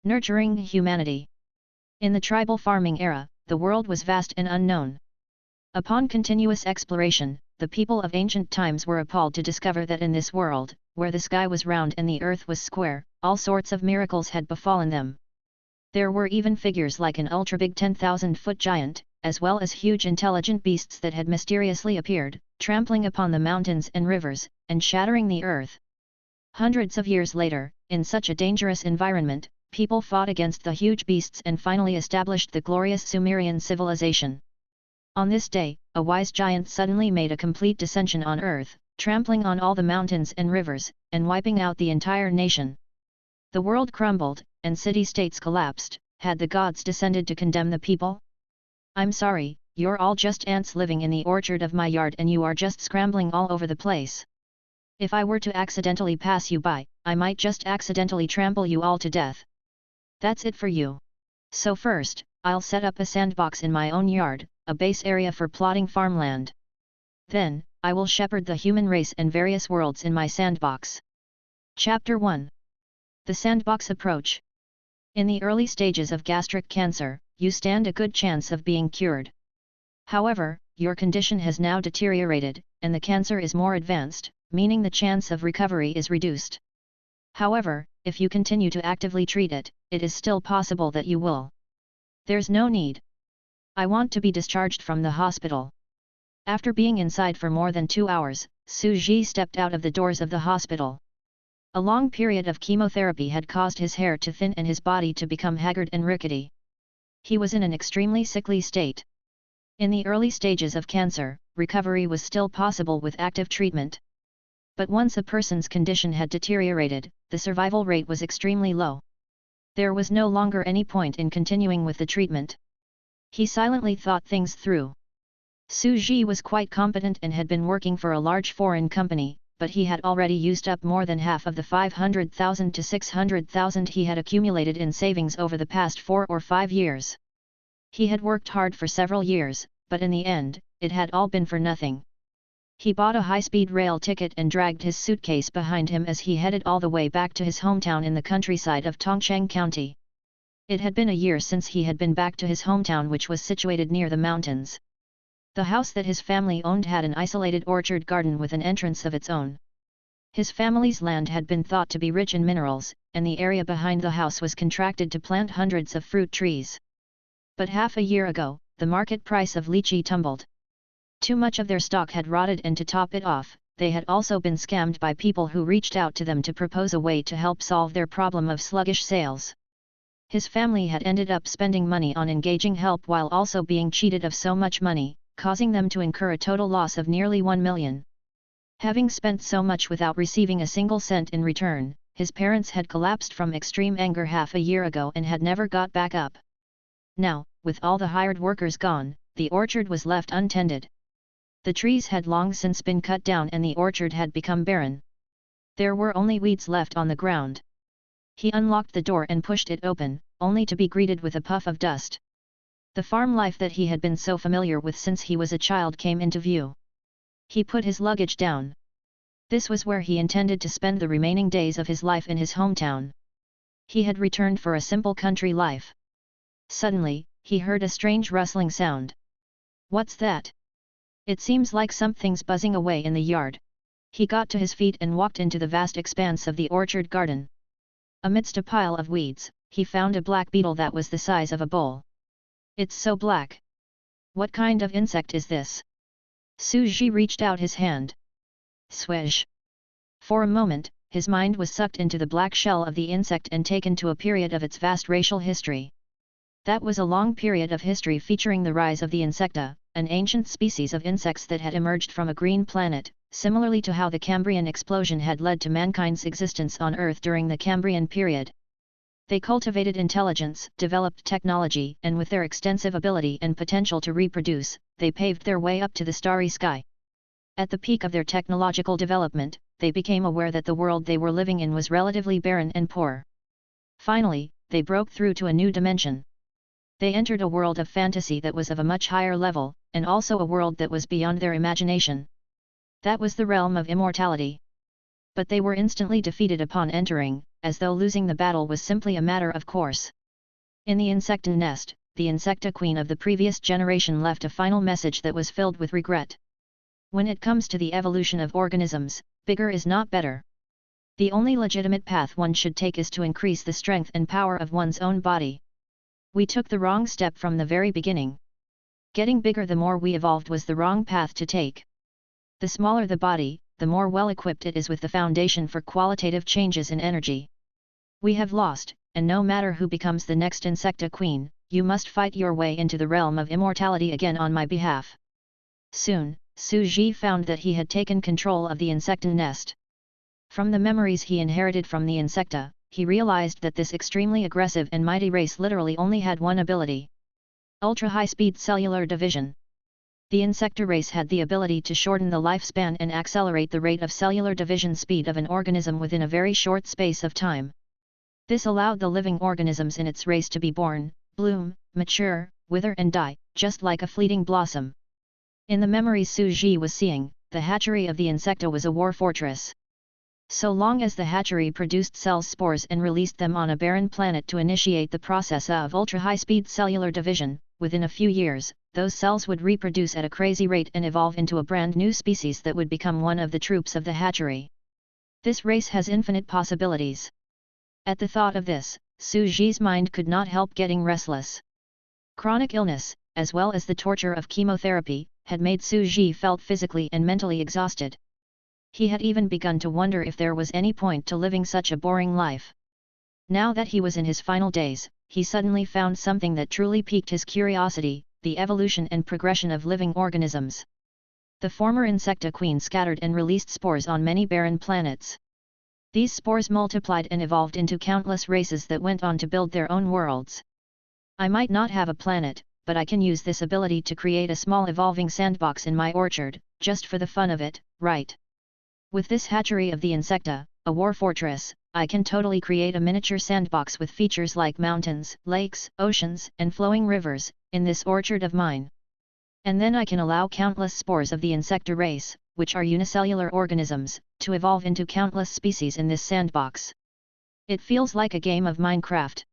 Nurturing humanity. In the tribal farming era, the world was vast and unknown. Upon continuous exploration, the people of ancient times were appalled to discover that in this world, where the sky was round and the earth was square, all sorts of miracles had befallen them. There were even figures like an ultra-big 10,000-foot giant, as well as huge intelligent beasts that had mysteriously appeared, trampling upon the mountains and rivers, and shattering the earth. Hundreds of years later, in such a dangerous environment, people fought against the huge beasts and finally established the glorious Sumerian civilization. On this day, a wise giant suddenly made a complete descension on earth, trampling on all the mountains and rivers, and wiping out the entire nation. The world crumbled, and city-states collapsed. Had the gods descended to condemn the people? I'm sorry, you're all just ants living in the orchard of my yard and you are just scrambling all over the place. If I were to accidentally pass you by, I might just accidentally trample you all to death. That's it for you. So first, I'll set up a sandbox in my own yard, a base area for plotting farmland. Then, I will shepherd the human race and various worlds in my sandbox. Chapter 1. The Sandbox Approach. In the early stages of gastric cancer, you stand a good chance of being cured. However, your condition has now deteriorated, and the cancer is more advanced, meaning the chance of recovery is reduced. However, if you continue to actively treat it, it is still possible that you will. There's no need. I want to be discharged from the hospital. After being inside for more than 2 hours, Su Ji stepped out of the doors of the hospital. A long period of chemotherapy had caused his hair to thin and his body to become haggard and rickety. He was in an extremely sickly state. In the early stages of cancer, recovery was still possible with active treatment. But once a person's condition had deteriorated, the survival rate was extremely low. There was no longer any point in continuing with the treatment. He silently thought things through. Su Ji was quite competent and had been working for a large foreign company, but he had already used up more than half of the 500,000 to 600,000 he had accumulated in savings over the past 4 or 5 years. He had worked hard for several years, but in the end, it had all been for nothing. He bought a high-speed rail ticket and dragged his suitcase behind him as he headed all the way back to his hometown in the countryside of Tongcheng County. It had been a year since he had been back to his hometown, which was situated near the mountains. The house that his family owned had an isolated orchard garden with an entrance of its own. His family's land had been thought to be rich in minerals, and the area behind the house was contracted to plant hundreds of fruit trees. But half a year ago, the market price of lychee tumbled. Too much of their stock had rotted, and to top it off, they had also been scammed by people who reached out to them to propose a way to help solve their problem of sluggish sales. His family had ended up spending money on engaging help while also being cheated of so much money, causing them to incur a total loss of nearly 1 million. Having spent so much without receiving a single cent in return, his parents had collapsed from extreme anger half a year ago and had never got back up. Now, with all the hired workers gone, the orchard was left untended. The trees had long since been cut down and the orchard had become barren. There were only weeds left on the ground. He unlocked the door and pushed it open, only to be greeted with a puff of dust. The farm life that he had been so familiar with since he was a child came into view. He put his luggage down. This was where he intended to spend the remaining days of his life in his hometown. He had returned for a simple country life. Suddenly, he heard a strange rustling sound. What's that? It seems like something's buzzing away in the yard. He got to his feet and walked into the vast expanse of the orchard garden. Amidst a pile of weeds, he found a black beetle that was the size of a bowl. It's so black. What kind of insect is this? Su Ji reached out his hand. Swish. For a moment, his mind was sucked into the black shell of the insect and taken to a period of its vast racial history. That was a long period of history featuring the rise of the insecta, an ancient species of insects that had emerged from a green planet, similarly to how the Cambrian explosion had led to mankind's existence on Earth during the Cambrian period. They cultivated intelligence, developed technology, and with their extensive ability and potential to reproduce, they paved their way up to the starry sky. At the peak of their technological development, they became aware that the world they were living in was relatively barren and poor. Finally, they broke through to a new dimension. They entered a world of fantasy that was of a much higher level, and also a world that was beyond their imagination. That was the realm of immortality. But they were instantly defeated upon entering, as though losing the battle was simply a matter of course. In the insecta nest, the insecta queen of the previous generation left a final message that was filled with regret. When it comes to the evolution of organisms, bigger is not better. The only legitimate path one should take is to increase the strength and power of one's own body. We took the wrong step from the very beginning. Getting bigger the more we evolved was the wrong path to take. The smaller the body, the more well-equipped it is with the foundation for qualitative changes in energy. We have lost, and no matter who becomes the next insecta queen, you must fight your way into the realm of immortality again on my behalf. Soon, Su Ji found that he had taken control of the insecta nest. From the memories he inherited from the insecta, he realized that this extremely aggressive and mighty race literally only had one ability: ultra-high-speed cellular division. The insecta race had the ability to shorten the lifespan and accelerate the rate of cellular division speed of an organism within a very short space of time. This allowed the living organisms in its race to be born, bloom, mature, wither and die, just like a fleeting blossom. In the memories Su Ji was seeing, the hatchery of the insecta was a war fortress. So long as the hatchery produced cell spores and released them on a barren planet to initiate the process of ultra-high-speed cellular division, within a few years, those cells would reproduce at a crazy rate and evolve into a brand new species that would become one of the troops of the hatchery. This race has infinite possibilities. At the thought of this, Su Ji's mind could not help getting restless. Chronic illness, as well as the torture of chemotherapy, had made Su Ji felt physically and mentally exhausted. He had even begun to wonder if there was any point to living such a boring life. Now that he was in his final days, he suddenly found something that truly piqued his curiosity: the evolution and progression of living organisms. The former insecta queen scattered and released spores on many barren planets. These spores multiplied and evolved into countless races that went on to build their own worlds. I might not have a planet, but I can use this ability to create a small evolving sandbox in my orchard, just for the fun of it, right? With this hatchery of the insecta, a war fortress, I can totally create a miniature sandbox with features like mountains, lakes, oceans, and flowing rivers, in this orchard of mine. And then I can allow countless spores of the insecta race, which are unicellular organisms, to evolve into countless species in this sandbox. It feels like a game of Minecraft.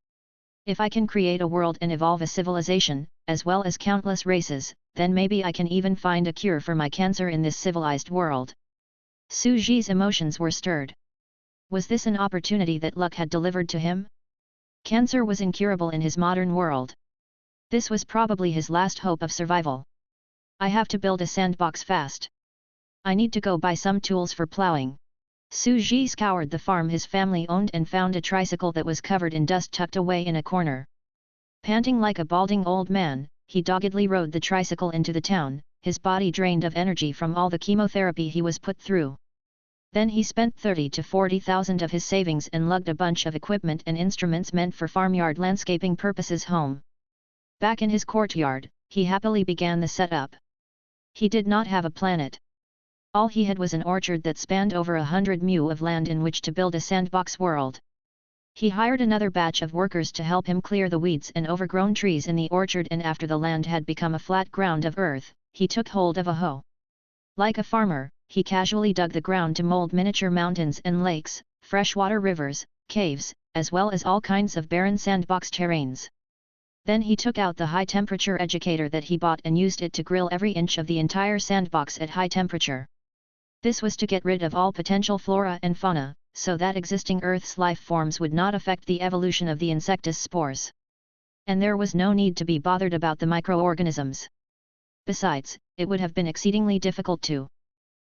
If I can create a world and evolve a civilization, as well as countless races, then maybe I can even find a cure for my cancer in this civilized world. Su Ji's emotions were stirred. Was this an opportunity that luck had delivered to him? Cancer was incurable in his modern world. This was probably his last hope of survival. I have to build a sandbox fast. I need to go buy some tools for plowing. Su Ji scoured the farm his family owned and found a tricycle that was covered in dust tucked away in a corner. Panting like a balding old man, he doggedly rode the tricycle into the town, his body drained of energy from all the chemotherapy he was put through. Then he spent 30 to 40,000 of his savings and lugged a bunch of equipment and instruments meant for farmyard landscaping purposes home. Back in his courtyard, he happily began the setup. He did not have a planet. All he had was an orchard that spanned over 100 mu of land in which to build a sandbox world. He hired another batch of workers to help him clear the weeds and overgrown trees in the orchard, and after the land had become a flat ground of earth, he took hold of a hoe. Like a farmer, he casually dug the ground to mold miniature mountains and lakes, freshwater rivers, caves, as well as all kinds of barren sandbox terrains. Then he took out the high-temperature educator that he bought and used it to grill every inch of the entire sandbox at high temperature. This was to get rid of all potential flora and fauna, so that existing Earth's life forms would not affect the evolution of the insecta's spores. And there was no need to be bothered about the microorganisms. Besides, it would have been exceedingly difficult to.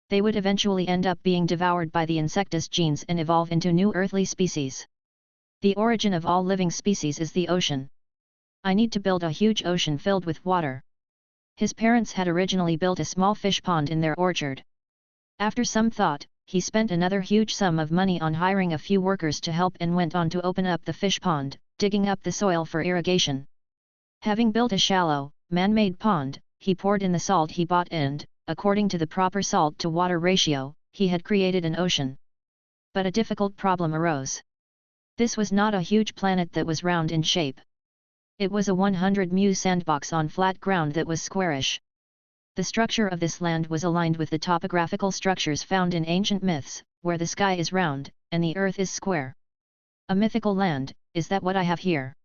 They would eventually end up being devoured by the insecta's genes and evolve into new earthly species. The origin of all living species is the ocean. I need to build a huge ocean filled with water. His parents had originally built a small fish pond in their orchard. After some thought, he spent another huge sum of money on hiring a few workers to help and went on to open up the fish pond, digging up the soil for irrigation. Having built a shallow, man-made pond, he poured in the salt he bought and, according to the proper salt-to-water ratio, he had created an ocean. But a difficult problem arose. This was not a huge planet that was round in shape. It was a 100 mu sandbox on flat ground that was squarish. The structure of this land was aligned with the topographical structures found in ancient myths, where the sky is round, and the earth is square. A mythical land, is that what I have here?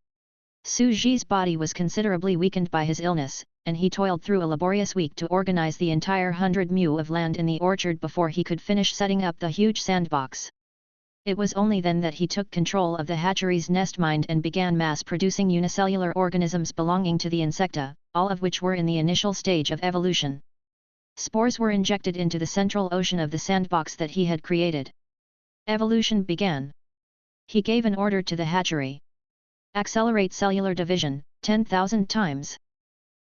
Su Ji's body was considerably weakened by his illness, and he toiled through a laborious week to organize the entire 100 mu of land in the orchard before he could finish setting up the huge sandbox. It was only then that he took control of the hatchery's nest mind and began mass-producing unicellular organisms belonging to the insecta, all of which were in the initial stage of evolution. Spores were injected into the central ocean of the sandbox that he had created. Evolution began. He gave an order to the hatchery. Accelerate cellular division, 10,000 times.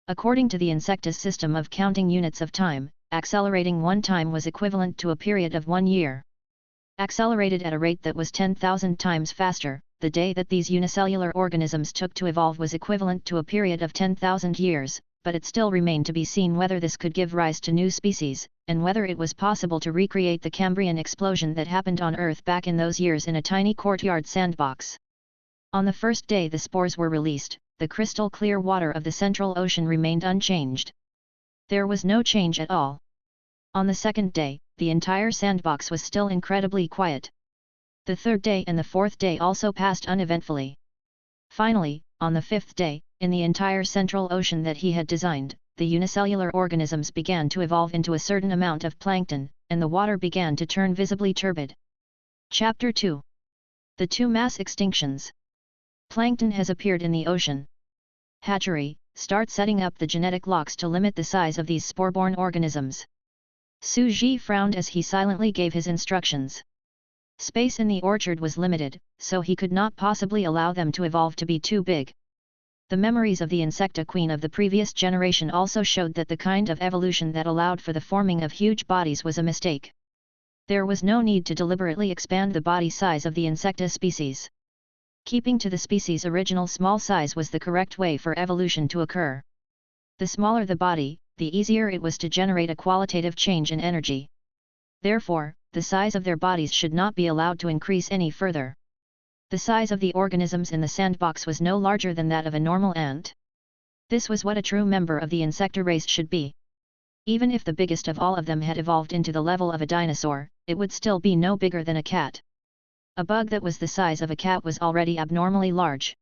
According to the insecta's system of counting units of time, accelerating one time was equivalent to a period of 1 year. Accelerated at a rate that was 10,000 times faster, the day that these unicellular organisms took to evolve was equivalent to a period of 10,000 years, but it still remained to be seen whether this could give rise to new species, and whether it was possible to recreate the Cambrian explosion that happened on Earth back in those years in a tiny courtyard sandbox. On the first day the spores were released, the crystal clear water of the Central Ocean remained unchanged. There was no change at all. On the second day, the entire sandbox was still incredibly quiet. The third day and the fourth day also passed uneventfully. Finally, on the fifth day, in the entire Central Ocean that he had designed, the unicellular organisms began to evolve into a certain amount of plankton, and the water began to turn visibly turbid. Chapter 2. The two mass extinctions. Plankton has appeared in the ocean. Hatchery, start setting up the genetic locks to limit the size of these spore-borne organisms. Su Ji frowned as he silently gave his instructions. Space in the orchard was limited, so he could not possibly allow them to evolve to be too big. The memories of the insecta queen of the previous generation also showed that the kind of evolution that allowed for the forming of huge bodies was a mistake. There was no need to deliberately expand the body size of the insecta species. Keeping to the species' original small size was the correct way for evolution to occur. The smaller the body, the easier it was to generate a qualitative change in energy. Therefore, the size of their bodies should not be allowed to increase any further. The size of the organisms in the sandbox was no larger than that of a normal ant. This was what a true member of the insecta race should be. Even if the biggest of all of them had evolved into the level of a dinosaur, it would still be no bigger than a cat. A bug that was the size of a cat was already abnormally large.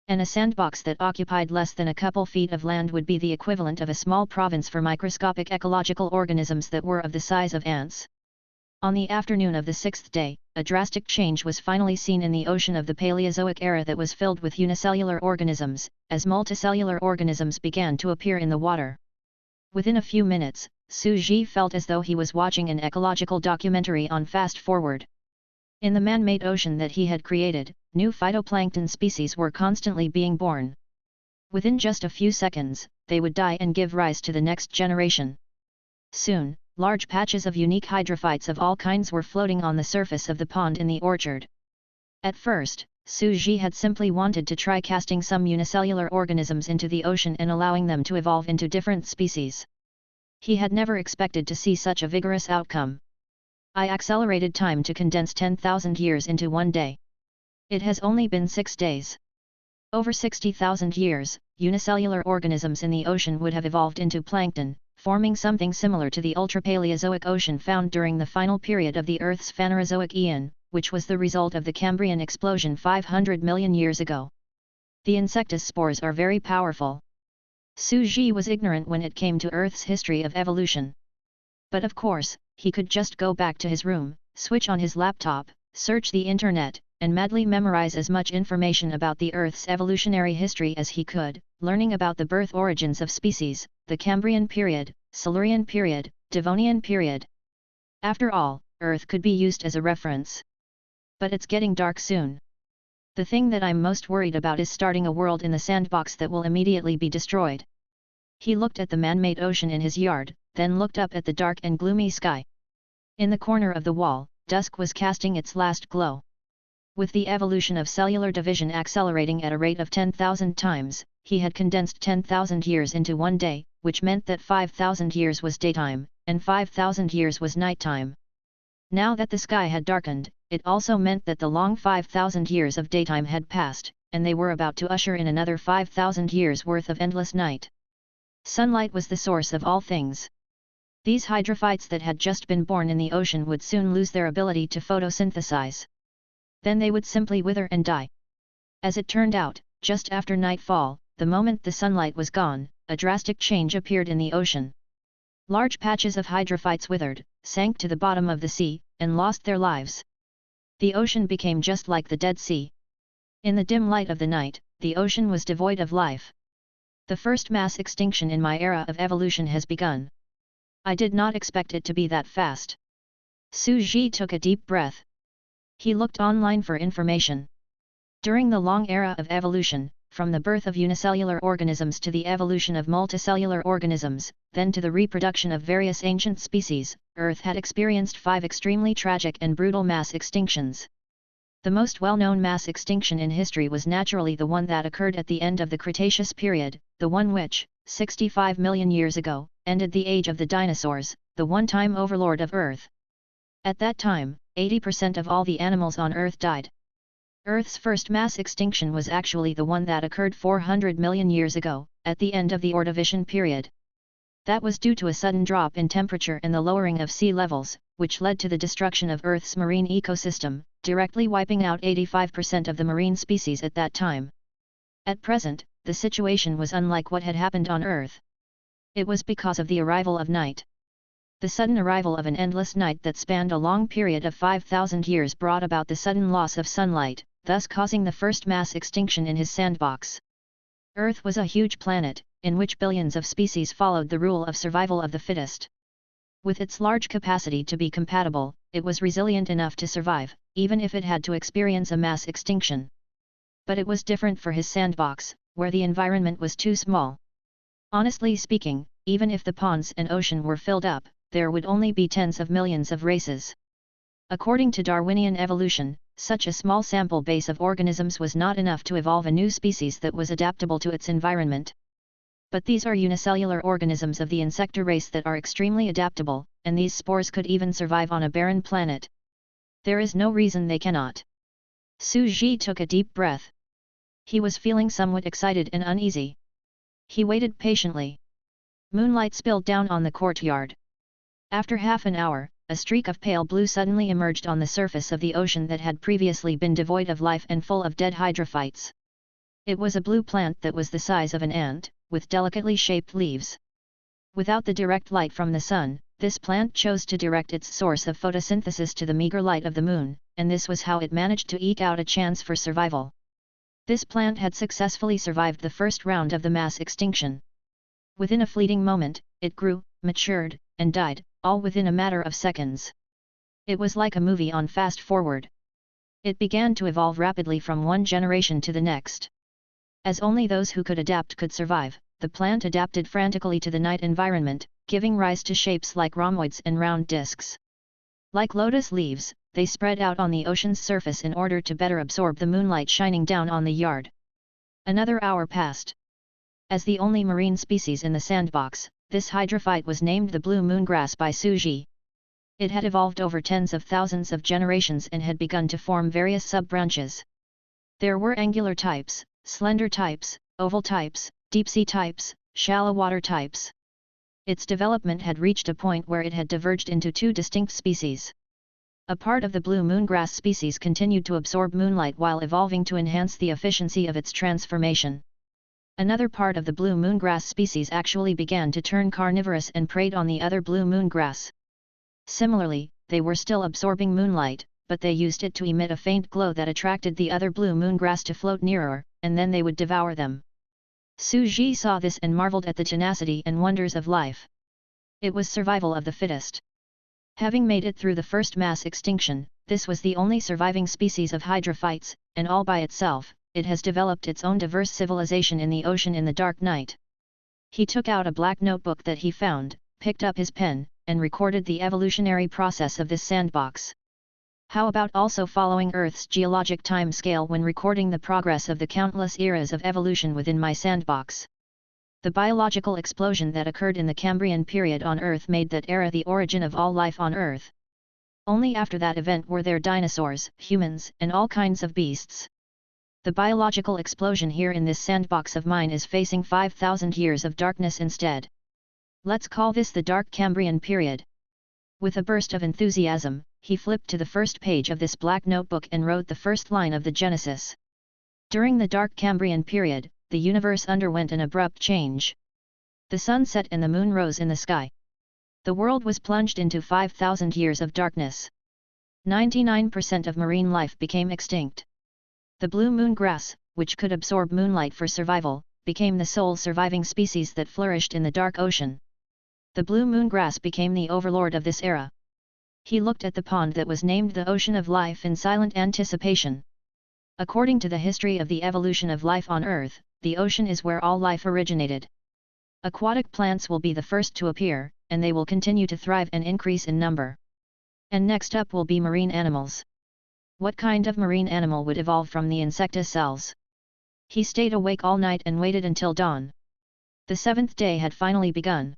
And a sandbox that occupied less than a couple feet of land would be the equivalent of a small province for microscopic ecological organisms that were of the size of ants. On the afternoon of the sixth day, a drastic change was finally seen in the ocean of the Paleozoic era that was filled with unicellular organisms, as multicellular organisms began to appear in the water. Within a few minutes, Su Ji felt as though he was watching an ecological documentary on fast forward. In the man-made ocean that he had created, new phytoplankton species were constantly being born. Within just a few seconds, they would die and give rise to the next generation. Soon, large patches of unique hydrophytes of all kinds were floating on the surface of the pond in the orchard. At first, Su Ji had simply wanted to try casting some unicellular organisms into the ocean and allowing them to evolve into different species. He had never expected to see such a vigorous outcome. I accelerated time to condense 10,000 years into 1 day. It has only been 6 days. Over 60,000 years, unicellular organisms in the ocean would have evolved into plankton, forming something similar to the ultrapaleozoic ocean found during the final period of the Earth's Phanerozoic Eon, which was the result of the Cambrian explosion 500 million years ago. The insecta's spores are very powerful. Su Ji was ignorant when it came to Earth's history of evolution. But of course, he could just go back to his room, switch on his laptop, search the internet, and madly memorize as much information about the Earth's evolutionary history as he could, learning about the birth origins of species, the Cambrian period, Silurian period, Devonian period. After all, Earth could be used as a reference. But it's getting dark soon. The thing that I'm most worried about is starting a world in the sandbox that will immediately be destroyed. He looked at the man-made ocean in his yard, then looked up at the dark and gloomy sky. In the corner of the wall, dusk was casting its last glow. With the evolution of cellular division accelerating at a rate of 10,000 times, he had condensed 10,000 years into 1 day, which meant that 5,000 years was daytime, and 5,000 years was nighttime. Now that the sky had darkened, it also meant that the long 5,000 years of daytime had passed, and they were about to usher in another 5,000 years worth of endless night. Sunlight was the source of all things. These hydrophytes that had just been born in the ocean would soon lose their ability to photosynthesize. Then they would simply wither and die. As it turned out, just after nightfall, the moment the sunlight was gone, a drastic change appeared in the ocean. Large patches of hydrophytes withered, sank to the bottom of the sea, and lost their lives. The ocean became just like the Dead Sea. In the dim light of the night, the ocean was devoid of life. The first mass extinction in my era of evolution has begun. I did not expect it to be that fast. Su Ji took a deep breath. He looked online for information. During the long era of evolution, from the birth of unicellular organisms to the evolution of multicellular organisms, then to the reproduction of various ancient species, Earth had experienced 5 extremely tragic and brutal mass extinctions. The most well-known mass extinction in history was naturally the one that occurred at the end of the Cretaceous period, the one which, 65 million years ago, ended the age of the dinosaurs, the one-time overlord of Earth. At that time, 80% of all the animals on Earth died. Earth's first mass extinction was actually the one that occurred 400 million years ago, at the end of the Ordovician period. That was due to a sudden drop in temperature and the lowering of sea levels, which led to the destruction of Earth's marine ecosystem, directly wiping out 85% of the marine species at that time. At present, the situation was unlike what had happened on Earth. It was because of the arrival of night. The sudden arrival of an endless night that spanned a long period of 5,000 years brought about the sudden loss of sunlight, thus causing the first mass extinction in his sandbox. Earth was a huge planet, in which billions of species followed the rule of survival of the fittest. With its large capacity to be compatible, it was resilient enough to survive, even if it had to experience a mass extinction. But it was different for his sandbox, where the environment was too small. Honestly speaking, even if the ponds and ocean were filled up, there would only be tens of millions of races. According to Darwinian evolution, such a small sample base of organisms was not enough to evolve a new species that was adaptable to its environment. But these are unicellular organisms of the insecta race that are extremely adaptable, and these spores could even survive on a barren planet. There is no reason they cannot. Su Ji took a deep breath. He was feeling somewhat excited and uneasy. He waited patiently. Moonlight spilled down on the courtyard. After half an hour, a streak of pale blue suddenly emerged on the surface of the ocean that had previously been devoid of life and full of dead hydrophytes. It was a blue plant that was the size of an ant, with delicately shaped leaves. Without the direct light from the sun, this plant chose to direct its source of photosynthesis to the meager light of the moon, and this was how it managed to eke out a chance for survival. This plant had successfully survived the first round of the mass extinction. Within a fleeting moment, it grew, matured, and died, all within a matter of seconds. It was like a movie on fast forward. It began to evolve rapidly from one generation to the next. As only those who could adapt could survive, the plant adapted frantically to the night environment, giving rise to shapes like rhomboids and round discs. Like lotus leaves, they spread out on the ocean's surface in order to better absorb the moonlight shining down on the yard. Another hour passed. As the only marine species in the sandbox, this hydrophyte was named the blue moongrass by Su Ji. It had evolved over tens of thousands of generations and had begun to form various sub-branches. There were angular types, slender types, oval types, deep-sea types, shallow water types. Its development had reached a point where it had diverged into 2 distinct species. A part of the blue moongrass species continued to absorb moonlight while evolving to enhance the efficiency of its transformation. Another part of the blue moongrass species actually began to turn carnivorous and preyed on the other blue moongrass. Similarly, they were still absorbing moonlight, but they used it to emit a faint glow that attracted the other blue moongrass to float nearer, and then they would devour them. Su Ji saw this and marveled at the tenacity and wonders of life. It was survival of the fittest. Having made it through the first mass extinction, this was the only surviving species of hydrophytes, and all by itself, it has developed its own diverse civilization in the ocean in the dark night. He took out a black notebook that he found, picked up his pen, and recorded the evolutionary process of this sandbox. How about also following Earth's geologic time scale when recording the progress of the countless eras of evolution within my sandbox? The biological explosion that occurred in the Cambrian period on Earth made that era the origin of all life on Earth. Only after that event were there dinosaurs, humans, and all kinds of beasts. The biological explosion here in this sandbox of mine is facing 5,000 years of darkness instead. Let's call this the Dark Cambrian period. With a burst of enthusiasm, he flipped to the first page of this black notebook and wrote the first line of the Genesis. During the Dark Cambrian period, the universe underwent an abrupt change. The sun set and the moon rose in the sky. The world was plunged into 5,000 years of darkness. 99% of marine life became extinct. The blue moon grass, which could absorb moonlight for survival, became the sole surviving species that flourished in the dark ocean. The blue moon grass became the overlord of this era. He looked at the pond that was named the Ocean of Life in silent anticipation. According to the history of the evolution of life on Earth, the ocean is where all life originated. Aquatic plants will be the first to appear, and they will continue to thrive and increase in number. And next up will be marine animals. What kind of marine animal would evolve from the insecta cells? He stayed awake all night and waited until dawn. The seventh day had finally begun.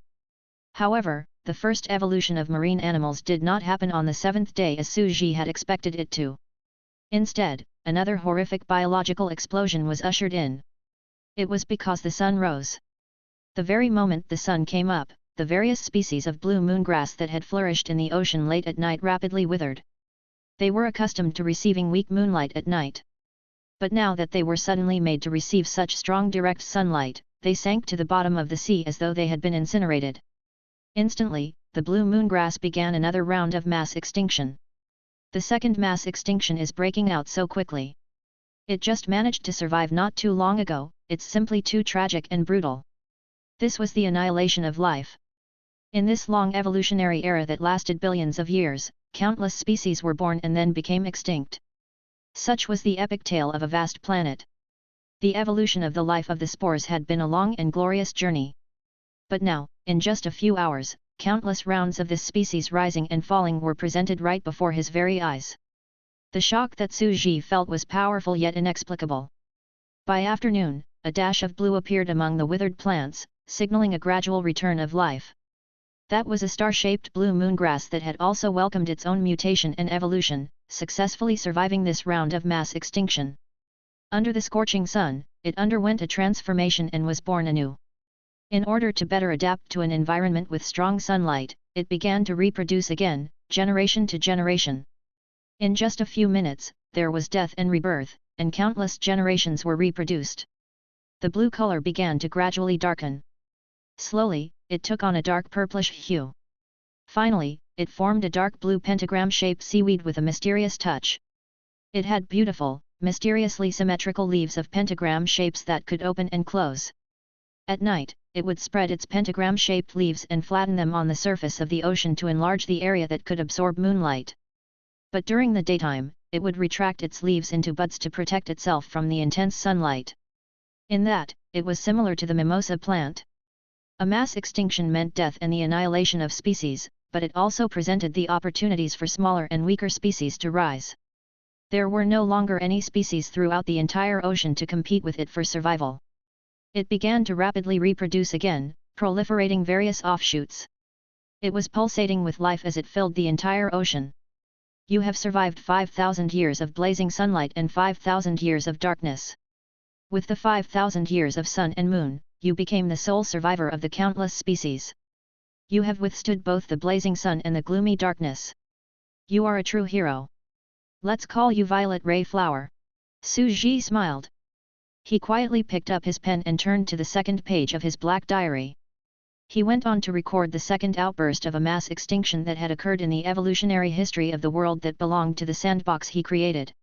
However, the first evolution of marine animals did not happen on the seventh day as Suji had expected it to. Instead, another horrific biological explosion was ushered in. It was because the sun rose. The very moment the sun came up, the various species of blue moon grass that had flourished in the ocean late at night rapidly withered. They were accustomed to receiving weak moonlight at night. But now that they were suddenly made to receive such strong direct sunlight, they sank to the bottom of the sea as though they had been incinerated. Instantly, the blue moon grass began another round of mass extinction. The second mass extinction is breaking out so quickly. It just managed to survive not too long ago, it's simply too tragic and brutal. This was the annihilation of life. In this long evolutionary era that lasted billions of years, countless species were born and then became extinct. Such was the epic tale of a vast planet. The evolution of the life of the spores had been a long and glorious journey. But now, in just a few hours, countless rounds of this species rising and falling were presented right before his very eyes. The shock that Suji felt was powerful yet inexplicable. By afternoon, a dash of blue appeared among the withered plants, signaling a gradual return of life. That was a star-shaped blue moon grass that had also welcomed its own mutation and evolution, successfully surviving this round of mass extinction. Under the scorching sun, it underwent a transformation and was born anew. In order to better adapt to an environment with strong sunlight, it began to reproduce again, generation to generation. In just a few minutes, there was death and rebirth, and countless generations were reproduced. The blue color began to gradually darken. Slowly, it took on a dark purplish hue. Finally, it formed a dark blue pentagram-shaped seaweed with a mysterious touch. It had beautiful, mysteriously symmetrical leaves of pentagram shapes that could open and close. At night, it would spread its pentagram-shaped leaves and flatten them on the surface of the ocean to enlarge the area that could absorb moonlight. But during the daytime, it would retract its leaves into buds to protect itself from the intense sunlight. In that, it was similar to the mimosa plant. A mass extinction meant death and the annihilation of species, but it also presented the opportunities for smaller and weaker species to rise. There were no longer any species throughout the entire ocean to compete with it for survival. It began to rapidly reproduce again, proliferating various offshoots. It was pulsating with life as it filled the entire ocean. You have survived 5,000 years of blazing sunlight and 5,000 years of darkness. With the 5,000 years of sun and moon, you became the sole survivor of the countless species. You have withstood both the blazing sun and the gloomy darkness. You are a true hero. Let's call you Violet Ray Flower. Suji smiled. He quietly picked up his pen and turned to the second page of his black diary. He went on to record the second outburst of a mass extinction that had occurred in the evolutionary history of the world that belonged to the sandbox he created.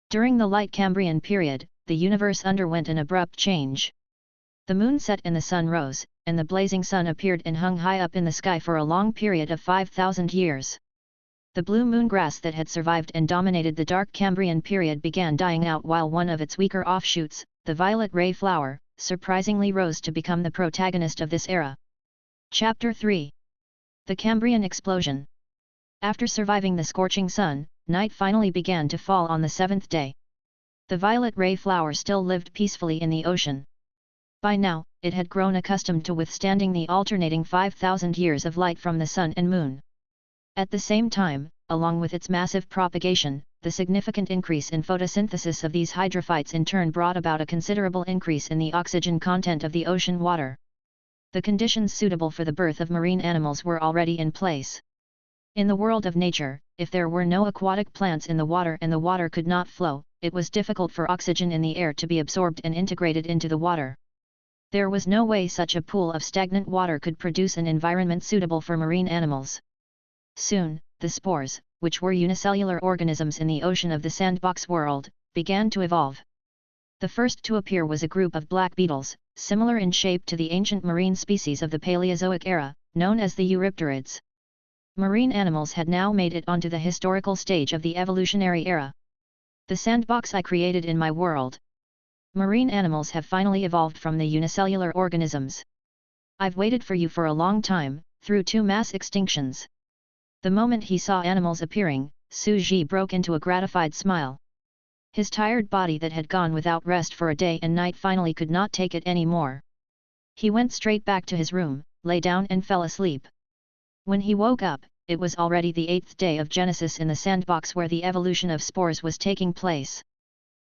During the Light Cambrian period, the universe underwent an abrupt change. The moon set and the sun rose, and the blazing sun appeared and hung high up in the sky for a long period of 5,000 years. The blue moon grass that had survived and dominated the Dark Cambrian period began dying out while one of its weaker offshoots, the violet ray flower, surprisingly rose to become the protagonist of this era. Chapter 3. The Cambrian Explosion. After surviving the scorching sun, night finally began to fall on the seventh day. The violet ray flower still lived peacefully in the ocean. By now, it had grown accustomed to withstanding the alternating 5,000 years of light from the sun and moon. At the same time, along with its massive propagation, the significant increase in photosynthesis of these hydrophytes in turn brought about a considerable increase in the oxygen content of the ocean water. The conditions suitable for the birth of marine animals were already in place. In the world of nature, if there were no aquatic plants in the water and the water could not flow, it was difficult for oxygen in the air to be absorbed and integrated into the water. There was no way such a pool of stagnant water could produce an environment suitable for marine animals. Soon, the spores, which were unicellular organisms in the ocean of the sandbox world, began to evolve. The first to appear was a group of black beetles, similar in shape to the ancient marine species of the Paleozoic era, known as the Eurypterids. Marine animals had now made it onto the historical stage of the evolutionary era. The sandbox I created in my world. Marine animals have finally evolved from the unicellular organisms. I've waited for you for a long time, through 2 mass extinctions. The moment he saw animals appearing, Su Ji broke into a gratified smile. His tired body that had gone without rest for a day and night finally could not take it any more. He went straight back to his room, lay down and fell asleep. When he woke up, it was already the 8th day of Genesis in the sandbox where the evolution of spores was taking place.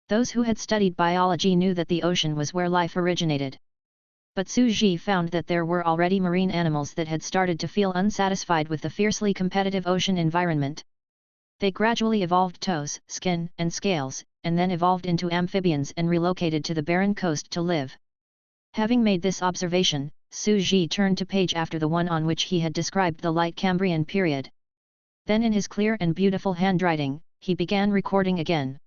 Those who had studied biology knew that the ocean was where life originated. But Su Ji found that there were already marine animals that had started to feel unsatisfied with the fiercely competitive ocean environment. They gradually evolved toes, skin, and scales, and then evolved into amphibians and relocated to the barren coast to live. Having made this observation, Su Ji turned to page after the one on which he had described the light Cambrian period. Then in his clear and beautiful handwriting, he began recording again.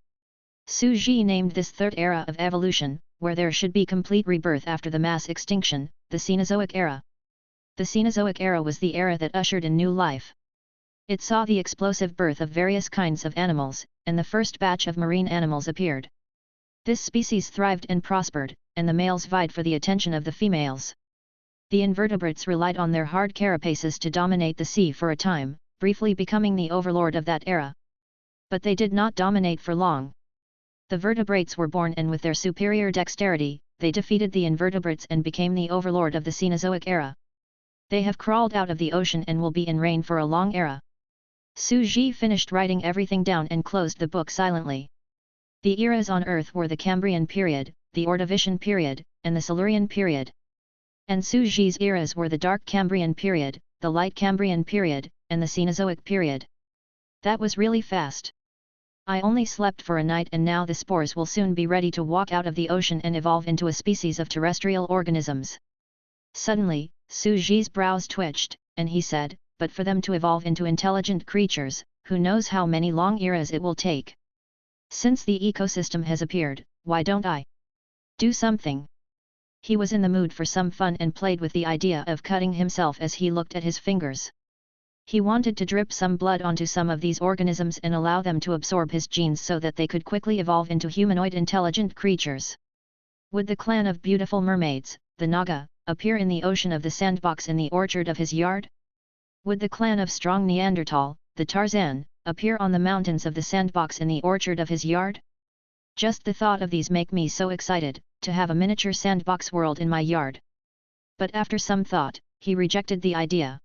Su Ji named this 3rd era of evolution, where there should be complete rebirth after the mass extinction, the Cenozoic era. The Cenozoic era was the era that ushered in new life. It saw the explosive birth of various kinds of animals, and the first batch of marine animals appeared. This species thrived and prospered, and the males vied for the attention of the females. The invertebrates relied on their hard carapaces to dominate the sea for a time, briefly becoming the overlord of that era. But they did not dominate for long. The vertebrates were born and with their superior dexterity, they defeated the invertebrates and became the overlord of the Cenozoic era. They have crawled out of the ocean and will be in reign for a long era. Su Ji finished writing everything down and closed the book silently. The eras on Earth were the Cambrian period, the Ordovician period, and the Silurian period. And Su Ji's eras were the Dark Cambrian period, the Light Cambrian period, and the Cenozoic period. That was really fast. I only slept for a night and now the spores will soon be ready to walk out of the ocean and evolve into a species of terrestrial organisms. Suddenly, Su Ji's brows twitched, and he said, but for them to evolve into intelligent creatures, who knows how many long eras it will take. Since the ecosystem has appeared, why don't I do something? He was in the mood for some fun and played with the idea of cutting himself as he looked at his fingers. He wanted to drip some blood onto some of these organisms and allow them to absorb his genes so that they could quickly evolve into humanoid intelligent creatures. Would the clan of beautiful mermaids, the Naga, appear in the ocean of the sandbox in the orchard of his yard? Would the clan of strong Neanderthal, the Tarzan, appear on the mountains of the sandbox in the orchard of his yard? Just the thought of these make me so excited, to have a miniature sandbox world in my yard. But after some thought, he rejected the idea.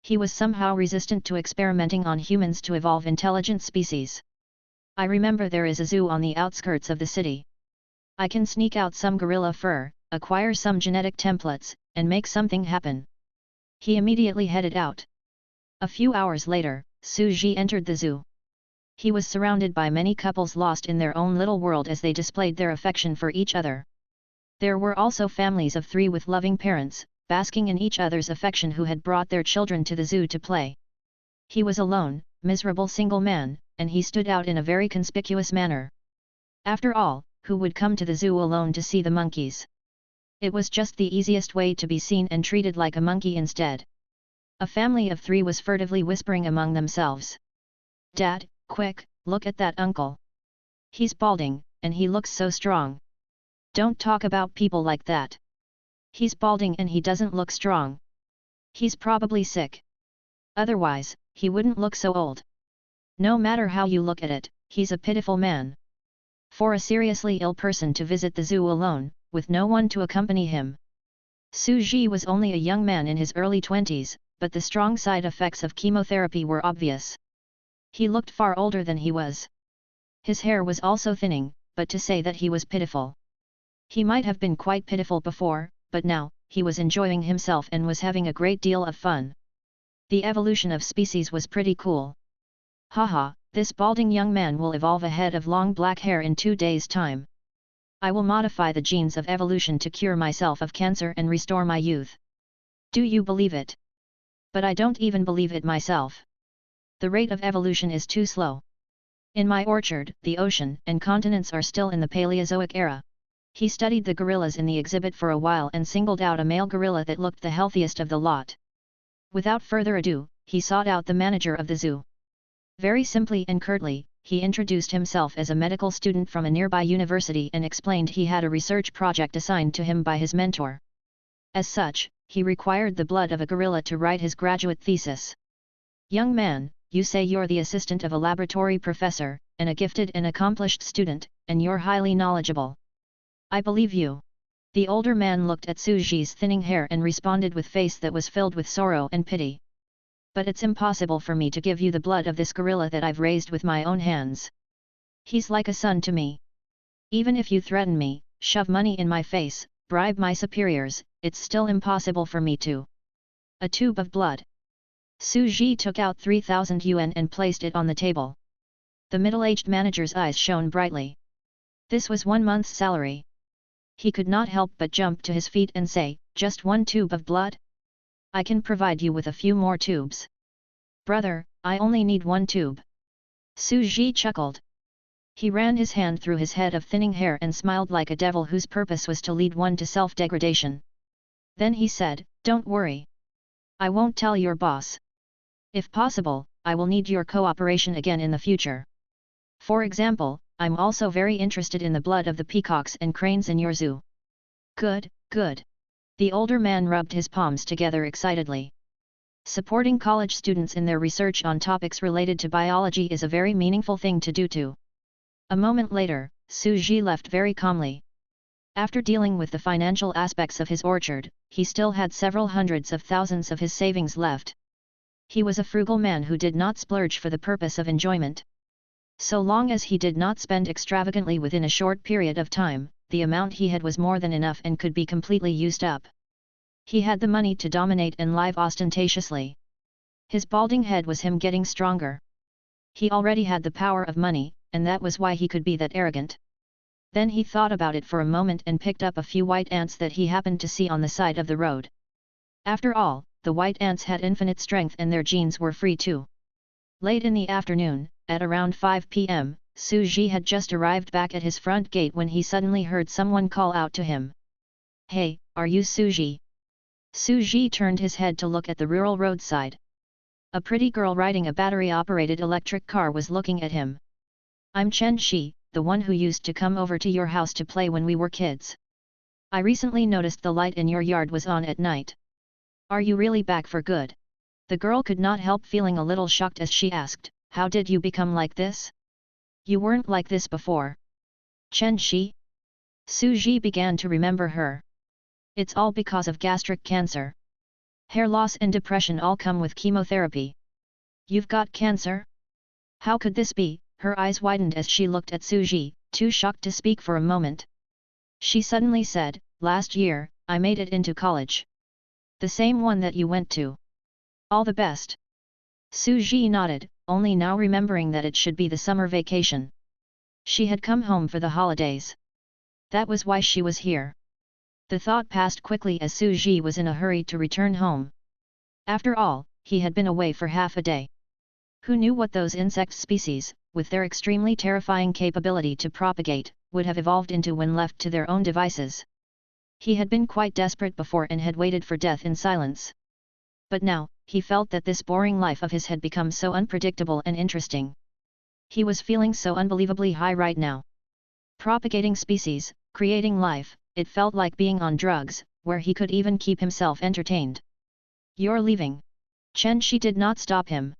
He was somehow resistant to experimenting on humans to evolve intelligent species. I remember there is a zoo on the outskirts of the city. I can sneak out some gorilla fur, acquire some genetic templates, and make something happen. He immediately headed out. A few hours later, Su Ji entered the zoo. He was surrounded by many couples lost in their own little world as they displayed their affection for each other. There were also families of 3 with loving parents, basking in each other's affection who had brought their children to the zoo to play. He was a lone, miserable single man, and he stood out in a very conspicuous manner. After all, who would come to the zoo alone to see the monkeys? It was just the easiest way to be seen and treated like a monkey instead. A family of 3 was furtively whispering among themselves. "Dad, quick, look at that uncle. He's balding, and he looks so strong. Don't talk about people like that. He's balding and he doesn't look strong. He's probably sick. Otherwise, he wouldn't look so old. No matter how you look at it, he's a pitiful man. For a seriously ill person to visit the zoo alone, with no one to accompany him." Su Ji was only a young man in his early 20s, but the strong side effects of chemotherapy were obvious. He looked far older than he was. His hair was also thinning, but to say that he was pitiful. He might have been quite pitiful before, but now, he was enjoying himself and was having a great deal of fun. The evolution of species was pretty cool. Haha, this balding young man will evolve a head of long black hair in 2 days' time. I will modify the genes of evolution to cure myself of cancer and restore my youth. Do you believe it? But I don't even believe it myself. The rate of evolution is too slow. In my orchard, the ocean and continents are still in the Paleozoic era. He studied the gorillas in the exhibit for a while and singled out a male gorilla that looked the healthiest of the lot. Without further ado, he sought out the manager of the zoo. Very simply and curtly, he introduced himself as a medical student from a nearby university and explained he had a research project assigned to him by his mentor. As such, he required the blood of a gorilla to write his graduate thesis. Young man, you say you're the assistant of a laboratory professor, and a gifted and accomplished student, and you're highly knowledgeable. I believe you. The older man looked at Suji's thinning hair and responded with face that was filled with sorrow and pity. But it's impossible for me to give you the blood of this gorilla that I've raised with my own hands. He's like a son to me. Even if you threaten me, shove money in my face, bribe my superiors, it's still impossible for me to. A tube of blood. Suji took out 3,000 yuan and placed it on the table. The middle-aged manager's eyes shone brightly. This was 1 month's salary. He could not help but jump to his feet and say, just 1 tube of blood? I can provide you with a few more tubes. Brother, I only need 1 tube. Suji chuckled. He ran his hand through his head of thinning hair and smiled like a devil whose purpose was to lead one to self-degradation. Then he said, don't worry. I won't tell your boss. If possible, I will need your cooperation again in the future. For example, I'm also very interested in the blood of the peacocks and cranes in your zoo. Good, good. The older man rubbed his palms together excitedly. Supporting college students in their research on topics related to biology is a very meaningful thing to do too. A moment later, Suji left very calmly. After dealing with the financial aspects of his orchard, he still had several hundreds of thousands of his savings left. He was a frugal man who did not splurge for the purpose of enjoyment. So long as he did not spend extravagantly within a short period of time, the amount he had was more than enough and could be completely used up. He had the money to dominate and live ostentatiously. His balding head was him getting stronger. He already had the power of money, and that was why he could be that arrogant. Then he thought about it for a moment and picked up a few white ants that he happened to see on the side of the road. After all, the white ants had infinite strength and their genes were free too. Late in the afternoon, at around 5 p.m., Suji had just arrived back at his front gate when he suddenly heard someone call out to him. Hey, are you Suji? Suji turned his head to look at the rural roadside. A pretty girl riding a battery-operated electric car was looking at him. I'm Chen Shi, the one who used to come over to your house to play when we were kids. I recently noticed the light in your yard was on at night. Are you really back for good? The girl could not help feeling a little shocked as she asked, how did you become like this? You weren't like this before. Chen Shi? Suji began to remember her. It's all because of gastric cancer. Hair loss and depression all come with chemotherapy. You've got cancer? How could this be? Her eyes widened as she looked at Suji, too shocked to speak for a moment. She suddenly said, last year, I made it into college. The same one that you went to. All the best. Suji nodded, only now remembering that it should be the summer vacation. She had come home for the holidays. That was why she was here. The thought passed quickly as Suji was in a hurry to return home. After all, he had been away for half a day. Who knew what those insect species, with their extremely terrifying capability to propagate, would have evolved into when left to their own devices. He had been quite desperate before and had waited for death in silence. But now, he felt that this boring life of his had become so unpredictable and interesting. He was feeling so unbelievably high right now. Propagating species, creating life, it felt like being on drugs, where he could even keep himself entertained. You're leaving. Chen Shi did not stop him.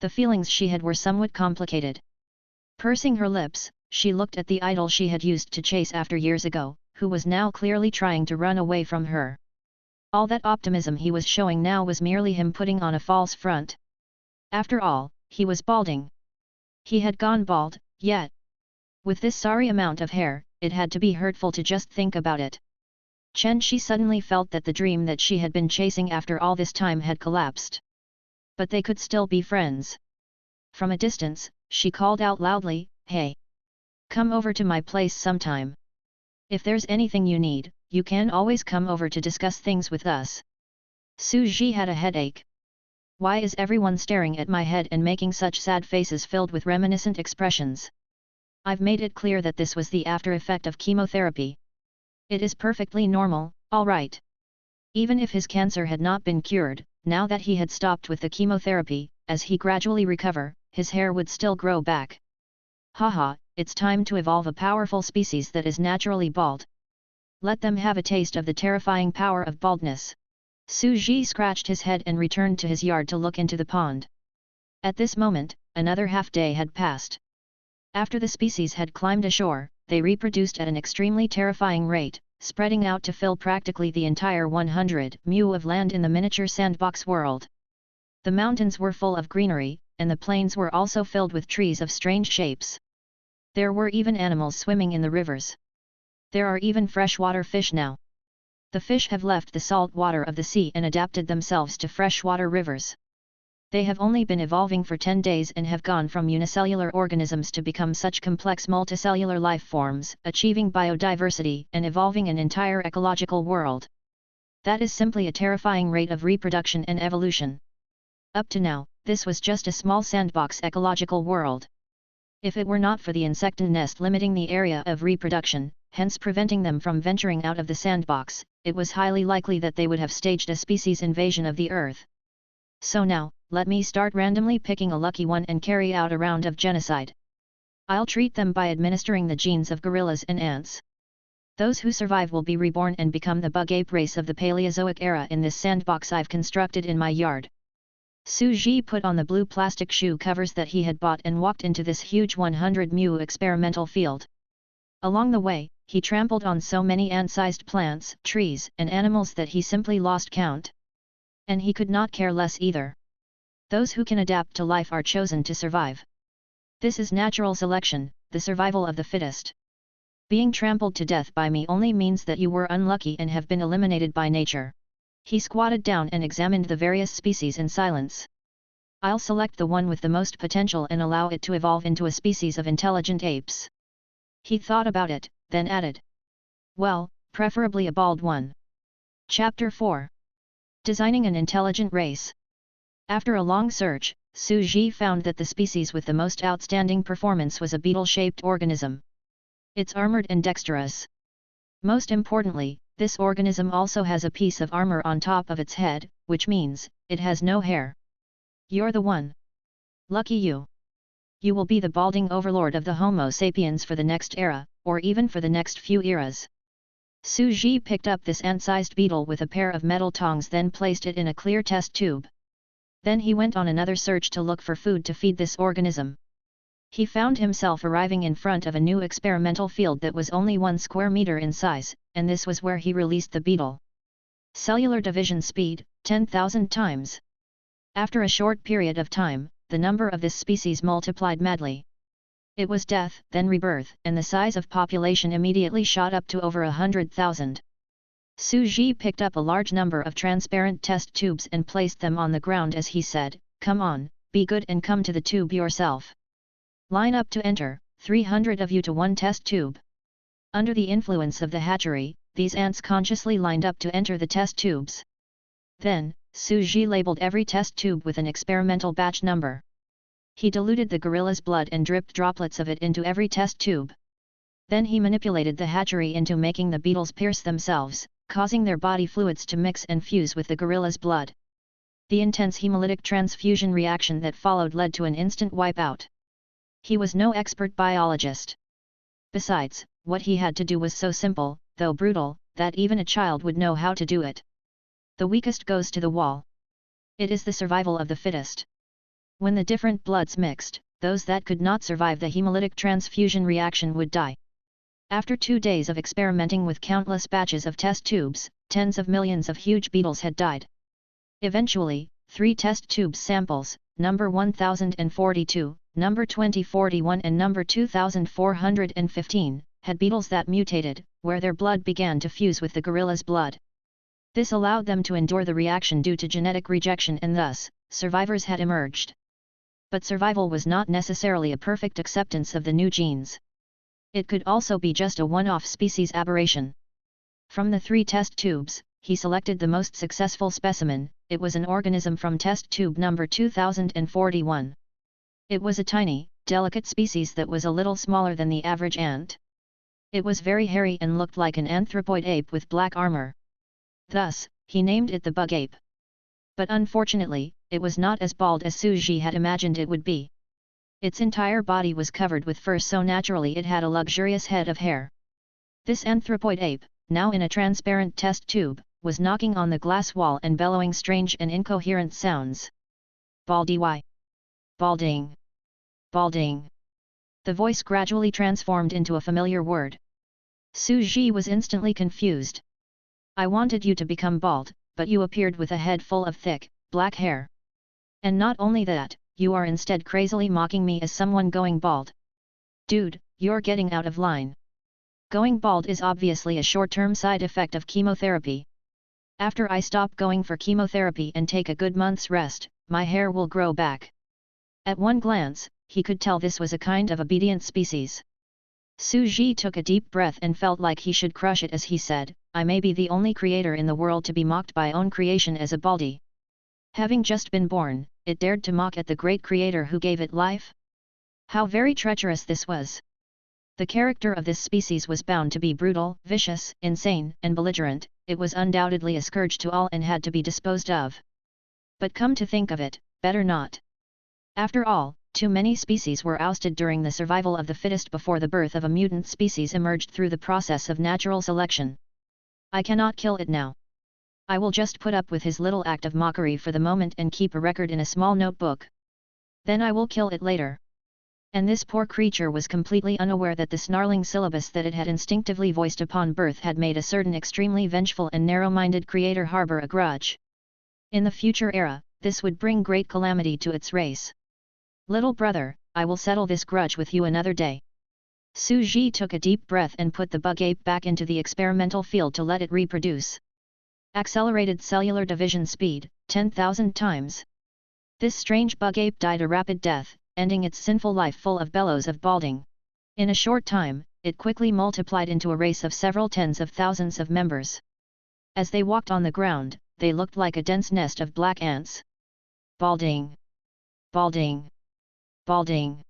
The feelings she had were somewhat complicated. Pursing her lips, she looked at the idol she had used to chase after years ago, who was now clearly trying to run away from her. All that optimism he was showing now was merely him putting on a false front. After all, he was balding. He had gone bald, yet. With this sorry amount of hair, it had to be hurtful to just think about it. Chen Shi suddenly felt that the dream that she had been chasing after all this time had collapsed. But they could still be friends. From a distance, she called out loudly, "Hey! Come over to my place sometime. If there's anything you need, you can always come over to discuss things with us." Su Ji had a headache. Why is everyone staring at my head and making such sad faces filled with reminiscent expressions? I've made it clear that this was the after effect of chemotherapy. It is perfectly normal, all right. Even if his cancer had not been cured, now that he had stopped with the chemotherapy, as he gradually recover, his hair would still grow back. Haha, it's time to evolve a powerful species that is naturally bald. Let them have a taste of the terrifying power of baldness. Su Ji scratched his head and returned to his yard to look into the pond. At this moment, another half-day had passed. After the species had climbed ashore, they reproduced at an extremely terrifying rate, spreading out to fill practically the entire 100 mu of land in the miniature sandbox world. The mountains were full of greenery, and the plains were also filled with trees of strange shapes. There were even animals swimming in the rivers. There are even freshwater fish now. The fish have left the salt water of the sea and adapted themselves to freshwater rivers. They have only been evolving for 10 days and have gone from unicellular organisms to become such complex multicellular life forms, achieving biodiversity and evolving an entire ecological world. That is simply a terrifying rate of reproduction and evolution. Up to now, this was just a small sandbox ecological world. If it were not for the insect nest limiting the area of reproduction, hence preventing them from venturing out of the sandbox, it was highly likely that they would have staged a species invasion of the Earth. So now, let me start randomly picking a lucky one and carry out a round of genocide. I'll treat them by administering the genes of gorillas and ants. Those who survive will be reborn and become the bug ape race of the Paleozoic era in this sandbox I've constructed in my yard. Su Ji put on the blue plastic shoe covers that he had bought and walked into this huge 100 mu experimental field. Along the way, he trampled on so many ant-sized plants, trees, and animals that he simply lost count. And he could not care less either. Those who can adapt to life are chosen to survive. This is natural selection, the survival of the fittest. Being trampled to death by me only means that you were unlucky and have been eliminated by nature. He squatted down and examined the various species in silence. I'll select the one with the most potential and allow it to evolve into a species of intelligent apes. He thought about it, then added. Well, preferably a bald one. Chapter 4. Designing an intelligent race. After a long search, Su Ji found that the species with the most outstanding performance was a beetle-shaped organism. It's armored and dexterous. Most importantly, this organism also has a piece of armor on top of its head, which means, it has no hair. You're the one. Lucky you. You will be the balding overlord of the Homo sapiens for the next era, or even for the next few eras. Su Ji picked up this ant-sized beetle with a pair of metal tongs, then placed it in a clear test tube. Then he went on another search to look for food to feed this organism. He found himself arriving in front of a new experimental field that was only 1 square meter in size, and this was where he released the beetle. Cellular division speed, 10,000 times. After a short period of time, the number of this species multiplied madly. It was death, then rebirth, and the size of population immediately shot up to over 100,000. Su Ji picked up a large number of transparent test tubes and placed them on the ground as he said, "Come on, be good and come to the tube yourself. Line up to enter, 300 of you to one test tube." Under the influence of the hatchery, these ants consciously lined up to enter the test tubes. Then, Su Ji labeled every test tube with an experimental batch number. He diluted the gorilla's blood and dripped droplets of it into every test tube. Then he manipulated the hatchery into making the beetles pierce themselves, causing their body fluids to mix and fuse with the gorilla's blood. The intense hemolytic transfusion reaction that followed led to an instant wipeout. He was no expert biologist. Besides, what he had to do was so simple, though brutal, that even a child would know how to do it. The weakest goes to the wall. It is the survival of the fittest. When the different bloods mixed, those that could not survive the hemolytic transfusion reaction would die. After 2 days of experimenting with countless batches of test tubes, tens of millions of huge beetles had died. Eventually, 3 test tube samples, number 1042, number 2041 and number 2415, had beetles that mutated, where their blood began to fuse with the gorilla's blood. This allowed them to endure the reaction due to genetic rejection, and thus, survivors had emerged. But survival was not necessarily a perfect acceptance of the new genes. It could also be just a one-off species aberration. From the 3 test tubes, he selected the most successful specimen. It was an organism from test tube number 2041. It was a tiny, delicate species that was a little smaller than the average ant. It was very hairy and looked like an anthropoid ape with black armor. Thus, he named it the bug ape. But unfortunately, it was not as bald as Suji had imagined it would be. Its entire body was covered with fur, so naturally it had a luxurious head of hair. This anthropoid ape, now in a transparent test tube, was knocking on the glass wall and bellowing strange and incoherent sounds. Baldy. Balding. Balding. The voice gradually transformed into a familiar word. Suji was instantly confused. I wanted you to become bald, but you appeared with a head full of thick, black hair. And not only that, you are instead crazily mocking me as someone going bald. Dude, you're getting out of line. Going bald is obviously a short-term side effect of chemotherapy. After I stop going for chemotherapy and take a good month's rest, my hair will grow back. At one glance, he could tell this was a kind of obedient species. Suji took a deep breath and felt like he should crush it as he said, I may be the only creator in the world to be mocked by own creation as a baldy. Having just been born, it dared to mock at the great creator who gave it life? How very treacherous this was! The character of this species was bound to be brutal, vicious, insane, and belligerent. It was undoubtedly a scourge to all and had to be disposed of. But come to think of it, better not. After all, too many species were ousted during the survival of the fittest before the birth of a mutant species emerged through the process of natural selection. I cannot kill it now. I will just put up with his little act of mockery for the moment and keep a record in a small notebook. Then I will kill it later. And this poor creature was completely unaware that the snarling syllabus that it had instinctively voiced upon birth had made a certain extremely vengeful and narrow-minded creator harbor a grudge. In the future era, this would bring great calamity to its race. Little brother, I will settle this grudge with you another day. Suji took a deep breath and put the bug ape back into the experimental field to let it reproduce. Accelerated cellular division speed, 10,000 times. This strange bug ape died a rapid death, ending its sinful life full of bellows of balding. In a short time, it quickly multiplied into a race of several tens of thousands of members. As they walked on the ground, they looked like a dense nest of black ants. Balding. Balding. Balding.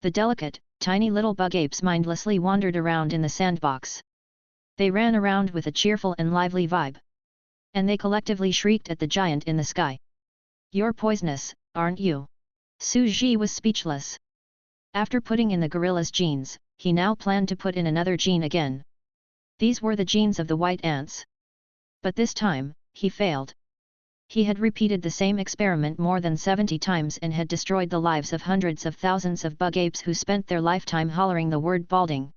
The delicate, tiny little bug apes mindlessly wandered around in the sandbox. They ran around with a cheerful and lively vibe. And they collectively shrieked at the giant in the sky. You're poisonous, aren't you? Suji was speechless. After putting in the gorilla's genes, he now planned to put in another gene again. These were the genes of the white ants. But this time, he failed. He had repeated the same experiment more than 70 times and had destroyed the lives of hundreds of thousands of bug apes who spent their lifetime hollering the word balding.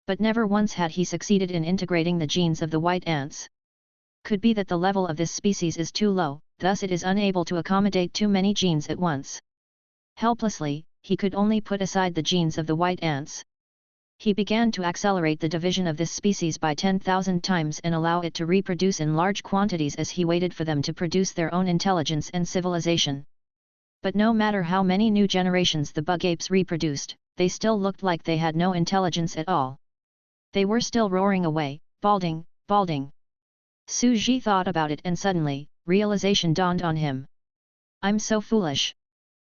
But never once had he succeeded in integrating the genes of the white ants. Could be that the level of this species is too low, thus it is unable to accommodate too many genes at once. Helplessly, he could only put aside the genes of the white ants. He began to accelerate the division of this species by 10,000 times and allow it to reproduce in large quantities as he waited for them to produce their own intelligence and civilization. But no matter how many new generations the bug apes reproduced, they still looked like they had no intelligence at all. They were still roaring away, balding, balding. Suji thought about it and suddenly, realization dawned on him. I'm so foolish.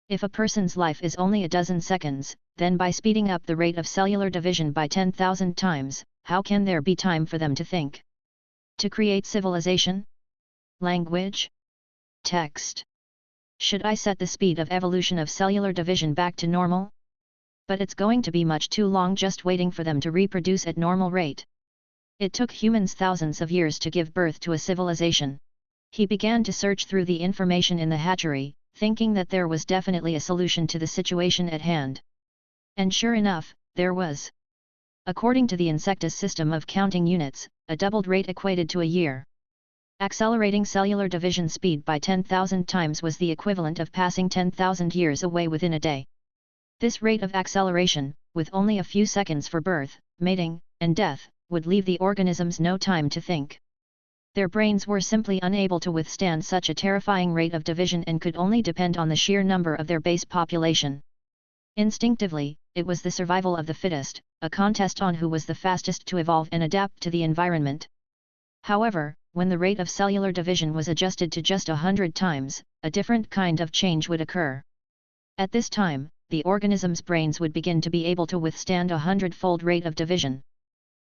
If a person's life is only a dozen seconds, then by speeding up the rate of cellular division by 10,000 times, how can there be time for them to think? To create civilization? Language? Text? Should I set the speed of evolution of cellular division back to normal? But it's going to be much too long just waiting for them to reproduce at normal rate. It took humans thousands of years to give birth to a civilization. He began to search through the information in the hatchery, thinking that there was definitely a solution to the situation at hand. And sure enough, there was. According to the Insectus system of counting units, a doubled rate equated to a year. Accelerating cellular division speed by 10,000 times was the equivalent of passing 10,000 years away within a day. This rate of acceleration, with only a few seconds for birth, mating, and death, would leave the organisms no time to think. Their brains were simply unable to withstand such a terrifying rate of division and could only depend on the sheer number of their base population. Instinctively, it was the survival of the fittest, a contest on who was the fastest to evolve and adapt to the environment. However, when the rate of cellular division was adjusted to just 100 times, a different kind of change would occur. At this time, the organism's brains would begin to be able to withstand a 100-fold rate of division.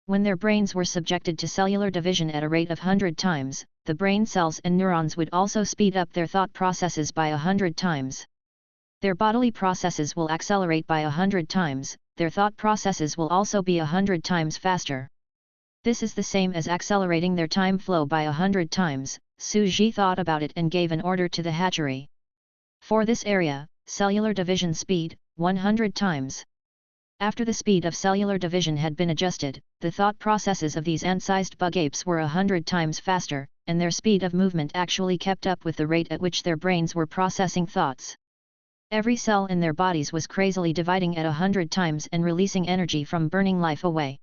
When their brains were subjected to cellular division at a rate of 100 times, the brain cells and neurons would also speed up their thought processes by 100 times. Their bodily processes will accelerate by 100 times, their thought processes will also be 100 times faster. This is the same as accelerating their time flow by 100 times, Su Ji thought about it and gave an order to the hatchery. For this area, cellular division speed, 100 times. After the speed of cellular division had been adjusted, the thought processes of these ant-sized bug apes were 100 times faster, and their speed of movement actually kept up with the rate at which their brains were processing thoughts. Every cell in their bodies was crazily dividing at 100 times and releasing energy from burning life away.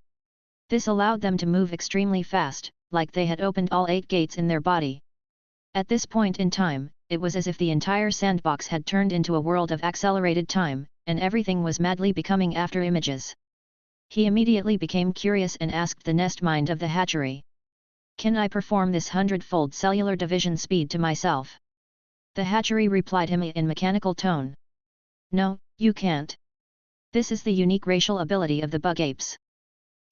This allowed them to move extremely fast, like they had opened all 8 gates in their body. At this point in time, it was as if the entire sandbox had turned into a world of accelerated time, and everything was madly becoming after images. He immediately became curious and asked the nest mind of the hatchery. "Can I perform this 100-fold cellular division speed to myself?" The hatchery replied him in mechanical tone. "No, you can't. This is the unique racial ability of the bug apes.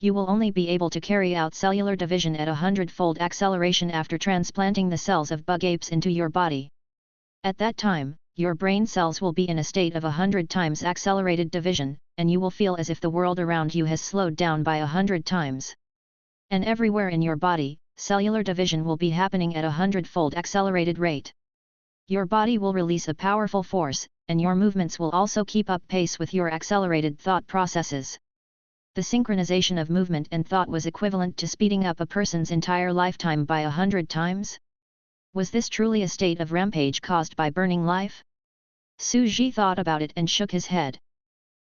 You will only be able to carry out cellular division at a 100-fold acceleration after transplanting the cells of bug apes into your body. At that time, your brain cells will be in a state of 100 times accelerated division, and you will feel as if the world around you has slowed down by 100 times. And everywhere in your body, cellular division will be happening at a 100-fold accelerated rate. Your body will release a powerful force, and your movements will also keep up pace with your accelerated thought processes." The synchronization of movement and thought was equivalent to speeding up a person's entire lifetime by 100 times? Was this truly a state of rampage caused by burning life? Su Ji thought about it and shook his head.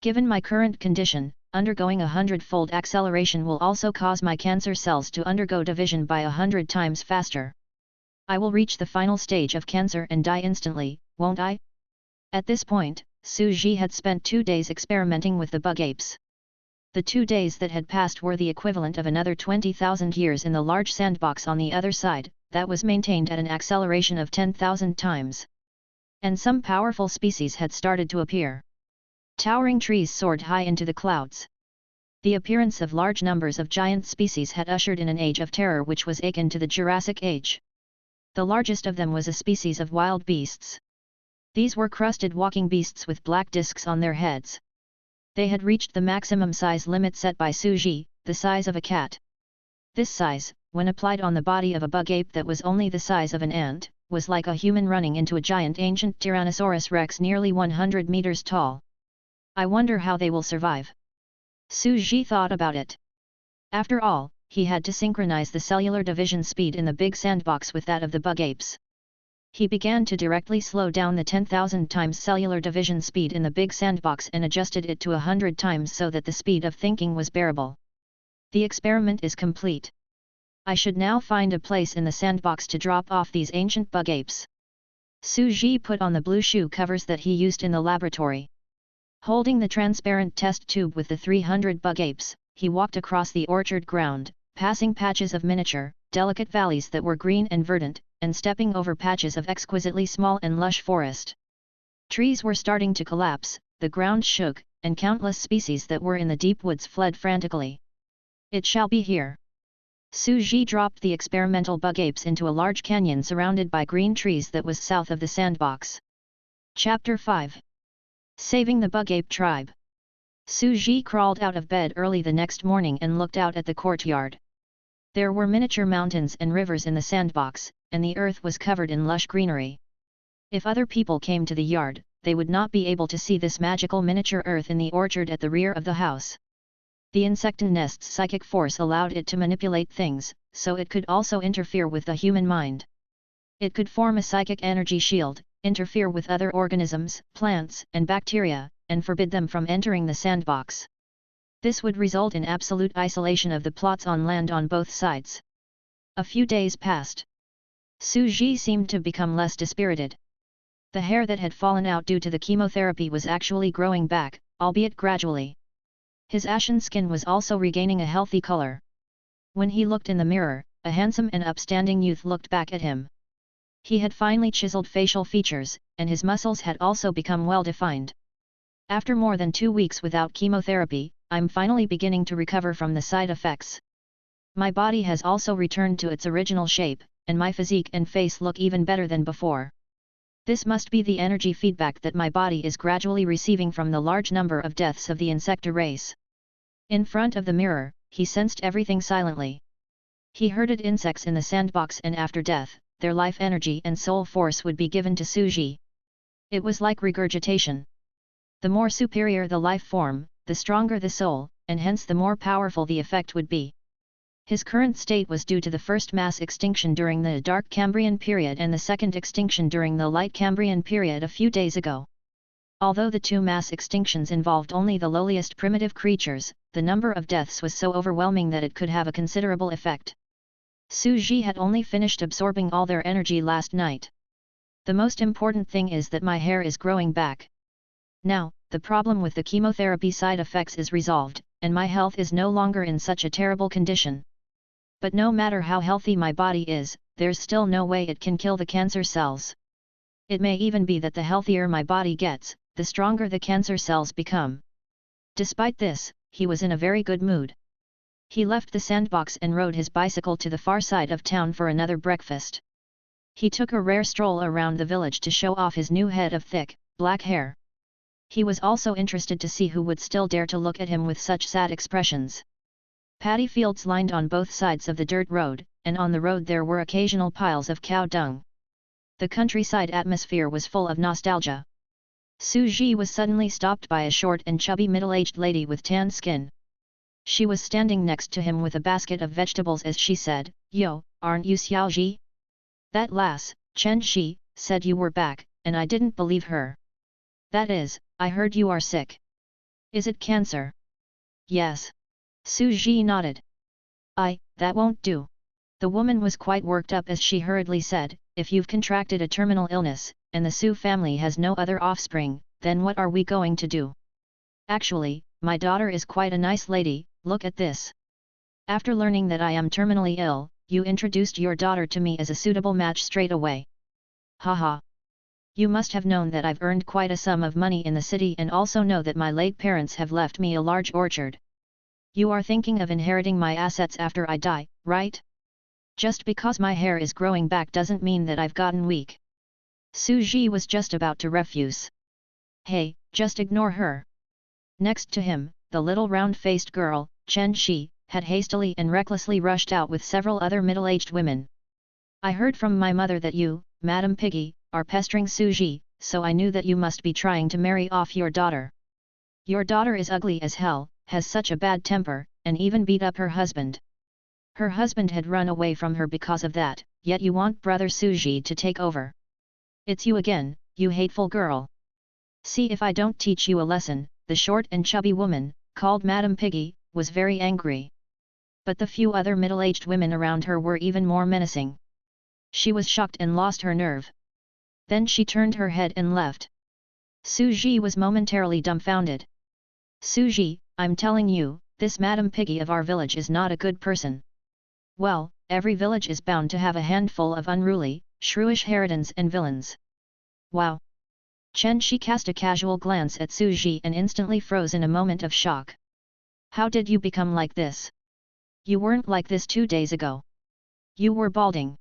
"Given my current condition, undergoing a 100-fold acceleration will also cause my cancer cells to undergo division by 100 times faster. I will reach the final stage of cancer and die instantly, won't I?" At this point, Su Ji had spent 2 days experimenting with the bug apes. The 2 days that had passed were the equivalent of another 20,000 years in the large sandbox on the other side, that was maintained at an acceleration of 10,000 times. And some powerful species had started to appear. Towering trees soared high into the clouds. The appearance of large numbers of giant species had ushered in an age of terror which was akin to the Jurassic Age. The largest of them was a species of wild beasts. These were crusted walking beasts with black discs on their heads. They had reached the maximum size limit set by Su Ji, the size of a cat. This size, when applied on the body of a bug ape that was only the size of an ant, was like a human running into a giant ancient Tyrannosaurus rex nearly 100 meters tall. "I wonder how they will survive." Su Ji thought about it. After all, he had to synchronize the cellular division speed in the big sandbox with that of the bug apes. He began to directly slow down the 10,000 times cellular division speed in the big sandbox and adjusted it to 100 times so that the speed of thinking was bearable. "The experiment is complete. I should now find a place in the sandbox to drop off these ancient bug apes." Su Ji put on the blue shoe covers that he used in the laboratory. Holding the transparent test tube with the 300 bug apes, he walked across the orchard ground, passing patches of miniature, delicate valleys that were green and verdant, and stepping over patches of exquisitely small and lush forest. Trees were starting to collapse, the ground shook, and countless species that were in the deep woods fled frantically. "It shall be here." Su Ji dropped the experimental bug apes into a large canyon surrounded by green trees that was south of the sandbox. Chapter 5. Saving the Bug Ape Tribe. Su Ji crawled out of bed early the next morning and looked out at the courtyard. There were miniature mountains and rivers in the sandbox, and the earth was covered in lush greenery. If other people came to the yard, they would not be able to see this magical miniature earth in the orchard at the rear of the house. The insect nest's psychic force allowed it to manipulate things, so it could also interfere with the human mind. It could form a psychic energy shield, interfere with other organisms, plants, and bacteria, and forbid them from entering the sandbox. This would result in absolute isolation of the plots on land on both sides. A few days passed. Su Ji seemed to become less dispirited. The hair that had fallen out due to the chemotherapy was actually growing back, albeit gradually. His ashen skin was also regaining a healthy color. When he looked in the mirror, a handsome and upstanding youth looked back at him. He had finely chiseled facial features, and his muscles had also become well defined. After more than 2 weeks without chemotherapy, I'm finally beginning to recover from the side effects. My body has also returned to its original shape, and my physique and face look even better than before. This must be the energy feedback that my body is gradually receiving from the large number of deaths of the insecta race. In front of the mirror, he sensed everything silently. He herded insects in the sandbox, and after death, their life energy and soul force would be given to Su Ji. It was like regurgitation. The more superior the life form, the stronger the soul, and hence the more powerful the effect would be. His current state was due to the first mass extinction during the Dark Cambrian period and the second extinction during the Light Cambrian period a few days ago. Although the 2 mass extinctions involved only the lowliest primitive creatures, the number of deaths was so overwhelming that it could have a considerable effect. Su Ji had only finished absorbing all their energy last night. The most important thing is that my hair is growing back. Now, the problem with the chemotherapy side effects is resolved, and my health is no longer in such a terrible condition. But no matter how healthy my body is, there's still no way it can kill the cancer cells. It may even be that the healthier my body gets, the stronger the cancer cells become. Despite this, he was in a very good mood. He left the sandbox and rode his bicycle to the far side of town for another breakfast. He took a rare stroll around the village to show off his new head of thick, black hair. He was also interested to see who would still dare to look at him with such sad expressions. Paddy fields lined on both sides of the dirt road, and on the road there were occasional piles of cow dung. The countryside atmosphere was full of nostalgia. Su Ji was suddenly stopped by a short and chubby middle-aged lady with tan skin. She was standing next to him with a basket of vegetables as she said, "Yo, aren't you Xiao Ji? That lass, Chen Shi, said you were back, and I didn't believe her. That is, I heard you are sick. Is it cancer?" "Yes." Su Ji nodded. That won't do." The woman was quite worked up as she hurriedly said, "If you've contracted a terminal illness, and the Su family has no other offspring, then what are we going to do? Actually, my daughter is quite a nice lady, look at this. After learning that I am terminally ill, you introduced your daughter to me as a suitable match straight away. Haha. You must have known that I've earned quite a sum of money in the city and also know that my late parents have left me a large orchard. You are thinking of inheriting my assets after I die, right? Just because my hair is growing back doesn't mean that I've gotten weak." Su Ji was just about to refuse. "Hey, just ignore her." Next to him, the little round-faced girl, Chen Shi, had hastily and recklessly rushed out with several other middle-aged women. "I heard from my mother that you, Madam Piggy, are pestering Su Ji, so I knew that you must be trying to marry off your daughter. Your daughter is ugly as hell, has such a bad temper, and even beat up her husband. Her husband had run away from her because of that, yet you want brother Su Ji to take over. It's you again, you hateful girl. See if I don't teach you a lesson." The short and chubby woman, called Madam Piggy, was very angry. But the few other middle-aged women around her were even more menacing. She was shocked and lost her nerve. Then she turned her head and left. Su Ji was momentarily dumbfounded. "Su Ji, I'm telling you, this Madam Piggy of our village is not a good person." Well, every village is bound to have a handful of unruly, shrewish harridans and villains. Wow! Chen Shi cast a casual glance at Su Ji and instantly froze in a moment of shock. "How did you become like this? You weren't like this 2 days ago. You were balding."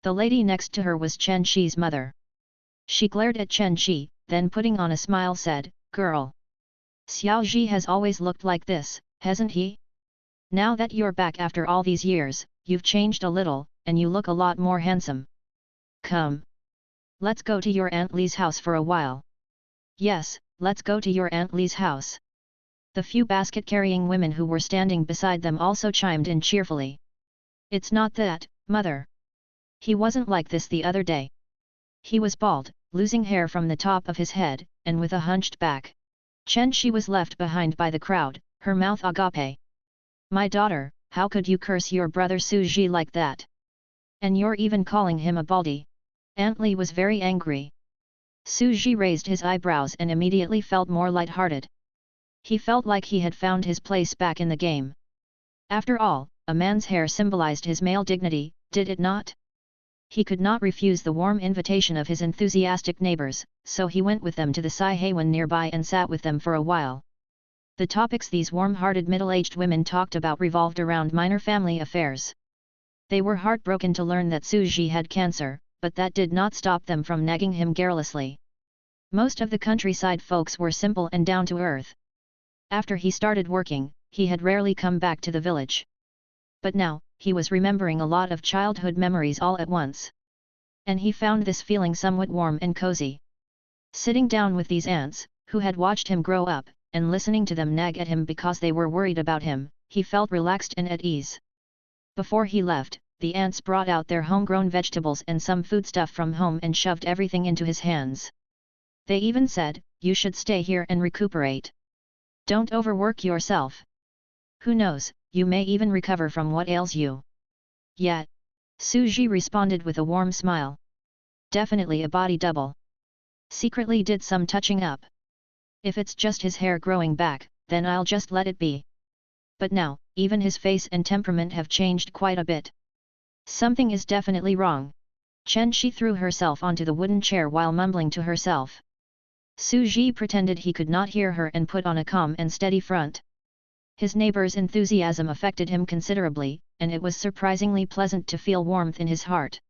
The lady next to her was Chen Shi's mother. She glared at Chen Shi, then putting on a smile said, "Girl. Xiao Ji has always looked like this, hasn't he? Now that you're back after all these years, you've changed a little, and you look a lot more handsome. Come. Let's go to your Aunt Li's house for a while." "Yes, let's go to your Aunt Li's house." The few basket-carrying women who were standing beside them also chimed in cheerfully. "It's not that, mother. He wasn't like this the other day. He was bald, losing hair from the top of his head, and with a hunched back." Chen Shi was left behind by the crowd, her mouth agape. "My daughter, how could you curse your brother Su Ji like that? And you're even calling him a baldy? Aunt Li was very angry. Su Ji raised his eyebrows and immediately felt more light-hearted. He felt like he had found his place back in the game. After all, a man's hair symbolized his male dignity, did it not? He could not refuse the warm invitation of his enthusiastic neighbors, so he went with them to the Sai Heiwan nearby and sat with them for a while. The topics these warm-hearted middle-aged women talked about revolved around minor family affairs. They were heartbroken to learn that Su Ji had cancer, but that did not stop them from nagging him garrulously. Most of the countryside folks were simple and down-to-earth. After he started working, he had rarely come back to the village. But now, he was remembering a lot of childhood memories all at once. And he found this feeling somewhat warm and cozy. Sitting down with these aunts, who had watched him grow up, and listening to them nag at him because they were worried about him, he felt relaxed and at ease. Before he left, the aunts brought out their homegrown vegetables and some foodstuff from home and shoved everything into his hands. They even said, "You should stay here and recuperate. Don't overwork yourself. Who knows, you may even recover from what ails you." "Yet," Su Ji responded with a warm smile. "Definitely a body double. Secretly did some touching up. If it's just his hair growing back, then I'll just let it be. But now, even his face and temperament have changed quite a bit. Something is definitely wrong." Chen Shi threw herself onto the wooden chair while mumbling to herself. Su Ji pretended he could not hear her and put on a calm and steady front. His neighbor's enthusiasm affected him considerably, and it was surprisingly pleasant to feel warmth in his heart.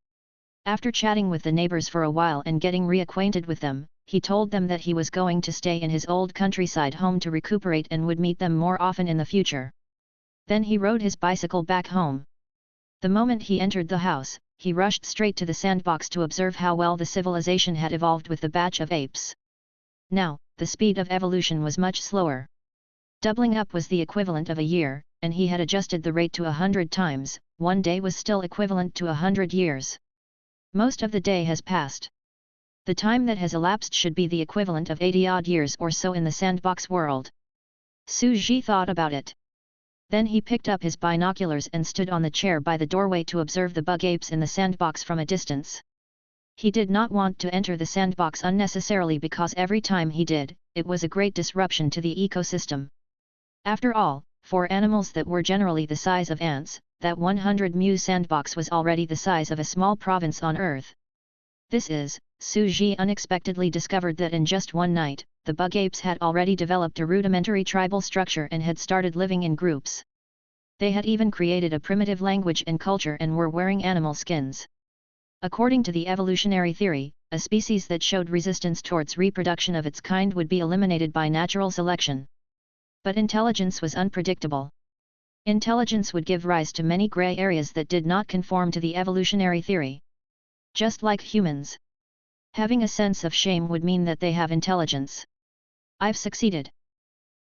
After chatting with the neighbors for a while and getting reacquainted with them, he told them that he was going to stay in his old countryside home to recuperate and would meet them more often in the future. Then he rode his bicycle back home. The moment he entered the house, he rushed straight to the sandbox to observe how well the civilization had evolved with the batch of apes. Now, the speed of evolution was much slower. Doubling up was the equivalent of a year, and he had adjusted the rate to 100 times, one day was still equivalent to 100 years. Most of the day has passed. The time that has elapsed should be the equivalent of 80-odd years or so in the sandbox world. Su Ji thought about it. Then he picked up his binoculars and stood on the chair by the doorway to observe the bug apes in the sandbox from a distance. He did not want to enter the sandbox unnecessarily because every time he did, it was a great disruption to the ecosystem. After all, for animals that were generally the size of ants, that 100-mu sandbox was already the size of a small province on Earth. This is, Su Ji unexpectedly discovered that in just one night, the bug apes had already developed a rudimentary tribal structure and had started living in groups. They had even created a primitive language and culture and were wearing animal skins. According to the evolutionary theory, a species that showed resistance towards reproduction of its kind would be eliminated by natural selection. But intelligence was unpredictable. Intelligence would give rise to many gray areas that did not conform to the evolutionary theory. Just like humans. Having a sense of shame would mean that they have intelligence. "I've succeeded."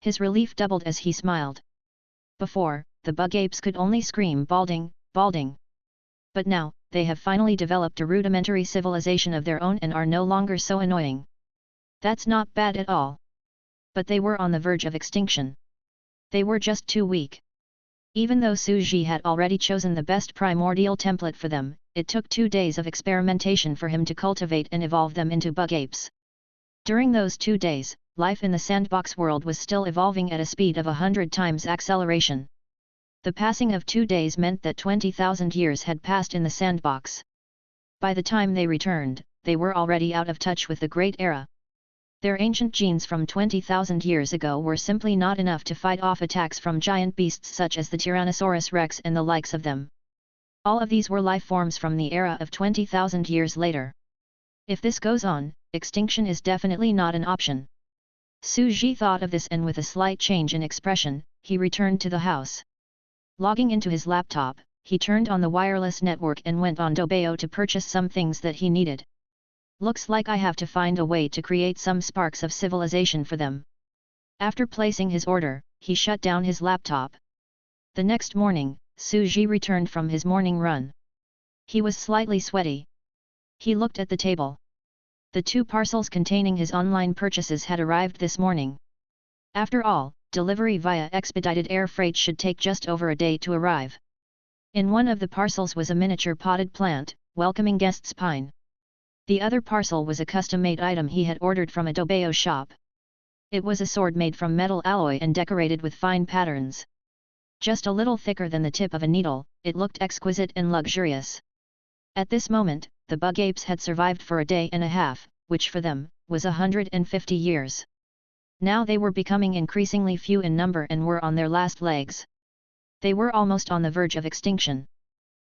His relief doubled as he smiled. Before, the bug apes could only scream balding, balding. But now, they have finally developed a rudimentary civilization of their own and are no longer so annoying. That's not bad at all. But they were on the verge of extinction. They were just too weak. Even though Su Ji had already chosen the best primordial template for them, it took 2 days of experimentation for him to cultivate and evolve them into bug apes. During those 2 days, life in the sandbox world was still evolving at a speed of 100 times acceleration. The passing of 2 days meant that 20,000 years had passed in the sandbox. By the time they returned, they were already out of touch with the Great Era. Their ancient genes from 20,000 years ago were simply not enough to fight off attacks from giant beasts such as the Tyrannosaurus rex and the likes of them. All of these were life forms from the era of 20,000 years later. If this goes on, extinction is definitely not an option. Su Ji thought of this and with a slight change in expression, he returned to the house. Logging into his laptop, he turned on the wireless network and went on Dobayo to purchase some things that he needed. Looks like I have to find a way to create some sparks of civilization for them. After placing his order, he shut down his laptop. The next morning, Su Ji returned from his morning run. He was slightly sweaty. He looked at the table. The 2 parcels containing his online purchases had arrived this morning. After all, delivery via expedited air freight should take just over a day to arrive. In one of the parcels was a miniature potted plant, welcoming guests pine. The other parcel was a custom-made item he had ordered from a Dobeo shop. It was a sword made from metal alloy and decorated with fine patterns. Just a little thicker than the tip of a needle, it looked exquisite and luxurious. At this moment, the bug apes had survived for a day and a half, which for them, was 150 years. Now they were becoming increasingly few in number and were on their last legs. They were almost on the verge of extinction.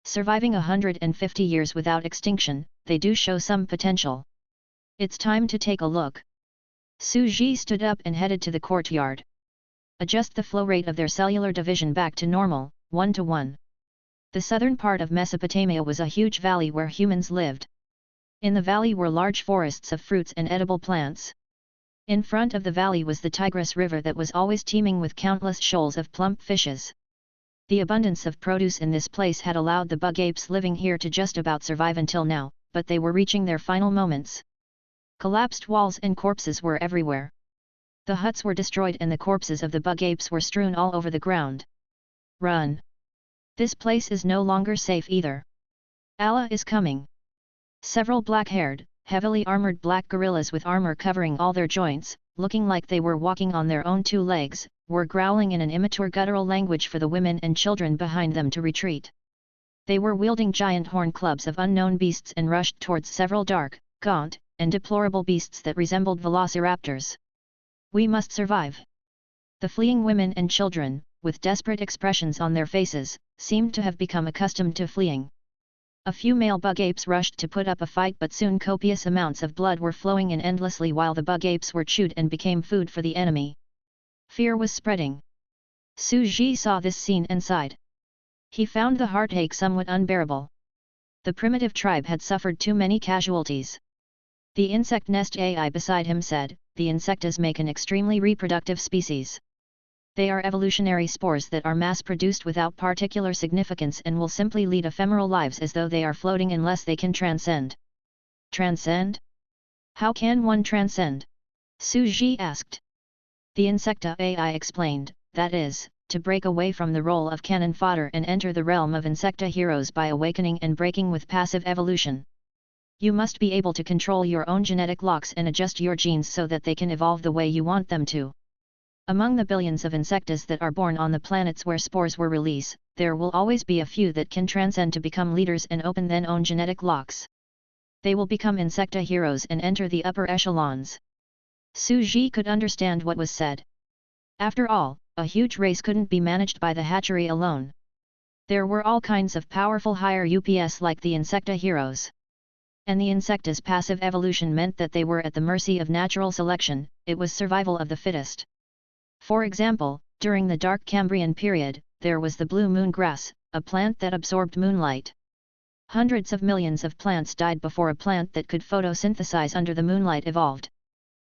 Surviving 150 years without extinction, they do show some potential. It's time to take a look. Su Ji stood up and headed to the courtyard. Adjust the flow rate of their cellular division back to normal, 1:1. The southern part of Mesopotamia was a huge valley where humans lived. In the valley were large forests of fruits and edible plants. In front of the valley was the Tigris River that was always teeming with countless shoals of plump fishes. The abundance of produce in this place had allowed the bug apes living here to just about survive until now, but they were reaching their final moments. Collapsed walls and corpses were everywhere. The huts were destroyed and the corpses of the bug apes were strewn all over the ground. Run! This place is no longer safe either. Allah is coming! Several black-haired, heavily armored black gorillas with armor covering all their joints, looking like they were walking on their own two legs, were growling in an immature guttural language for the women and children behind them to retreat. They were wielding giant horn clubs of unknown beasts and rushed towards several dark, gaunt, and deplorable beasts that resembled velociraptors. We must survive. The fleeing women and children, with desperate expressions on their faces, seemed to have become accustomed to fleeing. A few male bug apes rushed to put up a fight, but soon copious amounts of blood were flowing in endlessly while the bug apes were chewed and became food for the enemy. Fear was spreading. Su Ji saw this scene and sighed. He found the heartache somewhat unbearable. The primitive tribe had suffered too many casualties. The insect nest AI beside him said, "The insectas make an extremely reproductive species. They are evolutionary spores that are mass-produced without particular significance and will simply lead ephemeral lives as though they are floating unless they can transcend." Transcend? How can one transcend? Su Ji asked. The insecta AI explained, that is, to break away from the role of cannon fodder and enter the realm of insecta heroes by awakening and breaking with passive evolution. You must be able to control your own genetic locks and adjust your genes so that they can evolve the way you want them to. Among the billions of insectas that are born on the planets where spores were released, there will always be a few that can transcend to become leaders and open their own genetic locks. They will become insecta heroes and enter the upper echelons. Su Ji could understand what was said. After all, a huge race couldn't be managed by the hatchery alone. There were all kinds of powerful higher UPS like the insecta heroes. And the insecta's passive evolution meant that they were at the mercy of natural selection, it was survival of the fittest. For example, during the Dark Cambrian period, there was the blue moon grass, a plant that absorbed moonlight. Hundreds of millions of plants died before a plant that could photosynthesize under the moonlight evolved.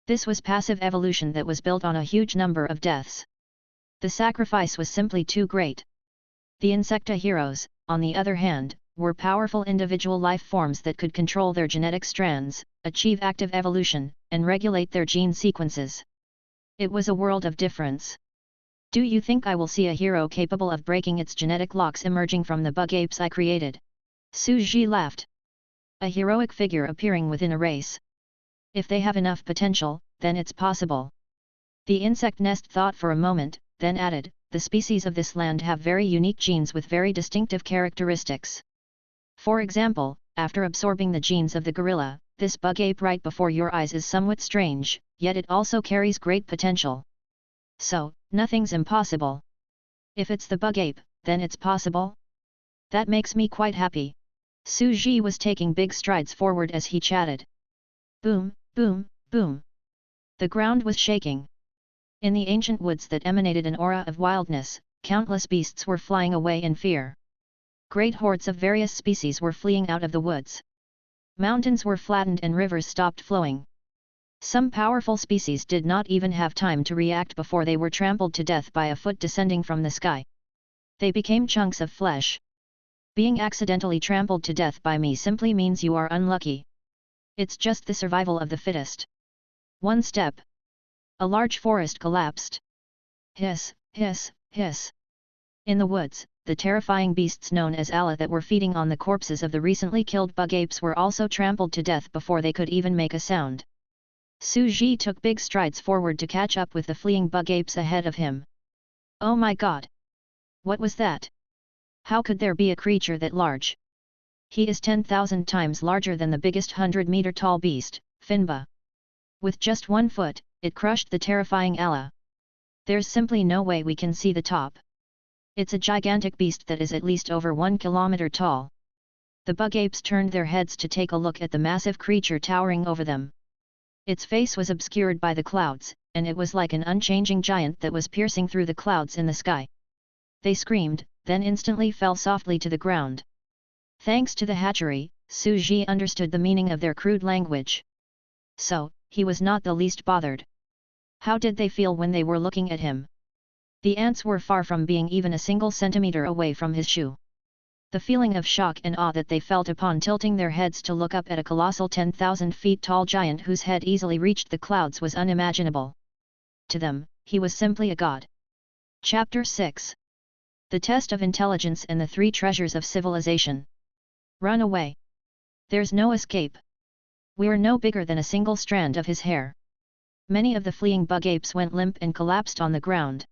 This was passive evolution that was built on a huge number of deaths. The sacrifice was simply too great. The insecta heroes, on the other hand, were powerful individual life forms that could control their genetic strands, achieve active evolution, and regulate their gene sequences. It was a world of difference. Do you think I will see a hero capable of breaking its genetic locks emerging from the bug apes I created? Su Ji laughed. A heroic figure appearing within a race. If they have enough potential, then it's possible. The insect nest thought for a moment, then added, the species of this land have very unique genes with very distinctive characteristics. For example, after absorbing the genes of the gorilla, this bug ape right before your eyes is somewhat strange, yet it also carries great potential. So, nothing's impossible. If it's the bug ape, then it's possible? That makes me quite happy. Su Ji was taking big strides forward as he chatted. Boom, boom, boom. The ground was shaking. In the ancient woods that emanated an aura of wildness, countless beasts were flying away in fear. Great hordes of various species were fleeing out of the woods. Mountains were flattened and rivers stopped flowing. Some powerful species did not even have time to react before they were trampled to death by a foot descending from the sky. They became chunks of flesh. Being accidentally trampled to death by me simply means you are unlucky. It's just the survival of the fittest. One step. A large forest collapsed. Hiss, hiss, hiss. In the woods, the terrifying beasts known as Allah that were feeding on the corpses of the recently killed bug apes were also trampled to death before they could even make a sound. Su Ji took big strides forward to catch up with the fleeing bug apes ahead of him. Oh my god! What was that? How could there be a creature that large? He is 10,000 times larger than the biggest 100-meter tall beast, Finba. With just 1 foot, it crushed the terrifying Allah. There's simply no way we can see the top. It's a gigantic beast that is at least over 1 kilometer tall. The bug apes turned their heads to take a look at the massive creature towering over them. Its face was obscured by the clouds, and it was like an unchanging giant that was piercing through the clouds in the sky. They screamed, then instantly fell softly to the ground. Thanks to the hatchery, Su Ji understood the meaning of their crude language. So, he was not the least bothered. How did they feel when they were looking at him? The ants were far from being even a single centimeter away from his shoe. The feeling of shock and awe that they felt upon tilting their heads to look up at a colossal 10,000 feet tall giant whose head easily reached the clouds was unimaginable. To them, he was simply a god. Chapter 6. The Test of Intelligence and the 3 Treasures of Civilization. Run away. There's no escape. We're no bigger than a single strand of his hair. Many of the fleeing bug apes went limp and collapsed on the ground.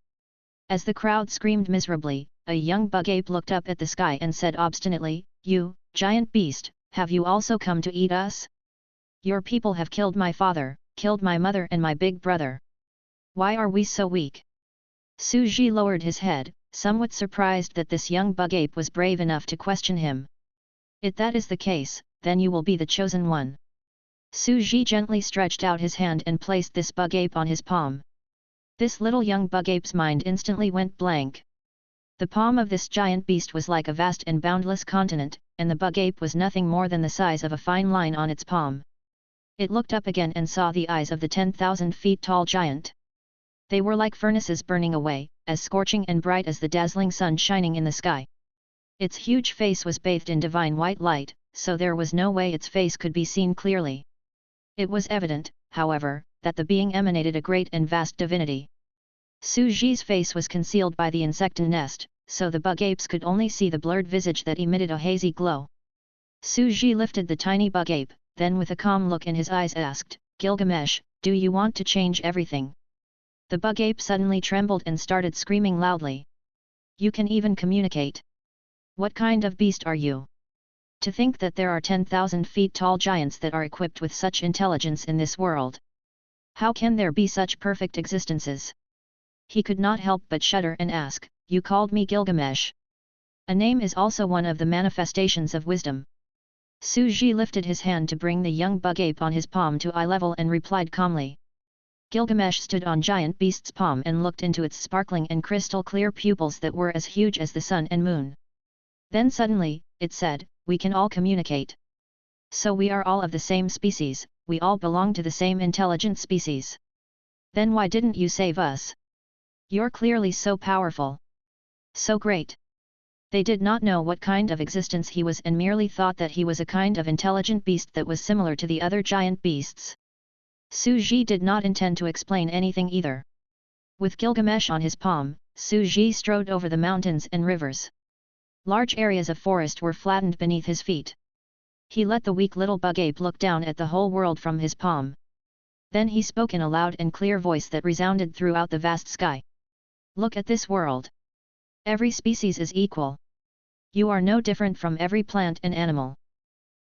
As the crowd screamed miserably, a young bug ape looked up at the sky and said obstinately, "You, giant beast, have you also come to eat us? Your people have killed my father, killed my mother and my big brother. Why are we so weak?" Su Ji lowered his head, somewhat surprised that this young bug ape was brave enough to question him. If that is the case, then you will be the chosen one. Su Ji gently stretched out his hand and placed this bug ape on his palm. This little young bug ape's mind instantly went blank. The palm of this giant beast was like a vast and boundless continent, and the bug ape was nothing more than the size of a fine line on its palm. It looked up again and saw the eyes of the 10,000 feet tall giant. They were like furnaces burning away, as scorching and bright as the dazzling sun shining in the sky. Its huge face was bathed in divine white light, so there was no way its face could be seen clearly. It was evident, however, that the being emanated a great and vast divinity. Su Ji's face was concealed by the insecten nest, so the bug apes could only see the blurred visage that emitted a hazy glow. Su Ji lifted the tiny bug ape, then with a calm look in his eyes asked, "Gilgamesh, do you want to change everything?" The bug ape suddenly trembled and started screaming loudly. "You can even communicate. What kind of beast are you? To think that there are 10,000 feet tall giants that are equipped with such intelligence in this world. How can there be such perfect existences?" He could not help but shudder and ask, "You called me Gilgamesh. A name is also one of the manifestations of wisdom." Su Ji lifted his hand to bring the young bug ape on his palm to eye level and replied calmly. Gilgamesh stood on giant beast's palm and looked into its sparkling and crystal clear pupils that were as huge as the sun and moon. Then suddenly, it said, "We can all communicate. So we are all of the same species, we all belong to the same intelligent species. Then why didn't you save us? You're clearly so powerful. So great." They did not know what kind of existence he was and merely thought that he was a kind of intelligent beast that was similar to the other giant beasts. Su Ji did not intend to explain anything either. With Gilgamesh on his palm, Su Ji strode over the mountains and rivers. Large areas of forest were flattened beneath his feet. He let the weak little bug ape look down at the whole world from his palm. Then he spoke in a loud and clear voice that resounded throughout the vast sky. "Look at this world. Every species is equal. You are no different from every plant and animal.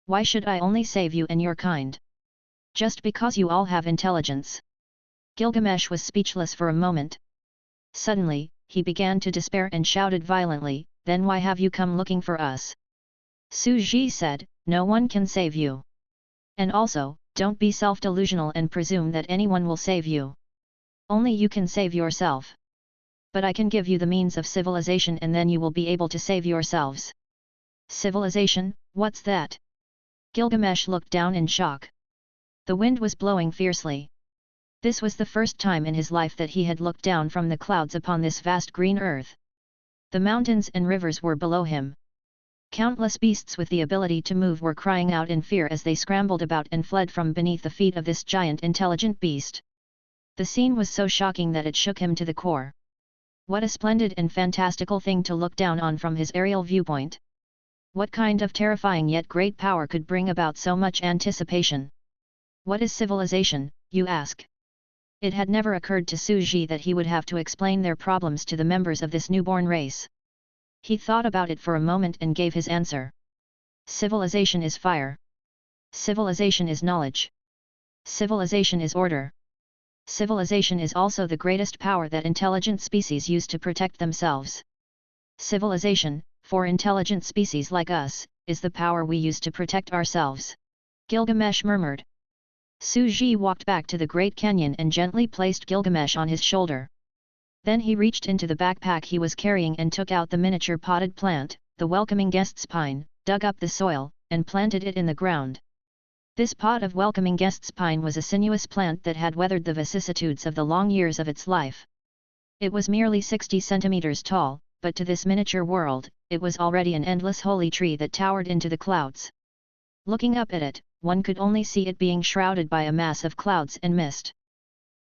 Why should I only save you and your kind? Just because you all have intelligence?" Gilgamesh was speechless for a moment. Suddenly, he began to despair and shouted violently, "Then why have you come looking for us?" Su Ji said, "No one can save you. And also, don't be self-delusional and presume that anyone will save you. Only you can save yourself. But I can give you the means of civilization and then you will be able to save yourselves." "Civilization, what's that?" Gilgamesh looked down in shock. The wind was blowing fiercely. This was the first time in his life that he had looked down from the clouds upon this vast green earth. The mountains and rivers were below him. Countless beasts with the ability to move were crying out in fear as they scrambled about and fled from beneath the feet of this giant intelligent beast. The scene was so shocking that it shook him to the core. What a splendid and fantastical thing to look down on from his aerial viewpoint! What kind of terrifying yet great power could bring about so much anticipation? What is civilization, you ask? It had never occurred to Su Ji that he would have to explain their problems to the members of this newborn race. He thought about it for a moment and gave his answer. Civilization is fire. Civilization is knowledge. Civilization is order. Civilization is also the greatest power that intelligent species use to protect themselves. Civilization, for intelligent species like us, is the power we use to protect ourselves. Gilgamesh murmured. Su Ji walked back to the Great Canyon and gently placed Gilgamesh on his shoulder. Then he reached into the backpack he was carrying and took out the miniature potted plant, the welcoming guest's pine, dug up the soil, and planted it in the ground. This pot of welcoming guest's pine was a sinuous plant that had weathered the vicissitudes of the long years of its life. It was merely 60 centimeters tall, but to this miniature world, it was already an endless holy tree that towered into the clouds. Looking up at it, one could only see it being shrouded by a mass of clouds and mist.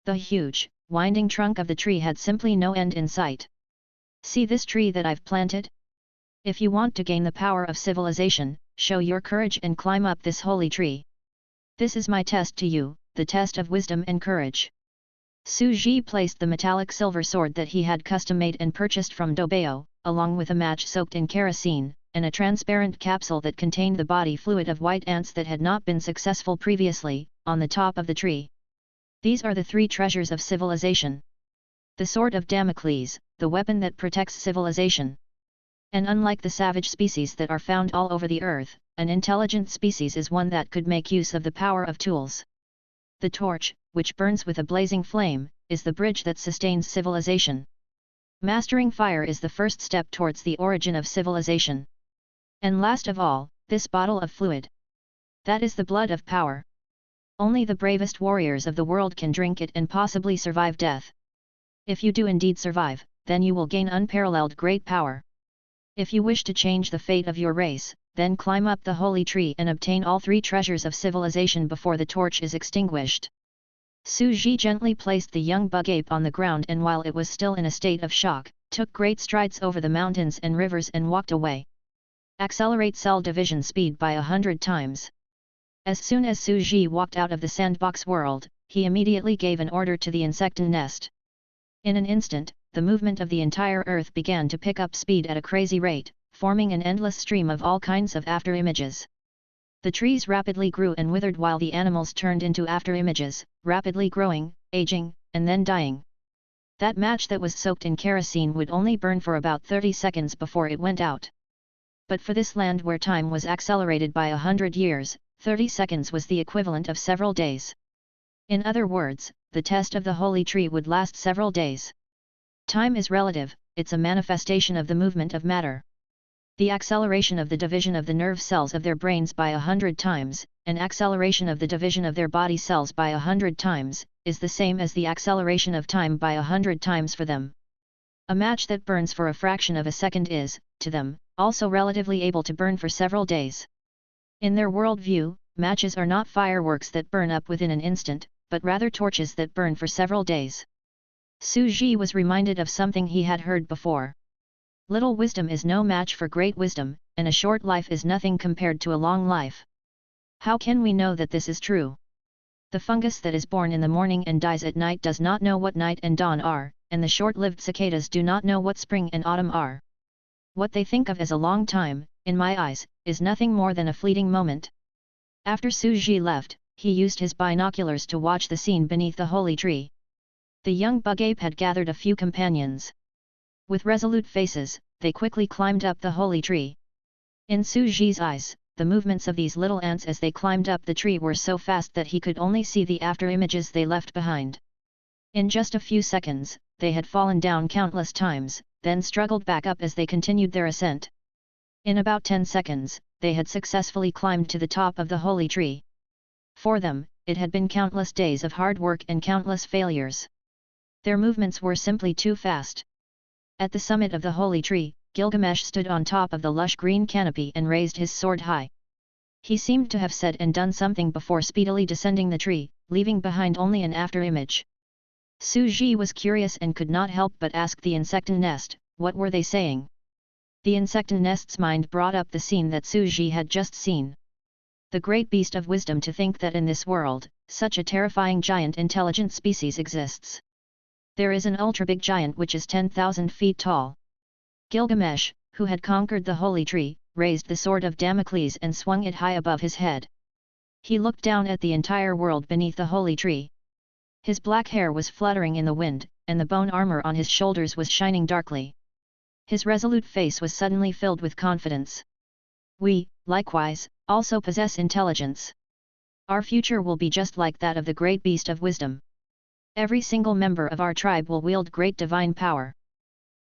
The huge, winding trunk of the tree had simply no end in sight. See this tree that I've planted? If you want to gain the power of civilization, show your courage and climb up this holy tree. This is my test to you, the test of wisdom and courage. Su Ji placed the metallic silver sword that he had custom-made and purchased from Dobeo, along with a match soaked in kerosene, and a transparent capsule that contained the body fluid of white ants that had not been successful previously, on the top of the tree. These are the 3 treasures of civilization. The sword of Damocles, the weapon that protects civilization. And unlike the savage species that are found all over the earth, an intelligent species is one that could make use of the power of tools. The torch, which burns with a blazing flame, is the bridge that sustains civilization. Mastering fire is the first step towards the origin of civilization. And last of all, this bottle of fluid. That is the blood of power. Only the bravest warriors of the world can drink it and possibly survive death. If you do indeed survive, then you will gain unparalleled great power. If you wish to change the fate of your race, then climb up the holy tree and obtain all 3 treasures of civilization before the torch is extinguished. Su Ji gently placed the young bug ape on the ground and while it was still in a state of shock, took great strides over the mountains and rivers and walked away. Accelerate cell division speed by 100 times. As soon as Su Ji walked out of the sandbox world, he immediately gave an order to the insect nest. In an instant, the movement of the entire Earth began to pick up speed at a crazy rate, forming an endless stream of all kinds of afterimages. The trees rapidly grew and withered while the animals turned into afterimages, rapidly growing, aging, and then dying. That match that was soaked in kerosene would only burn for about 30 seconds before it went out. But for this land where time was accelerated by 100 years, 30 seconds was the equivalent of several days. In other words, the test of the holy tree would last several days. Time is relative, it's a manifestation of the movement of matter. The acceleration of the division of the nerve cells of their brains by 100 times, and acceleration of the division of their body cells by 100 times, is the same as the acceleration of time by 100 times for them. A match that burns for a fraction of a second is, to them, also relatively able to burn for several days. In their worldview, matches are not fireworks that burn up within an instant, but rather torches that burn for several days. Su Ji was reminded of something he had heard before. Little wisdom is no match for great wisdom, and a short life is nothing compared to a long life. How can we know that this is true? The fungus that is born in the morning and dies at night does not know what night and dawn are, and the short-lived cicadas do not know what spring and autumn are. What they think of as a long time, in my eyes, is nothing more than a fleeting moment. After Su Ji left, he used his binoculars to watch the scene beneath the holy tree. The young bug ape had gathered a few companions. With resolute faces, they quickly climbed up the holy tree. In Su Ji's eyes, the movements of these little ants as they climbed up the tree were so fast that he could only see the afterimages they left behind. In just a few seconds, they had fallen down countless times, then struggled back up as they continued their ascent. In about 10 seconds, they had successfully climbed to the top of the holy tree. For them, it had been countless days of hard work and countless failures. Their movements were simply too fast. At the summit of the holy tree, Gilgamesh stood on top of the lush green canopy and raised his sword high. He seemed to have said and done something before speedily descending the tree, leaving behind only an afterimage. Su Ji was curious and could not help but ask the insecten nest, what were they saying? The insecten nest's mind brought up the scene that Su Ji had just seen. The great beast of wisdom, to think that in this world, such a terrifying giant intelligent species exists. There is an ultra-big giant which is 10,000 feet tall. Gilgamesh, who had conquered the holy tree, raised the sword of Damocles and swung it high above his head. He looked down at the entire world beneath the holy tree. His black hair was fluttering in the wind, and the bone armor on his shoulders was shining darkly. His resolute face was suddenly filled with confidence. We, likewise, also possess intelligence. Our future will be just like that of the great beast of wisdom. Every single member of our tribe will wield great divine power.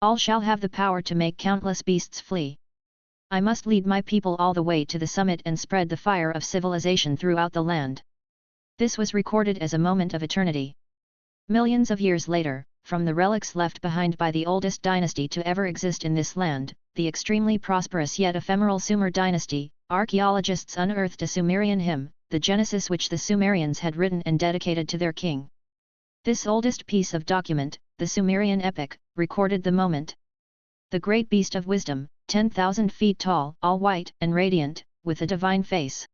All shall have the power to make countless beasts flee. I must lead my people all the way to the summit and spread the fire of civilization throughout the land. This was recorded as a moment of eternity. Millions of years later, from the relics left behind by the oldest dynasty to ever exist in this land, the extremely prosperous yet ephemeral Sumer dynasty, archaeologists unearthed a Sumerian hymn, the Genesis, which the Sumerians had written and dedicated to their king. This oldest piece of document, the Sumerian epic, recorded the moment. The great beast of wisdom, 10,000 feet tall, all white and radiant, with a divine face.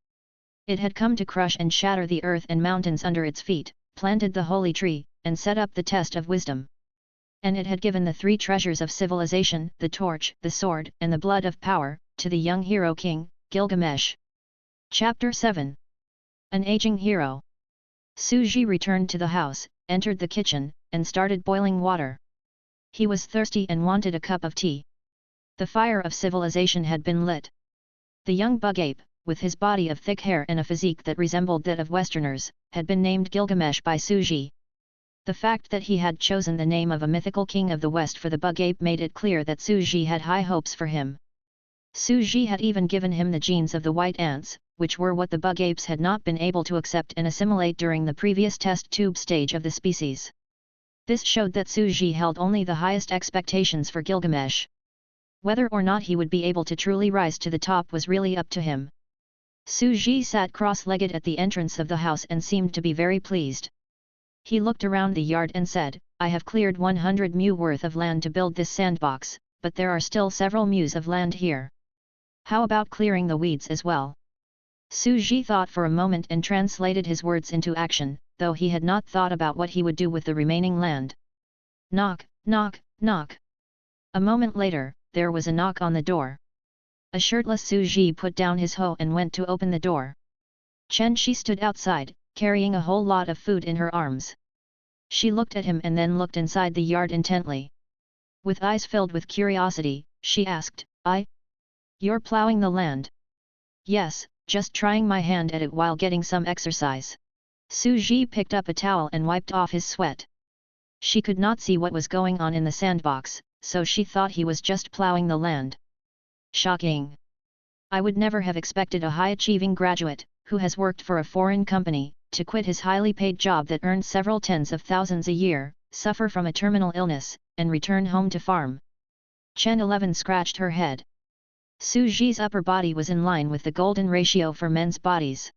It had come to crush and shatter the earth and mountains under its feet, planted the holy tree, and set up the test of wisdom. And it had given the three treasures of civilization, the torch, the sword, and the blood of power, to the young hero king, Gilgamesh. Chapter 7. An aging hero. Su Ji returned to the house, entered the kitchen, and started boiling water. He was thirsty and wanted a cup of tea. The fire of civilization had been lit. The young bug ape, with his body of thick hair and a physique that resembled that of Westerners, had been named Gilgamesh by Su Ji. The fact that he had chosen the name of a mythical king of the West for the bug ape made it clear that Su Ji had high hopes for him. Su Ji had even given him the genes of the white ants, which were what the bug apes had not been able to accept and assimilate during the previous test tube stage of the species. This showed that Su Ji held only the highest expectations for Gilgamesh. Whether or not he would be able to truly rise to the top was really up to him. Su Ji sat cross-legged at the entrance of the house and seemed to be very pleased. He looked around the yard and said, I have cleared 100 mu worth of land to build this sandbox, but there are still several mus of land here. How about clearing the weeds as well? Su Ji thought for a moment and translated his words into action, though he had not thought about what he would do with the remaining land. Knock, knock, knock. A moment later, there was a knock on the door. A shirtless Su Ji put down his hoe and went to open the door. Chen Shi stood outside, carrying a whole lot of food in her arms. She looked at him and then looked inside the yard intently. With eyes filled with curiosity, she asked, You're plowing the land? Yes, just trying my hand at it while getting some exercise. Su Ji picked up a towel and wiped off his sweat. She could not see what was going on in the sandbox, so she thought he was just plowing the land. Shocking! I would never have expected a high-achieving graduate, who has worked for a foreign company, to quit his highly paid job that earned several tens of thousands a year, suffer from a terminal illness, and return home to farm. Chen 11 scratched her head. Su Ji's upper body was in line with the golden ratio for men's bodies.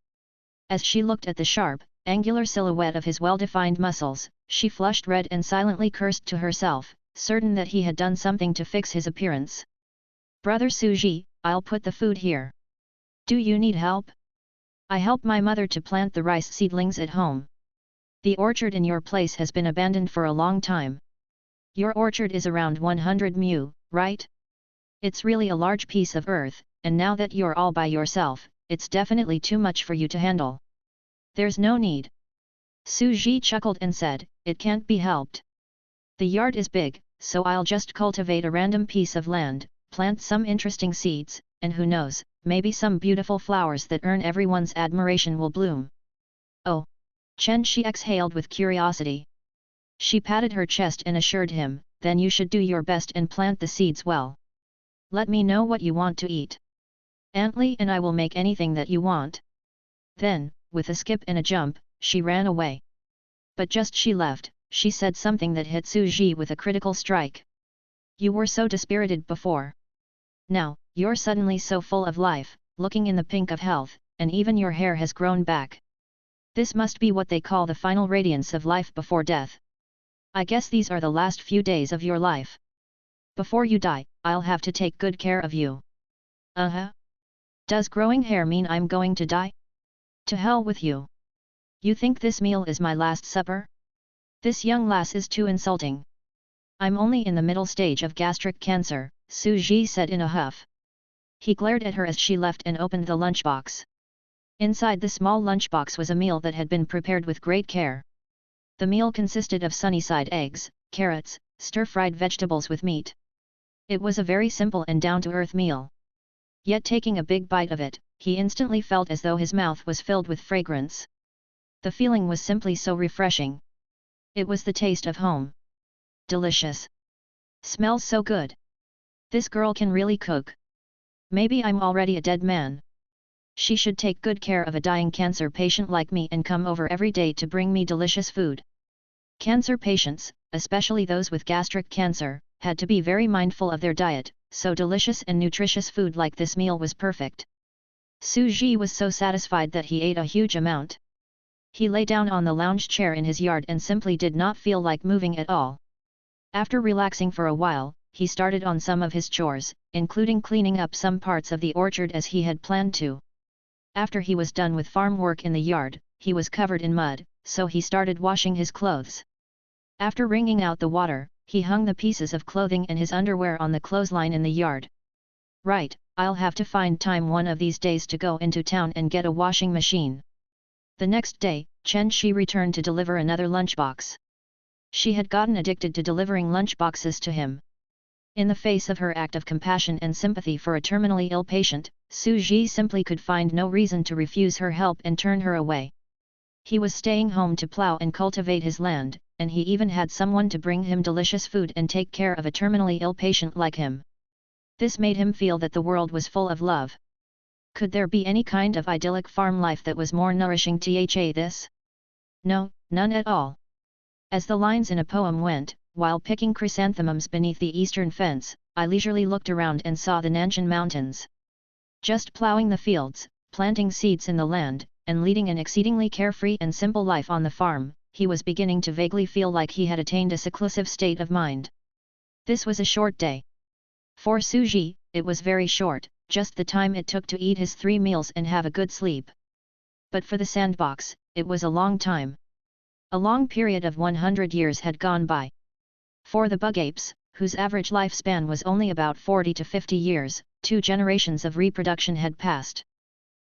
As she looked at the sharp, angular silhouette of his well-defined muscles, she flushed red and silently cursed to herself, certain that he had done something to fix his appearance. Brother Su Ji, I'll put the food here. Do you need help? I help my mother to plant the rice seedlings at home. The orchard in your place has been abandoned for a long time. Your orchard is around 100 mu, right? It's really a large piece of earth, and now that you're all by yourself, it's definitely too much for you to handle. There's no need. Su Ji chuckled and said, it can't be helped. The yard is big, so I'll just cultivate a random piece of land, plant some interesting seeds, and who knows, maybe some beautiful flowers that earn everyone's admiration will bloom. Oh! Chen Shi exhaled with curiosity. She patted her chest and assured him, then you should do your best and plant the seeds well. Let me know what you want to eat. Aunt Li and I will make anything that you want. Then, with a skip and a jump, she ran away. But just she left, she said something that hit Su Ji with a critical strike. You were so dispirited before. Now, you're suddenly so full of life, looking in the pink of health, and even your hair has grown back. This must be what they call the final radiance of life before death. I guess these are the last few days of your life. Before you die, I'll have to take good care of you. Uh-huh. Does growing hair mean I'm going to die? To hell with you. You think this meal is my last supper? This young lass is too insulting. I'm only in the middle stage of gastric cancer, Su Ji said in a huff. He glared at her as she left and opened the lunchbox. Inside the small lunchbox was a meal that had been prepared with great care. The meal consisted of sunny-side eggs, carrots, stir-fried vegetables with meat. It was a very simple and down-to-earth meal. Yet taking a big bite of it, he instantly felt as though his mouth was filled with fragrance. The feeling was simply so refreshing. It was the taste of home. Delicious. Smells so good. This girl can really cook. Maybe I'm already a dead man. She should take good care of a dying cancer patient like me and come over every day to bring me delicious food. Cancer patients, especially those with gastric cancer, had to be very mindful of their diet, so delicious and nutritious food like this meal was perfect. Su Ji was so satisfied that he ate a huge amount. He lay down on the lounge chair in his yard and simply did not feel like moving at all. After relaxing for a while, he started on some of his chores, including cleaning up some parts of the orchard as he had planned to. After he was done with farm work in the yard, he was covered in mud, so he started washing his clothes. After wringing out the water, he hung the pieces of clothing and his underwear on the clothesline in the yard. Right, I'll have to find time one of these days to go into town and get a washing machine. The next day, Chen Shi returned to deliver another lunchbox. She had gotten addicted to delivering lunchboxes to him. In the face of her act of compassion and sympathy for a terminally ill patient, Su Ji simply could find no reason to refuse her help and turn her away. He was staying home to plow and cultivate his land, and he even had someone to bring him delicious food and take care of a terminally ill patient like him. This made him feel that the world was full of love. Could there be any kind of idyllic farm life that was more nourishing than this? No, none at all. As the lines in a poem went, while picking chrysanthemums beneath the eastern fence, I leisurely looked around and saw the Nanshan Mountains. Just plowing the fields, planting seeds in the land, and leading an exceedingly carefree and simple life on the farm, he was beginning to vaguely feel like he had attained a seclusive state of mind. This was a short day. For Su Ji, it was very short, just the time it took to eat his 3 meals and have a good sleep. But for the sandbox, it was a long time. A long period of 100 years had gone by. For the bug apes, whose average lifespan was only about 40 to 50 years, 2 generations of reproduction had passed.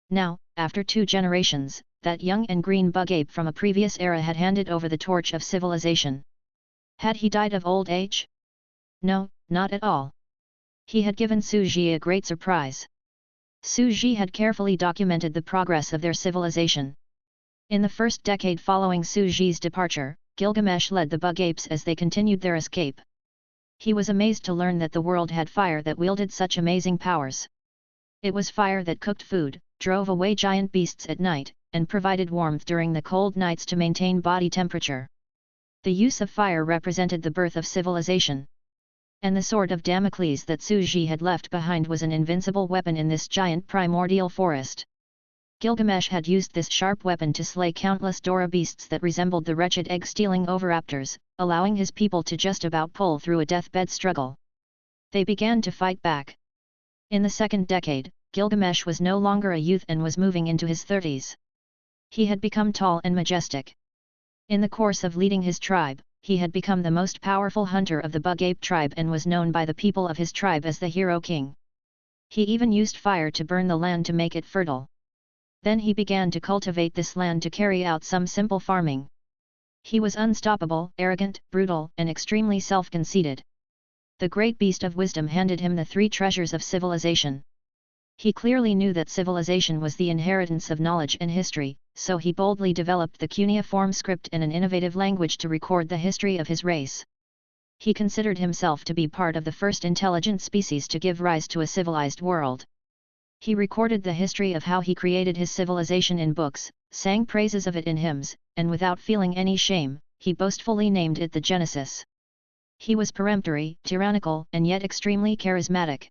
Now, after 2 generations, that young and green bug ape from a previous era had handed over the torch of civilization. Had he died of old age? No, not at all. He had given Su Ji a great surprise. Su Ji had carefully documented the progress of their civilization. In the first decade following Su Ji's departure, Gilgamesh led the bug apes as they continued their escape. He was amazed to learn that the world had fire that wielded such amazing powers. It was fire that cooked food, drove away giant beasts at night, and provided warmth during the cold nights to maintain body temperature. The use of fire represented the birth of civilization. And the sword of Damocles that Su Ji had left behind was an invincible weapon in this giant primordial forest. Gilgamesh had used this sharp weapon to slay countless Dora beasts that resembled the wretched egg-stealing overraptors, allowing his people to just about pull through a deathbed struggle. They began to fight back. In the second decade, Gilgamesh was no longer a youth and was moving into his 30s. He had become tall and majestic. In the course of leading his tribe, he had become the most powerful hunter of the bug ape tribe and was known by the people of his tribe as the Hero King. He even used fire to burn the land to make it fertile. Then he began to cultivate this land to carry out some simple farming. He was unstoppable, arrogant, brutal, and extremely self-conceited. The great beast of wisdom handed him the 3 treasures of civilization. He clearly knew that civilization was the inheritance of knowledge and history, so he boldly developed the cuneiform script and an innovative language to record the history of his race. He considered himself to be part of the first intelligent species to give rise to a civilized world. He recorded the history of how he created his civilization in books, sang praises of it in hymns, and without feeling any shame, he boastfully named it the Genesis. He was peremptory, tyrannical, and yet extremely charismatic.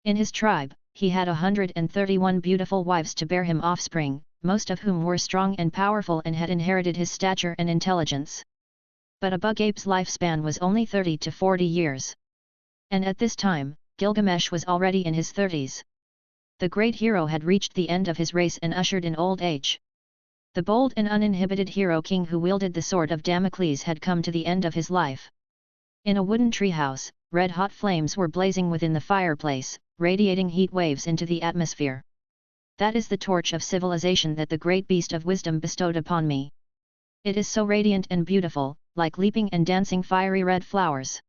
In his tribe, he had 131 beautiful wives to bear him offspring, most of whom were strong and powerful and had inherited his stature and intelligence. But a bug ape's lifespan was only 30 to 40 years. And at this time, Gilgamesh was already in his 30s. The great hero had reached the end of his race and ushered in old age. The bold and uninhibited hero king who wielded the sword of Damocles had come to the end of his life. In a wooden treehouse, red-hot flames were blazing within the fireplace, radiating heat waves into the atmosphere. That is the torch of civilization that the great beast of wisdom bestowed upon me. It is so radiant and beautiful, like leaping and dancing fiery red flowers.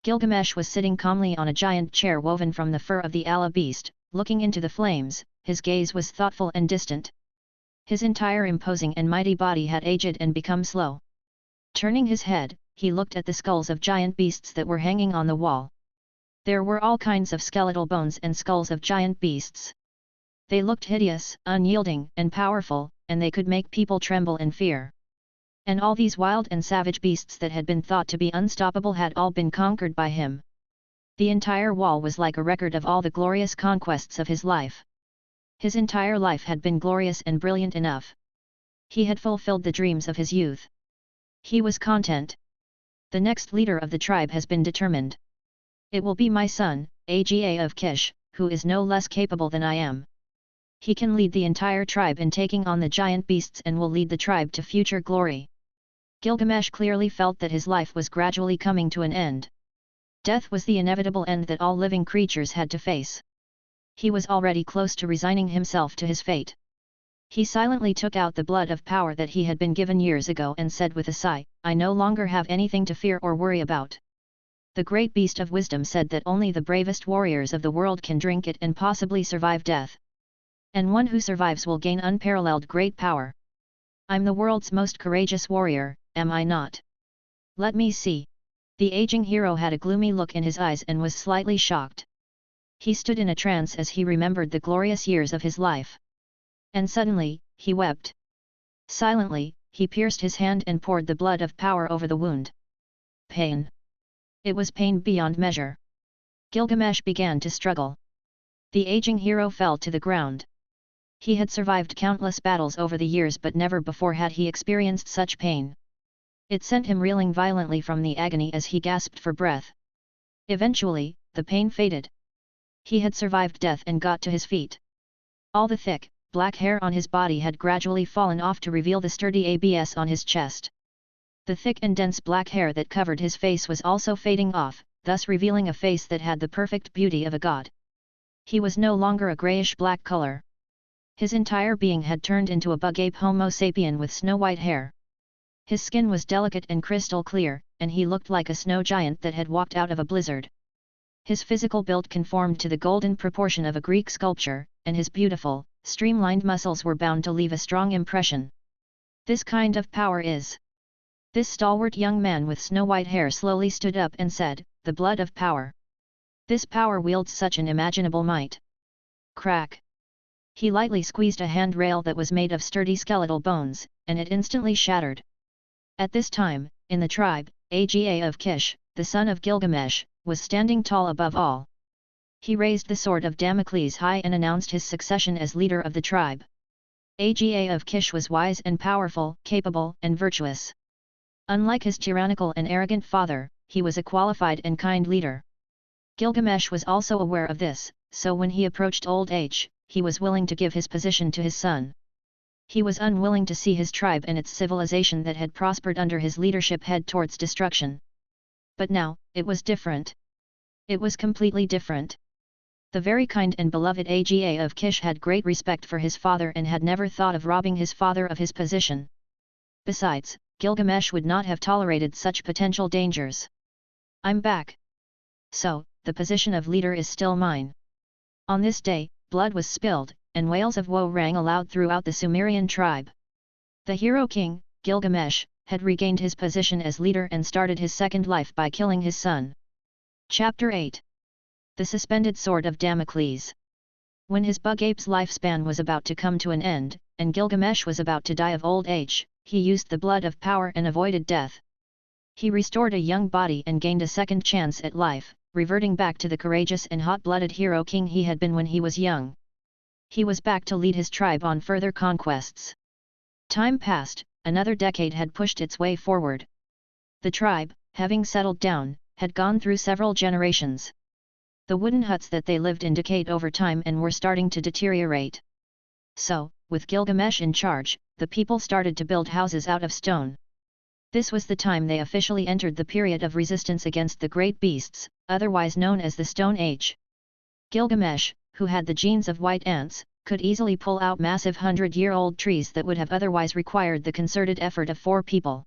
Gilgamesh was sitting calmly on a giant chair woven from the fur of the Allah beast, looking into the flames. His gaze was thoughtful and distant. His entire imposing and mighty body had aged and become slow. Turning his head, he looked at the skulls of giant beasts that were hanging on the wall. There were all kinds of skeletal bones and skulls of giant beasts. They looked hideous, unyielding, and powerful, and they could make people tremble in fear. And all these wild and savage beasts that had been thought to be unstoppable had all been conquered by him. The entire wall was like a record of all the glorious conquests of his life. His entire life had been glorious and brilliant enough. He had fulfilled the dreams of his youth. He was content. The next leader of the tribe has been determined. It will be my son, Aga of Kish, who is no less capable than I am. He can lead the entire tribe in taking on the giant beasts and will lead the tribe to future glory. Gilgamesh clearly felt that his life was gradually coming to an end. Death was the inevitable end that all living creatures had to face. He was already close to resigning himself to his fate. He silently took out the blood of power that he had been given years ago and said with a sigh, "I no longer have anything to fear or worry about." The great beast of wisdom said that only the bravest warriors of the world can drink it and possibly survive death. And one who survives will gain unparalleled great power. I'm the world's most courageous warrior, am I not? Let me see. The aging hero had a gloomy look in his eyes and was slightly shocked. He stood in a trance as he remembered the glorious years of his life. And suddenly, he wept. Silently, he pierced his hand and poured the blood of power over the wound. Pain. It was pain beyond measure. Gilgamesh began to struggle. The aging hero fell to the ground. He had survived countless battles over the years, but never before had he experienced such pain. It sent him reeling violently from the agony as he gasped for breath. Eventually, the pain faded. He had survived death and got to his feet. All the thick, black hair on his body had gradually fallen off to reveal the sturdy abs on his chest. The thick and dense black hair that covered his face was also fading off, thus revealing a face that had the perfect beauty of a god. He was no longer a grayish-black color. His entire being had turned into a bug-ape Homo sapien with snow-white hair. His skin was delicate and crystal clear, and he looked like a snow giant that had walked out of a blizzard. His physical build conformed to the golden proportion of a Greek sculpture, and his beautiful, streamlined muscles were bound to leave a strong impression. This kind of power is. This stalwart young man with snow-white hair slowly stood up and said, "The blood of power. This power wields such an imaginable might." Crack. He lightly squeezed a handrail that was made of sturdy skeletal bones, and it instantly shattered. At this time, in the tribe, Aga of Kish, the son of Gilgamesh, was standing tall above all. He raised the sword of Damocles high and announced his succession as leader of the tribe. Aga of Kish was wise and powerful, capable and virtuous. Unlike his tyrannical and arrogant father, he was a qualified and kind leader. Gilgamesh was also aware of this, so when he approached old age, he was willing to give his position to his son. He was unwilling to see his tribe and its civilization that had prospered under his leadership head towards destruction. But now, it was different. It was completely different. The very kind and beloved Aga of Kish had great respect for his father and had never thought of robbing his father of his position. Besides, Gilgamesh would not have tolerated such potential dangers. "I'm back. So, the position of leader is still mine." On this day, blood was spilled, and wails of woe rang aloud throughout the Sumerian tribe. The hero king, Gilgamesh, had regained his position as leader and started his second life by killing his son. Chapter 8. The Suspended Sword of Damocles. When his bug-ape's lifespan was about to come to an end, and Gilgamesh was about to die of old age, he used the blood of power and avoided death. He restored a young body and gained a second chance at life, reverting back to the courageous and hot-blooded hero king he had been when he was young. He was back to lead his tribe on further conquests. Time passed, another decade had pushed its way forward. The tribe, having settled down, had gone through several generations. The wooden huts that they lived in decayed over time and were starting to deteriorate. So, with Gilgamesh in charge, the people started to build houses out of stone. This was the time they officially entered the period of resistance against the great beasts, otherwise known as the Stone Age. Gilgamesh, who had the genes of white ants, could easily pull out massive 100-year-old trees that would have otherwise required the concerted effort of 4 people.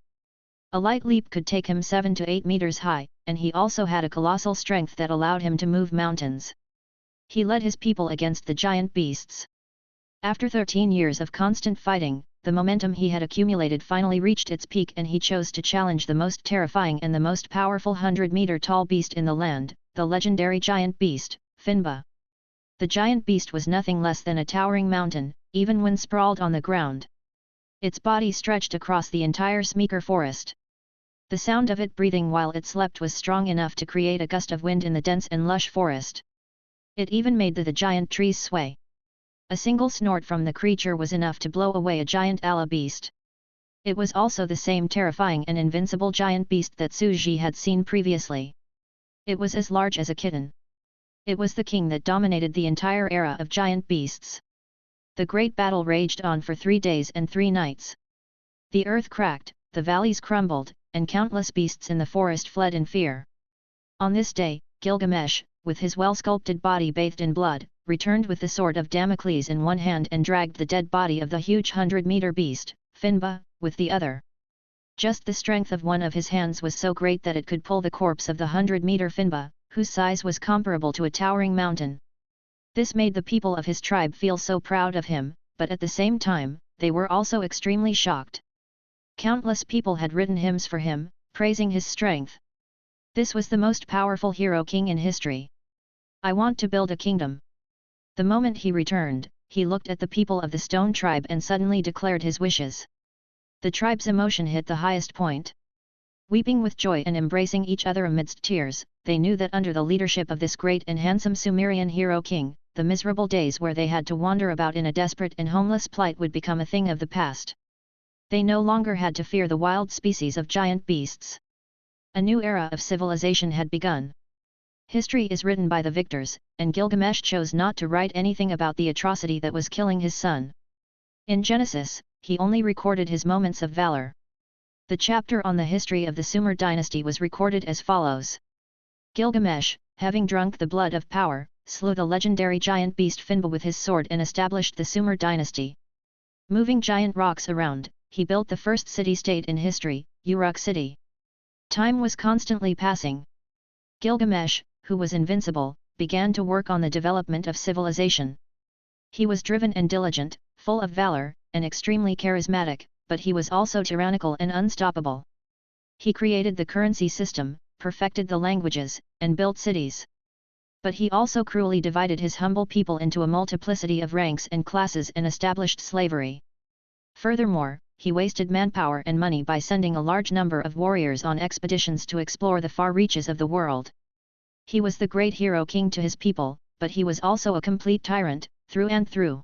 A light leap could take him 7 to 8 meters high, and he also had a colossal strength that allowed him to move mountains. He led his people against the giant beasts. After 13 years of constant fighting, the momentum he had accumulated finally reached its peak, and he chose to challenge the most terrifying and the most powerful 100-meter-tall beast in the land, the legendary giant beast, Finba. The giant beast was nothing less than a towering mountain, even when sprawled on the ground. Its body stretched across the entire Smeaker forest. The sound of it breathing while it slept was strong enough to create a gust of wind in the dense and lush forest. It even made the giant trees sway. A single snort from the creature was enough to blow away a giant ala beast. It was also the same terrifying and invincible giant beast that Suji had seen previously. It was as large as a kitten. It was the king that dominated the entire era of giant beasts. The great battle raged on for 3 days and 3 nights. The earth cracked, the valleys crumbled, and countless beasts in the forest fled in fear. On this day, Gilgamesh, with his well-sculpted body bathed in blood, returned with the sword of Damocles in one hand and dragged the dead body of the huge 100-meter beast, Finba, with the other. Just the strength of one of his hands was so great that it could pull the corpse of the 100-meter Finba, whose size was comparable to a towering mountain. This made the people of his tribe feel so proud of him, but at the same time, they were also extremely shocked. Countless people had written hymns for him, praising his strength. This was the most powerful hero king in history. I want to build a kingdom. The moment he returned, he looked at the people of the stone tribe and suddenly declared his wishes. The tribe's emotion hit the highest point. Weeping with joy and embracing each other amidst tears, they knew that under the leadership of this great and handsome Sumerian hero king, the miserable days where they had to wander about in a desperate and homeless plight would become a thing of the past. They no longer had to fear the wild species of giant beasts. A new era of civilization had begun. History is written by the victors, and Gilgamesh chose not to write anything about the atrocity that was killing his son. In Genesis, he only recorded his moments of valor. The chapter on the history of the Sumer dynasty was recorded as follows. Gilgamesh, having drunk the blood of power, slew the legendary giant beast Finba with his sword and established the Sumer dynasty. Moving giant rocks around, he built the first city-state in history, Uruk city. Time was constantly passing. Gilgamesh, who was invincible, began to work on the development of civilization. He was driven and diligent, full of valor, and extremely charismatic, but he was also tyrannical and unstoppable. He created the currency system, perfected the languages, and built cities. But he also cruelly divided his humble people into a multiplicity of ranks and classes and established slavery. Furthermore, he wasted manpower and money by sending a large number of warriors on expeditions to explore the far reaches of the world. He was the great hero king to his people, but he was also a complete tyrant, through and through.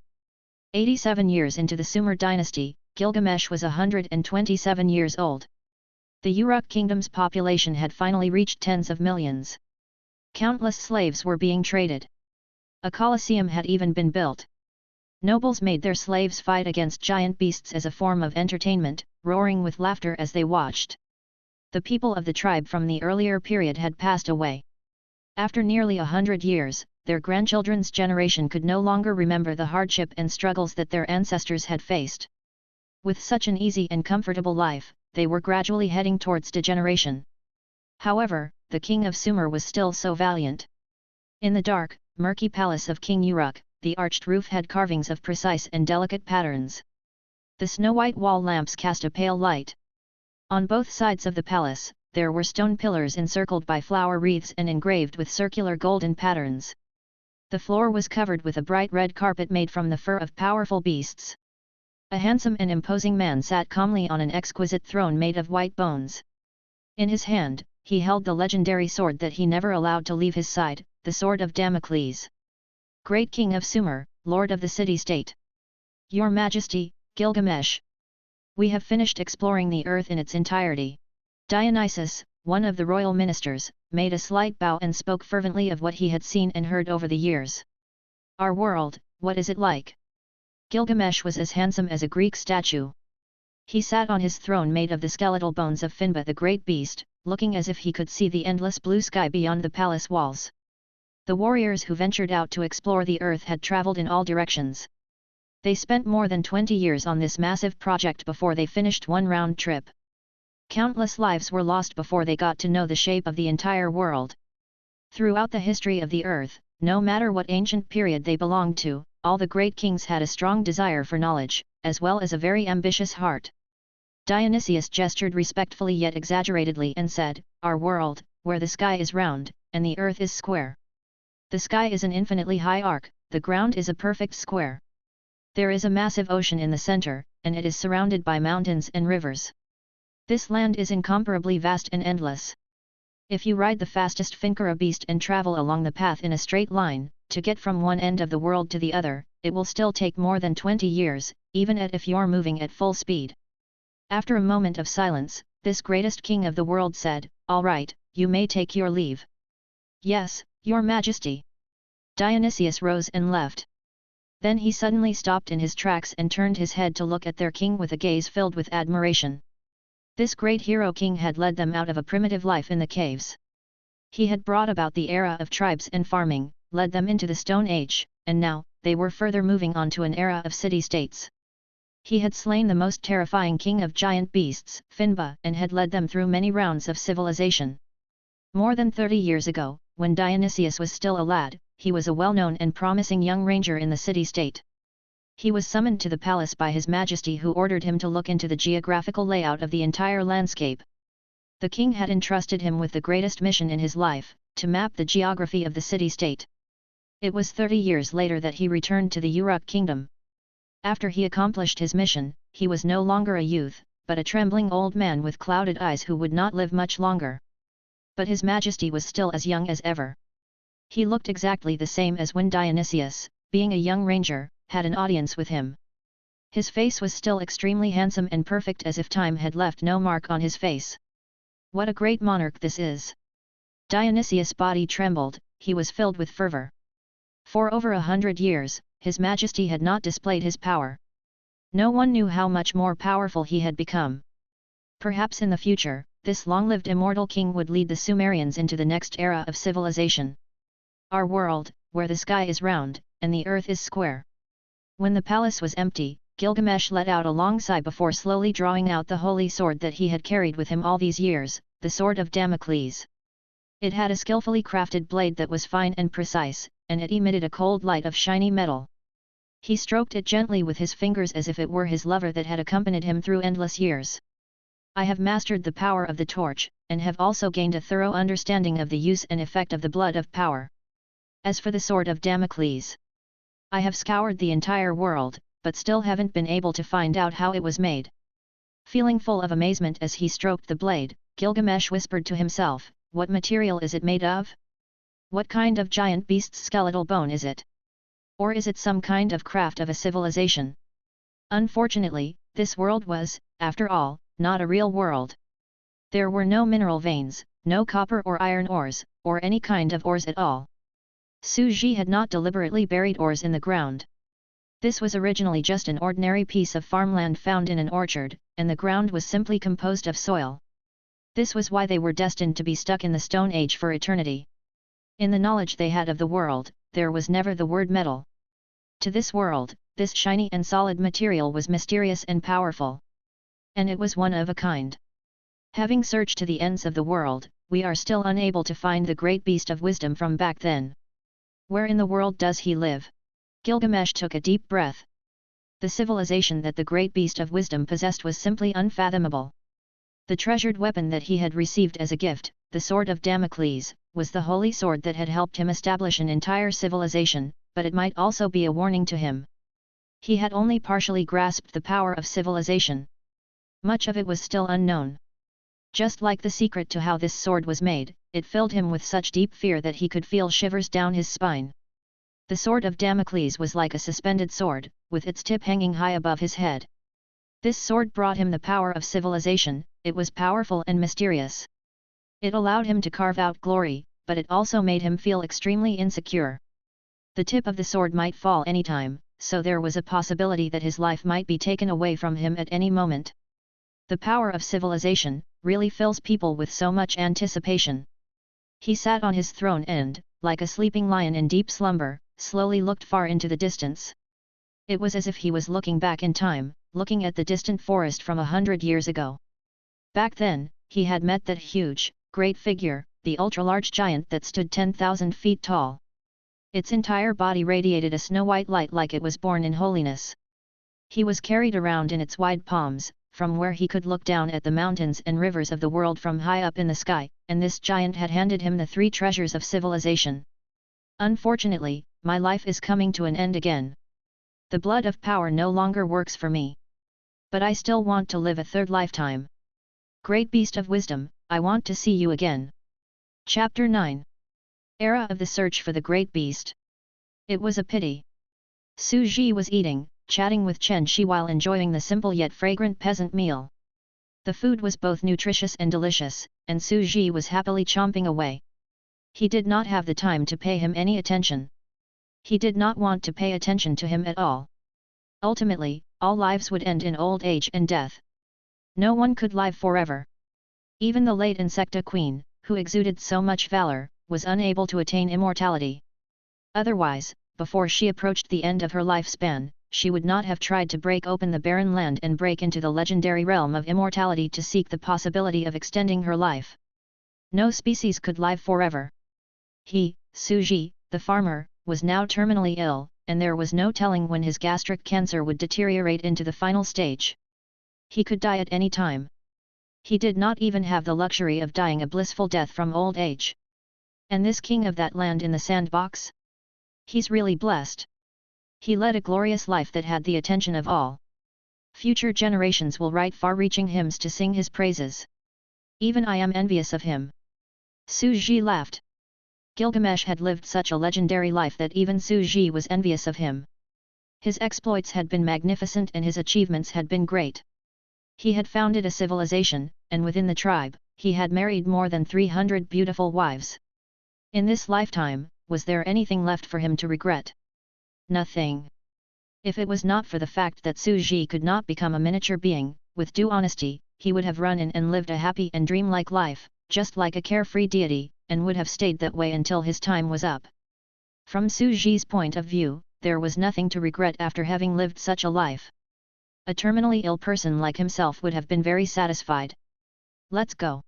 87 years into the Sumer dynasty, Gilgamesh was 127 years old. The Uruk kingdom's population had finally reached tens of millions. Countless slaves were being traded. A colosseum had even been built. Nobles made their slaves fight against giant beasts as a form of entertainment, roaring with laughter as they watched. The people of the tribe from the earlier period had passed away. After nearly 100 years, their grandchildren's generation could no longer remember the hardship and struggles that their ancestors had faced. With such an easy and comfortable life, they were gradually heading towards degeneration. However, the king of Sumer was still so valiant. In the dark, murky palace of King Uruk, the arched roof had carvings of precise and delicate patterns. The snow-white wall lamps cast a pale light. On both sides of the palace, there were stone pillars encircled by flower wreaths and engraved with circular golden patterns. The floor was covered with a bright red carpet made from the fur of powerful beasts. A handsome and imposing man sat calmly on an exquisite throne made of white bones. In his hand, he held the legendary sword that he never allowed to leave his side, the sword of Damocles. Great King of Sumer, Lord of the city-state. Your Majesty, Gilgamesh. We have finished exploring the earth in its entirety. Dionysus, one of the royal ministers, made a slight bow and spoke fervently of what he had seen and heard over the years. Our world, what is it like? Gilgamesh was as handsome as a Greek statue. He sat on his throne made of the skeletal bones of Finba the great beast, looking as if he could see the endless blue sky beyond the palace walls. The warriors who ventured out to explore the earth had traveled in all directions. They spent more than 20 years on this massive project before they finished one round trip. Countless lives were lost before they got to know the shape of the entire world. Throughout the history of the earth, no matter what ancient period they belonged to, all the great kings had a strong desire for knowledge, as well as a very ambitious heart. Dionysius gestured respectfully yet exaggeratedly and said, "Our world, where the sky is round, and the earth is square. The sky is an infinitely high arc, the ground is a perfect square. There is a massive ocean in the center, and it is surrounded by mountains and rivers. This land is incomparably vast and endless. If you ride the fastest Finkara beast and travel along the path in a straight line, to get from one end of the world to the other, it will still take more than 20 years, even if you're moving at full speed." After a moment of silence, this greatest king of the world said, "All right, you may take your leave." "Yes, your majesty." Dionysius rose and left. Then he suddenly stopped in his tracks and turned his head to look at their king with a gaze filled with admiration. This great hero king had led them out of a primitive life in the caves. He had brought about the era of tribes and farming, led them into the Stone Age, and now, they were further moving on to an era of city-states. He had slain the most terrifying king of giant beasts, Finba, and had led them through many rounds of civilization. More than 30 years ago, when Dionysius was still a lad, he was a well-known and promising young ranger in the city-state. He was summoned to the palace by His Majesty, who ordered him to look into the geographical layout of the entire landscape. The king had entrusted him with the greatest mission in his life, to map the geography of the city-state. It was 30 years later that he returned to the Uruk kingdom. After he accomplished his mission, he was no longer a youth, but a trembling old man with clouded eyes who would not live much longer. But His Majesty was still as young as ever. He looked exactly the same as when Dionysius, being a young ranger, had an audience with him. His face was still extremely handsome and perfect, as if time had left no mark on his face. What a great monarch this is! Dionysius' body trembled, he was filled with fervor. For over 100 years, His Majesty had not displayed his power. No one knew how much more powerful he had become. Perhaps in the future, this long-lived immortal king would lead the Sumerians into the next era of civilization. Our world, where the sky is round, and the earth is square. When the palace was empty, Gilgamesh let out a long sigh before slowly drawing out the holy sword that he had carried with him all these years, the sword of Damocles. It had a skillfully crafted blade that was fine and precise, and it emitted a cold light of shiny metal. He stroked it gently with his fingers as if it were his lover that had accompanied him through endless years. "I have mastered the power of the torch, and have also gained a thorough understanding of the use and effect of the blood of power. As for the sword of Damocles, I have scoured the entire world, but still haven't been able to find out how it was made." Feeling full of amazement as he stroked the blade, Gilgamesh whispered to himself, "What material is it made of? What kind of giant beast's skeletal bone is it? Or is it some kind of craft of a civilization?" Unfortunately, this world was, after all, not a real world. There were no mineral veins, no copper or iron ores, or any kind of ores at all. Suji had not deliberately buried ores in the ground. This was originally just an ordinary piece of farmland found in an orchard, and the ground was simply composed of soil. This was why they were destined to be stuck in the Stone Age for eternity. In the knowledge they had of the world, there was never the word metal. To this world, this shiny and solid material was mysterious and powerful. And it was one of a kind. Having searched to the ends of the world, we are still unable to find the great beast of wisdom from back then. Where in the world does he live? Gilgamesh took a deep breath. The civilization that the great beast of wisdom possessed was simply unfathomable. The treasured weapon that he had received as a gift, the sword of Damocles, was the holy sword that had helped him establish an entire civilization, but it might also be a warning to him. He had only partially grasped the power of civilization. Much of it was still unknown. Just like the secret to how this sword was made, it filled him with such deep fear that he could feel shivers down his spine. The sword of Damocles was like a suspended sword, with its tip hanging high above his head. This sword brought him the power of civilization, it was powerful and mysterious. It allowed him to carve out glory, but it also made him feel extremely insecure. The tip of the sword might fall anytime, so there was a possibility that his life might be taken away from him at any moment. The power of civilization really fills people with so much anticipation. He sat on his throne and, like a sleeping lion in deep slumber, slowly looked far into the distance. It was as if he was looking back in time, looking at the distant forest from 100 years ago. Back then, he had met that huge, great figure, the ultra-large giant that stood 10,000 feet tall. Its entire body radiated a snow-white light like it was born in holiness. He was carried around in its wide palms, from where he could look down at the mountains and rivers of the world from high up in the sky, and this giant had handed him the 3 treasures of civilization. Unfortunately, my life is coming to an end again. The blood of power no longer works for me. But I still want to live a 3rd lifetime. Great beast of wisdom, I want to see you again. Chapter 9. Era of the Search for the Great Beast. It was a pity. Su Ji was eating, chatting with Chen Shi while enjoying the simple yet fragrant peasant meal. The food was both nutritious and delicious, and Su Ji was happily chomping away. He did not have the time to pay him any attention. He did not want to pay attention to him at all. Ultimately, all lives would end in old age and death. No one could live forever. Even the late Insecta Queen, who exuded so much valor, was unable to attain immortality. Otherwise, before she approached the end of her lifespan, she would not have tried to break open the barren land and break into the legendary realm of immortality to seek the possibility of extending her life. No species could live forever. He, Su Ji, the farmer, was now terminally ill, and there was no telling when his gastric cancer would deteriorate into the final stage. He could die at any time. He did not even have the luxury of dying a blissful death from old age. And this king of that land in the sandbox? He's really blessed. He led a glorious life that had the attention of all. Future generations will write far-reaching hymns to sing his praises. Even I am envious of him. Su Ji laughed. Gilgamesh had lived such a legendary life that even Su Ji was envious of him. His exploits had been magnificent and his achievements had been great. He had founded a civilization, and within the tribe, he had married more than 300 beautiful wives. In this lifetime, was there anything left for him to regret? Nothing. If it was not for the fact that Su Ji could not become a miniature being, with due honesty, he would have run in and lived a happy and dreamlike life, just like a carefree deity, and would have stayed that way until his time was up. From Su Ji's point of view, there was nothing to regret after having lived such a life. A terminally ill person like himself would have been very satisfied. Let's go.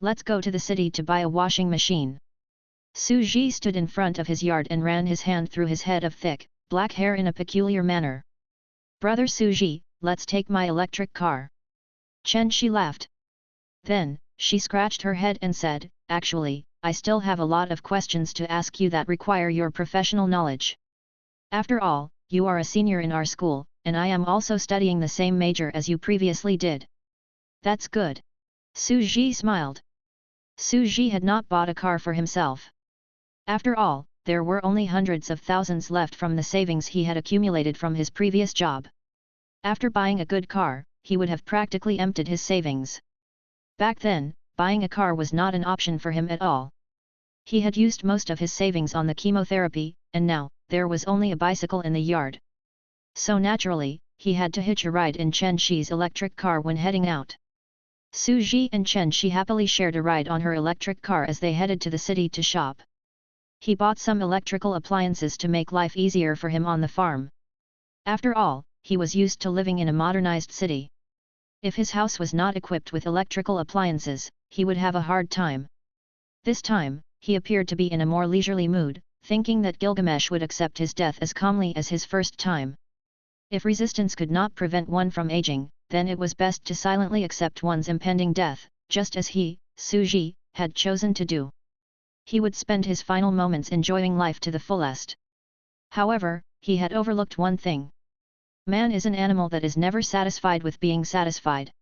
Let's go to the city to buy a washing machine. Su Ji stood in front of his yard and ran his hand through his head of thick, black hair in a peculiar manner. Brother Su Ji, let's take my electric car. Chen Shi laughed. Then, she scratched her head and said, actually, I still have a lot of questions to ask you that require your professional knowledge. After all, you are a senior in our school, and I am also studying the same major as you previously did. That's good. Su Ji smiled. Su Ji had not bought a car for himself. After all, there were only hundreds of thousands left from the savings he had accumulated from his previous job. After buying a good car, he would have practically emptied his savings. Back then, buying a car was not an option for him at all. He had used most of his savings on the chemotherapy, and now, there was only a bicycle in the yard. So naturally, he had to hitch a ride in Chen Shi's electric car when heading out. Su Ji and Chen Shi happily shared a ride on her electric car as they headed to the city to shop. He bought some electrical appliances to make life easier for him on the farm. After all, he was used to living in a modernized city. If his house was not equipped with electrical appliances, he would have a hard time. This time, he appeared to be in a more leisurely mood, thinking that Gilgamesh would accept his death as calmly as his first time. If resistance could not prevent one from aging, then it was best to silently accept one's impending death, just as he, Su Ji, had chosen to do. He would spend his final moments enjoying life to the fullest. However, he had overlooked one thing. Man is an animal that is never satisfied with being satisfied.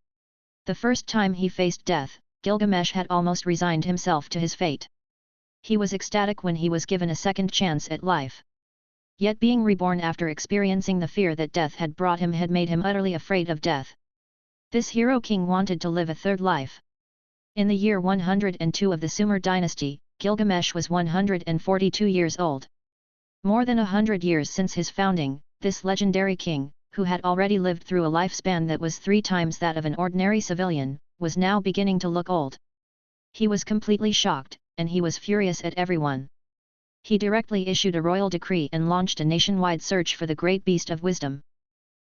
The first time he faced death, Gilgamesh had almost resigned himself to his fate. He was ecstatic when he was given a second chance at life. Yet being reborn after experiencing the fear that death had brought him had made him utterly afraid of death. This hero king wanted to live a third life. In the year 102 of the Sumer dynasty, Gilgamesh was 142 years old. More than 100 years since his founding, this legendary king, who had already lived through a lifespan that was 3 times that of an ordinary civilian, was now beginning to look old. He was completely shocked, and he was furious at everyone. He directly issued a royal decree and launched a nationwide search for the Great Beast of Wisdom.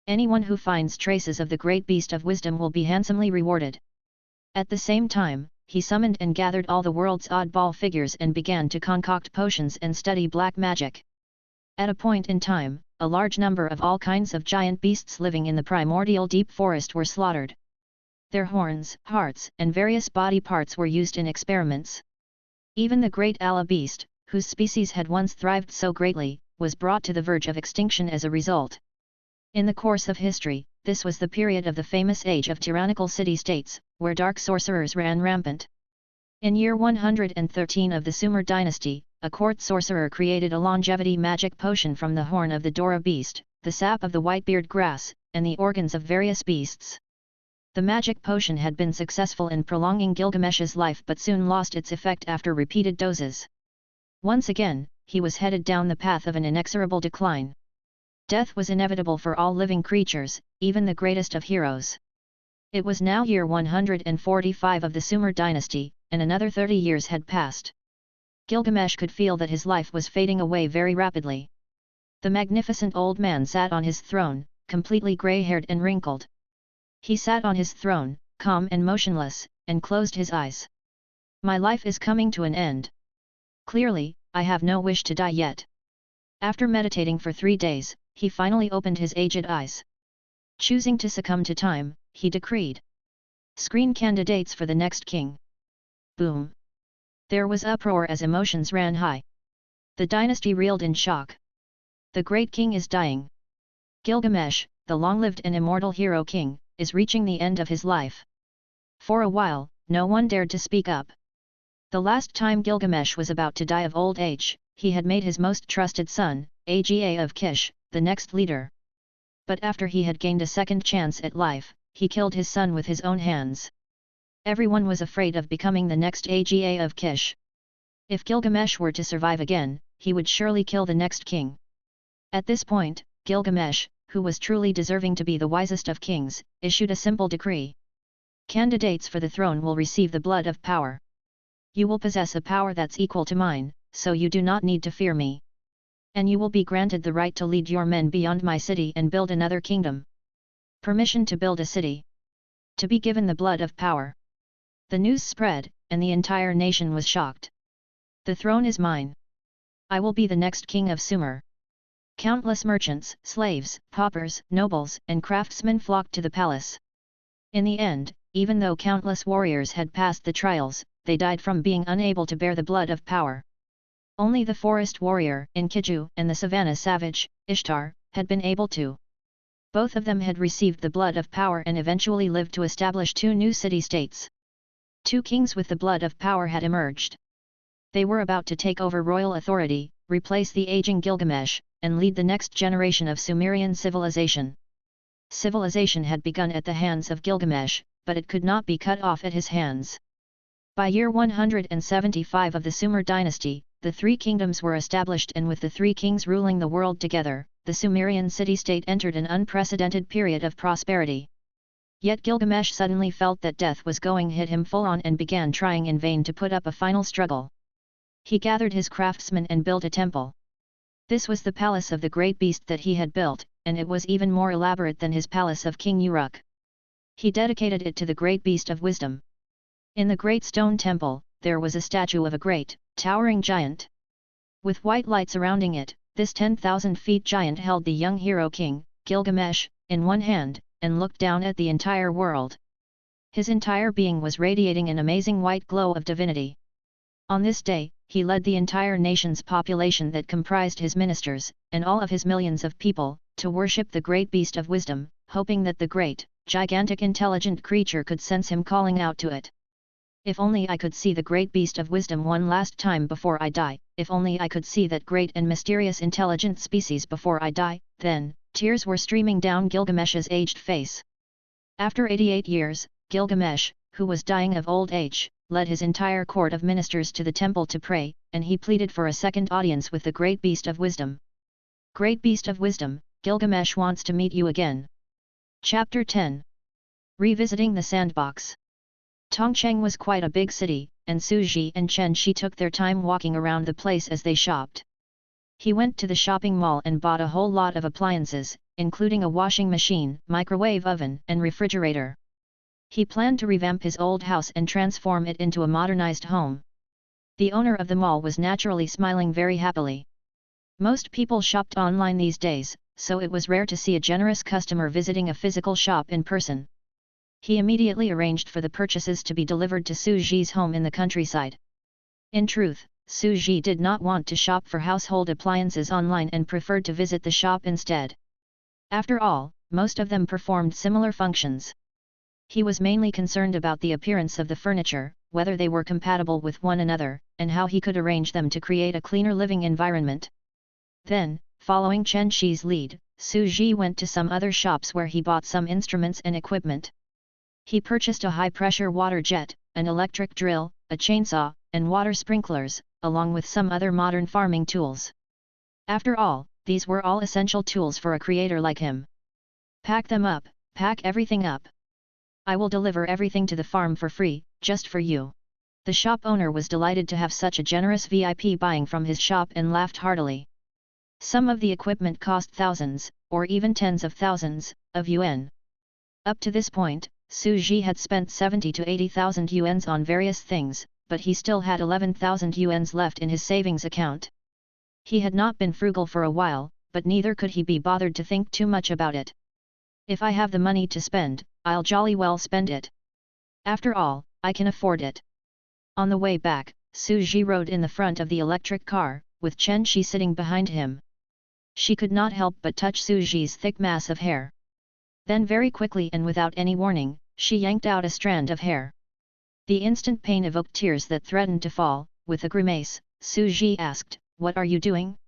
Anyone who finds traces of the Great Beast of Wisdom will be handsomely rewarded. At the same time, he summoned and gathered all the world's oddball figures and began to concoct potions and study black magic. At a point in time, a large number of all kinds of giant beasts living in the primordial deep forest were slaughtered. Their horns, hearts, and various body parts were used in experiments. Even the great Allah beast, whose species had once thrived so greatly, was brought to the verge of extinction as a result. In the course of history, this was the period of the famous age of tyrannical city-states, where dark sorcerers ran rampant. In year 113 of the Sumer dynasty, a court sorcerer created a longevity magic potion from the horn of the Dora beast, the sap of the whitebeard grass, and the organs of various beasts. The magic potion had been successful in prolonging Gilgamesh's life but soon lost its effect after repeated doses. Once again, he was headed down the path of an inexorable decline. Death was inevitable for all living creatures, even the greatest of heroes. It was now year 145 of the Sumer dynasty, and another 30 years had passed. Gilgamesh could feel that his life was fading away very rapidly. The magnificent old man sat on his throne, completely grey-haired and wrinkled. He sat on his throne, calm and motionless, and closed his eyes. My life is coming to an end. Clearly, I have no wish to die yet. After meditating for 3 days, he finally opened his aged eyes. Choosing to succumb to time, he decreed. Screen candidates for the next king. Boom! There was uproar as emotions ran high. The dynasty reeled in shock. The great king is dying. Gilgamesh, the long-lived and immortal hero king, is reaching the end of his life. For a while, no one dared to speak up. The last time Gilgamesh was about to die of old age, he had made his most trusted son, Aga of Kish, the next leader. But after he had gained a second chance at life, he killed his son with his own hands. Everyone was afraid of becoming the next Aga of Kish. If Gilgamesh were to survive again, he would surely kill the next king. At this point, Gilgamesh, who was truly deserving to be the wisest of kings, issued a simple decree. Candidates for the throne will receive the blood of power. You will possess a power that's equal to mine, so you do not need to fear me. And you will be granted the right to lead your men beyond my city and build another kingdom. Permission to build a city. To be given the blood of power. The news spread, and the entire nation was shocked. The throne is mine. I will be the next king of Sumer. Countless merchants, slaves, paupers, nobles, and craftsmen flocked to the palace. In the end, even though countless warriors had passed the trials, they died from being unable to bear the blood of power. Only the forest warrior, Enkidu, and the savannah savage, Ishtar, had been able to. Both of them had received the blood of power and eventually lived to establish 2 new city-states. 2 kings with the blood of power had emerged. They were about to take over royal authority, replace the aging Gilgamesh, and lead the next generation of Sumerian civilization. Civilization had begun at the hands of Gilgamesh, but it could not be cut off at his hands. By year 175 of the Sumer dynasty, the 3 kingdoms were established, and with the 3 kings ruling the world together, the Sumerian city-state entered an unprecedented period of prosperity. Yet Gilgamesh suddenly felt that death was going to hit him full on and began trying in vain to put up a final struggle. He gathered his craftsmen and built a temple. This was the palace of the great beast that he had built, and it was even more elaborate than his palace of King Uruk. He dedicated it to the great beast of wisdom. In the great stone temple, there was a statue of a great, towering giant. With white light surrounding it, this 10,000 feet giant held the young hero king, Gilgamesh, in one hand, and looked down at the entire world. His entire being was radiating an amazing white glow of divinity. On this day, he led the entire nation's population that comprised his ministers, and all of his millions of people, to worship the great beast of wisdom, hoping that the great, gigantic intelligent creature could sense him calling out to it. If only I could see the great beast of wisdom one last time before I die, if only I could see that great and mysterious intelligent species before I die, then, tears were streaming down Gilgamesh's aged face. After 88 years, Gilgamesh, who was dying of old age, led his entire court of ministers to the temple to pray, and he pleaded for a second audience with the great beast of wisdom. Great beast of wisdom, Gilgamesh wants to meet you again. Chapter 10. Revisiting the Sandbox. Tongcheng was quite a big city, and Su Ji and Chen Shi took their time walking around the place as they shopped. He went to the shopping mall and bought a whole lot of appliances, including a washing machine, microwave oven, and refrigerator. He planned to revamp his old house and transform it into a modernized home. The owner of the mall was naturally smiling very happily. Most people shopped online these days, so it was rare to see a generous customer visiting a physical shop in person. He immediately arranged for the purchases to be delivered to Su Ji's home in the countryside. In truth, Su Ji did not want to shop for household appliances online and preferred to visit the shop instead. After all, most of them performed similar functions. He was mainly concerned about the appearance of the furniture, whether they were compatible with one another, and how he could arrange them to create a cleaner living environment. Then, following Chen Shi's lead, Su Ji went to some other shops where he bought some instruments and equipment. He purchased a high-pressure water jet, an electric drill, a chainsaw, and water sprinklers, along with some other modern farming tools. After all, these were all essential tools for a creator like him. Pack them up, pack everything up. I will deliver everything to the farm for free, just for you. The shop owner was delighted to have such a generous VIP buying from his shop and laughed heartily. Some of the equipment cost thousands, or even tens of thousands, of yuan. Up to this point, Su Ji had spent 70 to 80,000 yuans on various things, but he still had 11,000 yuans left in his savings account. He had not been frugal for a while, but neither could he be bothered to think too much about it. If I have the money to spend, I'll jolly well spend it. After all, I can afford it. On the way back, Su Ji rode in the front of the electric car, with Chen Shi sitting behind him. She could not help but touch Su Ji's thick mass of hair. Then very quickly and without any warning, she yanked out a strand of hair. The instant pain evoked tears that threatened to fall. With a grimace, Su Ji asked, "What are you doing?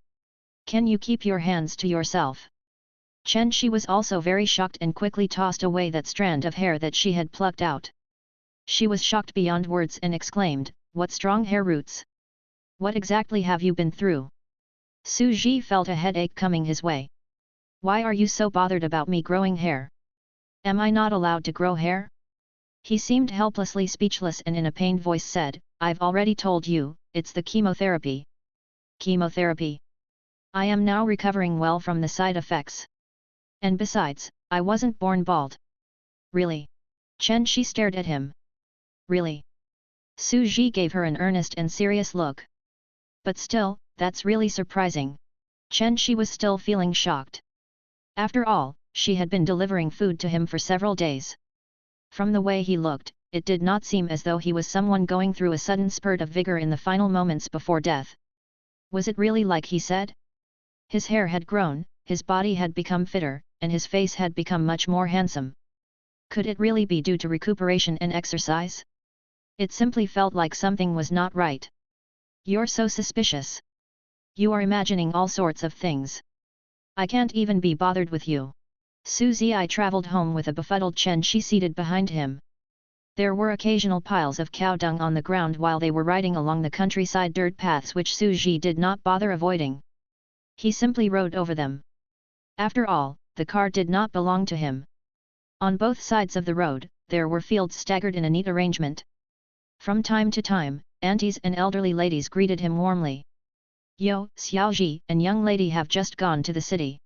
Can you keep your hands to yourself?" Chen Shi was also very shocked and quickly tossed away that strand of hair that she had plucked out. She was shocked beyond words and exclaimed, "What strong hair roots! What exactly have you been through?" Su Ji felt a headache coming his way. "Why are you so bothered about me growing hair? Am I not allowed to grow hair?" He seemed helplessly speechless and in a pained voice said, "I've already told you, it's the chemotherapy." "Chemotherapy? I am now recovering well from the side effects. And besides, I wasn't born bald." "Really?" Chen Shi stared at him. "Really?" Su Ji gave her an earnest and serious look. "But still, that's really surprising." Chen Shi was still feeling shocked. After all, she had been delivering food to him for several days. From the way he looked, it did not seem as though he was someone going through a sudden spurt of vigor in the final moments before death. Was it really like he said? His hair had grown, his body had become fitter, and his face had become much more handsome. Could it really be due to recuperation and exercise? It simply felt like something was not right. "You're so suspicious. You are imagining all sorts of things. I can't even be bothered with you." Su Ji travelled home with a befuddled Chen Shi seated behind him. There were occasional piles of cow dung on the ground while they were riding along the countryside dirt paths which Su Ji did not bother avoiding. He simply rode over them. After all, the car did not belong to him. On both sides of the road, there were fields staggered in a neat arrangement. From time to time, aunties and elderly ladies greeted him warmly. "Yo, Xiaoji and young lady have just gone to the city.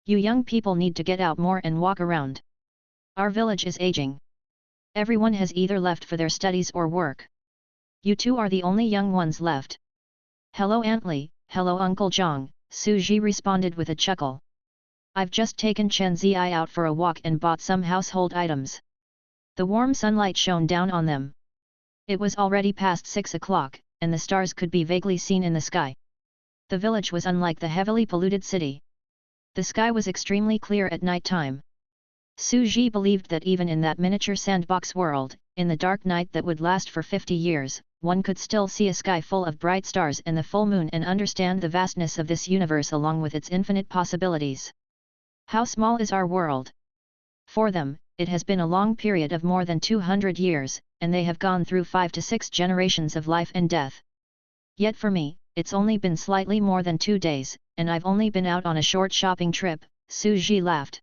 You young people need to get out more and walk around. Our village is aging. Everyone has either left for their studies or work. You two are the only young ones left." "Hello Aunt Li, hello Uncle Zhang," Su Ji responded with a chuckle. "I've just taken Chen Zi out for a walk and bought some household items." The warm sunlight shone down on them. It was already past 6 o'clock, and the stars could be vaguely seen in the sky. The village was unlike the heavily polluted city. The sky was extremely clear at night time. Su Ji believed that even in that miniature sandbox world, in the dark night that would last for 50 years, one could still see a sky full of bright stars and the full moon and understand the vastness of this universe along with its infinite possibilities. How small is our world? For them, it has been a long period of more than 200 years, and they have gone through 5 to 6 generations of life and death. Yet for me, it's only been slightly more than 2 days, and I've only been out on a short shopping trip," Su Ji laughed.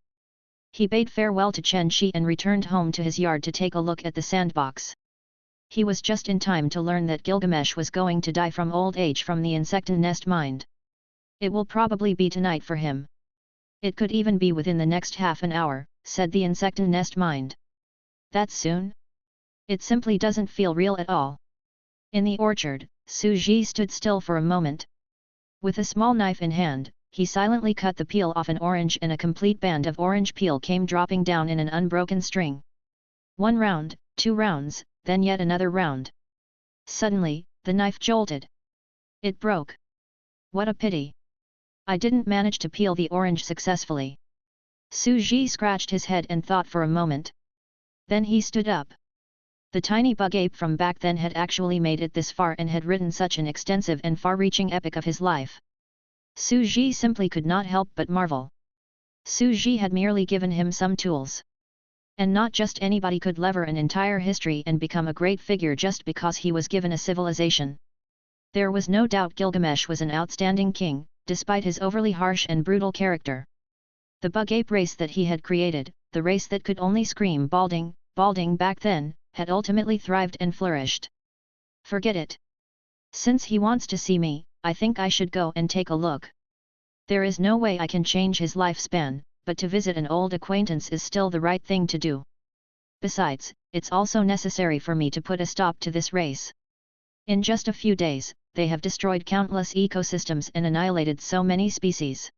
He bade farewell to Chen Shi and returned home to his yard to take a look at the sandbox. He was just in time to learn that Gilgamesh was going to die from old age from the insecten nest mind. "It will probably be tonight for him. It could even be within the next half an hour," said the insecten nest mind. "That soon? It simply doesn't feel real at all." In the orchard, Su Ji stood still for a moment. With a small knife in hand, he silently cut the peel off an orange, and a complete band of orange peel came dropping down in an unbroken string. 1 round, 2 rounds, then yet another round. Suddenly, the knife jolted. It broke. What a pity! I didn't manage to peel the orange successfully. Su Ji scratched his head and thought for a moment. Then he stood up. The tiny bug ape from back then had actually made it this far and had written such an extensive and far-reaching epic of his life. Su Ji simply could not help but marvel. Su Ji had merely given him some tools. And not just anybody could lever an entire history and become a great figure just because he was given a civilization. There was no doubt Gilgamesh was an outstanding king, despite his overly harsh and brutal character. The bug ape race that he had created, the race that could only scream balding, balding back then, had ultimately thrived and flourished. Forget it. Since he wants to see me, I think I should go and take a look. There is no way I can change his lifespan, but to visit an old acquaintance is still the right thing to do. Besides, it's also necessary for me to put a stop to this race. In just a few days, they have destroyed countless ecosystems and annihilated so many species.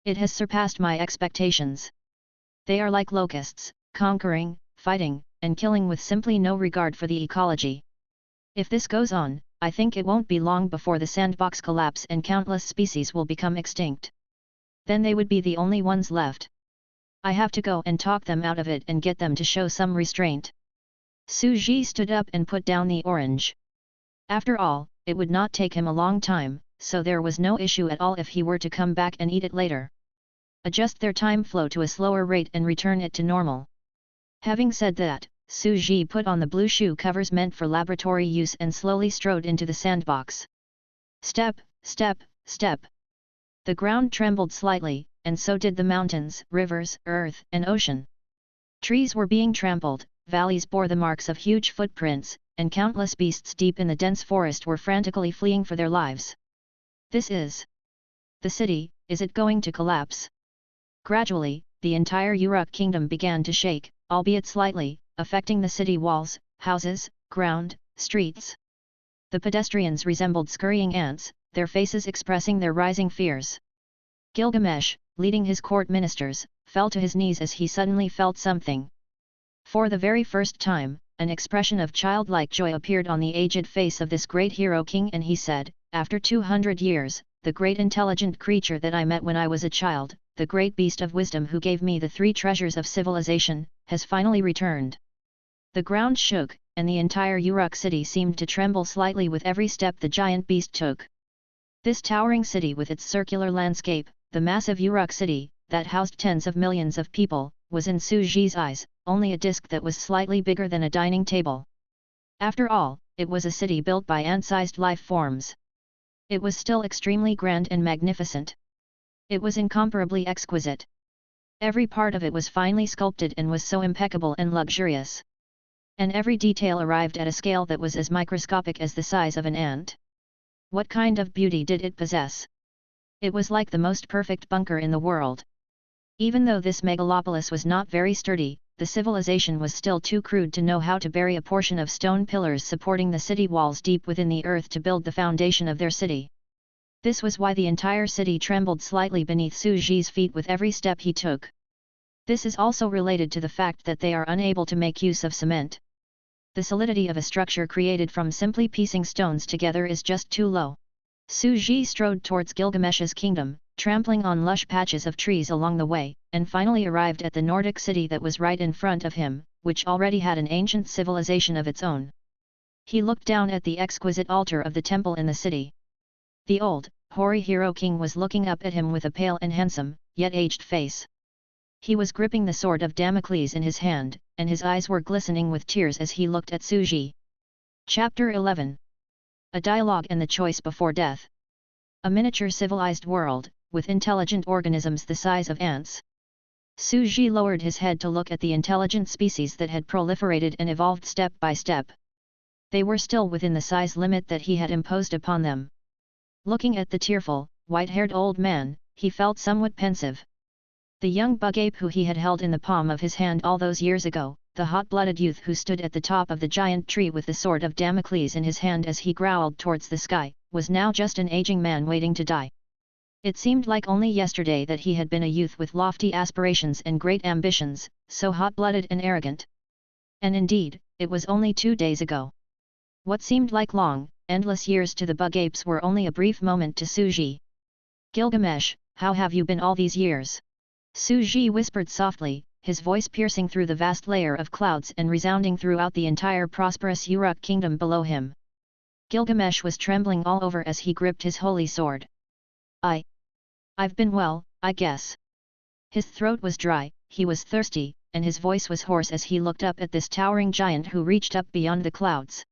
It has surpassed my expectations. They are like locusts, conquering, fighting, and killing with simply no regard for the ecology. If this goes on, I think it won't be long before the sandbox collapse and countless species will become extinct. Then they would be the only ones left. I have to go and talk them out of it and get them to show some restraint. Su Ji stood up and put down the orange. After all, it would not take him a long time, so there was no issue at all if he were to come back and eat it later. Adjust their time flow to a slower rate and return it to normal. Having said that, Su Ji put on the blue shoe covers meant for laboratory use and slowly strode into the sandbox. Step, step, step. The ground trembled slightly, and so did the mountains, rivers, earth, and ocean. Trees were being trampled, valleys bore the marks of huge footprints, and countless beasts deep in the dense forest were frantically fleeing for their lives. This is the city. Is it going to collapse? Gradually, the entire Uruk kingdom began to shake, albeit slightly, affecting the city walls, houses, ground, streets. The pedestrians resembled scurrying ants, their faces expressing their rising fears. Gilgamesh, leading his court ministers, fell to his knees as he suddenly felt something. For the very first time, an expression of childlike joy appeared on the aged face of this great hero king, and he said, "After 200 years, the great intelligent creature that I met when I was a child, the great beast of wisdom who gave me the 3 treasures of civilization, has finally returned." The ground shook, and the entire Uruk city seemed to tremble slightly with every step the giant beast took. This towering city with its circular landscape, the massive Uruk city, that housed tens of millions of people, was in Su Ji's eyes, only a disk that was slightly bigger than a dining table. After all, it was a city built by ant-sized life forms. It was still extremely grand and magnificent. It was incomparably exquisite. Every part of it was finely sculpted and was so impeccable and luxurious. And every detail arrived at a scale that was as microscopic as the size of an ant. What kind of beauty did it possess? It was like the most perfect bunker in the world. Even though this megalopolis was not very sturdy, the civilization was still too crude to know how to bury a portion of stone pillars supporting the city walls deep within the earth to build the foundation of their city. This was why the entire city trembled slightly beneath Su Ji's feet with every step he took. This is also related to the fact that they are unable to make use of cement. The solidity of a structure created from simply piecing stones together is just too low. Su Ji strode towards Gilgamesh's kingdom, trampling on lush patches of trees along the way, and finally arrived at the Nordic city that was right in front of him, which already had an ancient civilization of its own. He looked down at the exquisite altar of the temple in the city. The old, hoary hero king was looking up at him with a pale and handsome, yet aged face. He was gripping the sword of Damocles in his hand, and his eyes were glistening with tears as he looked at Suji. Chapter 11. A Dialogue and the Choice Before Death. A miniature civilized world, with intelligent organisms the size of ants. Suji lowered his head to look at the intelligent species that had proliferated and evolved step by step. They were still within the size limit that he had imposed upon them. Looking at the tearful, white-haired old man, he felt somewhat pensive. The young bug ape who he had held in the palm of his hand all those years ago, the hot-blooded youth who stood at the top of the giant tree with the sword of Damocles in his hand as he growled towards the sky, was now just an aging man waiting to die. It seemed like only yesterday that he had been a youth with lofty aspirations and great ambitions, so hot-blooded and arrogant. And indeed, it was only 2 days ago. What seemed like long, endless years to the bug apes were only a brief moment to Suji. "Gilgamesh, how have you been all these years?" Suji whispered softly, his voice piercing through the vast layer of clouds and resounding throughout the entire prosperous Uruk kingdom below him. Gilgamesh was trembling all over as he gripped his holy sword. I've been well, I guess." His throat was dry, he was thirsty, and his voice was hoarse as he looked up at this towering giant who reached up beyond the clouds.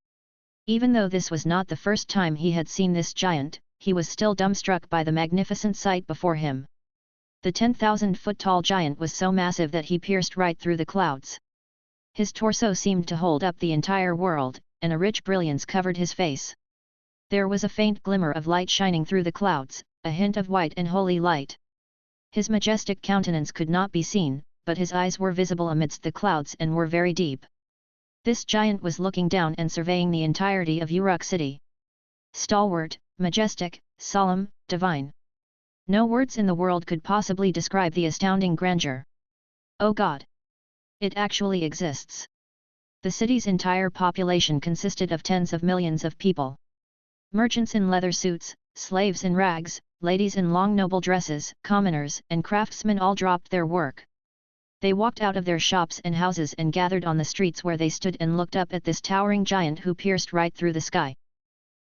Even though this was not the first time he had seen this giant, he was still dumbstruck by the magnificent sight before him. The 10,000-foot-tall giant was so massive that he pierced right through the clouds. His torso seemed to hold up the entire world, and a rich brilliance covered his face. There was a faint glimmer of light shining through the clouds, a hint of white and holy light. His majestic countenance could not be seen, but his eyes were visible amidst the clouds and were very deep. This giant was looking down and surveying the entirety of Uruk city. Stalwart, majestic, solemn, divine. No words in the world could possibly describe the astounding grandeur. Oh God! It actually exists. The city's entire population consisted of tens of millions of people. Merchants in leather suits, slaves in rags, ladies in long noble dresses, commoners and craftsmen all dropped their work. They walked out of their shops and houses and gathered on the streets where they stood and looked up at this towering giant who pierced right through the sky.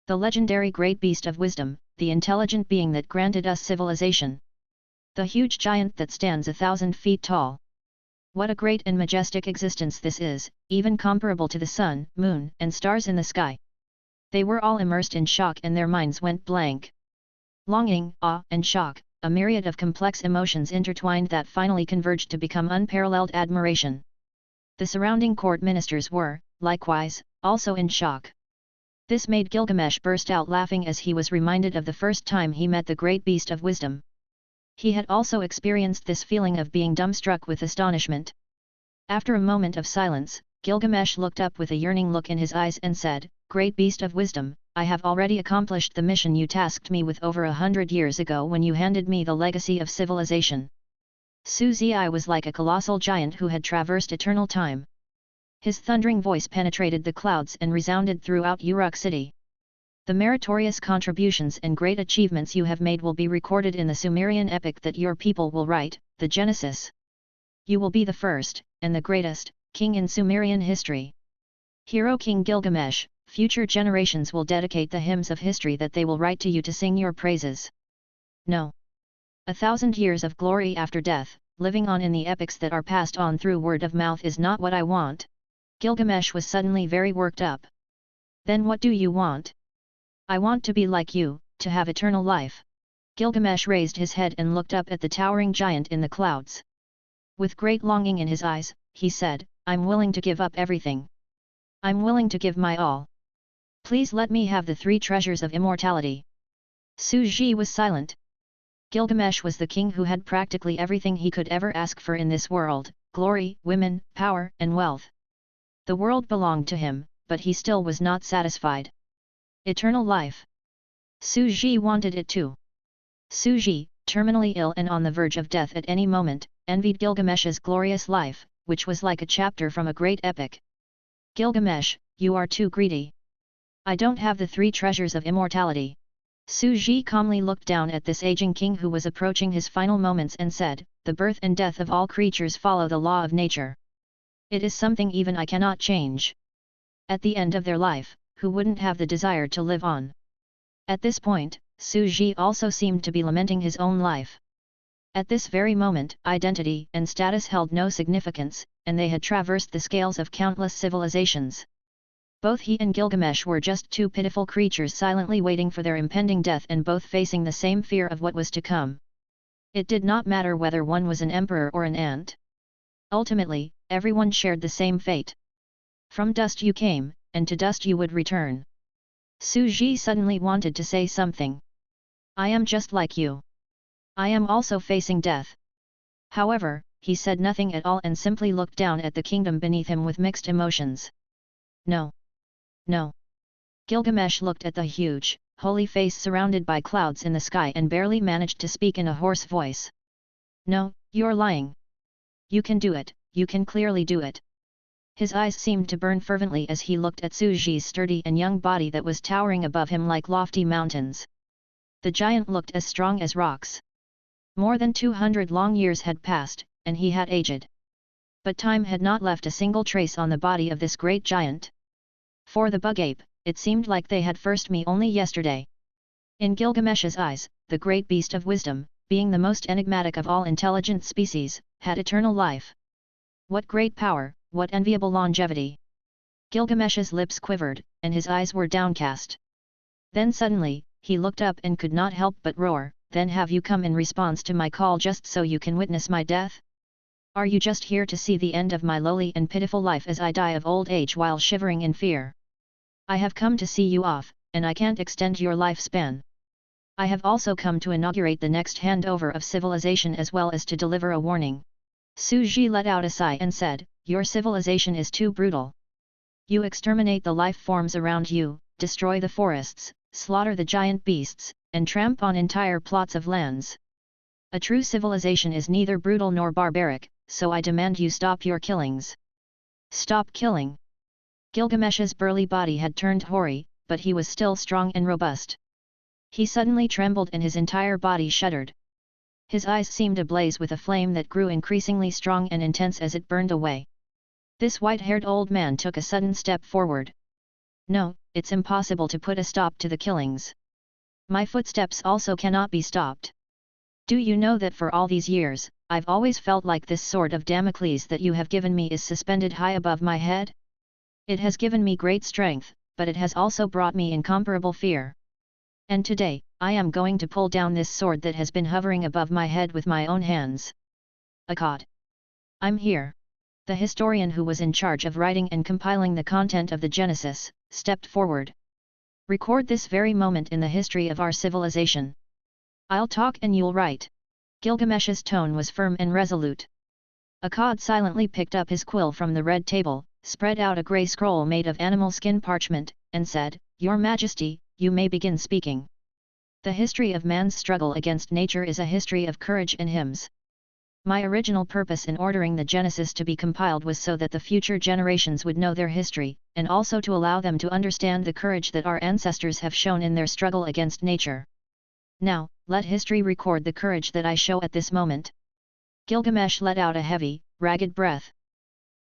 The legendary great beast of wisdom, the intelligent being that granted us civilization. The huge giant that stands 1,000 feet tall. What a great and majestic existence this is, even comparable to the sun, moon, and stars in the sky. They were all immersed in shock and their minds went blank. Longing, awe, and shock, a myriad of complex emotions intertwined that finally converged to become unparalleled admiration. The surrounding court ministers were, likewise, also in shock. This made Gilgamesh burst out laughing as he was reminded of the first time he met the great beast of wisdom. He had also experienced this feeling of being dumbstruck with astonishment. After a moment of silence, Gilgamesh looked up with a yearning look in his eyes and said, "Great beast of wisdom, I have already accomplished the mission you tasked me with over 100 years ago when you handed me the legacy of civilization." Suzi was like a colossal giant who had traversed eternal time. His thundering voice penetrated the clouds and resounded throughout Uruk city. "The meritorious contributions and great achievements you have made will be recorded in the Sumerian epic that your people will write, the Genesis. You will be the first, and the greatest, king in Sumerian history. Hero King Gilgamesh, future generations will dedicate the hymns of history that they will write to you to sing your praises. No. 1,000 years of glory after death, living on in the epics that are passed on through word of mouth is not what I want." Gilgamesh was suddenly very worked up. "Then what do you want?" "I want to be like you, to have eternal life." Gilgamesh raised his head and looked up at the towering giant in the clouds. With great longing in his eyes, he said, "I'm willing to give up everything. I'm willing to give my all. Please let me have the 3 treasures of immortality." Suji was silent. Gilgamesh was the king who had practically everything he could ever ask for in this world: glory, women, power, and wealth. The world belonged to him, but he still was not satisfied. Eternal life. Suji wanted it too. Suji, terminally ill and on the verge of death at any moment, envied Gilgamesh's glorious life, which was like a chapter from a great epic. "Gilgamesh, you are too greedy. I don't have the 3 treasures of immortality." Suji calmly looked down at this aging king who was approaching his final moments and said, "The birth and death of all creatures follow the law of nature. It is something even I cannot change. At the end of their life, who wouldn't have the desire to live on?" At this point, Suji also seemed to be lamenting his own life. At this very moment, identity and status held no significance, and they had traversed the scales of countless civilizations. Both he and Gilgamesh were just two pitiful creatures silently waiting for their impending death and both facing the same fear of what was to come. It did not matter whether one was an emperor or an ant. Ultimately, everyone shared the same fate. From dust you came, and to dust you would return. Su Ji suddenly wanted to say something. I am just like you. I am also facing death. However, he said nothing at all and simply looked down at the kingdom beneath him with mixed emotions. No. No. Gilgamesh looked at the huge, holy face surrounded by clouds in the sky and barely managed to speak in a hoarse voice. No, you're lying. You can do it, you can clearly do it. His eyes seemed to burn fervently as he looked at Su Ji's sturdy and young body that was towering above him like lofty mountains. The giant looked as strong as rocks. More than 200 long years had passed, and he had aged. But time had not left a single trace on the body of this great giant. For the bug ape, it seemed like they had first met only yesterday. In Gilgamesh's eyes, the great beast of wisdom, being the most enigmatic of all intelligent species, had eternal life. What great power, what enviable longevity! Gilgamesh's lips quivered, and his eyes were downcast. Then suddenly, he looked up and could not help but roar, Then have you come in response to my call just so you can witness my death? Are you just here to see the end of my lowly and pitiful life as I die of old age while shivering in fear? I have come to see you off, and I can't extend your lifespan. I have also come to inaugurate the next handover of civilization as well as to deliver a warning. Su Ji let out a sigh and said, Your civilization is too brutal. You exterminate the life forms around you, destroy the forests, slaughter the giant beasts, and tramp on entire plots of lands. A true civilization is neither brutal nor barbaric, so I demand you stop your killings. Stop killing. Gilgamesh's burly body had turned hoary, but he was still strong and robust. He suddenly trembled and his entire body shuddered. His eyes seemed ablaze with a flame that grew increasingly strong and intense as it burned away. This white-haired old man took a sudden step forward. No, it's impossible to put a stop to the killings. My footsteps also cannot be stopped. Do you know that for all these years, I've always felt like this sword of Damocles that you have given me is suspended high above my head? It has given me great strength, but it has also brought me incomparable fear. And today, I am going to pull down this sword that has been hovering above my head with my own hands. Akkad. I'm here. The historian who was in charge of writing and compiling the content of the Genesis, stepped forward. Record this very moment in the history of our civilization. I'll talk and you'll write. Gilgamesh's tone was firm and resolute. Akkad silently picked up his quill from the red table, spread out a grey scroll made of animal skin parchment, and said, Your Majesty, you may begin speaking. The history of man's struggle against nature is a history of courage and hymns. My original purpose in ordering the Genesis to be compiled was so that the future generations would know their history, and also to allow them to understand the courage that our ancestors have shown in their struggle against nature. Now, let history record the courage that I show at this moment. Gilgamesh let out a heavy, ragged breath.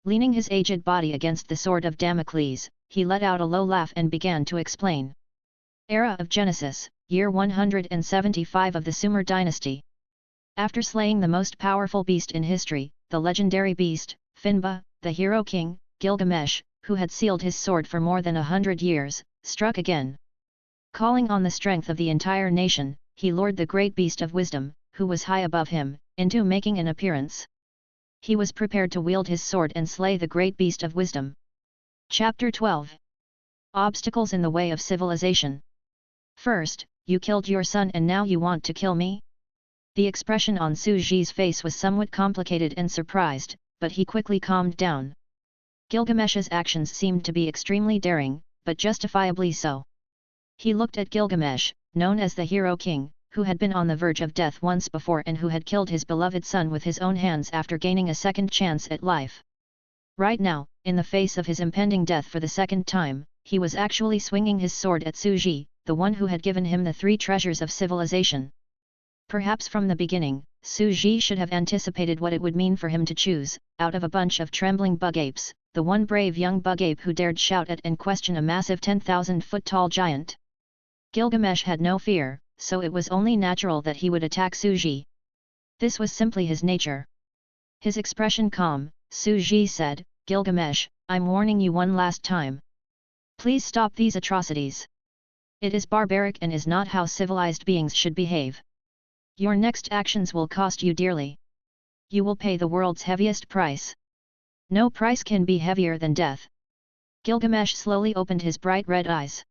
Leaning his aged body against the sword of Damocles, he let out a low laugh and began to explain. Era of Genesis, year 175 of the Sumer dynasty. After slaying the most powerful beast in history, the legendary beast, Finba, the hero king, Gilgamesh, who had sealed his sword for more than 100 years, struck again. Calling on the strength of the entire nation, he lured the great beast of wisdom, who was high above him, into making an appearance. He was prepared to wield his sword and slay the great beast of wisdom. Chapter 12. Obstacles in the way of civilization. First, you killed your son and now you want to kill me? The expression on Su Ji's face was somewhat complicated and surprised, but he quickly calmed down. Gilgamesh's actions seemed to be extremely daring, but justifiably so. He looked at Gilgamesh, known as the Hero King, who had been on the verge of death once before and who had killed his beloved son with his own hands after gaining a second chance at life. Right now, in the face of his impending death for the second time, he was actually swinging his sword at Su Ji, the one who had given him the three treasures of civilization. Perhaps from the beginning, Su Ji should have anticipated what it would mean for him to choose, out of a bunch of trembling bug apes, the one brave young bug ape who dared shout at and question a massive 10,000-foot-tall giant. Gilgamesh had no fear, so it was only natural that he would attack Su Ji. This was simply his nature. His expression calm, Suji said, Gilgamesh, I'm warning you one last time. Please stop these atrocities. It is barbaric and is not how civilized beings should behave. Your next actions will cost you dearly. You will pay the world's heaviest price. No price can be heavier than death. Gilgamesh slowly opened his bright red eyes.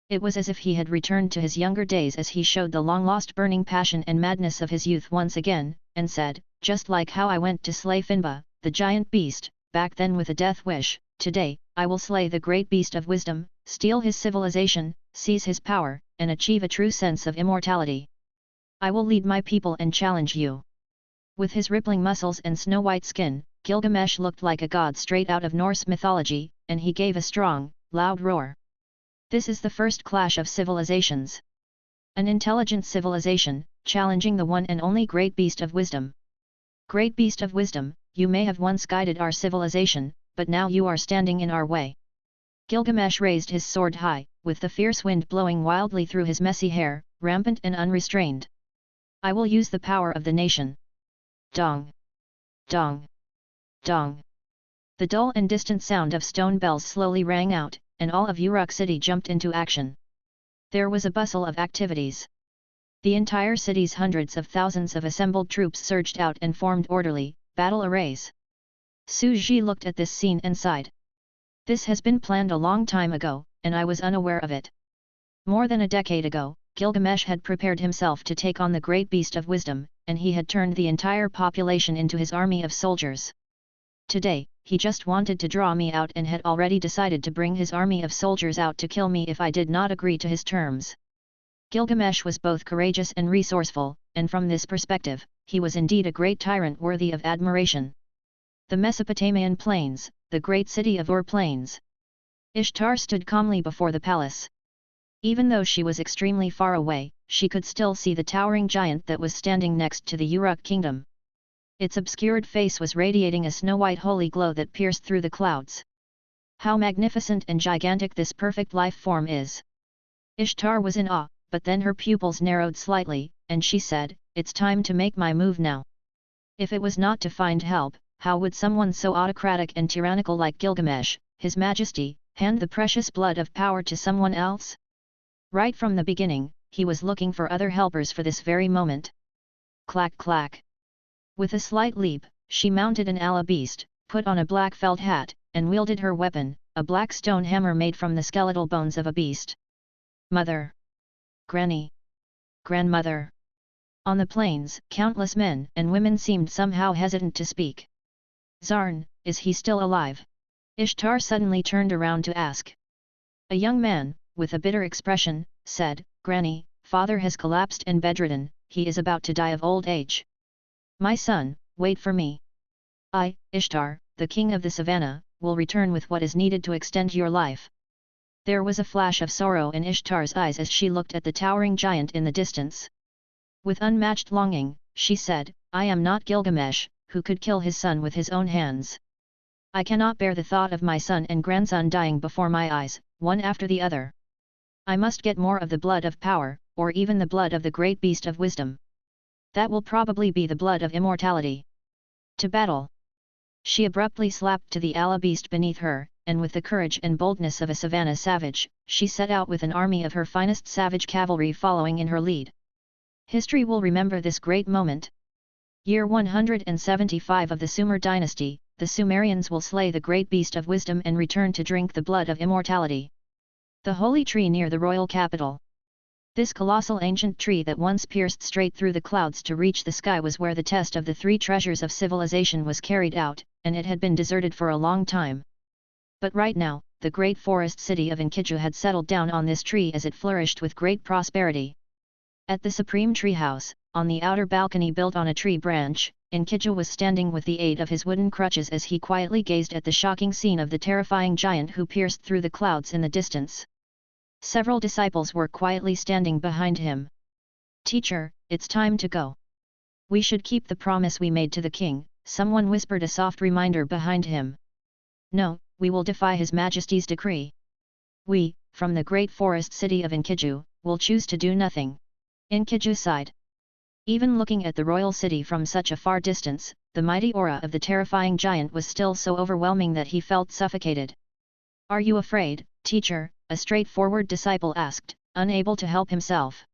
It was as if he had returned to his younger days as he showed the long-lost burning passion and madness of his youth once again, and said, just like how I went to slay Finba, the giant beast, back then with a death wish, today, I will slay the great beast of wisdom, steal his civilization, seize his power, and achieve a true sense of immortality. I will lead my people and challenge you. With his rippling muscles and snow-white skin, Gilgamesh looked like a god straight out of Norse mythology, and he gave a strong, loud roar. This is the first clash of civilizations. An intelligent civilization, challenging the one and only great beast of wisdom. Great beast of wisdom, you may have once guided our civilization, but now you are standing in our way. Gilgamesh raised his sword high, with the fierce wind blowing wildly through his messy hair, rampant and unrestrained. I will use the power of the nation. Dong! Dong! Dong! The dull and distant sound of stone bells slowly rang out, and all of Uruk city jumped into action. There was a bustle of activities. The entire city's hundreds of thousands of assembled troops surged out and formed orderly, battle arrays. Suji looked at this scene and sighed. This has been planned a long time ago, and I was unaware of it. More than a decade ago, Gilgamesh had prepared himself to take on the great beast of wisdom, and he had turned the entire population into his army of soldiers. Today, he just wanted to draw me out and had already decided to bring his army of soldiers out to kill me if I did not agree to his terms. Gilgamesh was both courageous and resourceful, and from this perspective, he was indeed a great tyrant worthy of admiration. The Mesopotamian plains, the great city of Ur Plains. Ishtar stood calmly before the palace. Even though she was extremely far away, she could still see the towering giant that was standing next to the Uruk kingdom. Its obscured face was radiating a snow-white holy glow that pierced through the clouds. How magnificent and gigantic this perfect life form is! Ishtar was in awe, but then her pupils narrowed slightly, and she said, it's time to make my move now. If it was not to find help, how would someone so autocratic and tyrannical like Gilgamesh, His Majesty, hand the precious blood of power to someone else? Right from the beginning, he was looking for other helpers for this very moment. Clack clack. With a slight leap, she mounted an ala beast, put on a black felt hat, and wielded her weapon, a black stone hammer made from the skeletal bones of a beast. Mother! Granny! Grandmother! On the plains, countless men and women seemed somehow hesitant to speak. Zarn, is he still alive? Ishtar suddenly turned around to ask. A young man, with a bitter expression, said, Granny, father has collapsed and bedridden, he is about to die of old age. My son, wait for me. I, Ishtar, the king of the savannah, will return with what is needed to extend your life. There was a flash of sorrow in Ishtar's eyes as she looked at the towering giant in the distance. With unmatched longing, she said, I am not Gilgamesh, who could kill his son with his own hands. I cannot bear the thought of my son and grandson dying before my eyes, one after the other. I must get more of the blood of power, or even the blood of the great beast of wisdom. That will probably be the blood of immortality. To battle! She abruptly slapped to the ala beast beneath her, and with the courage and boldness of a savannah savage, she set out with an army of her finest savage cavalry following in her lead. History will remember this great moment. Year 175 of the Sumer dynasty, the Sumerians will slay the great beast of wisdom and return to drink the blood of immortality. The holy tree near the royal capital. This colossal ancient tree that once pierced straight through the clouds to reach the sky was where the test of the three treasures of civilization was carried out, and it had been deserted for a long time. But right now, the great forest city of Enkidu had settled down on this tree as it flourished with great prosperity. At the supreme treehouse, on the outer balcony built on a tree branch, Enkidu was standing with the aid of his wooden crutches as he quietly gazed at the shocking scene of the terrifying giant who pierced through the clouds in the distance. Several disciples were quietly standing behind him. Teacher, it's time to go. We should keep the promise we made to the king, someone whispered a soft reminder behind him. No, we will defy His Majesty's decree. We, from the great forest city of Enkidu, will choose to do nothing. Enkidu sighed. Even looking at the royal city from such a far distance, the mighty aura of the terrifying giant was still so overwhelming that he felt suffocated. "Are you afraid, teacher?" a straightforward disciple asked, unable to help himself.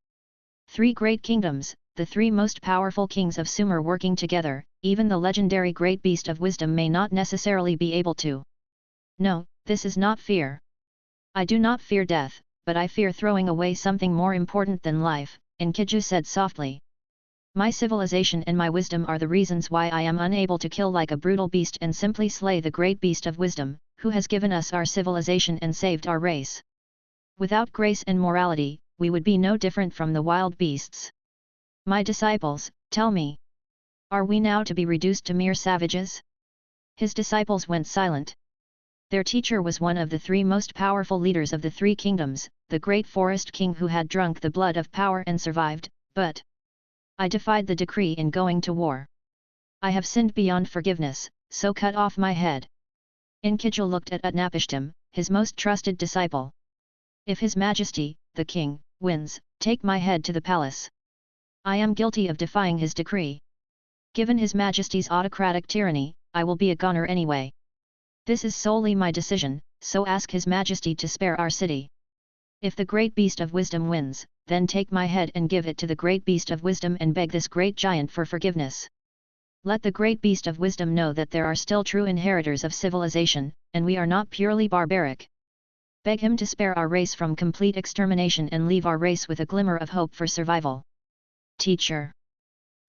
3 great kingdoms, the 3 most powerful kings of Sumer working together, even the legendary great beast of wisdom may not necessarily be able to. "No, this is not fear. I do not fear death, but I fear throwing away something more important than life," Enkidu said softly. "My civilization and my wisdom are the reasons why I am unable to kill like a brutal beast and simply slay the great beast of wisdom, who has given us our civilization and saved our race. Without grace and morality, we would be no different from the wild beasts. My disciples, tell me, are we now to be reduced to mere savages?" His disciples went silent. Their teacher was one of the 3 most powerful leaders of the 3 kingdoms, the great forest king who had drunk the blood of power and survived, but I defied the decree in going to war. I have sinned beyond forgiveness, so cut off my head. Enkidu looked at Utnapishtim, his most trusted disciple. "If His Majesty, the king, wins, take my head to the palace. I am guilty of defying his decree. Given His Majesty's autocratic tyranny, I will be a goner anyway. This is solely my decision, so ask His Majesty to spare our city. If the great beast of wisdom wins, then take my head and give it to the great beast of wisdom and beg this great giant for forgiveness. Let the great beast of wisdom know that there are still true inheritors of civilization, and we are not purely barbaric. Beg him to spare our race from complete extermination and leave our race with a glimmer of hope for survival." Teacher.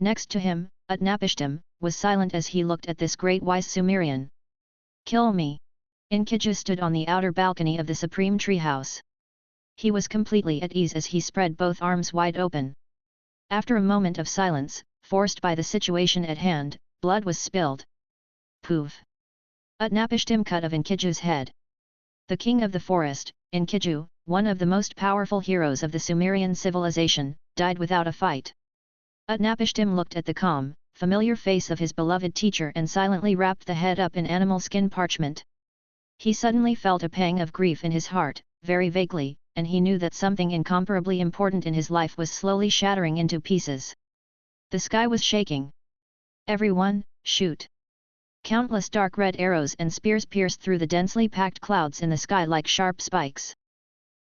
Next to him, Utnapishtim, was silent as he looked at this great wise Sumerian. "Kill me." Enkidu stood on the outer balcony of the supreme treehouse. He was completely at ease as he spread both arms wide open. After a moment of silence, forced by the situation at hand, blood was spilled. Poof! Utnapishtim cut of Enkidu's head. The king of the forest, Enkidu, one of the most powerful heroes of the Sumerian civilization, died without a fight. Utnapishtim looked at the calm, familiar face of his beloved teacher and silently wrapped the head up in animal skin parchment. He suddenly felt a pang of grief in his heart, very vaguely, and he knew that something incomparably important in his life was slowly shattering into pieces. The sky was shaking. "Everyone, shoot!" Countless dark red arrows and spears pierced through the densely packed clouds in the sky like sharp spikes.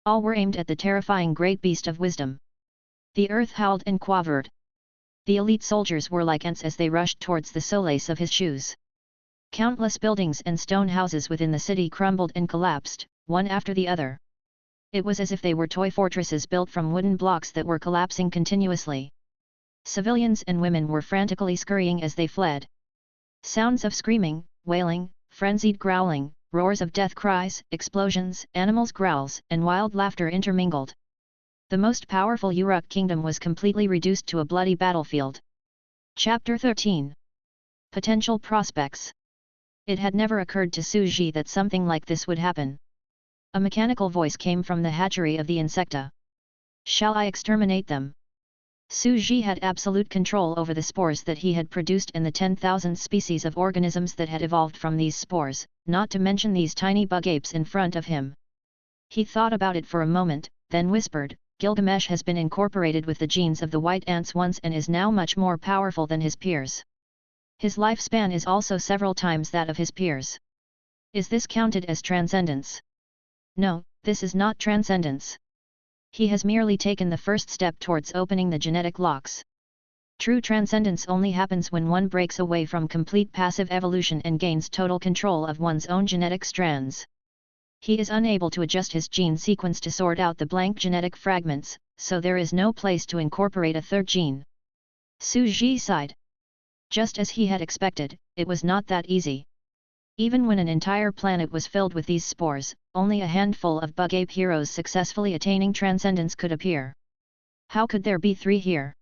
All were aimed at the terrifying great beast of wisdom. The earth howled and quavered. The elite soldiers were like ants as they rushed towards the soles of his shoes. Countless buildings and stone houses within the city crumbled and collapsed, one after the other. It was as if they were toy fortresses built from wooden blocks that were collapsing continuously. Civilians and women were frantically scurrying as they fled. Sounds of screaming, wailing, frenzied growling, roars of death cries, explosions, animals' growls, and wild laughter intermingled. The most powerful Uruk kingdom was completely reduced to a bloody battlefield. Chapter 13. Potential Prospects. It had never occurred to Suji that something like this would happen. A mechanical voice came from the hatchery of the insecta. "Shall I exterminate them?" Suji had absolute control over the spores that he had produced and the 10,000 species of organisms that had evolved from these spores, not to mention these tiny bug apes in front of him. He thought about it for a moment, then whispered, "Gilgamesh has been incorporated with the genes of the white ants once and is now much more powerful than his peers. His lifespan is also several times that of his peers. Is this counted as transcendence? No, this is not transcendence. He has merely taken the first step towards opening the genetic locks. True transcendence only happens when one breaks away from complete passive evolution and gains total control of one's own genetic strands. He is unable to adjust his gene sequence to sort out the blank genetic fragments, so there is no place to incorporate a third gene." Suji sighed. Just as he had expected, it was not that easy. Even when an entire planet was filled with these spores, only a handful of bug ape heroes successfully attaining transcendence could appear. How could there be 3 here?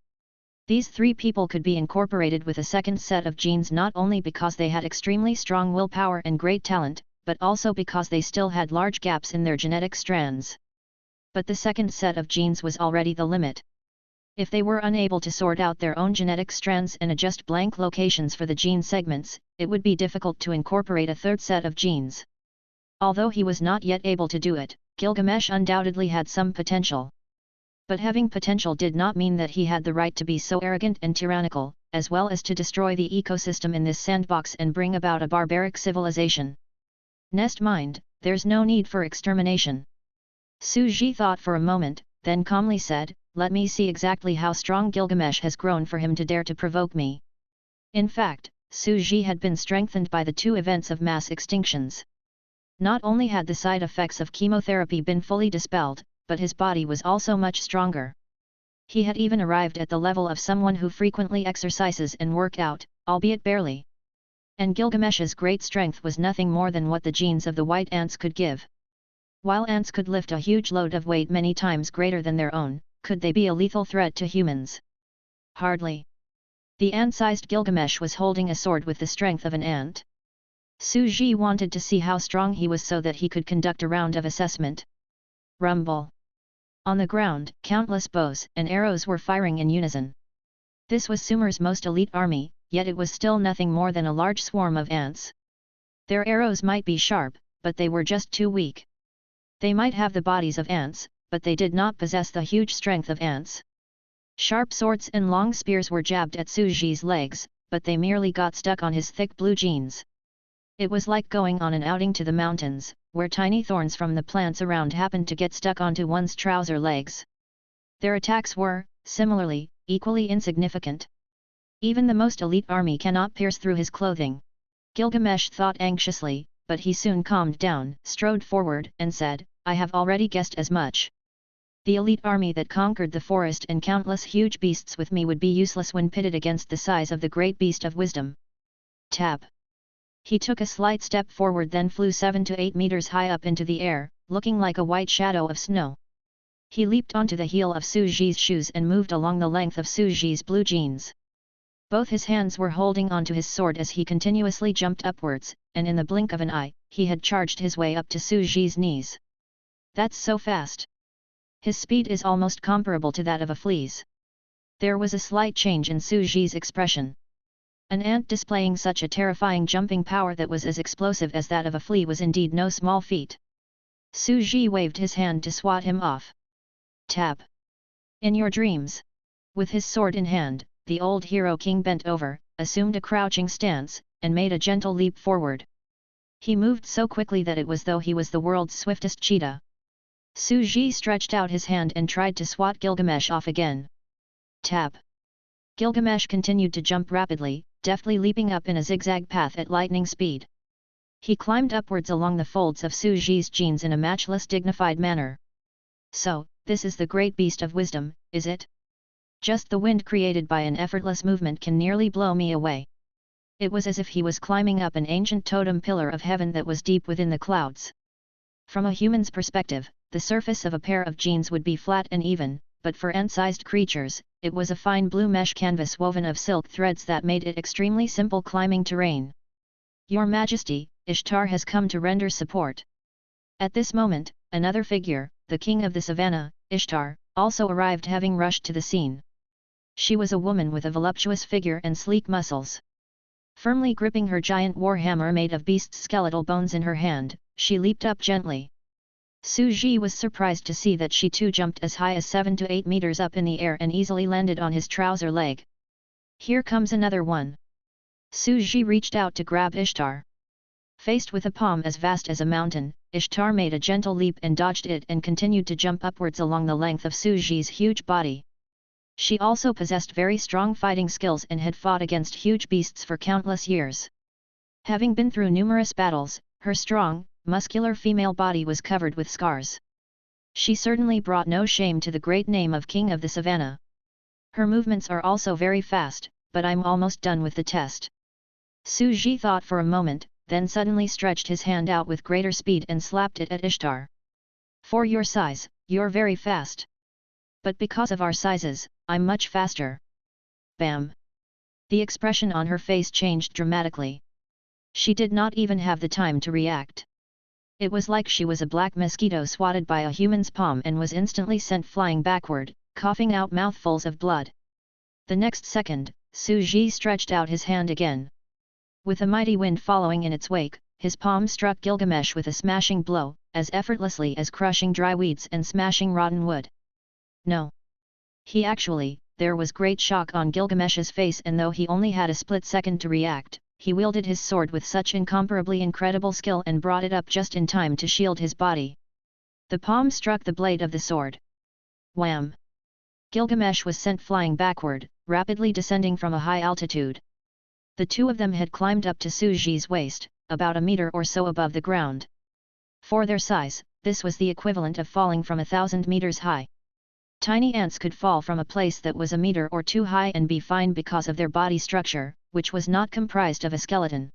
These 3 people could be incorporated with a second set of genes not only because they had extremely strong willpower and great talent, but also because they still had large gaps in their genetic strands. But the second set of genes was already the limit. If they were unable to sort out their own genetic strands and adjust blank locations for the gene segments, it would be difficult to incorporate a third set of genes. Although he was not yet able to do it, Gilgamesh undoubtedly had some potential. But having potential did not mean that he had the right to be so arrogant and tyrannical, as well as to destroy the ecosystem in this sandbox and bring about a barbaric civilization. Nest mind, there's no need for extermination. Su Ji thought for a moment, then calmly said, let me see exactly how strong Gilgamesh has grown for him to dare to provoke me. In fact, Su Ji had been strengthened by the two events of mass extinctions. Not only had the side effects of chemotherapy been fully dispelled, but his body was also much stronger. He had even arrived at the level of someone who frequently exercises and work out, albeit barely. And Gilgamesh's great strength was nothing more than what the genes of the white ants could give. While ants could lift a huge load of weight many times greater than their own, could they be a lethal threat to humans? Hardly. The ant-sized Gilgamesh was holding a sword with the strength of an ant. Su Ji wanted to see how strong he was so that he could conduct a round of assessment. Rumble. On the ground, countless bows and arrows were firing in unison. This was Sumer's most elite army, yet it was still nothing more than a large swarm of ants. Their arrows might be sharp, but they were just too weak. They might have the bodies of ants, but they did not possess the huge strength of ants. Sharp swords and long spears were jabbed at Su Ji's legs, but they merely got stuck on his thick blue jeans. It was like going on an outing to the mountains, where tiny thorns from the plants around happened to get stuck onto one's trouser legs. Their attacks were, similarly, equally insignificant. Even the most elite army cannot pierce through his clothing. Gilgamesh thought anxiously, but he soon calmed down, strode forward, and said, I have already guessed as much. The elite army that conquered the forest and countless huge beasts with me would be useless when pitted against the size of the great beast of wisdom. Tap. He took a slight step forward, then flew 7 to 8 meters high up into the air, looking like a white shadow of snow. He leaped onto the heel of Su Ji's shoes and moved along the length of Su Ji's blue jeans. Both his hands were holding onto his sword as he continuously jumped upwards, and in the blink of an eye, he had charged his way up to Su Ji's knees. That's so fast. His speed is almost comparable to that of a flea's. There was a slight change in Su Ji's expression. An ant displaying such a terrifying jumping power that was as explosive as that of a flea was indeed no small feat. Su Ji waved his hand to swat him off. Tap. In your dreams. With his sword in hand, the old hero king bent over, assumed a crouching stance, and made a gentle leap forward. He moved so quickly that it was though he was the world's swiftest cheetah. Su Ji stretched out his hand and tried to swat Gilgamesh off again. Tap. Gilgamesh continued to jump rapidly, deftly leaping up in a zigzag path at lightning speed. He climbed upwards along the folds of Su Ji's jeans in a matchless dignified manner. So, this is the great beast of wisdom, is it? Just the wind created by an effortless movement can nearly blow me away. It was as if he was climbing up an ancient totem pillar of heaven that was deep within the clouds. From a human's perspective, the surface of a pair of jeans would be flat and even, but for ant-sized creatures, it was a fine blue mesh canvas woven of silk threads that made it extremely simple climbing terrain. Your Majesty, Ishtar has come to render support. At this moment, another figure, the king of the savannah, Ishtar, also arrived, having rushed to the scene. She was a woman with a voluptuous figure and sleek muscles. Firmly gripping her giant warhammer made of beast's skeletal bones in her hand, she leaped up gently. Su Ji was surprised to see that she too jumped as high as 7 to 8 meters up in the air and easily landed on his trouser leg. Here comes another one. Su Ji reached out to grab Ishtar. Faced with a palm as vast as a mountain, Ishtar made a gentle leap and dodged it and continued to jump upwards along the length of Su Ji's huge body. She also possessed very strong fighting skills and had fought against huge beasts for countless years. Having been through numerous battles, her strong, muscular female body was covered with scars. She certainly brought no shame to the great name of King of the Savannah. Her movements are also very fast, but I'm almost done with the test. Su Ji thought for a moment, then suddenly stretched his hand out with greater speed and slapped it at Ishtar. For your size, you're very fast. But because of our sizes, I'm much faster. Bam! The expression on her face changed dramatically. She did not even have the time to react. It was like she was a black mosquito swatted by a human's palm and was instantly sent flying backward, coughing out mouthfuls of blood. The next second, Su Ji stretched out his hand again. With a mighty wind following in its wake, his palm struck Gilgamesh with a smashing blow, as effortlessly as crushing dry weeds and smashing rotten wood. No. There was great shock on Gilgamesh's face, and though he only had a split second to react, he wielded his sword with such incomparably incredible skill and brought it up just in time to shield his body. The palm struck the blade of the sword. Wham! Gilgamesh was sent flying backward, rapidly descending from a high altitude. The two of them had climbed up to Suji's waist, about a meter or so above the ground. For their size, this was the equivalent of falling from 1,000 meters high. Tiny ants could fall from a place that was a meter or two high and be fine because of their body structure, which was not comprised of a skeleton.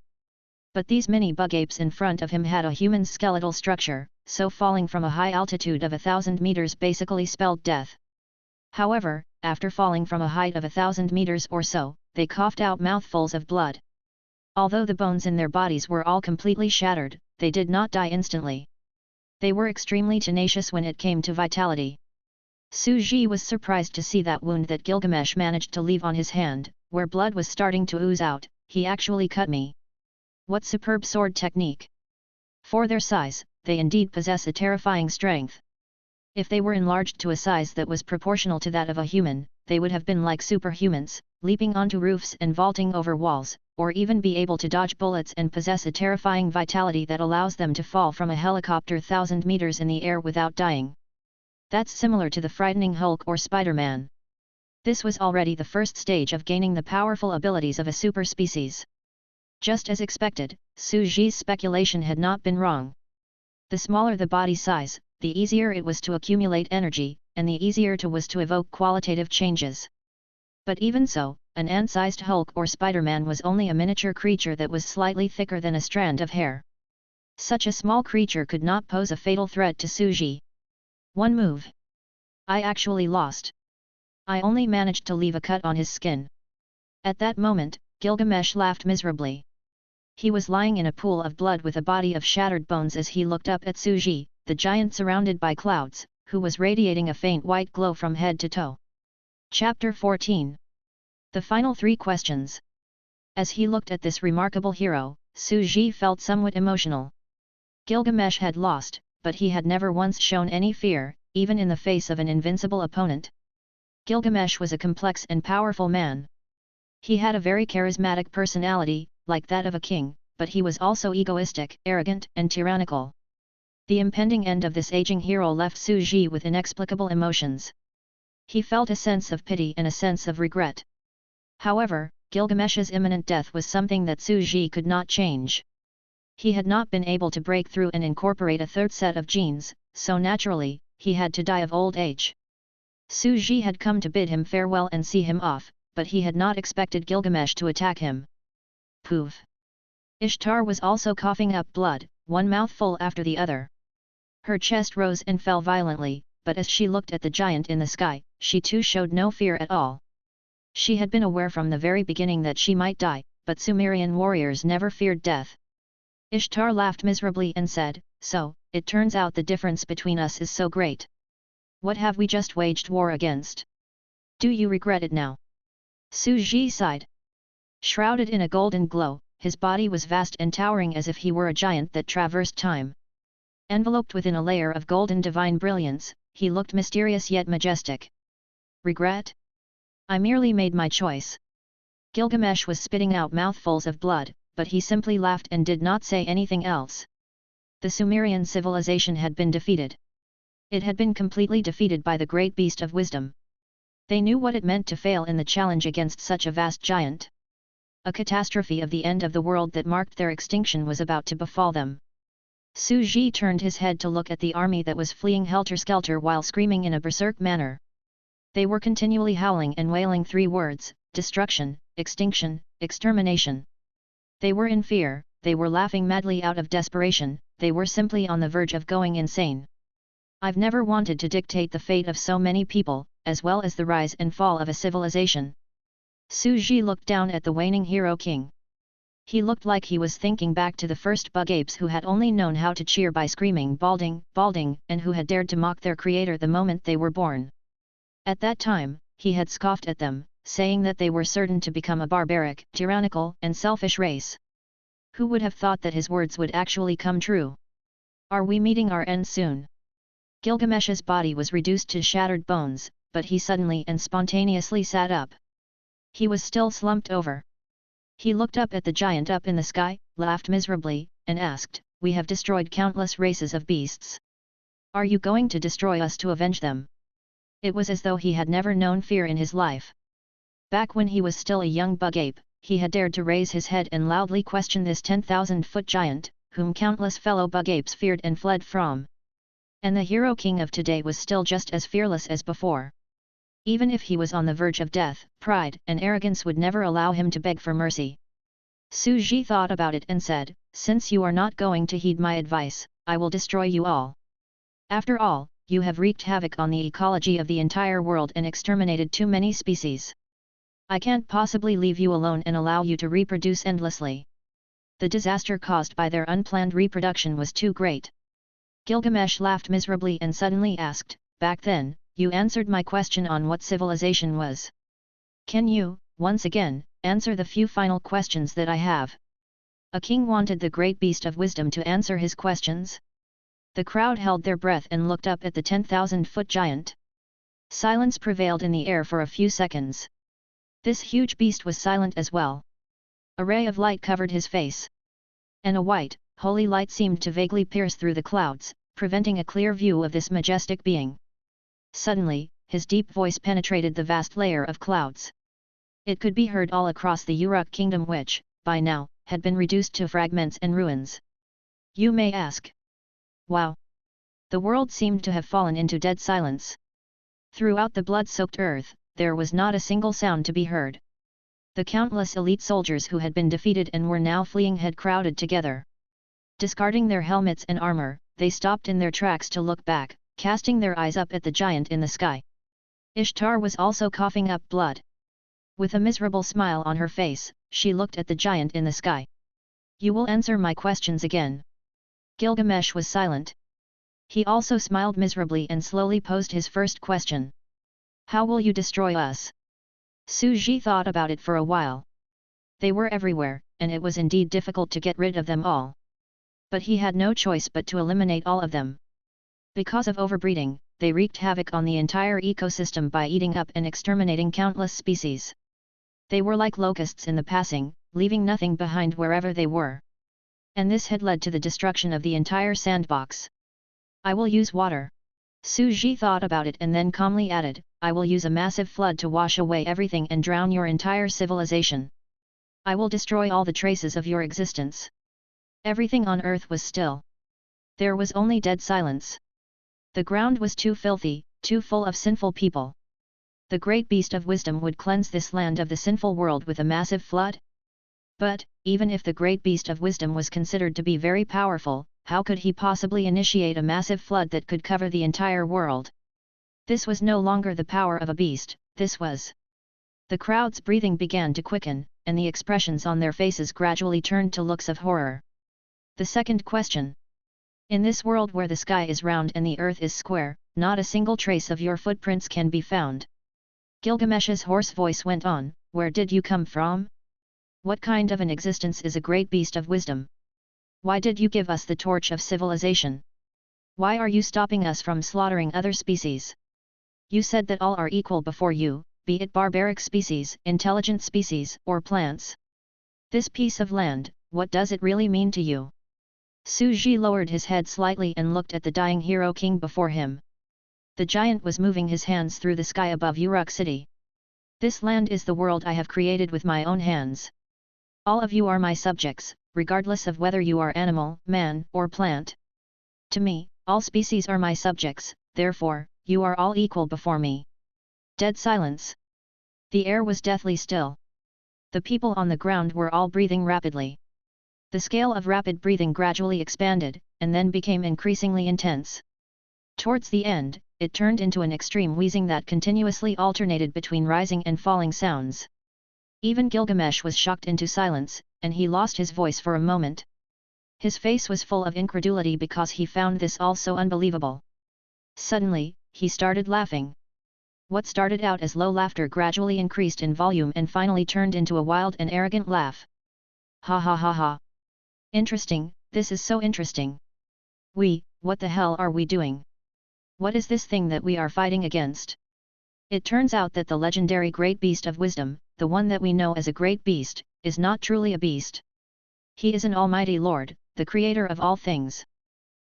But these mini bug apes in front of him had a human's skeletal structure, so falling from a high altitude of 1,000 meters basically spelled death. However, after falling from a height of 1,000 meters or so, they coughed out mouthfuls of blood. Although the bones in their bodies were all completely shattered, they did not die instantly. They were extremely tenacious when it came to vitality. Suji was surprised to see that wound that Gilgamesh managed to leave on his hand, where blood was starting to ooze out. He actually cut me. What superb sword technique! For their size, they indeed possess a terrifying strength. If they were enlarged to a size that was proportional to that of a human, they would have been like superhumans, leaping onto roofs and vaulting over walls, or even be able to dodge bullets and possess a terrifying vitality that allows them to fall from a helicopter 1,000 meters in the air without dying. That's similar to the frightening Hulk or Spider-Man. This was already the first stage of gaining the powerful abilities of a super species. Just as expected, Suji's speculation had not been wrong. The smaller the body size, the easier it was to accumulate energy, and the easier it was to evoke qualitative changes. But even so, an ant-sized Hulk or Spider-Man was only a miniature creature that was slightly thicker than a strand of hair. Such a small creature could not pose a fatal threat to Suji. One move. I actually lost. I only managed to leave a cut on his skin. At that moment, Gilgamesh laughed miserably. He was lying in a pool of blood with a body of shattered bones as he looked up at Suji, the giant surrounded by clouds, who was radiating a faint white glow from head to toe. Chapter 14. The final 3 questions. As he looked at this remarkable hero, Suji felt somewhat emotional. Gilgamesh had lost, but he had never once shown any fear, even in the face of an invincible opponent. Gilgamesh was a complex and powerful man. He had a very charismatic personality, like that of a king, but he was also egoistic, arrogant, and tyrannical. The impending end of this aging hero left Suji with inexplicable emotions. He felt a sense of pity and a sense of regret. However, Gilgamesh's imminent death was something that Suji could not change. He had not been able to break through and incorporate a third set of genes, so naturally, he had to die of old age. Suji had come to bid him farewell and see him off, but he had not expected Gilgamesh to attack him. Poof! Ishtar was also coughing up blood, one mouthful after the other. Her chest rose and fell violently, but as she looked at the giant in the sky, she too showed no fear at all. She had been aware from the very beginning that she might die, but Sumerian warriors never feared death. Ishtar laughed miserably and said, "So, it turns out the difference between us is so great. What have we just waged war against? Do you regret it now?" Suji sighed. Shrouded in a golden glow, his body was vast and towering as if he were a giant that traversed time. Enveloped within a layer of golden divine brilliance, he looked mysterious yet majestic. Regret? I merely made my choice. Gilgamesh was spitting out mouthfuls of blood, but he simply laughed and did not say anything else. The Sumerian civilization had been defeated. It had been completely defeated by the great beast of wisdom. They knew what it meant to fail in the challenge against such a vast giant. A catastrophe of the end of the world that marked their extinction was about to befall them. Suji turned his head to look at the army that was fleeing helter-skelter while screaming in a berserk manner. They were continually howling and wailing 3 words: destruction, extinction, extermination. They were in fear, they were laughing madly out of desperation, they were simply on the verge of going insane. I've never wanted to dictate the fate of so many people, as well as the rise and fall of a civilization. Suji looked down at the waning hero king. He looked like he was thinking back to the first bug apes who had only known how to cheer by screaming balding, balding, and who had dared to mock their creator the moment they were born. At that time, he had scoffed at them, saying that they were certain to become a barbaric, tyrannical, and selfish race. Who would have thought that his words would actually come true? Are we meeting our end soon? Gilgamesh's body was reduced to shattered bones, but he suddenly and spontaneously sat up. He was still slumped over. He looked up at the giant up in the sky, laughed miserably, and asked, "We have destroyed countless races of beasts. Are you going to destroy us to avenge them?" It was as though he had never known fear in his life. Back when he was still a young bug ape, he had dared to raise his head and loudly question this 10,000-foot giant, whom countless fellow bug apes feared and fled from. And the hero king of today was still just as fearless as before. Even if he was on the verge of death, pride and arrogance would never allow him to beg for mercy. Su Ji thought about it and said, "Since you are not going to heed my advice, I will destroy you all. After all, you have wreaked havoc on the ecology of the entire world and exterminated too many species. I can't possibly leave you alone and allow you to reproduce endlessly." The disaster caused by their unplanned reproduction was too great. Gilgamesh laughed miserably and suddenly asked, "Back then, you answered my question on what civilization was. Can you, once again, answer the few final questions that I have?" A king wanted the great beast of wisdom to answer his questions. The crowd held their breath and looked up at the 10,000-foot giant. Silence prevailed in the air for a few seconds. This huge beast was silent as well. A ray of light covered his face. And a white, holy light seemed to vaguely pierce through the clouds, preventing a clear view of this majestic being. Suddenly, his deep voice penetrated the vast layer of clouds. It could be heard all across the Uruk kingdom which, by now, had been reduced to fragments and ruins. You may ask. Wow! The world seemed to have fallen into dead silence. Throughout the blood-soaked earth, there was not a single sound to be heard. The countless elite soldiers who had been defeated and were now fleeing had crowded together. Discarding their helmets and armor, they stopped in their tracks to look back, casting their eyes up at the giant in the sky. Ishtar was also coughing up blood. With a miserable smile on her face, she looked at the giant in the sky. "You will answer my questions again." Gilgamesh was silent. He also smiled miserably and slowly posed his first question. "How will you destroy us?" Su Ji thought about it for a while. They were everywhere, and it was indeed difficult to get rid of them all. But he had no choice but to eliminate all of them. Because of overbreeding, they wreaked havoc on the entire ecosystem by eating up and exterminating countless species. They were like locusts in the passing, leaving nothing behind wherever they were. And this had led to the destruction of the entire sandbox. "I will use water." Su Ji thought about it and then calmly added, "I will use a massive flood to wash away everything and drown your entire civilization. I will destroy all the traces of your existence." Everything on earth was still. There was only dead silence. The ground was too filthy, too full of sinful people. The great beast of wisdom would cleanse this land of the sinful world with a massive flood? But, even if the great beast of wisdom was considered to be very powerful, how could he possibly initiate a massive flood that could cover the entire world? This was no longer the power of a beast, this was. The crowd's breathing began to quicken, and the expressions on their faces gradually turned to looks of horror. The second question. In this world where the sky is round and the earth is square, not a single trace of your footprints can be found. Gilgamesh's hoarse voice went on, "Where did you come from? What kind of an existence is a great beast of wisdom? Why did you give us the torch of civilization? Why are you stopping us from slaughtering other species? You said that all are equal before you, be it barbaric species, intelligent species, or plants. This piece of land, what does it really mean to you?" Su Ji lowered his head slightly and looked at the dying hero king before him. The giant was moving his hands through the sky above Uruk city. "This land is the world I have created with my own hands. All of you are my subjects, regardless of whether you are animal, man, or plant. To me, all species are my subjects, therefore, you are all equal before me." Dead silence. The air was deathly still. The people on the ground were all breathing rapidly. The scale of rapid breathing gradually expanded, and then became increasingly intense. Towards the end, it turned into an extreme wheezing that continuously alternated between rising and falling sounds. Even Gilgamesh was shocked into silence, and he lost his voice for a moment. His face was full of incredulity because he found this all so unbelievable. Suddenly, he started laughing. What started out as low laughter gradually increased in volume and finally turned into a wild and arrogant laugh. "Ha ha ha ha! Interesting, this is so interesting. What the hell are we doing? What is this thing that we are fighting against? It turns out that the legendary great beast of wisdom, the one that we know as a great beast, is not truly a beast. He is an almighty Lord, the creator of all things.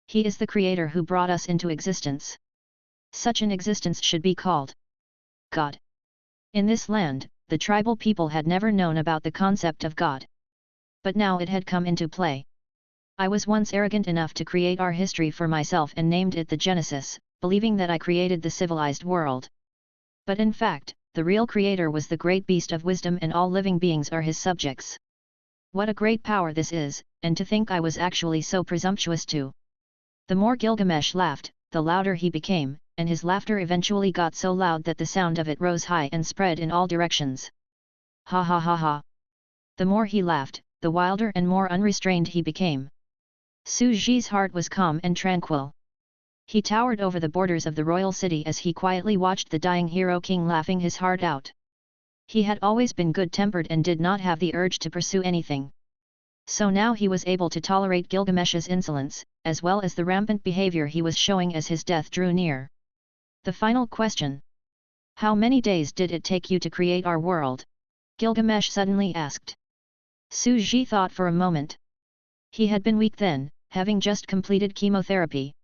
He is the creator who brought us into existence. Such an existence should be called God. In this land, the tribal people had never known about the concept of God. But now it had come into play. I was once arrogant enough to create our history for myself and named it the Genesis, believing that I created the civilized world. But in fact, the real creator was the great beast of wisdom and all living beings are his subjects. What a great power this is, and to think I was actually so presumptuous too. The more Gilgamesh laughed, the louder he became, and his laughter eventually got so loud that the sound of it rose high and spread in all directions. Ha ha ha ha. The more he laughed, the wilder and more unrestrained he became. Su Ji's heart was calm and tranquil. He towered over the borders of the royal city as he quietly watched the dying hero king laughing his heart out. He had always been good-tempered and did not have the urge to pursue anything. So now he was able to tolerate Gilgamesh's insolence, as well as the rampant behavior he was showing as his death drew near. The final question. How many days did it take you to create our world? Gilgamesh suddenly asked. Su Ji thought for a moment. He had been weak then, having just completed chemotherapy.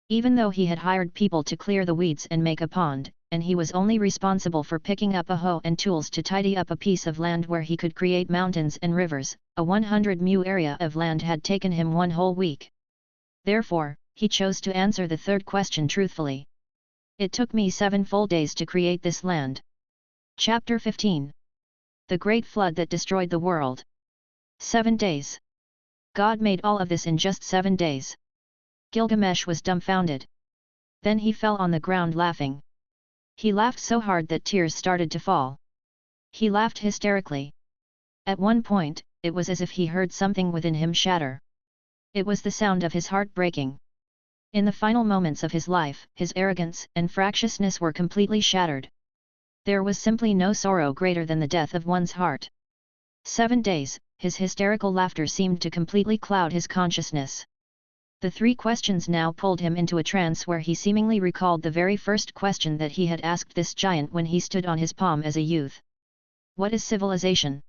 Even though he had hired people to clear the weeds and make a pond, and he was only responsible for picking up a hoe and tools to tidy up a piece of land where he could create mountains and rivers, a 100 mu area of land had taken him one whole week. Therefore, he chose to answer the third question truthfully. It took me 7 full days to create this land. Chapter 15. The Great Flood that Destroyed the World. 7 days. God made all of this in just 7 days. Gilgamesh was dumbfounded. Then he fell on the ground laughing. He laughed so hard that tears started to fall. He laughed hysterically. At one point, it was as if he heard something within him shatter. It was the sound of his heart breaking. In the final moments of his life, his arrogance and fractiousness were completely shattered. There was simply no sorrow greater than the death of one's heart. 7 days, his hysterical laughter seemed to completely cloud his consciousness. The 3 questions now pulled him into a trance where he seemingly recalled the very first question that he had asked this giant when he stood on his palm as a youth. What is civilization?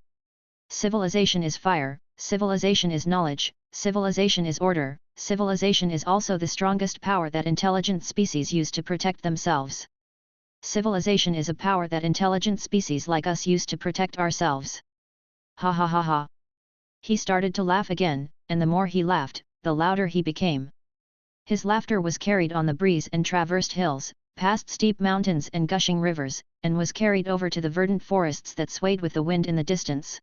Civilization is fire, civilization is knowledge, civilization is order, civilization is also the strongest power that intelligent species use to protect themselves. Civilization is a power that intelligent species like us use to protect ourselves. Ha ha ha ha. He started to laugh again, and the more he laughed, the louder he became. His laughter was carried on the breeze and traversed hills, past steep mountains and gushing rivers, and was carried over to the verdant forests that swayed with the wind in the distance.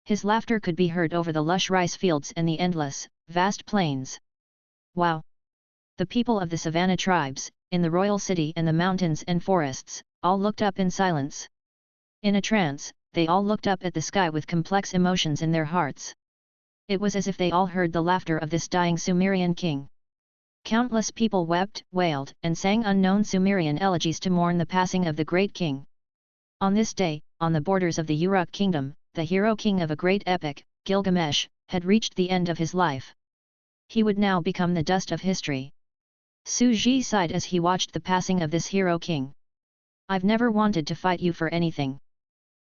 His laughter could be heard over the lush rice fields and the endless, vast plains. Wow! The people of the savanna tribes, in the royal city and the mountains and forests, all looked up in silence. In a trance, they all looked up at the sky with complex emotions in their hearts. It was as if they all heard the laughter of this dying Sumerian king. Countless people wept, wailed, and sang unknown Sumerian elegies to mourn the passing of the great king. On this day, on the borders of the Uruk kingdom, the hero king of a great epic, Gilgamesh, had reached the end of his life. He would now become the dust of history. Su Ji sighed as he watched the passing of this hero king. I've never wanted to fight you for anything.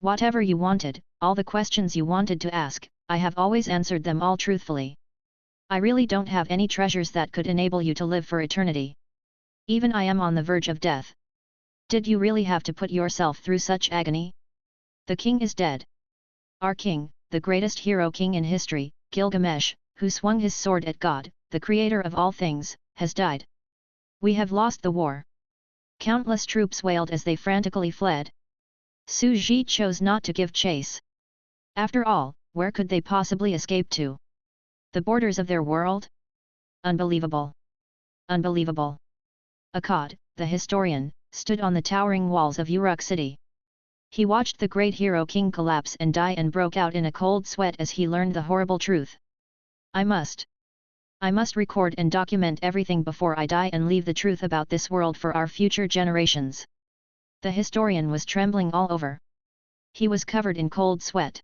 Whatever you wanted, all the questions you wanted to ask, I have always answered them all truthfully. I really don't have any treasures that could enable you to live for eternity. Even I am on the verge of death. Did you really have to put yourself through such agony? The king is dead. Our king, the greatest hero king in history, Gilgamesh, who swung his sword at God, the creator of all things, has died. We have lost the war. Countless troops wailed as they frantically fled. Su Ji chose not to give chase. After all, where could they possibly escape to? The borders of their world? Unbelievable! Unbelievable! Akkad, the historian, stood on the towering walls of Uruk city. He watched the great hero king collapse and die and broke out in a cold sweat as he learned the horrible truth. I must record and document everything before I die and leave the truth about this world for our future generations. The historian was trembling all over. He was covered in cold sweat.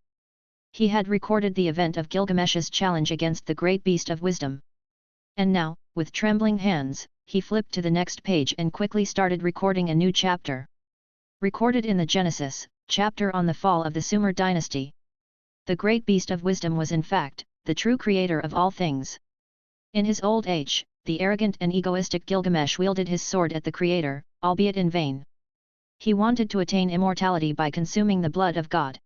He had recorded the event of Gilgamesh's challenge against the great beast of wisdom. And now, with trembling hands, he flipped to the next page and quickly started recording a new chapter. Recorded in the Genesis, chapter on the fall of the Sumer dynasty. The great beast of wisdom was in fact, the true creator of all things. In his old age, the arrogant and egoistic Gilgamesh wielded his sword at the creator, albeit in vain. He wanted to attain immortality by consuming the blood of God.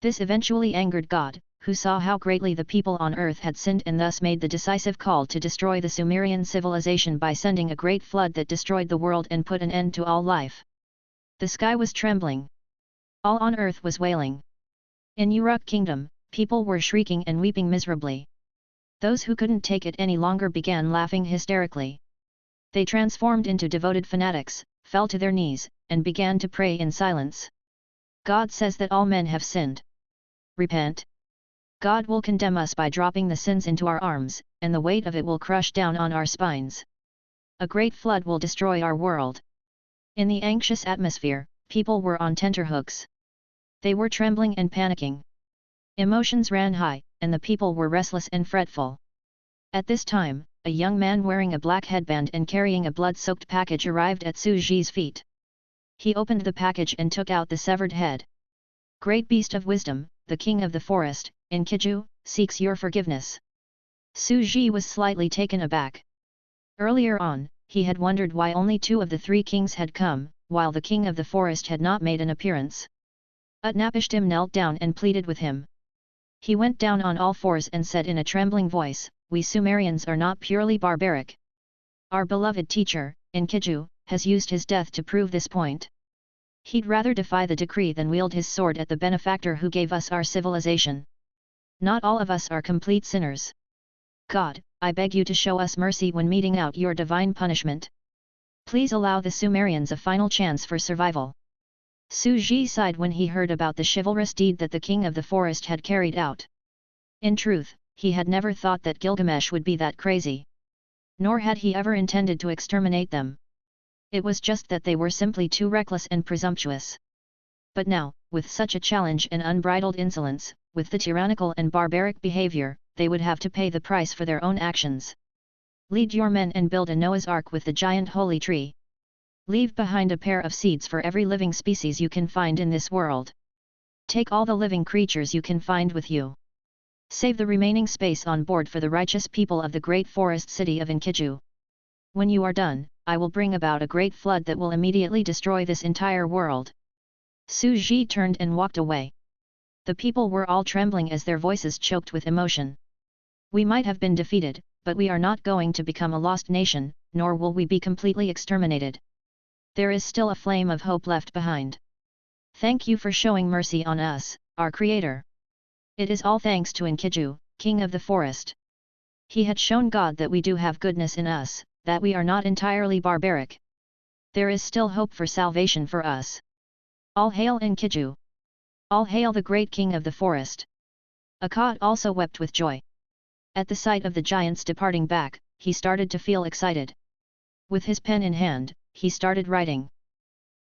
This eventually angered God, who saw how greatly the people on earth had sinned and thus made the decisive call to destroy the Sumerian civilization by sending a great flood that destroyed the world and put an end to all life. The sky was trembling. All on earth was wailing. In Uruk kingdom, people were shrieking and weeping miserably. Those who couldn't take it any longer began laughing hysterically. They transformed into devoted fanatics, fell to their knees, and began to pray in silence. God says that all men have sinned. Repent. God will condemn us by dropping the sins into our arms, and the weight of it will crush down on our spines. A great flood will destroy our world. In the anxious atmosphere, people were on tenterhooks. They were trembling and panicking. Emotions ran high, and the people were restless and fretful. At this time, a young man wearing a black headband and carrying a blood-soaked package arrived at Suji's feet. He opened the package and took out the severed head. Great beast of wisdom, the king of the forest, Enkidu, seeks your forgiveness. Suji was slightly taken aback. Earlier on, he had wondered why only 2 of the 3 kings had come, while the king of the forest had not made an appearance. Utnapishtim knelt down and pleaded with him. He went down on all fours and said in a trembling voice, "We Sumerians are not purely barbaric. Our beloved teacher, Enkidu, has used his death to prove this point. He'd rather defy the decree than wield his sword at the benefactor who gave us our civilization. Not all of us are complete sinners. God, I beg you to show us mercy when meting out your divine punishment. Please allow the Sumerians a final chance for survival." Suji sighed when he heard about the chivalrous deed that the king of the forest had carried out. In truth, he had never thought that Gilgamesh would be that crazy. Nor had he ever intended to exterminate them. It was just that they were simply too reckless and presumptuous. But now, with such a challenge and unbridled insolence, with the tyrannical and barbaric behavior, they would have to pay the price for their own actions. Lead your men and build a Noah's Ark with the giant holy tree. Leave behind a pair of seeds for every living species you can find in this world. Take all the living creatures you can find with you. Save the remaining space on board for the righteous people of the great forest city of Enkidu. When you are done, I will bring about a great flood that will immediately destroy this entire world." Suji turned and walked away. The people were all trembling as their voices choked with emotion. "We might have been defeated, but we are not going to become a lost nation, nor will we be completely exterminated. There is still a flame of hope left behind. Thank you for showing mercy on us, our Creator. It is all thanks to Enkidu, King of the Forest. He had shown God that we do have goodness in us, that we are not entirely barbaric. There is still hope for salvation for us. All hail Enkidu! All hail the great King of the Forest!" Akkad also wept with joy. At the sight of the giants departing back, he started to feel excited. With his pen in hand, he started writing.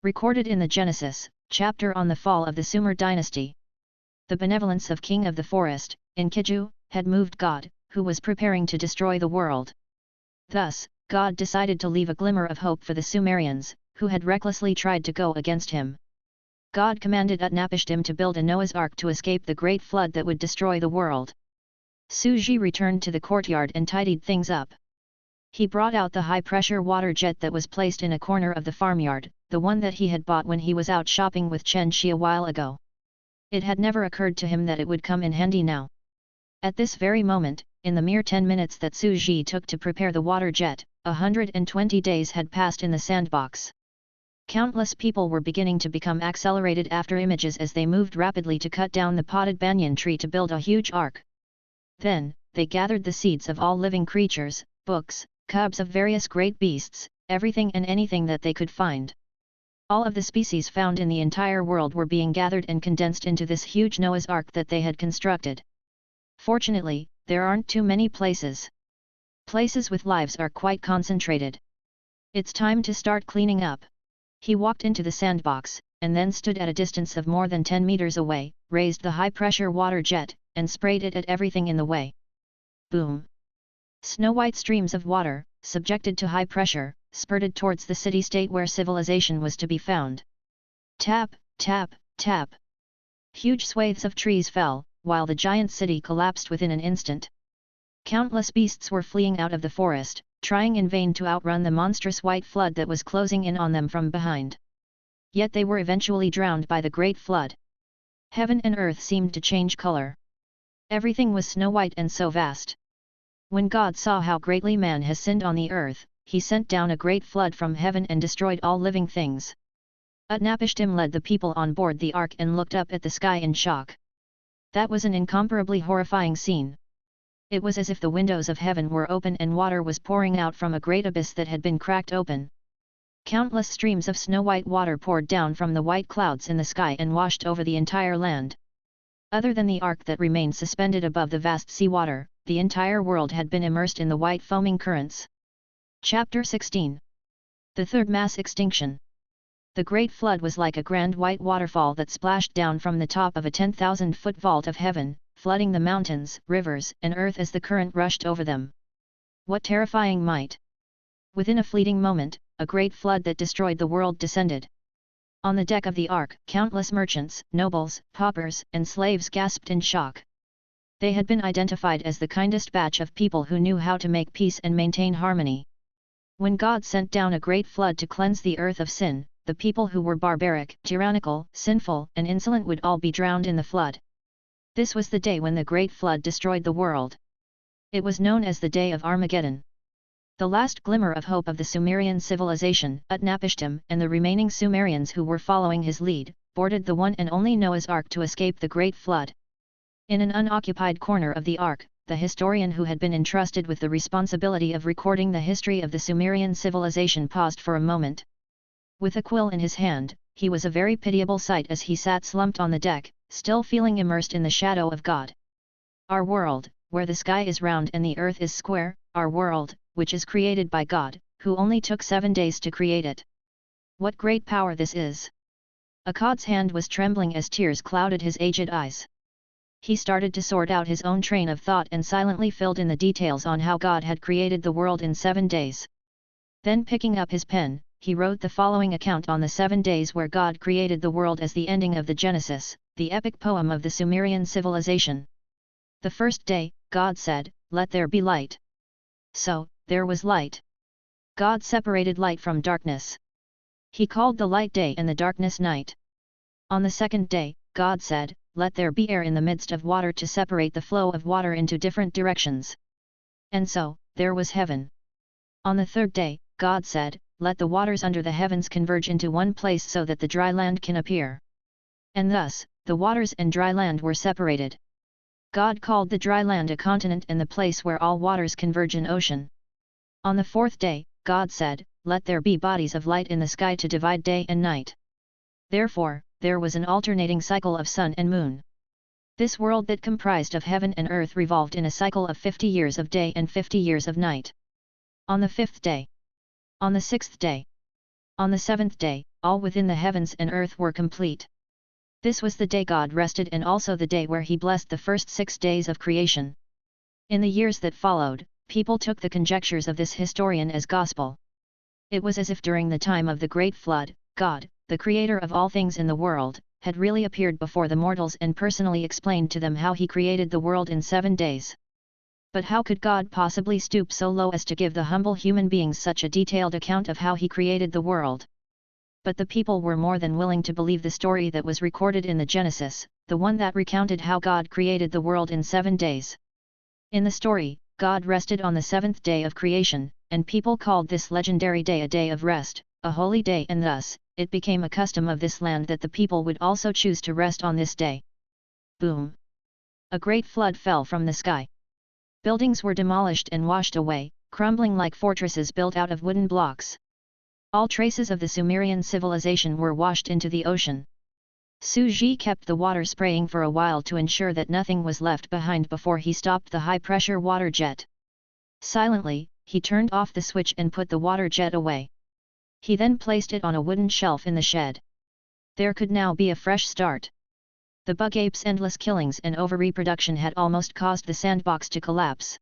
Recorded in the Genesis, chapter on the fall of the Sumer dynasty. The benevolence of King of the Forest, Enkidu, had moved God, who was preparing to destroy the world. Thus, God decided to leave a glimmer of hope for the Sumerians, who had recklessly tried to go against him. God commanded Utnapishtim to build a Noah's Ark to escape the great flood that would destroy the world. Suji returned to the courtyard and tidied things up. He brought out the high-pressure water jet that was placed in a corner of the farmyard, the one that he had bought when he was out shopping with Chen Shi a while ago. It had never occurred to him that it would come in handy now. At this very moment, in the mere 10 minutes that Suji took to prepare the water jet, 120 days had passed in the sandbox. Countless people were beginning to become accelerated after images as they moved rapidly to cut down the potted banyan tree to build a huge ark. Then, they gathered the seeds of all living creatures, books, cubs of various great beasts, everything and anything that they could find. All of the species found in the entire world were being gathered and condensed into this huge Noah's Ark that they had constructed. Fortunately, there aren't too many places. Places with lives are quite concentrated. It's time to start cleaning up. He walked into the sandbox, and then stood at a distance of more than 10 meters away, raised the high-pressure water jet, and sprayed it at everything in the way. Boom! Snow-white streams of water, subjected to high pressure, spurted towards the city-state where civilization was to be found. Tap, tap, tap. Huge swathes of trees fell, while the giant city collapsed within an instant. Countless beasts were fleeing out of the forest, trying in vain to outrun the monstrous white flood that was closing in on them from behind. Yet they were eventually drowned by the great flood. Heaven and earth seemed to change color. Everything was snow-white and so vast. When God saw how greatly man has sinned on the earth, he sent down a great flood from heaven and destroyed all living things. Utnapishtim led the people on board the ark and looked up at the sky in shock. That was an incomparably horrifying scene. It was as if the windows of heaven were open and water was pouring out from a great abyss that had been cracked open. Countless streams of snow-white water poured down from the white clouds in the sky and washed over the entire land. Other than the ark that remained suspended above the vast sea water, the entire world had been immersed in the white foaming currents. Chapter 16. The Third Mass Extinction. The great flood was like a grand white waterfall that splashed down from the top of a 10,000-foot vault of heaven, flooding the mountains, rivers, and earth as the current rushed over them. What terrifying might! Within a fleeting moment, a great flood that destroyed the world descended. On the deck of the ark, countless merchants, nobles, paupers, and slaves gasped in shock. They had been identified as the kindest batch of people who knew how to make peace and maintain harmony. When God sent down a great flood to cleanse the earth of sin, the people who were barbaric, tyrannical, sinful, and insolent would all be drowned in the flood. This was the day when the great flood destroyed the world. It was known as the Day of Armageddon. The last glimmer of hope of the Sumerian civilization, Utnapishtim, and the remaining Sumerians who were following his lead, boarded the one and only Noah's Ark to escape the great flood. In an unoccupied corner of the ark, the historian who had been entrusted with the responsibility of recording the history of the Sumerian civilization paused for a moment. With a quill in his hand, he was a very pitiable sight as he sat slumped on the deck, still feeling immersed in the shadow of God. Our world, where the sky is round and the earth is square, our world, which is created by God, who only took 7 days to create it. What great power this is! Akkad's hand was trembling as tears clouded his aged eyes. He started to sort out his own train of thought and silently filled in the details on how God had created the world in 7 days. Then picking up his pen, he wrote the following account on the 7 days where God created the world as the ending of the Genesis, the epic poem of the Sumerian civilization. The first day, God said, "Let there be light." So, there was light. God separated light from darkness. He called the light day and the darkness night. On the second day, God said, "Let there be air in the midst of water to separate the flow of water into different directions." And so, there was heaven. On the third day, God said, "Let the waters under the heavens converge into one place so that the dry land can appear." And thus, the waters and dry land were separated. God called the dry land a continent and the place where all waters converge an ocean. On the fourth day, God said, "Let there be bodies of light in the sky to divide day and night." Therefore, there was an alternating cycle of sun and moon. This world that comprised of heaven and earth revolved in a cycle of 50 years of day and 50 years of night. On the fifth day, on the sixth day, on the seventh day, all within the heavens and earth were complete. This was the day God rested and also the day where he blessed the first 6 days of creation. In the years that followed, people took the conjectures of this historian as gospel. It was as if during the time of the great flood, God, the creator of all things in the world, had really appeared before the mortals and personally explained to them how he created the world in 7 days. But how could God possibly stoop so low as to give the humble human beings such a detailed account of how he created the world? But the people were more than willing to believe the story that was recorded in the Genesis, the one that recounted how God created the world in 7 days. In the story, God rested on the 7th day of creation, and people called this legendary day a day of rest, a holy day, and thus, it became a custom of this land that the people would also choose to rest on this day. Boom! A great flood fell from the sky. Buildings were demolished and washed away, crumbling like fortresses built out of wooden blocks. All traces of the Sumerian civilization were washed into the ocean. Suji kept the water spraying for a while to ensure that nothing was left behind before he stopped the high-pressure water jet. Silently, he turned off the switch and put the water jet away. He then placed it on a wooden shelf in the shed. There could now be a fresh start. The bug ape's endless killings and over-reproduction had almost caused the sandbox to collapse.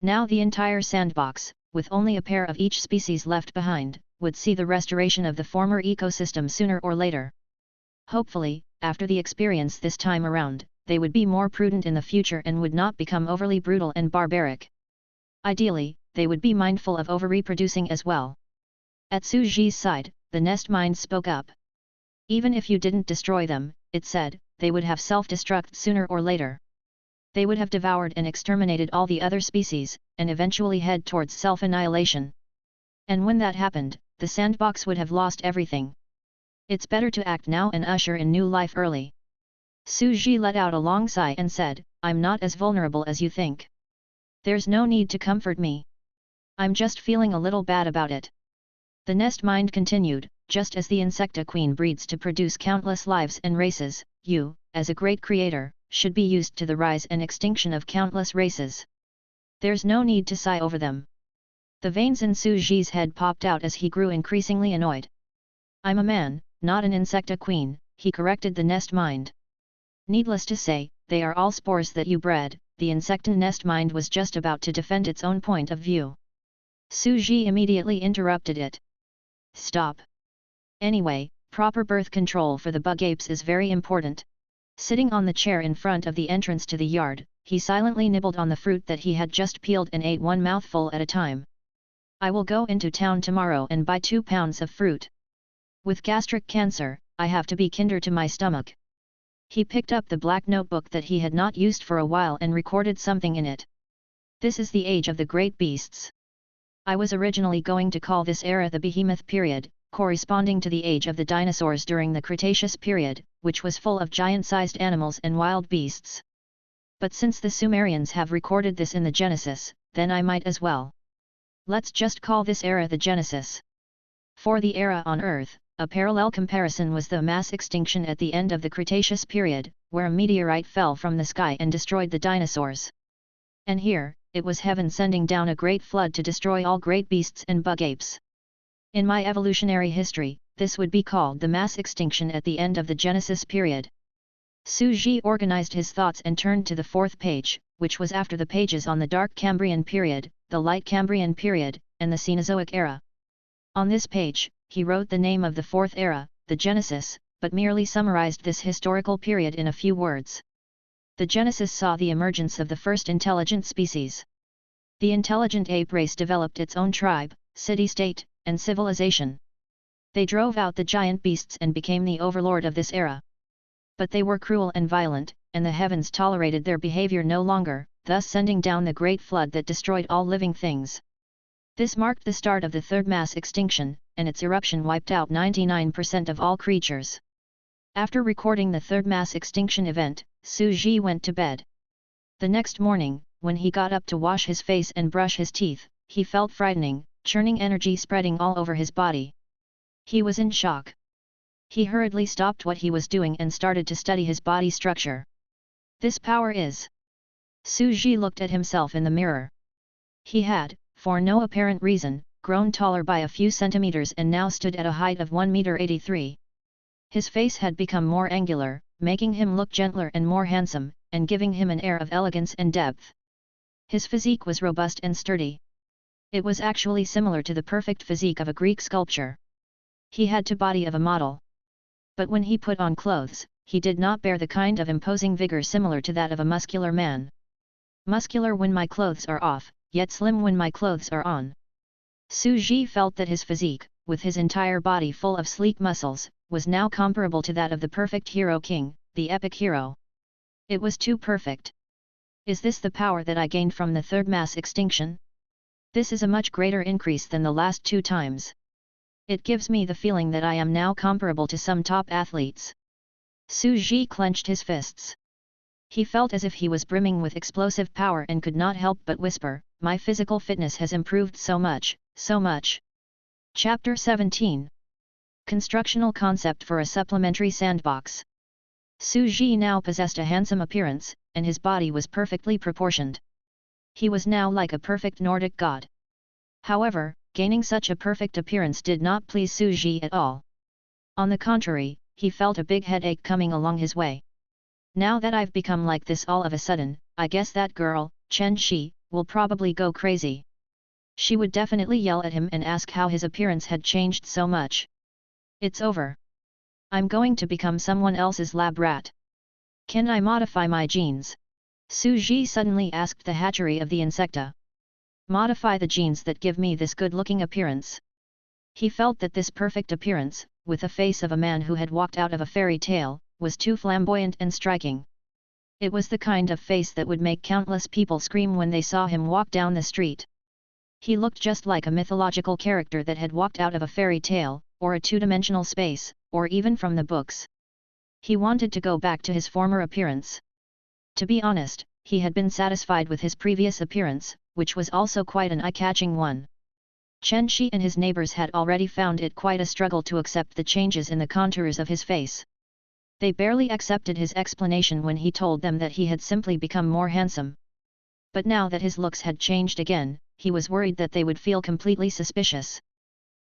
Now the entire sandbox, with only a pair of each species left behind, would see the restoration of the former ecosystem sooner or later. Hopefully, after the experience this time around, they would be more prudent in the future and would not become overly brutal and barbaric. Ideally, they would be mindful of over-reproducing as well. At Su Ji's side, the nest mind spoke up. Even if you didn't destroy them, it said, they would have self-destruct sooner or later. They would have devoured and exterminated all the other species, and eventually head towards self-annihilation. And when that happened, the sandbox would have lost everything. It's better to act now and usher in new life early. Su Ji let out a long sigh and said, I'm not as vulnerable as you think. There's no need to comfort me. I'm just feeling a little bad about it. The nest mind continued, just as the insecta queen breeds to produce countless lives and races, you, as a great creator, should be used to the rise and extinction of countless races. There's no need to sigh over them. The veins in Su Ji's head popped out as he grew increasingly annoyed. I'm a man, not an insecta queen, he corrected the nest mind. Needless to say, they are all spores that you bred. The insecta nest mind was just about to defend its own point of view. Su Ji immediately interrupted it. Stop. Anyway, proper birth control for the bug apes is very important. Sitting on the chair in front of the entrance to the yard, he silently nibbled on the fruit that he had just peeled and ate one mouthful at a time. I will go into town tomorrow and buy 2 pounds of fruit. With gastric cancer, I have to be kinder to my stomach. He picked up the black notebook that he had not used for a while and recorded something in it. This is the age of the great beasts. I was originally going to call this era the Behemoth period, corresponding to the age of the dinosaurs during the Cretaceous period, which was full of giant-sized animals and wild beasts. But since the Sumerians have recorded this in the Genesis, then I might as well. Let's just call this era the Genesis. For the era on Earth, a parallel comparison was the mass extinction at the end of the Cretaceous period, where a meteorite fell from the sky and destroyed the dinosaurs. And here, it was heaven sending down a great flood to destroy all great beasts and bug apes. In my evolutionary history, this would be called the mass extinction at the end of the Genesis period. Su Ji organized his thoughts and turned to the 4th page, which was after the pages on the Dark Cambrian period, the Light Cambrian period, and the Cenozoic era. On this page, he wrote the name of the 4th era, the Genesis, but merely summarized this historical period in a few words. The Genesis saw the emergence of the first intelligent species. The intelligent ape race developed its own tribe, city-state, and civilization. They drove out the giant beasts and became the overlord of this era. But they were cruel and violent, and the heavens tolerated their behavior no longer, thus sending down the great flood that destroyed all living things. This marked the start of the third mass extinction, and its eruption wiped out 99% of all creatures. After recording the third mass extinction event, Su Ji went to bed. The next morning, when he got up to wash his face and brush his teeth, he felt frightening, churning energy spreading all over his body. He was in shock. He hurriedly stopped what he was doing and started to study his body structure. This power is... Su Ji looked at himself in the mirror. He had, for no apparent reason, grown taller by a few centimeters and now stood at a height of 1.83 meters. His face had become more angular, making him look gentler and more handsome, and giving him an air of elegance and depth. His physique was robust and sturdy. It was actually similar to the perfect physique of a Greek sculpture. He had the body of a model. But when he put on clothes, he did not bear the kind of imposing vigor similar to that of a muscular man. Muscular when my clothes are off, yet slim when my clothes are on. Su Ji felt that his physique, with his entire body full of sleek muscles, was now comparable to that of the perfect hero king, the epic hero. It was too perfect. Is this the power that I gained from the third mass extinction? This is a much greater increase than the last 2 times. It gives me the feeling that I am now comparable to some top athletes. Su Ji clenched his fists. He felt as if he was brimming with explosive power and could not help but whisper, my physical fitness has improved so much, so much. Chapter 17. Constructional concept for a supplementary sandbox. Su Ji now possessed a handsome appearance, and his body was perfectly proportioned. He was now like a perfect Nordic god. However, gaining such a perfect appearance did not please Su Ji at all. On the contrary, he felt a big headache coming along his way. Now that I've become like this all of a sudden, I guess that girl, Chen Shi, will probably go crazy. She would definitely yell at him and ask how his appearance had changed so much. It's over. I'm going to become someone else's lab rat. Can I modify my genes? Su Ji suddenly asked the hatchery of the insecta. Modify the genes that give me this good-looking appearance. He felt that this perfect appearance, with the face of a man who had walked out of a fairy tale, was too flamboyant and striking. It was the kind of face that would make countless people scream when they saw him walk down the street. He looked just like a mythological character that had walked out of a fairy tale, or a two-dimensional space, or even from the books. He wanted to go back to his former appearance. To be honest, he had been satisfied with his previous appearance, which was also quite an eye-catching one. Chen Shi and his neighbors had already found it quite a struggle to accept the changes in the contours of his face. They barely accepted his explanation when he told them that he had simply become more handsome. But now that his looks had changed again, he was worried that they would feel completely suspicious.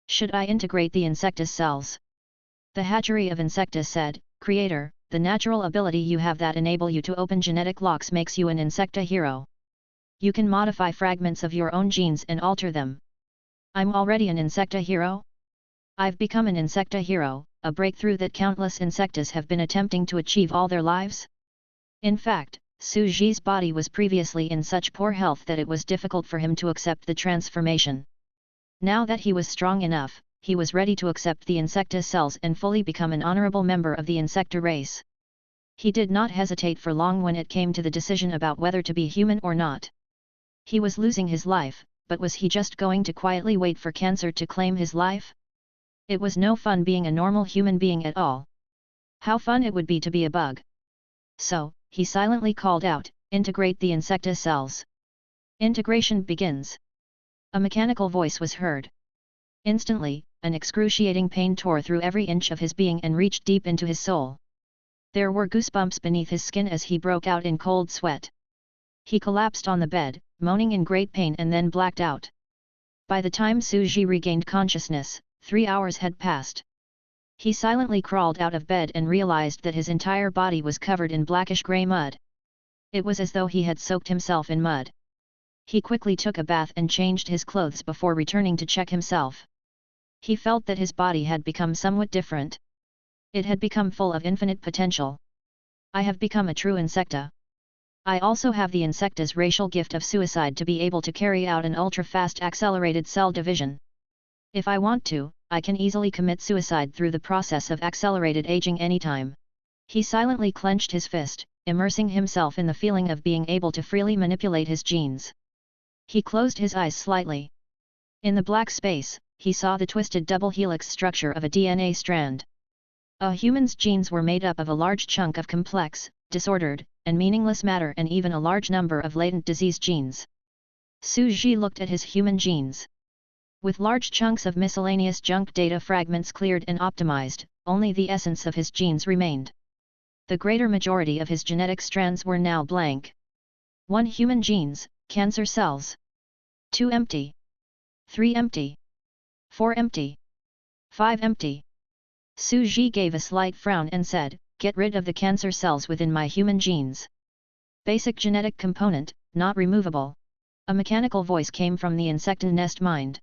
Should I integrate the insectus cells? The hatchery of insecta said, Creator, the natural ability you have that enable you to open genetic locks makes you an insecta hero. You can modify fragments of your own genes and alter them. I'm already an insecta hero? I've become an insecta hero, a breakthrough that countless insectas have been attempting to achieve all their lives? In fact, Su Ji's body was previously in such poor health that it was difficult for him to accept the transformation. Now that he was strong enough, he was ready to accept the insecta cells and fully become an honorable member of the insecta race. He did not hesitate for long when it came to the decision about whether to be human or not. He was losing his life, but was he just going to quietly wait for cancer to claim his life? It was no fun being a normal human being at all. How fun it would be to be a bug. So, he silently called out, integrate the insecta cells. Integration begins. A mechanical voice was heard. Instantly, an excruciating pain tore through every inch of his being and reached deep into his soul. There were goosebumps beneath his skin as he broke out in cold sweat. He collapsed on the bed, moaning in great pain and then blacked out. By the time Su Ji regained consciousness, 3 hours had passed. He silently crawled out of bed and realized that his entire body was covered in blackish-grey mud. It was as though he had soaked himself in mud. He quickly took a bath and changed his clothes before returning to check himself. He felt that his body had become somewhat different. It had become full of infinite potential. I have become a true insecta. I also have the insecta's racial gift of suicide to be able to carry out an ultra-fast accelerated cell division. If I want to, I can easily commit suicide through the process of accelerated aging anytime. He silently clenched his fist, immersing himself in the feeling of being able to freely manipulate his genes. He closed his eyes slightly. In the black space, he saw the twisted double helix structure of a DNA strand. A human's genes were made up of a large chunk of complex, disordered, and meaningless matter and even a large number of latent disease genes. Su Ji looked at his human genes. With large chunks of miscellaneous junk data fragments cleared and optimized, only the essence of his genes remained. The greater majority of his genetic strands were now blank. 1 human genes, cancer cells. 2 empty. 3 empty. 4 empty. 5 empty. Su Ji gave a slight frown and said, get rid of the cancer cells within my human genes. Basic genetic component, not removable. A mechanical voice came from the insecta nest mind.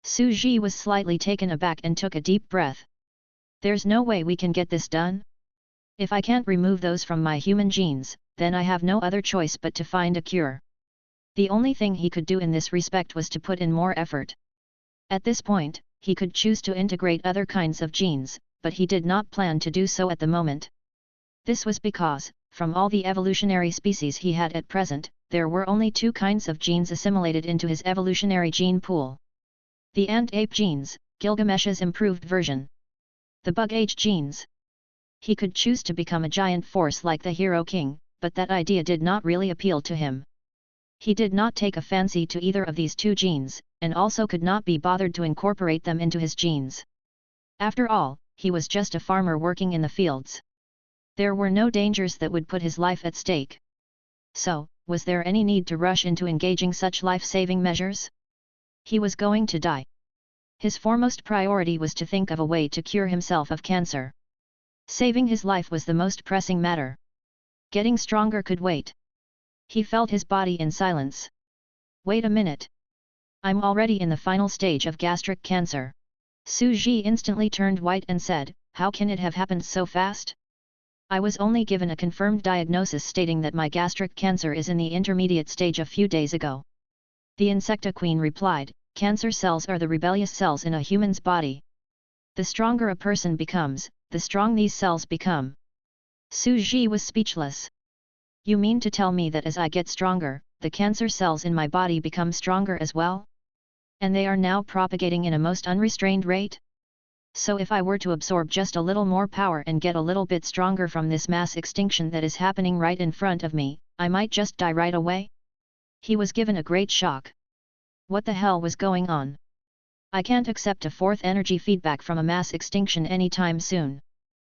Su Ji was slightly taken aback and took a deep breath. There's no way we can get this done? If I can't remove those from my human genes, then I have no other choice but to find a cure. The only thing he could do in this respect was to put in more effort. At this point, he could choose to integrate other kinds of genes, but he did not plan to do so at the moment. This was because, from all the evolutionary species he had at present, there were only 2 kinds of genes assimilated into his evolutionary gene pool. The ant-ape genes, Gilgamesh's improved version. The bug-age genes. He could choose to become a giant force like the Hero King, but that idea did not really appeal to him. He did not take a fancy to either of these 2 genes, and also could not be bothered to incorporate them into his genes. After all, he was just a farmer working in the fields. There were no dangers that would put his life at stake. So, was there any need to rush into engaging such life-saving measures? He was going to die. His foremost priority was to think of a way to cure himself of cancer. Saving his life was the most pressing matter. Getting stronger could wait. He felt his body in silence. Wait a minute. I'm already in the final stage of gastric cancer. Su Ji instantly turned white and said, How can it have happened so fast? I was only given a confirmed diagnosis stating that my gastric cancer is in the intermediate stage a few days ago. The Insecta Queen replied, cancer cells are the rebellious cells in a human's body. The stronger a person becomes, the strong these cells become. Su Ji was speechless. You mean to tell me that as I get stronger, the cancer cells in my body become stronger as well? And they are now propagating in a most unrestrained rate? So if I were to absorb just a little more power and get a little bit stronger from this mass extinction that is happening right in front of me, I might just die right away? He was given a great shock. What the hell was going on? I can't accept a fourth energy feedback from a mass extinction anytime soon.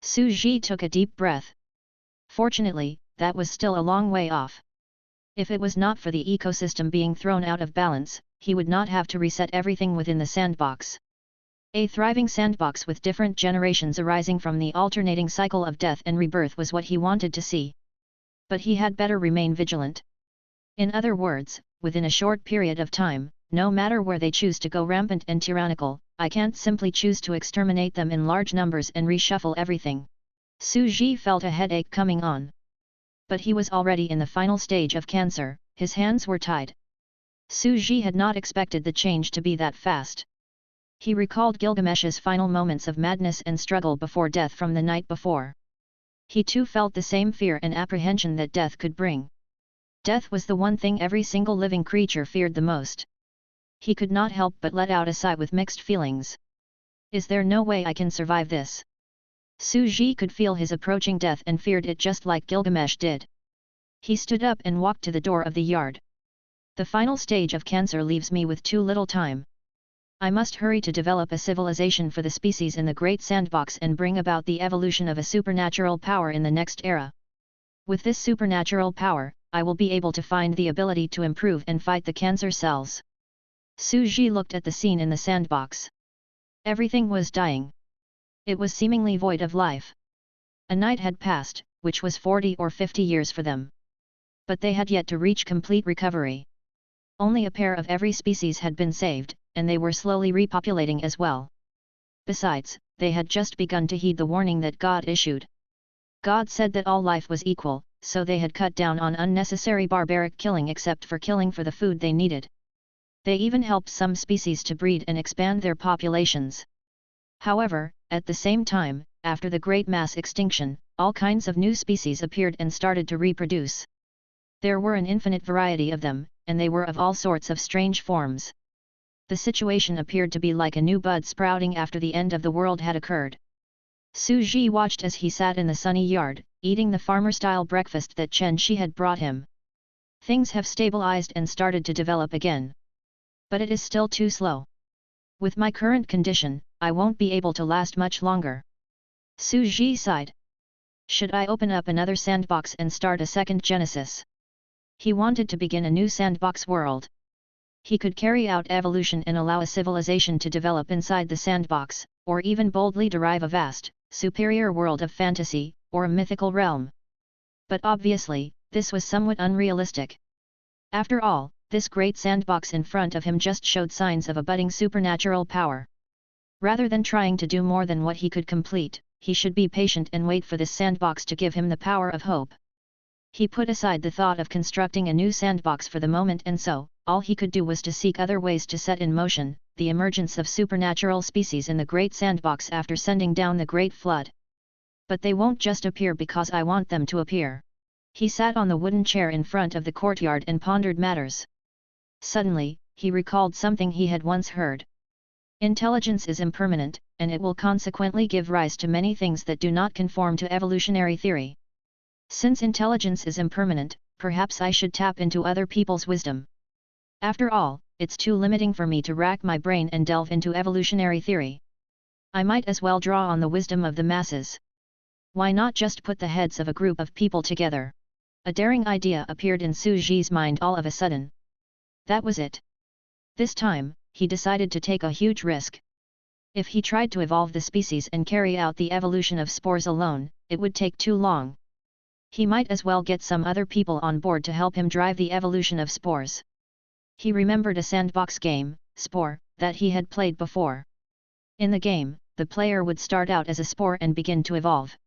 Su Ji took a deep breath. Fortunately, that was still a long way off. If it was not for the ecosystem being thrown out of balance, he would not have to reset everything within the sandbox. A thriving sandbox with different generations arising from the alternating cycle of death and rebirth was what he wanted to see. But he had better remain vigilant. In other words, within a short period of time, no matter where they choose to go rampant and tyrannical, I can't simply choose to exterminate them in large numbers and reshuffle everything. Su Ji felt a headache coming on. But he was already in the final stage of cancer, his hands were tied. Su Ji had not expected the change to be that fast. He recalled Gilgamesh's final moments of madness and struggle before death from the night before. He too felt the same fear and apprehension that death could bring. Death was the one thing every single living creature feared the most. He could not help but let out a sigh with mixed feelings. Is there no way I can survive this? Su Ji could feel his approaching death and feared it just like Gilgamesh did. He stood up and walked to the door of the yard. The final stage of cancer leaves me with too little time. I must hurry to develop a civilization for the species in the Great Sandbox and bring about the evolution of a supernatural power in the next era. With this supernatural power, I will be able to find the ability to improve and fight the cancer cells. Su Ji looked at the scene in the sandbox. Everything was dying. It was seemingly void of life. A night had passed, which was 40 or 50 years for them. But they had yet to reach complete recovery. Only a pair of every species had been saved, and they were slowly repopulating as well. Besides, they had just begun to heed the warning that God issued. God said that all life was equal, so they had cut down on unnecessary barbaric killing except for killing for the food they needed. They even helped some species to breed and expand their populations. However, at the same time, after the great mass extinction, all kinds of new species appeared and started to reproduce. There were an infinite variety of them, and they were of all sorts of strange forms. The situation appeared to be like a new bud sprouting after the end of the world had occurred. Su Ji watched as he sat in the sunny yard, eating the farmer-style breakfast that Chen Shi had brought him. Things have stabilized and started to develop again. But it is still too slow. With my current condition, I won't be able to last much longer. Su Ji sighed. Should I open up another sandbox and start a second Genesis? He wanted to begin a new sandbox world. He could carry out evolution and allow a civilization to develop inside the sandbox, or even boldly derive a vast, superior world of fantasy, or a mythical realm. But obviously, this was somewhat unrealistic. After all, this great sandbox in front of him just showed signs of a budding supernatural power. Rather than trying to do more than what he could complete, he should be patient and wait for this sandbox to give him the power of hope. He put aside the thought of constructing a new sandbox for the moment, and so, all he could do was to seek other ways to set in motion the emergence of supernatural species in the Great Sandbox after sending down the Great Flood. But they won't just appear because I want them to appear. He sat on the wooden chair in front of the courtyard and pondered matters. Suddenly, he recalled something he had once heard. Intelligence is impermanent, and it will consequently give rise to many things that do not conform to evolutionary theory. Since intelligence is impermanent, perhaps I should tap into other people's wisdom. After all, it's too limiting for me to rack my brain and delve into evolutionary theory. I might as well draw on the wisdom of the masses. Why not just put the heads of a group of people together? A daring idea appeared in Su Ji's mind all of a sudden. That was it. This time, he decided to take a huge risk. If he tried to evolve the species and carry out the evolution of spores alone, it would take too long. He might as well get some other people on board to help him drive the evolution of spores. He remembered a sandbox game, Spore, that he had played before. In the game, the player would start out as a spore and begin to evolve.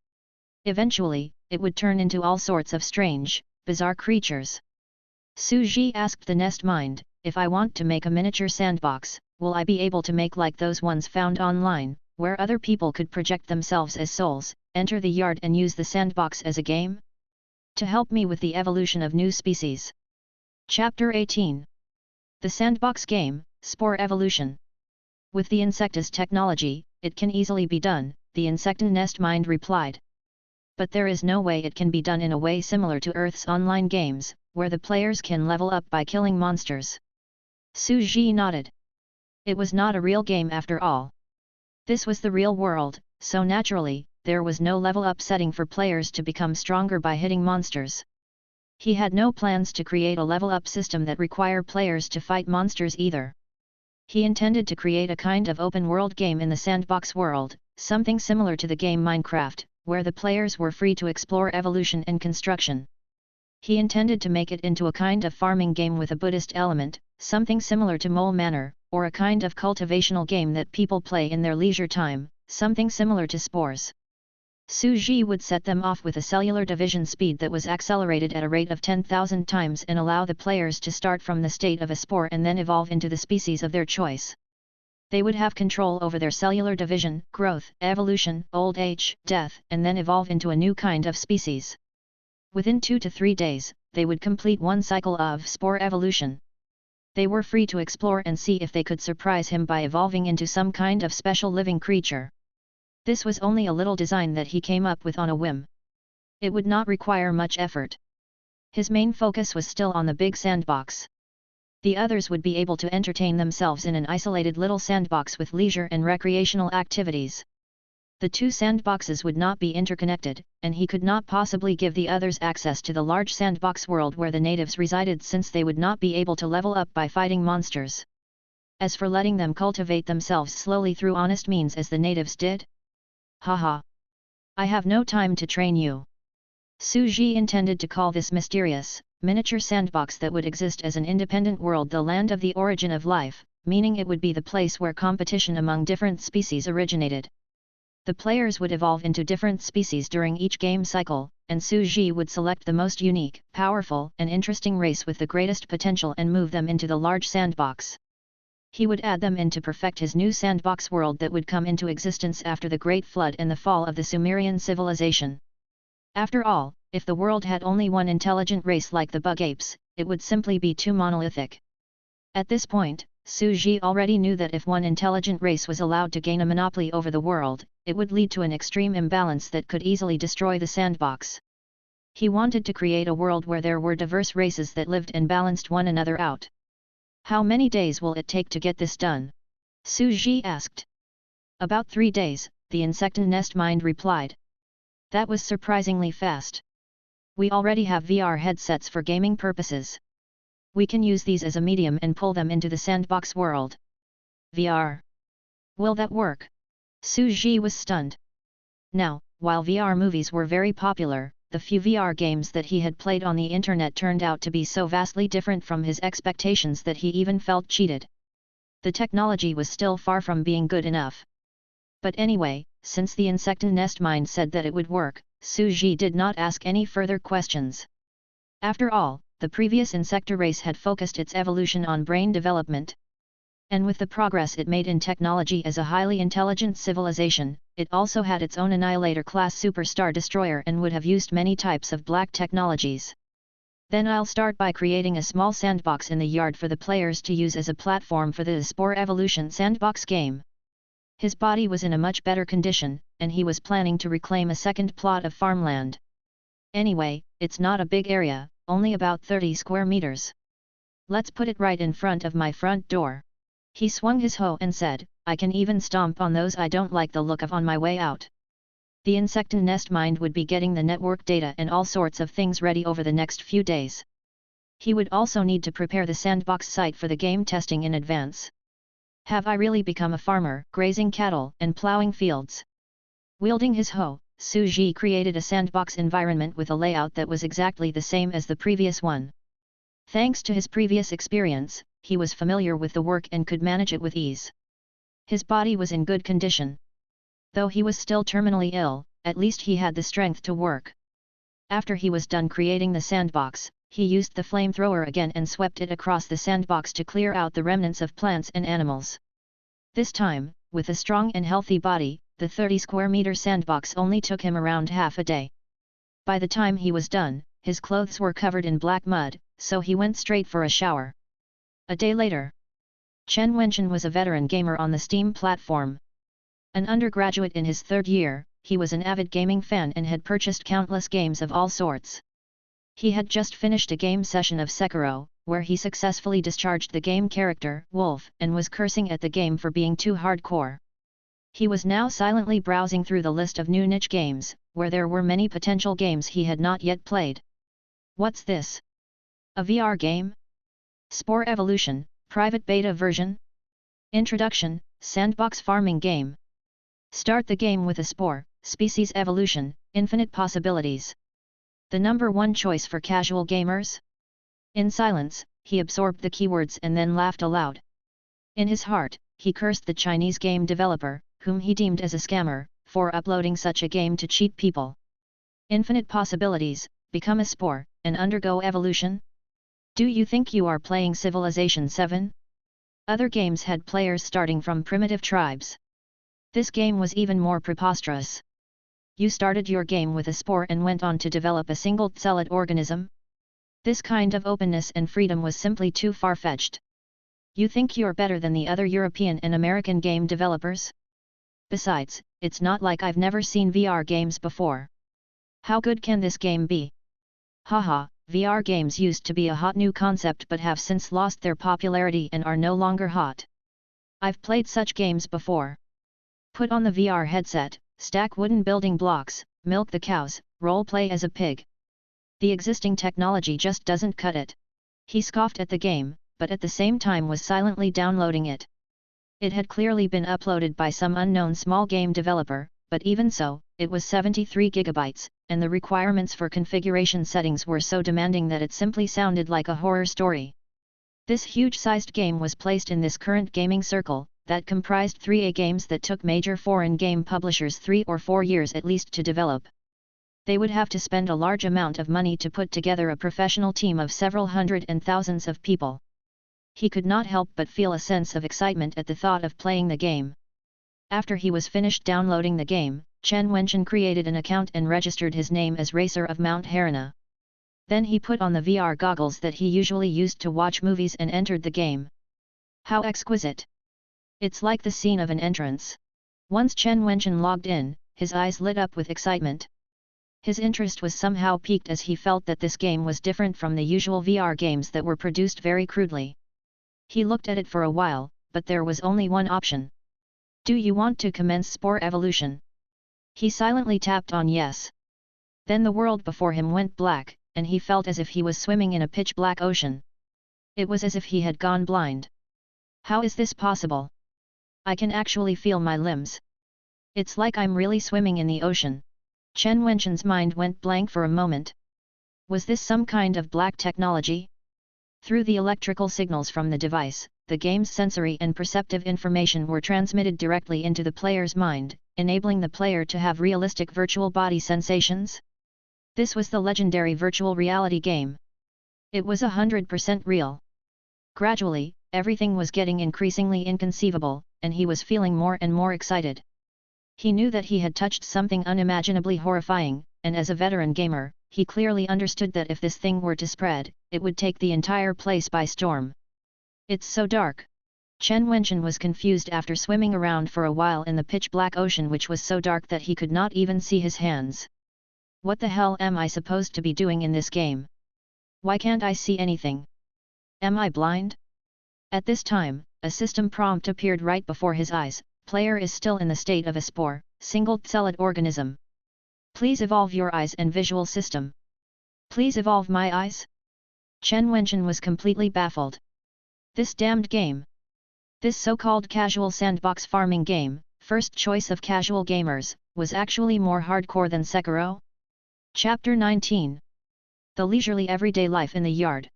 Eventually, it would turn into all sorts of strange, bizarre creatures. Suji asked the nest mind, if I want to make a miniature sandbox, will I be able to make like those ones found online, where other people could project themselves as souls, enter the yard and use the sandbox as a game? To help me with the evolution of new species. Chapter 18. The Sandbox Game, Spore Evolution. With the Insecta's technology, it can easily be done, the Insecta nest mind replied. But there is no way it can be done in a way similar to Earth's online games, where the players can level up by killing monsters. Suji nodded. It was not a real game after all. This was the real world, so naturally, there was no level up setting for players to become stronger by hitting monsters. He had no plans to create a level up system that require players to fight monsters either. He intended to create a kind of open world game in the sandbox world, something similar to the game Minecraft, where the players were free to explore evolution and construction. He intended to make it into a kind of farming game with a Buddhist element, something similar to Mole Manor, or a kind of cultivational game that people play in their leisure time, something similar to Spores. Suji would set them off with a cellular division speed that was accelerated at a rate of 10,000 times and allow the players to start from the state of a spore and then evolve into the species of their choice. They would have control over their cellular division, growth, evolution, old age, death, and then evolve into a new kind of species. Within 2 to 3 days, they would complete one cycle of spore evolution. They were free to explore and see if they could surprise him by evolving into some kind of special living creature. This was only a little design that he came up with on a whim. It would not require much effort. His main focus was still on the big sandbox. The others would be able to entertain themselves in an isolated little sandbox with leisure and recreational activities. The two sandboxes would not be interconnected, and he could not possibly give the others access to the large sandbox world where the natives resided since they would not be able to level up by fighting monsters. As for letting them cultivate themselves slowly through honest means as the natives did? Haha! I have no time to train you. Suji intended to call this mysterious, miniature sandbox that would exist as an independent world the land of the origin of life, meaning it would be the place where competition among different species originated. The players would evolve into different species during each game cycle, and Suji would select the most unique, powerful, and interesting race with the greatest potential and move them into the large sandbox. He would add them in to perfect his new sandbox world that would come into existence after the Great Flood and the fall of the Sumerian civilization. After all, if the world had only one intelligent race like the bug apes, it would simply be too monolithic. At this point, Suji already knew that if one intelligent race was allowed to gain a monopoly over the world, it would lead to an extreme imbalance that could easily destroy the sandbox. He wanted to create a world where there were diverse races that lived and balanced one another out. How many days will it take to get this done? Suji asked. About 3 days, the Insecta nest mind replied. That was surprisingly fast. We already have VR headsets for gaming purposes. We can use these as a medium and pull them into the sandbox world. VR. Will that work? Suji was stunned. Now, while VR movies were very popular, the few VR games that he had played on the internet turned out to be so vastly different from his expectations that he even felt cheated. The technology was still far from being good enough. But anyway, since the Insecta nest mind said that it would work, Suji did not ask any further questions. After all, the previous Insecta race had focused its evolution on brain development. And with the progress it made in technology as a highly intelligent civilization, it also had its own Annihilator-class superstar destroyer and would have used many types of black technologies. Then I'll start by creating a small sandbox in the yard for the players to use as a platform for the Spore Evolution sandbox game. His body was in a much better condition, and he was planning to reclaim a second plot of farmland. Anyway, it's not a big area, only about 30 square meters. Let's put it right in front of my front door. He swung his hoe and said, I can even stomp on those I don't like the look of on my way out. The Insecta nest mind would be getting the network data and all sorts of things ready over the next few days. He would also need to prepare the sandbox site for the game testing in advance. Have I really become a farmer, grazing cattle and plowing fields? Wielding his hoe, Suji created a sandbox environment with a layout that was exactly the same as the previous one. Thanks to his previous experience, he was familiar with the work and could manage it with ease. His body was in good condition. Though he was still terminally ill, at least he had the strength to work. After he was done creating the sandbox, he used the flamethrower again and swept it across the sandbox to clear out the remnants of plants and animals. This time, with a strong and healthy body, the 30 square meter sandbox only took him around half a day. By the time he was done, his clothes were covered in black mud, so he went straight for a shower. A day later, Chen Wenchen was a veteran gamer on the Steam platform. An undergraduate in his third year, he was an avid gaming fan and had purchased countless games of all sorts. He had just finished a game session of Sekiro, where he successfully discharged the game character, Wolf, and was cursing at the game for being too hardcore. He was now silently browsing through the list of new niche games, where there were many potential games he had not yet played. What's this? A VR game? Spore Evolution, private beta version? Introduction, sandbox farming game. Start the game with a spore, species evolution, infinite possibilities. The number one choice for casual gamers? In silence, he absorbed the keywords and then laughed aloud. In his heart, he cursed the Chinese game developer, whom he deemed as a scammer, for uploading such a game to cheat people. Infinite possibilities, become a spore, and undergo evolution? Do you think you are playing Civilization 7? Other games had players starting from primitive tribes. This game was even more preposterous. You started your game with a spore and went on to develop a single-celled organism? This kind of openness and freedom was simply too far-fetched. You think you're better than the other European and American game developers? Besides, it's not like I've never seen VR games before. How good can this game be? Haha, VR games used to be a hot new concept but have since lost their popularity and are no longer hot. I've played such games before. Put on the VR headset, stack wooden building blocks, milk the cows, role-play as a pig. The existing technology just doesn't cut it. He scoffed at the game, but at the same time was silently downloading it. It had clearly been uploaded by some unknown small game developer, but even so, it was 73 gigabytes, and the requirements for configuration settings were so demanding that it simply sounded like a horror story. This huge-sized game was placed in this current gaming circle, that comprised 3A games that took major foreign game publishers 3 or 4 years at least to develop. They would have to spend a large amount of money to put together a professional team of several hundred and thousands of people. He could not help but feel a sense of excitement at the thought of playing the game. After he was finished downloading the game, Chen Wenchen created an account and registered his name as Racer of Mount Harana. Then he put on the VR goggles that he usually used to watch movies and entered the game. How exquisite! It's like the scene of an entrance. Once Chen Wenchen logged in, his eyes lit up with excitement. His interest was somehow piqued as he felt that this game was different from the usual VR games that were produced very crudely. He looked at it for a while, but there was only one option. Do you want to commence spore evolution? He silently tapped on yes. Then the world before him went black, and he felt as if he was swimming in a pitch-black ocean. It was as if he had gone blind. How is this possible? I can actually feel my limbs. It's like I'm really swimming in the ocean. Chen Wenchen's mind went blank for a moment. Was this some kind of black technology? Through the electrical signals from the device, the game's sensory and perceptive information were transmitted directly into the player's mind, enabling the player to have realistic virtual body sensations. This was the legendary virtual reality game. It was 100% real. Gradually, everything was getting increasingly inconceivable, and he was feeling more and more excited. He knew that he had touched something unimaginably horrifying, and as a veteran gamer, he clearly understood that if this thing were to spread, it would take the entire place by storm. It's so dark. Chen Wenchen was confused after swimming around for a while in the pitch-black ocean, which was so dark that he could not even see his hands. What the hell am I supposed to be doing in this game? Why can't I see anything? Am I blind? At this time, a system prompt appeared right before his eyes. Player is still in the state of a spore, single-celled organism. Please evolve your eyes and visual system. Please evolve my eyes? Chen Wenchen was completely baffled. This damned game. This so-called casual sandbox farming game, first choice of casual gamers, was actually more hardcore than Sekiro? Chapter 19. The leisurely everyday life in the yard.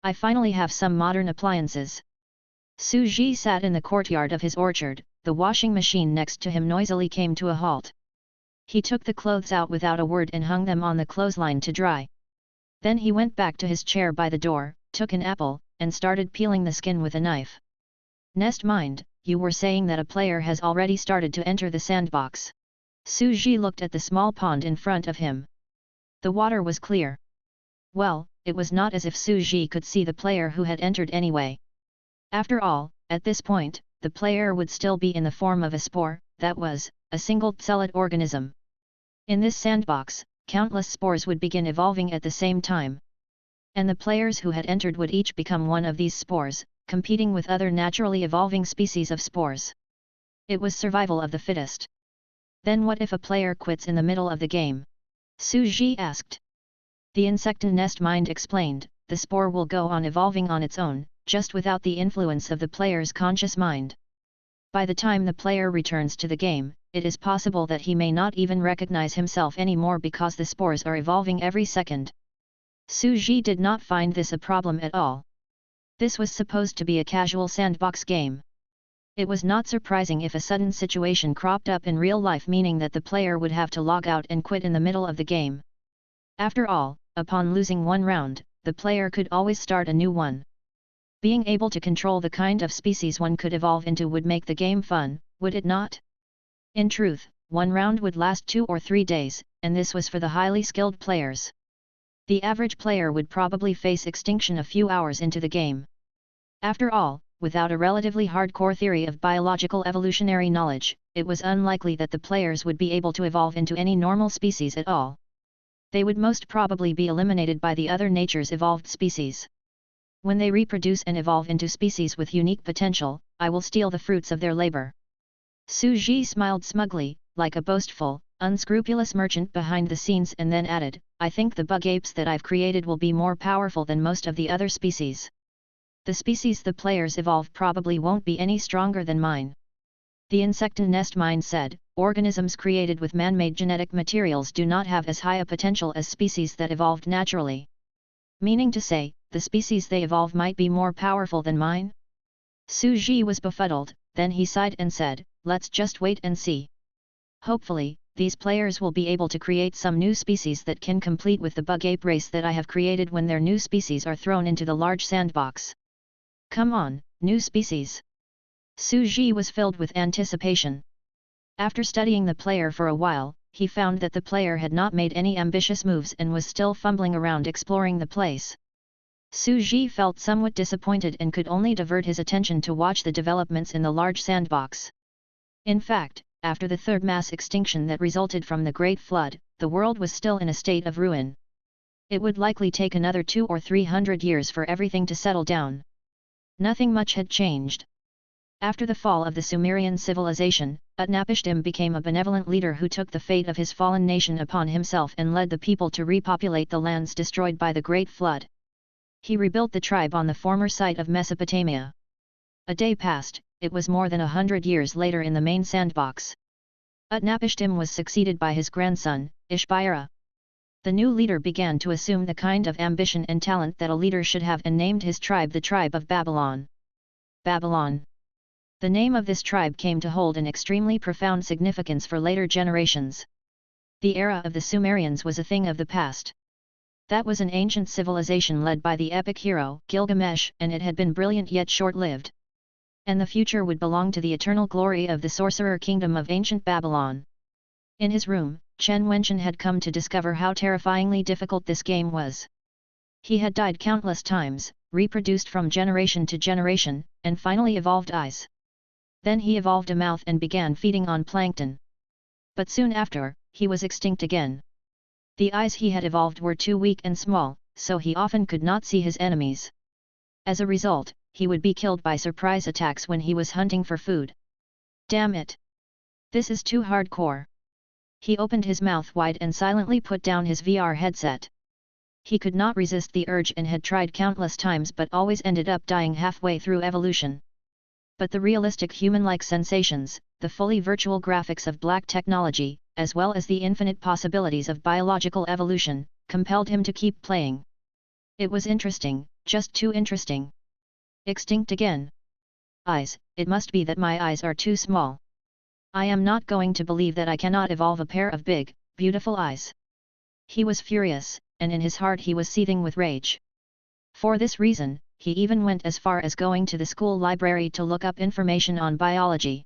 I finally have some modern appliances. Su Ji sat in the courtyard of his orchard, the washing machine next to him noisily came to a halt. He took the clothes out without a word and hung them on the clothesline to dry. Then he went back to his chair by the door, took an apple, and started peeling the skin with a knife. Nest mind, you were saying that a player has already started to enter the sandbox. Su Ji looked at the small pond in front of him. The water was clear. Well, it was not as if Su Ji could see the player who had entered anyway. After all, at this point, the player would still be in the form of a spore, that was, a single celled organism. In this sandbox, countless spores would begin evolving at the same time. And the players who had entered would each become one of these spores, competing with other naturally evolving species of spores. It was survival of the fittest. Then what if a player quits in the middle of the game? Su Ji asked. The insecten nest mind explained, the spore will go on evolving on its own, just without the influence of the player's conscious mind. By the time the player returns to the game, it is possible that he may not even recognize himself anymore because the spores are evolving every second. Su Ji did not find this a problem at all. This was supposed to be a casual sandbox game. It was not surprising if a sudden situation cropped up in real life, meaning that the player would have to log out and quit in the middle of the game. After all, upon losing one round, the player could always start a new one. Being able to control the kind of species one could evolve into would make the game fun, would it not? In truth, one round would last 2 or 3 days, and this was for the highly skilled players. The average player would probably face extinction a few hours into the game. After all, without a relatively hardcore theory of biological evolutionary knowledge, it was unlikely that the players would be able to evolve into any normal species at all. They would most probably be eliminated by the other nature's evolved species. When they reproduce and evolve into species with unique potential, I will steal the fruits of their labor. Su Ji smiled smugly, like a boastful, unscrupulous merchant behind the scenes, and then added, I think the bug apes that I've created will be more powerful than most of the other species. The species the players evolve probably won't be any stronger than mine. The insecten nest mind said, organisms created with man-made genetic materials do not have as high a potential as species that evolved naturally. Meaning to say, the species they evolve might be more powerful than mine? Su Ji was befuddled, then he sighed and said, let's just wait and see. Hopefully, these players will be able to create some new species that can compete with the bug ape race that I have created when their new species are thrown into the large sandbox. Come on, new species! Su Ji was filled with anticipation. After studying the player for a while, he found that the player had not made any ambitious moves and was still fumbling around exploring the place. Su Ji felt somewhat disappointed and could only divert his attention to watch the developments in the large sandbox. In fact, after the third mass extinction that resulted from the Great Flood, the world was still in a state of ruin. It would likely take another 200 or 300 years for everything to settle down. Nothing much had changed. After the fall of the Sumerian civilization, Utnapishtim became a benevolent leader who took the fate of his fallen nation upon himself and led the people to repopulate the lands destroyed by the Great Flood. He rebuilt the tribe on the former site of Mesopotamia. A day passed, it was more than 100 years later in the main sandbox. Utnapishtim was succeeded by his grandson, Ishbira. The new leader began to assume the kind of ambition and talent that a leader should have and named his tribe the tribe of Babylon. Babylon. The name of this tribe came to hold an extremely profound significance for later generations. The era of the Sumerians was a thing of the past. That was an ancient civilization led by the epic hero, Gilgamesh, and it had been brilliant yet short-lived. And the future would belong to the eternal glory of the sorcerer kingdom of ancient Babylon. In his room, Chen Wenchen had come to discover how terrifyingly difficult this game was. He had died countless times, reproduced from generation to generation, and finally evolved eyes. Then he evolved a mouth and began feeding on plankton. But soon after, he was extinct again. The eyes he had evolved were too weak and small, so he often could not see his enemies. As a result, he would be killed by surprise attacks when he was hunting for food. Damn it! This is too hardcore. He opened his mouth wide and silently put down his VR headset. He could not resist the urge and had tried countless times but always ended up dying halfway through evolution. But the realistic human-like sensations, the fully virtual graphics of black technology, as well as the infinite possibilities of biological evolution, compelled him to keep playing. It was interesting, just too interesting. Extinct again. eyes, it must be that my eyes are too small. I am not going to believe that I cannot evolve a pair of big, beautiful eyes. He was furious, and in his heart he was seething with rage. For this reason, he even went as far as going to the school library to look up information on biology.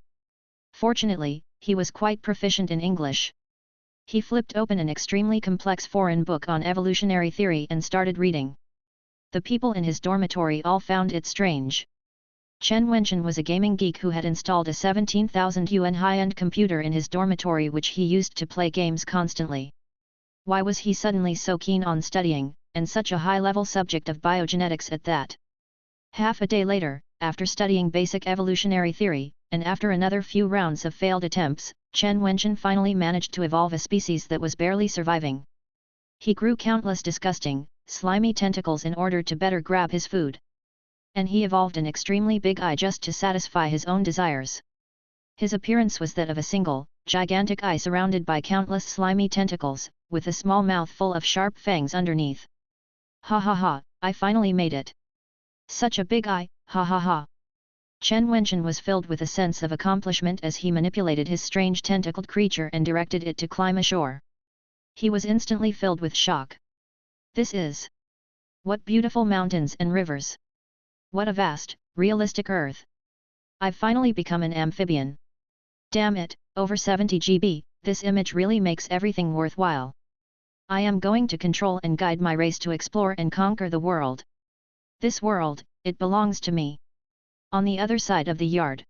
Fortunately, he was quite proficient in English. He flipped open an extremely complex foreign book on evolutionary theory and started reading. The people in his dormitory all found it strange. Chen Wenchen was a gaming geek who had installed a 17,000 yuan high-end computer in his dormitory which he used to play games constantly. Why was he suddenly so keen on studying, and such a high-level subject of biogenetics at that? Half a day later, after studying basic evolutionary theory, and after another few rounds of failed attempts, Chen Wenchen finally managed to evolve a species that was barely surviving. He grew countless disgusting, slimy tentacles in order to better grab his food. And he evolved an extremely big eye just to satisfy his own desires. His appearance was that of a single, gigantic eye surrounded by countless slimy tentacles, with a small mouth full of sharp fangs underneath. Ha ha ha, I finally made it. Such a big eye, ha ha ha. Chen Wenchen was filled with a sense of accomplishment as he manipulated his strange tentacled creature and directed it to climb ashore. He was instantly filled with shock. This is... What beautiful mountains and rivers! What a vast, realistic earth! I've finally become an amphibian. Damn it, over 70 GB, this image really makes everything worthwhile. I am going to control and guide my race to explore and conquer the world. This world, it belongs to me. On the other side of the yard,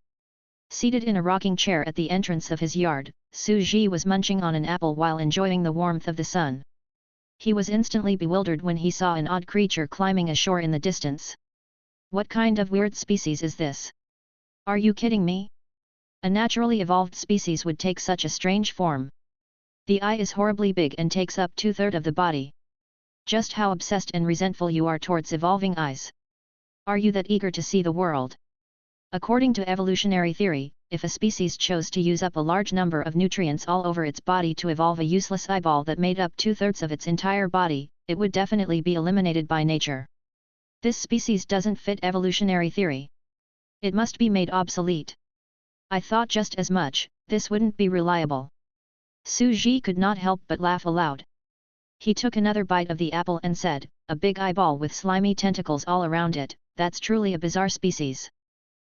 seated in a rocking chair at the entrance of his yard, Su Ji was munching on an apple while enjoying the warmth of the sun. He was instantly bewildered when he saw an odd creature climbing ashore in the distance. What kind of weird species is this? Are you kidding me? A naturally evolved species would take such a strange form. The eye is horribly big and takes up 2/3 of the body. Just how obsessed and resentful you are towards evolving eyes. Are you that eager to see the world? According to evolutionary theory, if a species chose to use up a large number of nutrients all over its body to evolve a useless eyeball that made up 2/3 of its entire body, it would definitely be eliminated by nature. This species doesn't fit evolutionary theory. It must be made obsolete. I thought just as much, this wouldn't be reliable. Su Ji could not help but laugh aloud. He took another bite of the apple and said, a big eyeball with slimy tentacles all around it, that's truly a bizarre species.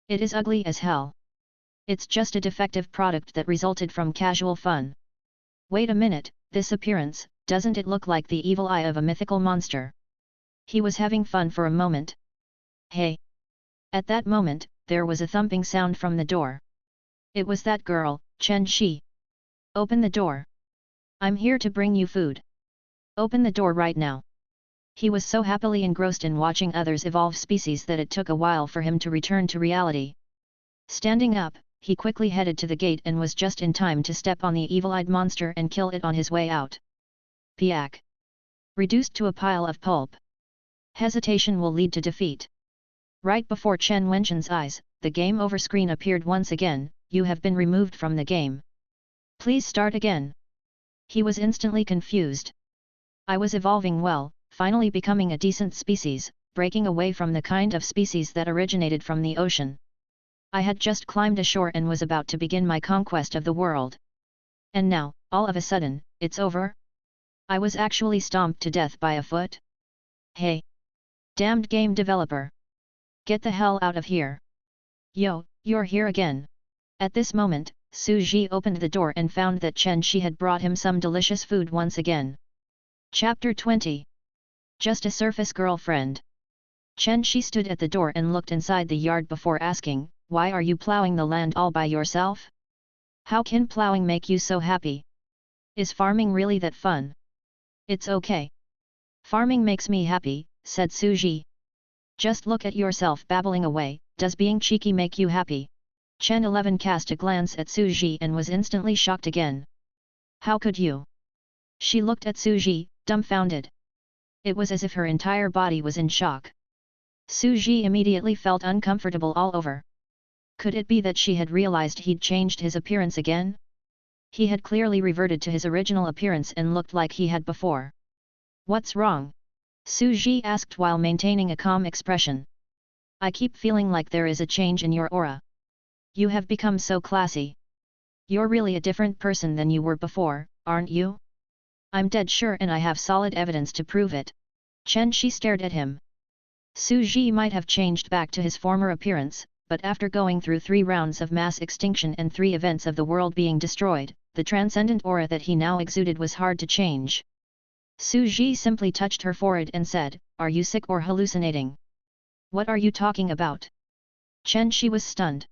It is ugly as hell. It's just a defective product that resulted from casual fun. Wait a minute, this appearance, doesn't it look like the evil eye of a mythical monster? He was having fun for a moment. Hey! At that moment, there was a thumping sound from the door. It was that girl, Chen Shi. Open the door. I'm here to bring you food. Open the door right now. He was so happily engrossed in watching others evolve species that it took a while for him to return to reality. Standing up, he quickly headed to the gate and was just in time to step on the evil-eyed monster and kill it on his way out. Piak. Reduced to a pile of pulp. Hesitation will lead to defeat. Right before Chen Wenchen's eyes, the game over screen appeared once again. You have been removed from the game. Please start again. He was instantly confused. I was evolving well, finally becoming a decent species, breaking away from the kind of species that originated from the ocean. I had just climbed ashore and was about to begin my conquest of the world. And now, all of a sudden, it's over? I was actually stomped to death by a foot? Hey! Damned game developer! Get the hell out of here! Yo, you're here again! At this moment, Su Ji opened the door and found that Chen Shi had brought him some delicious food once again. Chapter 20. Just a surface girlfriend. Chen Shi stood at the door and looked inside the yard before asking, why are you plowing the land all by yourself? How can plowing make you so happy? Is farming really that fun? It's okay. Farming makes me happy, said Su Ji. Just look at yourself babbling away, does being cheeky make you happy? Chen 11 cast a glance at Su Ji and was instantly shocked again. How could you? She looked at Su Ji, dumbfounded. It was as if her entire body was in shock. Su Ji immediately felt uncomfortable all over. Could it be that she had realized he'd changed his appearance again? He had clearly reverted to his original appearance and looked like he had before. What's wrong? Su Ji asked while maintaining a calm expression. I keep feeling like there is a change in your aura. You have become so classy. You're really a different person than you were before, aren't you? I'm dead sure and I have solid evidence to prove it. Chen Shi stared at him. Su Ji might have changed back to his former appearance, but after going through 3 rounds of mass extinction and 3 events of the world being destroyed, the transcendent aura that he now exuded was hard to change. Su Ji simply touched her forehead and said, "Are you sick or hallucinating? What are you talking about?" Chen Shi was stunned.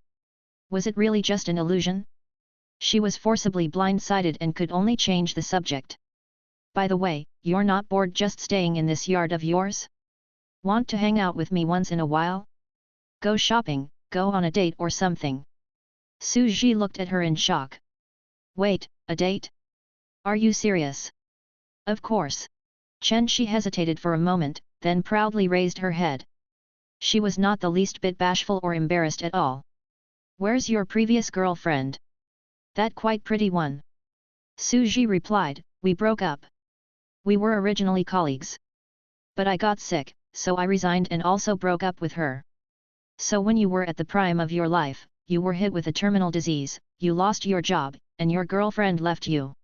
Was it really just an illusion? She was forcibly blindsided and could only change the subject. "By the way, you're not bored just staying in this yard of yours? Want to hang out with me once in a while? Go shopping, go on a date or something." Su Ji looked at her in shock. "Wait, a date? Are you serious?" "Of course." Chen Shi hesitated for a moment, then proudly raised her head. She was not the least bit bashful or embarrassed at all. "Where's your previous girlfriend? That quite pretty one?" Su Ji replied, "We broke up. We were originally colleagues. But I got sick, so I resigned and also broke up with her. So when you were at the prime of your life, you were hit with a terminal disease, you lost your job, and your girlfriend left you.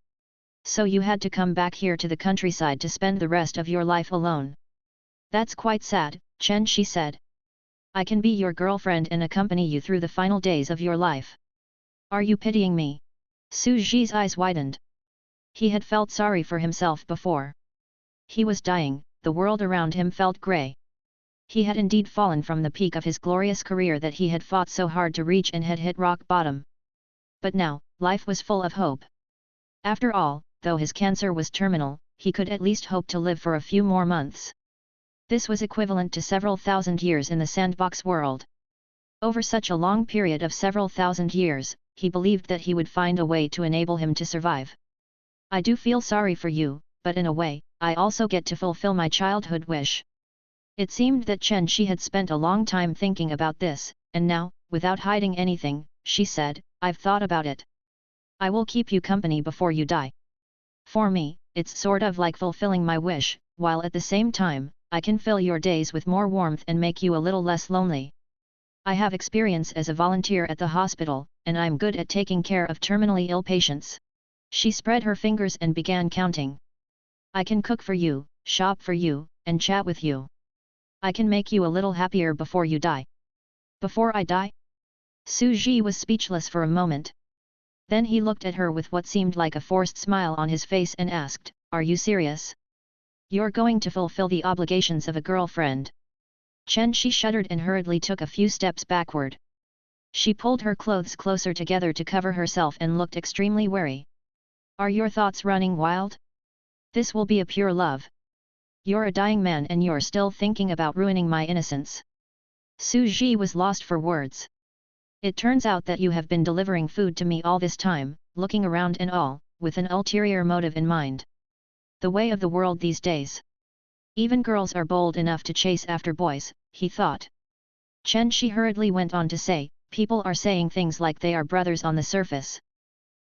So you had to come back here to the countryside to spend the rest of your life alone. That's quite sad," Chen Shi said. "I can be your girlfriend and accompany you through the final days of your life. Are you pitying me?" Su Ji's eyes widened. He had felt sorry for himself before. He was dying, the world around him felt grey. He had indeed fallen from the peak of his glorious career that he had fought so hard to reach and had hit rock bottom. But now, life was full of hope. After all, though his cancer was terminal, he could at least hope to live for a few more months. This was equivalent to several thousand years in the sandbox world. Over such a long period of several thousand years, he believed that he would find a way to enable him to survive. "I do feel sorry for you, but in a way, I also get to fulfill my childhood wish." It seemed that Chen Shi had spent a long time thinking about this, and now, without hiding anything, she said, "I've thought about it. I will keep you company before you die. For me, it's sort of like fulfilling my wish, while at the same time, I can fill your days with more warmth and make you a little less lonely. I have experience as a volunteer at the hospital, and I'm good at taking care of terminally ill patients." She spread her fingers and began counting. "I can cook for you, shop for you, and chat with you. I can make you a little happier before you die." "Before I die?" Su Ji was speechless for a moment. Then he looked at her with what seemed like a forced smile on his face and asked, "Are you serious? You're going to fulfill the obligations of a girlfriend?" Chen Shi shuddered and hurriedly took a few steps backward. She pulled her clothes closer together to cover herself and looked extremely wary. "Are your thoughts running wild? This will be a pure love. You're a dying man and you're still thinking about ruining my innocence." Su Ji was lost for words. "It turns out that you have been delivering food to me all this time, looking around and all, with an ulterior motive in mind. The way of the world these days. Even girls are bold enough to chase after boys," he thought. Chen Shi hurriedly went on to say, "People are saying things like they are brothers on the surface.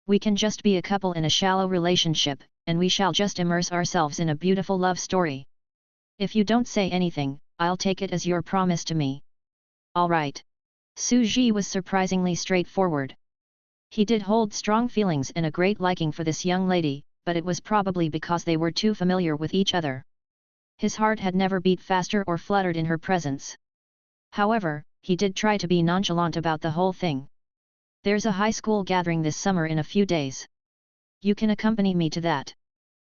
We can just be a couple in a shallow relationship, and we shall just immerse ourselves in a beautiful love story. If you don't say anything, I'll take it as your promise to me." "All right." Su Ji was surprisingly straightforward. He did hold strong feelings and a great liking for this young lady, but it was probably because they were too familiar with each other. His heart had never beat faster or fluttered in her presence. However, he did try to be nonchalant about the whole thing. "There's a high school gathering this summer in a few days. You can accompany me to that."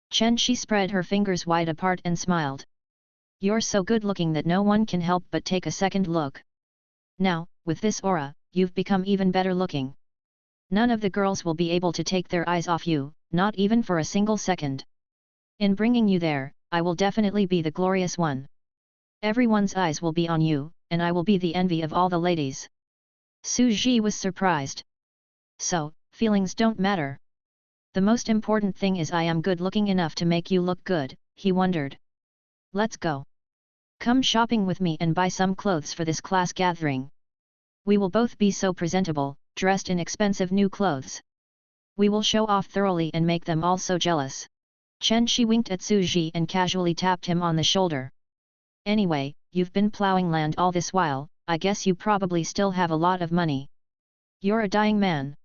Chen Shi spread her fingers wide apart and smiled. "You're so good looking that no one can help but take a second look. Now, with this aura, you've become even better looking. None of the girls will be able to take their eyes off you, not even for a single second. In bringing you there, I will definitely be the glorious one. Everyone's eyes will be on you, and I will be the envy of all the ladies." Su Ji was surprised. "So, feelings don't matter. The most important thing is I am good looking enough to make you look good," he wondered. "Let's go. Come shopping with me and buy some clothes for this class gathering. We will both be so presentable, dressed in expensive new clothes. We will show off thoroughly and make them all so jealous." Chen Shi winked at Su Ji and casually tapped him on the shoulder. "Anyway, you've been plowing land all this while, I guess you probably still have a lot of money. You're a dying man.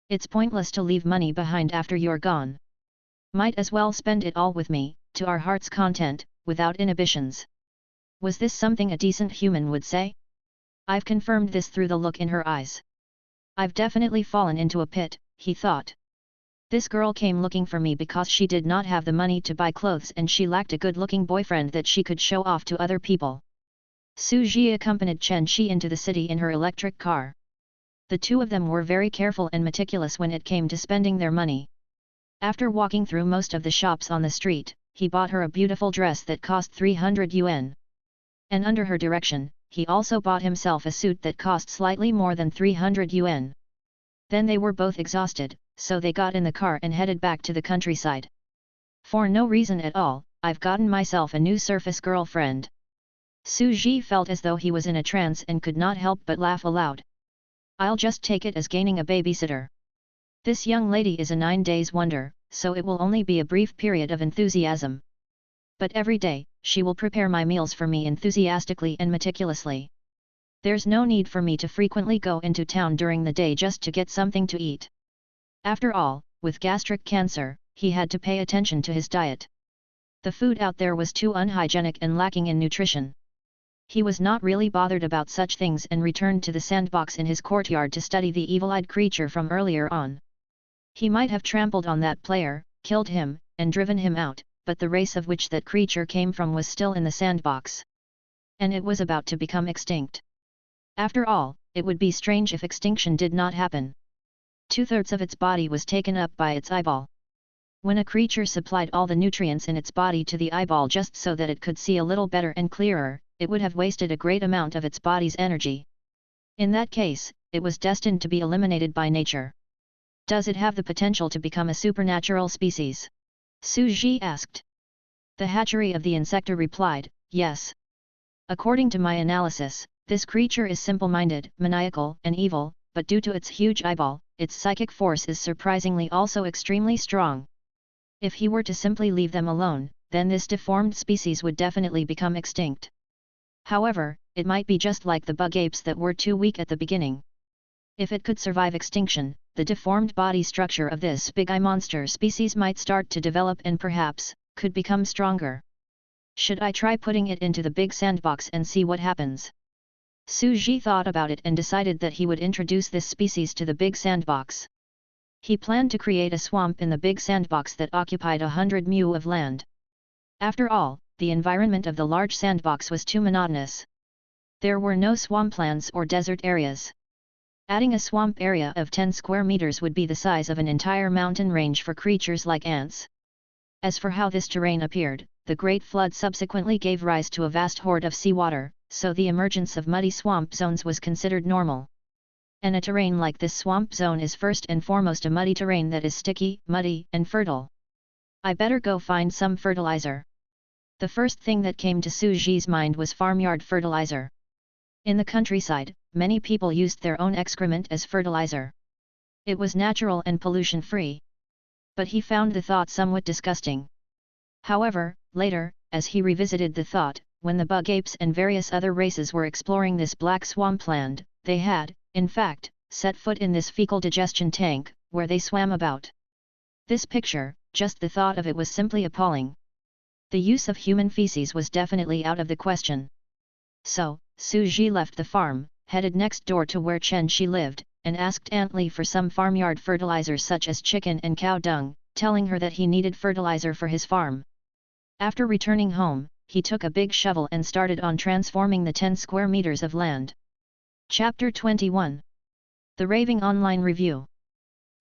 It's pointless to leave money behind after you're gone. Might as well spend it all with me, to our heart's content, without inhibitions. Was this something a decent human would say? I've confirmed this through the look in her eyes. I've definitely fallen into a pit, he thought. This girl came looking for me because she did not have the money to buy clothes and she lacked a good-looking boyfriend that she could show off to other people. Su Ji accompanied Chen Shi into the city in her electric car. The two of them were very careful and meticulous when it came to spending their money. After walking through most of the shops on the street, he bought her a beautiful dress that cost 300 yuan. And under her direction, he also bought himself a suit that cost slightly more than 300 yuan. Then they were both exhausted, so they got in the car and headed back to the countryside. For no reason at all, I've gotten myself a new surface girlfriend. Su Ji felt as though he was in a trance and could not help but laugh aloud. I'll just take it as gaining a babysitter. This young lady is a 9-days wonder, so it will only be a brief period of enthusiasm. But every day, she will prepare my meals for me enthusiastically and meticulously. There's no need for me to frequently go into town during the day just to get something to eat. After all, with gastric cancer, he had to pay attention to his diet. The food out there was too unhygienic and lacking in nutrition. He was not really bothered about such things and returned to the sandbox in his courtyard to study the evil-eyed creature from earlier on. He might have trampled on that player, killed him, and driven him out, but the race of which that creature came from was still in the sandbox. And it was about to become extinct. After all, it would be strange if extinction did not happen. 2/3 of its body was taken up by its eyeball. When a creature supplied all the nutrients in its body to the eyeball just so that it could see a little better and clearer, it would have wasted a great amount of its body's energy. In that case, it was destined to be eliminated by nature. Does it have the potential to become a supernatural species? Su Ji asked. The hatchery of the insecta replied, yes. According to my analysis, this creature is simple-minded, maniacal, and evil, but due to its huge eyeball, its psychic force is surprisingly also extremely strong. If he were to simply leave them alone, then this deformed species would definitely become extinct. However, it might be just like the bug apes that were too weak at the beginning. If it could survive extinction, the deformed body structure of this big eye monster species might start to develop and perhaps, could become stronger. Should I try putting it into the big sandbox and see what happens? Su Ji thought about it and decided that he would introduce this species to the big sandbox. He planned to create a swamp in the big sandbox that occupied 100 mu of land. After all, the environment of the large sandbox was too monotonous. There were no swamplands or desert areas. Adding a swamp area of 10 square meters would be the size of an entire mountain range for creatures like ants. As for how this terrain appeared, the Great Flood subsequently gave rise to a vast hoard of seawater, so the emergence of muddy swamp zones was considered normal. And a terrain like this swamp zone is first and foremost a muddy terrain that is sticky, muddy, and fertile. I better go find some fertilizer. The first thing that came to Su Ji's mind was farmyard fertilizer. In the countryside, many people used their own excrement as fertilizer. It was natural and pollution-free. But he found the thought somewhat disgusting. However, later, as he revisited the thought, when the bug apes and various other races were exploring this black swampland, they had, in fact, set foot in this fecal digestion tank, where they swam about. This picture, just the thought of it was simply appalling. The use of human feces was definitely out of the question. So, Su Ji left the farm, headed next door to where Chen Shi lived, and asked Aunt Li for some farmyard fertilizer such as chicken and cow dung, telling her that he needed fertilizer for his farm. After returning home, he took a big shovel and started on transforming the 10 square meters of land. Chapter 21. The Raving Online Review.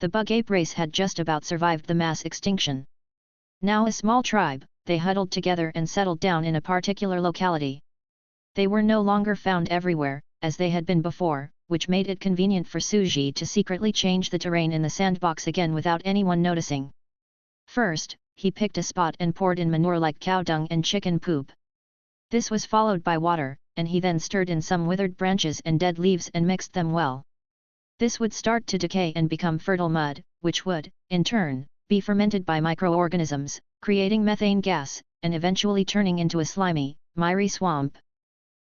The bug ape race had just about survived the mass extinction. Now a small tribe, they huddled together and settled down in a particular locality. They were no longer found everywhere, as they had been before, which made it convenient for Su Ji to secretly change the terrain in the sandbox again without anyone noticing. First, he picked a spot and poured in manure like cow dung and chicken poop. This was followed by water, and he then stirred in some withered branches and dead leaves and mixed them well. This would start to decay and become fertile mud, which would, in turn, be fermented by microorganisms, creating methane gas, and eventually turning into a slimy, miry swamp.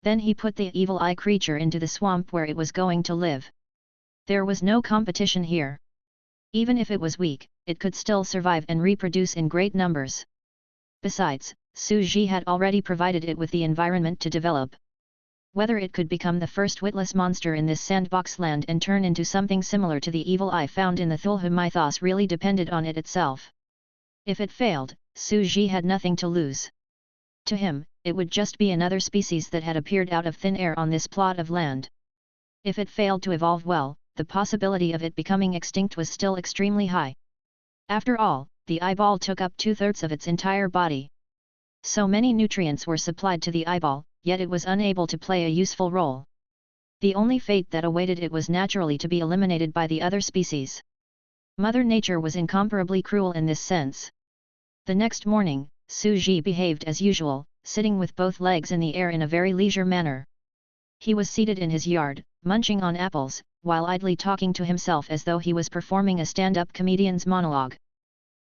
Then he put the evil eye creature into the swamp where it was going to live. There was no competition here. Even if it was weak, it could still survive and reproduce in great numbers. Besides, Su Ji had already provided it with the environment to develop. Whether it could become the first witless monster in this sandbox land and turn into something similar to the evil eye found in the Thulhu mythos really depended on it itself. If it failed, Su Ji had nothing to lose. To him, it would just be another species that had appeared out of thin air on this plot of land. If it failed to evolve well, the possibility of it becoming extinct was still extremely high. After all, the eyeball took up 2/3 of its entire body. So many nutrients were supplied to the eyeball, yet it was unable to play a useful role. The only fate that awaited it was naturally to be eliminated by the other species. Mother Nature was incomparably cruel in this sense. The next morning, Su Ji behaved as usual, sitting with both legs in the air in a very leisure manner. He was seated in his yard, munching on apples, while idly talking to himself as though he was performing a stand-up comedian's monologue.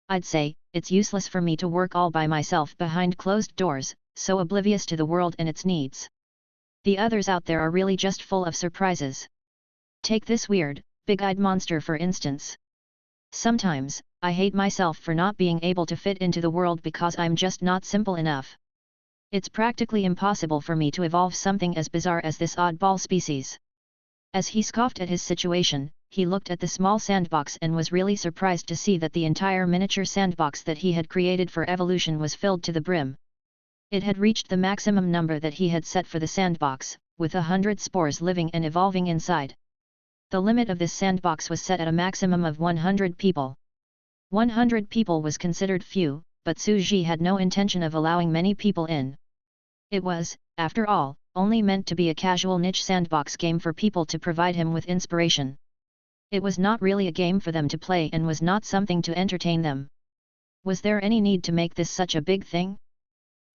I'd say, it's useless for me to work all by myself behind closed doors, so oblivious to the world and its needs. The others out there are really just full of surprises. Take this weird, big-eyed monster for instance. Sometimes, I hate myself for not being able to fit into the world because I'm just not simple enough. It's practically impossible for me to evolve something as bizarre as this oddball species. As he scoffed at his situation, he looked at the small sandbox and was really surprised to see that the entire miniature sandbox that he had created for evolution was filled to the brim. It had reached the maximum number that he had set for the sandbox, with 100 spores living and evolving inside. The limit of this sandbox was set at a maximum of 100 people. 100 people was considered few, but Su Ji had no intention of allowing many people in. It was, after all, only meant to be a casual niche sandbox game for people to provide him with inspiration. It was not really a game for them to play and was not something to entertain them. Was there any need to make this such a big thing?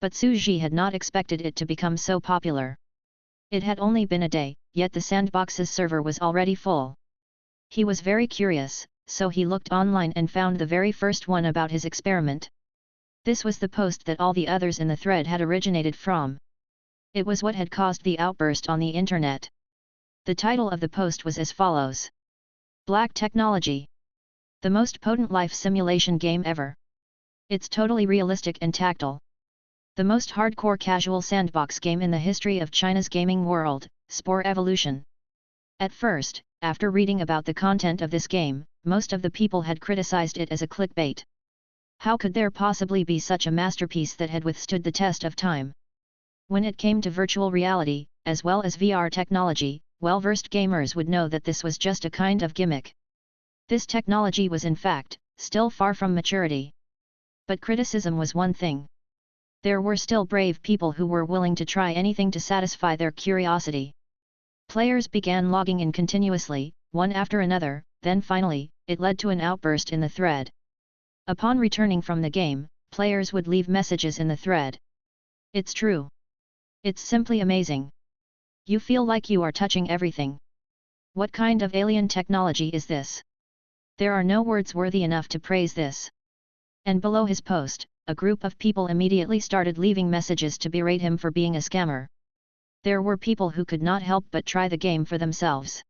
But Su Ji had not expected it to become so popular. It had only been a day, yet the sandbox's server was already full. He was very curious, so he looked online and found the very first one about his experiment. This was the post that all the others in the thread had originated from. It was what had caused the outburst on the internet. The title of the post was as follows: Black Technology. The most potent life simulation game ever. It's totally realistic and tactile. The most hardcore casual sandbox game in the history of China's gaming world, Spore Evolution. At first, after reading about the content of this game, most of the people had criticized it as a clickbait. How could there possibly be such a masterpiece that had withstood the test of time? When it came to virtual reality, as well as VR technology, well-versed gamers would know that this was just a kind of gimmick. This technology was in fact, still far from maturity. But criticism was one thing. There were still brave people who were willing to try anything to satisfy their curiosity. Players began logging in continuously, one after another, then finally, it led to an outburst in the thread. Upon returning from the game, players would leave messages in the thread. It's true. It's simply amazing. You feel like you are touching everything. What kind of alien technology is this? There are no words worthy enough to praise this. And below his post, a group of people immediately started leaving messages to berate him for being a scammer. There were people who could not help but try the game for themselves.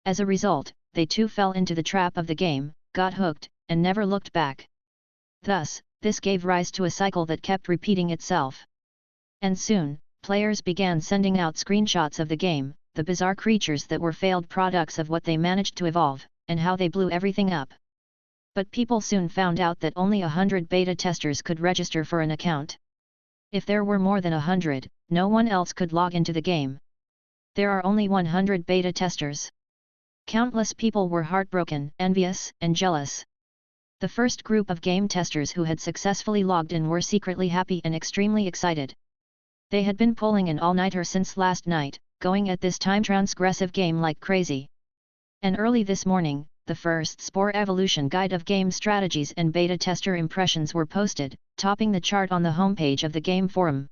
As a result, they too fell into the trap of the game, got hooked, and never looked back. Thus, this gave rise to a cycle that kept repeating itself. And soon, players began sending out screenshots of the game, the bizarre creatures that were failed products of what they managed to evolve, and how they blew everything up. But people soon found out that only 100 beta testers could register for an account. If there were more than 100, no one else could log into the game. There are only 100 beta testers. Countless people were heartbroken, envious, and jealous. The first group of game testers who had successfully logged in were secretly happy and extremely excited. They had been pulling an all-nighter since last night, going at this time-transgressive game like crazy. And early this morning, the first Spore Evolution guide of game strategies and beta tester impressions were posted, topping the chart on the homepage of the game forum.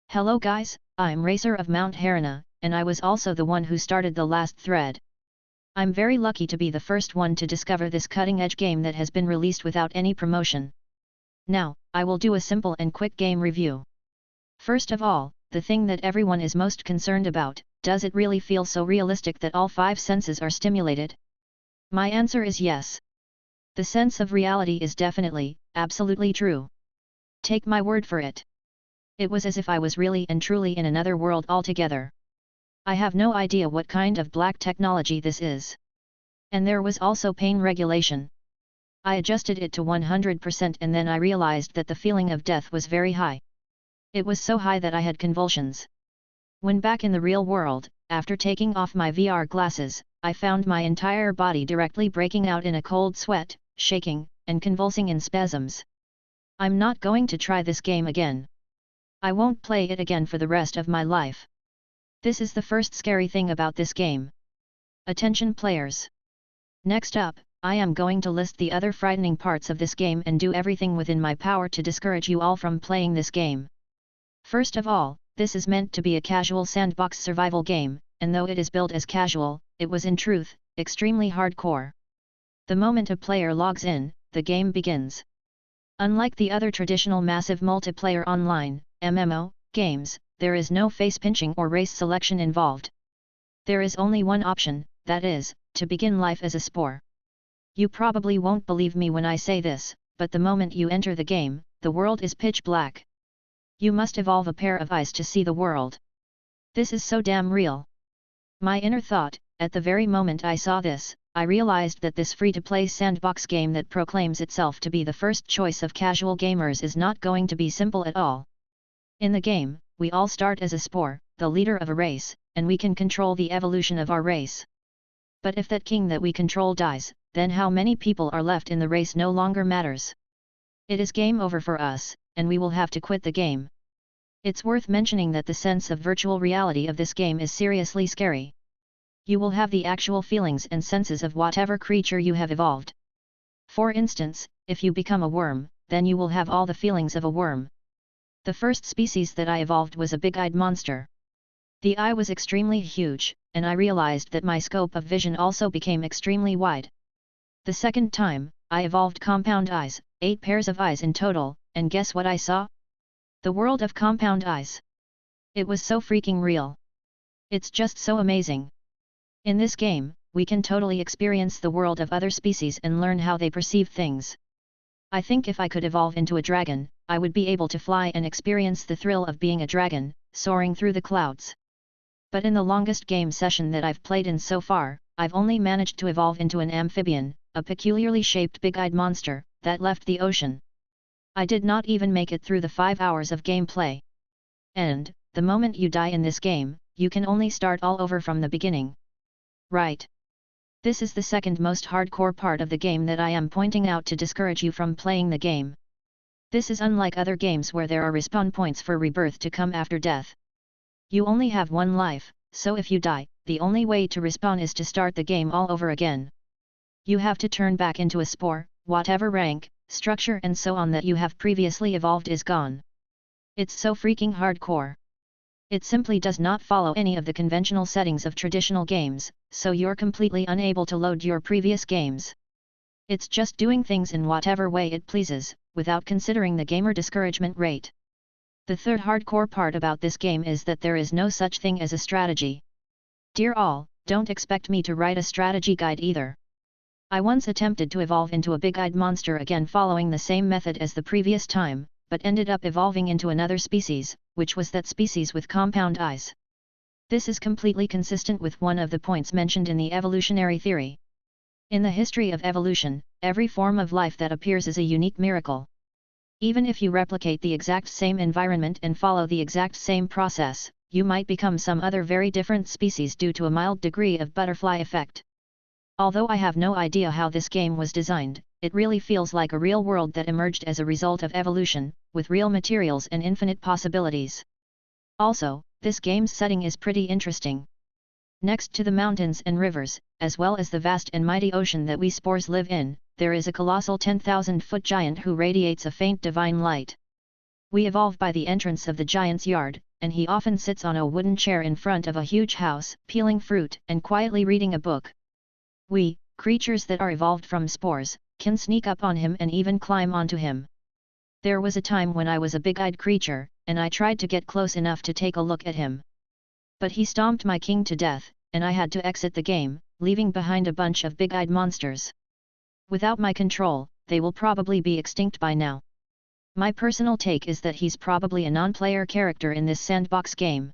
Hello guys, I'm Racer of Mount Harana, and I was also the one who started the last thread. I'm very lucky to be the first one to discover this cutting-edge game that has been released without any promotion. Now, I will do a simple and quick game review. First of all, the thing that everyone is most concerned about, does it really feel so realistic that all 5 senses are stimulated? My answer is yes. The sense of reality is definitely, absolutely true. Take my word for it. It was as if I was really and truly in another world altogether. I have no idea what kind of black technology this is. And there was also pain regulation. I adjusted it to 100% and then I realized that the feeling of death was very high. It was so high that I had convulsions. When back in the real world, after taking off my VR glasses, I found my entire body directly breaking out in a cold sweat, shaking, and convulsing in spasms. I'm not going to try this game again. I won't play it again for the rest of my life. This is the first scary thing about this game. Attention players. Next up, I am going to list the other frightening parts of this game and do everything within my power to discourage you all from playing this game. First of all, this is meant to be a casual sandbox survival game, and though it is billed as casual, it was in truth, extremely hardcore. The moment a player logs in, the game begins. Unlike the other traditional massive multiplayer online, MMO, games, there is no face pinching or race selection involved. There is only one option, that is, to begin life as a spore. You probably won't believe me when I say this, but the moment you enter the game, the world is pitch black. You must evolve a pair of eyes to see the world. This is so damn real. My inner thought, at the very moment I saw this, I realized that this free-to-play sandbox game that proclaims itself to be the first choice of casual gamers is not going to be simple at all. In the game, we all start as a spore, the leader of a race, and we can control the evolution of our race. But if that king that we control dies, then how many people are left in the race no longer matters. It is game over for us, and we will have to quit the game. It's worth mentioning that the sense of virtual reality of this game is seriously scary. You will have the actual feelings and senses of whatever creature you have evolved. For instance, if you become a worm, then you will have all the feelings of a worm. The first species that I evolved was a big-eyed monster. The eye was extremely huge, and I realized that my scope of vision also became extremely wide. The second time, I evolved compound eyes, 8 pairs of eyes in total, and guess what I saw? The world of compound eyes. It was so freaking real. It's just so amazing. In this game, we can totally experience the world of other species and learn how they perceive things. I think if I could evolve into a dragon, I would be able to fly and experience the thrill of being a dragon, soaring through the clouds. But in the longest game session that I've played in so far, I've only managed to evolve into an amphibian, a peculiarly shaped big-eyed monster, that left the ocean. I did not even make it through the 5 hours of gameplay. And, the moment you die in this game, you can only start all over from the beginning. Right. This is the second most hardcore part of the game that I am pointing out to discourage you from playing the game. This is unlike other games where there are respawn points for rebirth to come after death. You only have one life, so if you die, the only way to respawn is to start the game all over again. You have to turn back into a spore, whatever rank, structure and so on that you have previously evolved is gone. It's so freaking hardcore. It simply does not follow any of the conventional settings of traditional games, so you're completely unable to load your previous games. It's just doing things in whatever way it pleases, without considering the gamer discouragement rate. The third hardcore part about this game is that there is no such thing as a strategy. Dear all, don't expect me to write a strategy guide either. I once attempted to evolve into a big-eyed monster again following the same method as the previous time, but ended up evolving into another species, which was that species with compound eyes. This is completely consistent with one of the points mentioned in the evolutionary theory. In the history of evolution, every form of life that appears is a unique miracle. Even if you replicate the exact same environment and follow the exact same process, you might become some other very different species due to a mild degree of butterfly effect. Although I have no idea how this game was designed, it really feels like a real world that emerged as a result of evolution, with real materials and infinite possibilities. Also, this game's setting is pretty interesting. Next to the mountains and rivers, as well as the vast and mighty ocean that we spores live in, there is a colossal 10,000-foot giant who radiates a faint divine light. We evolve by the entrance of the giant's yard, and he often sits on a wooden chair in front of a huge house, peeling fruit and quietly reading a book. We, creatures that are evolved from spores, can sneak up on him and even climb onto him. There was a time when I was a big-eyed creature, and I tried to get close enough to take a look at him. But he stomped my king to death, and I had to exit the game, leaving behind a bunch of big-eyed monsters. Without my control, they will probably be extinct by now. My personal take is that he's probably a non-player character in this sandbox game.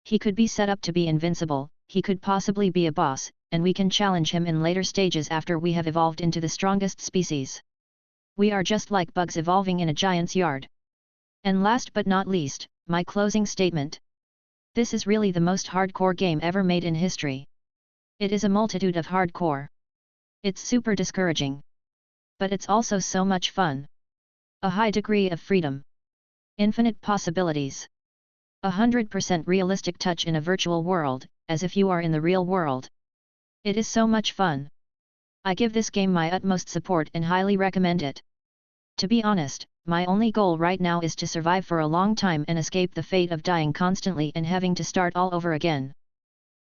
He could be set up to be invincible, he could possibly be a boss, and we can challenge him in later stages after we have evolved into the strongest species. We are just like bugs evolving in a giant's yard. And last but not least, my closing statement. This is really the most hardcore game ever made in history. It is a multitude of hardcore. It's super discouraging. But it's also so much fun. A high degree of freedom. Infinite possibilities. 100% realistic touch in a virtual world, as if you are in the real world. It is so much fun. I give this game my utmost support and highly recommend it. To be honest, my only goal right now is to survive for a long time and escape the fate of dying constantly and having to start all over again.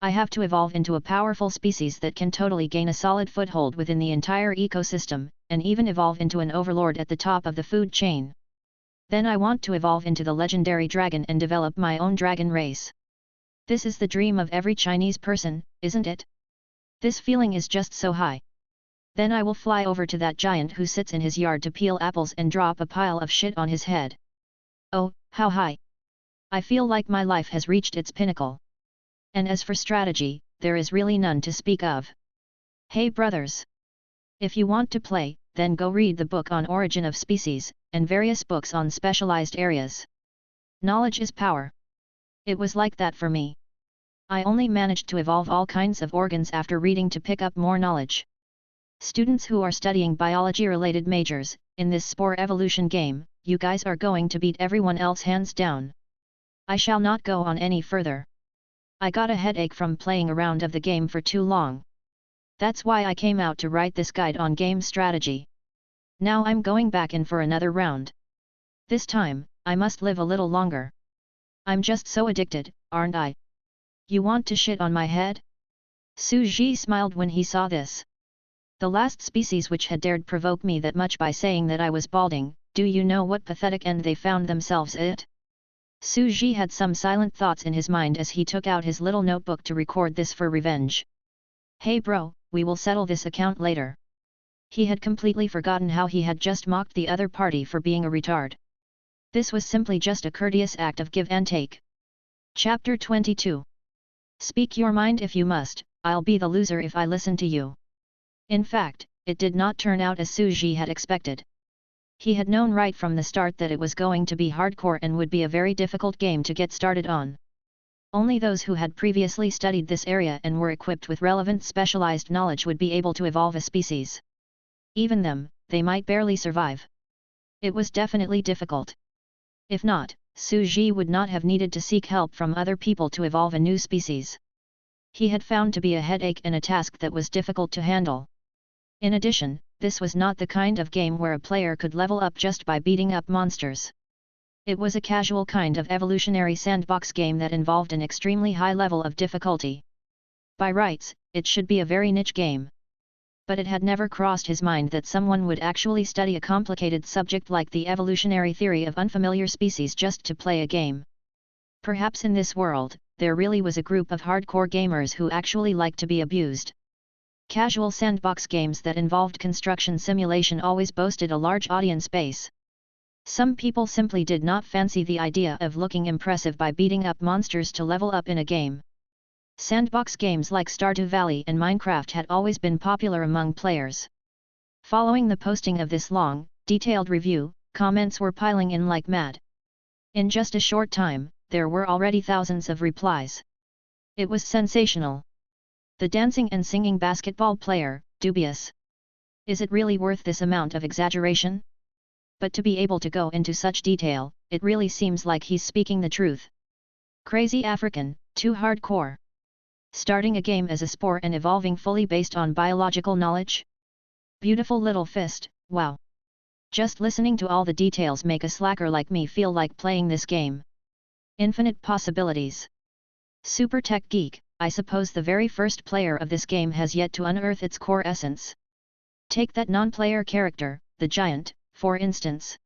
I have to evolve into a powerful species that can totally gain a solid foothold within the entire ecosystem, and even evolve into an overlord at the top of the food chain. Then I want to evolve into the legendary dragon and develop my own dragon race. This is the dream of every Chinese person, isn't it? This feeling is just so high. Then I will fly over to that giant who sits in his yard to peel apples and drop a pile of shit on his head. Oh, how high! I feel like my life has reached its pinnacle. And as for strategy, there is really none to speak of. Hey brothers! If you want to play, then go read the book on Origin of Species, and various books on specialized areas. Knowledge is power. It was like that for me. I only managed to evolve all kinds of organs after reading to pick up more knowledge. Students who are studying biology-related majors, in this spore evolution game, you guys are going to beat everyone else hands down. I shall not go on any further. I got a headache from playing a round of the game for too long. That's why I came out to write this guide on game strategy. Now I'm going back in for another round. This time, I must live a little longer. I'm just so addicted, aren't I? You want to shit on my head? Su Ji smiled when he saw this. The last species which had dared provoke me that much by saying that I was balding, do you know what pathetic end they found themselves at? Su Ji had some silent thoughts in his mind as he took out his little notebook to record this for revenge. Hey bro, we will settle this account later. He had completely forgotten how he had just mocked the other party for being a retard. This was simply just a courteous act of give and take. Chapter 22. Speak your mind if you must, I'll be the loser if I listen to you. In fact, it did not turn out as Su Ji had expected. He had known right from the start that it was going to be hardcore and would be a very difficult game to get started on. Only those who had previously studied this area and were equipped with relevant specialized knowledge would be able to evolve a species. Even them, they might barely survive. It was definitely difficult. If not, Su Ji would not have needed to seek help from other people to evolve a new species. He had found to be a headache and a task that was difficult to handle. In addition, this was not the kind of game where a player could level up just by beating up monsters. It was a casual kind of evolutionary sandbox game that involved an extremely high level of difficulty. By rights, it should be a very niche game. But it had never crossed his mind that someone would actually study a complicated subject like the evolutionary theory of unfamiliar species just to play a game. Perhaps in this world, there really was a group of hardcore gamers who actually liked to be abused. Casual sandbox games that involved construction simulation always boasted a large audience base. Some people simply did not fancy the idea of looking impressive by beating up monsters to level up in a game. Sandbox games like Stardew Valley and Minecraft had always been popular among players. Following the posting of this long, detailed review, comments were piling in like mad. In just a short time, there were already thousands of replies. It was sensational. The dancing and singing basketball player, dubious. Is it really worth this amount of exaggeration? But to be able to go into such detail, it really seems like he's speaking the truth. Crazy African, too hardcore. Starting a game as a spore and evolving fully based on biological knowledge? Beautiful little fist, wow. Just listening to all the details make a slacker like me feel like playing this game. Infinite possibilities. Super tech geek, I suppose the very first player of this game has yet to unearth its core essence. Take that non-player character, the giant, for instance.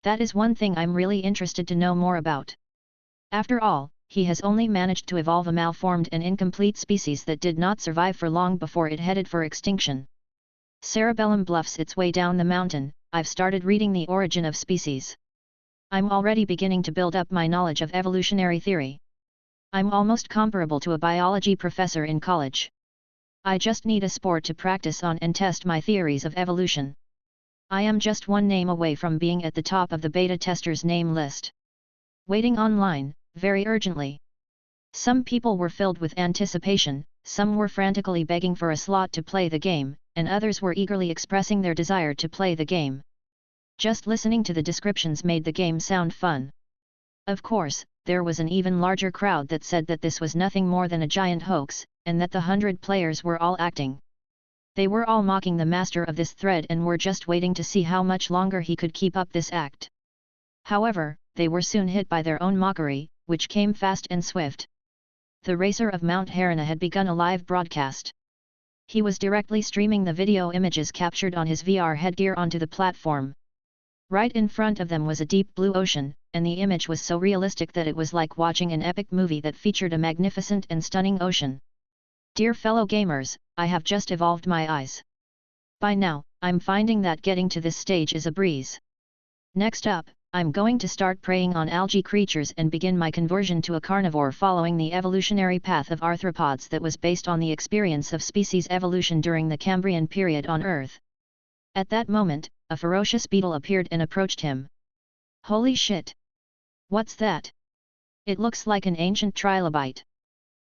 That is one thing I'm really interested to know more about. After all, he has only managed to evolve a malformed and incomplete species that did not survive for long before it headed for extinction. Cerebellum bluffs its way down the mountain. I've started reading The Origin of Species. I'm already beginning to build up my knowledge of evolutionary theory. I'm almost comparable to a biology professor in college. I just need a sport to practice on and test my theories of evolution. I am just one name away from being at the top of the beta testers' name list. Waiting online, very urgently. Some people were filled with anticipation, some were frantically begging for a slot to play the game, and others were eagerly expressing their desire to play the game. Just listening to the descriptions made the game sound fun. Of course, there was an even larger crowd that said that this was nothing more than a giant hoax, and that the 100 players were all acting. They were all mocking the master of this thread and were just waiting to see how much longer he could keep up this act. However, they were soon hit by their own mockery, which came fast and swift. The racer of Mount Harana had begun a live broadcast. He was directly streaming the video images captured on his VR headgear onto the platform. Right in front of them was a deep blue ocean, and the image was so realistic that it was like watching an epic movie that featured a magnificent and stunning ocean. Dear fellow gamers, I have just evolved my eyes. By now, I'm finding that getting to this stage is a breeze. Next up, I'm going to start preying on algae creatures and begin my conversion to a carnivore following the evolutionary path of arthropods that was based on the experience of species evolution during the Cambrian period on Earth. At that moment, a ferocious beetle appeared and approached him. Holy shit! What's that? It looks like an ancient trilobite.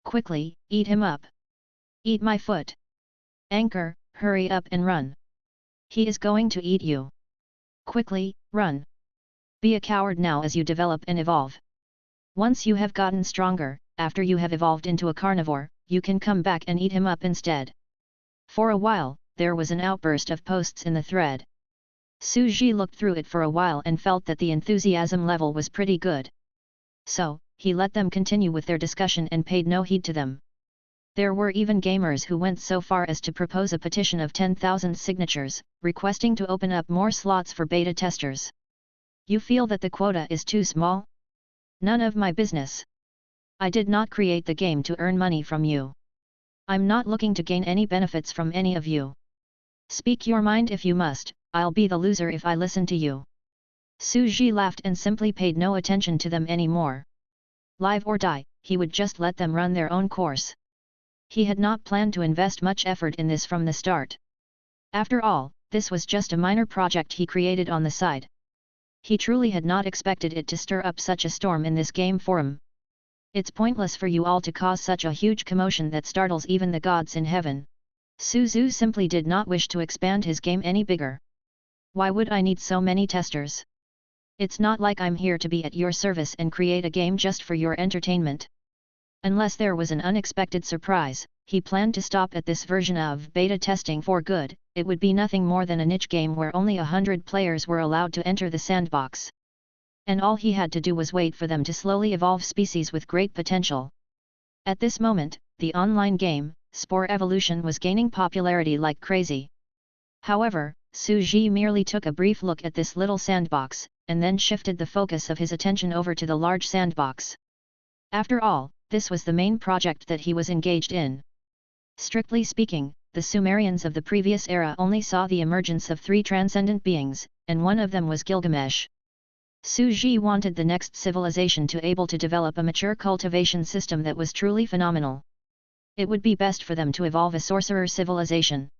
Quickly, eat him up. Eat my foot. Anchor, hurry up and run. He is going to eat you. Quickly, run. Be a coward now as you develop and evolve. Once you have gotten stronger, after you have evolved into a carnivore, you can come back and eat him up instead. For a while, there was an outburst of posts in the thread. Suji looked through it for a while and felt that the enthusiasm level was pretty good. So, he let them continue with their discussion and paid no heed to them. There were even gamers who went so far as to propose a petition of 10,000 signatures, requesting to open up more slots for beta testers. You feel that the quota is too small? None of my business. I did not create the game to earn money from you. I'm not looking to gain any benefits from any of you. Speak your mind if you must, I'll be the loser if I listen to you. Suji laughed and simply paid no attention to them anymore. Live or die, he would just let them run their own course. He had not planned to invest much effort in this from the start. After all, this was just a minor project he created on the side. He truly had not expected it to stir up such a storm in this game forum. It's pointless for you all to cause such a huge commotion that startles even the gods in heaven. Suzu simply did not wish to expand his game any bigger. Why would I need so many testers? It's not like I'm here to be at your service and create a game just for your entertainment. Unless there was an unexpected surprise, he planned to stop at this version of beta testing for good. It would be nothing more than a niche game where only 100 players were allowed to enter the sandbox. And all he had to do was wait for them to slowly evolve species with great potential. At this moment, the online game, Spore Evolution, was gaining popularity like crazy. However, Suji merely took a brief look at this little sandbox, and then shifted the focus of his attention over to the large sandbox. After all, this was the main project that he was engaged in. Strictly speaking, the Sumerians of the previous era only saw the emergence of 3 transcendent beings, and one of them was Gilgamesh. Suji wanted the next civilization to able to develop a mature cultivation system that was truly phenomenal. It would be best for them to evolve a sorcerer civilization.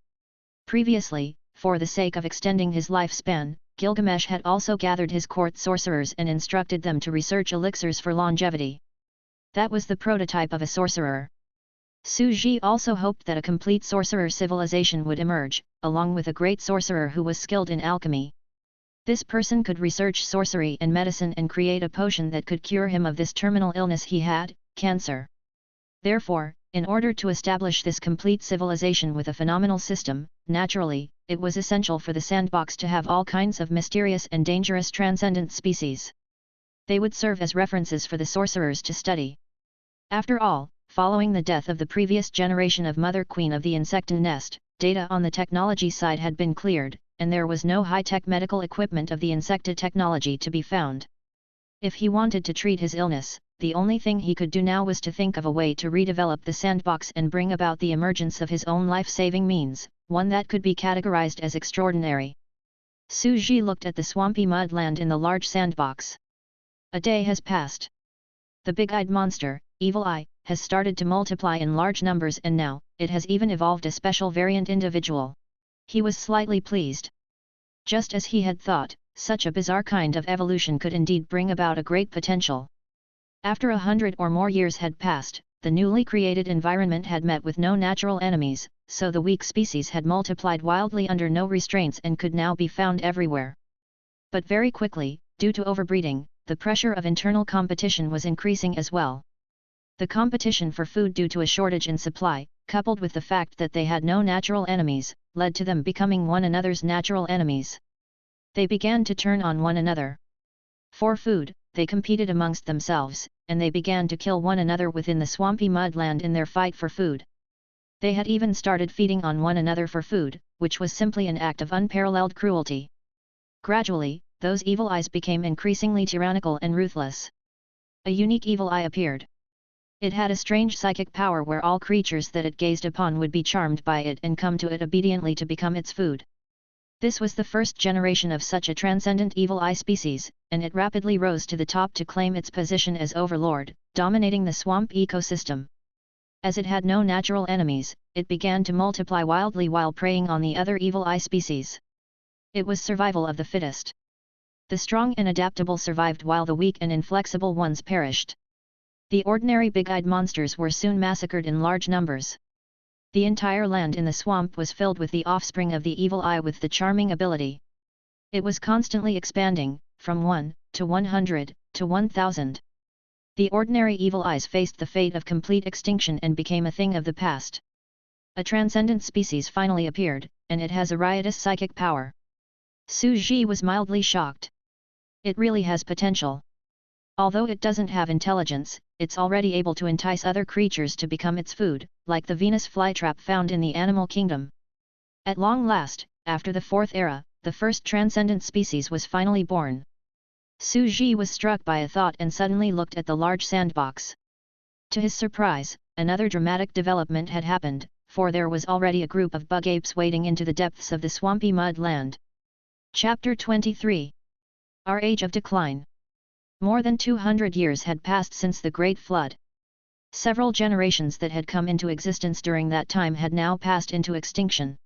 Previously, for the sake of extending his lifespan, Gilgamesh had also gathered his court sorcerers and instructed them to research elixirs for longevity. That was the prototype of a sorcerer. Suji also hoped that a complete sorcerer civilization would emerge, along with a great sorcerer who was skilled in alchemy. This person could research sorcery and medicine and create a potion that could cure him of this terminal illness he had, cancer. Therefore, in order to establish this complete civilization with a phenomenal system, naturally, it was essential for the sandbox to have all kinds of mysterious and dangerous transcendent species. They would serve as references for the sorcerers to study. After all, following the death of the previous generation of Mother Queen of the Insectan Nest, data on the technology side had been cleared, and there was no high-tech medical equipment of the insecta technology to be found. If he wanted to treat his illness, the only thing he could do now was to think of a way to redevelop the sandbox and bring about the emergence of his own life-saving means, one that could be categorized as extraordinary. Su Ji looked at the swampy mud land in the large sandbox. A day has passed. The big-eyed monster, Evil Eye, has started to multiply in large numbers, and now, it has even evolved a special variant individual. He was slightly pleased. Just as he had thought, such a bizarre kind of evolution could indeed bring about a great potential. After 100 or more years had passed, the newly created environment had met with no natural enemies, so the weak species had multiplied wildly under no restraints and could now be found everywhere. But very quickly, due to overbreeding, the pressure of internal competition was increasing as well. The competition for food due to a shortage in supply, coupled with the fact that they had no natural enemies, led to them becoming one another's natural enemies. They began to turn on one another. For food, they competed amongst themselves, and they began to kill one another within the swampy mudland in their fight for food. They had even started feeding on one another for food, which was simply an act of unparalleled cruelty. Gradually, those evil eyes became increasingly tyrannical and ruthless. A unique evil eye appeared. It had a strange psychic power where all creatures that it gazed upon would be charmed by it and come to it obediently to become its food. This was the first generation of such a transcendent evil eye species, and it rapidly rose to the top to claim its position as overlord, dominating the swamp ecosystem. As it had no natural enemies, it began to multiply wildly while preying on the other evil eye species. It was survival of the fittest. The strong and adaptable survived while the weak and inflexible ones perished. The ordinary big-eyed monsters were soon massacred in large numbers. The entire land in the swamp was filled with the offspring of the evil eye with the charming ability. It was constantly expanding, from 1 to 100 to 1,000. The ordinary evil eyes faced the fate of complete extinction and became a thing of the past. A transcendent species finally appeared, and it has a riotous psychic power. Su Ji was mildly shocked. It really has potential. Although it doesn't have intelligence, it's already able to entice other creatures to become its food, like the Venus flytrap found in the animal kingdom. At long last, after the Fourth Era, the first transcendent species was finally born. Su Ji was struck by a thought and suddenly looked at the large sandbox. To his surprise, another dramatic development had happened, for there was already a group of bug apes wading into the depths of the swampy mud land. Chapter 23. Our Age of Decline. More than 200 years had passed since the Great Flood. Several generations that had come into existence during that time had now passed into extinction.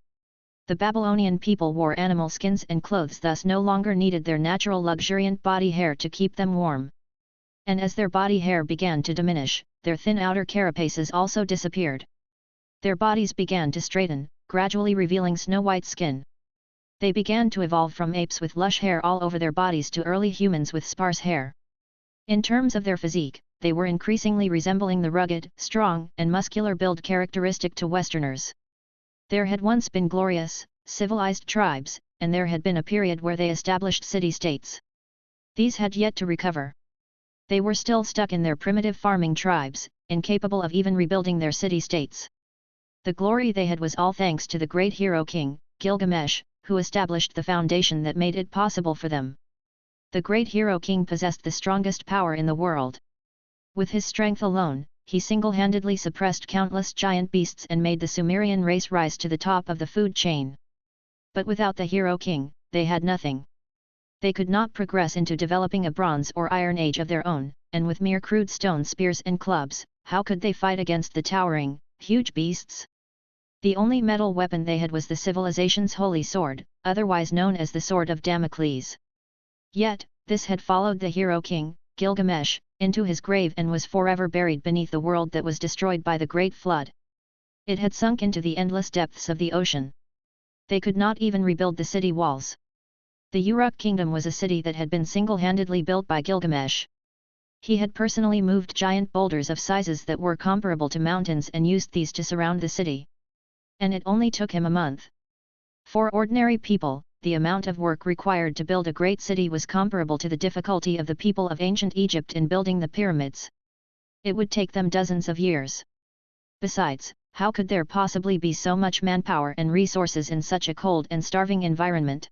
The Babylonian people wore animal skins and clothes, thus no longer needed their natural luxuriant body hair to keep them warm. And as their body hair began to diminish, their thin outer carapaces also disappeared. Their bodies began to straighten, gradually revealing snow-white skin. They began to evolve from apes with lush hair all over their bodies to early humans with sparse hair. In terms of their physique, they were increasingly resembling the rugged, strong, and muscular build characteristic to Westerners. There had once been glorious, civilized tribes, and there had been a period where they established city-states. These had yet to recover. They were still stuck in their primitive farming tribes, incapable of even rebuilding their city-states. The glory they had was all thanks to the great hero king, Gilgamesh, who established the foundation that made it possible for them. The great hero king possessed the strongest power in the world. With his strength alone, he single-handedly suppressed countless giant beasts and made the Sumerian race rise to the top of the food chain. But without the hero king, they had nothing. They could not progress into developing a bronze or iron age of their own, and with mere crude stone spears and clubs, how could they fight against the towering, huge beasts? The only metal weapon they had was the civilization's holy sword, otherwise known as the Sword of Damocles. Yet, this had followed the hero king, Gilgamesh, into his grave and was forever buried beneath the world that was destroyed by the Great Flood. It had sunk into the endless depths of the ocean. They could not even rebuild the city walls. The Uruk kingdom was a city that had been single-handedly built by Gilgamesh. He had personally moved giant boulders of sizes that were comparable to mountains and used these to surround the city. And it only took him a month. For ordinary people, the amount of work required to build a great city was comparable to the difficulty of the people of ancient Egypt in building the pyramids. It would take them dozens of years. Besides, How could there possibly be so much manpower and resources in such a cold and starving environment?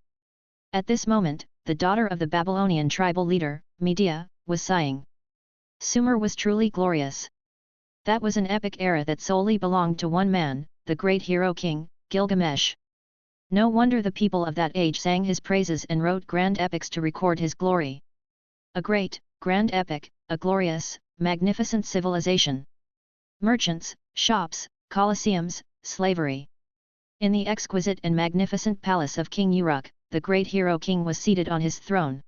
At this moment, the daughter of the Babylonian tribal leader, Medea, was sighing. Sumer was truly glorious. That was an epic era that solely belonged to one man, the great hero king, Gilgamesh. No wonder the people of that age sang his praises and wrote grand epics to record his glory. A great, grand epic, a glorious, magnificent civilization. Merchants, shops, colosseums, slavery. In the exquisite and magnificent palace of King Uruk, the great hero king was seated on his throne.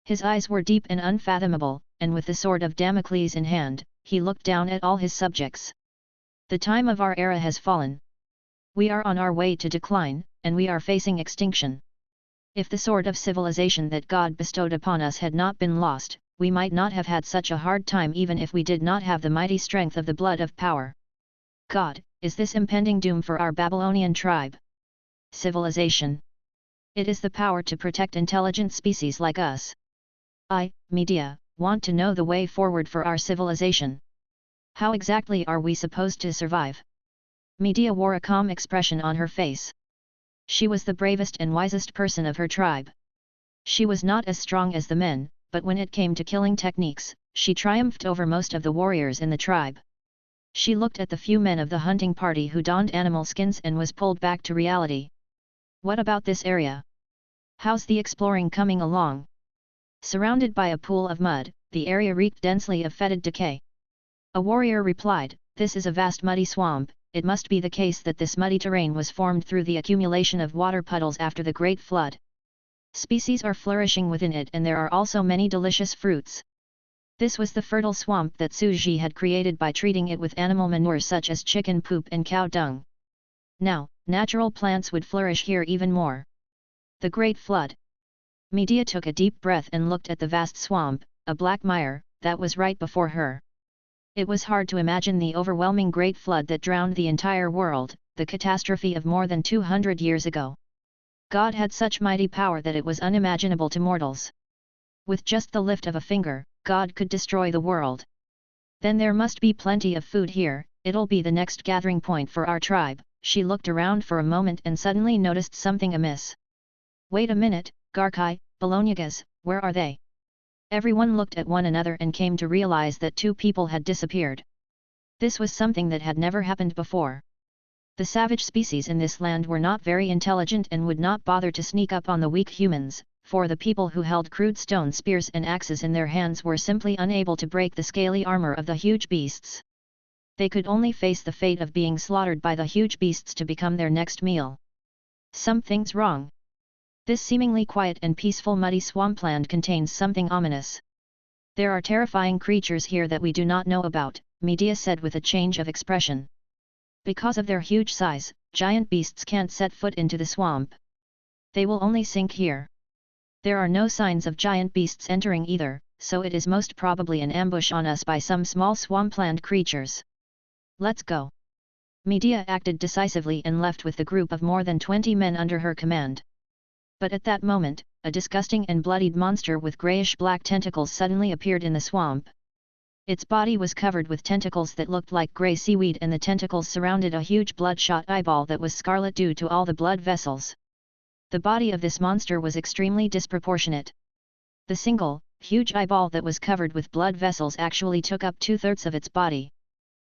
His eyes were deep and unfathomable, and with the sword of Damocles in hand, he looked down at all his subjects. The time of our era has fallen. We are on our way to decline, and we are facing extinction. If the sword of civilization that God bestowed upon us had not been lost, we might not have had such a hard time even if we did not have the mighty strength of the blood of power. God, is this impending doom for our Babylonian tribe? Civilization. It is the power to protect intelligent species like us. I, Medea, want to know the way forward for our civilization. How exactly are we supposed to survive? Medea wore a calm expression on her face. She was the bravest and wisest person of her tribe. She was not as strong as the men, but when it came to killing techniques, she triumphed over most of the warriors in the tribe. She looked at the few men of the hunting party who donned animal skins and was pulled back to reality. What about this area? How's the exploring coming along? Surrounded by a pool of mud, the area reeked densely of fetid decay. A warrior replied, "This is a vast muddy swamp. It must be the case that this muddy terrain was formed through the accumulation of water puddles after the Great Flood. Species are flourishing within it and there are also many delicious fruits." This was the fertile swamp that Suji had created by treating it with animal manure such as chicken poop and cow dung. Now, natural plants would flourish here even more. The Great Flood. Medea took a deep breath and looked at the vast swamp, a black mire, that was right before her. It was hard to imagine the overwhelming Great Flood that drowned the entire world, the catastrophe of more than 200 years ago. God had such mighty power that it was unimaginable to mortals. With just the lift of a finger, God could destroy the world. Then there must be plenty of food here, it'll be the next gathering point for our tribe. She looked around for a moment and suddenly noticed something amiss. Wait a minute, Garkai, Bolognagas, where are they? Everyone looked at one another and came to realize that two people had disappeared. This was something that had never happened before. The savage species in this land were not very intelligent and would not bother to sneak up on the weak humans, for the people who held crude stone spears and axes in their hands were simply unable to break the scaly armor of the huge beasts. They could only face the fate of being slaughtered by the huge beasts to become their next meal. Something's wrong. This seemingly quiet and peaceful muddy swampland contains something ominous. There are terrifying creatures here that we do not know about, Medea said with a change of expression. Because of their huge size, giant beasts can't set foot into the swamp. They will only sink here. There are no signs of giant beasts entering either, so it is most probably an ambush on us by some small swampland creatures. Let's go. Medea acted decisively and left with the group of more than 20 men under her command. But at that moment, a disgusting and bloodied monster with grayish-black tentacles suddenly appeared in the swamp. Its body was covered with tentacles that looked like grey seaweed and the tentacles surrounded a huge bloodshot eyeball that was scarlet due to all the blood vessels. The body of this monster was extremely disproportionate. The single, huge eyeball that was covered with blood vessels actually took up 2/3 of its body.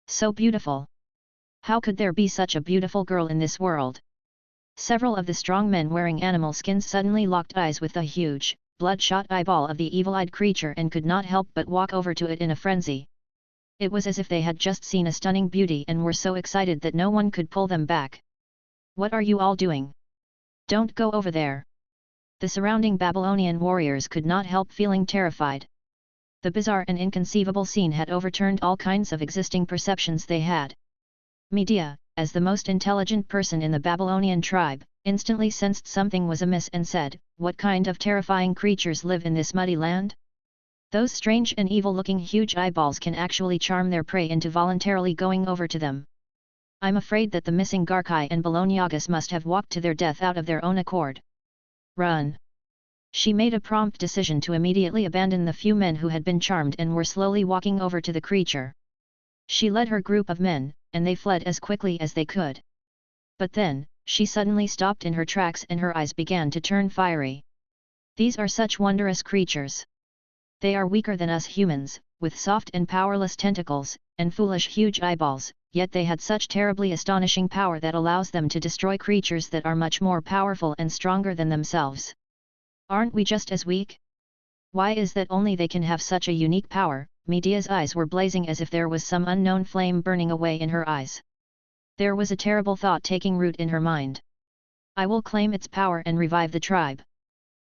So beautiful! How could there be such a beautiful girl in this world? Several of the strong men wearing animal skins suddenly locked eyes with the huge, bloodshot eyeball of the evil-eyed creature and could not help but walk over to it in a frenzy. It was as if they had just seen a stunning beauty and were so excited that no one could pull them back. What are you all doing? Don't go over there. The surrounding Babylonian warriors could not help feeling terrified. The bizarre and inconceivable scene had overturned all kinds of existing perceptions they had. Medea, as the most intelligent person in the Babylonian tribe, instantly sensed something was amiss and said, "What kind of terrifying creatures live in this muddy land? Those strange and evil-looking huge eyeballs can actually charm their prey into voluntarily going over to them. I'm afraid that the missing Garkai and Bolognagas must have walked to their death out of their own accord. Run!" She made a prompt decision to immediately abandon the few men who had been charmed and were slowly walking over to the creature. She led her group of men, and they fled as quickly as they could. But then, she suddenly stopped in her tracks and her eyes began to turn fiery. These are such wondrous creatures. They are weaker than us humans, with soft and powerless tentacles, and foolish huge eyeballs, yet they had such terribly astonishing power that allows them to destroy creatures that are much more powerful and stronger than themselves. Aren't we just as weak? Why is that only they can have such a unique power? Medea's eyes were blazing as if there was some unknown flame burning away in her eyes. There was a terrible thought taking root in her mind. I will claim its power and revive the tribe.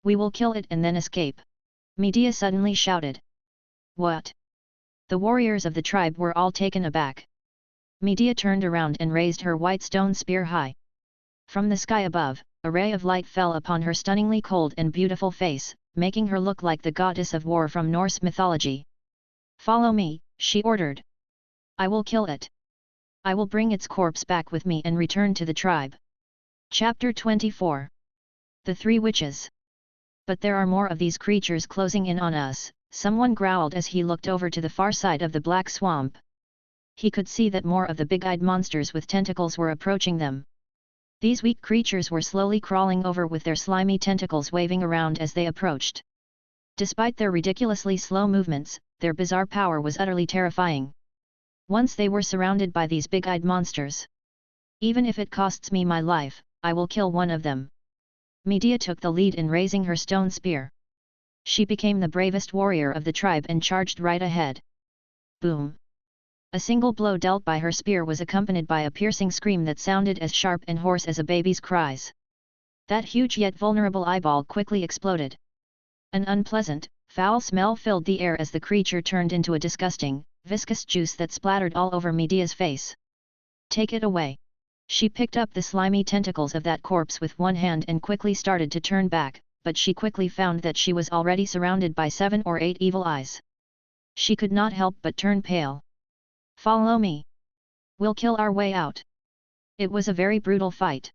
We will kill it and then escape. Medea suddenly shouted. What? The warriors of the tribe were all taken aback. Medea turned around and raised her white stone spear high. From the sky above, a ray of light fell upon her stunningly cold and beautiful face, making her look like the goddess of war from Norse mythology. Follow me, she ordered. I will kill it. I will bring its corpse back with me and return to the tribe. Chapter 24. The Three Witches. But there are more of these creatures closing in on us, someone growled as he looked over to the far side of the black swamp. He could see that more of the big-eyed monsters with tentacles were approaching them. These weak creatures were slowly crawling over with their slimy tentacles waving around as they approached. Despite their ridiculously slow movements, their bizarre power was utterly terrifying. Once they were surrounded by these big-eyed monsters. Even if it costs me my life, I will kill one of them. Medea took the lead in raising her stone spear. She became the bravest warrior of the tribe and charged right ahead. Boom! A single blow dealt by her spear was accompanied by a piercing scream that sounded as sharp and hoarse as a baby's cries. That huge yet vulnerable eyeball quickly exploded. An unpleasant, foul smell filled the air as the creature turned into a disgusting, viscous juice that splattered all over Medea's face. Take it away! She picked up the slimy tentacles of that corpse with one hand and quickly started to turn back, but she quickly found that she was already surrounded by 7 or 8 evil eyes. She could not help but turn pale. Follow me. We'll kill our way out. It was a very brutal fight.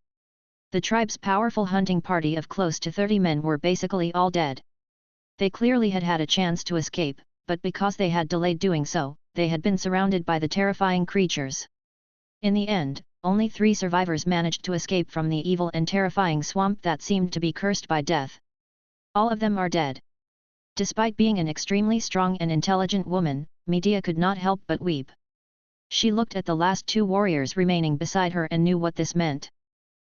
The tribe's powerful hunting party of close to 30 men were basically all dead. They clearly had had a chance to escape, but because they had delayed doing so, they had been surrounded by the terrifying creatures. In the end, only 3 survivors managed to escape from the evil and terrifying swamp that seemed to be cursed by death. All of them are dead. Despite being an extremely strong and intelligent woman, Medea could not help but weep. She looked at the last 2 warriors remaining beside her and knew what this meant.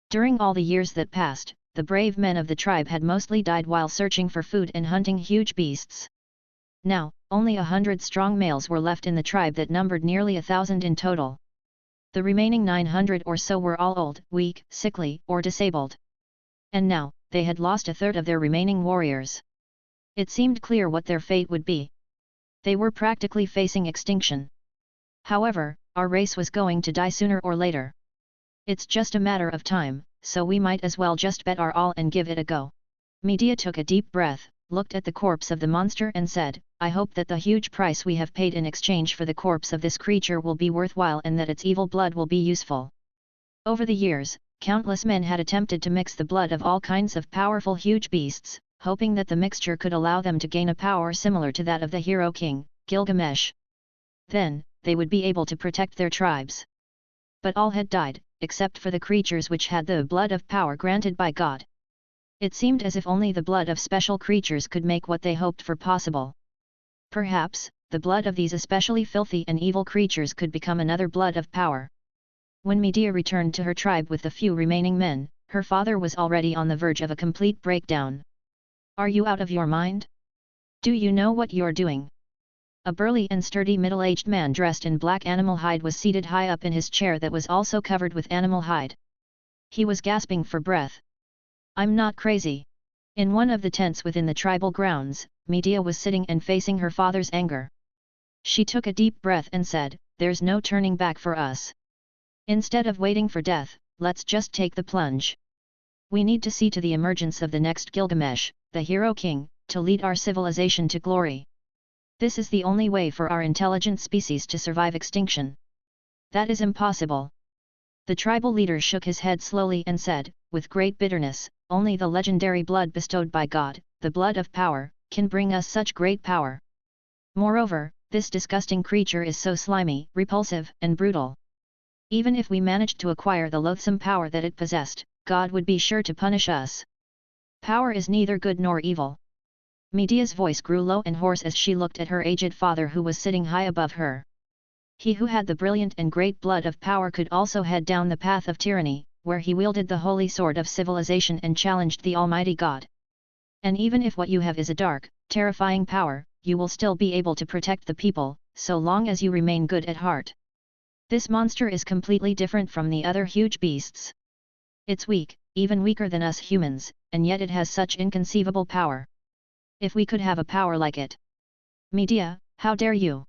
During all the years that passed, the brave men of the tribe had mostly died while searching for food and hunting huge beasts. Now, only 100 strong males were left in the tribe that numbered nearly 1,000 in total. The remaining 900 or so were all old, weak, sickly, or disabled. And now, they had lost a third of their remaining warriors. It seemed clear what their fate would be. They were practically facing extinction. However, our race was going to die sooner or later. It's just a matter of time, so we might as well just bet our all and give it a go. Medea took a deep breath, looked at the corpse of the monster and said, I hope that the huge price we have paid in exchange for the corpse of this creature will be worthwhile and that its evil blood will be useful. Over the years, countless men had attempted to mix the blood of all kinds of powerful huge beasts, hoping that the mixture could allow them to gain a power similar to that of the hero king, Gilgamesh. Then, they would be able to protect their tribes. But all had died, except for the creatures which had the blood of power granted by God. It seemed as if only the blood of special creatures could make what they hoped for possible. Perhaps, the blood of these especially filthy and evil creatures could become another blood of power. When Medea returned to her tribe with the few remaining men, her father was already on the verge of a complete breakdown. Are you out of your mind? Do you know what you're doing? A burly and sturdy middle-aged man dressed in black animal hide was seated high up in his chair that was also covered with animal hide. He was gasping for breath. I'm not crazy. In one of the tents within the tribal grounds, Medea was sitting and facing her father's anger. She took a deep breath and said, there's no turning back for us. Instead of waiting for death, let's just take the plunge. We need to see to the emergence of the next Gilgamesh, the hero king, to lead our civilization to glory. This is the only way for our intelligent species to survive extinction. That is impossible. The tribal leader shook his head slowly and said, with great bitterness, only the legendary blood bestowed by God, the blood of power, can bring us such great power. Moreover, this disgusting creature is so slimy, repulsive, and brutal. Even if we managed to acquire the loathsome power that it possessed, God would be sure to punish us. Power is neither good nor evil. Medea's voice grew low and hoarse as she looked at her aged father who was sitting high above her. He who had the brilliant and great blood of power could also head down the path of tyranny, where he wielded the holy sword of civilization and challenged the Almighty God. And even if what you have is a dark, terrifying power, you will still be able to protect the people, so long as you remain good at heart. This monster is completely different from the other huge beasts. It's weak, even weaker than us humans, and yet it has such inconceivable power. If we could have a power like it. Medea, how dare you?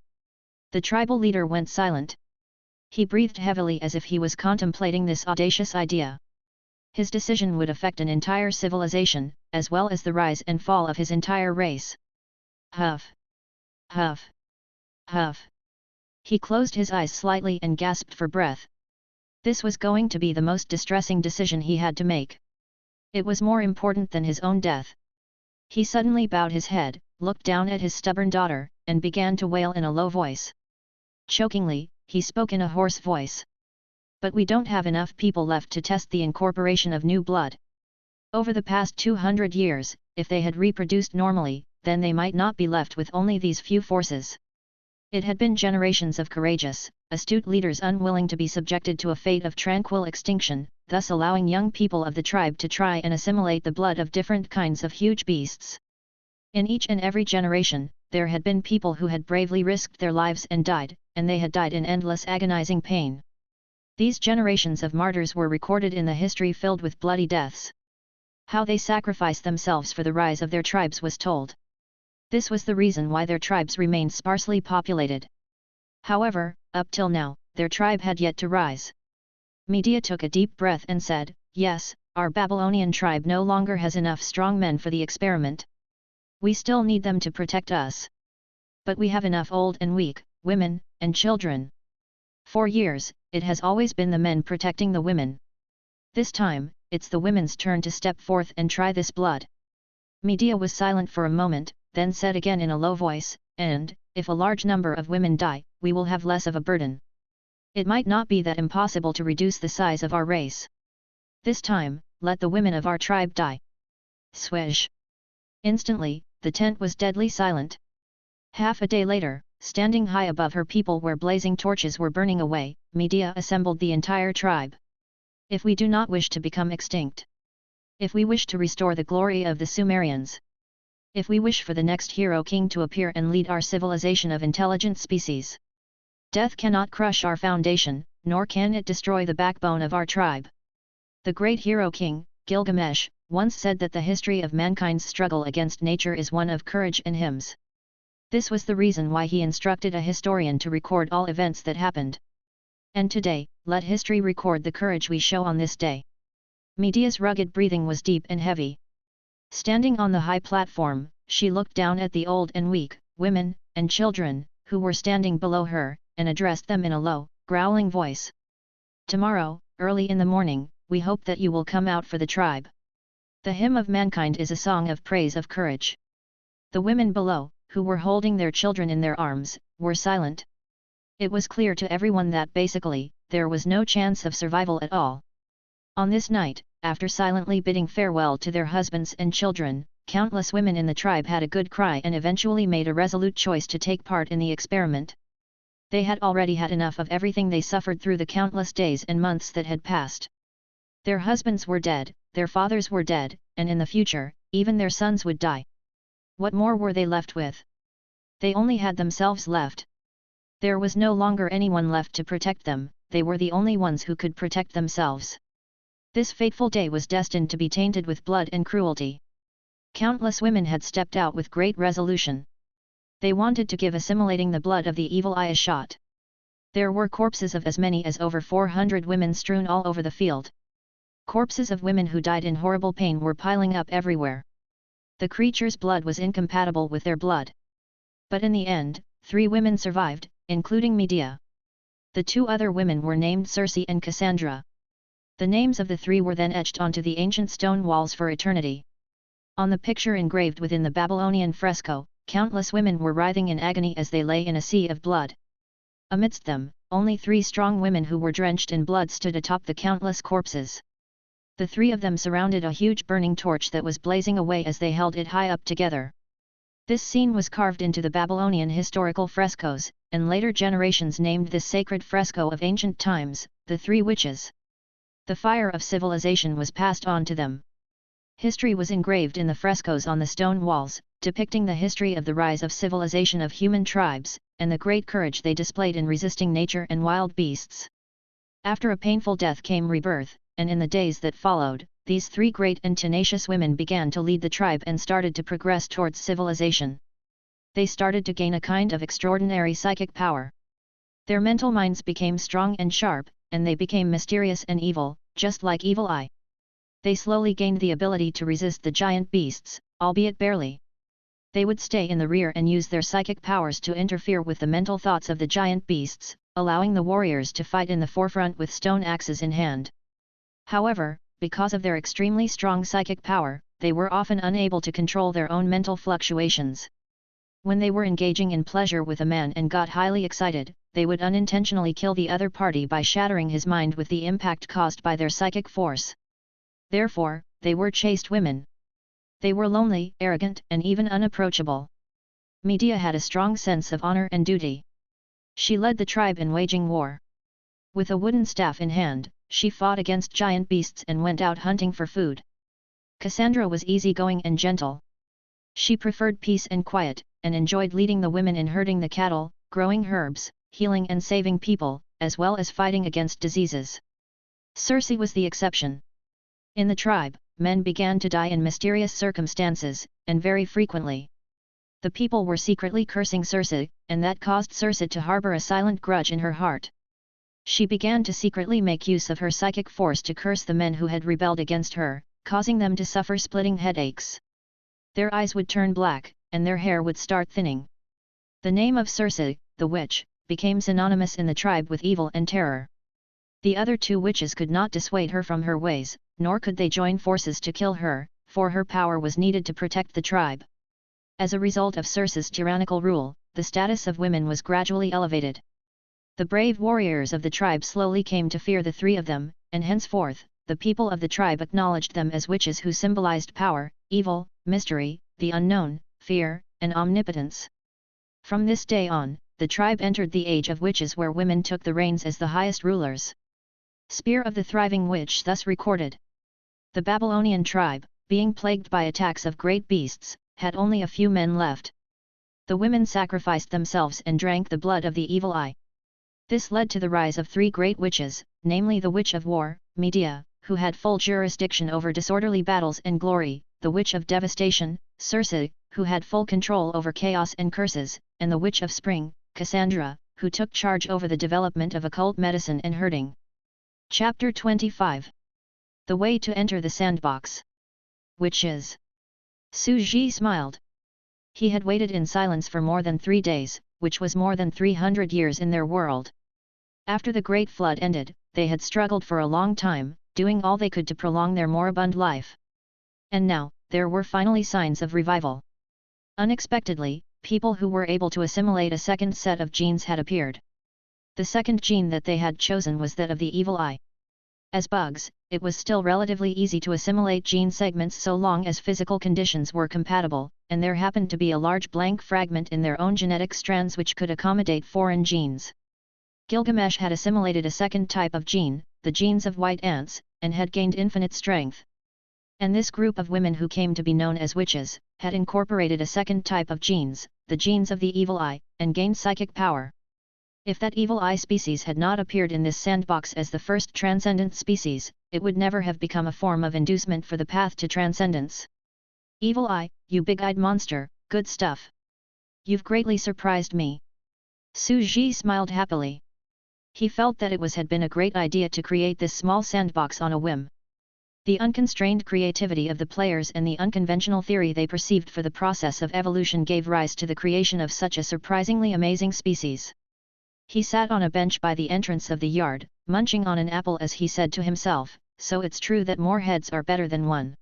The tribal leader went silent. He breathed heavily as if he was contemplating this audacious idea. His decision would affect an entire civilization, as well as the rise and fall of his entire race. Huff! Huff! Huff! He closed his eyes slightly and gasped for breath. This was going to be the most distressing decision he had to make. It was more important than his own death. He suddenly bowed his head, looked down at his stubborn daughter, and began to wail in a low voice. Chokingly, he spoke in a hoarse voice. But we don't have enough people left to test the incorporation of new blood. Over the past 200 years, if they had reproduced normally, then they might not be left with only these few forces. It had been generations of courageous, astute leaders unwilling to be subjected to a fate of tranquil extinction, thus allowing young people of the tribe to try and assimilate the blood of different kinds of huge beasts. In each and every generation, there had been people who had bravely risked their lives and died, and they had died in endless agonizing pain. These generations of martyrs were recorded in the history filled with bloody deaths. How they sacrificed themselves for the rise of their tribes was told. This was the reason why their tribes remained sparsely populated. However, up till now, their tribe had yet to rise. Medea took a deep breath and said, "Yes, our Babylonian tribe no longer has enough strong men for the experiment. We still need them to protect us. But we have enough old and weak, women, and children. For years, it has always been the men protecting the women. This time, it's the women's turn to step forth and try this blood." Medea was silent for a moment, then said again in a low voice, "And, if a large number of women die, we will have less of a burden. It might not be that impossible to reduce the size of our race. This time, let the women of our tribe die." Swish! Instantly, the tent was deadly silent. Half a day later, standing high above her people where blazing torches were burning away, Medea assembled the entire tribe. "If we do not wish to become extinct. If we wish to restore the glory of the Sumerians. If we wish for the next hero king to appear and lead our civilization of intelligent species. Death cannot crush our foundation, nor can it destroy the backbone of our tribe." The great hero king, Gilgamesh, once said that the history of mankind's struggle against nature is one of courage and hymns. This was the reason why he instructed a historian to record all events that happened. And today, let history record the courage we show on this day. Medea's rugged breathing was deep and heavy. Standing on the high platform, she looked down at the old and weak, women, and children, who were standing below her, and addressed them in a low, growling voice. "Tomorrow, early in the morning, we hope that you will come out for the tribe. The hymn of mankind is a song of praise of courage." The women below, who were holding their children in their arms, were silent. It was clear to everyone that basically, there was no chance of survival at all. On this night, after silently bidding farewell to their husbands and children, countless women in the tribe had a good cry and eventually made a resolute choice to take part in the experiment. They had already had enough of everything they suffered through the countless days and months that had passed. Their husbands were dead, their fathers were dead, and in the future, even their sons would die. What more were they left with? They only had themselves left. There was no longer anyone left to protect them, they were the only ones who could protect themselves. This fateful day was destined to be tainted with blood and cruelty. Countless women had stepped out with great resolution. They wanted to give assimilating the blood of the evil eye a shot. There were corpses of as many as over 400 women strewn all over the field. Corpses of women who died in horrible pain were piling up everywhere. The creature's blood was incompatible with their blood. But in the end, 3 women survived, including Medea. The 2 other women were named Circe and Cassandra. The names of the 3 were then etched onto the ancient stone walls for eternity. On the picture engraved within the Babylonian fresco, countless women were writhing in agony as they lay in a sea of blood. Amidst them, only 3 strong women who were drenched in blood stood atop the countless corpses. The 3 of them surrounded a huge burning torch that was blazing away as they held it high up together. This scene was carved into the Babylonian historical frescoes, and later generations named this sacred fresco of ancient times, the 3 Witches. The fire of civilization was passed on to them. History was engraved in the frescoes on the stone walls, depicting the history of the rise of civilization of human tribes, and the great courage they displayed in resisting nature and wild beasts. After a painful death came rebirth, and in the days that followed, these 3 great and tenacious women began to lead the tribe and started to progress towards civilization. They started to gain a kind of extraordinary psychic power. Their mental minds became strong and sharp, and they became mysterious and evil, just like Evil Eye. They slowly gained the ability to resist the giant beasts, albeit barely. They would stay in the rear and use their psychic powers to interfere with the mental thoughts of the giant beasts, allowing the warriors to fight in the forefront with stone axes in hand. However, because of their extremely strong psychic power, they were often unable to control their own mental fluctuations. When they were engaging in pleasure with a man and got highly excited, they would unintentionally kill the other party by shattering his mind with the impact caused by their psychic force. Therefore, they were chaste women. They were lonely, arrogant, and even unapproachable. Medea had a strong sense of honor and duty. She led the tribe in waging war. With a wooden staff in hand, she fought against giant beasts and went out hunting for food. Cassandra was easygoing and gentle. She preferred peace and quiet, and enjoyed leading the women in herding the cattle, growing herbs, healing and saving people, as well as fighting against diseases. Circe was the exception. In the tribe, men began to die in mysterious circumstances, and very frequently. The people were secretly cursing Circe, and that caused Circe to harbor a silent grudge in her heart. She began to secretly make use of her psychic force to curse the men who had rebelled against her, causing them to suffer splitting headaches. Their eyes would turn black, and their hair would start thinning. The name of Circe, the witch, became synonymous in the tribe with evil and terror. The other 2 witches could not dissuade her from her ways, nor could they join forces to kill her, for her power was needed to protect the tribe. As a result of Circe's tyrannical rule, the status of women was gradually elevated. The brave warriors of the tribe slowly came to fear the 3 of them, and henceforth, the people of the tribe acknowledged them as witches who symbolized power, evil, mystery, the unknown, fear, and omnipotence. From this day on, the tribe entered the age of witches where women took the reins as the highest rulers. Spear of the thriving witch thus recorded. The Babylonian tribe, being plagued by attacks of great beasts, had only a few men left. The women sacrificed themselves and drank the blood of the Evil Eye. This led to the rise of 3 great witches, namely the Witch of War, Medea, who had full jurisdiction over disorderly battles and glory, the Witch of Devastation, Circe, who had full control over chaos and curses, and the Witch of Spring, Cassandra, who took charge over the development of occult medicine and herding. Chapter 25. The way to enter the sandbox. Witches. Su Ji smiled. He had waited in silence for more than 3 days, which was more than 300 years in their world. After the Great Flood ended, they had struggled for a long time, doing all they could to prolong their moribund life. And now, there were finally signs of revival. Unexpectedly, people who were able to assimilate a second set of genes had appeared. The second gene that they had chosen was that of the Evil Eye. As bugs, it was still relatively easy to assimilate gene segments so long as physical conditions were compatible, and there happened to be a large blank fragment in their own genetic strands which could accommodate foreign genes. Gilgamesh had assimilated a second type of gene, the genes of white ants, and had gained infinite strength. And this group of women who came to be known as witches, had incorporated a second type of genes, the genes of the Evil Eye, and gained psychic power. If that Evil Eye species had not appeared in this sandbox as the first transcendent species, it would never have become a form of inducement for the path to transcendence. Evil Eye, you big-eyed monster, good stuff. You've greatly surprised me. Su Ji smiled happily. He felt that it had been a great idea to create this small sandbox on a whim. The unconstrained creativity of the players and the unconventional theory they perceived for the process of evolution gave rise to the creation of such a surprisingly amazing species. He sat on a bench by the entrance of the yard, munching on an apple as he said to himself, so it's true that more heads are better than one.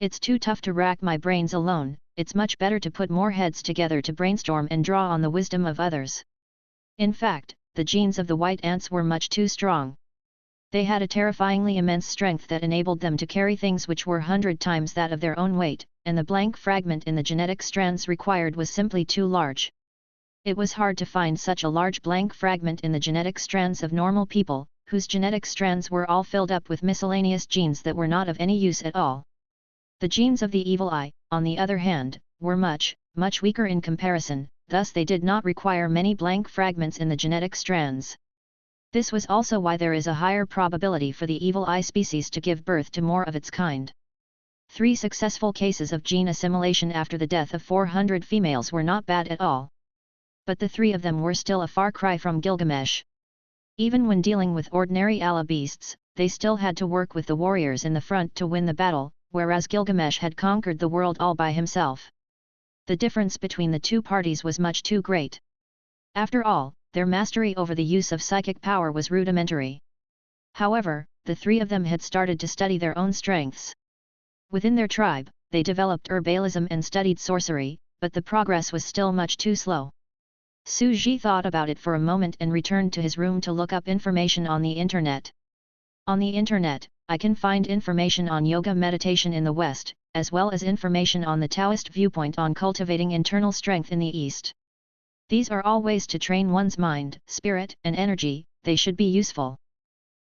It's too tough to rack my brains alone, it's much better to put more heads together to brainstorm and draw on the wisdom of others. In fact, the genes of the white ants were much too strong. They had a terrifyingly immense strength that enabled them to carry things which were 100 times that of their own weight, and the blank fragment in the genetic strands required was simply too large. It was hard to find such a large blank fragment in the genetic strands of normal people, whose genetic strands were all filled up with miscellaneous genes that were not of any use at all. The genes of the evil eye, on the other hand, were much, much weaker in comparison, thus they did not require many blank fragments in the genetic strands. This was also why there is a higher probability for the evil eye species to give birth to more of its kind. 3 successful cases of gene assimilation after the death of 400 females were not bad at all. But the 3 of them were still a far cry from Gilgamesh. Even when dealing with ordinary Allah beasts, they still had to work with the warriors in the front to win the battle, whereas Gilgamesh had conquered the world all by himself. The difference between the 2 parties was much too great. After all, their mastery over the use of psychic power was rudimentary. However, the 3 of them had started to study their own strengths. Within their tribe, they developed herbalism and studied sorcery, but the progress was still much too slow. Su Ji thought about it for a moment and returned to his room to look up information on the internet. On the internet, I can find information on yoga meditation in the West, as well as information on the Taoist viewpoint on cultivating internal strength in the East. These are all ways to train one's mind, spirit, and energy. They should be useful.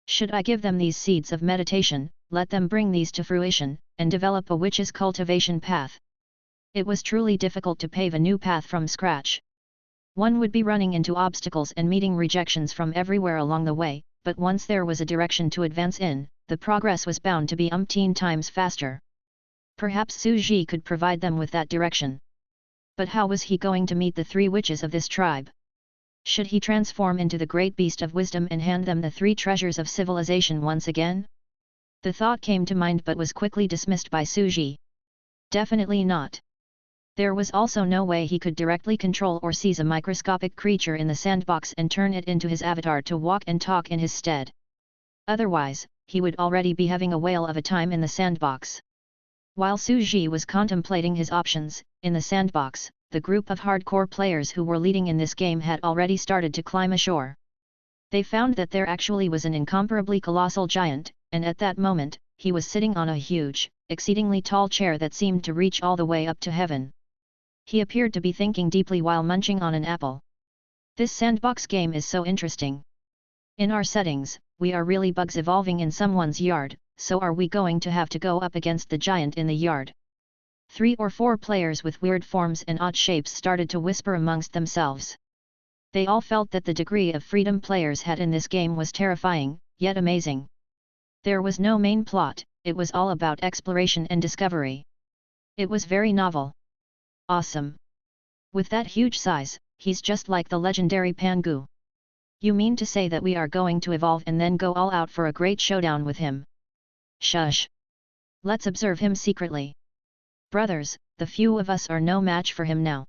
Should I give them these seeds of meditation, let them bring these to fruition, and develop a witch's cultivation path? It was truly difficult to pave a new path from scratch. One would be running into obstacles and meeting rejections from everywhere along the way, but once there was a direction to advance in, the progress was bound to be umpteen times faster. Perhaps Su Ji could provide them with that direction. But how was he going to meet the 3 witches of this tribe? Should he transform into the great beast of wisdom and hand them the 3 treasures of civilization once again? The thought came to mind but was quickly dismissed by Su Ji. Definitely not. There was also no way he could directly control or seize a microscopic creature in the sandbox and turn it into his avatar to walk and talk in his stead. Otherwise, he would already be having a whale of a time in the sandbox. While Su Ji was contemplating his options, in the sandbox, the group of hardcore players who were leading in this game had already started to climb ashore. They found that there actually was an incomparably colossal giant, and at that moment, he was sitting on a huge, exceedingly tall chair that seemed to reach all the way up to heaven. He appeared to be thinking deeply while munching on an apple. This sandbox game is so interesting. In our settings, we are really bugs evolving in someone's yard, so are we going to have to go up against the giant in the yard? 3 or 4 players with weird forms and odd shapes started to whisper amongst themselves. They all felt that the degree of freedom players had in this game was terrifying, yet amazing. There was no main plot, it was all about exploration and discovery. It was very novel. Awesome. With that huge size, he's just like the legendary Pangu. You mean to say that we are going to evolve and then go all out for a great showdown with him? Shush. Let's observe him secretly. Brothers, the few of us are no match for him now.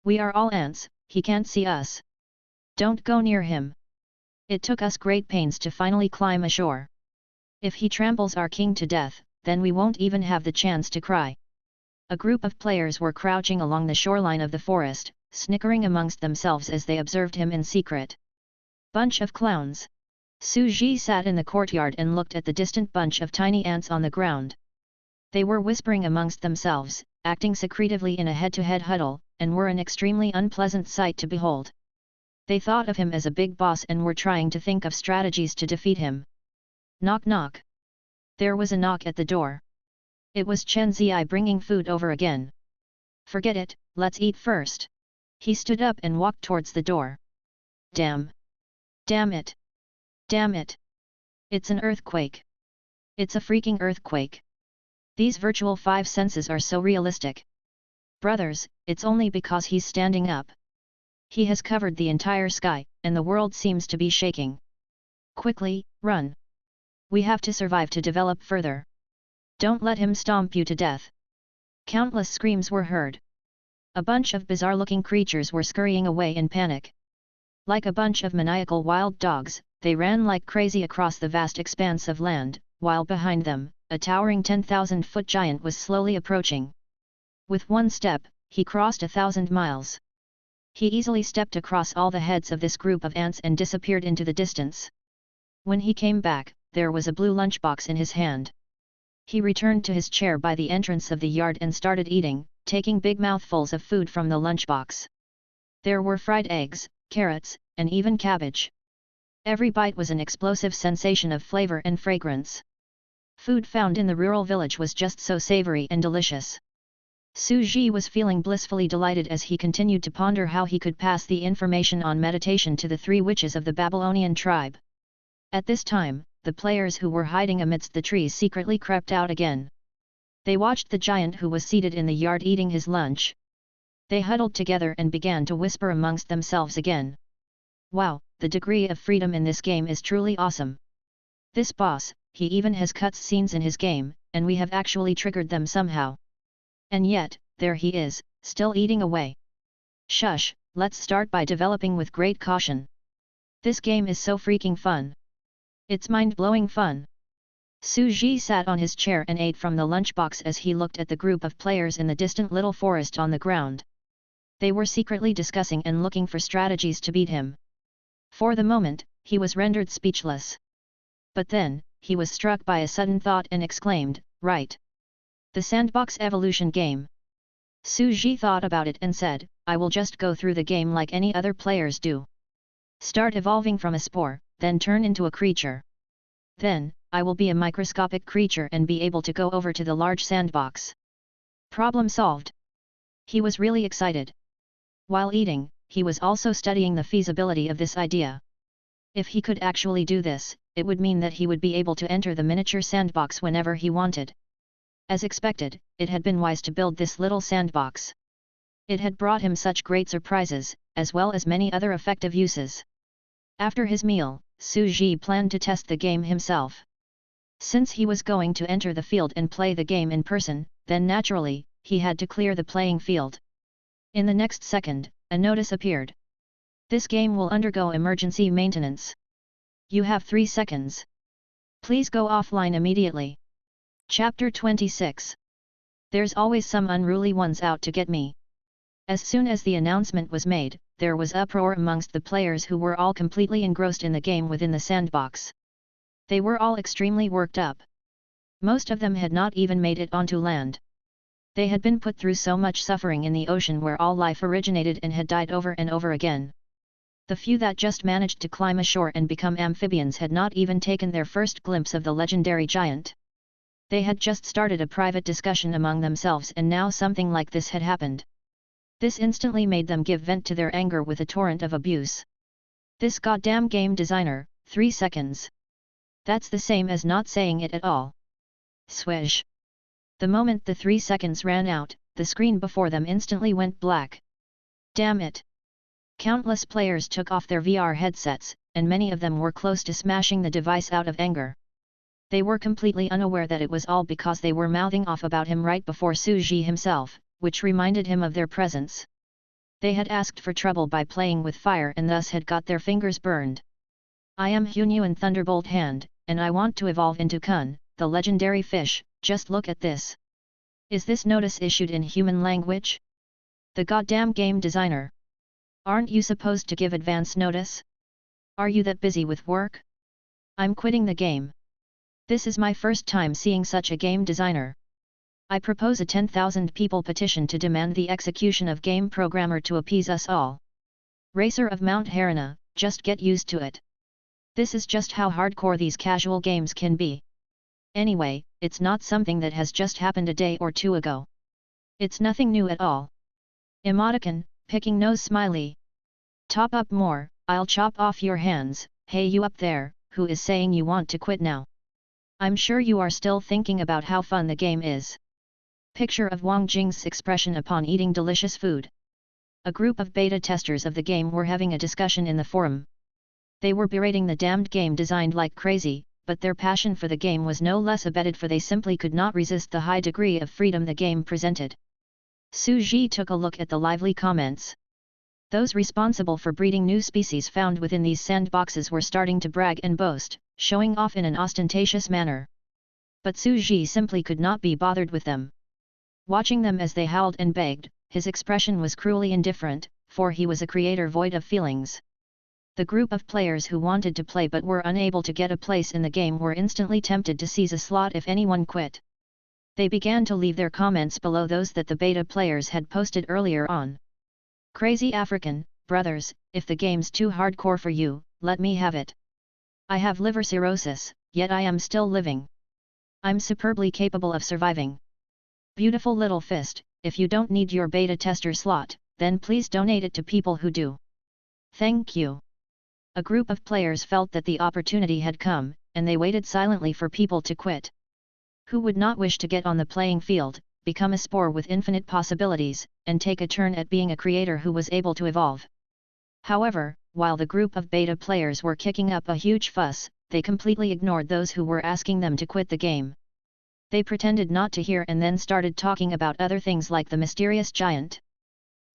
We are all ants, he can't see us. Don't go near him. It took us great pains to finally climb ashore. If he tramples our king to death, then we won't even have the chance to cry. A group of players were crouching along the shoreline of the forest, snickering amongst themselves as they observed him in secret. Bunch of clowns. Su Ji sat in the courtyard and looked at the distant bunch of tiny ants on the ground. They were whispering amongst themselves, acting secretively in a head-to-head huddle, and were an extremely unpleasant sight to behold. They thought of him as a big boss and were trying to think of strategies to defeat him. Knock knock. There was a knock at the door. It was Chen Ziyi bringing food over again. Forget it, let's eat first. He stood up and walked towards the door. Damn. Damn it. Damn it. It's an earthquake. It's a freaking earthquake. These virtual 5 senses are so realistic. Brothers, it's only because he's standing up. He has covered the entire sky, and the world seems to be shaking. Quickly, run. We have to survive to develop further. Don't let him stomp you to death. Countless screams were heard. A bunch of bizarre-looking creatures were scurrying away in panic. Like a bunch of maniacal wild dogs, they ran like crazy across the vast expanse of land, while behind them, a towering 10,000-foot giant was slowly approaching. With one step, he crossed 1,000 miles. He easily stepped across all the heads of this group of ants and disappeared into the distance. When he came back, there was a blue lunchbox in his hand. He returned to his chair by the entrance of the yard and started eating, taking big mouthfuls of food from the lunchbox. There were fried eggs, carrots, and even cabbage. Every bite was an explosive sensation of flavor and fragrance. Food found in the rural village was just so savory and delicious. Su Ji was feeling blissfully delighted as he continued to ponder how he could pass the information on meditation to the 3 witches of the Babylonian tribe. At this time, the players who were hiding amidst the trees secretly crept out again. They watched the giant who was seated in the yard eating his lunch. They huddled together and began to whisper amongst themselves again. Wow, the degree of freedom in this game is truly awesome. This boss, he even has cuts scenes in his game, and we have actually triggered them somehow. And yet, there he is, still eating away. Shush, let's start by developing with great caution. This game is so freaking fun. It's mind-blowing fun. Su Ji sat on his chair and ate from the lunchbox as he looked at the group of players in the distant little forest on the ground. They were secretly discussing and looking for strategies to beat him. For the moment, he was rendered speechless. But then, he was struck by a sudden thought and exclaimed, "Right! The sandbox evolution game." Su Ji thought about it and said, "I will just go through the game like any other players do. Start evolving from a spore, then turn into a creature. Then, I will be a microscopic creature and be able to go over to the large sandbox." Problem solved. He was really excited. While eating, he was also studying the feasibility of this idea. If he could actually do this, it would mean that he would be able to enter the miniature sandbox whenever he wanted. As expected, it had been wise to build this little sandbox. It had brought him such great surprises, as well as many other effective uses. After his meal, Su Ji planned to test the game himself. Since he was going to enter the field and play the game in person, then naturally, he had to clear the playing field. In the next second, a notice appeared. This game will undergo emergency maintenance. You have 3 seconds. Please go offline immediately. Chapter 26. There's always some unruly ones out to get me. As soon as the announcement was made, there was uproar amongst the players who were all completely engrossed in the game within the sandbox. They were all extremely worked up. Most of them had not even made it onto land. They had been put through so much suffering in the ocean where all life originated and had died over and over again. The few that just managed to climb ashore and become amphibians had not even taken their first glimpse of the legendary giant. They had just started a private discussion among themselves and now something like this had happened. This instantly made them give vent to their anger with a torrent of abuse. This goddamn game designer, 3 seconds. That's the same as not saying it at all. Swish. The moment the 3 seconds ran out, the screen before them instantly went black. Damn it! Countless players took off their VR headsets, and many of them were close to smashing the device out of anger. They were completely unaware that it was all because they were mouthing off about him right before Su Ji himself, which reminded him of their presence. They had asked for trouble by playing with fire and thus had got their fingers burned. I am Hunyuan Thunderbolt Hand, and I want to evolve into Kun, the legendary fish. Just look at this. Is this notice issued in human language? The goddamn game designer. Aren't you supposed to give advance notice? Are you that busy with work? I'm quitting the game. This is my first time seeing such a game designer. I propose a 10,000 people petition to demand the execution of game programmer to appease us all. Racer of Mount Harana, just get used to it. This is just how hardcore these casual games can be. Anyway, it's not something that has just happened a day or two ago. It's nothing new at all. Emoticon, picking nose smiley. Top up more, I'll chop off your hands. Hey you up there, who is saying you want to quit now? I'm sure you are still thinking about how fun the game is. Picture of Wang Jing's expression upon eating delicious food. A group of beta testers of the game were having a discussion in the forum. They were berating the damned game designed like crazy, but their passion for the game was no less abetted, for they simply could not resist the high degree of freedom the game presented. Su Ji took a look at the lively comments. Those responsible for breeding new species found within these sandboxes were starting to brag and boast, showing off in an ostentatious manner. But Su Ji simply could not be bothered with them. Watching them as they howled and begged, his expression was cruelly indifferent, for he was a creator void of feelings. The group of players who wanted to play but were unable to get a place in the game were instantly tempted to seize a slot if anyone quit. They began to leave their comments below those that the beta players had posted earlier on. Crazy African, brothers, if the game's too hardcore for you, let me have it. I have liver cirrhosis, yet I am still living. I'm superbly capable of surviving. Beautiful little fist, if you don't need your beta tester slot, then please donate it to people who do. Thank you. A group of players felt that the opportunity had come, and they waited silently for people to quit. Who would not wish to get on the playing field, become a spore with infinite possibilities, and take a turn at being a creator who was able to evolve? However, while the group of beta players were kicking up a huge fuss, they completely ignored those who were asking them to quit the game. They pretended not to hear and then started talking about other things like the mysterious giant.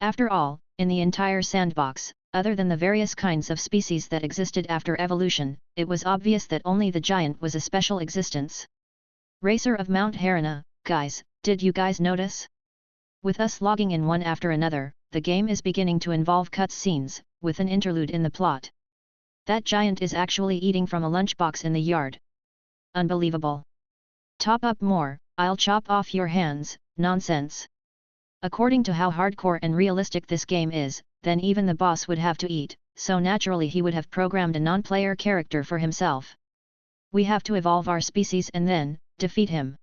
After all, in the entire sandbox, other than the various kinds of species that existed after evolution, it was obvious that only the giant was a special existence. Racer of Mount Harana, guys, did you guys notice? With us logging in one after another, the game is beginning to involve cut scenes, with an interlude in the plot. That giant is actually eating from a lunchbox in the yard. Unbelievable. Top up more, I'll chop off your hands, nonsense. According to how hardcore and realistic this game is, then even the boss would have to eat, so naturally he would have programmed a non-player character for himself. We have to evolve our species and then, defeat him.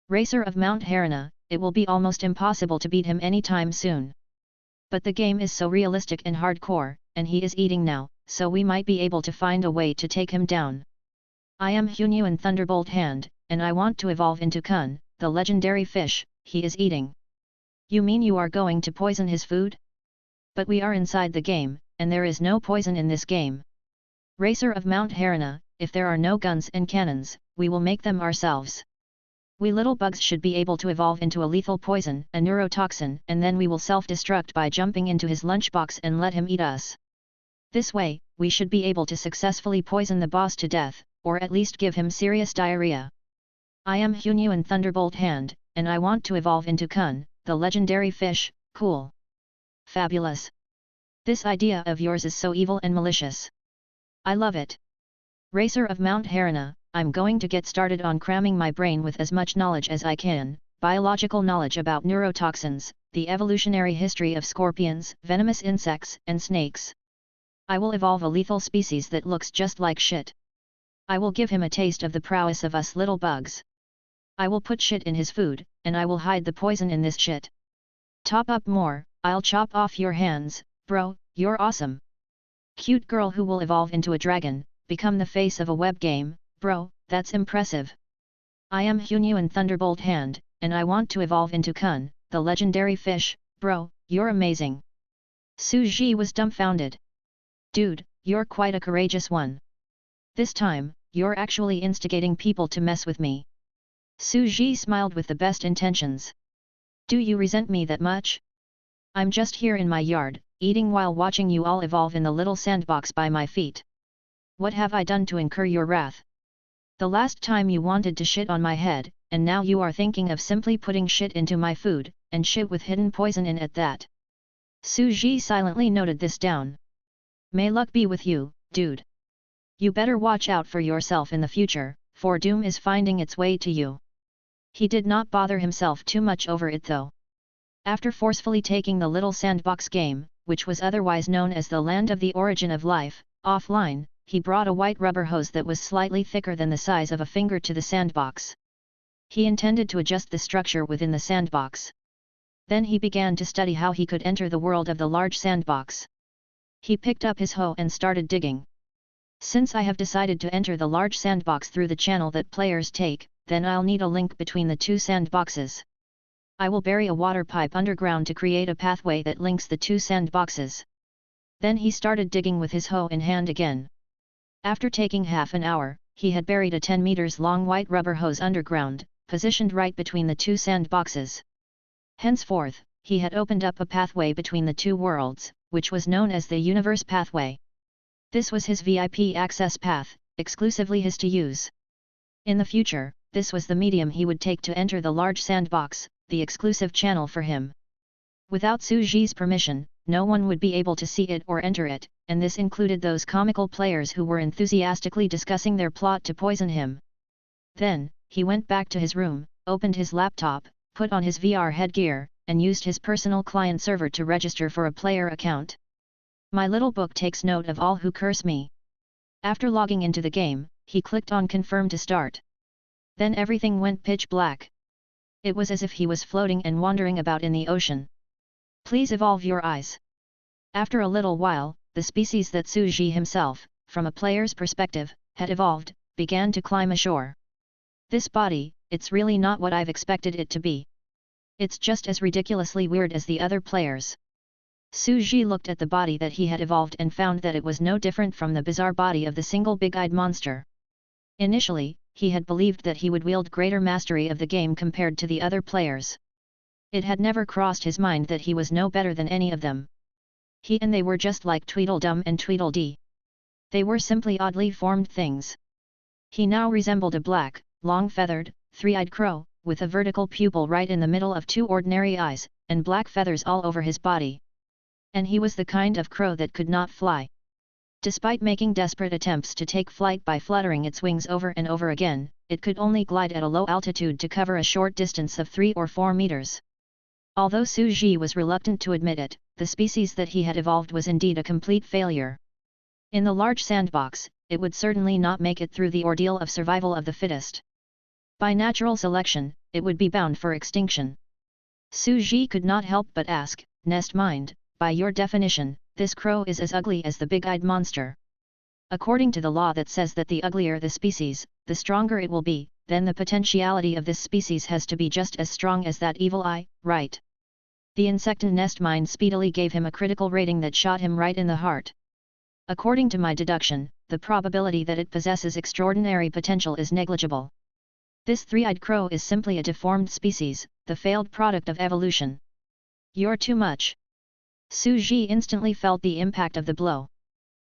Racer of Mount Harana, it will be almost impossible to beat him anytime soon. But the game is so realistic and hardcore, and he is eating now, so we might be able to find a way to take him down. I am Hunyuan Thunderbolt Hand, and I want to evolve into Kun, the legendary fish he is eating. You mean you are going to poison his food? But we are inside the game, and there is no poison in this game. Racer of Mount Harana, if there are no guns and cannons, we will make them ourselves. We little bugs should be able to evolve into a lethal poison, a neurotoxin, and then we will self-destruct by jumping into his lunchbox and let him eat us. This way, we should be able to successfully poison the boss to death, or at least give him serious diarrhea. I am Hunyuan Thunderbolt Hand, and I want to evolve into Kun, the legendary fish. Cool. Fabulous. This idea of yours is so evil and malicious. I love it. Racer of Mount Harana, I'm going to get started on cramming my brain with as much knowledge as I can, biological knowledge about neurotoxins, the evolutionary history of scorpions, venomous insects, and snakes. I will evolve a lethal species that looks just like shit. I will give him a taste of the prowess of us little bugs. I will put shit in his food, and I will hide the poison in this shit. Top up more, I'll chop off your hands, bro, you're awesome. Cute girl who will evolve into a dragon, become the face of a web game, bro, that's impressive. I am Hunyuan Thunderbolt Hand, and I want to evolve into Kun, the legendary fish, bro, you're amazing. Su Ji was dumbfounded. Dude, you're quite a courageous one. This time, you're actually instigating people to mess with me. Su Ji smiled with the best intentions. Do you resent me that much? I'm just here in my yard, eating while watching you all evolve in the little sandbox by my feet. What have I done to incur your wrath? The last time you wanted to shit on my head, and now you are thinking of simply putting shit into my food, and shit with hidden poison in at that. Su Ji silently noted this down. May luck be with you, dude. You better watch out for yourself in the future, for doom is finding its way to you. He did not bother himself too much over it though. After forcefully taking the little sandbox game, which was otherwise known as the Land of the Origin of Life, offline, he brought a white rubber hose that was slightly thicker than the size of a finger to the sandbox. He intended to adjust the structure within the sandbox. Then he began to study how he could enter the world of the large sandbox. He picked up his hoe and started digging. Since I have decided to enter the large sandbox through the channel that players take, then I'll need a link between the two sandboxes. I will bury a water pipe underground to create a pathway that links the two sandboxes. Then he started digging with his hoe in hand again. After taking half an hour, he had buried a 10 meters long white rubber hose underground, positioned right between the two sandboxes. Henceforth, he had opened up a pathway between the two worlds, which was known as the Universe Pathway. This was his VIP access path, exclusively his to use. In the future, this was the medium he would take to enter the large sandbox, the exclusive channel for him. Without Su Ji's permission, no one would be able to see it or enter it, and this included those comical players who were enthusiastically discussing their plot to poison him. Then, he went back to his room, opened his laptop, put on his VR headgear, and used his personal client server to register for a player account. My little book takes note of all who curse me. After logging into the game, he clicked on confirm to start. Then everything went pitch black. It was as if he was floating and wandering about in the ocean. Please evolve your eyes. After a little while, the species that Suji himself, from a player's perspective, had evolved, began to climb ashore. This body, it's really not what I've expected it to be. It's just as ridiculously weird as the other players. Suji looked at the body that he had evolved and found that it was no different from the bizarre body of the single big-eyed monster. Initially, he had believed that he would wield greater mastery of the game compared to the other players. It had never crossed his mind that he was no better than any of them. He and they were just like Tweedledum and Tweedledee. They were simply oddly formed things. He now resembled a black, long-feathered, three-eyed crow, with a vertical pupil right in the middle of two ordinary eyes, and black feathers all over his body. And he was the kind of crow that could not fly. Despite making desperate attempts to take flight by fluttering its wings over and over again, it could only glide at a low altitude to cover a short distance of 3 or 4 meters. Although Suji was reluctant to admit it, the species that he had evolved was indeed a complete failure. In the large sandbox, it would certainly not make it through the ordeal of survival of the fittest. By natural selection, it would be bound for extinction. Suji could not help but ask, Nest Mind, by your definition, this crow is as ugly as the big-eyed monster. According to the law that says that the uglier the species, the stronger it will be, then the potentiality of this species has to be just as strong as that evil eye, right? The insectant Nest Mind speedily gave him a critical rating that shot him right in the heart. According to my deduction, the probability that it possesses extraordinary potential is negligible. This three-eyed crow is simply a deformed species, the failed product of evolution. You're too much. Suji instantly felt the impact of the blow.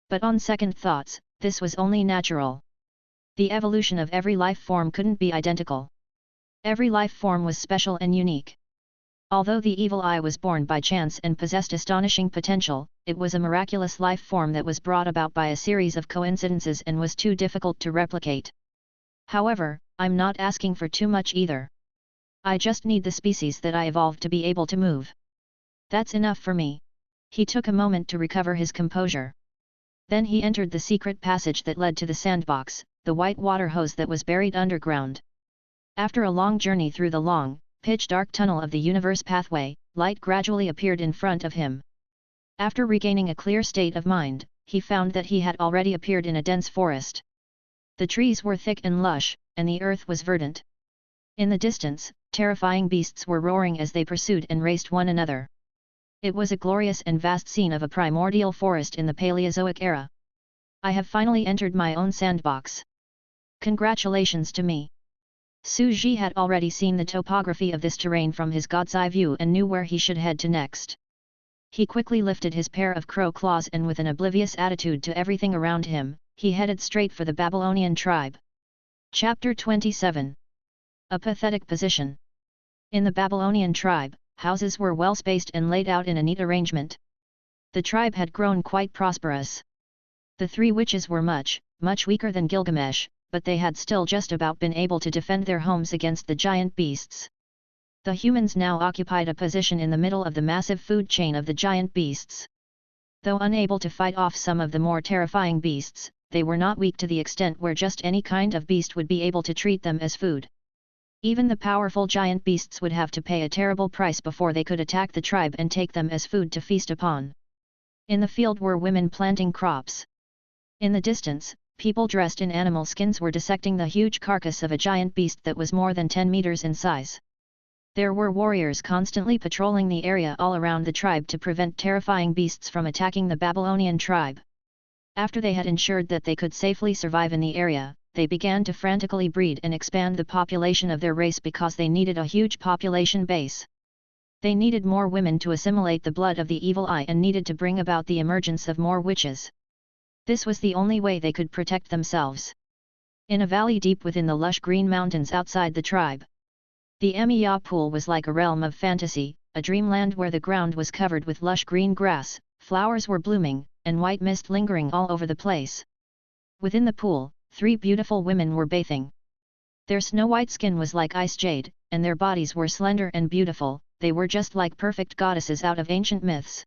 But on second thoughts, this was only natural. The evolution of every life form couldn't be identical. Every life form was special and unique. Although the evil eye was born by chance and possessed astonishing potential, it was a miraculous life form that was brought about by a series of coincidences and was too difficult to replicate. However, I'm not asking for too much either. I just need the species that I evolved to be able to move. That's enough for me. He took a moment to recover his composure. Then he entered the secret passage that led to the sandbox, the white water hose that was buried underground. After a long journey through the long, pitch-dark tunnel of the universe pathway, light gradually appeared in front of him. After regaining a clear state of mind, he found that he had already appeared in a dense forest. The trees were thick and lush, and the earth was verdant. In the distance, terrifying beasts were roaring as they pursued and raced one another. It was a glorious and vast scene of a primordial forest in the Paleozoic era. I have finally entered my own sandbox. Congratulations to me. Suji had already seen the topography of this terrain from his god's eye view and knew where he should head to next. He quickly lifted his pair of crow claws and with an oblivious attitude to everything around him, he headed straight for the Babylonian tribe. Chapter 27. A pathetic position. In the Babylonian tribe, houses were well spaced and laid out in a neat arrangement. The tribe had grown quite prosperous. The 3 witches were much weaker than Gilgamesh, but they had still just about been able to defend their homes against the giant beasts. The humans now occupied a position in the middle of the massive food chain of the giant beasts. Though unable to fight off some of the more terrifying beasts, they were not weak to the extent where just any kind of beast would be able to treat them as food. Even the powerful giant beasts would have to pay a terrible price before they could attack the tribe and take them as food to feast upon. In the field were women planting crops. In the distance, people dressed in animal skins were dissecting the huge carcass of a giant beast that was more than 10 meters in size. There were warriors constantly patrolling the area all around the tribe to prevent terrifying beasts from attacking the Babylonian tribe. After they had ensured that they could safely survive in the area, they began to frantically breed and expand the population of their race because they needed a huge population base. They needed more women to assimilate the blood of the evil eye and needed to bring about the emergence of more witches. This was the only way they could protect themselves. In a valley deep within the lush green mountains outside the tribe, the Emiya pool was like a realm of fantasy, a dreamland where the ground was covered with lush green grass, flowers were blooming, and white mist lingering all over the place. Within the pool, 3 beautiful women were bathing. Their snow-white skin was like ice jade, and their bodies were slender and beautiful. They were just like perfect goddesses out of ancient myths.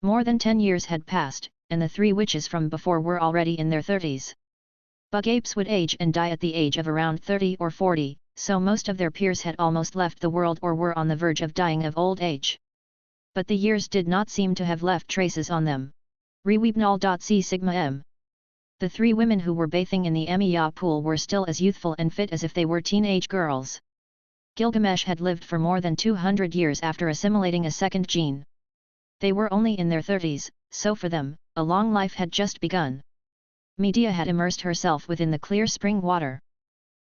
More than 10 years had passed, and the 3 witches from before were already in their 30s. Bug apes would age and die at the age of around 30 or 40, so most of their peers had almost left the world or were on the verge of dying of old age. But the years did not seem to have left traces on them. Reweebnal.c sigma m. The 3 women who were bathing in the Emiya pool were still as youthful and fit as if they were teenage girls. Gilgamesh had lived for more than 200 years after assimilating a second gene. They were only in their 30s, so for them, a long life had just begun. Medea had immersed herself within the clear spring water.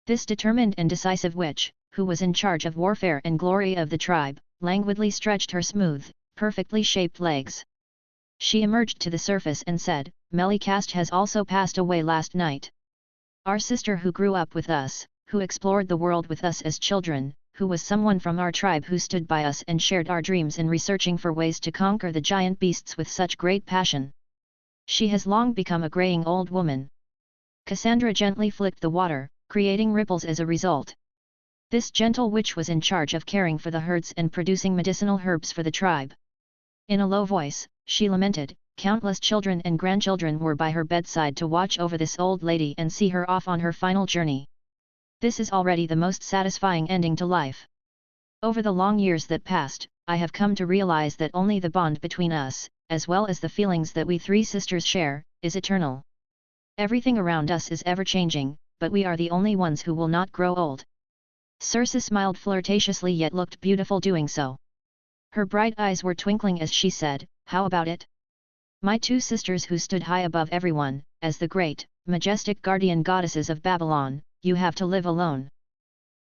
This determined and decisive witch, who was in charge of warfare and glory of the tribe, languidly stretched her smooth, perfectly shaped legs. She emerged to the surface and said, "Melikast has also passed away last night. Our sister who grew up with us, who explored the world with us as children, who was someone from our tribe who stood by us and shared our dreams in researching for ways to conquer the giant beasts with such great passion. She has long become a graying old woman." Cassandra gently flicked the water, creating ripples as a result. This gentle witch was in charge of caring for the herds and producing medicinal herbs for the tribe. In a low voice, she lamented, countless children and grandchildren were by her bedside to watch over this old lady and see her off on her final journey. This is already the most satisfying ending to life. Over the long years that passed, I have come to realize that only the bond between us, as well as the feelings that we 3 sisters share, is eternal. Everything around us is ever-changing, but we are the only ones who will not grow old. Circe smiled flirtatiously yet looked beautiful doing so. Her bright eyes were twinkling as she said, "How about it? My 2 sisters who stood high above everyone, as the great, majestic guardian goddesses of Babylon, you have to live alone.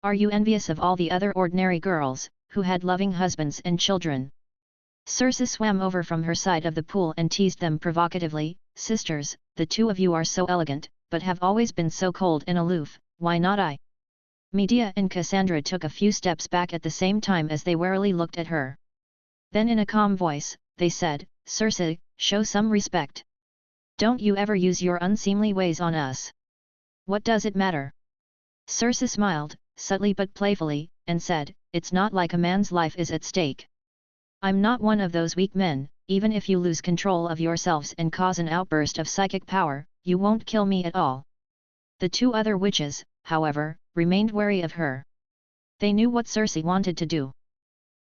Are you envious of all the other ordinary girls, who had loving husbands and children?" Circe swam over from her side of the pool and teased them provocatively, "Sisters, the 2 of you are so elegant, but have always been so cold and aloof, why not I?" Medea and Cassandra took a few steps back at the same time as they warily looked at her. Then in a calm voice, they said, "Circe, show some respect. Don't you ever use your unseemly ways on us. What does it matter?" Circe smiled, subtly but playfully, and said, "It's not like a man's life is at stake. I'm not one of those weak men. Even if you lose control of yourselves and cause an outburst of psychic power, you won't kill me at all." The 2 other witches, however, remained wary of her. They knew what Circe wanted to do.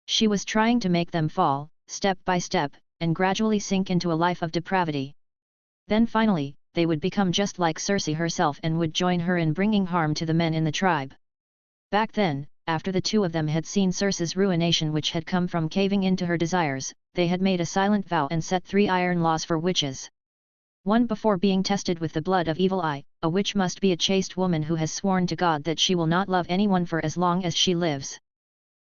She was trying to make them fall, step by step, and gradually sink into a life of depravity. Then finally, they would become just like Circe herself and would join her in bringing harm to the men in the tribe. Back then, after the 2 of them had seen Circe's ruination which had come from caving into her desires, they had made a silent vow and set 3 iron laws for witches. 1. Before being tested with the blood of evil eye, a witch must be a chaste woman who has sworn to God that she will not love anyone for as long as she lives.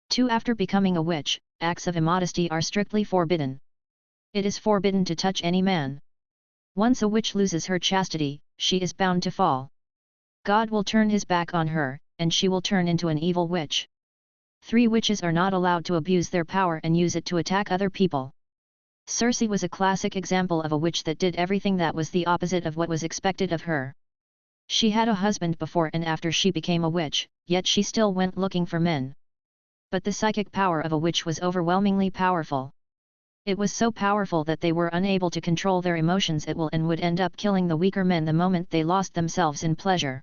2. After becoming a witch, acts of immodesty are strictly forbidden. It is forbidden to touch any man. Once a witch loses her chastity, she is bound to fall. God will turn his back on her, and she will turn into an evil witch. 3. Witches are not allowed to abuse their power and use it to attack other people. Circe was a classic example of a witch that did everything that was the opposite of what was expected of her. She had a husband before and after she became a witch, yet she still went looking for men. But the psychic power of a witch was overwhelmingly powerful. It was so powerful that they were unable to control their emotions at will and would end up killing the weaker men the moment they lost themselves in pleasure.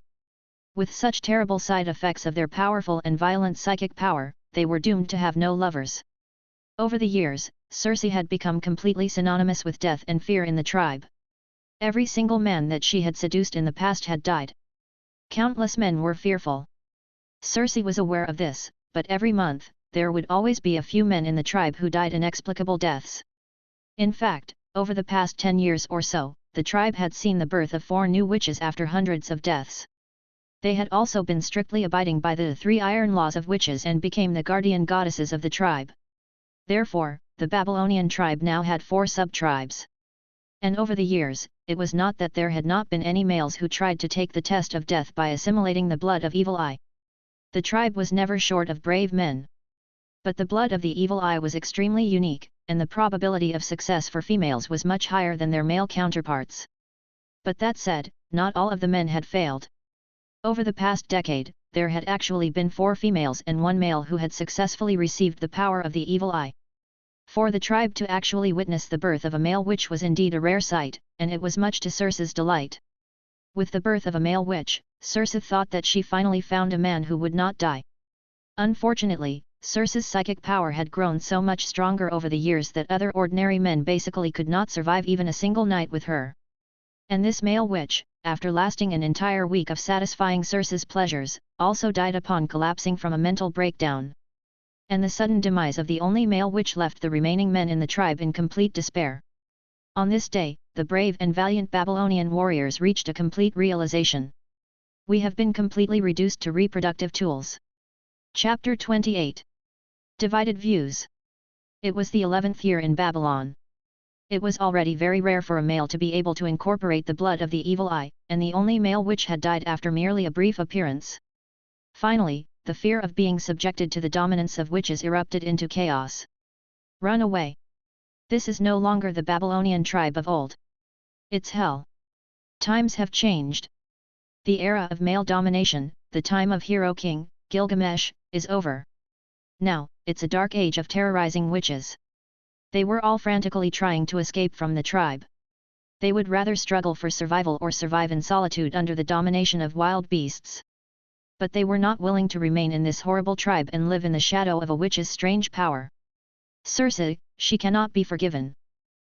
With such terrible side effects of their powerful and violent psychic power, they were doomed to have no lovers. Over the years, Circe had become completely synonymous with death and fear in the tribe. Every single man that she had seduced in the past had died. Countless men were fearful. Circe was aware of this, but every month, there would always be a few men in the tribe who died inexplicable deaths. In fact, over the past 10 years or so, the tribe had seen the birth of 4 new witches after hundreds of deaths. They had also been strictly abiding by the 3 iron laws of witches and became the guardian goddesses of the tribe. Therefore, the Babylonian tribe now had 4 sub-tribes. And over the years, it was not that there had not been any males who tried to take the test of death by assimilating the blood of evil eye. The tribe was never short of brave men. But the blood of the evil eye was extremely unique, and the probability of success for females was much higher than their male counterparts. But that said, not all of the men had failed. Over the past decade, there had actually been 4 females and 1 male who had successfully received the power of the evil eye. For the tribe to actually witness the birth of a male witch was indeed a rare sight, and it was much to Circe's delight. With the birth of a male witch, Circe thought that she finally found a man who would not die. Unfortunately, Circe's psychic power had grown so much stronger over the years that other ordinary men basically could not survive even a single night with her. And this male witch, after lasting an entire week of satisfying Circe's pleasures, also died upon collapsing from a mental breakdown. And the sudden demise of the only male witch left the remaining men in the tribe in complete despair. On this day, the brave and valiant Babylonian warriors reached a complete realization. We have been completely reduced to reproductive tools. Chapter 28. Divided Views. It was the 11th year in Babylon. It was already very rare for a male to be able to incorporate the blood of the evil eye, and the only male witch had died after merely a brief appearance. Finally, the fear of being subjected to the dominance of witches erupted into chaos. Run away! This is no longer the Babylonian tribe of old. It's hell. Times have changed. The era of male domination, the time of hero king, Gilgamesh, is over. Now, it's a dark age of terrorizing witches. They were all frantically trying to escape from the tribe. They would rather struggle for survival or survive in solitude under the domination of wild beasts. But they were not willing to remain in this horrible tribe and live in the shadow of a witch's strange power. Circe, she cannot be forgiven.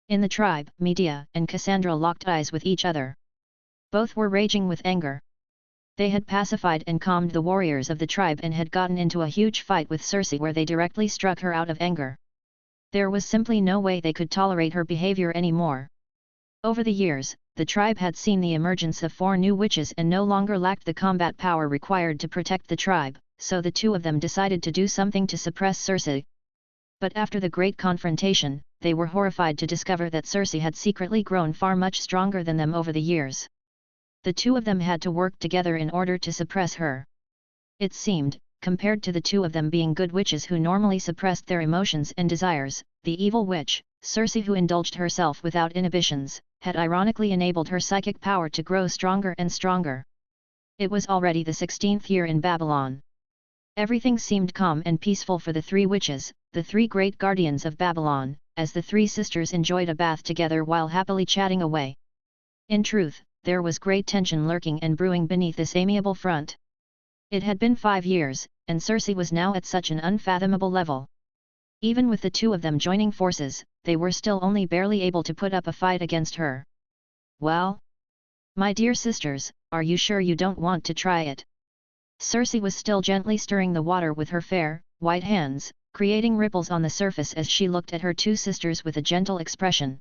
In the tribe, Medea and Cassandra locked eyes with each other. Both were raging with anger. They had pacified and calmed the warriors of the tribe and had gotten into a huge fight with Circe where they directly struck her out of anger. There was simply no way they could tolerate her behavior anymore. Over the years, the tribe had seen the emergence of 4 new witches and no longer lacked the combat power required to protect the tribe, so the 2 of them decided to do something to suppress Circe. But after the great confrontation, they were horrified to discover that Circe had secretly grown far much stronger than them over the years. The 2 of them had to work together in order to suppress her. It seemed, compared to the 2 of them being good witches who normally suppressed their emotions and desires, the evil witch, Circe, who indulged herself without inhibitions, had ironically enabled her psychic power to grow stronger and stronger. It was already the 16th year in Babylon. Everything seemed calm and peaceful for the 3 witches, the 3 great guardians of Babylon, as the 3 sisters enjoyed a bath together while happily chatting away. In truth, there was great tension lurking and brewing beneath this amiable front. It had been 5 years, and Circe was now at such an unfathomable level. Even with the 2 of them joining forces, they were still only barely able to put up a fight against her. Well? My dear sisters, are you sure you don't want to try it? Circe was still gently stirring the water with her fair, white hands, creating ripples on the surface as she looked at her 2 sisters with a gentle expression.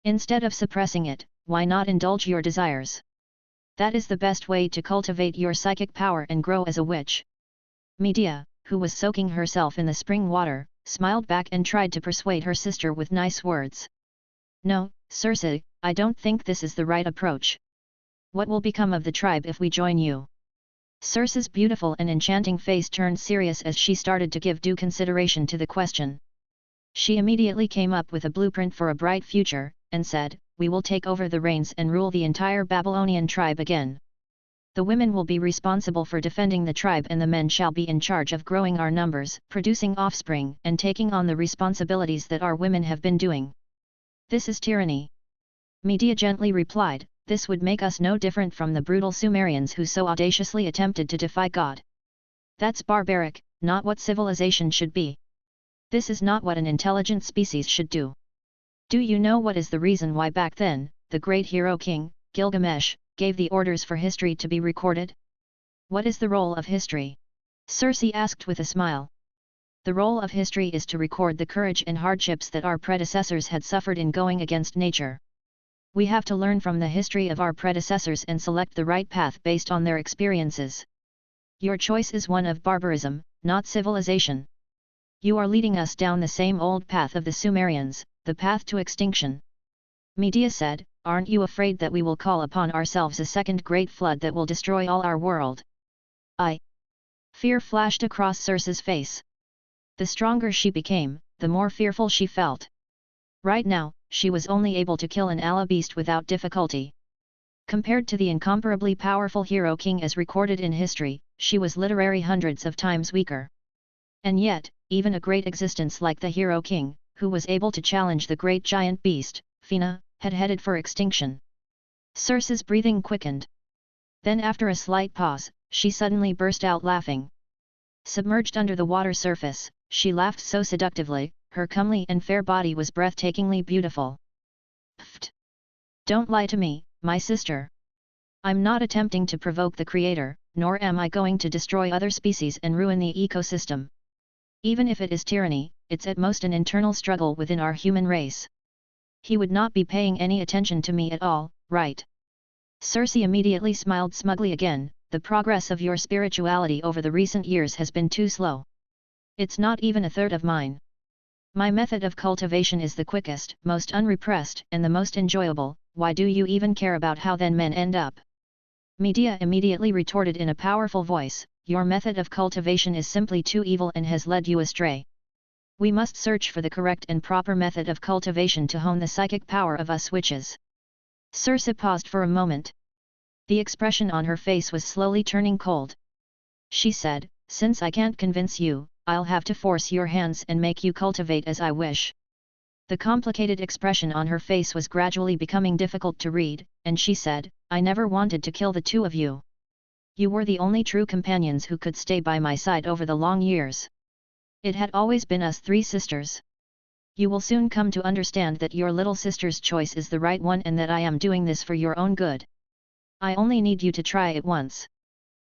Instead of suppressing it, why not indulge your desires? That is the best way to cultivate your psychic power and grow as a witch. Medea, who was soaking herself in the spring water, smiled back and tried to persuade her sister with nice words. No, Circe, I don't think this is the right approach. What will become of the tribe if we join you? Circe's beautiful and enchanting face turned serious as she started to give due consideration to the question. She immediately came up with a blueprint for a bright future, and said, we will take over the reins and rule the entire Babylonian tribe again. The women will be responsible for defending the tribe and the men shall be in charge of growing our numbers, producing offspring and taking on the responsibilities that our women have been doing. This is tyranny. Medea gently replied, this would make us no different from the brutal Sumerians who so audaciously attempted to defy God. That's barbaric, not what civilization should be. This is not what an intelligent species should do. Do you know what is the reason why back then, the great hero king, Gilgamesh, gave the orders for history to be recorded? What is the role of history? Circe asked with a smile. The role of history is to record the courage and hardships that our predecessors had suffered in going against nature. We have to learn from the history of our predecessors and select the right path based on their experiences. Your choice is one of barbarism, not civilization. You are leading us down the same old path of the Sumerians, the path to extinction. Medea said, aren't you afraid that we will call upon ourselves a second great flood that will destroy all our world? Fear flashed across Circe's face. The stronger she became, the more fearful she felt. Right now, she was only able to kill an ala beast without difficulty. Compared to the incomparably powerful hero king as recorded in history, she was literally hundreds of times weaker. And yet, even a great existence like the hero king, who was able to challenge the great giant beast, Fina, had headed for extinction. Circe's breathing quickened. Then after a slight pause, she suddenly burst out laughing. Submerged under the water surface, she laughed so seductively, her comely and fair body was breathtakingly beautiful. Pfft! Don't lie to me, my sister. I'm not attempting to provoke the Creator, nor am I going to destroy other species and ruin the ecosystem. Even if it is tyranny, it's at most an internal struggle within our human race. He would not be paying any attention to me at all, right? Circe immediately smiled smugly again. The progress of your spirituality over the recent years has been too slow. It's not even a third of mine. My method of cultivation is the quickest, most unrepressed, and the most enjoyable. Why do you even care about how then men end up? Medea immediately retorted in a powerful voice, your method of cultivation is simply too evil and has led you astray. We must search for the correct and proper method of cultivation to hone the psychic power of us witches. Circe paused for a moment. The expression on her face was slowly turning cold. She said, since I can't convince you, I'll have to force your hands and make you cultivate as I wish. The complicated expression on her face was gradually becoming difficult to read, and she said, I never wanted to kill the two of you. You were the only true companions who could stay by my side over the long years. It had always been us three sisters. You will soon come to understand that your little sister's choice is the right one and that I am doing this for your own good. I only need you to try it once.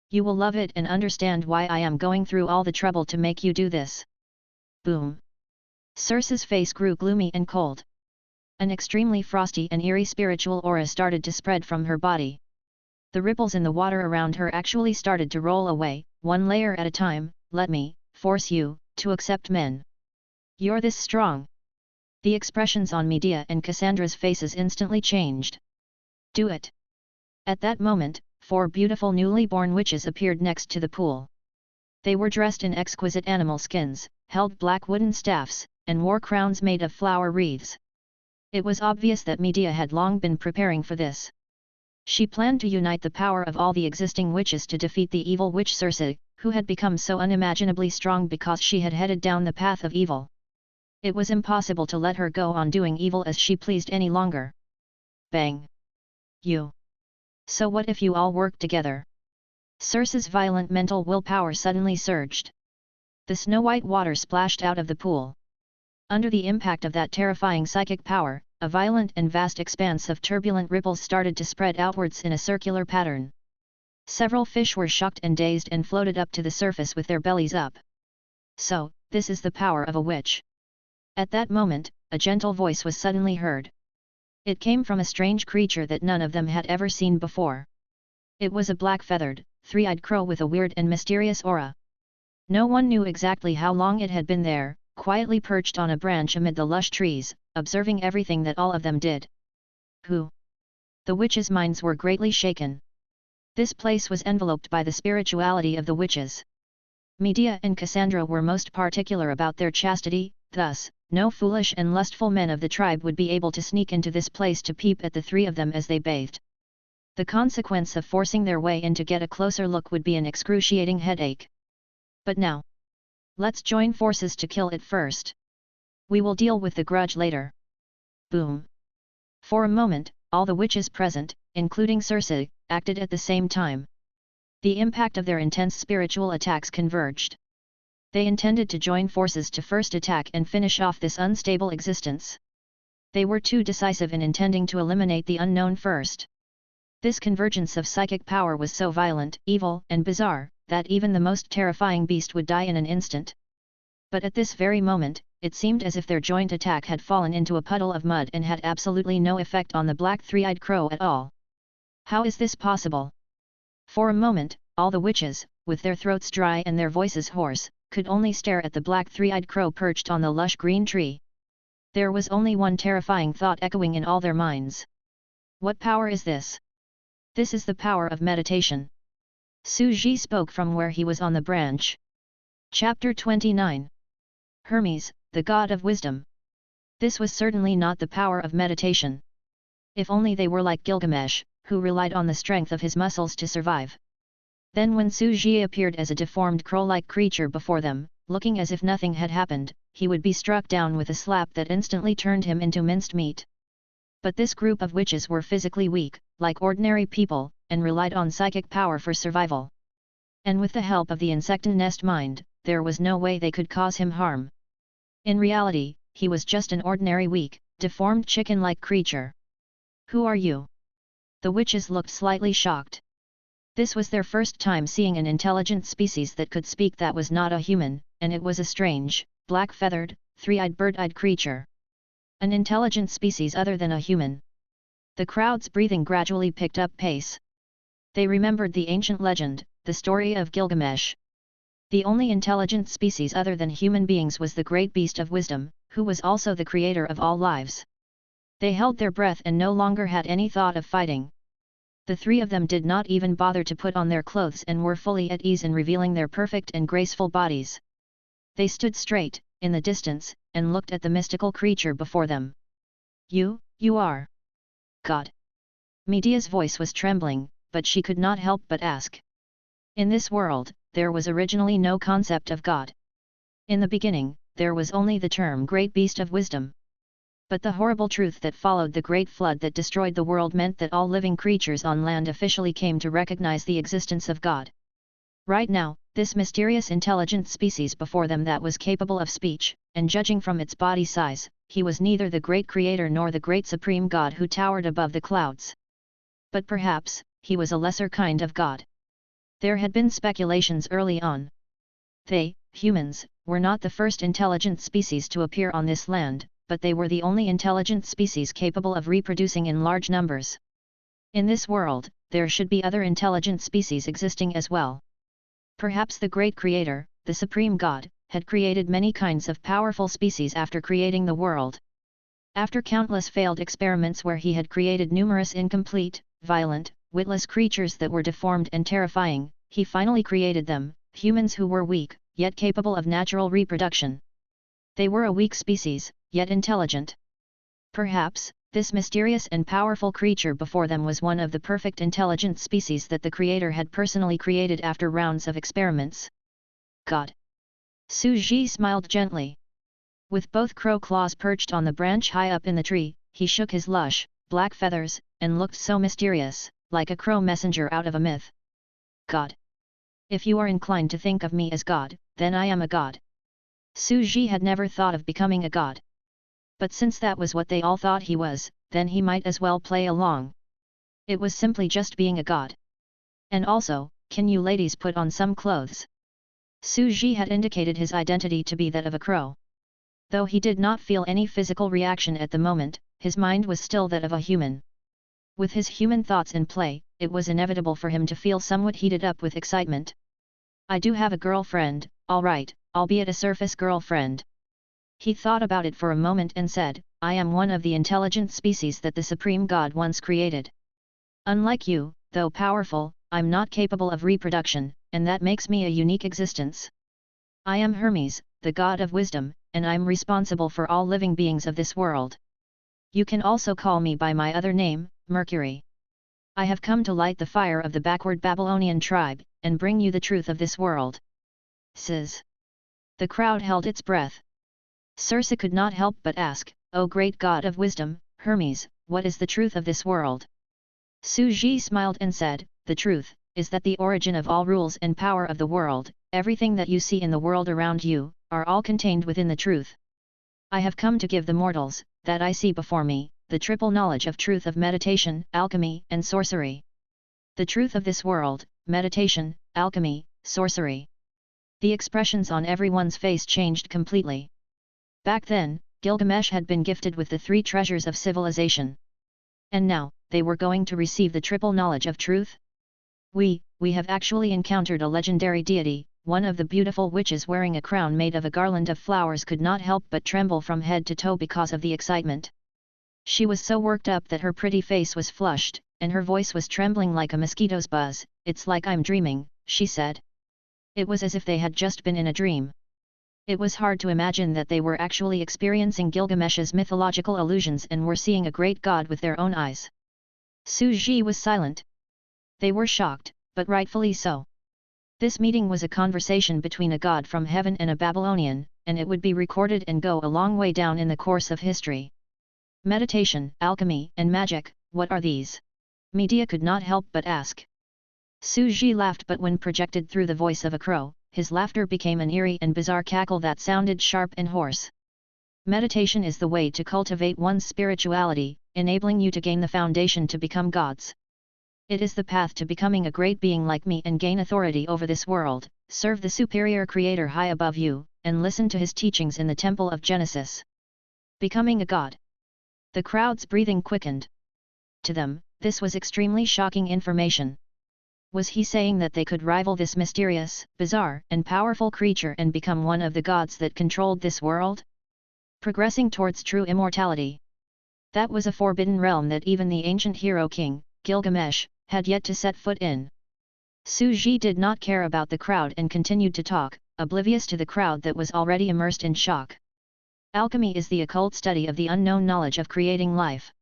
You will love it and understand why I am going through all the trouble to make you do this. Boom! Circe's face grew gloomy and cold. An extremely frosty and eerie spiritual aura started to spread from her body. The ripples in the water around her actually started to roll away, one layer at a time. Let me force you to accept men. You're this strong. The expressions on Medea and Cassandra's faces instantly changed. Do it. At that moment, 4 beautiful newly born witches appeared next to the pool. They were dressed in exquisite animal skins, held black wooden staffs, and wore crowns made of flower wreaths. It was obvious that Medea had long been preparing for this. She planned to unite the power of all the existing witches to defeat the evil witch Circe, who had become so unimaginably strong because she had headed down the path of evil. It was impossible to let her go on doing evil as she pleased any longer. Bang! You! So what if you all work together? Circe's violent mental willpower suddenly surged. The snow-white water splashed out of the pool. Under the impact of that terrifying psychic power, a violent and vast expanse of turbulent ripples started to spread outwards in a circular pattern. Several fish were shocked and dazed and floated up to the surface with their bellies up. So, this is the power of a witch. At that moment, a gentle voice was suddenly heard. It came from a strange creature that none of them had ever seen before. It was a black-feathered, 3-eyed crow with a weird and mysterious aura. No one knew exactly how long it had been there, quietly perched on a branch amid the lush trees, observing everything that all of them did. Who? The witches' minds were greatly shaken. This place was enveloped by the spirituality of the witches. Medea and Cassandra were most particular about their chastity, thus, no foolish and lustful men of the tribe would be able to sneak into this place to peep at the three of them as they bathed. The consequence of forcing their way in to get a closer look would be an excruciating headache. But now, let's join forces to kill it first. We will deal with the grudge later. Boom! For a moment, all the witches present, including Circe, acted at the same time. The impact of their intense spiritual attacks converged. They intended to join forces to first attack and finish off this unstable existence. They were too decisive in intending to eliminate the unknown first. This convergence of psychic power was so violent, evil, and bizarre, that even the most terrifying beast would die in an instant. But at this very moment, it seemed as if their joint attack had fallen into a puddle of mud and had absolutely no effect on the black 3-eyed crow at all. How is this possible? For a moment, all the witches, with their throats dry and their voices hoarse, could only stare at the black 3-eyed crow perched on the lush green tree. There was only one terrifying thought echoing in all their minds. What power is this? This is the power of meditation. Su Ji spoke from where he was on the branch. Chapter 29. Hermes, the god of wisdom. This was certainly not the power of meditation. If only they were like Gilgamesh, who relied on the strength of his muscles to survive. Then when Su Ji appeared as a deformed crow-like creature before them, looking as if nothing had happened, he would be struck down with a slap that instantly turned him into minced meat. But this group of witches were physically weak, like ordinary people, and relied on psychic power for survival. And with the help of the insecten nest mind, there was no way they could cause him harm. In reality, he was just an ordinary weak, deformed chicken-like creature. Who are you? The witches looked slightly shocked. This was their first time seeing an intelligent species that could speak that was not a human, and it was a strange, black-feathered, three-eyed bird-eyed creature. An intelligent species other than a human. The crowd's breathing gradually picked up pace. They remembered the ancient legend, the story of Gilgamesh. The only intelligent species other than human beings was the great beast of wisdom, who was also the creator of all lives. They held their breath and no longer had any thought of fighting. The three of them did not even bother to put on their clothes and were fully at ease in revealing their perfect and graceful bodies. They stood straight, in the distance, and looked at the mystical creature before them. You are God. Medea's voice was trembling, but she could not help but ask. In this world, there was originally no concept of God. In the beginning, there was only the term Great Beast of Wisdom. But the horrible truth that followed the great flood that destroyed the world meant that all living creatures on land officially came to recognize the existence of God. Right now, this mysterious intelligent species before them that was capable of speech, and judging from its body size, he was neither the great creator nor the great supreme God who towered above the clouds. But perhaps, he was a lesser kind of God. There had been speculations early on. They, humans, were not the first intelligent species to appear on this land, but they were the only intelligent species capable of reproducing in large numbers. In this world, there should be other intelligent species existing as well. Perhaps the great creator, the supreme God, had created many kinds of powerful species after creating the world. After countless failed experiments where he had created numerous incomplete, violent, witless creatures that were deformed and terrifying, he finally created them, humans who were weak, yet capable of natural reproduction. They were a weak species, yet intelligent. Perhaps, this mysterious and powerful creature before them was one of the perfect intelligent species that the Creator had personally created after rounds of experiments. God. Su Ji smiled gently. With both crow claws perched on the branch high up in the tree, he shook his lush, black feathers, and looked so mysterious, like a crow messenger out of a myth. God. If you are inclined to think of me as God, then I am a god. Su Ji had never thought of becoming a god. But since that was what they all thought he was, then he might as well play along. It was simply just being a god. And also, can you ladies put on some clothes? Su Ji had indicated his identity to be that of a crow. Though he did not feel any physical reaction at the moment, his mind was still that of a human. With his human thoughts in play, it was inevitable for him to feel somewhat heated up with excitement. I do have a girlfriend, all right, albeit a surface girlfriend. He thought about it for a moment and said, I am one of the intelligent species that the Supreme God once created. Unlike you, though powerful, I'm not capable of reproduction, and that makes me a unique existence. I am Hermes, the god of wisdom, and I'm responsible for all living beings of this world. You can also call me by my other name, Mercury. I have come to light the fire of the backward Babylonian tribe, and bring you the truth of this world. Says. The crowd held its breath. Circe could not help but ask, O great god of wisdom, Hermes, what is the truth of this world? Su Ji smiled and said, the truth is that the origin of all rules and power of the world, everything that you see in the world around you, are all contained within the truth. I have come to give the mortals, that I see before me, the triple knowledge of truth of meditation, alchemy, and sorcery. The truth of this world, meditation, alchemy, sorcery. The expressions on everyone's face changed completely. Back then, Gilgamesh had been gifted with the three treasures of civilization. And now, they were going to receive the triple knowledge of truth? We have actually encountered a legendary deity. One of the beautiful witches wearing a crown made of a garland of flowers could not help but tremble from head to toe because of the excitement. She was so worked up that her pretty face was flushed, and her voice was trembling like a mosquito's buzz. It's like I'm dreaming, she said. It was as if they had just been in a dream. It was hard to imagine that they were actually experiencing Gilgamesh's mythological illusions and were seeing a great god with their own eyes. Su Ji was silent. They were shocked, but rightfully so. This meeting was a conversation between a god from heaven and a Babylonian, and it would be recorded and go a long way down in the course of history. Meditation, alchemy, and magic, what are these? Media could not help but ask. Su Ji laughed, but when projected through the voice of a crow, his laughter became an eerie and bizarre cackle that sounded sharp and hoarse. Meditation is the way to cultivate one's spirituality, enabling you to gain the foundation to become gods. It is the path to becoming a great being like me and gain authority over this world, serve the superior creator high above you, and listen to his teachings in the temple of Genesis. Becoming a god. The crowd's breathing quickened. To them, this was extremely shocking information. Was he saying that they could rival this mysterious, bizarre, and powerful creature and become one of the gods that controlled this world? Progressing towards true immortality. That was a forbidden realm that even the ancient hero king, Gilgamesh, had yet to set foot in. Su Ji did not care about the crowd and continued to talk, oblivious to the crowd that was already immersed in shock. Alchemy is the occult study of the unknown knowledge of creating life.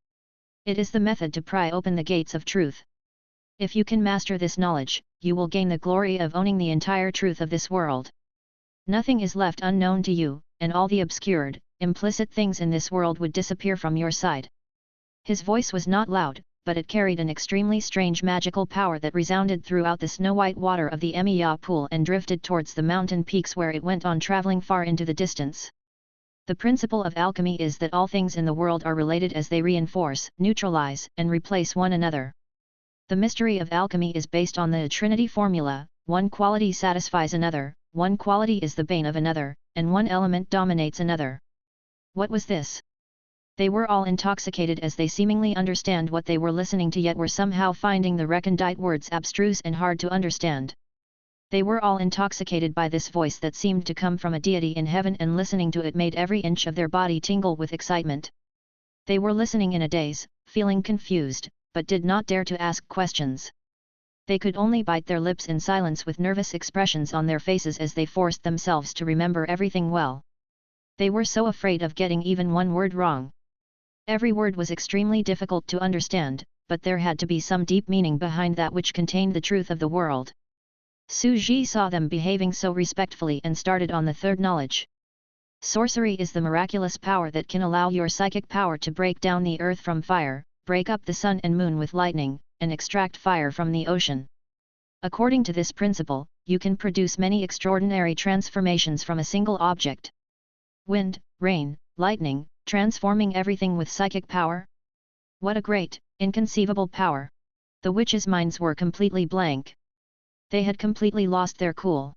It is the method to pry open the gates of truth. If you can master this knowledge, you will gain the glory of owning the entire truth of this world. Nothing is left unknown to you, and all the obscured, implicit things in this world would disappear from your side. His voice was not loud, but it carried an extremely strange magical power that resounded throughout the snow-white water of the Emiya pool and drifted towards the mountain peaks where it went on traveling far into the distance. The principle of alchemy is that all things in the world are related as they reinforce, neutralize, and replace one another. The mystery of alchemy is based on the Trinity formula: one quality satisfies another, one quality is the bane of another, and one element dominates another. What was this? They were all intoxicated as they seemingly understand what they were listening to, yet were somehow finding the recondite words abstruse and hard to understand. They were all intoxicated by this voice that seemed to come from a deity in heaven, and listening to it made every inch of their body tingle with excitement. They were listening in a daze, feeling confused, but did not dare to ask questions. They could only bite their lips in silence with nervous expressions on their faces as they forced themselves to remember everything well. They were so afraid of getting even one word wrong. Every word was extremely difficult to understand, but there had to be some deep meaning behind that which contained the truth of the world. Su Ji saw them behaving so respectfully and started on the third knowledge. Sorcery is the miraculous power that can allow your psychic power to break down the earth from fire, break up the sun and moon with lightning, and extract fire from the ocean. According to this principle, you can produce many extraordinary transformations from a single object. Wind, rain, lightning, transforming everything with psychic power? What a great, inconceivable power! The witches' minds were completely blank. They had completely lost their cool.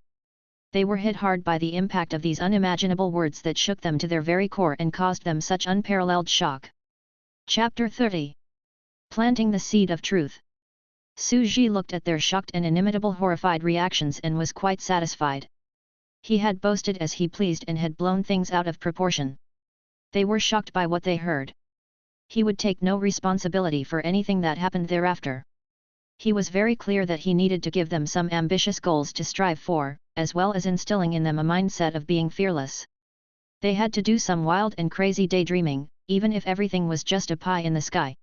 They were hit hard by the impact of these unimaginable words that shook them to their very core and caused them such unparalleled shock. Chapter 30. Planting the Seed of Truth. Su Ji looked at their shocked and inimitable horrified reactions and was quite satisfied. He had boasted as he pleased and had blown things out of proportion. They were shocked by what they heard. He would take no responsibility for anything that happened thereafter. He was very clear that he needed to give them some ambitious goals to strive for, as well as instilling in them a mindset of being fearless. They had to do some wild and crazy daydreaming, even if everything was just a pie in the sky.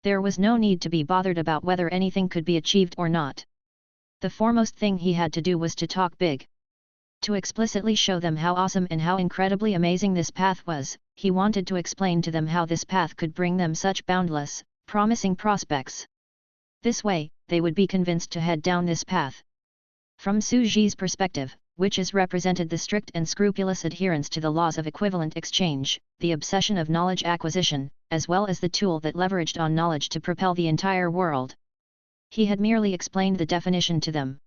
There was no need to be bothered about whether anything could be achieved or not. The foremost thing he had to do was to talk big. To explicitly show them how awesome and how incredibly amazing this path was, he wanted to explain to them how this path could bring them such boundless, promising prospects. This way, they would be convinced to head down this path. From Su Ji's perspective, witches represented the strict and scrupulous adherence to the laws of equivalent exchange, the obsession of knowledge acquisition, as well as the tool that leveraged on knowledge to propel the entire world. He had merely explained the definition to them.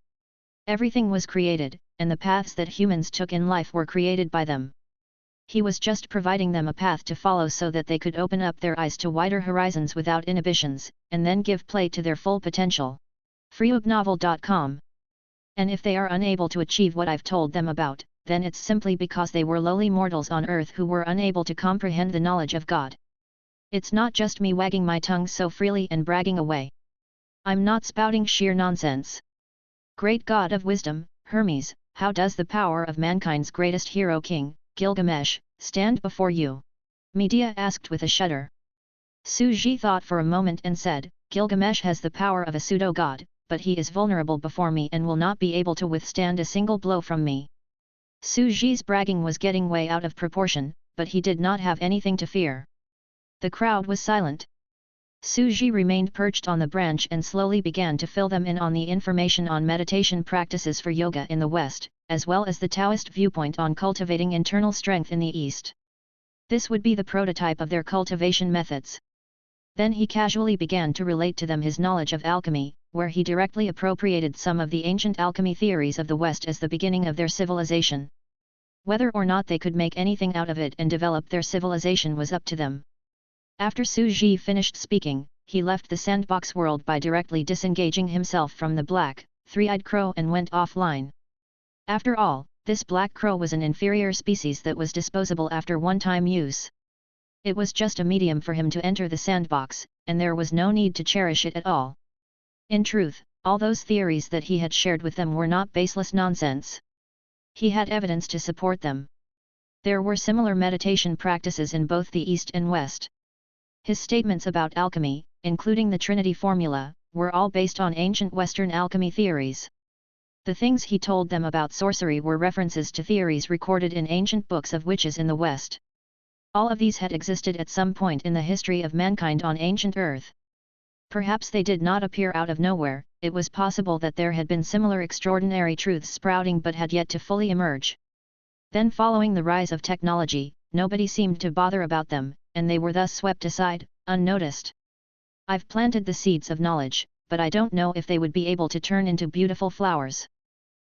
Everything was created, and the paths that humans took in life were created by them. He was just providing them a path to follow so that they could open up their eyes to wider horizons without inhibitions, and then give play to their full potential. Freelightnovel.com. And if they are unable to achieve what I've told them about, then it's simply because they were lowly mortals on earth who were unable to comprehend the knowledge of God. It's not just me wagging my tongue so freely and bragging away. I'm not spouting sheer nonsense. Great God of wisdom, Hermes, how does the power of mankind's greatest hero king, Gilgamesh, stand before you? Medea asked with a shudder. Suji thought for a moment and said, Gilgamesh has the power of a pseudo-god, but he is vulnerable before me and will not be able to withstand a single blow from me. Suji's bragging was getting way out of proportion, but he did not have anything to fear. The crowd was silent. Suji remained perched on the branch and slowly began to fill them in on the information on meditation practices for yoga in the West, as well as the Taoist viewpoint on cultivating internal strength in the East. This would be the prototype of their cultivation methods. Then he casually began to relate to them his knowledge of alchemy, where he directly appropriated some of the ancient alchemy theories of the West as the beginning of their civilization. Whether or not they could make anything out of it and develop their civilization was up to them. After Suji finished speaking, he left the sandbox world by directly disengaging himself from the black, three-eyed crow and went offline. After all, this black crow was an inferior species that was disposable after one-time use. It was just a medium for him to enter the sandbox, and there was no need to cherish it at all. In truth, all those theories that he had shared with them were not baseless nonsense. He had evidence to support them. There were similar meditation practices in both the East and West. His statements about alchemy, including the Trinity formula, were all based on ancient Western alchemy theories. The things he told them about sorcery were references to theories recorded in ancient books of witches in the West. All of these had existed at some point in the history of mankind on ancient Earth. Perhaps they did not appear out of nowhere, it was possible that there had been similar extraordinary truths sprouting but had yet to fully emerge. Then following the rise of technology, nobody seemed to bother about them, and they were thus swept aside, unnoticed. I've planted the seeds of knowledge, but I don't know if they would be able to turn into beautiful flowers.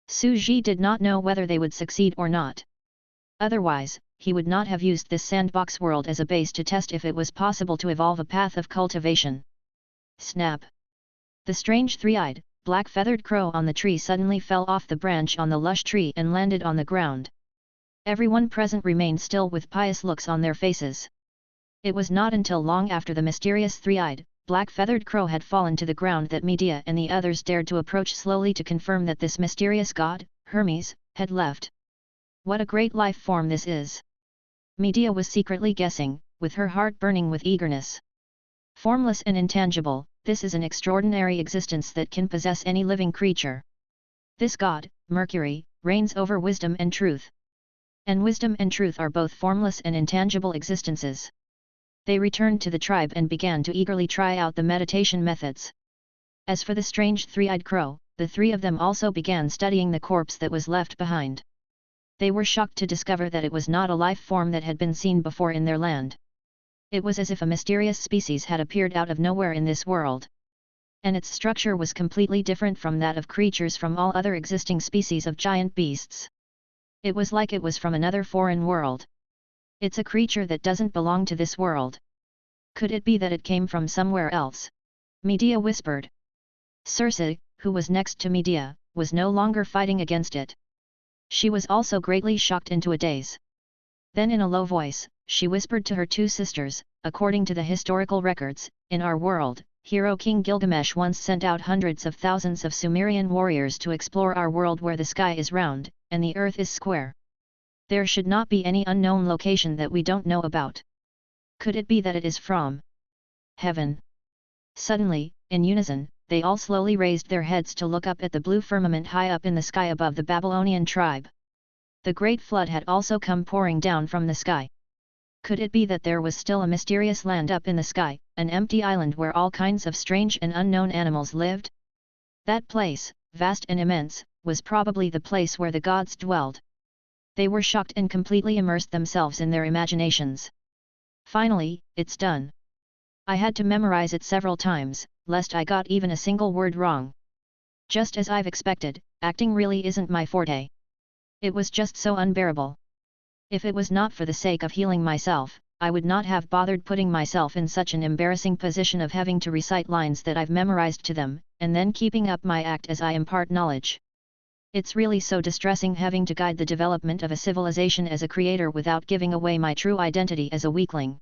Suji did not know whether they would succeed or not. Otherwise, he would not have used this sandbox world as a base to test if it was possible to evolve a path of cultivation. Snap! The strange three-eyed, black-feathered crow on the tree suddenly fell off the branch on the lush tree and landed on the ground. Everyone present remained still with pious looks on their faces. It was not until long after the mysterious three-eyed, black-feathered crow had fallen to the ground that Medea and the others dared to approach slowly to confirm that this mysterious god, Hermes, had left. What a great life form this is! Medea was secretly guessing, with her heart burning with eagerness. Formless and intangible, this is an extraordinary existence that can possess any living creature. This god, Mercury, reigns over wisdom and truth. And wisdom and truth are both formless and intangible existences. They returned to the tribe and began to eagerly try out the meditation methods. As for the strange three-eyed crow, the three of them also began studying the corpse that was left behind. They were shocked to discover that it was not a life form that had been seen before in their land. It was as if a mysterious species had appeared out of nowhere in this world. And its structure was completely different from that of creatures from all other existing species of giant beasts. It was like it was from another foreign world. It's a creature that doesn't belong to this world. Could it be that it came from somewhere else? Medea whispered. Circe, who was next to Medea, was no longer fighting against it. She was also greatly shocked into a daze. Then in a low voice, she whispered to her two sisters, according to the historical records, in our world, hero King Gilgamesh once sent out hundreds of thousands of Sumerian warriors to explore our world where the sky is round, and the earth is square. There should not be any unknown location that we don't know about. Could it be that it is from heaven? Suddenly, in unison, they all slowly raised their heads to look up at the blue firmament high up in the sky above the Babylonian tribe. The great flood had also come pouring down from the sky. Could it be that there was still a mysterious land up in the sky, an empty island where all kinds of strange and unknown animals lived? That place, vast and immense, was probably the place where the gods dwelled. They were shocked and completely immersed themselves in their imaginations. Finally, it's done. I had to memorize it several times, lest I got even a single word wrong. Just as I've expected, acting really isn't my forte. It was just so unbearable. If it was not for the sake of healing myself, I would not have bothered putting myself in such an embarrassing position of having to recite lines that I've memorized to them, and then keeping up my act as I impart knowledge. It's really so distressing having to guide the development of a civilization as a creator without giving away my true identity as a weakling.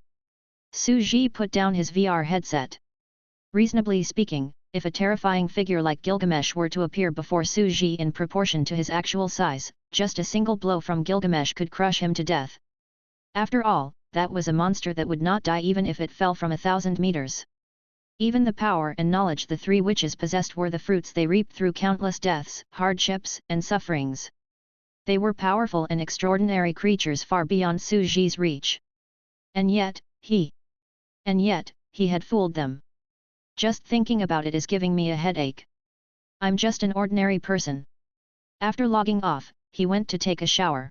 Suji put down his VR headset. Reasonably speaking, if a terrifying figure like Gilgamesh were to appear before Suji in proportion to his actual size, just a single blow from Gilgamesh could crush him to death. After all, that was a monster that would not die even if it fell from 1,000 meters. Even the power and knowledge the three witches possessed were the fruits they reaped through countless deaths, hardships, and sufferings. They were powerful and extraordinary creatures far beyond Suji's reach. And yet, he had fooled them. Just thinking about it is giving me a headache. I'm just an ordinary person. After logging off, he went to take a shower.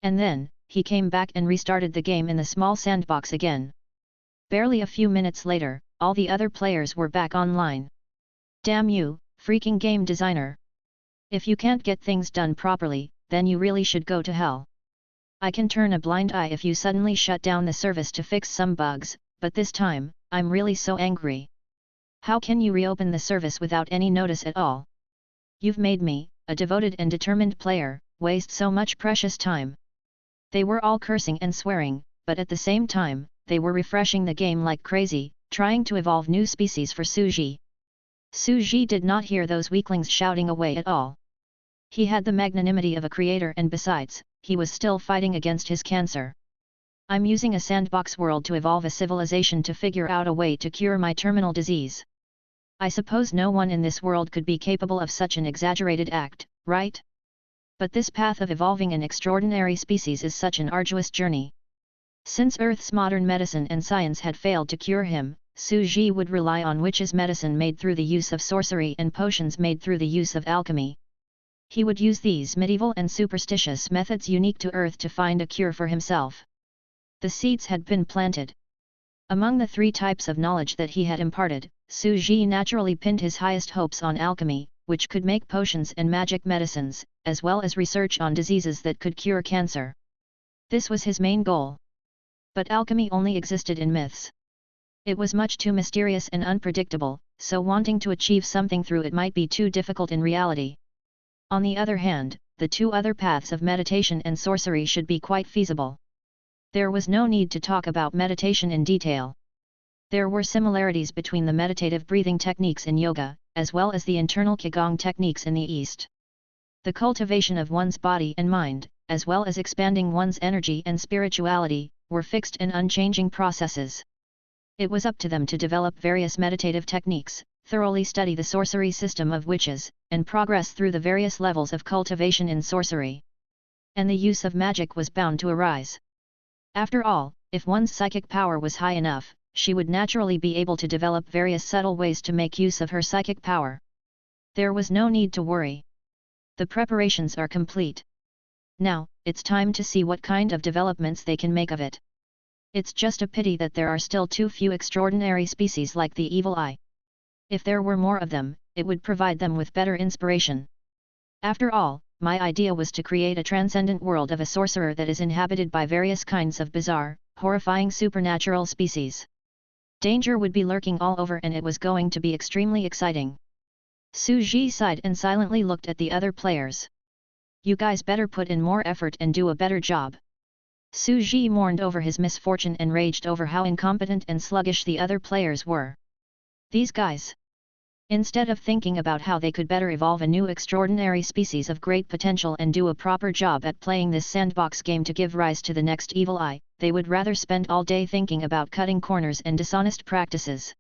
And then, he came back and restarted the game in the small sandbox again. Barely a few minutes later, all the other players were back online. Damn you, freaking game designer. If you can't get things done properly, then you really should go to hell. I can turn a blind eye if you suddenly shut down the service to fix some bugs, but this time, I'm really so angry. How can you reopen the service without any notice at all? You've made me, a devoted and determined player, waste so much precious time. They were all cursing and swearing, but at the same time, they were refreshing the game like crazy, trying to evolve new species for Suji. Suji did not hear those weaklings shouting away at all. He had the magnanimity of a creator, and besides, he was still fighting against his cancer. I'm using a sandbox world to evolve a civilization to figure out a way to cure my terminal disease. I suppose no one in this world could be capable of such an exaggerated act, right? But this path of evolving an extraordinary species is such an arduous journey. Since Earth's modern medicine and science had failed to cure him, Suji would rely on witches' medicine made through the use of sorcery and potions made through the use of alchemy. He would use these medieval and superstitious methods unique to Earth to find a cure for himself. The seeds had been planted. Among the three types of knowledge that he had imparted, Suji naturally pinned his highest hopes on alchemy, which could make potions and magic medicines, as well as research on diseases that could cure cancer. This was his main goal. But alchemy only existed in myths. It was much too mysterious and unpredictable, so wanting to achieve something through it might be too difficult in reality. On the other hand, the two other paths of meditation and sorcery should be quite feasible. There was no need to talk about meditation in detail. There were similarities between the meditative breathing techniques in yoga, as well as the internal qigong techniques in the East. The cultivation of one's body and mind, as well as expanding one's energy and spirituality, were fixed and unchanging processes. It was up to them to develop various meditative techniques, thoroughly study the sorcery system of witches, and progress through the various levels of cultivation in sorcery. And the use of magic was bound to arise. After all, if one's psychic power was high enough, she would naturally be able to develop various subtle ways to make use of her psychic power. There was no need to worry. The preparations are complete. Now, it's time to see what kind of developments they can make of it. It's just a pity that there are still too few extraordinary species like the evil eye. If there were more of them, it would provide them with better inspiration. After all, my idea was to create a transcendent world of a sorcerer that is inhabited by various kinds of bizarre, horrifying supernatural species. Danger would be lurking all over, and it was going to be extremely exciting. Suji sighed and silently looked at the other players. You guys better put in more effort and do a better job. Suji mourned over his misfortune and raged over how incompetent and sluggish the other players were. These guys. Instead of thinking about how they could better evolve a new extraordinary species of great potential and do a proper job at playing this sandbox game to give rise to the next evil eye, they would rather spend all day thinking about cutting corners and dishonest practices.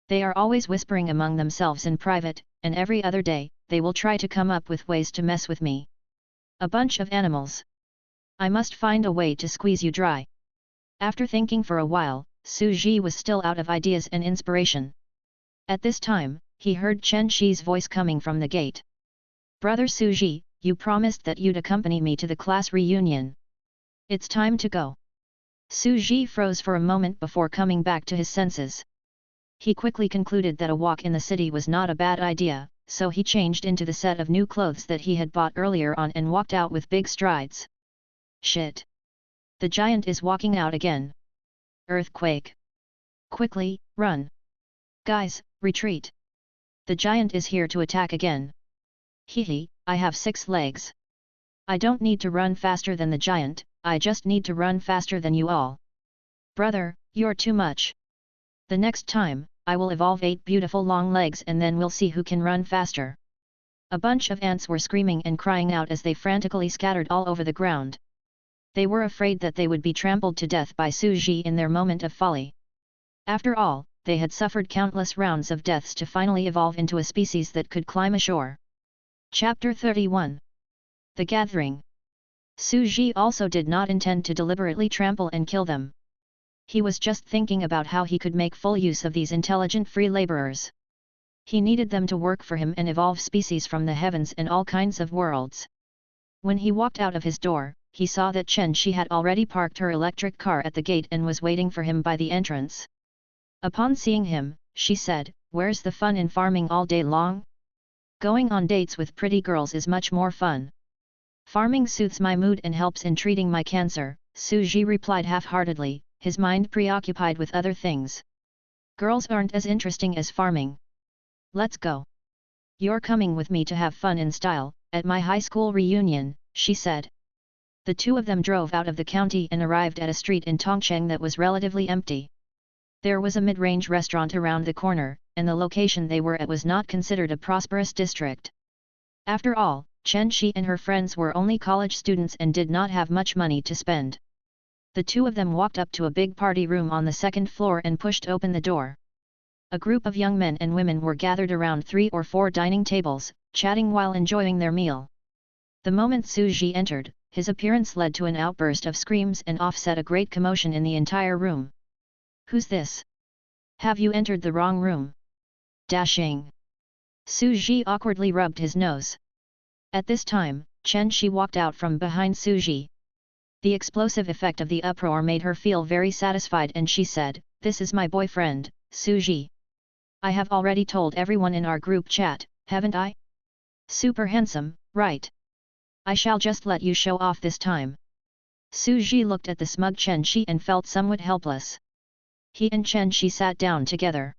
They are always whispering among themselves in private, and every other day, they will try to come up with ways to mess with me. A bunch of animals. I must find a way to squeeze you dry. After thinking for a while, Suji was still out of ideas and inspiration. At this time, he heard Chen Shi's voice coming from the gate. Brother Suji, you promised that you'd accompany me to the class reunion. It's time to go. Suji froze for a moment before coming back to his senses. He quickly concluded that a walk in the city was not a bad idea, so he changed into the set of new clothes that he had bought earlier on and walked out with big strides. Shit! The giant is walking out again. Earthquake! Quickly, run! Guys, retreat! The giant is here to attack again. Hehe, I have 6 legs. I don't need to run faster than the giant, I just need to run faster than you all. Brother, you're too much. The next time, I will evolve 8 beautiful long legs and then we'll see who can run faster." A bunch of ants were screaming and crying out as they frantically scattered all over the ground. They were afraid that they would be trampled to death by Suji in their moment of folly. After all, they had suffered countless rounds of deaths to finally evolve into a species that could climb ashore. Chapter 31. The Gathering. Suji also did not intend to deliberately trample and kill them. He was just thinking about how he could make full use of these intelligent free laborers. He needed them to work for him and evolve species from the heavens and all kinds of worlds. When he walked out of his door, he saw that Chen Shi had already parked her electric car at the gate and was waiting for him by the entrance. Upon seeing him, she said, "Where's the fun in farming all day long? Going on dates with pretty girls is much more fun." "Farming soothes my mood and helps in treating my cancer," Suji replied half-heartedly, his mind preoccupied with other things. "Girls aren't as interesting as farming. Let's go. You're coming with me to have fun in style, at my high school reunion," she said. The two of them drove out of the county and arrived at a street in Tongcheng that was relatively empty. There was a mid-range restaurant around the corner, and the location they were at was not considered a prosperous district. After all, Chen Shi and her friends were only college students and did not have much money to spend. The two of them walked up to a big party room on the second floor and pushed open the door. A group of young men and women were gathered around 3 or 4 dining tables, chatting while enjoying their meal. The moment Suji entered, his appearance led to an outburst of screams and offset a great commotion in the entire room. "Who's this? Have you entered the wrong room?" Dashing. Suji awkwardly rubbed his nose. At this time, Chen Shi walked out from behind Suji. The explosive effect of the uproar made her feel very satisfied and she said, "This is my boyfriend, Suji. I have already told everyone in our group chat, haven't I? Super handsome, right? I shall just let you show off this time." Suji looked at the smug Chen Shi and felt somewhat helpless. He and Chen Shi sat down together.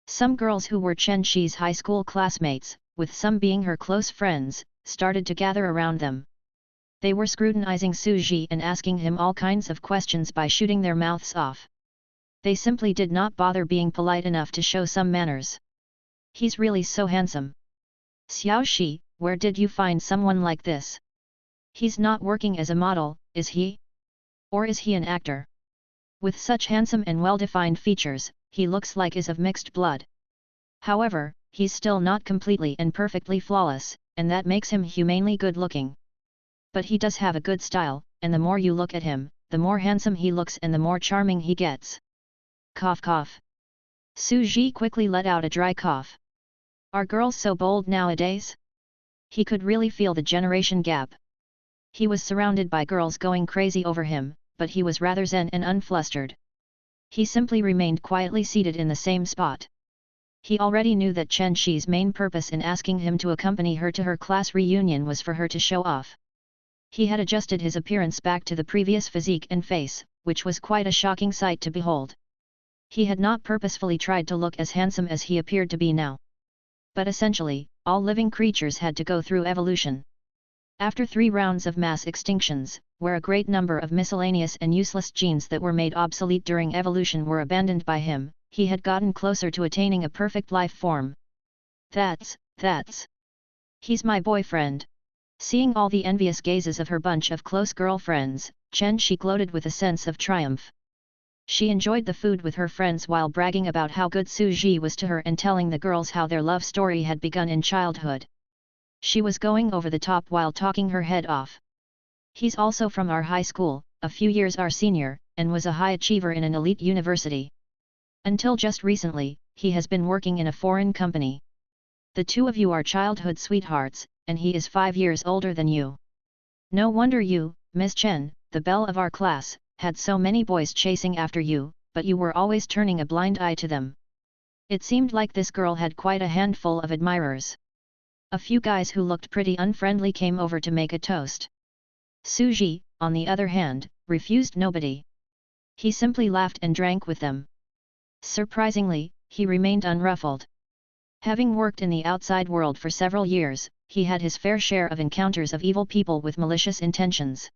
Some girls who were Chen Shi's high school classmates, with some being her close friends, started to gather around them. They were scrutinizing Suji and asking him all kinds of questions by shooting their mouths off. They simply did not bother being polite enough to show some manners. "He's really so handsome. Xiao Shi, where did you find someone like this? He's not working as a model, is he? Or is he an actor? With such handsome and well-defined features, he looks like is of mixed blood. However, he's still not completely and perfectly flawless, and that makes him humanely good-looking. But he does have a good style, and the more you look at him, the more handsome he looks and the more charming he gets." Cough cough. Suji quickly let out a dry cough. Are girls so bold nowadays? He could really feel the generation gap. He was surrounded by girls going crazy over him, but he was rather zen and unflustered. He simply remained quietly seated in the same spot. He already knew that Chen Shi's main purpose in asking him to accompany her to her class reunion was for her to show off. He had adjusted his appearance back to the previous physique and face, which was quite a shocking sight to behold. He had not purposefully tried to look as handsome as he appeared to be now. But essentially, all living creatures had to go through evolution. After 3 rounds of mass extinctions, where a great number of miscellaneous and useless genes that were made obsolete during evolution were abandoned by him, he had gotten closer to attaining a perfect life form. That's. He's my boyfriend." Seeing all the envious gazes of her bunch of close girlfriends, Chen Shi gloated with a sense of triumph. She enjoyed the food with her friends while bragging about how good Suji was to her and telling the girls how their love story had begun in childhood. She was going over the top while talking her head off. "He's also from our high school, a few years our senior, and was a high achiever in an elite university. Until just recently, he has been working in a foreign company. The two of you are childhood sweethearts, and he is 5 years older than you. No wonder you, Miss Chen, the belle of our class, had so many boys chasing after you, but you were always turning a blind eye to them." It seemed like this girl had quite a handful of admirers. A few guys who looked pretty unfriendly came over to make a toast. Suji, on the other hand, refused nobody. He simply laughed and drank with them. Surprisingly, he remained unruffled. Having worked in the outside world for several years, he had his fair share of encounters of evil people with malicious intentions.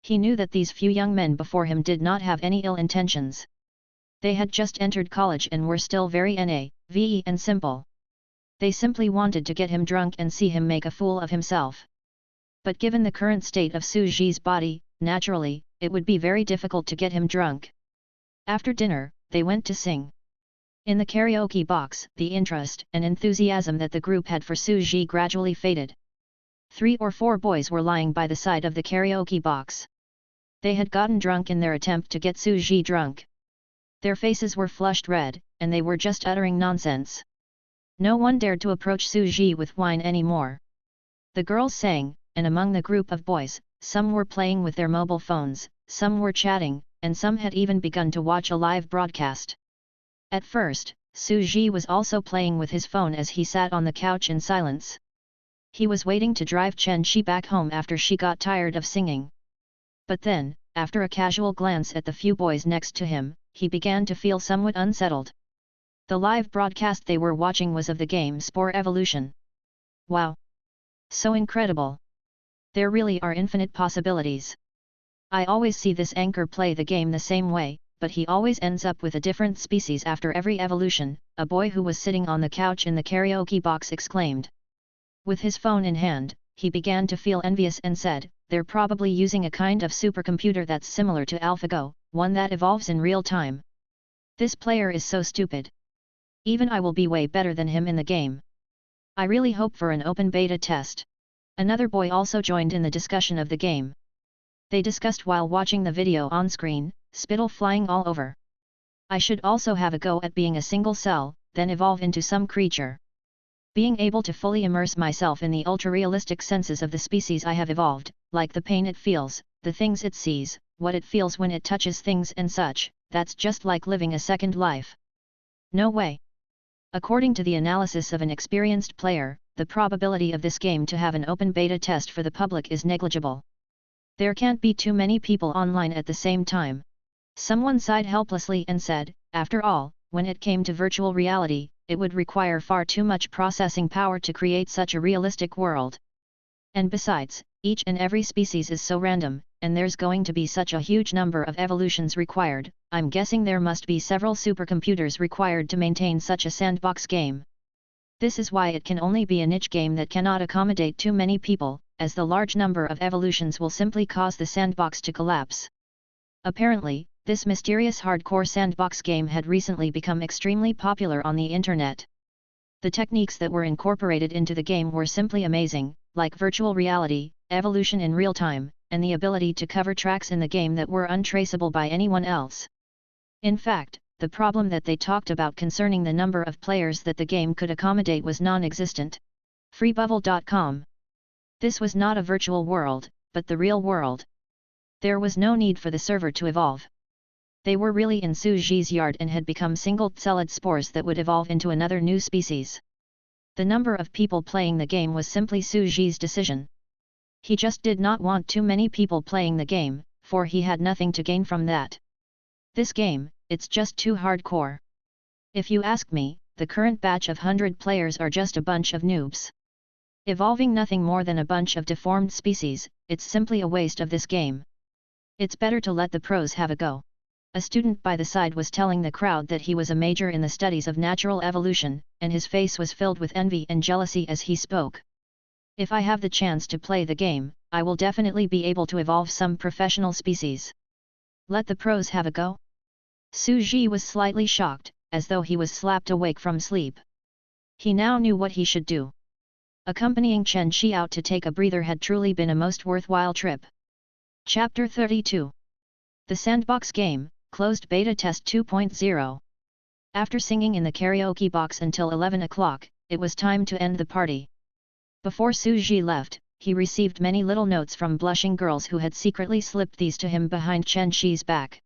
He knew that these few young men before him did not have any ill intentions. They had just entered college and were still very naive and simple. They simply wanted to get him drunk and see him make a fool of himself. But given the current state of Su Zhi's body, naturally, it would be very difficult to get him drunk. After dinner, they went to sing. In the karaoke box, the interest and enthusiasm that the group had for Su Zhi gradually faded. 3 or 4 boys were lying by the side of the karaoke box. They had gotten drunk in their attempt to get Su Zhi drunk. Their faces were flushed red, and they were just uttering nonsense. No one dared to approach Su Zhi with wine anymore. The girls sang, and among the group of boys, some were playing with their mobile phones, some were chatting, and some had even begun to watch a live broadcast. At first, Su Zhi was also playing with his phone as he sat on the couch in silence. He was waiting to drive Chen Shi back home after she got tired of singing. But then, after a casual glance at the few boys next to him, he began to feel somewhat unsettled. The live broadcast they were watching was of the game Spore Evolution. Wow! So incredible! There really are infinite possibilities. I always see this anchor play the game the same way, but he always ends up with a different species after every evolution, a boy who was sitting on the couch in the karaoke box exclaimed. With his phone in hand, he began to feel envious and said, "They're probably using a kind of supercomputer that's similar to AlphaGo, one that evolves in real time. This player is so stupid. Even I will be way better than him in the game. I really hope for an open beta test." Another boy also joined in the discussion of the game. They discussed while watching the video on screen, spittle flying all over. "I should also have a go at being a single cell, then evolve into some creature. Being able to fully immerse myself in the ultra-realistic senses of the species I have evolved, like the pain it feels, the things it sees, what it feels when it touches things and such, that's just like living a second life. No way." According to the analysis of an experienced player, the probability of this game to have an open beta test for the public is negligible. There can't be too many people online at the same time. Someone sighed helplessly and said, "After all, when it came to virtual reality, it would require far too much processing power to create such a realistic world. And besides, each and every species is so random, and there's going to be such a huge number of evolutions required, I'm guessing there must be several supercomputers required to maintain such a sandbox game. This is why it can only be a niche game that cannot accommodate too many people, as the large number of evolutions will simply cause the sandbox to collapse." Apparently, this mysterious hardcore sandbox game had recently become extremely popular on the internet. The techniques that were incorporated into the game were simply amazing, like virtual reality, evolution in real time, and the ability to cover tracks in the game that were untraceable by anyone else. In fact, the problem that they talked about concerning the number of players that the game could accommodate was non-existent. Freebubble.com. This was not a virtual world, but the real world. There was no need for the server to evolve. They were really in Su Zhi's yard and had become single-celled spores that would evolve into another new species. The number of people playing the game was simply Su Zhi's decision. He just did not want too many people playing the game, for he had nothing to gain from that. This game, it's just too hardcore. If you ask me, the current batch of 100 players are just a bunch of noobs. Evolving nothing more than a bunch of deformed species, it's simply a waste of this game. It's better to let the pros have a go. A student by the side was telling the crowd that he was a major in the studies of natural evolution, and his face was filled with envy and jealousy as he spoke. "If I have the chance to play the game, I will definitely be able to evolve some professional species. Let the pros have a go?" Su Zhi was slightly shocked, as though he was slapped awake from sleep. He now knew what he should do. Accompanying Chen Shi out to take a breather had truly been a most worthwhile trip. Chapter 32. The Sandbox Game, Closed Beta Test 2.0. After singing in the karaoke box until 11 o'clock, it was time to end the party. Before Su Zhi left, he received many little notes from blushing girls who had secretly slipped these to him behind Chen Shi's back.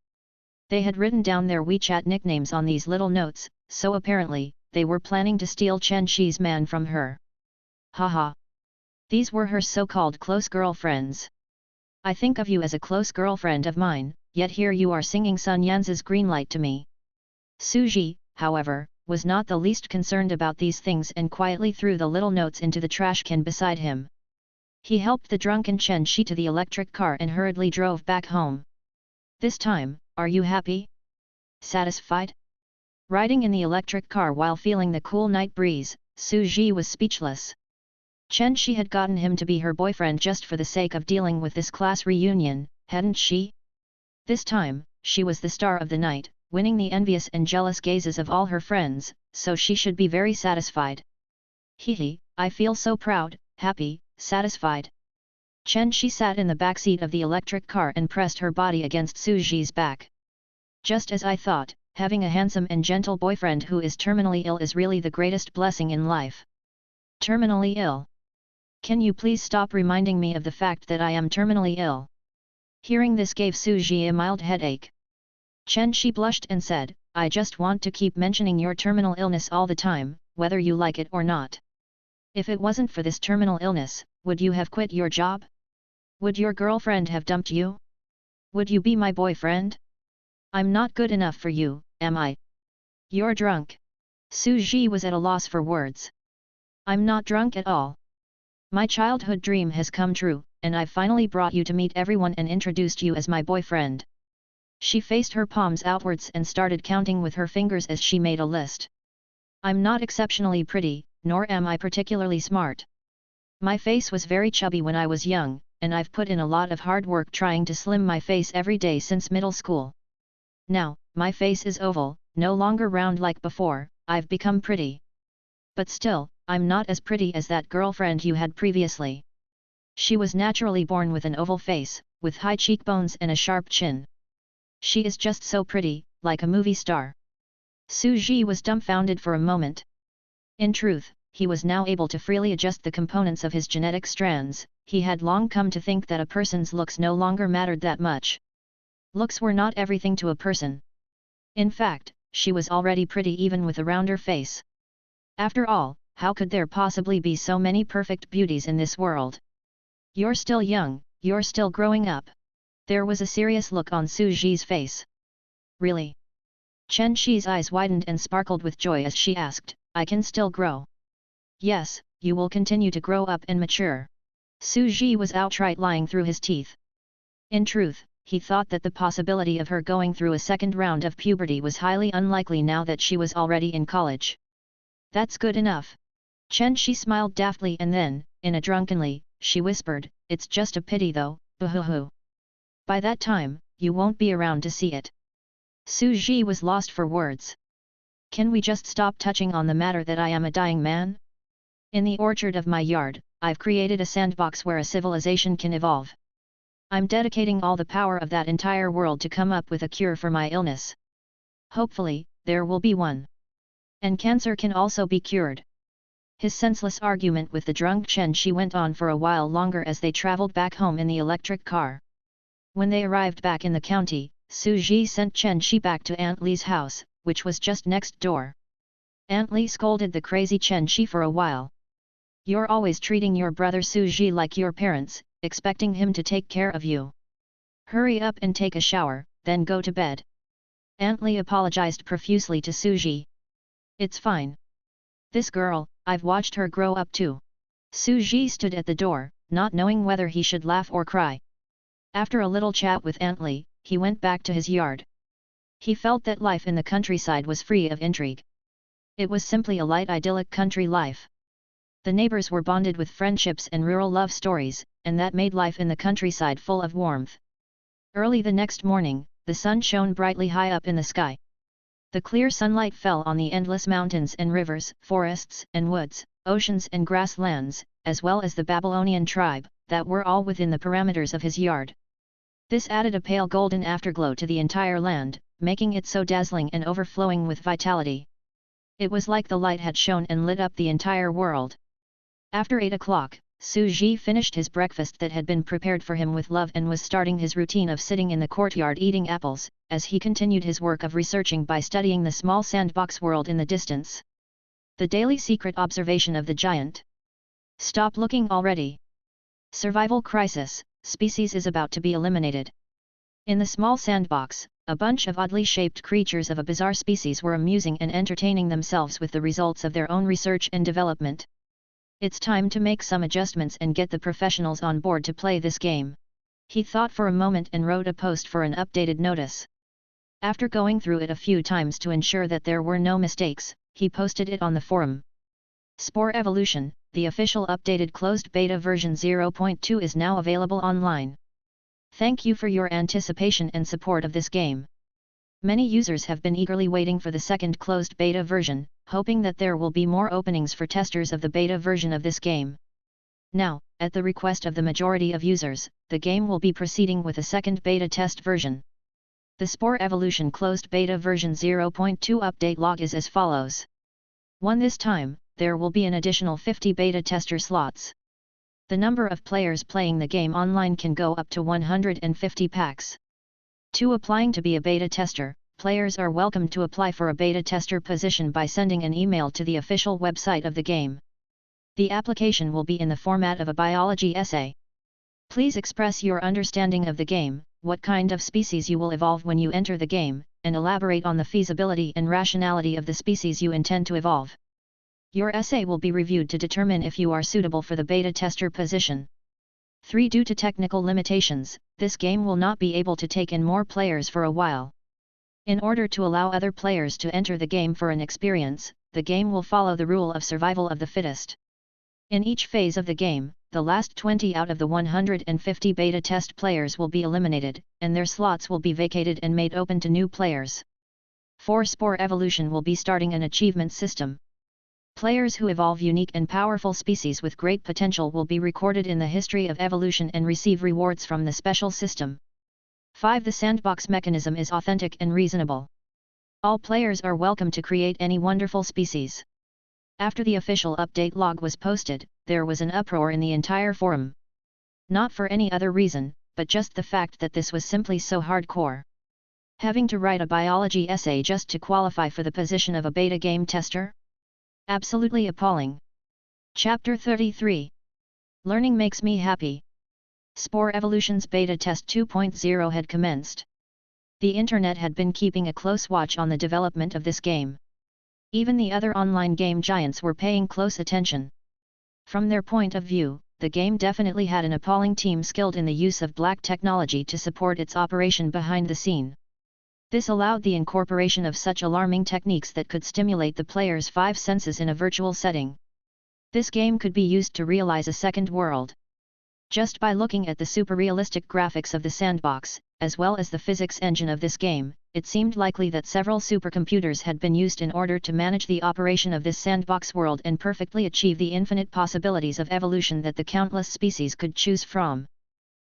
They had written down their WeChat nicknames on these little notes, so apparently, they were planning to steal Chen Shi's man from her. Haha. These were her so-called close girlfriends. "I think of you as a close girlfriend of mine, yet here you are singing Sun Yan's Green Light to me." Su Zhi, however, was not the least concerned about these things and quietly threw the little notes into the trash can beside him. He helped the drunken Chen Shi to the electric car and hurriedly drove back home. "This time, are you happy?" satisfied? Riding in the electric car while feeling the cool night breeze, Su Ji was speechless. Chen Shi had gotten him to be her boyfriend just for the sake of dealing with this class reunion, hadn't she? This time, she was the star of the night, winning the envious and jealous gazes of all her friends, so she should be very satisfied. Hee, I feel so proud, happy, satisfied. Chen Shi sat in the backseat of the electric car and pressed her body against Su Ji's back. Just as I thought, having a handsome and gentle boyfriend who is terminally ill is really the greatest blessing in life. Terminally ill? Can you please stop reminding me of the fact that I am terminally ill? Hearing this gave Su Ji a mild headache. Chen Shi blushed and said, I just want to keep mentioning your terminal illness all the time, whether you like it or not. If it wasn't for this terminal illness, would you have quit your job? Would your girlfriend have dumped you? Would you be my boyfriend? I'm not good enough for you, am I? You're drunk. Su Ji was at a loss for words. I'm not drunk at all. My childhood dream has come true, and I finally brought you to meet everyone and introduced you as my boyfriend. She faced her palms outwards and started counting with her fingers as she made a list. I'm not exceptionally pretty, nor am I particularly smart. My face was very chubby when I was young, and I've put in a lot of hard work trying to slim my face every day since middle school. Now, my face is oval, no longer round like before, I've become pretty. But still, I'm not as pretty as that girlfriend you had previously. She was naturally born with an oval face, with high cheekbones and a sharp chin. She is just so pretty, like a movie star. Su Ji was dumbfounded for a moment. In truth, he was now able to freely adjust the components of his genetic strands. He had long come to think that a person's looks no longer mattered that much. Looks were not everything to a person. In fact, she was already pretty even with a rounder face. After all, how could there possibly be so many perfect beauties in this world? You're still young, you're still growing up. There was a serious look on Su Ji's face. Really? Chen Shi's eyes widened and sparkled with joy as she asked, I can still grow. Yes, you will continue to grow up and mature. Su Ji was outright lying through his teeth. In truth, he thought that the possibility of her going through a second round of puberty was highly unlikely now that she was already in college. That's good enough. Chen Shi smiled daftly and then, in a drunkenly, she whispered, it's just a pity though, boo-hoo-hoo. By that time, you won't be around to see it. Su Ji was lost for words. Can we just stop touching on the matter that I am a dying man? In the orchard of my yard, I've created a sandbox where a civilization can evolve. I'm dedicating all the power of that entire world to come up with a cure for my illness. Hopefully, there will be one. And cancer can also be cured. His senseless argument with the drunk Chen Shi went on for a while longer as they traveled back home in the electric car. When they arrived back in the county, Su Ji sent Chen Shi back to Aunt Li's house, which was just next door. Aunt Li scolded the crazy Chen Shi for a while. You're always treating your brother Su Ji like your parents, expecting him to take care of you. Hurry up and take a shower, then go to bed. Aunt Li apologized profusely to Su Ji. It's fine. This girl, I've watched her grow up too. Su Ji stood at the door, not knowing whether he should laugh or cry. After a little chat with Aunt Li, he went back to his yard. He felt that life in the countryside was free of intrigue. It was simply a light idyllic country life. The neighbors were bonded with friendships and rural love stories, and that made life in the countryside full of warmth. Early the next morning, the sun shone brightly high up in the sky. The clear sunlight fell on the endless mountains and rivers, forests and woods, oceans and grasslands, as well as the Babylonian tribe, that were all within the parameters of his yard. This added a pale golden afterglow to the entire land, making it so dazzling and overflowing with vitality. It was like the light had shone and lit up the entire world. After 8 o'clock, Su Ji finished his breakfast that had been prepared for him with love and was starting his routine of sitting in the courtyard eating apples, as he continued his work of researching by studying the small sandbox world in the distance. The daily secret observation of the giant. Stop looking already. Survival crisis, species is about to be eliminated. In the small sandbox, a bunch of oddly shaped creatures of a bizarre species were amusing and entertaining themselves with the results of their own research and development. It's time to make some adjustments and get the professionals on board to play this game. He thought for a moment and wrote a post for an updated notice. After going through it a few times to ensure that there were no mistakes, he posted it on the forum. Spore Evolution, the official updated closed beta version 0.2 is now available online. Thank you for your anticipation and support of this game. Many users have been eagerly waiting for the second closed beta version, hoping that there will be more openings for testers of the beta version of this game. Now, at the request of the majority of users, the game will be proceeding with a second beta test version. The Spore Evolution closed beta version 0.2 update log is as follows. 1. This time, there will be an additional 50 beta tester slots. The number of players playing the game online can go up to 150 packs. 2. Applying to be a beta tester, players are welcome to apply for a beta tester position by sending an email to the official website of the game. The application will be in the format of a biology essay. Please express your understanding of the game, what kind of species you will evolve when you enter the game, and elaborate on the feasibility and rationality of the species you intend to evolve. Your essay will be reviewed to determine if you are suitable for the beta tester position. 3. Due to technical limitations, this game will not be able to take in more players for a while. In order to allow other players to enter the game for an experience, the game will follow the rule of survival of the fittest. In each phase of the game, the last 20 out of the 150 beta test players will be eliminated, and their slots will be vacated and made open to new players. 4. Spore Evolution will be starting an achievement system. Players who evolve unique and powerful species with great potential will be recorded in the history of evolution and receive rewards from the special system. 5. The sandbox mechanism is authentic and reasonable. All players are welcome to create any wonderful species. After the official update log was posted, there was an uproar in the entire forum. Not for any other reason, but just the fact that this was simply so hardcore. Having to write a biology essay just to qualify for the position of a beta game tester? Absolutely appalling. Chapter 33. Learning makes me happy. Spore Evolution's beta test 2.0 had commenced. The internet had been keeping a close watch on the development of this game. Even the other online game giants were paying close attention. From their point of view, the game definitely had an appalling team skilled in the use of black technology to support its operation behind the scene. This allowed the incorporation of such alarming techniques that could stimulate the player's 5 senses in a virtual setting. This game could be used to realize a second world. Just by looking at the super-realistic graphics of the sandbox, as well as the physics engine of this game, it seemed likely that several supercomputers had been used in order to manage the operation of this sandbox world and perfectly achieve the infinite possibilities of evolution that the countless species could choose from.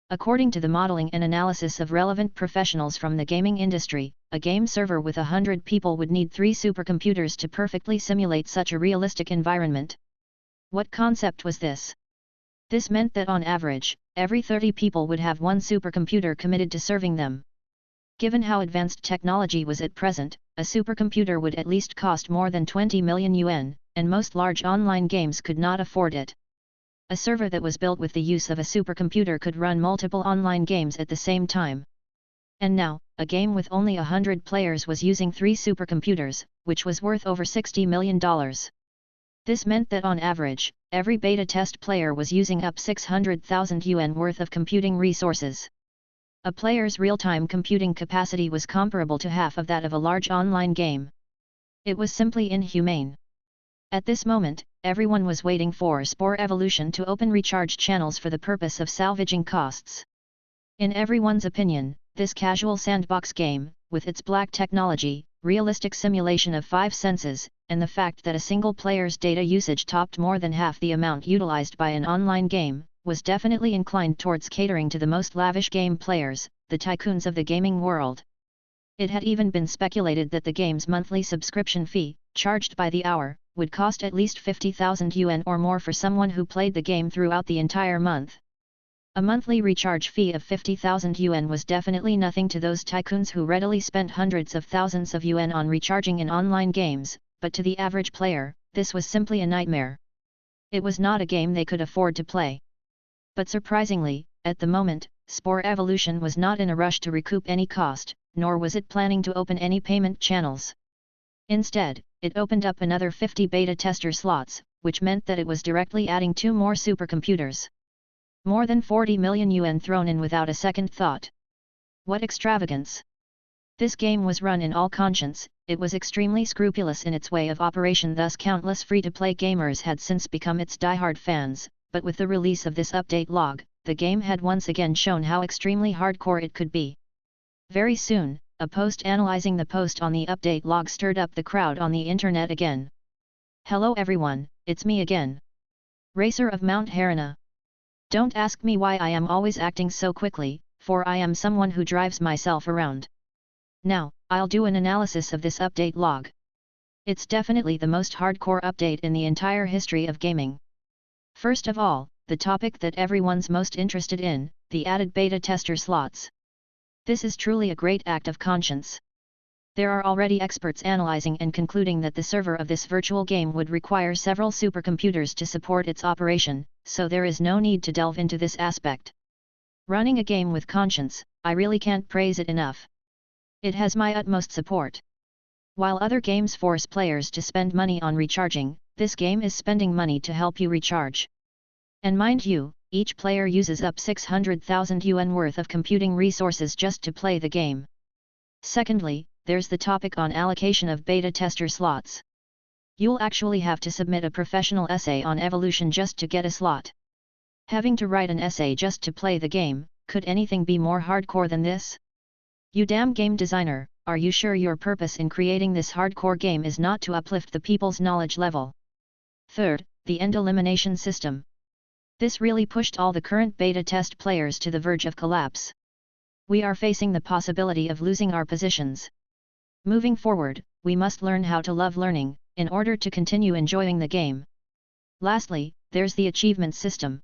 According to the modeling and analysis of relevant professionals from the gaming industry, a game server with 100 people would need 3 supercomputers to perfectly simulate such a realistic environment. What concept was this? This meant that on average, every 30 people would have 1 supercomputer committed to serving them. Given how advanced technology was at present, a supercomputer would at least cost more than 20 million yuan, and most large online games could not afford it. A server that was built with the use of a supercomputer could run multiple online games at the same time. And now, a game with only 100 players was using 3 supercomputers, which was worth over $60 million. This meant that on average, every beta test player was using up 600,000 yuan worth of computing resources. A player's real-time computing capacity was comparable to half of that of a large online game. It was simply inhumane. At this moment, everyone was waiting for Spore Evolution to open recharge channels for the purpose of salvaging costs. In everyone's opinion, this casual sandbox game, with its black technology, realistic simulation of 5 senses, and the fact that a single player's data usage topped more than half the amount utilized by an online game, was definitely inclined towards catering to the most lavish game players, the tycoons of the gaming world. It had even been speculated that the game's monthly subscription fee, charged by the hour, would cost at least 50,000 yuan or more for someone who played the game throughout the entire month. A monthly recharge fee of 50,000 yuan was definitely nothing to those tycoons who readily spent hundreds of thousands of yuan on recharging in online games, but to the average player, this was simply a nightmare. It was not a game they could afford to play. But surprisingly, at the moment, Spore Evolution was not in a rush to recoup any cost, nor was it planning to open any payment channels. Instead, it opened up another 50 beta tester slots, which meant that it was directly adding 2 more supercomputers. More than 40 million yuan thrown in without a second thought. What extravagance! This game was run in all conscience, it was extremely scrupulous in its way of operation, thus countless free-to-play gamers had since become its die-hard fans, but with the release of this update log, the game had once again shown how extremely hardcore it could be. Very soon, a post analyzing the post on the update log stirred up the crowd on the internet again. "Hello everyone, it's me again. Racer of Mount Harana. Don't ask me why I am always acting so quickly, for I am someone who drives myself around. Now, I'll do an analysis of this update log. It's definitely the most hardcore update in the entire history of gaming. First of all, the topic that everyone's most interested in, the added beta tester slots. This is truly a great act of conscience. There are already experts analyzing and concluding that the server of this virtual game would require several supercomputers to support its operation, so there is no need to delve into this aspect. Running a game with conscience, I really can't praise it enough. It has my utmost support. While other games force players to spend money on recharging, this game is spending money to help you recharge. And mind you, each player uses up 600,000 yuan worth of computing resources just to play the game. Secondly, there's the topic on allocation of beta tester slots. You'll actually have to submit a professional essay on evolution just to get a slot. Having to write an essay just to play the game, could anything be more hardcore than this? You damn game designer, are you sure your purpose in creating this hardcore game is not to uplift the people's knowledge level? Third, the end elimination system. This really pushed all the current beta test players to the verge of collapse. We are facing the possibility of losing our positions. Moving forward, we must learn how to love learning, in order to continue enjoying the game. Lastly, there's the achievement system.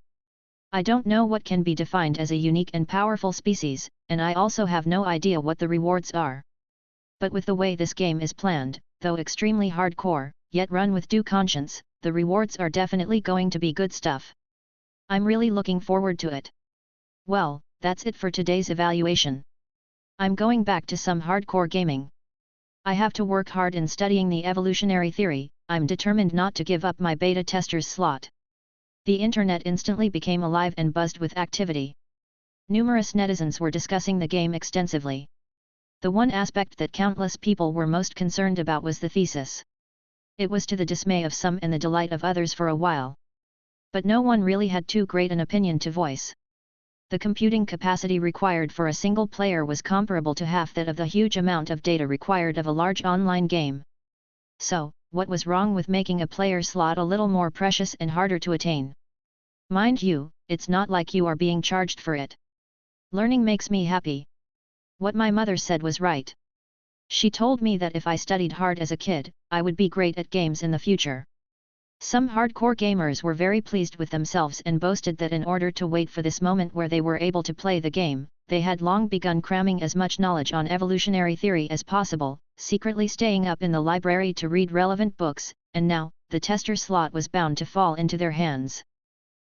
I don't know what can be defined as a unique and powerful species, and I also have no idea what the rewards are. But with the way this game is planned, though extremely hardcore, yet run with due conscience, the rewards are definitely going to be good stuff. I'm really looking forward to it. Well, that's it for today's evaluation. I'm going back to some hardcore gaming. I have to work hard in studying the evolutionary theory. I'm determined not to give up my beta tester's slot. The internet instantly became alive and buzzed with activity. Numerous netizens were discussing the game extensively. The one aspect that countless people were most concerned about was the thesis. It was to the dismay of some and the delight of others for a while. But no one really had too great an opinion to voice. The computing capacity required for a single player was comparable to half that of the huge amount of data required of a large online game. So, what was wrong with making a player slot a little more precious and harder to attain? Mind you, it's not like you are being charged for it. Learning makes me happy. What my mother said was right. She told me that if I studied hard as a kid, I would be great at games in the future. Some hardcore gamers were very pleased with themselves and boasted that in order to wait for this moment where they were able to play the game, they had long begun cramming as much knowledge on evolutionary theory as possible, secretly staying up in the library to read relevant books, and now, the tester slot was bound to fall into their hands.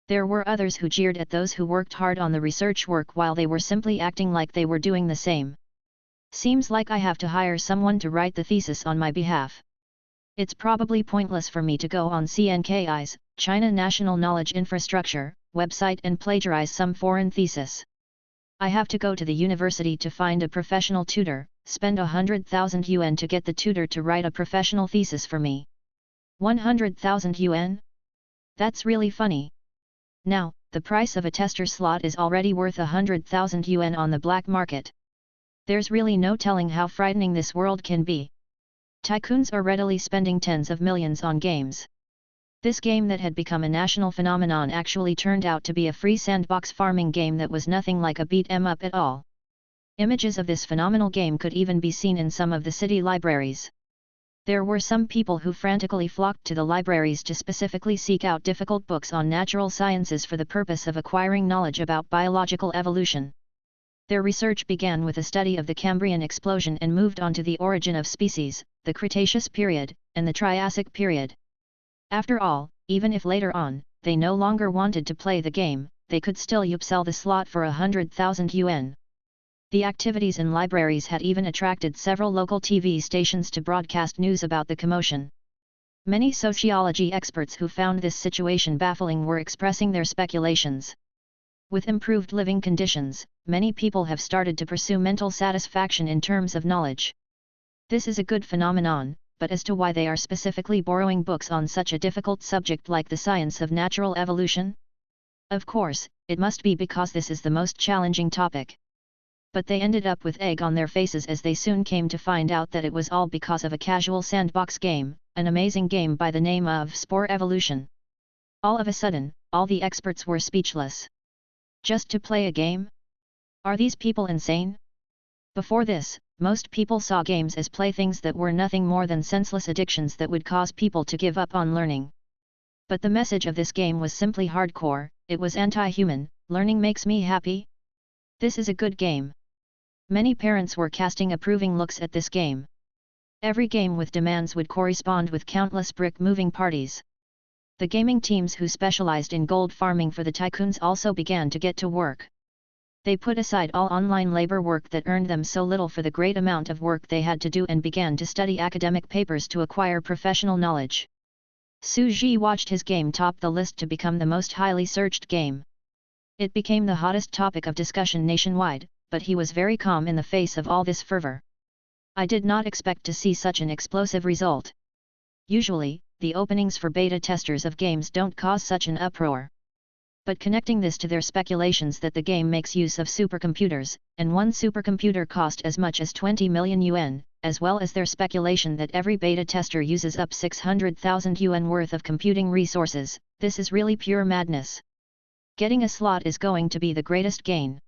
There were others who jeered at those who worked hard on the research work while they were simply acting like they were doing the same. Seems like I have to hire someone to write the thesis on my behalf. It's probably pointless for me to go on CNKI's, China National Knowledge Infrastructure, website and plagiarize some foreign thesis. I have to go to the university to find a professional tutor, spend 100,000 yuan to get the tutor to write a professional thesis for me. 100,000 yuan? That's really funny. Now, the price of a tester slot is already worth 100,000 yuan on the black market. There's really no telling how frightening this world can be. Tycoons are readily spending tens of millions on games. This game that had become a national phenomenon actually turned out to be a free sandbox farming game that was nothing like a beat-em-up at all. Images of this phenomenal game could even be seen in some of the city libraries. There were some people who frantically flocked to the libraries to specifically seek out difficult books on natural sciences for the purpose of acquiring knowledge about biological evolution. Their research began with a study of the Cambrian explosion and moved on to the origin of species, the Cretaceous period, and the Triassic period. After all, even if later on, they no longer wanted to play the game, they could still upsell the slot for 100,000 yuan. The activities in libraries had even attracted several local TV stations to broadcast news about the commotion. Many sociology experts who found this situation baffling were expressing their speculations. With improved living conditions, many people have started to pursue mental satisfaction in terms of knowledge. This is a good phenomenon, but as to why they are specifically borrowing books on such a difficult subject like the science of natural evolution? Of course, it must be because this is the most challenging topic. But they ended up with egg on their faces as they soon came to find out that it was all because of a casual sandbox game, an amazing game by the name of Spore Evolution. All of a sudden, all the experts were speechless. Just to play a game? Are these people insane? Before this, most people saw games as playthings that were nothing more than senseless addictions that would cause people to give up on learning. But the message of this game was simply hardcore. It was anti-human. Learning makes me happy. This is a good game. Many parents were casting approving looks at this game. Every game with demands would correspond with countless brick-moving parties. The gaming teams who specialized in gold farming for the tycoons also began to get to work. They put aside all online labor work that earned them so little for the great amount of work they had to do and began to study academic papers to acquire professional knowledge. Su Ji watched his game top the list to become the most highly searched game. It became the hottest topic of discussion nationwide, but he was very calm in the face of all this fervor. I did not expect to see such an explosive result. Usually, the openings for beta testers of games don't cause such an uproar. But connecting this to their speculations that the game makes use of supercomputers, and one supercomputer cost as much as 20 million yuan, as well as their speculation that every beta tester uses up 600,000 yuan worth of computing resources, this is really pure madness. Getting a slot is going to be the greatest gain.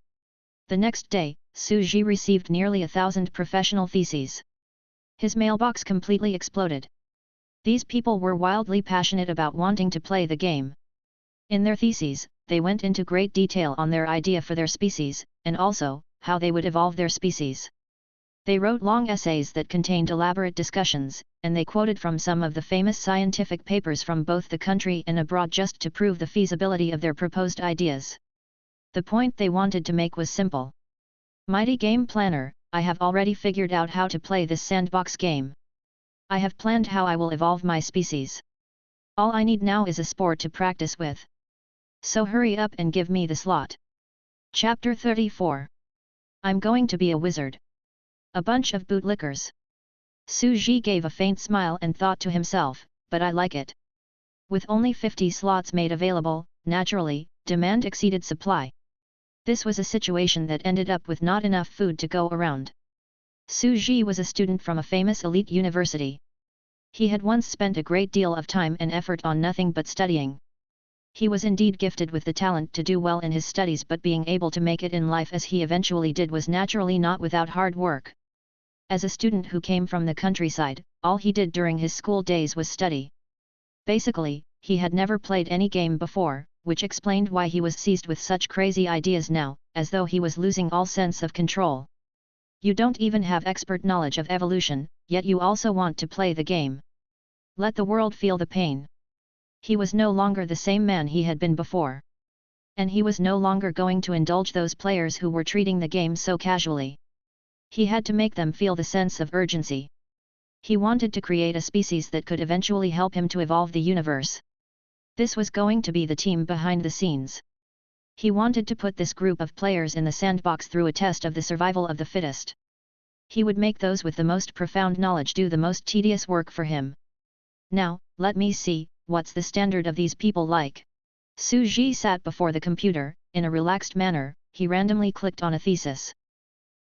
The next day, Su Ji received nearly 1,000 professional theses. His mailbox completely exploded. These people were wildly passionate about wanting to play the game. In their theses, they went into great detail on their idea for their species, and also, how they would evolve their species. They wrote long essays that contained elaborate discussions, and they quoted from some of the famous scientific papers from both the country and abroad just to prove the feasibility of their proposed ideas. The point they wanted to make was simple. Mighty Game Planner, I have already figured out how to play this sandbox game. I have planned how I will evolve my species. All I need now is a spore to practice with. So hurry up and give me the slot. Chapter 34. I'm going to be a wizard. A bunch of bootlickers. Su Ji gave a faint smile and thought to himself, but I like it. With only 50 slots made available, naturally, demand exceeded supply. This was a situation that ended up with not enough food to go around. Su Ji was a student from a famous elite university. He had once spent a great deal of time and effort on nothing but studying. He was indeed gifted with the talent to do well in his studies, but being able to make it in life as he eventually did was naturally not without hard work. As a student who came from the countryside, all he did during his school days was study. Basically, he had never played any game before, which explained why he was seized with such crazy ideas now, as though he was losing all sense of control. You don't even have expert knowledge of evolution, yet you also want to play the game. Let the world feel the pain. He was no longer the same man he had been before. And he was no longer going to indulge those players who were treating the game so casually. He had to make them feel the sense of urgency. He wanted to create a species that could eventually help him to evolve the universe. This was going to be the team behind the scenes. He wanted to put this group of players in the sandbox through a test of the survival of the fittest. He would make those with the most profound knowledge do the most tedious work for him. Now, let me see, what's the standard of these people like? Su Ji sat before the computer, in a relaxed manner, he randomly clicked on a thesis.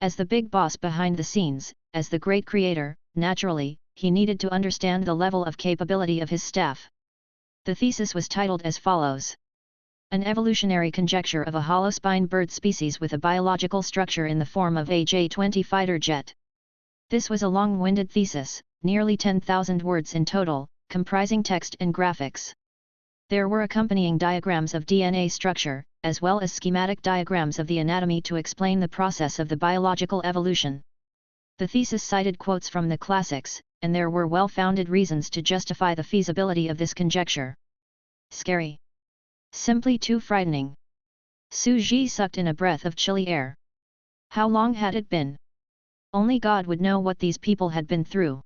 As the big boss behind the scenes, as the great creator, naturally, he needed to understand the level of capability of his staff. The thesis was titled as follows. An evolutionary conjecture of a hollow-spine bird species with a biological structure in the form of a J-20 fighter jet. This was a long-winded thesis, nearly 10,000 words in total, comprising text and graphics. There were accompanying diagrams of DNA structure, as well as schematic diagrams of the anatomy to explain the process of the biological evolution. The thesis cited quotes from the classics, and there were well-founded reasons to justify the feasibility of this conjecture. Scary. Simply too frightening. Su Ji sucked in a breath of chilly air. How long had it been? Only God would know what these people had been through.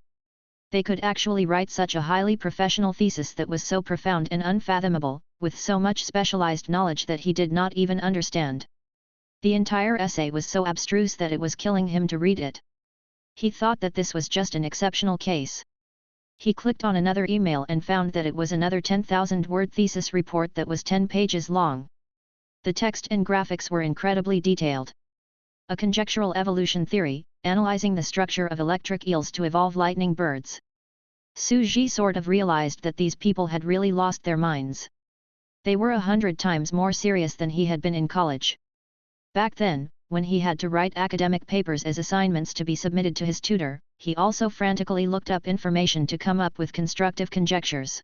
They could actually write such a highly professional thesis that was so profound and unfathomable, with so much specialized knowledge that he did not even understand. The entire essay was so abstruse that it was killing him to read it. He thought that this was just an exceptional case. He clicked on another email and found that it was another 10,000-word thesis report that was 10 pages long. The text and graphics were incredibly detailed. A conjectural evolution theory, analyzing the structure of electric eels to evolve lightning birds. Su Ji sort of realized that these people had really lost their minds. They were 100 times more serious than he had been in college. Back then, when he had to write academic papers as assignments to be submitted to his tutor, he also frantically looked up information to come up with constructive conjectures.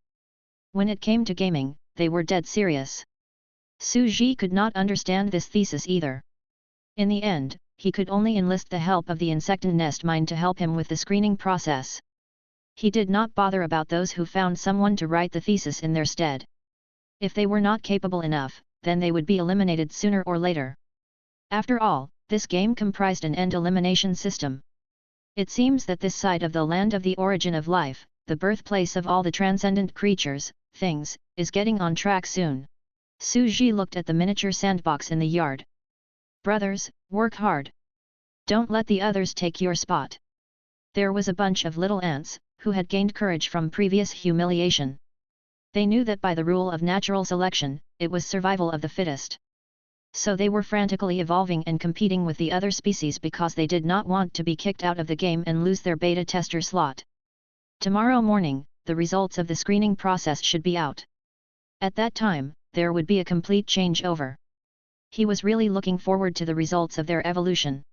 When it came to gaming, they were dead serious. Su Ji could not understand this thesis either. In the end, he could only enlist the help of the insect nest mind to help him with the screening process. He did not bother about those who found someone to write the thesis in their stead. If they were not capable enough, then they would be eliminated sooner or later. After all, this game comprised an end elimination system. It seems that this side of the land of the origin of life, the birthplace of all the transcendent creatures, things, is getting on track soon. Su Ji looked at the miniature sandbox in the yard. Brothers, work hard. Don't let the others take your spot. There was a bunch of little ants, who had gained courage from previous humiliation. They knew that by the rule of natural selection, it was survival of the fittest. So they were frantically evolving and competing with the other species because they did not want to be kicked out of the game and lose their beta tester slot. Tomorrow morning, the results of the screening process should be out. At that time, there would be a complete changeover. He was really looking forward to the results of their evolution.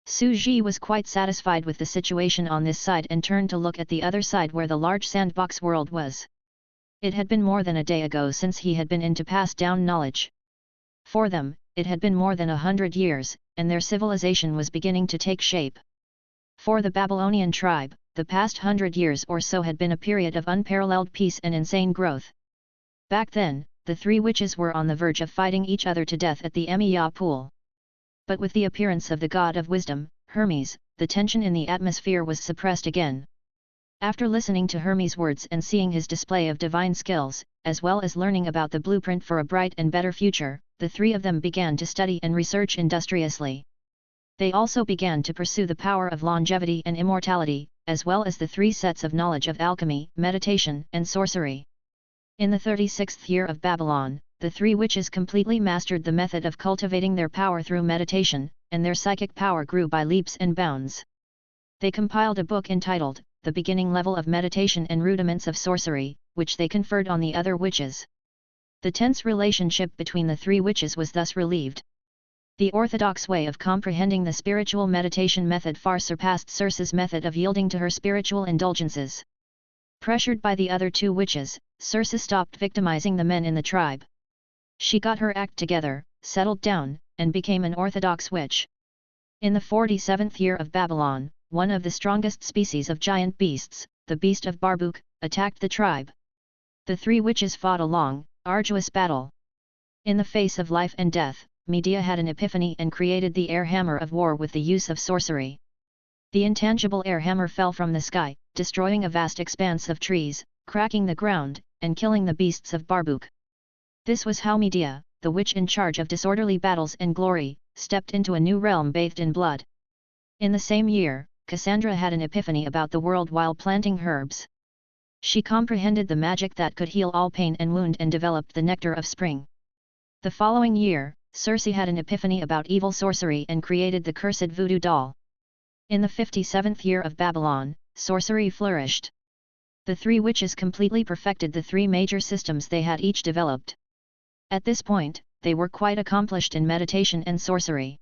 Su Ji was quite satisfied with the situation on this side and turned to look at the other side where the large sandbox world was. It had been more than a day ago since he had been in to pass down knowledge. For them, it had been more than 100 years, and their civilization was beginning to take shape. For the Babylonian tribe, the past 100 years or so had been a period of unparalleled peace and insane growth. Back then, the three witches were on the verge of fighting each other to death at the Emiya pool. But with the appearance of the god of wisdom, Hermes, the tension in the atmosphere was suppressed again. After listening to Hermes' words and seeing his display of divine skills, as well as learning about the blueprint for a bright and better future, the three of them began to study and research industriously. They also began to pursue the power of longevity and immortality, as well as the three sets of knowledge of alchemy, meditation, and sorcery. In the 36th year of Babylon, the three witches completely mastered the method of cultivating their power through meditation, and their psychic power grew by leaps and bounds. They compiled a book entitled, The Beginning Level of Meditation and Rudiments of Sorcery, which they conferred on the other witches. The tense relationship between the three witches was thus relieved. The orthodox way of comprehending the spiritual meditation method far surpassed Circe's method of yielding to her spiritual indulgences. Pressured by the other two witches, Circe stopped victimizing the men in the tribe. She got her act together, settled down, and became an orthodox witch. In the 47th year of Babylon, one of the strongest species of giant beasts, the beast of Barbuk, attacked the tribe. The three witches fought a long, arduous battle. In the face of life and death, Medea had an epiphany and created the air hammer of war with the use of sorcery. The intangible air hammer fell from the sky, destroying a vast expanse of trees, cracking the ground, and killing the beasts of Barbuk. This was how Medea, the witch in charge of disorderly battles and glory, stepped into a new realm bathed in blood. In the same year, Cassandra had an epiphany about the world while planting herbs. She comprehended the magic that could heal all pain and wound and developed the nectar of spring. The following year, Circe had an epiphany about evil sorcery and created the cursed voodoo doll. In the 57th year of Babylon, sorcery flourished. The three witches completely perfected the three major systems they had each developed. At this point, they were quite accomplished in meditation and sorcery.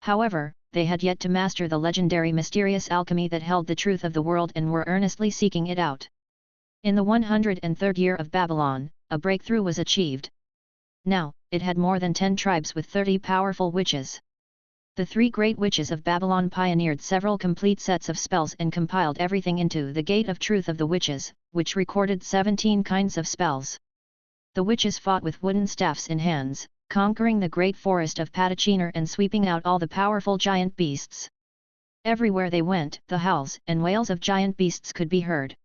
However, they had yet to master the legendary mysterious alchemy that held the truth of the world and were earnestly seeking it out. In the 103rd year of Babylon, a breakthrough was achieved. Now, it had more than 10 tribes with 30 powerful witches. The three great witches of Babylon pioneered several complete sets of spells and compiled everything into the Gate of Truth of the Witches, which recorded 17 kinds of spells. The witches fought with wooden staffs in hands, conquering the great forest of Patachinar and sweeping out all the powerful giant beasts. Everywhere they went, the howls and wails of giant beasts could be heard.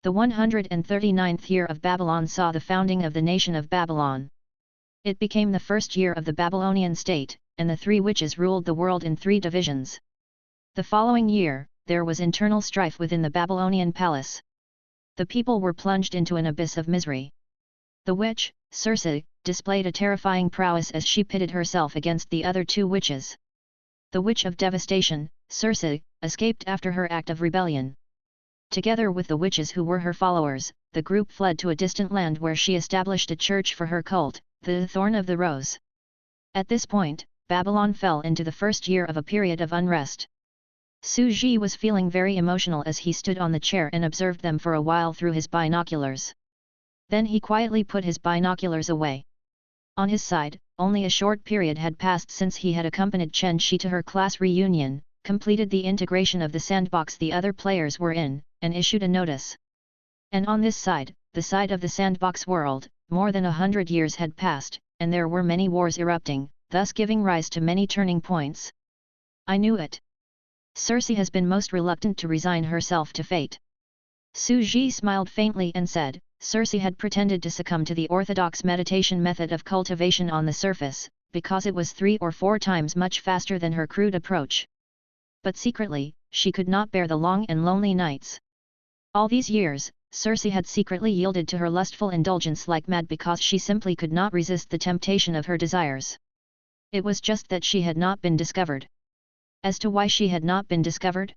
The 139th year of Babylon saw the founding of the nation of Babylon. It became the first year of the Babylonian state, and the 3 witches ruled the world in 3 divisions. The following year, there was internal strife within the Babylonian palace. The people were plunged into an abyss of misery. The witch, Circe, displayed a terrifying prowess as she pitted herself against the other 2 witches. The witch of devastation, Circe, escaped after her act of rebellion. Together with the witches who were her followers, the group fled to a distant land where she established a church for her cult, the Thorn of the Rose. At this point, Babylon fell into the first year of a period of unrest. Su Ji was feeling very emotional as he stood on the chair and observed them for a while through his binoculars. Then he quietly put his binoculars away. On his side, only a short period had passed since he had accompanied Chen Shi to her class reunion, completed the integration of the sandbox the other players were in, and issued a notice. And on this side, the side of the sandbox world, more than 100 years had passed, and there were many wars erupting, thus giving rise to many turning points. I knew it. Circe has been most reluctant to resign herself to fate. Su Ji smiled faintly and said, Circe had pretended to succumb to the orthodox meditation method of cultivation on the surface, because it was 3 or 4 times much faster than her crude approach. But secretly, she could not bear the long and lonely nights. All these years, Circe had secretly yielded to her lustful indulgence like mad because she simply could not resist the temptation of her desires. It was just that she had not been discovered. As to why she had not been discovered?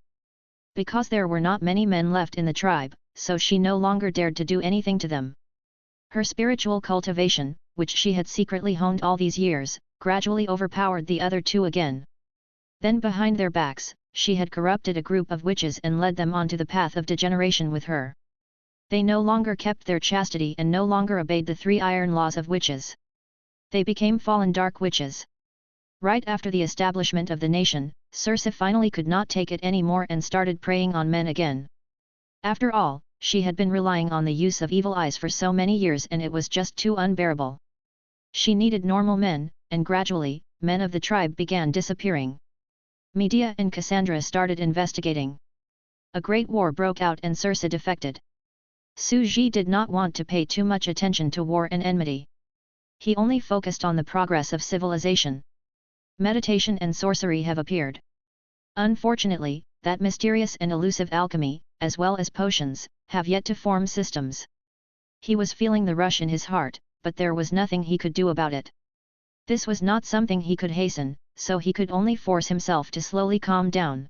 Because there were not many men left in the tribe, so she no longer dared to do anything to them. Her spiritual cultivation, which she had secretly honed all these years, gradually overpowered the other 2 again. Then behind their backs, she had corrupted a group of witches and led them onto the path of degeneration with her. They no longer kept their chastity and no longer obeyed the 3 iron laws of witches. They became fallen dark witches. Right after the establishment of the nation, Circe finally could not take it anymore and started preying on men again. After all, she had been relying on the use of evil eyes for so many years and it was just too unbearable. She needed normal men, and gradually, men of the tribe began disappearing. Medea and Cassandra started investigating. A great war broke out and Circe defected. Su Ji did not want to pay too much attention to war and enmity. He only focused on the progress of civilization. Meditation and sorcery have appeared. Unfortunately, that mysterious and elusive alchemy, as well as potions, have yet to form systems. He was feeling the rush in his heart, but there was nothing he could do about it. This was not something he could hasten, so he could only force himself to slowly calm down.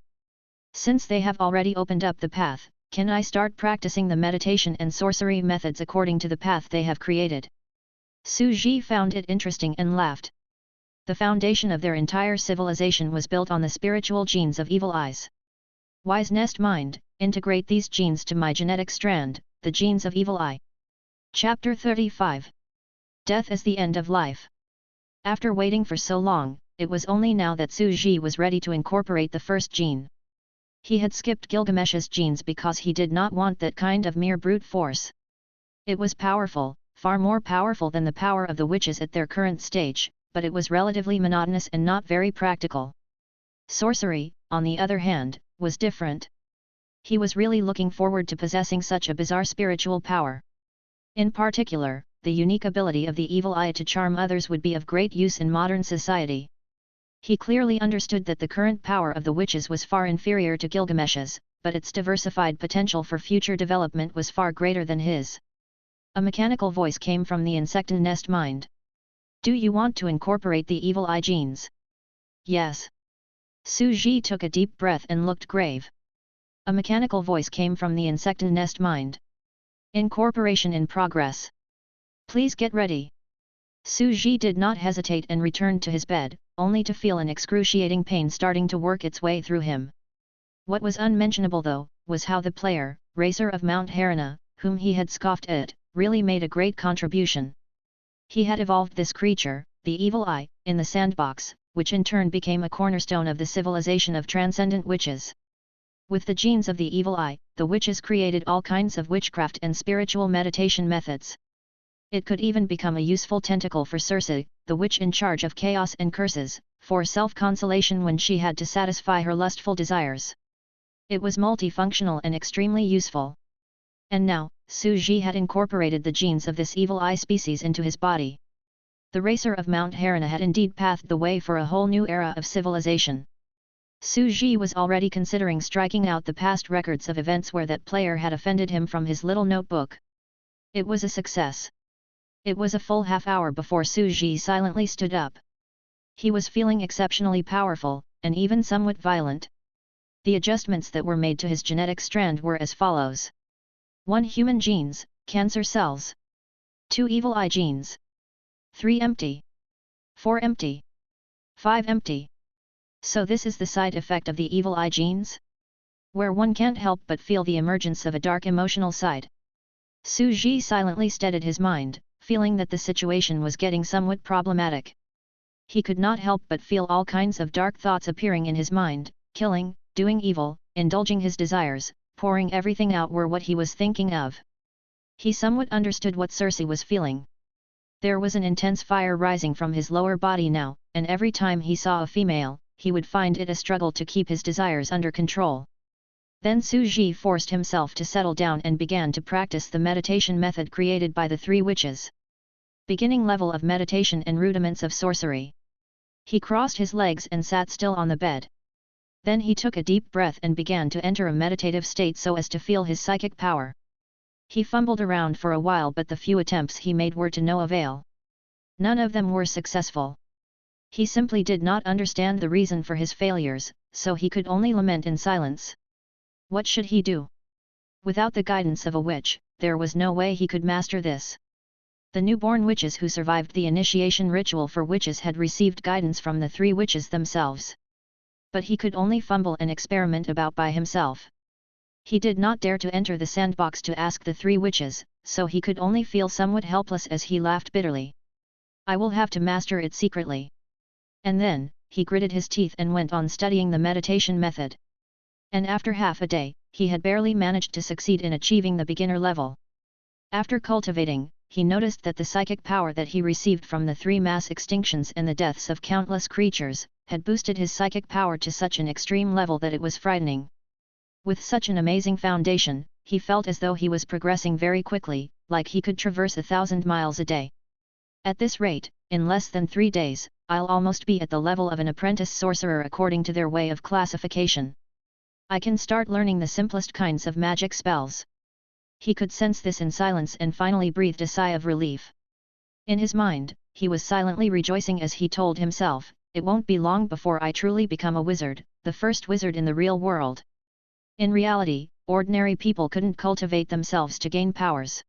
Since they have already opened up the path, can I start practicing the meditation and sorcery methods according to the path they have created? Su Ji found it interesting and laughed. The foundation of their entire civilization was built on the spiritual genes of evil eyes. Wise Nest Mind, integrate these genes to my genetic strand, the genes of evil eye. Chapter 35. Death as the End of Life. After waiting for so long, it was only now that Su Ji was ready to incorporate the first gene. He had skipped Gilgamesh's genes because he did not want that kind of mere brute force. It was powerful, far more powerful than the power of the witches at their current stage, but it was relatively monotonous and not very practical. Sorcery, on the other hand, was different. He was really looking forward to possessing such a bizarre spiritual power. In particular, the unique ability of the evil eye to charm others would be of great use in modern society. He clearly understood that the current power of the witches was far inferior to Gilgamesh's, but its diversified potential for future development was far greater than his. A mechanical voice came from the insectan nest mind. Do you want to incorporate the evil eye genes? Yes. Su Ji took a deep breath and looked grave. A mechanical voice came from the insectan nest mind. Incorporation in progress. Please get ready. Su Ji did not hesitate and returned to his bed, only to feel an excruciating pain starting to work its way through him. What was unmentionable though, was how the player, Racer of Mount Harana, whom he had scoffed at, really made a great contribution. He had evolved this creature, the evil eye, in the sandbox, which in turn became a cornerstone of the civilization of transcendent witches. With the genes of the evil eye, the witches created all kinds of witchcraft and spiritual meditation methods. It could even become a useful tentacle for Circe, the witch in charge of chaos and curses, for self-consolation when she had to satisfy her lustful desires. It was multifunctional and extremely useful. And now, Su Ji had incorporated the genes of this evil eye species into his body. The racer of Mount Harana had indeed pathed the way for a whole new era of civilization. Su Ji was already considering striking out the past records of events where that player had offended him from his little notebook. It was a success. It was a full half-hour before Su Ji silently stood up. He was feeling exceptionally powerful, and even somewhat violent. The adjustments that were made to his genetic strand were as follows. 1 human genes, cancer cells. 2 evil eye genes. 3 empty. 4 empty. 5 empty. So this is the side effect of the evil eye genes? Where one can't help but feel the emergence of a dark emotional side. Su Ji silently steadied his mind, feeling that the situation was getting somewhat problematic. He could not help but feel all kinds of dark thoughts appearing in his mind, killing, doing evil, indulging his desires, pouring everything out were what he was thinking of. He somewhat understood what Circe was feeling. There was an intense fire rising from his lower body now, and every time he saw a female, he would find it a struggle to keep his desires under control. Then Su Ji forced himself to settle down and began to practice the meditation method created by the 3 witches. Beginning level of meditation and rudiments of sorcery. He crossed his legs and sat still on the bed. Then he took a deep breath and began to enter a meditative state so as to feel his psychic power. He fumbled around for a while, but the few attempts he made were to no avail. None of them were successful. He simply did not understand the reason for his failures, so he could only lament in silence. What should he do? Without the guidance of a witch, there was no way he could master this. The newborn witches who survived the initiation ritual for witches had received guidance from the 3 witches themselves. But he could only fumble and experiment about by himself. He did not dare to enter the sandbox to ask the 3 witches, so he could only feel somewhat helpless as he laughed bitterly. I will have to master it secretly. And then, he gritted his teeth and went on studying the meditation method. And after half a day, he had barely managed to succeed in achieving the beginner level. After cultivating, he noticed that the psychic power that he received from the 3 mass extinctions and the deaths of countless creatures, had boosted his psychic power to such an extreme level that it was frightening. With such an amazing foundation, he felt as though he was progressing very quickly, like he could traverse 1,000 miles a day. At this rate, in less than 3 days, I'll almost be at the level of an apprentice sorcerer according to their way of classification. I can start learning the simplest kinds of magic spells. He could sense this in silence and finally breathed a sigh of relief. In his mind, he was silently rejoicing as he told himself, it won't be long before I truly become a wizard, the first wizard in the real world. In reality, ordinary people couldn't cultivate themselves to gain powers.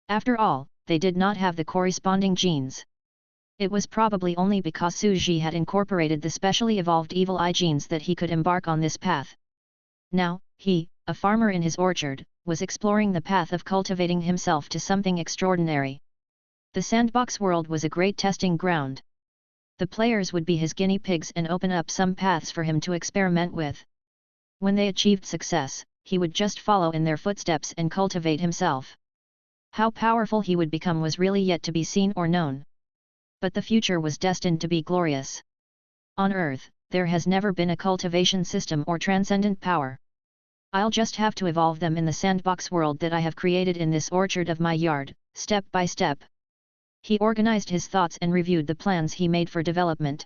After all, they did not have the corresponding genes. It was probably only because Su Ji had incorporated the specially evolved evil eye genes that he could embark on this path. Now, he, a farmer in his orchard, was exploring the path of cultivating himself to something extraordinary. The sandbox world was a great testing ground. The players would be his guinea pigs and open up some paths for him to experiment with. When they achieved success, he would just follow in their footsteps and cultivate himself. How powerful he would become was really yet to be seen or known. But the future was destined to be glorious. On Earth, there has never been a cultivation system or transcendent power. I'll just have to evolve them in the sandbox world that I have created in this orchard of my yard, step by step. He organized his thoughts and reviewed the plans he made for development.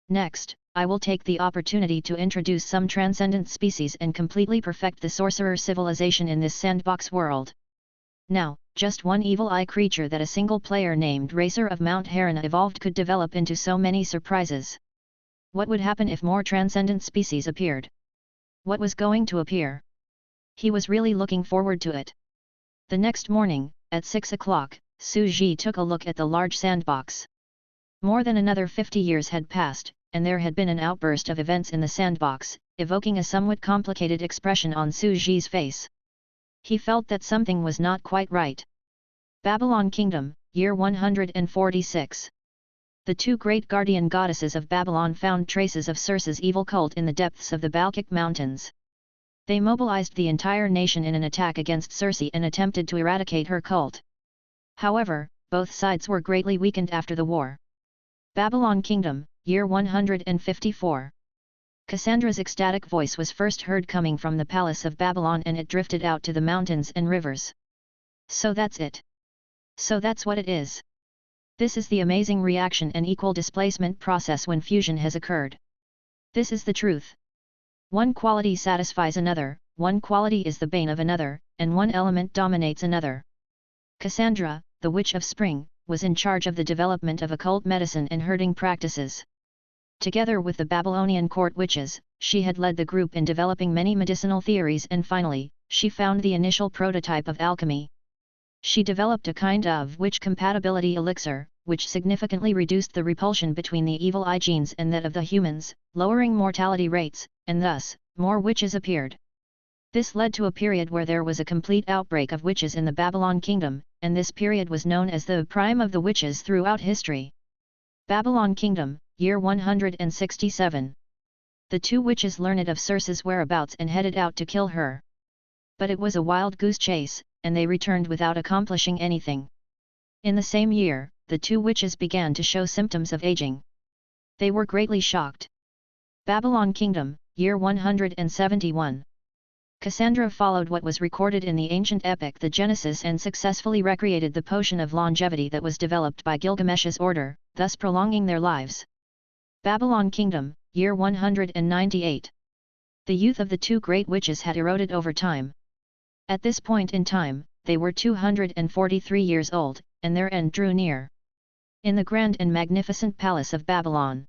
Next, I will take the opportunity to introduce some transcendent species and completely perfect the sorcerer civilization in this sandbox world. Now, just one evil eye creature that a single player named Racer of Mount Harana evolved could develop into so many surprises. What would happen if more transcendent species appeared? What was going to appear? He was really looking forward to it. The next morning, at 6 o'clock, Su Ji took a look at the large sandbox. More than another 50 years had passed, and there had been an outburst of events in the sandbox, evoking a somewhat complicated expression on Su Ji's face. He felt that something was not quite right. Babylon Kingdom, year 146. The 2 great guardian goddesses of Babylon found traces of Circe's evil cult in the depths of the Balkhic Mountains. They mobilized the entire nation in an attack against Circe and attempted to eradicate her cult. However, both sides were greatly weakened after the war. Babylon Kingdom, year 154. Cassandra's ecstatic voice was first heard coming from the palace of Babylon, and it drifted out to the mountains and rivers. So that's it. So that's what it is. This is the amazing reaction and equal displacement process when fusion has occurred. This is the truth. One quality satisfies another, one quality is the bane of another, and one element dominates another. Cassandra, the Witch of Spring, was in charge of the development of occult medicine and herding practices. Together with the Babylonian court witches, she had led the group in developing many medicinal theories, and finally, she found the initial prototype of alchemy. She developed a kind of witch-compatibility elixir, which significantly reduced the repulsion between the evil eye genes and that of the humans, lowering mortality rates, and thus, more witches appeared. This led to a period where there was a complete outbreak of witches in the Babylon kingdom, and this period was known as the prime of the witches throughout history. Babylon Kingdom, year 167. The two witches learned of Circe's whereabouts and headed out to kill her. But it was a wild goose chase, and they returned without accomplishing anything. In the same year, the two witches began to show symptoms of aging. They were greatly shocked. Babylon Kingdom, year 171. Cassandra followed what was recorded in the ancient epic the Genesis and successfully recreated the potion of longevity that was developed by Gilgamesh's order, thus prolonging their lives. Babylon Kingdom, year 198. The youth of the two great witches had eroded over time. At this point in time, they were 243 years old, and their end drew near. In the grand and magnificent palace of Babylon,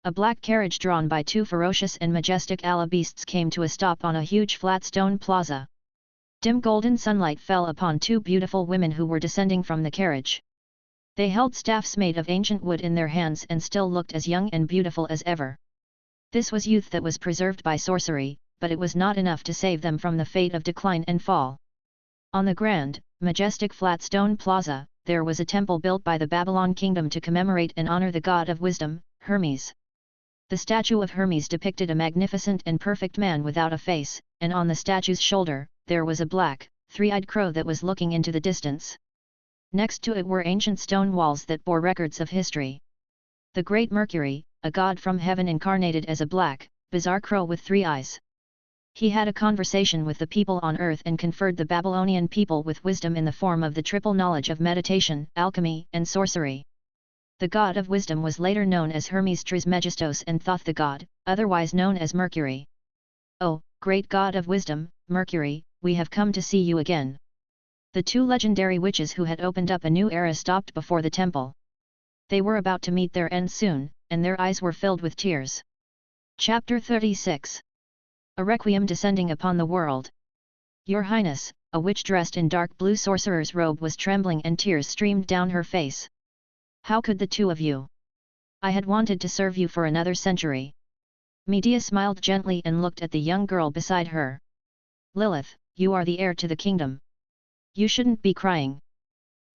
a black carriage drawn by two ferocious and majestic ala beasts came to a stop on a huge flat stone plaza. Dim golden sunlight fell upon two beautiful women who were descending from the carriage. They held staffs made of ancient wood in their hands and still looked as young and beautiful as ever. This was youth that was preserved by sorcery, but it was not enough to save them from the fate of decline and fall. On the grand, majestic flat stone plaza, there was a temple built by the Babylon kingdom to commemorate and honor the god of wisdom, Hermes. The statue of Hermes depicted a magnificent and perfect man without a face, and on the statue's shoulder, there was a black, three-eyed crow that was looking into the distance. Next to it were ancient stone walls that bore records of history. The great Mercury, a god from heaven incarnated as a black, bizarre crow with 3 eyes. He had a conversation with the people on earth and conferred the Babylonian people with wisdom in the form of the triple knowledge of meditation, alchemy, and sorcery. The god of wisdom was later known as Hermes Trismegistos and Thoth the god, otherwise known as Mercury. "Oh, great god of wisdom, Mercury, we have come to see you again." The two legendary witches who had opened up a new era stopped before the temple. They were about to meet their end soon, and their eyes were filled with tears. Chapter 36. A Requiem descending upon the world. "Your Highness," a witch dressed in dark blue sorcerer's robe was trembling and tears streamed down her face. "How could the two of you? I had wanted to serve you for another century." Medea smiled gently and looked at the young girl beside her. "Lilith, you are the heir to the kingdom. You shouldn't be crying.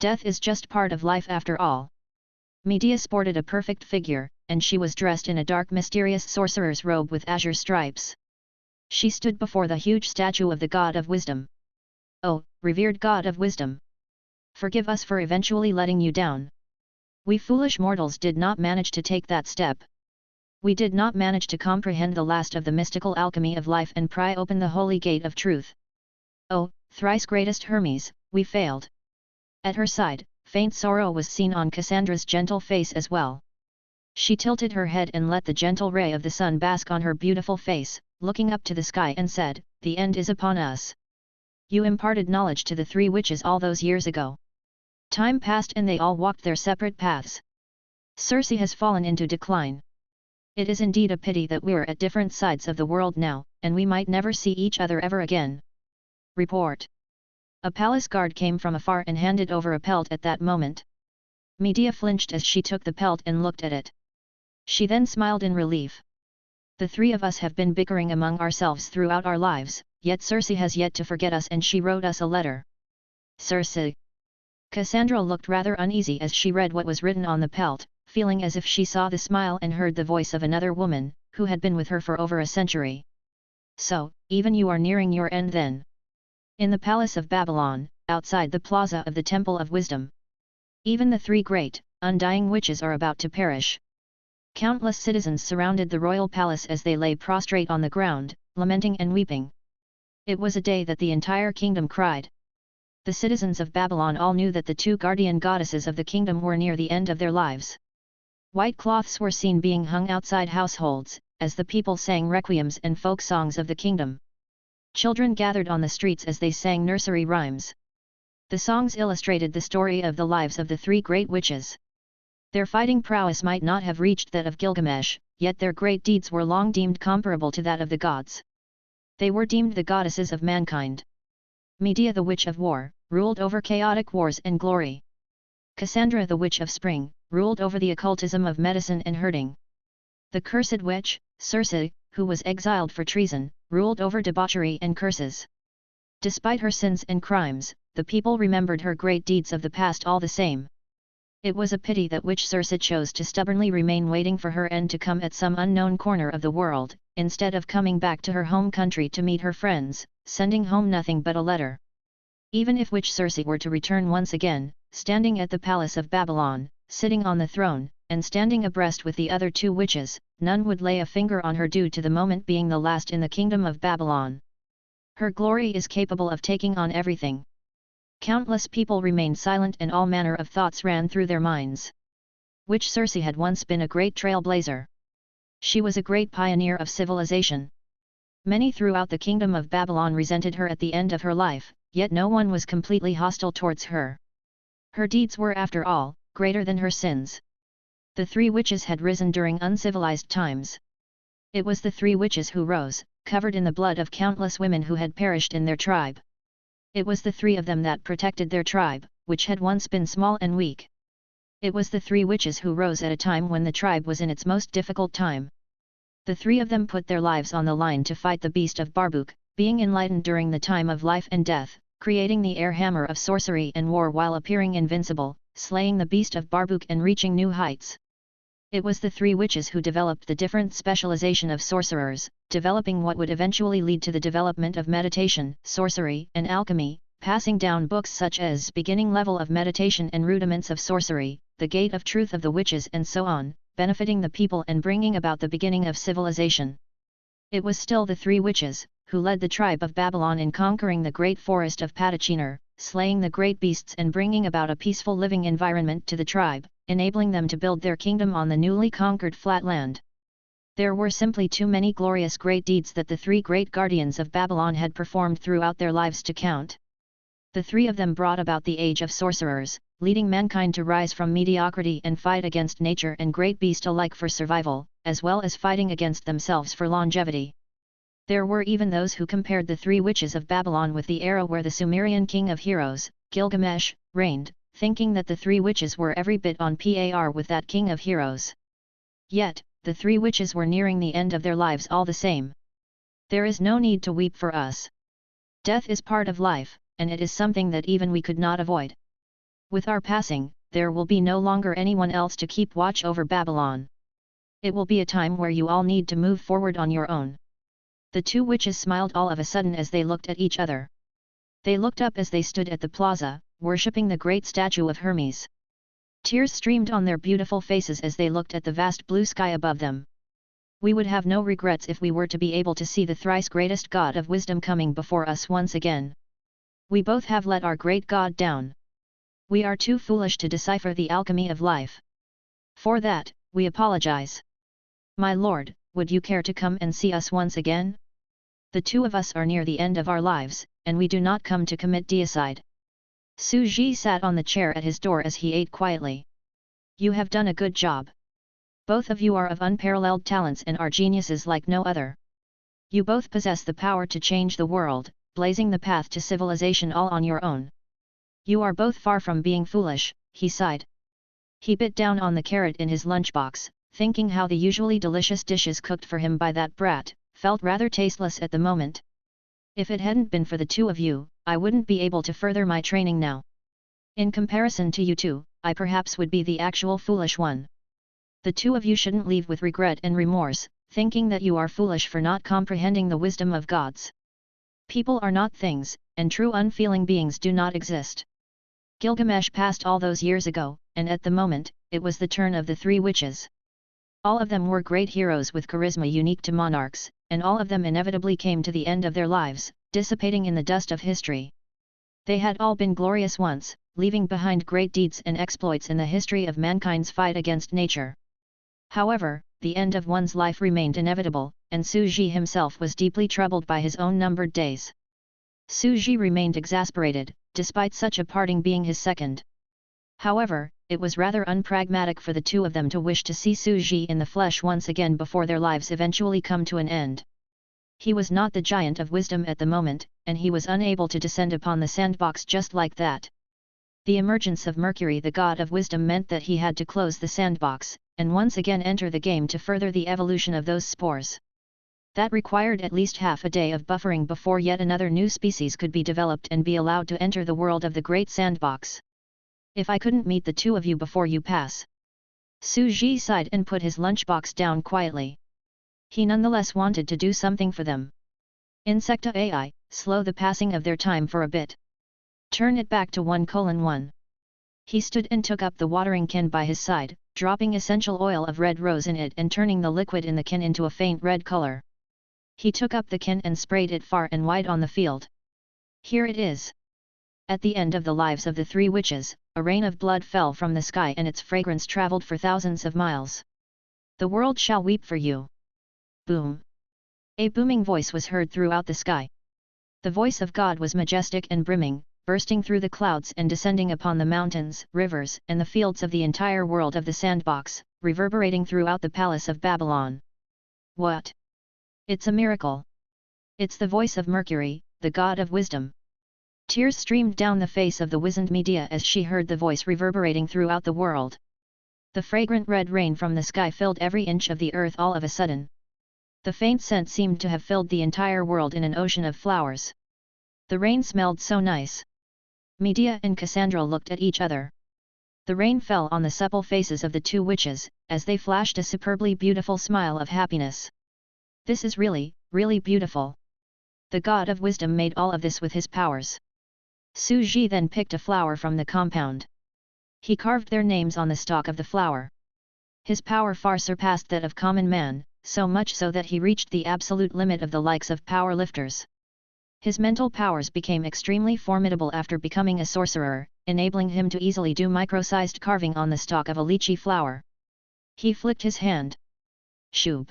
Death is just part of life after all." Medea sported a perfect figure, and she was dressed in a dark mysterious sorcerer's robe with azure stripes. She stood before the huge statue of the god of wisdom. "Oh, revered god of wisdom! Forgive us for eventually letting you down. We foolish mortals did not manage to take that step. We did not manage to comprehend the last of the mystical alchemy of life and pry open the holy gate of truth. Oh, thrice greatest Hermes, we failed." At her side, faint sorrow was seen on Cassandra's gentle face as well. She tilted her head and let the gentle ray of the sun bask on her beautiful face, looking up to the sky and said, "The end is upon us. You imparted knowledge to the 3 witches all those years ago. Time passed and they all walked their separate paths. Circe has fallen into decline. It is indeed a pity that we're at different sides of the world now, and we might never see each other ever again. Report." A palace guard came from afar and handed over a pelt at that moment. Medea flinched as she took the pelt and looked at it. She then smiled in relief. "The 3 of us have been bickering among ourselves throughout our lives, yet Circe has yet to forget us and she wrote us a letter." "Circe?" Cassandra looked rather uneasy as she read what was written on the pelt, feeling as if she saw the smile and heard the voice of another woman, who had been with her for over a century. "So, even you are nearing your end then?" In the palace of Babylon, outside the plaza of the Temple of Wisdom. Even the 3 great, undying witches are about to perish. Countless citizens surrounded the royal palace as they lay prostrate on the ground, lamenting and weeping. It was a day that the entire kingdom cried. The citizens of Babylon all knew that the two guardian goddesses of the kingdom were near the end of their lives. White cloths were seen being hung outside households, as the people sang requiems and folk songs of the kingdom. Children gathered on the streets as they sang nursery rhymes. The songs illustrated the story of the lives of the three great witches. Their fighting prowess might not have reached that of Gilgamesh, yet their great deeds were long deemed comparable to that of the gods. They were deemed the goddesses of mankind. Medea, the witch of war, ruled over chaotic wars and glory. Cassandra, the witch of spring, ruled over the occultism of medicine and herding. The cursed witch, Circe, who was exiled for treason, ruled over debauchery and curses. Despite her sins and crimes, the people remembered her great deeds of the past all the same. It was a pity that witch Circe chose to stubbornly remain waiting for her end to come at some unknown corner of the world, instead of coming back to her home country to meet her friends, sending home nothing but a letter. Even if witch Circe were to return once again, standing at the palace of Babylon, sitting on the throne, and standing abreast with the other two witches, none would lay a finger on her due to the moment being the last in the kingdom of Babylon. Her glory is capable of taking on everything. Countless people remained silent and all manner of thoughts ran through their minds. Witch Circe had once been a great trailblazer. She was a great pioneer of civilization. Many throughout the kingdom of Babylon resented her at the end of her life, yet no one was completely hostile towards her. Her deeds were, after all, greater than her sins. The three witches had risen during uncivilized times. It was the three witches who rose, covered in the blood of countless women who had perished in their tribe. It was the three of them that protected their tribe, which had once been small and weak. It was the three witches who rose at a time when the tribe was in its most difficult time. The three of them put their lives on the line to fight the beast of Barbuk, being enlightened during the time of life and death, creating the air hammer of sorcery and war while appearing invincible, slaying the beast of Barbuk and reaching new heights. It was the three witches who developed the different specialization of sorcerers, developing what would eventually lead to the development of meditation, sorcery, and alchemy, passing down books such as Beginning Level of Meditation and Rudiments of Sorcery, The Gate of Truth of the Witches, and so on, benefiting the people and bringing about the beginning of civilization. It was still the three witches, who led the tribe of Babylon in conquering the great forest of Patachinar, slaying the great beasts and bringing about a peaceful living environment to the tribe, enabling them to build their kingdom on the newly conquered flat land. There were simply too many glorious great deeds that the three great guardians of Babylon had performed throughout their lives to count. The three of them brought about the age of sorcerers, leading mankind to rise from mediocrity and fight against nature and great beast alike for survival, as well as fighting against themselves for longevity. There were even those who compared the three witches of Babylon with the era where the Sumerian king of heroes, Gilgamesh, reigned, thinking that the three witches were every bit on par with that king of heroes. Yet, the three witches were nearing the end of their lives all the same. There is no need to weep for us. Death is part of life, and it is something that even we could not avoid. With our passing, there will be no longer anyone else to keep watch over Babylon. It will be a time where you all need to move forward on your own. The two witches smiled all of a sudden as they looked at each other. They looked up as they stood at the plaza, worshipping the great statue of Hermes. Tears streamed on their beautiful faces as they looked at the vast blue sky above them. We would have no regrets if we were to be able to see the thrice greatest God of wisdom coming before us once again. We both have let our great God down. We are too foolish to decipher the alchemy of life. For that, we apologize. My lord, would you care to come and see us once again? The two of us are near the end of our lives, and we do not come to commit deicide. Su Ji sat on the chair at his door as he ate quietly. You have done a good job. Both of you are of unparalleled talents and are geniuses like no other. You both possess the power to change the world, blazing the path to civilization all on your own. You are both far from being foolish, he sighed. He bit down on the carrot in his lunchbox, thinking how the usually delicious dishes cooked for him by that brat felt rather tasteless at the moment. If it hadn't been for the two of you, I wouldn't be able to further my training now. In comparison to you two, I perhaps would be the actual foolish one. The two of you shouldn't leave with regret and remorse, thinking that you are foolish for not comprehending the wisdom of gods. People are not things, and true unfeeling beings do not exist. Gilgamesh passed all those years ago, and at the moment, it was the turn of the three witches. All of them were great heroes with charisma unique to monarchs, and all of them inevitably came to the end of their lives, dissipating in the dust of history. They had all been glorious once, leaving behind great deeds and exploits in the history of mankind's fight against nature. However, the end of one's life remained inevitable, and Su Ji himself was deeply troubled by his own numbered days. Su Ji remained exasperated, despite such a parting being his second. However, it was rather unpragmatic for the two of them to wish to see Su Ji in the flesh once again before their lives eventually come to an end. He was not the giant of wisdom at the moment, and he was unable to descend upon the sandbox just like that. The emergence of Mercury, the god of wisdom, meant that he had to close the sandbox, and once again enter the game to further the evolution of those spores. That required at least half a day of buffering before yet another new species could be developed and be allowed to enter the world of the great sandbox. If I couldn't meet the two of you before you pass. Su Ji sighed and put his lunchbox down quietly. He nonetheless wanted to do something for them. Insecta AI, slow the passing of their time for a bit. Turn it back to 1:1. He stood and took up the watering can by his side, dropping essential oil of red rose in it and turning the liquid in the can into a faint red color. He took up the can and sprayed it far and wide on the field. Here it is. At the end of the lives of the three witches, a rain of blood fell from the sky and its fragrance traveled for thousands of miles. The world shall weep for you. Boom! A booming voice was heard throughout the sky. The voice of God was majestic and brimming, bursting through the clouds and descending upon the mountains, rivers, and the fields of the entire world of the sandbox, reverberating throughout the palace of Babylon. What? It's a miracle. It's the voice of Mercury, the god of wisdom. Tears streamed down the face of the wizened Medea as she heard the voice reverberating throughout the world. The fragrant red rain from the sky filled every inch of the earth all of a sudden. The faint scent seemed to have filled the entire world in an ocean of flowers. The rain smelled so nice. Medea and Cassandra looked at each other. The rain fell on the supple faces of the two witches, as they flashed a superbly beautiful smile of happiness. This is really, really beautiful. The god of wisdom made all of this with his powers. Su Ji then picked a flower from the compound. He carved their names on the stalk of the flower. His power far surpassed that of common man, so much so that he reached the absolute limit of the likes of power lifters. His mental powers became extremely formidable after becoming a sorcerer, enabling him to easily do micro-sized carving on the stalk of a lychee flower. He flicked his hand. Shoob!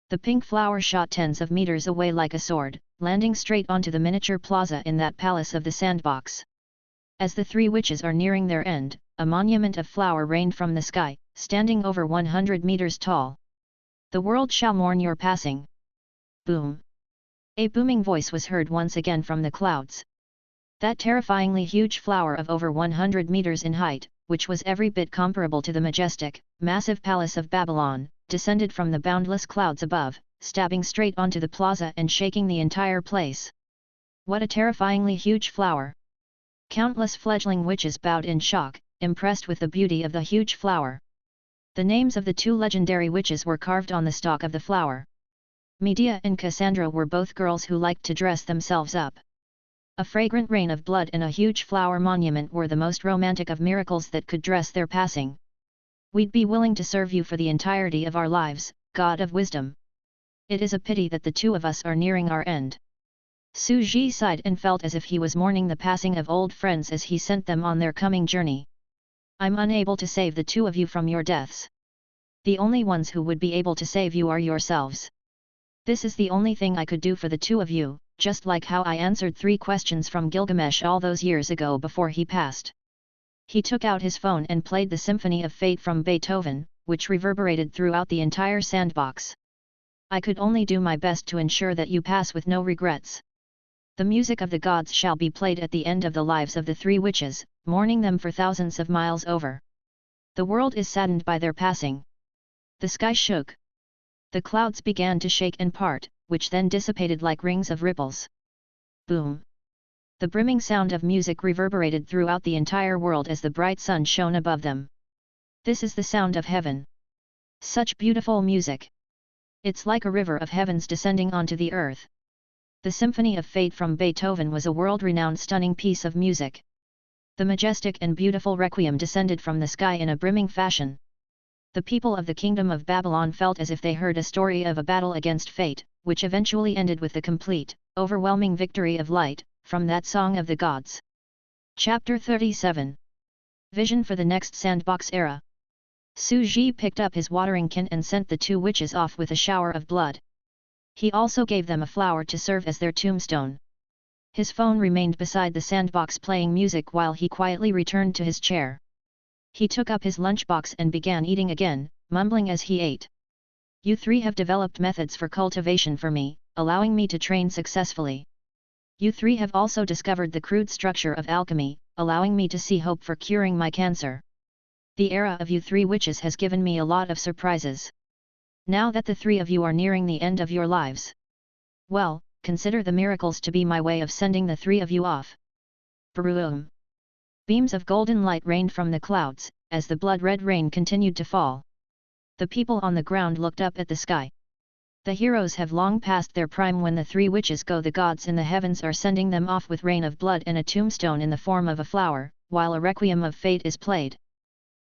The pink flower shot tens of meters away like a sword, landing straight onto the miniature plaza in that palace of the sandbox. As the three witches are nearing their end, a monument of flower rained from the sky, standing over 100 meters tall. The world shall mourn your passing. Boom! A booming voice was heard once again from the clouds. That terrifyingly huge flower of over 100 meters in height, which was every bit comparable to the majestic, massive palace of Babylon, descended from the boundless clouds above, stabbing straight onto the plaza and shaking the entire place. What a terrifyingly huge flower! Countless fledgling witches bowed in shock, impressed with the beauty of the huge flower. The names of the two legendary witches were carved on the stalk of the flower. Medea and Cassandra were both girls who liked to dress themselves up. A fragrant rain of blood and a huge flower monument were the most romantic of miracles that could dress their passing. We'd be willing to serve you for the entirety of our lives, God of wisdom. It is a pity that the two of us are nearing our end. Su Ji sighed and felt as if he was mourning the passing of old friends as he sent them on their coming journey. I'm unable to save the two of you from your deaths. The only ones who would be able to save you are yourselves. This is the only thing I could do for the two of you, just like how I answered 3 questions from Gilgamesh all those years ago before he passed. He took out his phone and played the Symphony of Fate from Beethoven, which reverberated throughout the entire sandbox. I could only do my best to ensure that you pass with no regrets. The music of the gods shall be played at the end of the lives of the 3 witches, mourning them for thousands of miles over. The world is saddened by their passing. The sky shook. The clouds began to shake and part, which then dissipated like rings of ripples. Boom! The brimming sound of music reverberated throughout the entire world as the bright sun shone above them. This is the sound of heaven. Such beautiful music! It's like a river of heavens descending onto the earth. The Symphony of Fate from Beethoven was a world-renowned stunning piece of music. The majestic and beautiful requiem descended from the sky in a brimming fashion. The people of the kingdom of Babylon felt as if they heard a story of a battle against fate, which eventually ended with the complete, overwhelming victory of light, from that song of the gods. Chapter 37. Vision for the next sandbox era. Su Ji picked up his watering can and sent the two witches off with a shower of blood. He also gave them a flower to serve as their tombstone. His phone remained beside the sandbox playing music while he quietly returned to his chair. He took up his lunchbox and began eating again, mumbling as he ate. You three have developed methods for cultivation for me, allowing me to train successfully. You three have also discovered the crude structure of alchemy, allowing me to see hope for curing my cancer. The era of you three witches has given me a lot of surprises. Now that the three of you are nearing the end of your lives, well, consider the miracles to be my way of sending the three of you off. Baroom. Beams of golden light rained from the clouds, as the blood-red rain continued to fall. The people on the ground looked up at the sky. The heroes have long passed their prime. When the three witches go, the gods in the heavens are sending them off with rain of blood and a tombstone in the form of a flower, while a requiem of fate is played.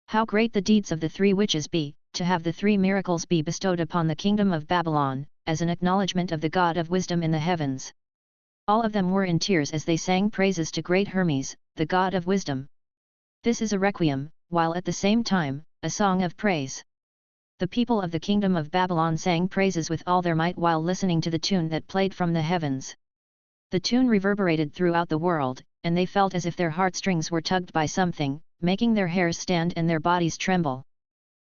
How great the deeds of the three witches be, to have the three miracles be bestowed upon the kingdom of Babylon, as an acknowledgement of the God of wisdom in the heavens. All of them were in tears as they sang praises to great Hermes, the God of wisdom. This is a requiem, while at the same time, a song of praise. The people of the kingdom of Babylon sang praises with all their might while listening to the tune that played from the heavens. The tune reverberated throughout the world, and they felt as if their heartstrings were tugged by something, making their hairs stand and their bodies tremble.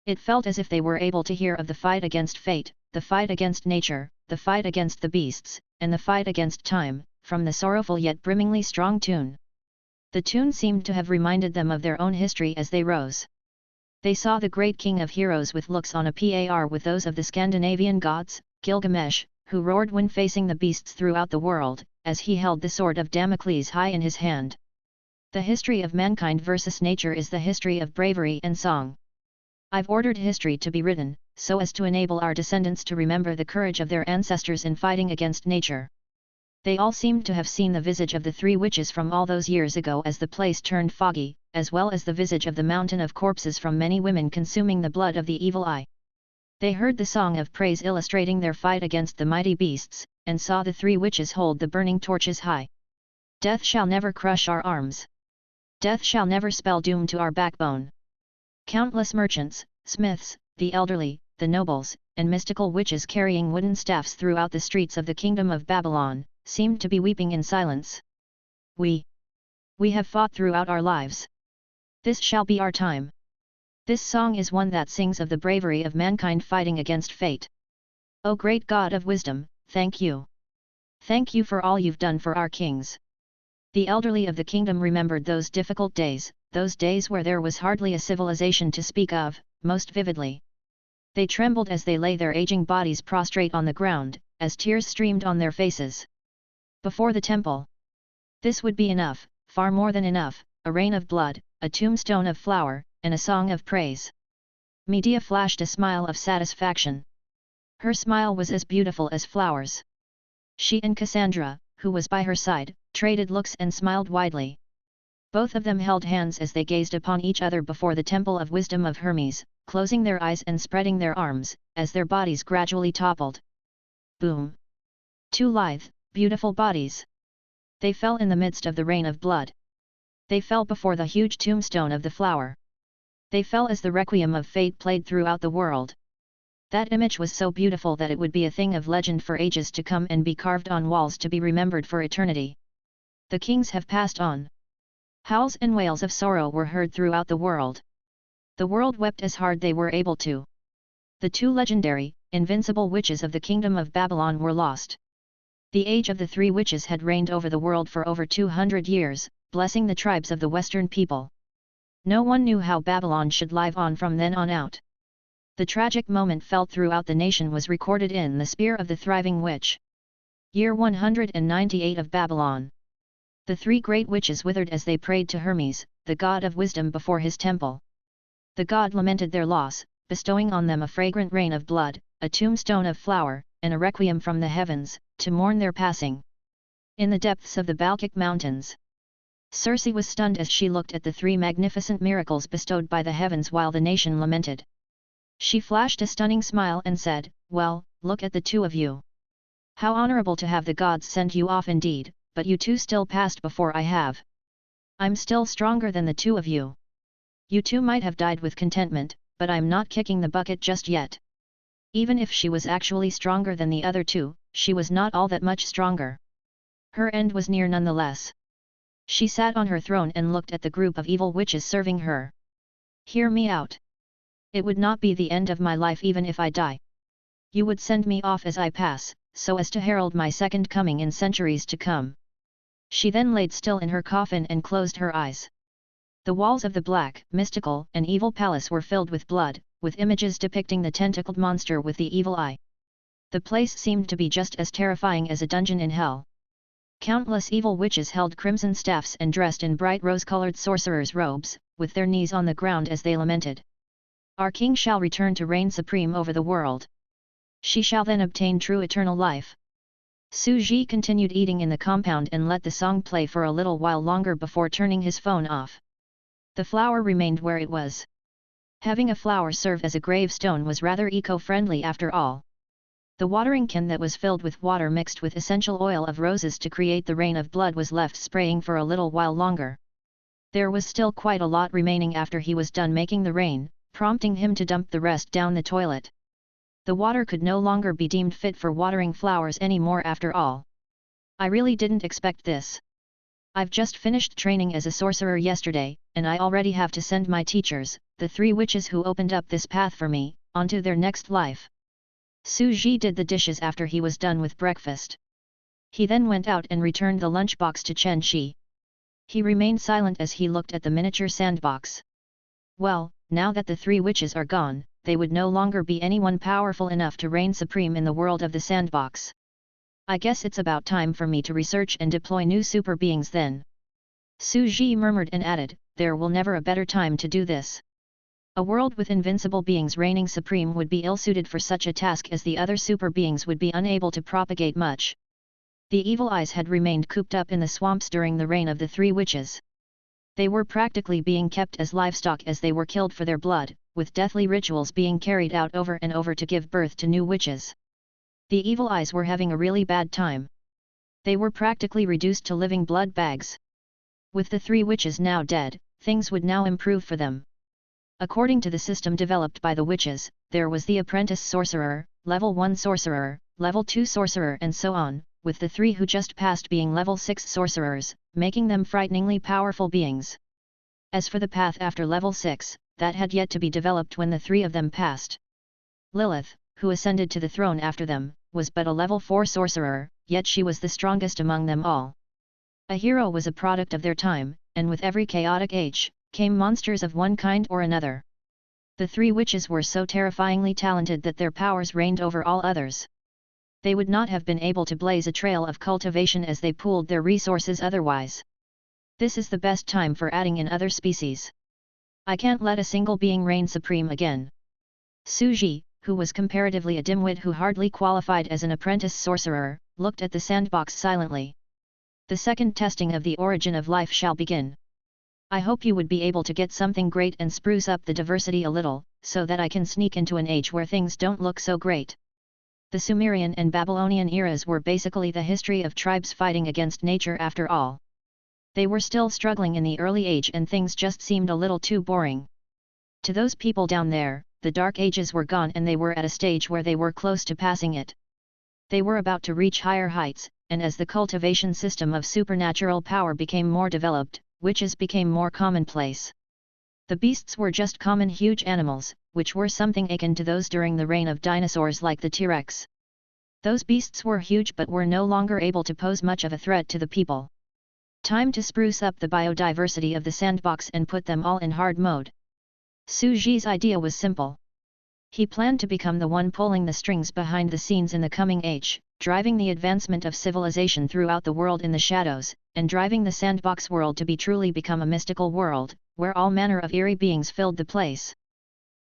It felt as if they were able to hear of the fight against fate, the fight against nature, the fight against the beasts, and the fight against time, from the sorrowful yet brimmingly strong tune. The tune seemed to have reminded them of their own history as they rose. They saw the great king of heroes with looks on a par with those of the Scandinavian gods, Gilgamesh, who roared when facing the beasts throughout the world, as he held the sword of Damocles high in his hand. The history of mankind versus nature is the history of bravery and song. I've ordered history to be written, so as to enable our descendants to remember the courage of their ancestors in fighting against nature. They all seemed to have seen the visage of the three witches from all those years ago as the place turned foggy, as well as the visage of the mountain of corpses from many women consuming the blood of the evil eye. They heard the song of praise illustrating their fight against the mighty beasts, and saw the three witches hold the burning torches high. Death shall never crush our arms. Death shall never spell doom to our backbone. Countless merchants, smiths, the elderly, the nobles, and mystical witches carrying wooden staffs throughout the streets of the kingdom of Babylon, seemed to be weeping in silence. We have fought throughout our lives. This shall be our time. This song is one that sings of the bravery of mankind fighting against fate. O great God of wisdom, thank you. Thank you for all you've done for our kings. The elderly of the kingdom remembered those difficult days, those days where there was hardly a civilization to speak of, most vividly. They trembled as they lay their aging bodies prostrate on the ground, as tears streamed on their faces. Before the temple. This would be enough, far more than enough, a rain of blood, a tombstone of flower, and a song of praise. Medea flashed a smile of satisfaction. Her smile was as beautiful as flowers. She and Cassandra, who was by her side, traded looks and smiled widely. Both of them held hands as they gazed upon each other before the temple of wisdom of Hermes, closing their eyes and spreading their arms, as their bodies gradually toppled. Boom! Two lithe, beautiful bodies. They fell in the midst of the rain of blood. They fell before the huge tombstone of the flower. They fell as the requiem of fate played throughout the world. That image was so beautiful that it would be a thing of legend for ages to come and be carved on walls to be remembered for eternity. The kings have passed on. Howls and wails of sorrow were heard throughout the world. The world wept as hard they were able to. The two legendary, invincible witches of the kingdom of Babylon were lost. The age of the three witches had reigned over the world for over 200 years, blessing the tribes of the Western people. No one knew how Babylon should live on from then on out. The tragic moment felt throughout the nation was recorded in the Spear of the Thriving Witch. Year 198 of Babylon. The three great witches withered as they prayed to Hermes, the god of wisdom, before his temple. The god lamented their loss, bestowing on them a fragrant rain of blood, a tombstone of flower, and a requiem from the heavens, to mourn their passing. In the depths of the Balkhic mountains, Circe was stunned as she looked at the three magnificent miracles bestowed by the heavens while the nation lamented. She flashed a stunning smile and said, "Well, look at the two of you. How honorable to have the gods send you off indeed, but you two still passed before I have. I'm still stronger than the two of you. You two might have died with contentment, but I'm not kicking the bucket just yet. Even if she was actually stronger than the other two, she was not all that much stronger. Her end was near nonetheless. She sat on her throne and looked at the group of evil witches serving her. Hear me out. It would not be the end of my life even if I die. You would send me off as I pass, so as to herald my second coming in centuries to come. She then laid still in her coffin and closed her eyes. The walls of the black, mystical, and evil palace were filled with blood, with images depicting the tentacled monster with the evil eye. The place seemed to be just as terrifying as a dungeon in hell. Countless evil witches held crimson staffs and dressed in bright rose-colored sorcerers' robes, with their knees on the ground as they lamented. Our king shall return to reign supreme over the world. She shall then obtain true eternal life. Su Ji continued eating in the compound and let the song play for a little while longer before turning his phone off. The flower remained where it was. Having a flower serve as a gravestone was rather eco-friendly after all. The watering can that was filled with water mixed with essential oil of roses to create the rain of blood was left spraying for a little while longer. There was still quite a lot remaining after he was done making the rain, prompting him to dump the rest down the toilet. The water could no longer be deemed fit for watering flowers anymore after all. I really didn't expect this. I've just finished training as a sorcerer yesterday, and I already have to send my teachers, the three witches who opened up this path for me, onto their next life. Su Ji did the dishes after he was done with breakfast. He then went out and returned the lunchbox to Chen Shi. He remained silent as he looked at the miniature sandbox. Well, now that the three witches are gone, they would no longer be anyone powerful enough to reign supreme in the world of the sandbox. I guess it's about time for me to research and deploy new super beings then. Su Ji murmured and added, there will never a better time to do this. A world with invincible beings reigning supreme would be ill-suited for such a task as the other super beings would be unable to propagate much. The evil eyes had remained cooped up in the swamps during the reign of the three witches. They were practically being kept as livestock as they were killed for their blood, with deathly rituals being carried out over and over to give birth to new witches. The evil eyes were having a really bad time. They were practically reduced to living blood bags. With the three witches now dead, things would now improve for them. According to the system developed by the witches, there was the apprentice sorcerer, level 1 sorcerer, level 2 sorcerer and so on, with the three who just passed being level 6 sorcerers, making them frighteningly powerful beings. As for the path after level 6, that had yet to be developed when the three of them passed. Lilith, who ascended to the throne after them, was but a level 4 sorcerer, yet she was the strongest among them all. A hero was a product of their time, and with every chaotic age, came monsters of one kind or another. The three witches were so terrifyingly talented that their powers reigned over all others. They would not have been able to blaze a trail of cultivation as they pooled their resources otherwise. This is the best time for adding in other species. I can't let a single being reign supreme again. Su Ji, who was comparatively a dimwit who hardly qualified as an apprentice sorcerer, looked at the sandbox silently. The second testing of the origin of life shall begin. I hope you would be able to get something great and spruce up the diversity a little, so that I can sneak into an age where things don't look so great. The Sumerian and Babylonian eras were basically the history of tribes fighting against nature after all. They were still struggling in the early age and things just seemed a little too boring. To those people down there, the dark ages were gone and they were at a stage where they were close to passing it. They were about to reach higher heights, and as the cultivation system of supernatural power became more developed, witches became more commonplace. The beasts were just common huge animals, which were something akin to those during the reign of dinosaurs like the T-Rex. Those beasts were huge but were no longer able to pose much of a threat to the people. Time to spruce up the biodiversity of the sandbox and put them all in hard mode. Su Ji's idea was simple. He planned to become the one pulling the strings behind the scenes in the coming age, driving the advancement of civilization throughout the world in the shadows, and driving the sandbox world to be truly become a mystical world, where all manner of eerie beings filled the place.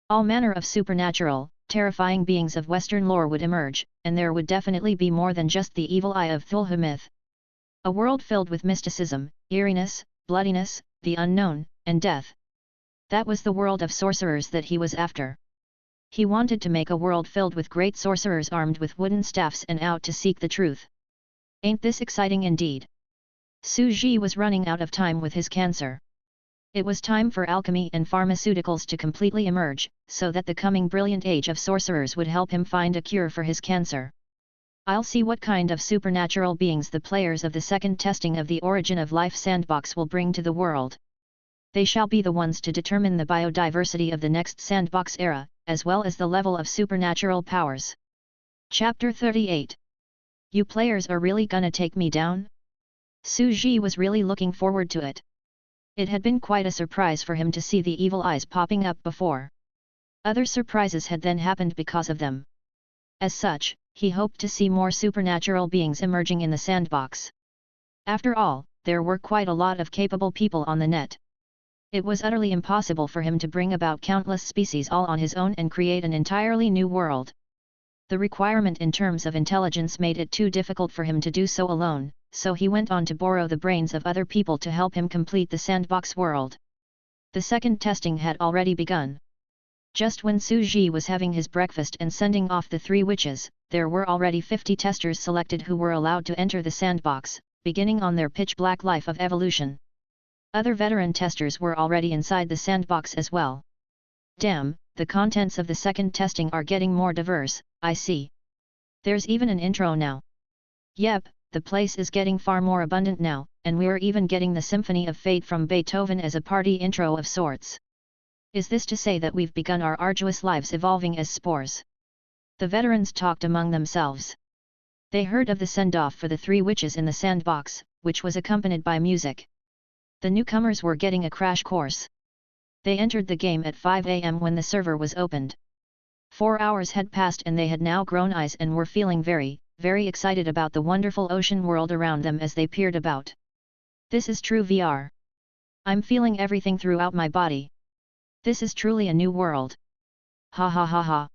All manner of supernatural, terrifying beings of Western lore would emerge, and there would definitely be more than just the evil eye of Thulhu myth. A world filled with mysticism, eeriness, bloodiness, the unknown, and death. That was the world of sorcerers that he was after. He wanted to make a world filled with great sorcerers armed with wooden staffs and out to seek the truth. Ain't this exciting indeed? Suji was running out of time with his cancer. It was time for alchemy and pharmaceuticals to completely emerge, so that the coming brilliant age of sorcerers would help him find a cure for his cancer. I'll see what kind of supernatural beings the players of the second testing of the Origin of Life sandbox will bring to the world. They shall be the ones to determine the biodiversity of the next sandbox era, as well as the level of supernatural powers. Chapter 38. You players are really gonna take me down? Suji was really looking forward to it. It had been quite a surprise for him to see the evil eyes popping up before. Other surprises had then happened because of them. As such, he hoped to see more supernatural beings emerging in the sandbox. After all, there were quite a lot of capable people on the net. It was utterly impossible for him to bring about countless species all on his own and create an entirely new world. The requirement in terms of intelligence made it too difficult for him to do so alone, so he went on to borrow the brains of other people to help him complete the sandbox world. The second testing had already begun. Just when Suji was having his breakfast and sending off the 3 witches, there were already 50 testers selected who were allowed to enter the sandbox, beginning on their pitch-black life of evolution. Other veteran testers were already inside the sandbox as well. Damn, the contents of the second testing are getting more diverse, I see. There's even an intro now. Yep, the place is getting far more abundant now, and we're even getting the Symphony of Fate from Beethoven as a party intro of sorts. Is this to say that we've begun our arduous lives evolving as spores? The veterans talked among themselves. They heard of the send-off for the 3 witches in the sandbox, which was accompanied by music. The newcomers were getting a crash course. They entered the game at 5 AM when the server was opened. 4 hours had passed and they had now grown eyes and were feeling very, very excited about the wonderful ocean world around them as they peered about. This is true VR. I'm feeling everything throughout my body. This is truly a new world. Ha ha ha ha.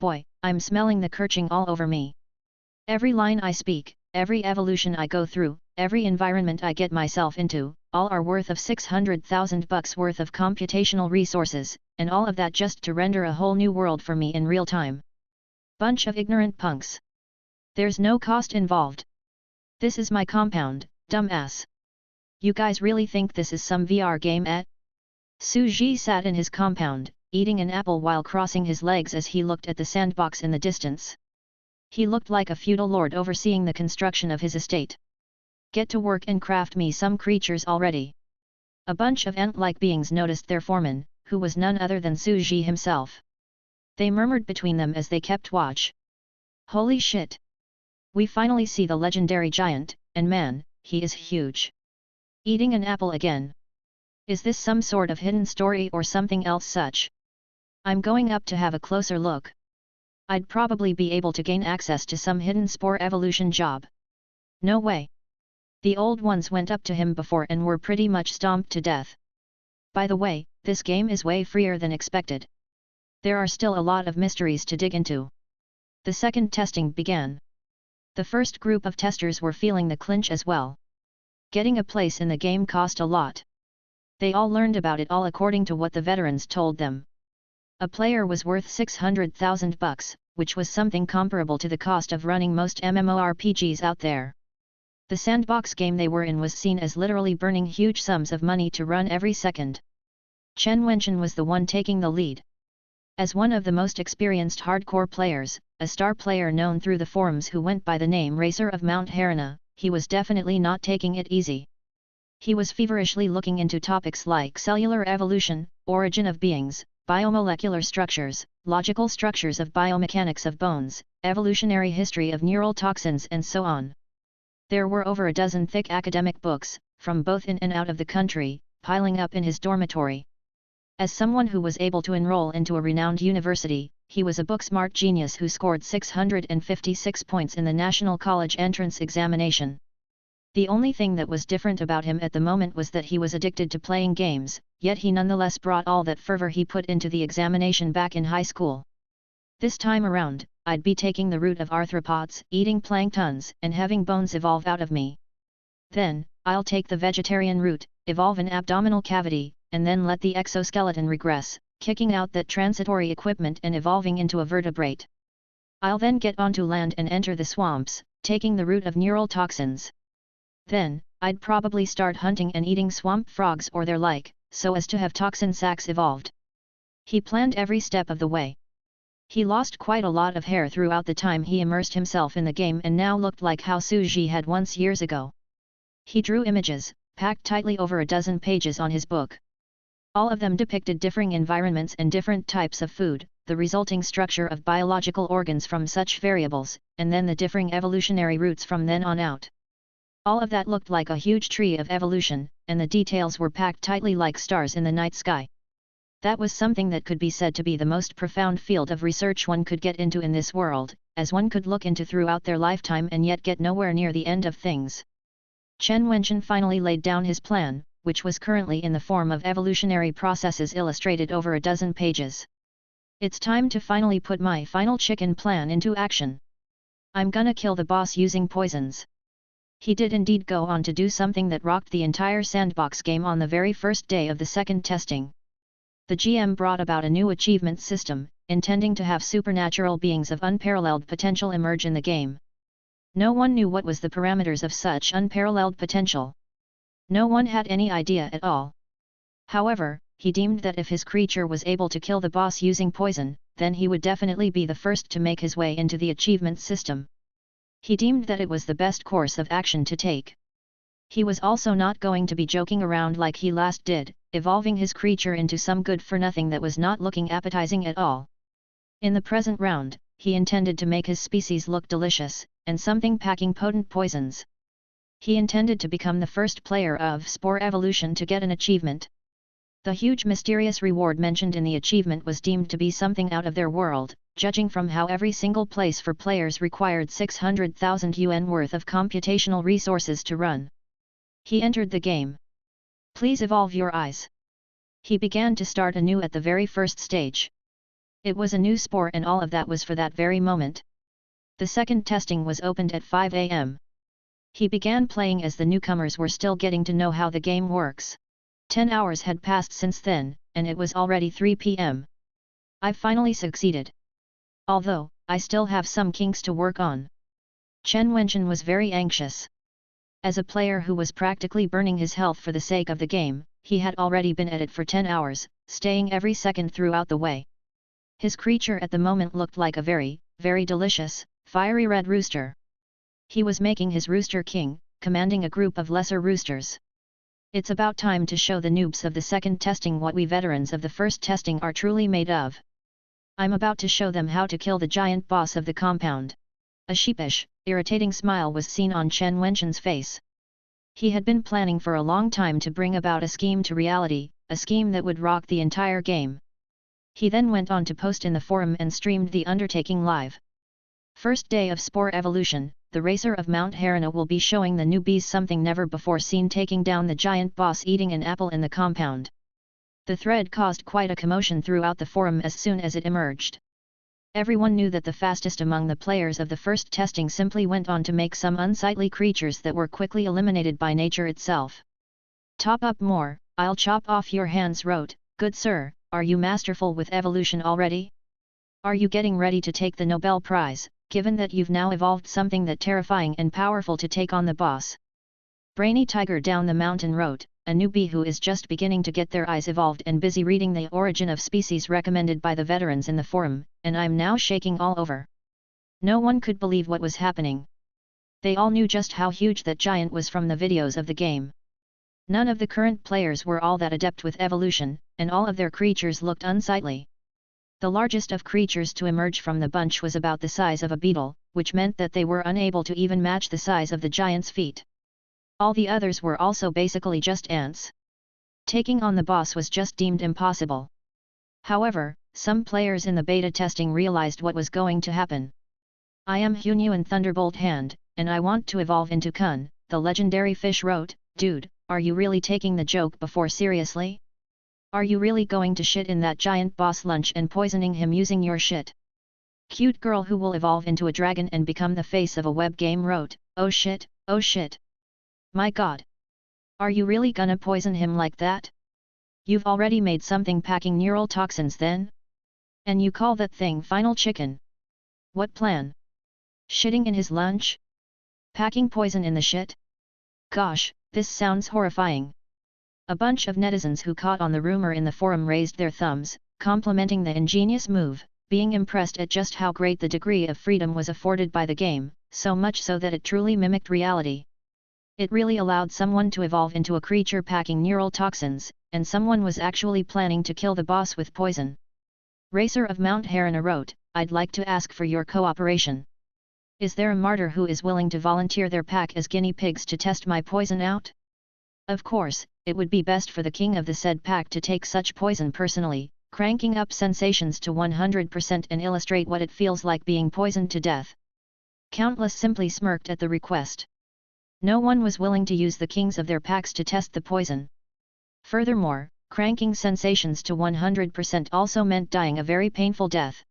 Boy, I'm smelling the kerching all over me. Every line I speak, every evolution I go through, every environment I get myself into, all are worth of $600,000 worth of computational resources, and all of that just to render a whole new world for me in real time. Bunch of ignorant punks. There's no cost involved. This is my compound, dumbass. You guys really think this is some VR game, eh? Suji sat in his compound, eating an apple while crossing his legs as he looked at the sandbox in the distance. He looked like a feudal lord overseeing the construction of his estate. Get to work and craft me some creatures already. A bunch of ant-like beings noticed their foreman, who was none other than Suji himself. They murmured between them as they kept watch. Holy shit! We finally see the legendary giant, and man, he is huge. Eating an apple again. Is this some sort of hidden story or something else such? I'm going up to have a closer look. I'd probably be able to gain access to some hidden spore evolution job. No way. The old ones went up to him before and were pretty much stomped to death. By the way, this game is way freer than expected. There are still a lot of mysteries to dig into. The second testing began. The first group of testers were feeling the clinch as well. Getting a place in the game cost a lot. They all learned about it all according to what the veterans told them. A player was worth $600,000, which was something comparable to the cost of running most MMORPGs out there. The sandbox game they were in was seen as literally burning huge sums of money to run every second. Chen Wenchen was the one taking the lead. As one of the most experienced hardcore players, a star player known through the forums who went by the name Racer of Mount Harana, he was definitely not taking it easy. He was feverishly looking into topics like cellular evolution, origin of beings, biomolecular structures, logical structures of biomechanics of bones, evolutionary history of neural toxins and so on. There were over a dozen thick academic books, from both in and out of the country, piling up in his dormitory. As someone who was able to enroll into a renowned university, he was a book-smart genius who scored 656 points in the National College Entrance Examination. The only thing that was different about him at the moment was that he was addicted to playing games, yet he nonetheless brought all that fervor he put into the examination back in high school. This time around, I'd be taking the route of arthropods, eating planktons, and having bones evolve out of me. Then, I'll take the vegetarian route, evolve an abdominal cavity, and then let the exoskeleton regress, kicking out that transitory equipment and evolving into a vertebrate. I'll then get onto land and enter the swamps, taking the route of neural toxins. Then, I'd probably start hunting and eating swamp frogs or their like, so as to have toxin sacs evolved. He planned every step of the way. He lost quite a lot of hair throughout the time he immersed himself in the game and now looked like how Suji had once years ago. He drew images, packed tightly over a dozen pages on his book. All of them depicted differing environments and different types of food, the resulting structure of biological organs from such variables, and then the differing evolutionary routes from then on out. All of that looked like a huge tree of evolution, and the details were packed tightly like stars in the night sky. That was something that could be said to be the most profound field of research one could get into in this world, as one could look into throughout their lifetime and yet get nowhere near the end of things. Chen Wenchen finally laid down his plan, which was currently in the form of evolutionary processes illustrated over a dozen pages. It's time to finally put my final chicken plan into action. I'm gonna kill the boss using poisons. He did indeed go on to do something that rocked the entire sandbox game on the very first day of the second testing. The GM brought about a new achievement system, intending to have supernatural beings of unparalleled potential emerge in the game. No one knew what was the parameters of such unparalleled potential. No one had any idea at all. However, he deemed that if his creature was able to kill the boss using poison, then he would definitely be the first to make his way into the achievement system. He deemed that it was the best course of action to take. He was also not going to be joking around like he last did, evolving his creature into some good-for-nothing that was not looking appetizing at all. In the present round, he intended to make his species look delicious, and something packing potent poisons. He intended to become the first player of Spore Evolution to get an achievement. The huge mysterious reward mentioned in the achievement was deemed to be something out of their world, judging from how every single place for players required 600,000 yuan worth of computational resources to run. He entered the game. Please evolve your eyes. He began to start anew at the very first stage. It was a new spore and all of that was for that very moment. The second testing was opened at 5 AM. He began playing as the newcomers were still getting to know how the game works. 10 hours had passed since then, and it was already 3 PM. I've finally succeeded. Although, I still have some kinks to work on. Chen Wenchen was very anxious. As a player who was practically burning his health for the sake of the game, he had already been at it for 10 hours, staying every second throughout the way. His creature at the moment looked like a very, very delicious, fiery red rooster. He was making his rooster king, commanding a group of lesser roosters. It's about time to show the noobs of the second testing what we veterans of the first testing are truly made of. I'm about to show them how to kill the giant boss of the compound. A sheepish, irritating smile was seen on Chen Wenchen's face. He had been planning for a long time to bring about a scheme to reality, a scheme that would rock the entire game. He then went on to post in the forum and streamed the undertaking live. First day of Spore Evolution, the racer of Mount Harana will be showing the newbies something never before seen, taking down the giant boss eating an apple in the compound. The thread caused quite a commotion throughout the forum as soon as it emerged. Everyone knew that the fastest among the players of the first testing simply went on to make some unsightly creatures that were quickly eliminated by nature itself. Top up more, I'll chop off your hands wrote, good sir, are you masterful with evolution already? Are you getting ready to take the Nobel Prize, given that you've now evolved something that terrifying and powerful to take on the boss? Brainy Tiger down the mountain wrote, a newbie who is just beginning to get their eyes evolved and busy reading the origin of species recommended by the veterans in the forum, and I'm now shaking all over. No one could believe what was happening. They all knew just how huge that giant was from the videos of the game. None of the current players were all that adept with evolution, and all of their creatures looked unsightly. The largest of creatures to emerge from the bunch was about the size of a beetle, which meant that they were unable to even match the size of the giant's feet. All the others were also basically just ants. Taking on the boss was just deemed impossible. However, some players in the beta testing realized what was going to happen. I am Hunyuan Thunderbolt Hand, and I want to evolve into Kun, the legendary fish wrote, dude, are you really taking the joke before seriously? Are you really going to shit in that giant boss lunch and poisoning him using your shit? Cute girl who will evolve into a dragon and become the face of a web game wrote, oh shit, oh shit. My god! Are you really gonna poison him like that? You've already made something packing neural toxins then? And you call that thing final chicken? What plan? Shitting in his lunch? Packing poison in the shit? Gosh, This sounds horrifying. A bunch of netizens who caught on the rumor in the forum raised their thumbs, complimenting the ingenious move, being impressed at just how great the degree of freedom was afforded by the game, so much so that it truly mimicked reality. It really allowed someone to evolve into a creature packing neural toxins, and someone was actually planning to kill the boss with poison. Racer of Mount Harana wrote, "I'd like to ask for your cooperation. Is there a martyr who is willing to volunteer their pack as guinea pigs to test my poison out? Of course, it would be best for the king of the said pack to take such poison personally, cranking up sensations to 100% and illustrate what it feels like being poisoned to death." Countless simply smirked at the request. No one was willing to use the kings of their packs to test the poison. Furthermore, cranking sensations to 100% also meant dying a very painful death.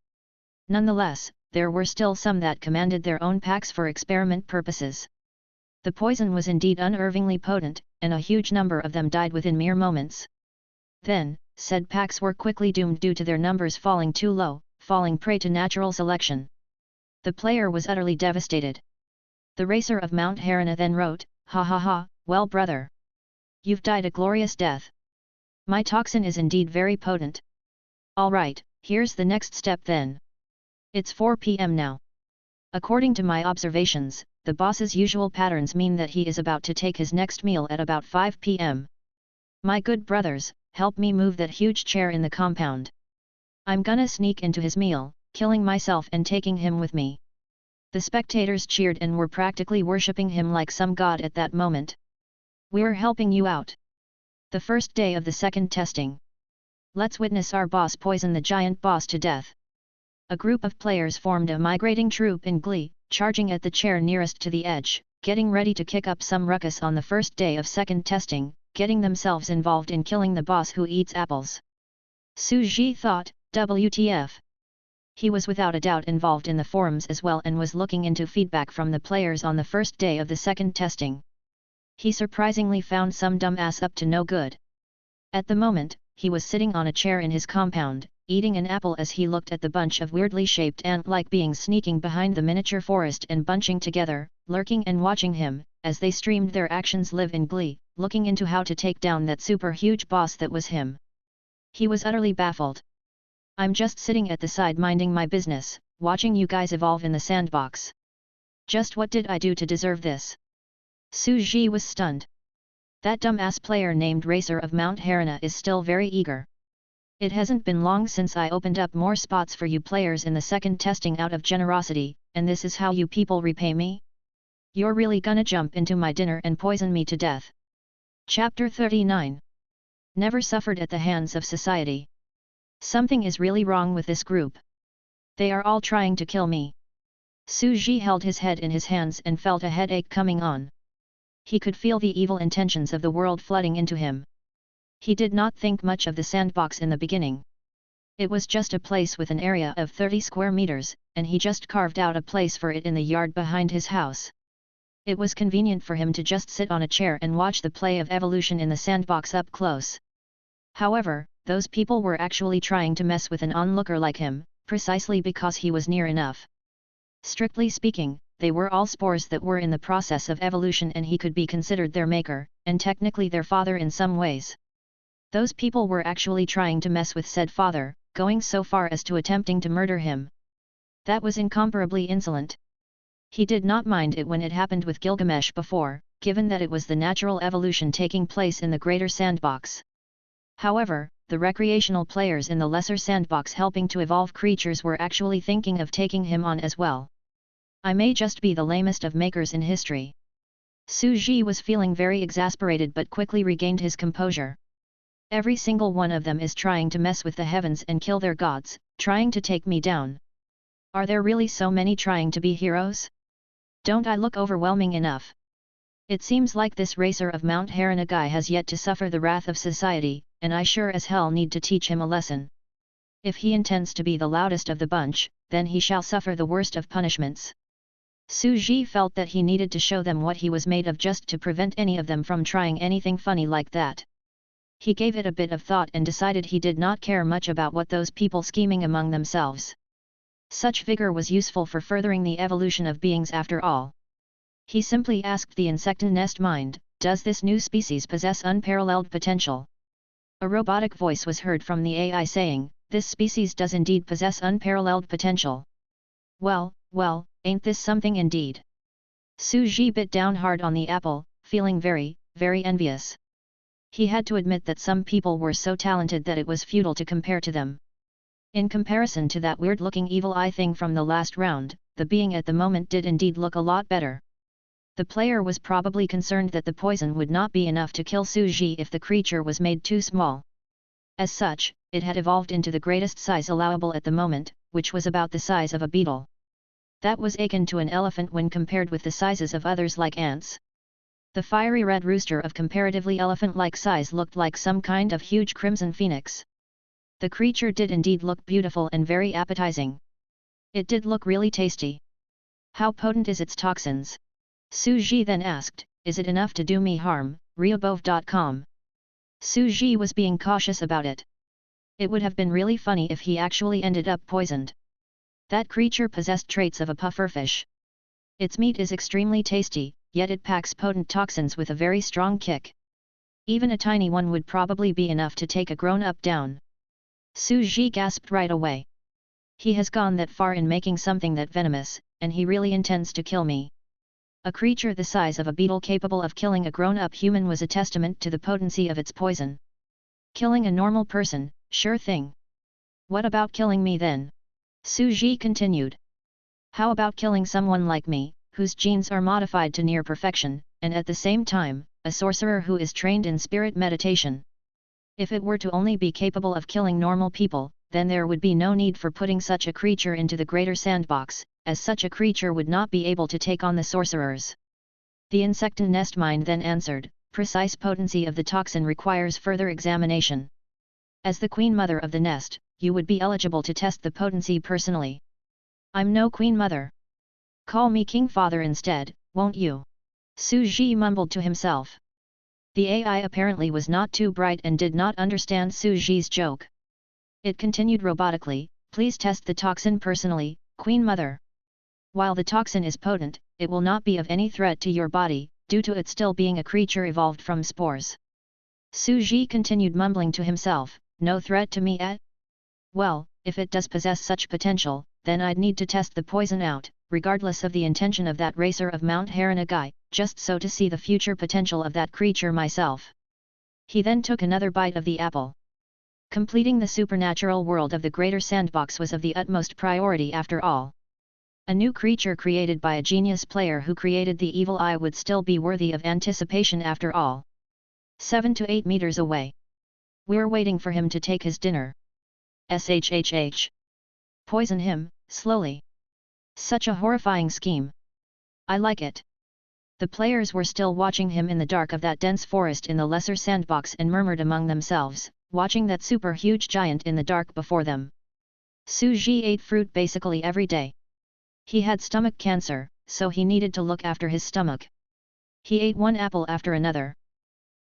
Nonetheless, there were still some that commanded their own packs for experiment purposes. The poison was indeed unnervingly potent, and a huge number of them died within mere moments. Then, said packs were quickly doomed due to their numbers falling too low, falling prey to natural selection. The player was utterly devastated. The Racer of Mount Harana then wrote, "Ha ha ha, well brother. You've died a glorious death. My toxin is indeed very potent. Alright, here's the next step then. It's 4 PM now. According to my observations, the boss's usual patterns mean that he is about to take his next meal at about 5 PM. My good brothers, help me move that huge chair in the compound. I'm gonna sneak into his meal, killing myself and taking him with me." The spectators cheered and were practically worshipping him like some god at that moment. "We're helping you out. The first day of the second testing. Let's witness our boss poison the giant boss to death." A group of players formed a migrating troop in glee, charging at the chair nearest to the edge, getting ready to kick up some ruckus on the first day of second testing, getting themselves involved in killing the boss who eats apples. Su Ji thought, WTF. He was without a doubt involved in the forums as well and was looking into feedback from the players on the first day of the second testing. He surprisingly found some dumbass up to no good. At the moment, he was sitting on a chair in his compound, eating an apple as he looked at the bunch of weirdly shaped ant-like beings sneaking behind the miniature forest and bunching together, lurking and watching him, as they streamed their actions live in glee, looking into how to take down that super huge boss that was him. He was utterly baffled. "I'm just sitting at the side minding my business, watching you guys evolve in the sandbox. Just what did I do to deserve this?" Su Ji was stunned. That dumbass player named Racer of Mount Harana is still very eager. "It hasn't been long since I opened up more spots for you players in the second testing out of generosity, and this is how you people repay me? You're really gonna jump into my dinner and poison me to death." Chapter 39. Never suffered at the hands of society. Something is really wrong with this group. They are all trying to kill me. Su Ji held his head in his hands and felt a headache coming on. He could feel the evil intentions of the world flooding into him. He did not think much of the sandbox in the beginning. It was just a place with an area of 30 square meters, and he just carved out a place for it in the yard behind his house. It was convenient for him to just sit on a chair and watch the play of evolution in the sandbox up close. However, those people were actually trying to mess with an onlooker like him, precisely because he was near enough. Strictly speaking, they were all spores that were in the process of evolution and he could be considered their maker, and technically their father in some ways. Those people were actually trying to mess with said father, going so far as to attempting to murder him. That was incomparably insolent. He did not mind it when it happened with Gilgamesh before, given that it was the natural evolution taking place in the greater sandbox. However, the recreational players in the lesser sandbox helping to evolve creatures were actually thinking of taking him on as well. I may just be the lamest of makers in history. Su Ji was feeling very exasperated but quickly regained his composure. Every single one of them is trying to mess with the heavens and kill their gods, trying to take me down. Are there really so many trying to be heroes? Don't I look overwhelming enough? It seems like this Racer of Mount Harana guy has yet to suffer the wrath of society, and I sure as hell need to teach him a lesson. If he intends to be the loudest of the bunch, then he shall suffer the worst of punishments. Su Ji felt that he needed to show them what he was made of just to prevent any of them from trying anything funny like that. He gave it a bit of thought and decided he did not care much about what those people scheming among themselves. Such vigor was useful for furthering the evolution of beings after all. He simply asked the insect nest mind, does this new species possess unparalleled potential? A robotic voice was heard from the AI saying, this species does indeed possess unparalleled potential. Well, ain't this something indeed? Su Ji bit down hard on the apple, feeling very, very envious. He had to admit that some people were so talented that it was futile to compare to them. In comparison to that weird-looking evil eye thing from the last round, the being at the moment did indeed look a lot better. The player was probably concerned that the poison would not be enough to kill Su Ji if the creature was made too small. As such, it had evolved into the greatest size allowable at the moment, which was about the size of a beetle. That was akin to an elephant when compared with the sizes of others like ants. The fiery red rooster of comparatively elephant-like size looked like some kind of huge crimson phoenix. The creature did indeed look beautiful and very appetizing. It did look really tasty. How potent is its toxins? Su Ji then asked, is it enough to do me harm? Audiobooks.com. Su Ji was being cautious about it. It would have been really funny if he actually ended up poisoned. That creature possessed traits of a pufferfish. Its meat is extremely tasty, yet it packs potent toxins with a very strong kick. Even a tiny one would probably be enough to take a grown-up down. Su Ji gasped right away. He has gone that far in making something that venomous, and he really intends to kill me. A creature the size of a beetle capable of killing a grown-up human was a testament to the potency of its poison. Killing a normal person, sure thing. What about killing me then? Su Ji continued. How about killing someone like me, whose genes are modified to near perfection, and at the same time, a sorcerer who is trained in spirit meditation? If it were to only be capable of killing normal people, then there would be no need for putting such a creature into the greater sandbox, as such a creature would not be able to take on the sorcerers. The insecten nest mind then answered, precise potency of the toxin requires further examination. As the queen mother of the nest, you would be eligible to test the potency personally. I'm no queen mother. Call me king father instead, won't you? Su Ji mumbled to himself. The AI apparently was not too bright and did not understand Su Ji's joke. It continued robotically, please test the toxin personally, queen mother. While the toxin is potent, it will not be of any threat to your body, due to it still being a creature evolved from spores. Su Ji continued mumbling to himself, no threat to me eh? Well, if it does possess such potential, then I'd need to test the poison out, regardless of the intention of that racer of Mount Haranagai, just so to see the future potential of that creature myself. He then took another bite of the apple. Completing the supernatural world of the greater sandbox was of the utmost priority after all. A new creature created by a genius player who created the evil eye would still be worthy of anticipation after all. 7 to 8 meters away. We're waiting for him to take his dinner. SHHH. Poison him, slowly. Such a horrifying scheme. I like it. The players were still watching him in the dark of that dense forest in the lesser sandbox and murmured among themselves, watching that super huge giant in the dark before them. Su Ji ate fruit basically every day. He had stomach cancer, so he needed to look after his stomach. He ate one apple after another.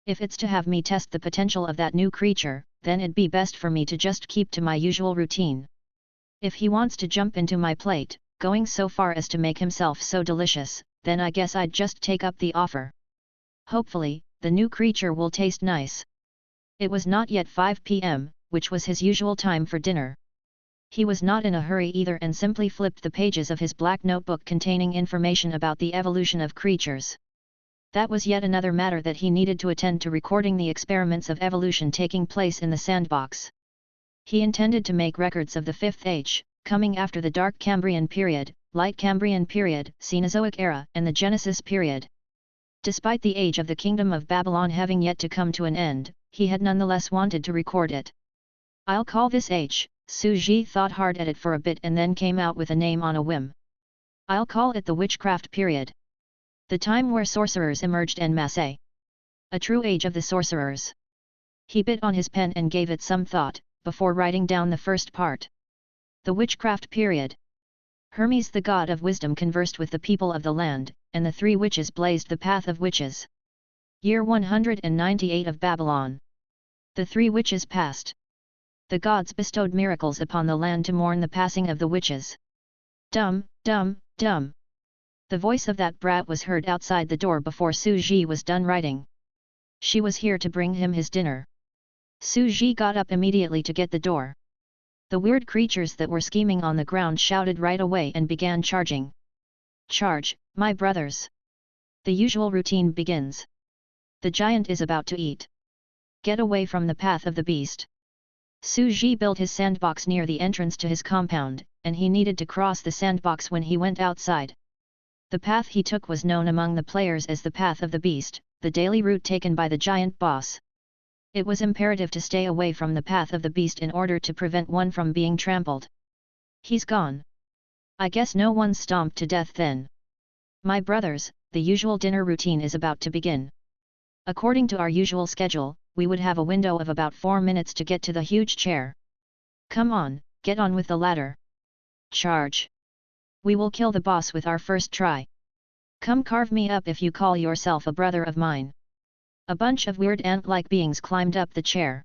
If it's to have me test the potential of that new creature, then it'd be best for me to just keep to my usual routine. If he wants to jump into my plate, going so far as to make himself so delicious, then I guess I'd just take up the offer. Hopefully, the new creature will taste nice. It was not yet 5 p.m., which was his usual time for dinner. He was not in a hurry either and simply flipped the pages of his black notebook containing information about the evolution of creatures. That was yet another matter that he needed to attend to, recording the experiments of evolution taking place in the sandbox. He intended to make records of the Fifth Age, coming after the Dark Cambrian period, Light Cambrian period, Cenozoic era, and the Genesis period. Despite the age of the Kingdom of Babylon having yet to come to an end, he had nonetheless wanted to record it. I'll call this H. Su Ji thought hard at it for a bit and then came out with a name on a whim. I'll call it the Witchcraft period. The time where sorcerers emerged en masse. A true age of the sorcerers. He bit on his pen and gave it some thought, before writing down the first part. The Witchcraft period. Hermes the god of wisdom conversed with the people of the land, and the 3 witches blazed the path of witches. Year 198 of Babylon. The 3 witches passed. The gods bestowed miracles upon the land to mourn the passing of the witches. Dum, dum, dum. The voice of that brat was heard outside the door before Su Ji was done writing. She was here to bring him his dinner. Su Ji got up immediately to get the door. The weird creatures that were scheming on the ground shouted right away and began charging. Charge, my brothers! The usual routine begins. The giant is about to eat. Get away from the path of the beast. Su Ji built his sandbox near the entrance to his compound, and he needed to cross the sandbox when he went outside. The path he took was known among the players as the path of the beast, the daily route taken by the giant boss. It was imperative to stay away from the path of the beast in order to prevent one from being trampled. He's gone. I guess no one's stomped to death then. My brothers, the usual dinner routine is about to begin. According to our usual schedule, we would have a window of about 4 minutes to get to the huge chair. Come on, get on with the ladder. Charge! We will kill the boss with our first try. Come carve me up if you call yourself a brother of mine. A bunch of weird ant-like beings climbed up the chair.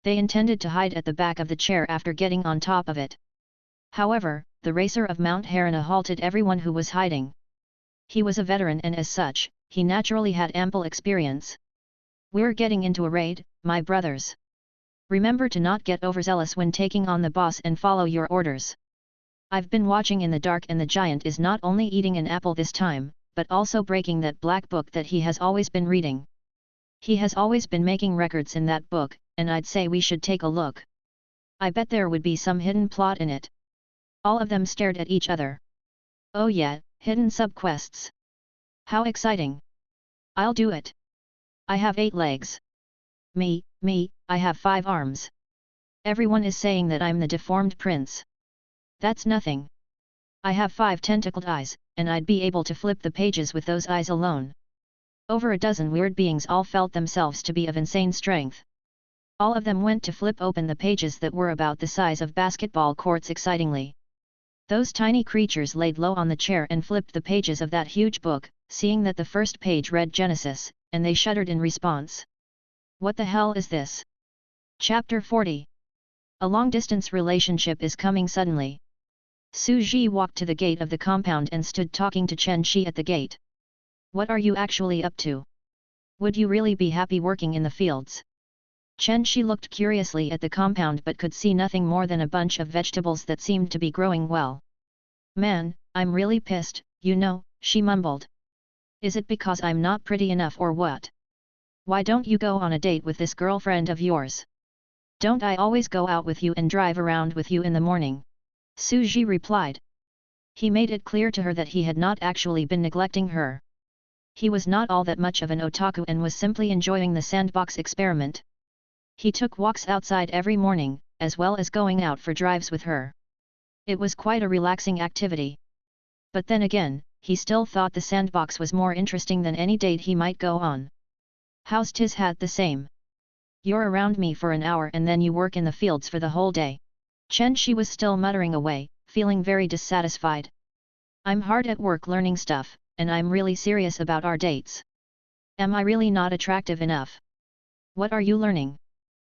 They intended to hide at the back of the chair after getting on top of it. However, the racer of Mount Harana halted everyone who was hiding. He was a veteran and as such, he naturally had ample experience. We're getting into a raid, my brothers. Remember to not get overzealous when taking on the boss and follow your orders. I've been watching in the dark and the giant is not only eating an apple this time, but also breaking that black book that he has always been reading. He has always been making records in that book, and I'd say we should take a look. I bet there would be some hidden plot in it. All of them stared at each other. Oh yeah, hidden subquests. How exciting. I'll do it. I have 8 legs. Me, I have 5 arms. Everyone is saying that I'm the deformed prince. That's nothing. I have 5 tentacled eyes, and I'd be able to flip the pages with those eyes alone. Over a dozen weird beings all felt themselves to be of insane strength. All of them went to flip open the pages that were about the size of basketball courts excitingly. Those tiny creatures laid low on the chair and flipped the pages of that huge book, seeing that the first page read Genesis, and they shuddered in response. What the hell is this? Chapter 40. A long-distance relationship is coming suddenly. Su Ji walked to the gate of the compound and stood talking to Chen Shi at the gate. What are you actually up to? Would you really be happy working in the fields? Chen Shi looked curiously at the compound but could see nothing more than a bunch of vegetables that seemed to be growing well. Man, I'm really pissed, you know, she mumbled. Is it because I'm not pretty enough or what? Why don't you go on a date with this girlfriend of yours? Don't I always go out with you and drive around with you in the morning? Su Ji replied. He made it clear to her that he had not actually been neglecting her. He was not all that much of an otaku and was simply enjoying the sandbox experiment. He took walks outside every morning, as well as going out for drives with her. It was quite a relaxing activity. But then again, he still thought the sandbox was more interesting than any date he might go on. How's tis hat the same? You're around me for an hour and then you work in the fields for the whole day. Chen Shi was still muttering away, feeling very dissatisfied. I'm hard at work learning stuff, and I'm really serious about our dates. Am I really not attractive enough? What are you learning?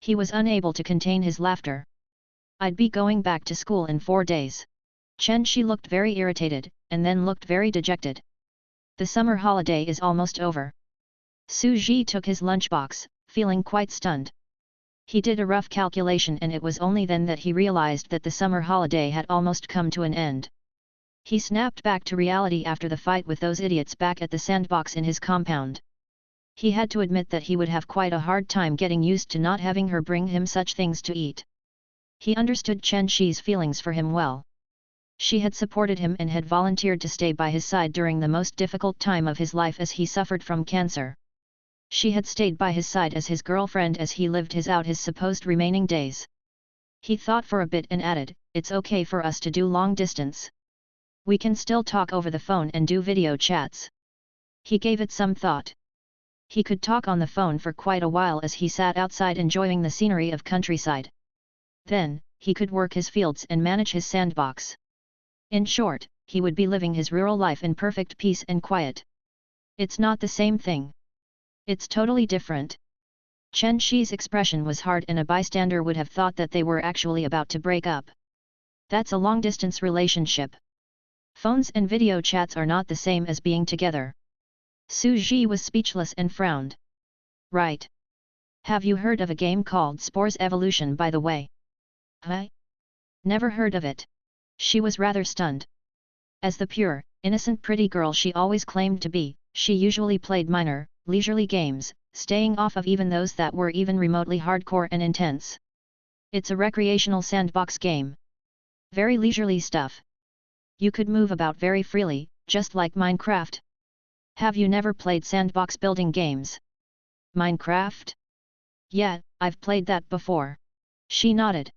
He was unable to contain his laughter. I'd be going back to school in 4 days. Chen Shi looked very irritated, and then looked very dejected. The summer holiday is almost over. Su Ji took his lunchbox, feeling quite stunned. He did a rough calculation and it was only then that he realized that the summer holiday had almost come to an end. He snapped back to reality after the fight with those idiots back at the sandbox in his compound. He had to admit that he would have quite a hard time getting used to not having her bring him such things to eat. He understood Chen Shi's feelings for him well. She had supported him and had volunteered to stay by his side during the most difficult time of his life as he suffered from cancer. She had stayed by his side as his girlfriend as he lived his supposed remaining days. He thought for a bit and added, "It's okay for us to do long distance. We can still talk over the phone and do video chats." He gave it some thought. He could talk on the phone for quite a while as he sat outside enjoying the scenery of countryside. Then, he could work his fields and manage his sandbox. In short, he would be living his rural life in perfect peace and quiet. It's not the same thing. It's totally different. Chen Shi's expression was hard and a bystander would have thought that they were actually about to break up. That's a long-distance relationship. Phones and video chats are not the same as being together. Su Ji was speechless and frowned. Right. Have you heard of a game called Spores Evolution by the way? Huh? Never heard of it. She was rather stunned. As the pure, innocent pretty girl she always claimed to be, she usually played minor, leisurely games, staying off of even those that were even remotely hardcore and intense. It's a recreational sandbox game. Very leisurely stuff. You could move about very freely, just like Minecraft. Have you never played sandbox building games? Minecraft? Yeah, I've played that before. She nodded.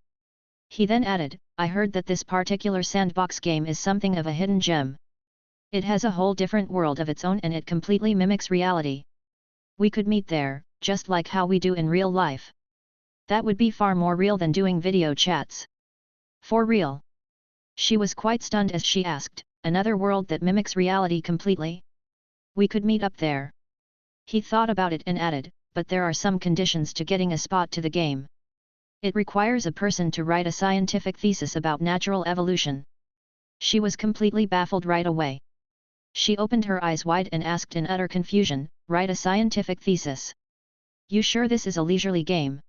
He then added, I heard that this particular sandbox game is something of a hidden gem. It has a whole different world of its own and it completely mimics reality. We could meet there, just like how we do in real life. That would be far more real than doing video chats. For real? She was quite stunned as she asked, another world that mimics reality completely? We could meet up there. He thought about it and added, but there are some conditions to getting a spot to the game. It requires a person to write a scientific thesis about natural evolution. She was completely baffled right away. She opened her eyes wide and asked in utter confusion, write a scientific thesis? You sure this is a leisurely game?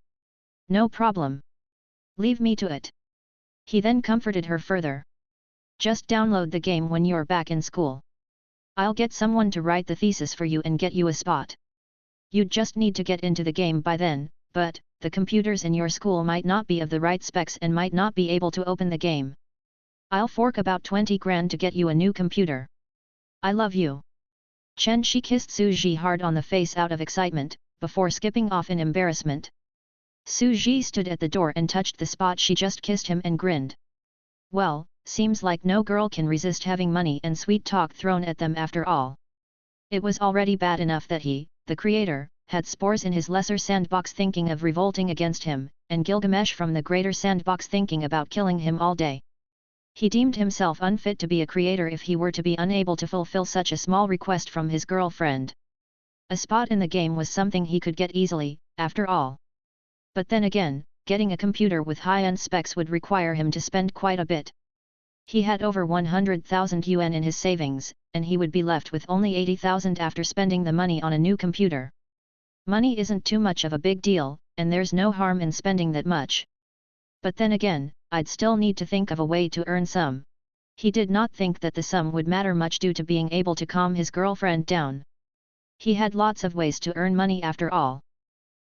No problem. Leave me to it. He then comforted her further. Just download the game when you're back in school. I'll get someone to write the thesis for you and get you a spot. You'd just need to get into the game by then, but the computers in your school might not be of the right specs and might not be able to open the game. I'll fork about 20 grand to get you a new computer. I love you. Chen Shi kissed Su Ji hard on the face out of excitement, before skipping off in embarrassment. Su Ji stood at the door and touched the spot she just kissed him and grinned. Well, seems like no girl can resist having money and sweet talk thrown at them after all. It was already bad enough that he, the creator, had spores in his lesser sandbox thinking of revolting against him, and Gilgamesh from the greater sandbox thinking about killing him all day. He deemed himself unfit to be a creator if he were to be unable to fulfill such a small request from his girlfriend. A spot in the game was something he could get easily, after all. But then again, getting a computer with high-end specs would require him to spend quite a bit. He had over 100,000 yuan in his savings, and he would be left with only 80,000 after spending the money on a new computer. Money isn't too much of a big deal, and there's no harm in spending that much. But then again, I'd still need to think of a way to earn some. He did not think that the sum would matter much due to being able to calm his girlfriend down. He had lots of ways to earn money after all.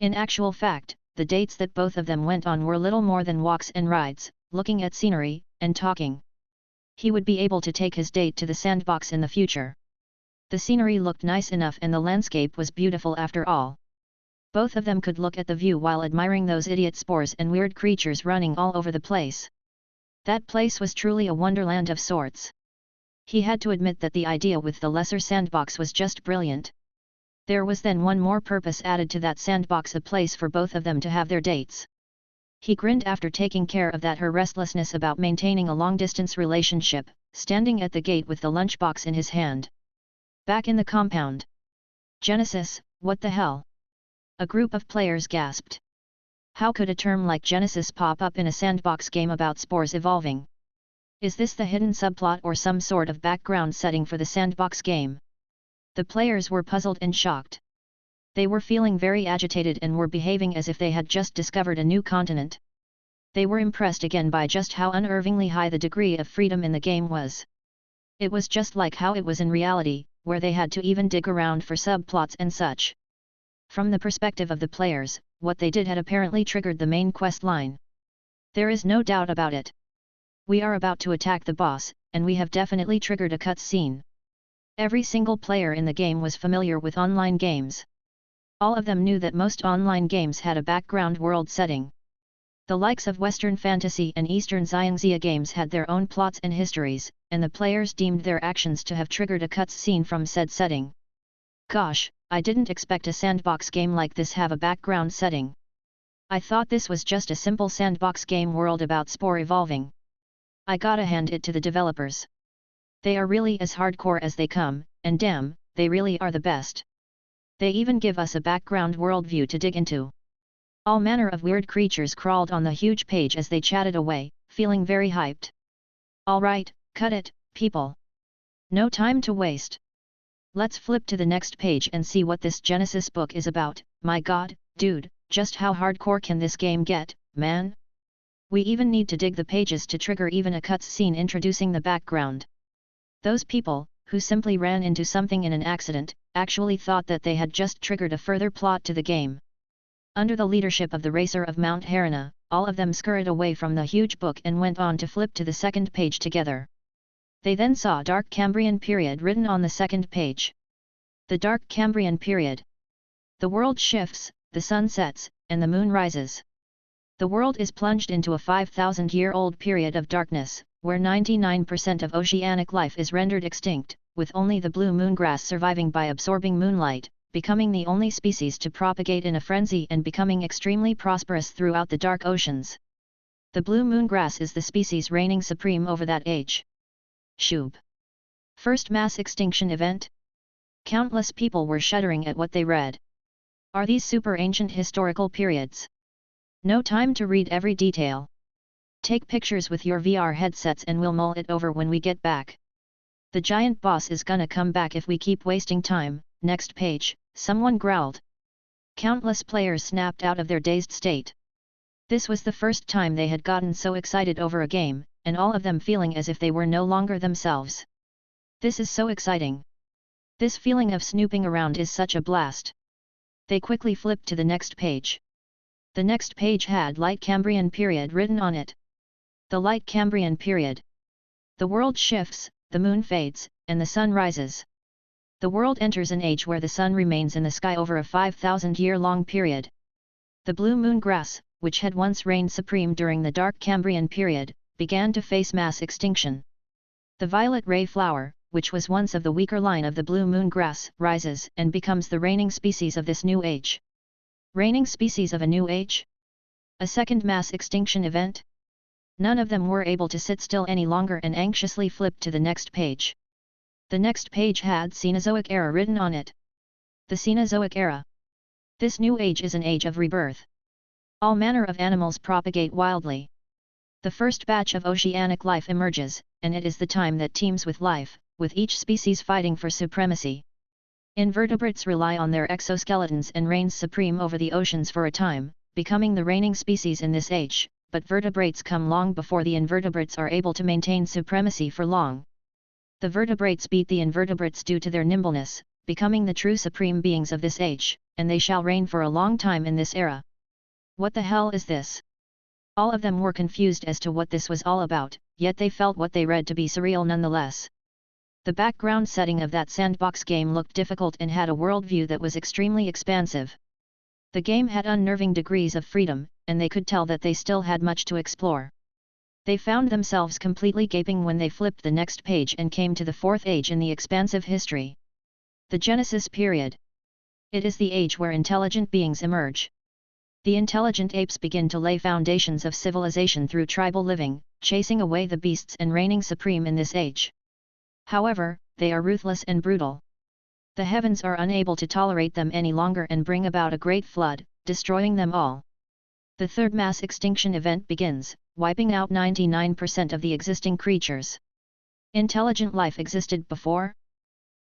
In actual fact, the dates that both of them went on were little more than walks and rides, looking at scenery, and talking. He would be able to take his date to the sandbox in the future. The scenery looked nice enough and the landscape was beautiful after all. Both of them could look at the view while admiring those idiot spores and weird creatures running all over the place. That place was truly a wonderland of sorts. He had to admit that the idea with the lesser sandbox was just brilliant. There was then one more purpose added to that sandbox, a place for both of them to have their dates. He grinned after taking care of that her restlessness about maintaining a long-distance relationship, standing at the gate with the lunchbox in his hand. Back in the compound. Genesis, what the hell? A group of players gasped. How could a term like Genesis pop up in a sandbox game about spores evolving? Is this the hidden subplot or some sort of background setting for the sandbox game? The players were puzzled and shocked. They were feeling very agitated and were behaving as if they had just discovered a new continent. They were impressed again by just how unnervingly high the degree of freedom in the game was. It was just like how it was in reality, where they had to even dig around for subplots and such. From the perspective of the players, what they did had apparently triggered the main quest line. There is no doubt about it. We are about to attack the boss, and we have definitely triggered a cutscene. Every single player in the game was familiar with online games. All of them knew that most online games had a background world setting. The likes of Western fantasy and Eastern Xiangxia games had their own plots and histories, and the players deemed their actions to have triggered a cutscene from said setting. Gosh, I didn't expect a sandbox game like this have a background setting. I thought this was just a simple sandbox game world about spore evolving. I gotta hand it to the developers. They are really as hardcore as they come, and damn, they really are the best. They even give us a background worldview to dig into. All manner of weird creatures crawled on the huge page as they chatted away, feeling very hyped. Alright, cut it, people. No time to waste. Let's flip to the next page and see what this Genesis book is about. My god, dude, just how hardcore can this game get, man? We even need to dig the pages to trigger even a cutscene introducing the background. Those people, who simply ran into something in an accident, actually thought that they had just triggered a further plot to the game. Under the leadership of the racer of Mount Harana, all of them scurried away from the huge book and went on to flip to the second page together. They then saw Dark Cambrian Period written on the second page. The Dark Cambrian Period. The world shifts, the sun sets, and the moon rises. The world is plunged into a 5,000-year-old period of darkness, where 99% of oceanic life is rendered extinct, with only the blue moongrass surviving by absorbing moonlight, becoming the only species to propagate in a frenzy and becoming extremely prosperous throughout the dark oceans. The blue moongrass is the species reigning supreme over that age. Shub. First mass extinction event? Countless people were shuddering at what they read. Are these super ancient historical periods? No time to read every detail. Take pictures with your VR headsets and we'll mull it over when we get back. The giant boss is gonna come back if we keep wasting time. Next page, someone growled. Countless players snapped out of their dazed state. This was the first time they had gotten so excited over a game, and all of them feeling as if they were no longer themselves. This is so exciting. This feeling of snooping around is such a blast. They quickly flipped to the next page. The next page had Light Cambrian Period written on it. The Light Cambrian Period. The world shifts, the moon fades, and the sun rises. The world enters an age where the sun remains in the sky over a 5,000-year-long period. The blue moon grass, which had once reigned supreme during the Dark Cambrian Period, began to face mass extinction. The violet ray flower, which was once of the weaker line of the blue moon grass, rises and becomes the reigning species of this new age. Reigning species of a new age? A second mass extinction event? None of them were able to sit still any longer and anxiously flipped to the next page. The next page had Cenozoic Era written on it. The Cenozoic Era. This new age is an age of rebirth. All manner of animals propagate wildly. The first batch of oceanic life emerges, and it is the time that teems with life, with each species fighting for supremacy. Invertebrates rely on their exoskeletons and reigns supreme over the oceans for a time, becoming the reigning species in this age, but vertebrates come long before the invertebrates are able to maintain supremacy for long. The vertebrates beat the invertebrates due to their nimbleness, becoming the true supreme beings of this age, and they shall reign for a long time in this era. What the hell is this? All of them were confused as to what this was all about, yet they felt what they read to be surreal nonetheless. The background setting of that sandbox game looked difficult and had a worldview that was extremely expansive. The game had unnerving degrees of freedom, and they could tell that they still had much to explore. They found themselves completely gaping when they flipped the next page and came to the fourth age in the expansive history. The Genesis period. It is the age where intelligent beings emerge. The intelligent apes begin to lay foundations of civilization through tribal living, chasing away the beasts and reigning supreme in this age. However, they are ruthless and brutal. The heavens are unable to tolerate them any longer and bring about a great flood, destroying them all. The third mass extinction event begins, wiping out 99% of the existing creatures. Intelligent life existed before?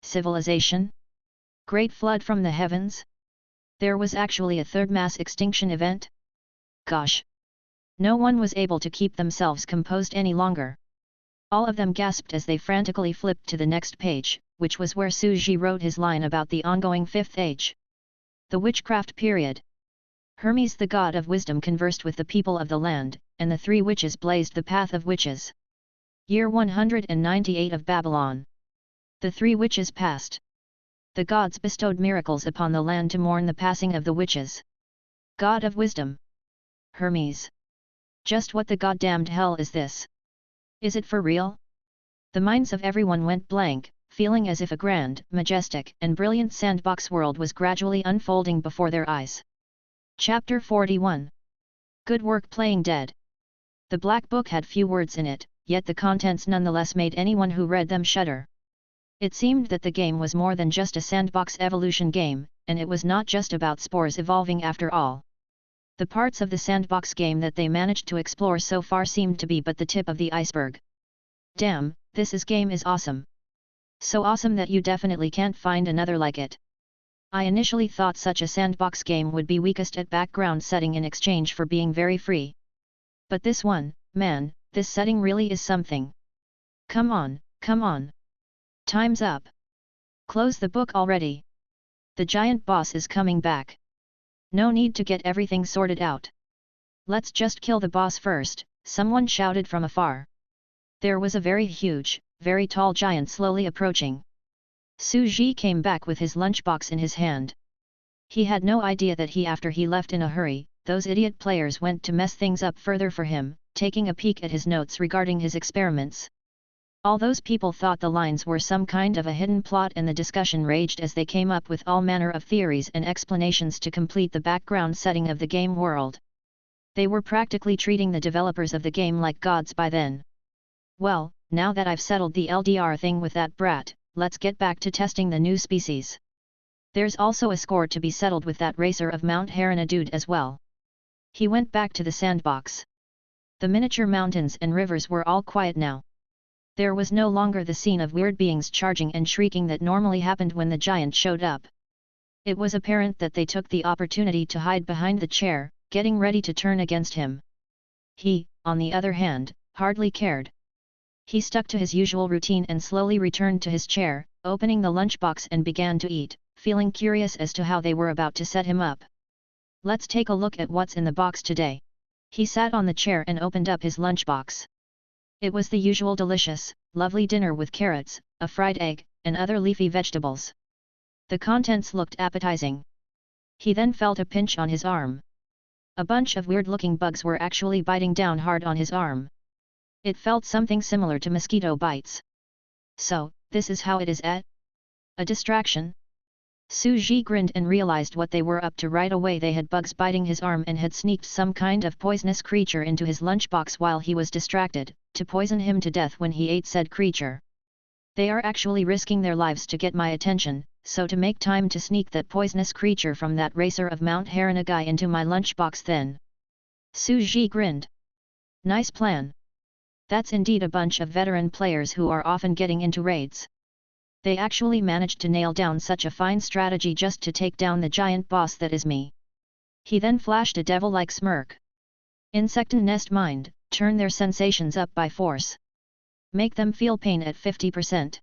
Civilization? Great flood from the heavens? There was actually a third mass extinction event? Gosh! No one was able to keep themselves composed any longer. All of them gasped as they frantically flipped to the next page, which was where Suji wrote his line about the ongoing fifth age. The witchcraft period. Hermes the god of wisdom conversed with the people of the land, and the three witches blazed the path of witches. Year 198 of Babylon. The three witches passed. The gods bestowed miracles upon the land to mourn the passing of the witches. God of wisdom. Hermes. Just what the goddamned hell is this? Is it for real? The minds of everyone went blank, feeling as if a grand, majestic, and brilliant sandbox world was gradually unfolding before their eyes. Chapter 41. Good work playing dead. The Black Book had few words in it, yet the contents nonetheless made anyone who read them shudder. It seemed that the game was more than just a sandbox evolution game, and it was not just about spores evolving after all. The parts of the sandbox game that they managed to explore so far seemed to be but the tip of the iceberg. Damn, this game is awesome. So awesome that you definitely can't find another like it. I initially thought such a sandbox game would be weakest at background setting in exchange for being very free. But this one, man, this setting really is something. Come on, come on. Time's up. Close the book already. The giant boss is coming back. No need to get everything sorted out. Let's just kill the boss first, someone shouted from afar. There was a very huge, very tall giant slowly approaching. Su Ji came back with his lunchbox in his hand. He had no idea that after he left in a hurry, those idiot players went to mess things up further for him, taking a peek at his notes regarding his experiments. All those people thought the lines were some kind of a hidden plot, and the discussion raged as they came up with all manner of theories and explanations to complete the background setting of the game world. They were practically treating the developers of the game like gods by then. Well, now that I've settled the LDR thing with that brat, let's get back to testing the new species. There's also a score to be settled with that racer of Mount Harana dude as well. He went back to the sandbox. The miniature mountains and rivers were all quiet now. There was no longer the scene of weird beings charging and shrieking that normally happened when the giant showed up. It was apparent that they took the opportunity to hide behind the chair, getting ready to turn against him. He, on the other hand, hardly cared. He stuck to his usual routine and slowly returned to his chair, opening the lunchbox and began to eat, feeling curious as to how they were about to set him up. Let's take a look at what's in the box today. He sat on the chair and opened up his lunchbox. It was the usual delicious, lovely dinner with carrots, a fried egg, and other leafy vegetables. The contents looked appetizing. He then felt a pinch on his arm. A bunch of weird-looking bugs were actually biting down hard on his arm. It felt something similar to mosquito bites. So, this is how it is a distraction? Su Ji grinned and realized what they were up to right away. They had bugs biting his arm and had sneaked some kind of poisonous creature into his lunchbox while he was distracted, to poison him to death when he ate said creature. They are actually risking their lives to get my attention, so to make time to sneak that poisonous creature from that racer of Mount Harana guy into my lunchbox then. Su Ji grinned. Nice plan. That's indeed a bunch of veteran players who are often getting into raids. They actually managed to nail down such a fine strategy just to take down the giant boss that is me. He then flashed a devil-like smirk. Insect nest mind, turn their sensations up by force. Make them feel pain at 50%.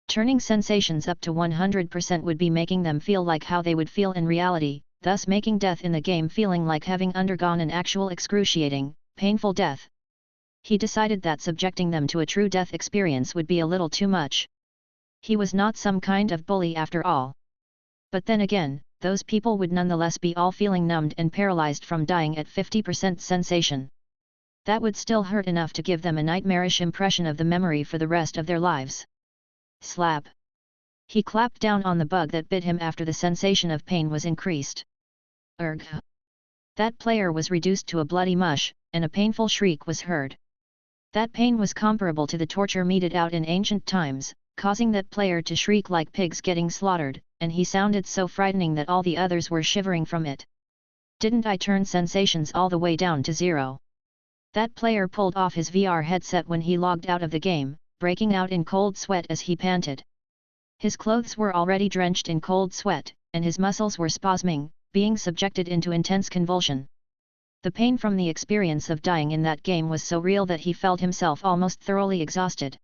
Turning sensations up to 100% would be making them feel like how they would feel in reality, thus making death in the game feeling like having undergone an actual excruciating, painful death. He decided that subjecting them to a true death experience would be a little too much. He was not some kind of bully after all. But then again, those people would nonetheless be all feeling numbed and paralyzed from dying at 50% sensation. That would still hurt enough to give them a nightmarish impression of the memory for the rest of their lives. Slap. He clapped down on the bug that bit him after the sensation of pain was increased. Urgh. That player was reduced to a bloody mush, and a painful shriek was heard. That pain was comparable to the torture meted out in ancient times, causing that player to shriek like pigs getting slaughtered, and he sounded so frightening that all the others were shivering from it. Didn't I turn sensations all the way down to 0? That player pulled off his VR headset when he logged out of the game, breaking out in cold sweat as he panted. His clothes were already drenched in cold sweat, and his muscles were spasming, being subjected into intense convulsion. The pain from the experience of dying in that game was so real that he felt himself almost thoroughly exhausted.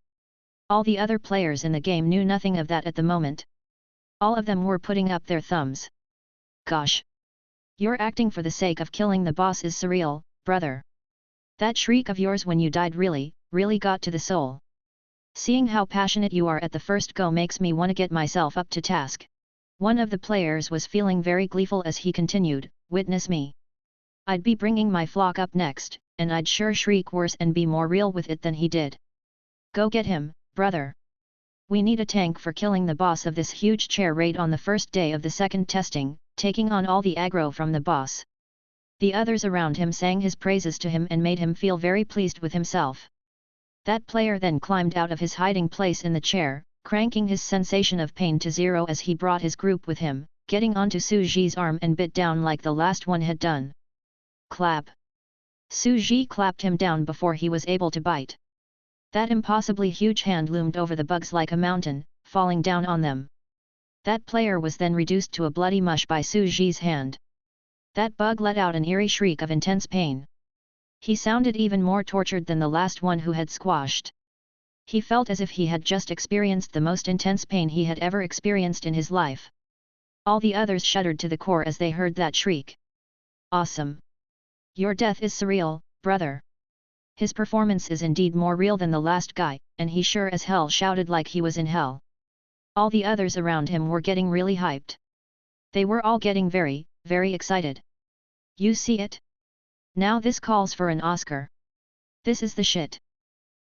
All the other players in the game knew nothing of that at the moment. All of them were putting up their thumbs. Gosh! Your acting for the sake of killing the boss is surreal, brother. That shriek of yours when you died really got to the soul. Seeing how passionate you are at the first go makes me want to get myself up to task. One of the players was feeling very gleeful as he continued, witness me. I'd be bringing my flock up next, and I'd sure shriek worse and be more real with it than he did. Go get him, brother. We need a tank for killing the boss of this huge chair raid on the first day of the second testing, taking on all the aggro from the boss. The others around him sang his praises to him and made him feel very pleased with himself. That player then climbed out of his hiding place in the chair, cranking his sensation of pain to 0 as he brought his group with him, getting onto Su Ji's arm and bit down like the last one had done. Clap. Su Ji clapped him down before he was able to bite. That impossibly huge hand loomed over the bugs like a mountain, falling down on them. That player was then reduced to a bloody mush by Su Ji's hand. That bug let out an eerie shriek of intense pain. He sounded even more tortured than the last one who had squashed. He felt as if he had just experienced the most intense pain he had ever experienced in his life. All the others shuddered to the core as they heard that shriek. Awesome! Your death is surreal, brother. His performance is indeed more real than the last guy, and he sure as hell shouted like he was in hell. All the others around him were getting really hyped. They were all getting very, very excited. You see it? Now this calls for an Oscar. This is the shit.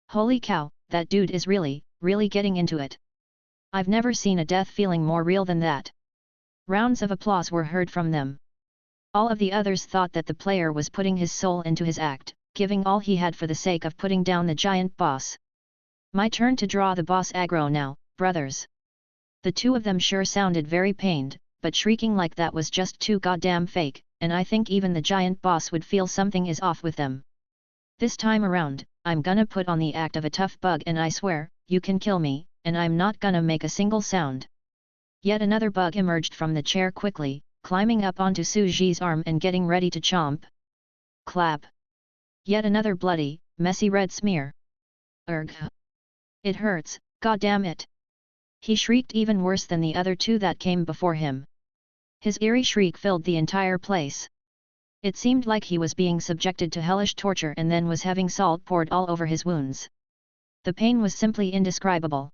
Holy cow, that dude is really, really getting into it. I've never seen a death feeling more real than that. Rounds of applause were heard from them. All of the others thought that the player was putting his soul into his act, giving all he had for the sake of putting down the giant boss. My turn to draw the boss aggro now, brothers. The two of them sure sounded very pained, but shrieking like that was just too goddamn fake, and I think even the giant boss would feel something is off with them. This time around, I'm gonna put on the act of a tough bug and I swear, you can kill me, and I'm not gonna make a single sound. Yet another bug emerged from the chair quickly, climbing up onto Su Ji's arm and getting ready to chomp. Clap. Yet another bloody, messy red smear. Urgh. It hurts, goddamn it. He shrieked even worse than the other two that came before him. His eerie shriek filled the entire place. It seemed like he was being subjected to hellish torture and then was having salt poured all over his wounds. The pain was simply indescribable.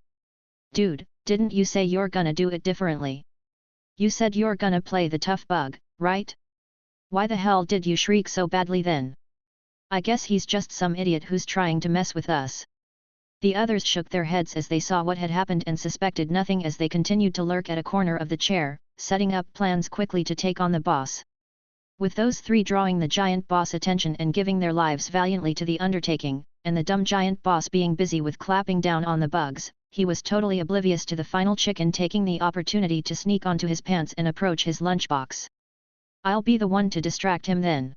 Dude, didn't you say you're gonna do it differently? You said you're gonna play the tough bug, right? Why the hell did you shriek so badly then? I guess he's just some idiot who's trying to mess with us. The others shook their heads as they saw what had happened and suspected nothing as they continued to lurk at a corner of the chair, setting up plans quickly to take on the boss. With those three drawing the giant boss' attention and giving their lives valiantly to the undertaking, and the dumb giant boss being busy with clapping down on the bugs, he was totally oblivious to the final chicken taking the opportunity to sneak onto his pants and approach his lunchbox. I'll be the one to distract him then.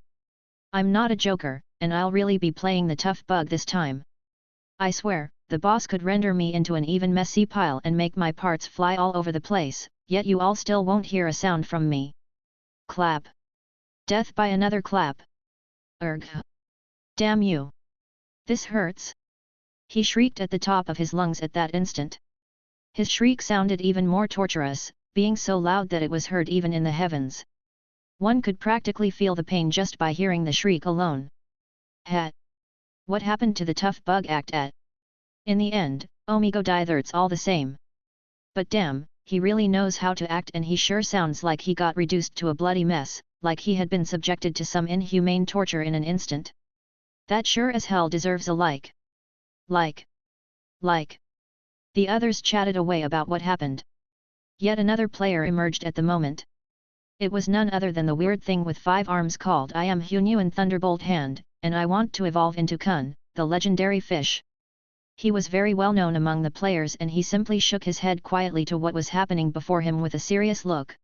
I'm not a joker, and I'll really be playing the tough bug this time. I swear, the boss could render me into an even messy pile and make my parts fly all over the place, yet you all still won't hear a sound from me. Clap. Death by another clap. Urgh. Damn you. This hurts. He shrieked at the top of his lungs at that instant. His shriek sounded even more torturous, being so loud that it was heard even in the heavens. One could practically feel the pain just by hearing the shriek alone. Hat. What happened to the tough bug act at? In the end, Omigo Dithert's all the same. But damn, he really knows how to act and he sure sounds like he got reduced to a bloody mess, like he had been subjected to some inhumane torture in an instant. That sure as hell deserves a like. Like. The others chatted away about what happened. Yet another player emerged at the moment. It was none other than the weird thing with 5 arms called I am Hunyuan Thunderbolt Hand, and I want to evolve into Kun, the legendary fish. He was very well known among the players and he simply shook his head quietly to what was happening before him with a serious look.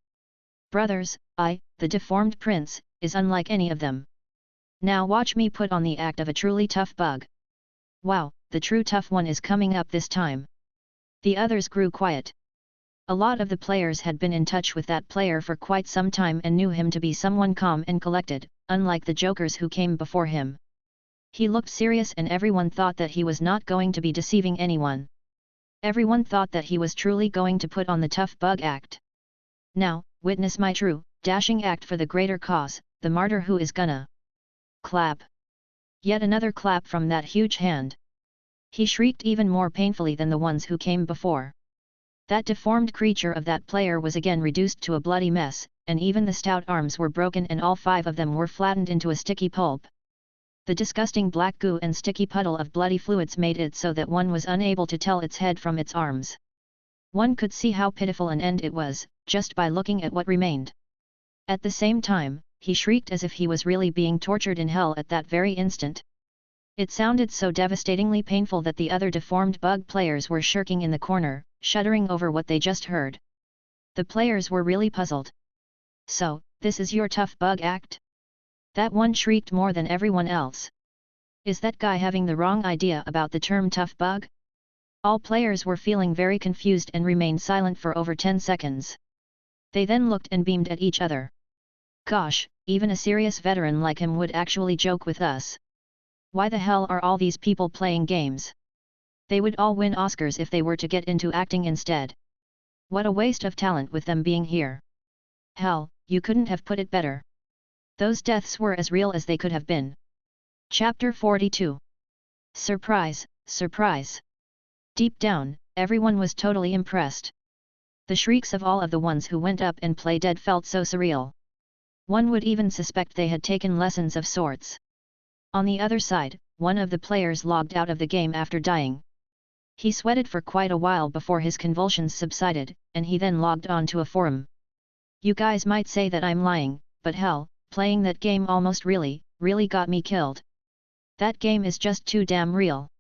Brothers, I, the deformed prince, is unlike any of them. Now watch me put on the act of a truly tough bug. Wow, the true tough one is coming up this time. The others grew quiet. A lot of the players had been in touch with that player for quite some time and knew him to be someone calm and collected, unlike the jokers who came before him. He looked serious and everyone thought that he was not going to be deceiving anyone. Everyone thought that he was truly going to put on the tough bug act. Now, witness my true, dashing act for the greater cause, the martyr who is gonna. Clap. Yet another clap from that huge hand. He shrieked even more painfully than the ones who came before. That deformed creature of that player was again reduced to a bloody mess, and even the stout arms were broken and all 5 of them were flattened into a sticky pulp. The disgusting black goo and sticky puddle of bloody fluids made it so that one was unable to tell its head from its arms. One could see how pitiful an end it was, just by looking at what remained. At the same time, he shrieked as if he was really being tortured in hell at that very instant. It sounded so devastatingly painful that the other deformed bug players were shirking in the corner, shuddering over what they just heard. The players were really puzzled. So, this is your tough bug act? That one shrieked more than everyone else. Is that guy having the wrong idea about the term tough bug? All players were feeling very confused and remained silent for over 10 seconds. They then looked and beamed at each other. Gosh, even a serious veteran like him would actually joke with us. Why the hell are all these people playing games? They would all win Oscars if they were to get into acting instead. What a waste of talent with them being here. Hell, you couldn't have put it better. Those deaths were as real as they could have been. Chapter 42. Surprise, surprise. Deep down, everyone was totally impressed. The shrieks of all of the ones who went up and played dead felt so surreal. One would even suspect they had taken lessons of sorts. On the other side, one of the players logged out of the game after dying. He sweated for quite a while before his convulsions subsided, and he then logged on to a forum. You guys might say that I'm lying, but hell, playing that game almost really got me killed. That game is just too damn real.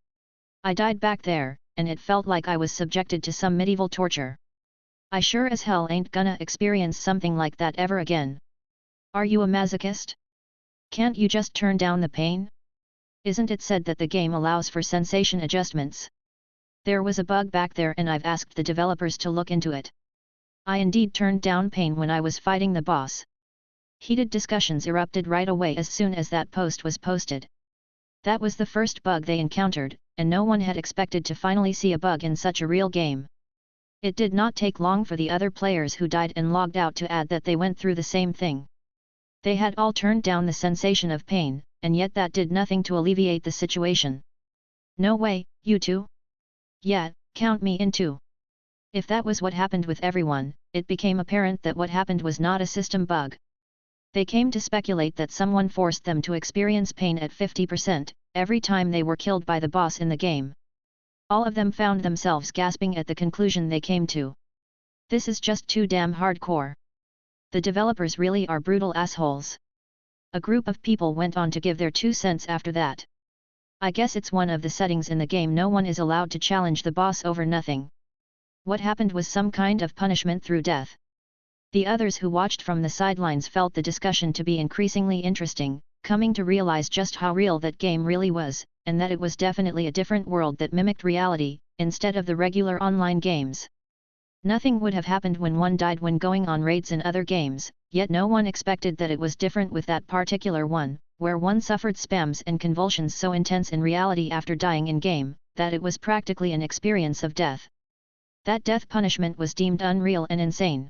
I died back there, and it felt like I was subjected to some medieval torture. I sure as hell ain't gonna experience something like that ever again. Are you a masochist? Can't you just turn down the pain? Isn't it said that the game allows for sensation adjustments? There was a bug back there and I've asked the developers to look into it. I indeed turned down pain when I was fighting the boss. Heated discussions erupted right away as soon as that post was posted. That was the first bug they encountered, and no one had expected to finally see a bug in such a real game. It did not take long for the other players who died and logged out to add that they went through the same thing. They had all turned down the sensation of pain, and yet that did nothing to alleviate the situation. No way, you too? Yeah, count me in too. If that was what happened with everyone, it became apparent that what happened was not a system bug. They came to speculate that someone forced them to experience pain at 50%, every time they were killed by the boss in the game. All of them found themselves gasping at the conclusion they came to. This is just too damn hardcore. The developers really are brutal assholes. A group of people went on to give their 2 cents after that. I guess it's one of the settings in the game no one is allowed to challenge the boss over nothing. What happened was some kind of punishment through death. The others who watched from the sidelines felt the discussion to be increasingly interesting, coming to realize just how real that game really was, and that it was definitely a different world that mimicked reality, instead of the regular online games. Nothing would have happened when one died when going on raids in other games, yet no one expected that it was different with that particular one, where one suffered spasms and convulsions so intense in reality after dying in-game, that it was practically an experience of death. That death punishment was deemed unreal and insane.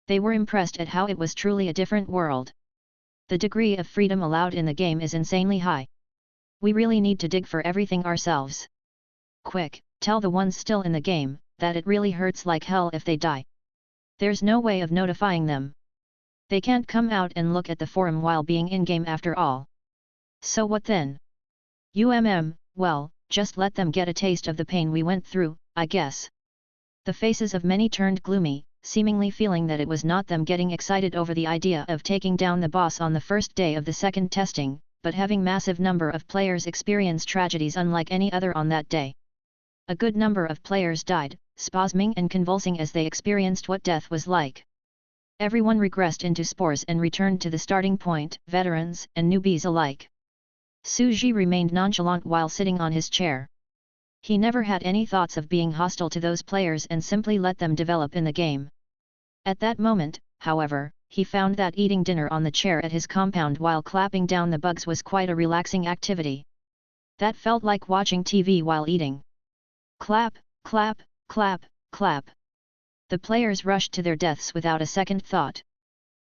They were impressed at how it was truly a different world. The degree of freedom allowed in the game is insanely high. We really need to dig for everything ourselves. Quick, tell the ones still in the game, that it really hurts like hell if they die. There's no way of notifying them. They can't come out and look at the forum while being in-game after all. So what then? Well, just let them get a taste of the pain we went through, I guess. The faces of many turned gloomy, seemingly feeling that it was not them getting excited over the idea of taking down the boss on the first day of the second testing, but having massive number of players experience tragedies unlike any other on that day. A good number of players died, spasming and convulsing as they experienced what death was like. Everyone regressed into spores and returned to the starting point, veterans and newbies alike. Suji remained nonchalant while sitting on his chair. He never had any thoughts of being hostile to those players and simply let them develop in the game. At that moment, however, he found that eating dinner on the chair at his compound while clapping down the bugs was quite a relaxing activity. That felt like watching TV while eating. Clap, clap, clap, clap. The players rushed to their deaths without a second thought.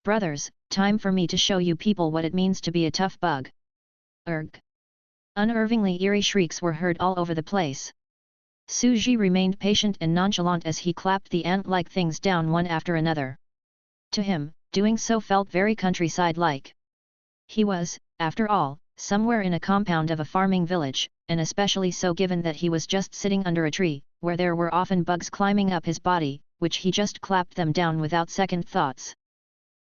Brothers, time for me to show you people what it means to be a tough bug. Urgh. Unnervingly eerie shrieks were heard all over the place. Suji remained patient and nonchalant as he clapped the ant-like things down one after another. To him, doing so felt very countryside-like. He was, after all, somewhere in a compound of a farming village, and especially so given that he was just sitting under a tree, where there were often bugs climbing up his body, which he just clapped them down without second thoughts.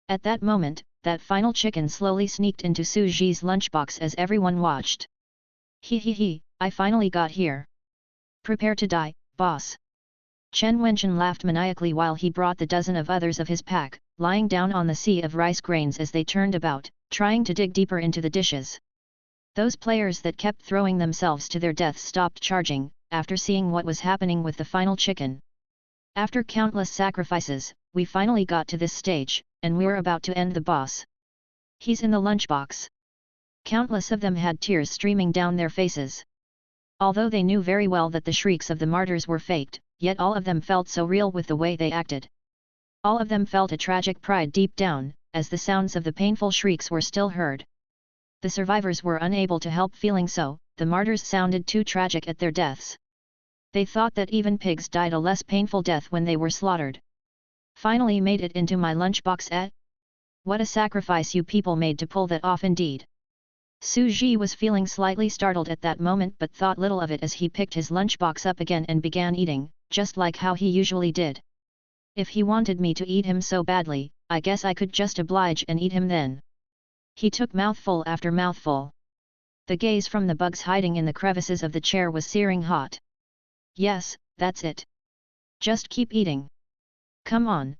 At that moment, that final chicken slowly sneaked into Suji's lunchbox as everyone watched. He, I finally got here. Prepare to die, boss. Chen Wenchen laughed maniacally while he brought the dozen of others of his pack, lying down on the sea of rice grains as they turned about, trying to dig deeper into the dishes. Those players that kept throwing themselves to their deaths stopped charging, after seeing what was happening with the final chicken. After countless sacrifices, we finally got to this stage, and we're about to end the boss. He's in the lunchbox. Countless of them had tears streaming down their faces. Although they knew very well that the shrieks of the martyrs were faked, yet all of them felt so real with the way they acted. All of them felt a tragic pride deep down, as the sounds of the painful shrieks were still heard. The survivors were unable to help feeling so, the martyrs sounded too tragic at their deaths. They thought that even pigs died a less painful death when they were slaughtered. Finally made it into my lunchbox, eh? What a sacrifice you people made to pull that off indeed. Su Ji was feeling slightly startled at that moment but thought little of it as he picked his lunchbox up again and began eating, just like how he usually did. If he wanted me to eat him so badly, I guess I could just oblige and eat him then. He took mouthful after mouthful. The gaze from the bugs hiding in the crevices of the chair was searing hot. Yes, that's it. Just keep eating. Come on,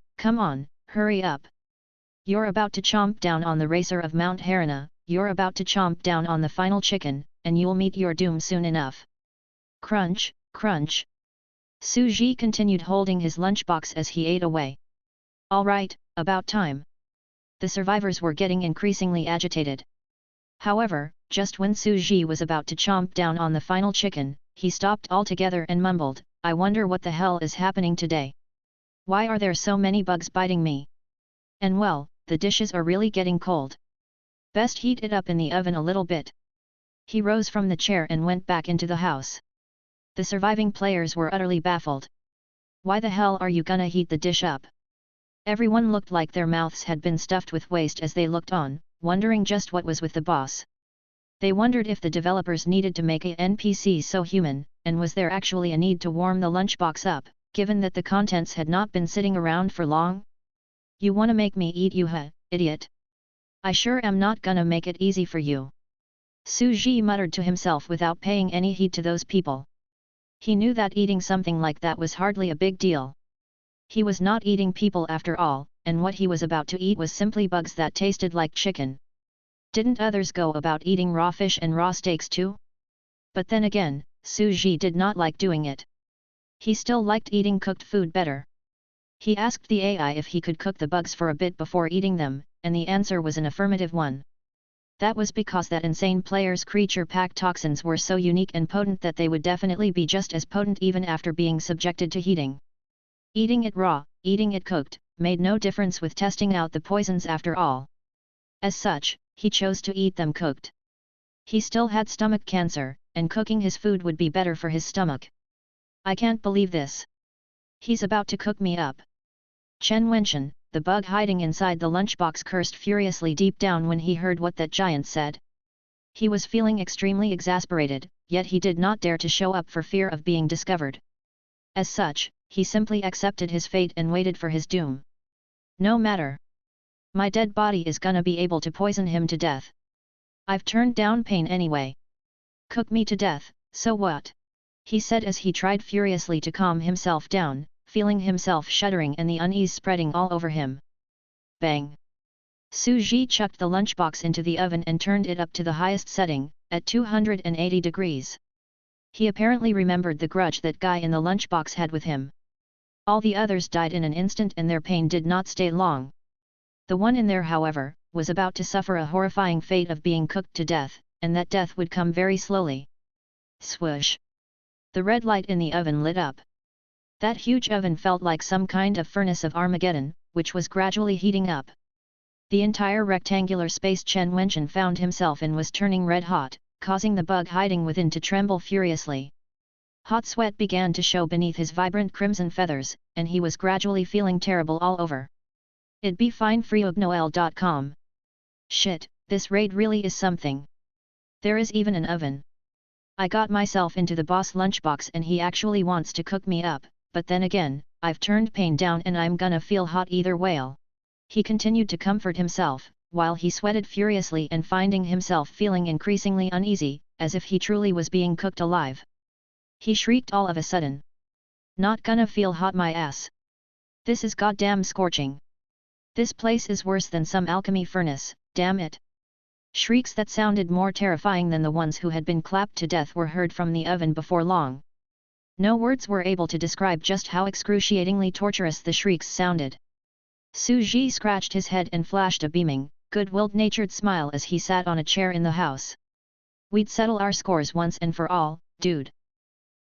hurry up. You're about to chomp down on the racer of Mount Harana, you're about to chomp down on the final chicken, and you'll meet your doom soon enough. Crunch, crunch. Su Ji continued holding his lunchbox as he ate away. All right, about time. The survivors were getting increasingly agitated. However, just when Su Ji was about to chomp down on the final chicken, he stopped altogether and mumbled, I wonder what the hell is happening today. Why are there so many bugs biting me? And well, the dishes are really getting cold. Best heat it up in the oven a little bit. He rose from the chair and went back into the house. The surviving players were utterly baffled. Why the hell are you gonna heat the dish up? Everyone looked like their mouths had been stuffed with waste as they looked on, wondering just what was with the boss. They wondered if the developers needed to make a NPC so human, and was there actually a need to warm the lunchbox up, given that the contents had not been sitting around for long? You wanna make me eat you, huh, idiot? I sure am not gonna make it easy for you. Su Ji muttered to himself without paying any heed to those people. He knew that eating something like that was hardly a big deal. He was not eating people after all, and what he was about to eat was simply bugs that tasted like chicken. Didn't others go about eating raw fish and raw steaks too? But then again, Su Ji did not like doing it. He still liked eating cooked food better. He asked the AI if he could cook the bugs for a bit before eating them, and the answer was an affirmative one. That was because that insane player's creature pack toxins were so unique and potent that they would definitely be just as potent even after being subjected to heating. Eating it raw, eating it cooked, made no difference with testing out the poisons after all. As such, he chose to eat them cooked. He still had stomach cancer, and cooking his food would be better for his stomach. I can't believe this. He's about to cook me up. Chen Wenchen, the bug hiding inside the lunchbox, cursed furiously deep down when he heard what that giant said. He was feeling extremely exasperated, yet he did not dare to show up for fear of being discovered. As such, he simply accepted his fate and waited for his doom. No matter. My dead body is gonna be able to poison him to death. I've turned down pain anyway. Cook me to death, so what? He said as he tried furiously to calm himself down, feeling himself shuddering and the unease spreading all over him. Bang! Su Ji chucked the lunchbox into the oven and turned it up to the highest setting, at 280 degrees. He apparently remembered the grudge that guy in the lunchbox had with him. All the others died in an instant and their pain did not stay long. The one in there, however, was about to suffer a horrifying fate of being cooked to death, and that death would come very slowly. Swoosh! The red light in the oven lit up. That huge oven felt like some kind of furnace of Armageddon, which was gradually heating up. The entire rectangular space Chen Wenchen found himself in was turning red hot, causing the bug hiding within to tremble furiously. Hot sweat began to show beneath his vibrant crimson feathers, and he was gradually feeling terrible all over. It'd be fine freeognoel.com. Shit, this raid really is something. There is even an oven. I got myself into the boss lunchbox and he actually wants to cook me up, but then again, I've turned pain down and I'm gonna feel hot either way. He continued to comfort himself, while he sweated furiously and finding himself feeling increasingly uneasy, as if he truly was being cooked alive. He shrieked all of a sudden. Not gonna feel hot my ass. This is goddamn scorching. This place is worse than some alchemy furnace, damn it. Shrieks that sounded more terrifying than the ones who had been clapped to death were heard from the oven before long. No words were able to describe just how excruciatingly torturous the shrieks sounded. Su Ji scratched his head and flashed a beaming, good-willed-natured smile as he sat on a chair in the house. We'd settle our scores once and for all, dude.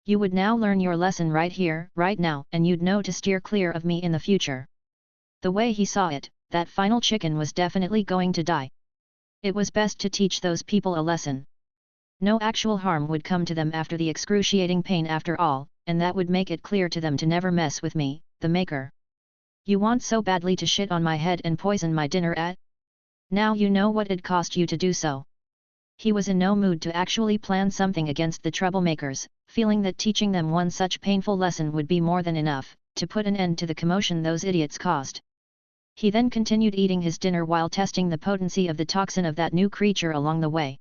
You would now learn your lesson right here, right now, and you'd know to steer clear of me in the future. The way he saw it, that final chicken was definitely going to die. It was best to teach those people a lesson. No actual harm would come to them after the excruciating pain after all, and that would make it clear to them to never mess with me, the Maker. You want so badly to shit on my head and poison my dinner at? Now you know what it'd cost you to do so. He was in no mood to actually plan something against the troublemakers, feeling that teaching them one such painful lesson would be more than enough, to put an end to the commotion those idiots caused. He then continued eating his dinner while testing the potency of the toxin of that new creature along the way.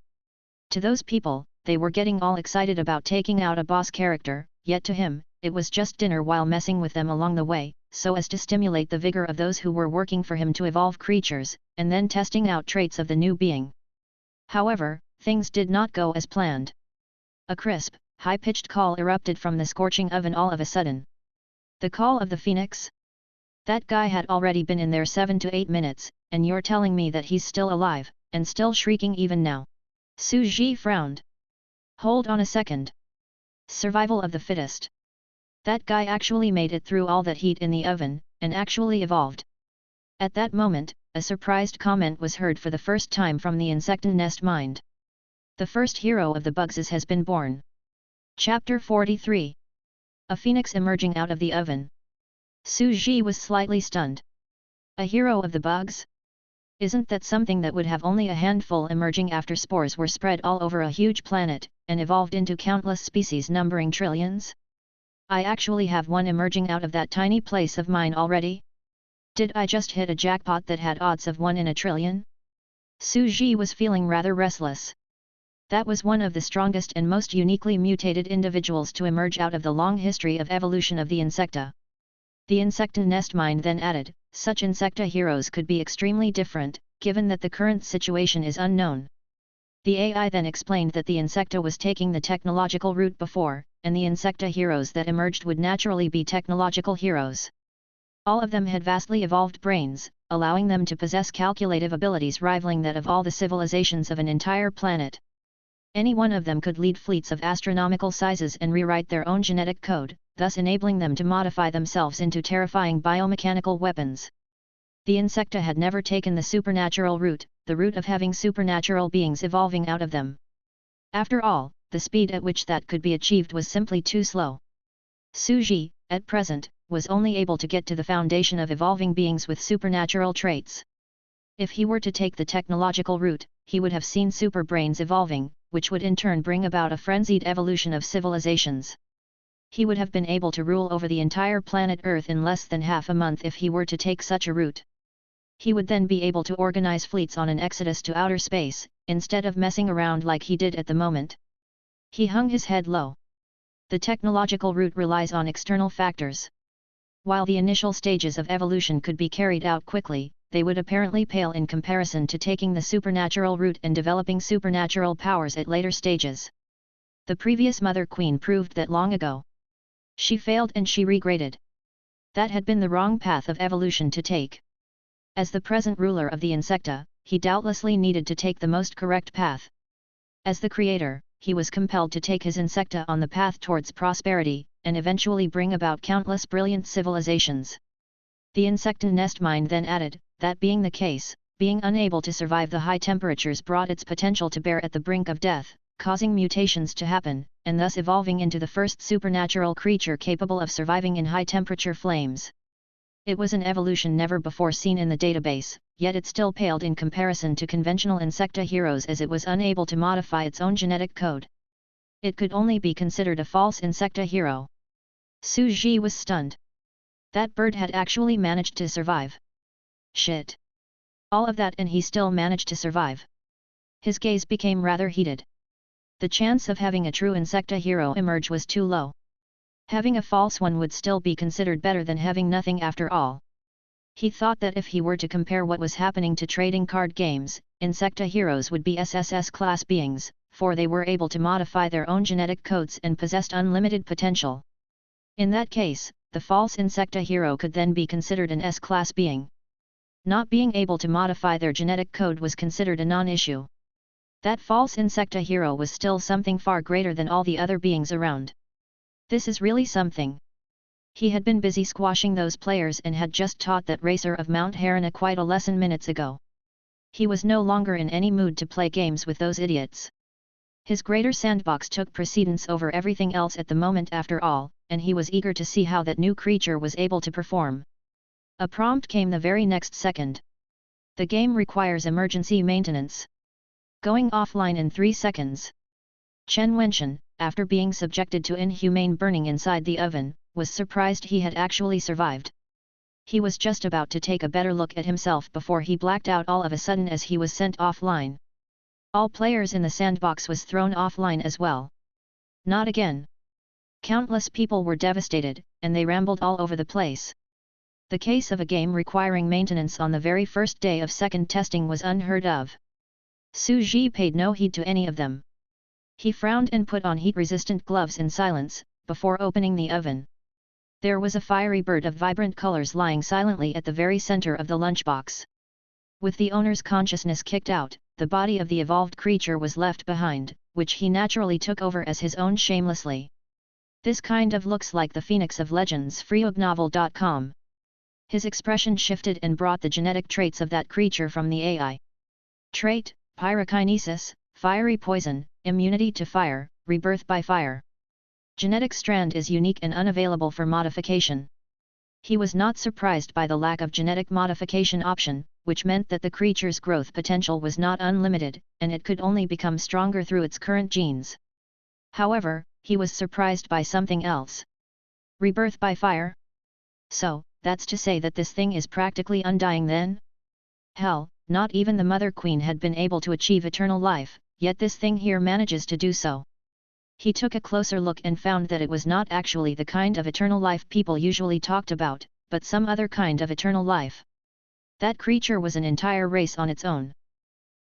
To those people, they were getting all excited about taking out a boss character, yet to him, it was just dinner while messing with them along the way, so as to stimulate the vigor of those who were working for him to evolve creatures, and then testing out traits of the new being. However, things did not go as planned. A crisp, high-pitched call erupted from the scorching oven all of a sudden. The call of the Phoenix? That guy had already been in there 7 to 8 minutes, and you're telling me that he's still alive, and still shrieking even now? Su Ji frowned. Hold on a second. Survival of the fittest. That guy actually made it through all that heat in the oven, and actually evolved. At that moment, a surprised comment was heard for the first time from the insecten nest mind. The first hero of the Bugses has been born. Chapter 43. A phoenix emerging out of the oven. Su Ji was slightly stunned. A hero of the bugs? Isn't that something that would have only a handful emerging after spores were spread all over a huge planet, and evolved into countless species numbering trillions? I actually have one emerging out of that tiny place of mine already? Did I just hit a jackpot that had odds of 1 in a trillion? Su Ji was feeling rather restless. That was one of the strongest and most uniquely mutated individuals to emerge out of the long history of evolution of the insecta. The insecten nest mind then added, such insecta heroes could be extremely different, given that the current situation is unknown. The AI then explained that the insecta was taking the technological route before, and the insecta heroes that emerged would naturally be technological heroes. All of them had vastly evolved brains, allowing them to possess calculative abilities rivaling that of all the civilizations of an entire planet. Any one of them could lead fleets of astronomical sizes and rewrite their own genetic code, thus enabling them to modify themselves into terrifying biomechanical weapons. The insecta had never taken the supernatural route, the route of having supernatural beings evolving out of them. After all, the speed at which that could be achieved was simply too slow. Su Ji, at present, was only able to get to the foundation of evolving beings with supernatural traits. If he were to take the technological route, he would have seen super brains evolving, which would in turn bring about a frenzied evolution of civilizations. He would have been able to rule over the entire planet Earth in less than half a month if he were to take such a route. He would then be able to organize fleets on an exodus to outer space, instead of messing around like he did at the moment. He hung his head low. The technological route relies on external factors. While the initial stages of evolution could be carried out quickly, they would apparently pale in comparison to taking the supernatural route and developing supernatural powers at later stages. The previous Mother Queen proved that long ago. She failed and she regretted. That had been the wrong path of evolution to take. As the present ruler of the insecta, he doubtlessly needed to take the most correct path. As the creator, he was compelled to take his insecta on the path towards prosperity, and eventually bring about countless brilliant civilizations. The insecten nest mind then added, that being the case, being unable to survive the high temperatures brought its potential to bear at the brink of death, causing mutations to happen, and thus evolving into the first supernatural creature capable of surviving in high-temperature flames. It was an evolution never before seen in the database, yet it still paled in comparison to conventional insecta heroes as it was unable to modify its own genetic code. It could only be considered a false insecta hero. Su Ji was stunned. That bird had actually managed to survive. Shit. All of that and he still managed to survive. His gaze became rather heated. The chance of having a true insecta hero emerge was too low. Having a false one would still be considered better than having nothing after all. He thought that if he were to compare what was happening to trading card games, insecta heroes would be SSS class beings, for they were able to modify their own genetic codes and possessed unlimited potential. In that case, the false insecta hero could then be considered an S-class being. Not being able to modify their genetic code was considered a non-issue. That false insecta hero was still something far greater than all the other beings around. This is really something. He had been busy squashing those players and had just taught that racer of Mount Harana quite a lesson minutes ago. He was no longer in any mood to play games with those idiots. His greater sandbox took precedence over everything else at the moment after all, and he was eager to see how that new creature was able to perform. A prompt came the very next second. The game requires emergency maintenance. Going offline in 3 seconds. Chen Wenchen, after being subjected to inhumane burning inside the oven, was surprised he had actually survived. He was just about to take a better look at himself before he blacked out all of a sudden as he was sent offline. All players in the sandbox was thrown offline as well. Not again. Countless people were devastated, and they rambled all over the place. The case of a game requiring maintenance on the very first day of second testing was unheard of. Su Ji paid no heed to any of them. He frowned and put on heat-resistant gloves in silence, before opening the oven. There was a fiery bird of vibrant colors lying silently at the very center of the lunchbox. With the owner's consciousness kicked out, the body of the evolved creature was left behind, which he naturally took over as his own shamelessly. This kind of looks like the Phoenix of Legends. Freeognovel.com. His expression shifted and brought the genetic traits of that creature from the AI. Trait: pyrokinesis, fiery poison, immunity to fire, rebirth by fire. Genetic strand is unique and unavailable for modification. He was not surprised by the lack of genetic modification option, which meant that the creature's growth potential was not unlimited, and it could only become stronger through its current genes. However, he was surprised by something else. Rebirth by fire? So, that's to say that this thing is practically undying then? Hell, not even the Mother Queen had been able to achieve eternal life, yet this thing here manages to do so. He took a closer look and found that it was not actually the kind of eternal life people usually talked about, but some other kind of eternal life. That creature was an entire race on its own.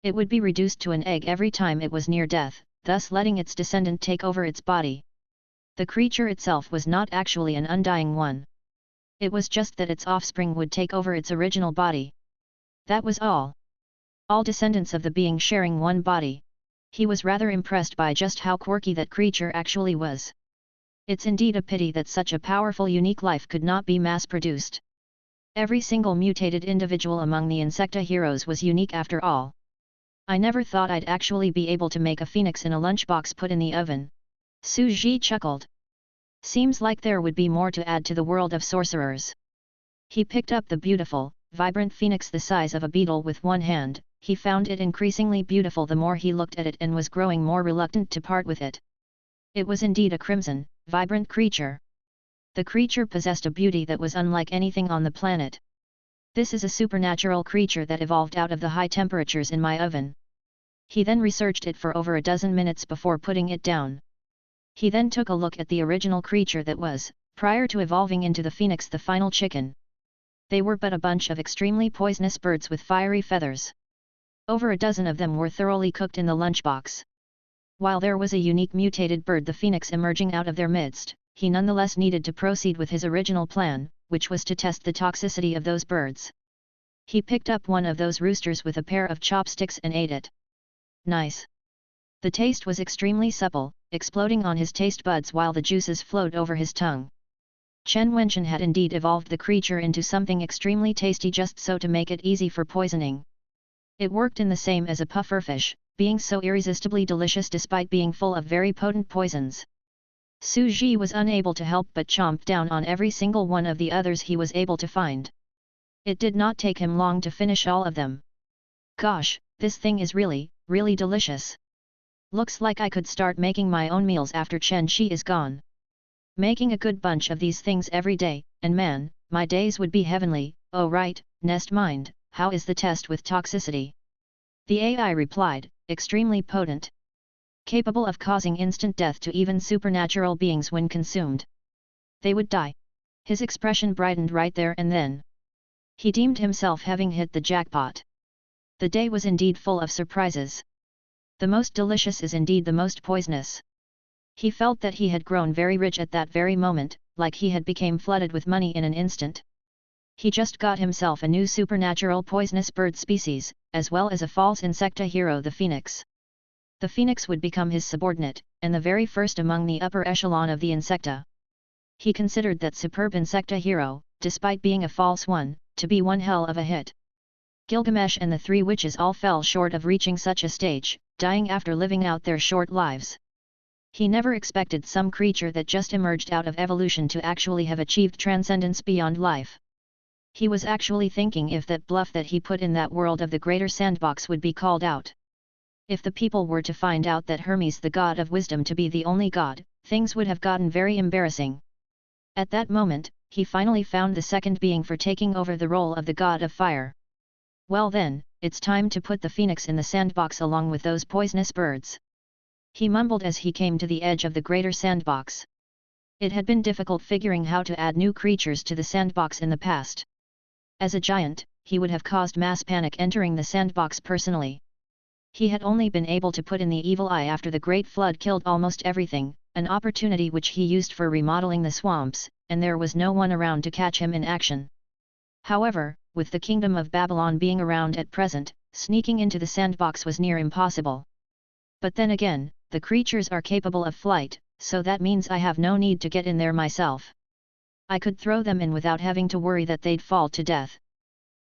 It would be reduced to an egg every time it was near death, thus letting its descendant take over its body. The creature itself was not actually an undying one. It was just that its offspring would take over its original body. That was all. All descendants of the being sharing one body. He was rather impressed by just how quirky that creature actually was. It's indeed a pity that such a powerful unique life could not be mass-produced. Every single mutated individual among the insecta heroes was unique after all. I never thought I'd actually be able to make a phoenix in a lunchbox put in the oven. Su Ji chuckled. Seems like there would be more to add to the world of sorcerers. He picked up the beautiful, vibrant phoenix the size of a beetle with one hand. He found it increasingly beautiful the more he looked at it and was growing more reluctant to part with it. It was indeed a crimson, vibrant creature. The creature possessed a beauty that was unlike anything on the planet. This is a supernatural creature that evolved out of the high temperatures in my oven. He then researched it for over a dozen minutes before putting it down. He then took a look at the original creature that was, prior to evolving into the phoenix, the final chicken. They were but a bunch of extremely poisonous birds with fiery feathers. Over a dozen of them were thoroughly cooked in the lunchbox. While there was a unique mutated bird, the phoenix, emerging out of their midst, he nonetheless needed to proceed with his original plan, which was to test the toxicity of those birds. He picked up one of those roosters with a pair of chopsticks and ate it. Nice. The taste was extremely supple, exploding on his taste buds while the juices flowed over his tongue. Chen Wenchen had indeed evolved the creature into something extremely tasty just so to make it easy for poisoning. It worked in the same as a pufferfish, being so irresistibly delicious despite being full of very potent poisons. Su Ji was unable to help but chomp down on every single one of the others he was able to find. It did not take him long to finish all of them. Gosh, this thing is really, really delicious. Looks like I could start making my own meals after Chen Shi is gone. Making a good bunch of these things every day, and man, my days would be heavenly. Oh right, Nest Mind, how is the test with toxicity? The AI replied, extremely potent. Capable of causing instant death to even supernatural beings when consumed. They would die. His expression brightened right there and then. He deemed himself having hit the jackpot. The day was indeed full of surprises. The most delicious is indeed the most poisonous. He felt that he had grown very rich at that very moment, like he had become flooded with money in an instant. He just got himself a new supernatural poisonous bird species, as well as a false insecta hero, the phoenix. The phoenix would become his subordinate, and the very first among the upper echelon of the insecta. He considered that superb insecta hero, despite being a false one, to be one hell of a hit. Gilgamesh and the three witches all fell short of reaching such a stage, dying after living out their short lives. He never expected some creature that just emerged out of evolution to actually have achieved transcendence beyond life. He was actually thinking if that bluff that he put in that world of the greater sandbox would be called out. If the people were to find out that Hermes, the god of wisdom, to be the only god, things would have gotten very embarrassing. At that moment, he finally found the second being for taking over the role of the god of fire. Well then, it's time to put the phoenix in the sandbox along with those poisonous birds. He mumbled as he came to the edge of the greater sandbox. It had been difficult figuring how to add new creatures to the sandbox in the past. As a giant, he would have caused mass panic entering the sandbox personally. He had only been able to put in the evil eye after the Great Flood killed almost everything, an opportunity which he used for remodeling the swamps, and there was no one around to catch him in action. However, with the kingdom of Babylon being around at present, sneaking into the sandbox was near impossible. But then again, the creatures are capable of flight, so that means I have no need to get in there myself. I could throw them in without having to worry that they'd fall to death.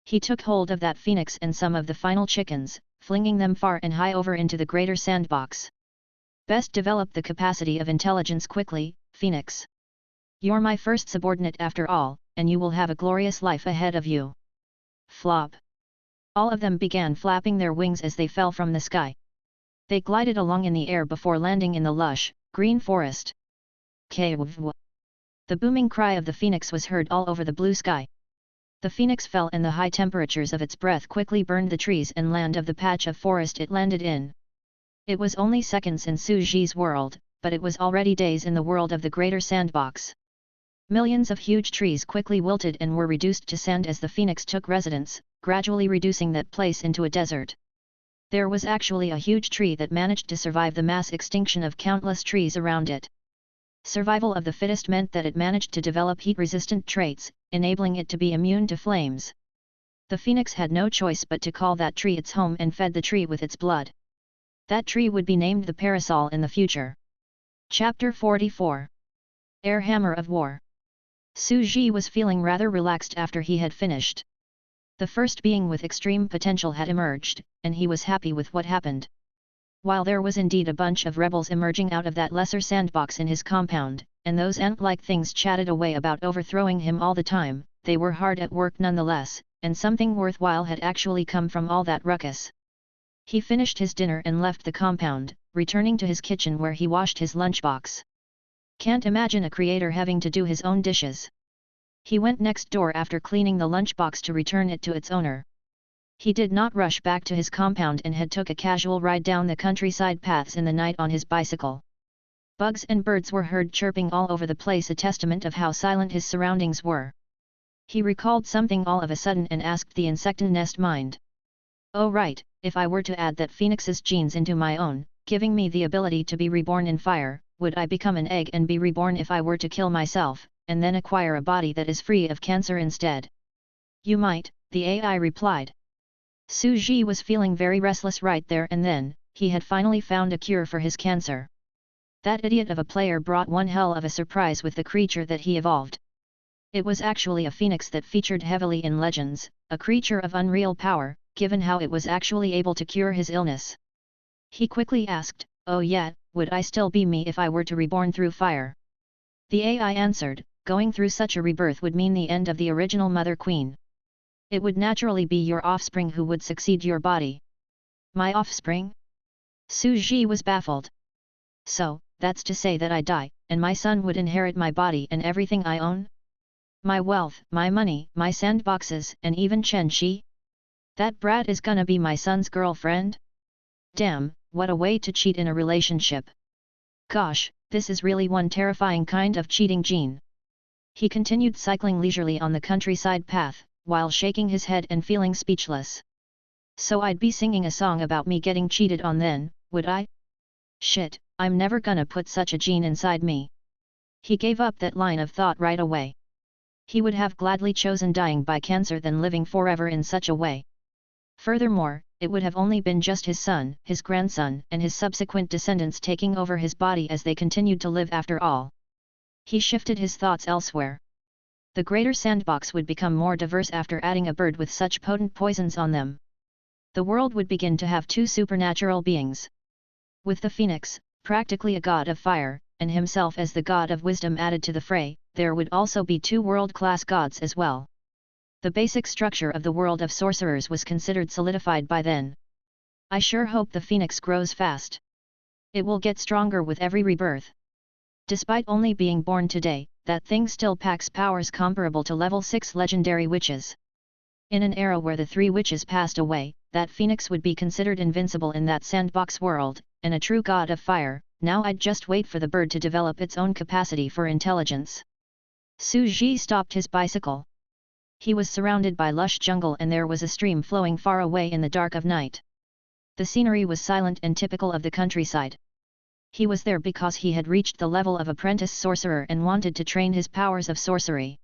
He took hold of that phoenix and some of the final chickens, flinging them far and high over into the greater sandbox. Best develop the capacity of intelligence quickly, Phoenix. You're my first subordinate after all, and you will have a glorious life ahead of you. Flop. All of them began flapping their wings as they fell from the sky. They glided along in the air before landing in the lush, green forest. Kawv. The booming cry of the phoenix was heard all over the blue sky. The phoenix fell and the high temperatures of its breath quickly burned the trees and land of the patch of forest it landed in. It was only seconds in Suji's world, but it was already days in the world of the greater sandbox. Millions of huge trees quickly wilted and were reduced to sand as the phoenix took residence, gradually reducing that place into a desert. There was actually a huge tree that managed to survive the mass extinction of countless trees around it. Survival of the fittest meant that it managed to develop heat-resistant traits, enabling it to be immune to flames. The phoenix had no choice but to call that tree its home and fed the tree with its blood. That tree would be named the Parasol in the future. Chapter 44. Air Hammer of War. Suji was feeling rather relaxed after he had finished. The first being with extreme potential had emerged, and he was happy with what happened. While there was indeed a bunch of rebels emerging out of that lesser sandbox in his compound, and those ant-like things chatted away about overthrowing him all the time, they were hard at work nonetheless, and something worthwhile had actually come from all that ruckus. He finished his dinner and left the compound, returning to his kitchen where he washed his lunchbox. Can't imagine a creator having to do his own dishes. He went next door after cleaning the lunchbox to return it to its owner. He did not rush back to his compound and had took a casual ride down the countryside paths in the night on his bicycle. Bugs and birds were heard chirping all over the place, a testament of how silent his surroundings were. He recalled something all of a sudden and asked the insectan nest mind. Oh right, if I were to add that phoenix's genes into my own, giving me the ability to be reborn in fire, would I become an egg and be reborn if I were to kill myself, and then acquire a body that is free of cancer instead? You might, the AI replied. Suji was feeling very restless right there and then. He had finally found a cure for his cancer. That idiot of a player brought one hell of a surprise with the creature that he evolved. It was actually a phoenix that featured heavily in legends, a creature of unreal power, given how it was actually able to cure his illness. He quickly asked, oh yeah, would I still be me if I were to reborn through fire? The AI answered, going through such a rebirth would mean the end of the original Mother Queen. It would naturally be your offspring who would succeed your body. My offspring? Suji was baffled. So, that's to say that I die, and my son would inherit my body and everything I own? My wealth, my money, my sandboxes, and even Chen Shi? That brat is gonna be my son's girlfriend? Damn, what a way to cheat in a relationship. Gosh, this is really one terrifying kind of cheating gene. He continued cycling leisurely on the countryside path, while shaking his head and feeling speechless. So I'd be singing a song about me getting cheated on then, would I? Shit, I'm never gonna put such a gene inside me. He gave up that line of thought right away. He would have gladly chosen dying by cancer than living forever in such a way. Furthermore, it would have only been just his son, his grandson, and his subsequent descendants taking over his body as they continued to live after all. He shifted his thoughts elsewhere. The greater sandbox would become more diverse after adding a bird with such potent poisons on them. The world would begin to have two supernatural beings. With the phoenix, practically a god of fire, and himself as the god of wisdom added to the fray, there would also be two world-class gods as well. The basic structure of the world of sorcerers was considered solidified by then. I sure hope the phoenix grows fast. It will get stronger with every rebirth. Despite only being born today, that thing still packs powers comparable to level 6 legendary witches. In an era where the 3 witches passed away, that phoenix would be considered invincible in that sandbox world, and a true god of fire. Now I'd just wait for the bird to develop its own capacity for intelligence. Su Ji stopped his bicycle. He was surrounded by lush jungle and there was a stream flowing far away in the dark of night. The scenery was silent and typical of the countryside. He was there because he had reached the level of apprentice sorcerer and wanted to train his powers of sorcery.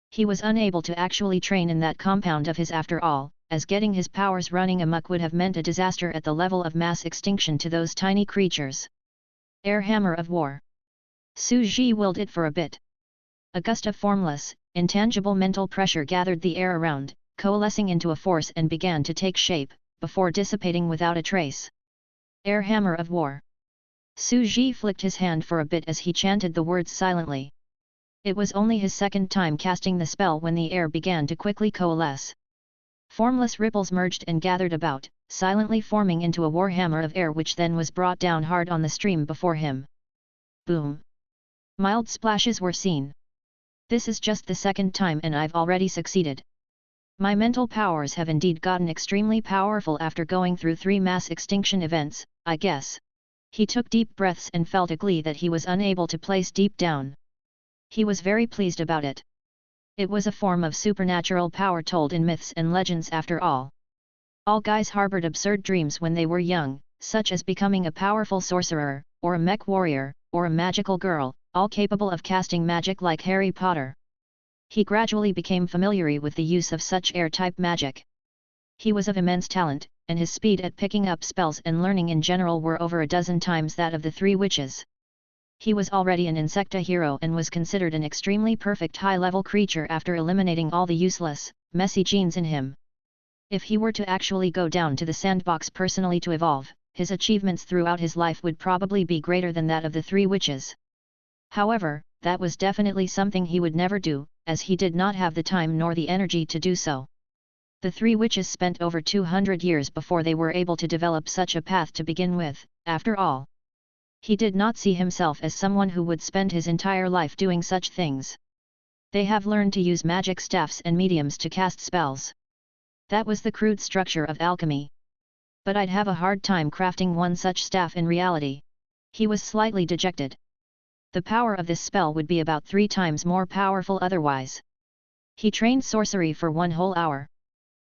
He was unable to actually train in that compound of his after all, as getting his powers running amok would have meant a disaster at the level of mass extinction to those tiny creatures. Air hammer of war. Su Ji willed it for a bit. A gust of formless, intangible mental pressure gathered the air around, coalescing into a force and began to take shape, before dissipating without a trace. Air hammer of war. Su Ji flicked his hand for a bit as he chanted the words silently. It was only his second time casting the spell when the air began to quickly coalesce. Formless ripples merged and gathered about, silently forming into a warhammer of air which then was brought down hard on the stream before him. Boom! Mild splashes were seen. This is just the second time and I've already succeeded. My mental powers have indeed gotten extremely powerful after going through 3 mass extinction events, I guess. He took deep breaths and felt a glee that he was unable to place deep down. He was very pleased about it. It was a form of supernatural power told in myths and legends after all. All guys harbored absurd dreams when they were young, such as becoming a powerful sorcerer, or a mech warrior, or a magical girl, all capable of casting magic like Harry Potter. He gradually became familiar with the use of such air-type magic. He was of immense talent, and his speed at picking up spells and learning in general were over a dozen times that of the 3 witches. He was already an insecta hero and was considered an extremely perfect high-level creature after eliminating all the useless, messy genes in him. If he were to actually go down to the sandbox personally to evolve, his achievements throughout his life would probably be greater than that of the 3 witches. However, that was definitely something he would never do, as he did not have the time nor the energy to do so. The 3 witches spent over 200 years before they were able to develop such a path to begin with, after all. He did not see himself as someone who would spend his entire life doing such things. They have learned to use magic staffs and mediums to cast spells. That was the crude structure of alchemy. But I'd have a hard time crafting one such staff in reality. He was slightly dejected. The power of this spell would be about 3 times more powerful otherwise. He trained sorcery for 1 whole hour.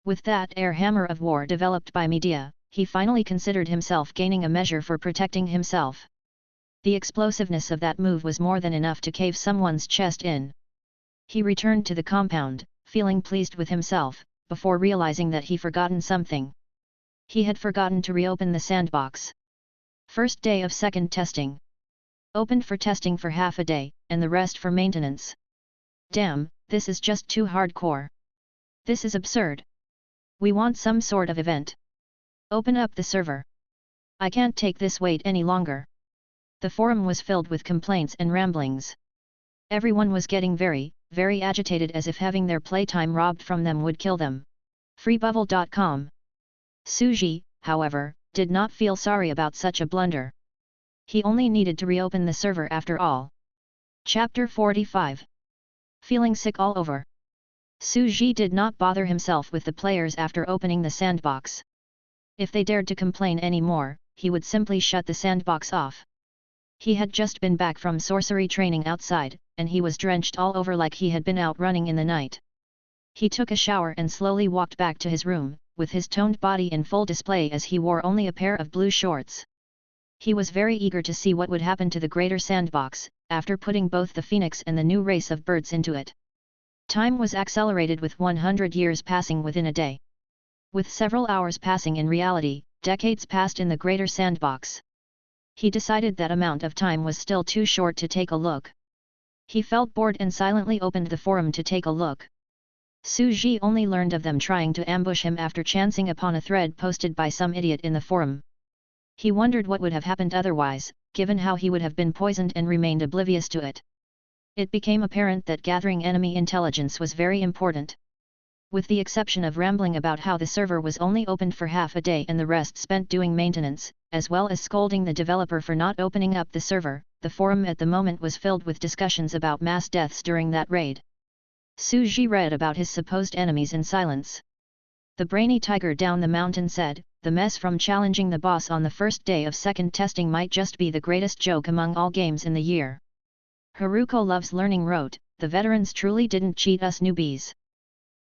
With that air hammer of war developed by Medea, he finally considered himself gaining a measure for protecting himself. The explosiveness of that move was more than enough to cave someone's chest in. He returned to the compound, feeling pleased with himself, before realizing that he'd forgotten something. He had forgotten to reopen the sandbox. First day of second testing. Opened for testing for half a day, and the rest for maintenance. Damn, this is just too hardcore. This is absurd. We want some sort of event. Open up the server. I can't take this wait any longer. The forum was filled with complaints and ramblings. Everyone was getting very, very agitated as if having their playtime robbed from them would kill them. Freebubble.com. Su Ji, however, did not feel sorry about such a blunder. He only needed to reopen the server after all. Chapter 45. Feeling sick all over. Su Ji did not bother himself with the players after opening the sandbox. If they dared to complain any more, he would simply shut the sandbox off. He had just been back from sorcery training outside, and he was drenched all over like he had been out running in the night. He took a shower and slowly walked back to his room, with his toned body in full display as he wore only a pair of blue shorts. He was very eager to see what would happen to the greater sandbox, after putting both the phoenix and the new race of birds into it. Time was accelerated with 100 years passing within a day. With several hours passing in reality, decades passed in the greater sandbox. He decided that amount of time was still too short to take a look. He felt bored and silently opened the forum to take a look. Su Ji only learned of them trying to ambush him after chancing upon a thread posted by some idiot in the forum. He wondered what would have happened otherwise, given how he would have been poisoned and remained oblivious to it. It became apparent that gathering enemy intelligence was very important. With the exception of rambling about how the server was only opened for half a day and the rest spent doing maintenance, as well as scolding the developer for not opening up the server, the forum at the moment was filled with discussions about mass deaths during that raid. Su Ji read about his supposed enemies in silence. The brainy tiger down the mountain said, "The mess from challenging the boss on the first day of second testing might just be the greatest joke among all games in the year." Haruko Loves Learning wrote, "The veterans truly didn't cheat us newbies.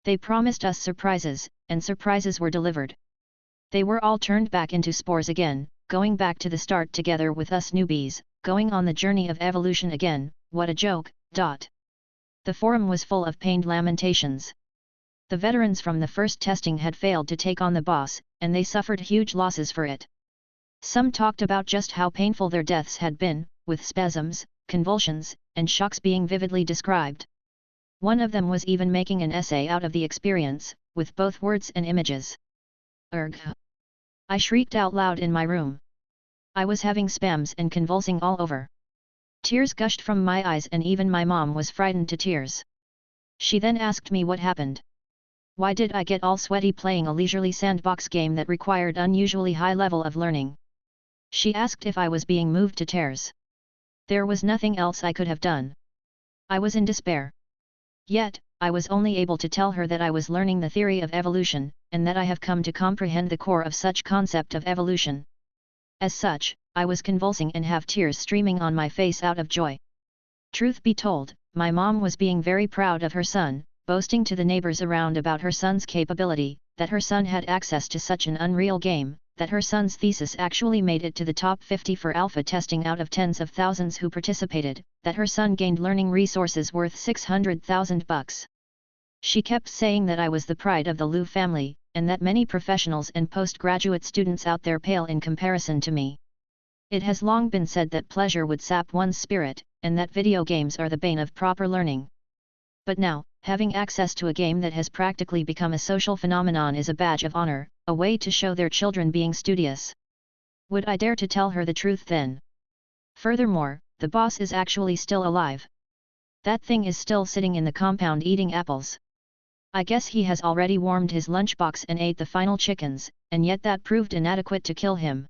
They promised us surprises, and surprises were delivered. They were all turned back into spores again, going back to the start together with us newbies, going on the journey of evolution again, what a joke." The forum was full of pained lamentations. The veterans from the first testing had failed to take on the boss, and they suffered huge losses for it. Some talked about just how painful their deaths had been, with spasms, convulsions, and shocks being vividly described. One of them was even making an essay out of the experience, with both words and images. Urgh! I shrieked out loud in my room. I was having spasms and convulsing all over. Tears gushed from my eyes and even my mom was frightened to tears. She then asked me what happened. Why did I get all sweaty playing a leisurely sandbox game that required unusually high level of learning? She asked if I was being moved to tears. There was nothing else I could have done. I was in despair. Yet, I was only able to tell her that I was learning the theory of evolution, and that I have come to comprehend the core of such concept of evolution. As such, I was convulsing and have tears streaming on my face out of joy. Truth be told, my mom was being very proud of her son, boasting to the neighbors around about her son's capability, that her son had access to such an unreal game, that her son's thesis actually made it to the top 50 for alpha testing out of tens of thousands who participated, that her son gained learning resources worth $600,000. She kept saying that I was the pride of the Liu family, and that many professionals and postgraduate students out there pale in comparison to me. It has long been said that pleasure would sap one's spirit, and that video games are the bane of proper learning. But now, having access to a game that has practically become a social phenomenon is a badge of honor, a way to show their children being studious. Would I dare to tell her the truth then? Furthermore, the boss is actually still alive. That thing is still sitting in the compound eating apples. I guess he has already warmed his lunchbox and ate the final chickens, and yet that proved inadequate to kill him.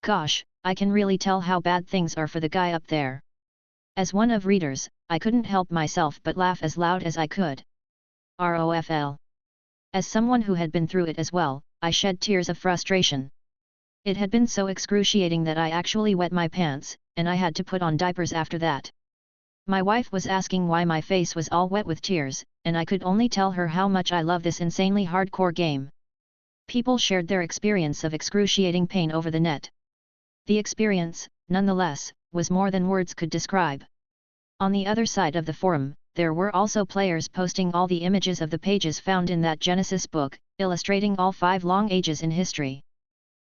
Gosh, I can really tell how bad things are for the guy up there. As one of readers, I couldn't help myself but laugh as loud as I could. ROFL. As someone who had been through it as well, I shed tears of frustration. It had been so excruciating that I actually wet my pants, and I had to put on diapers after that. My wife was asking why my face was all wet with tears, and I could only tell her how much I love this insanely hardcore game. People shared their experience of excruciating pain over the net. The experience, nonetheless, was more than words could describe. On the other side of the forum, there were also players posting all the images of the pages found in that Genesis book, illustrating all 5 long ages in history.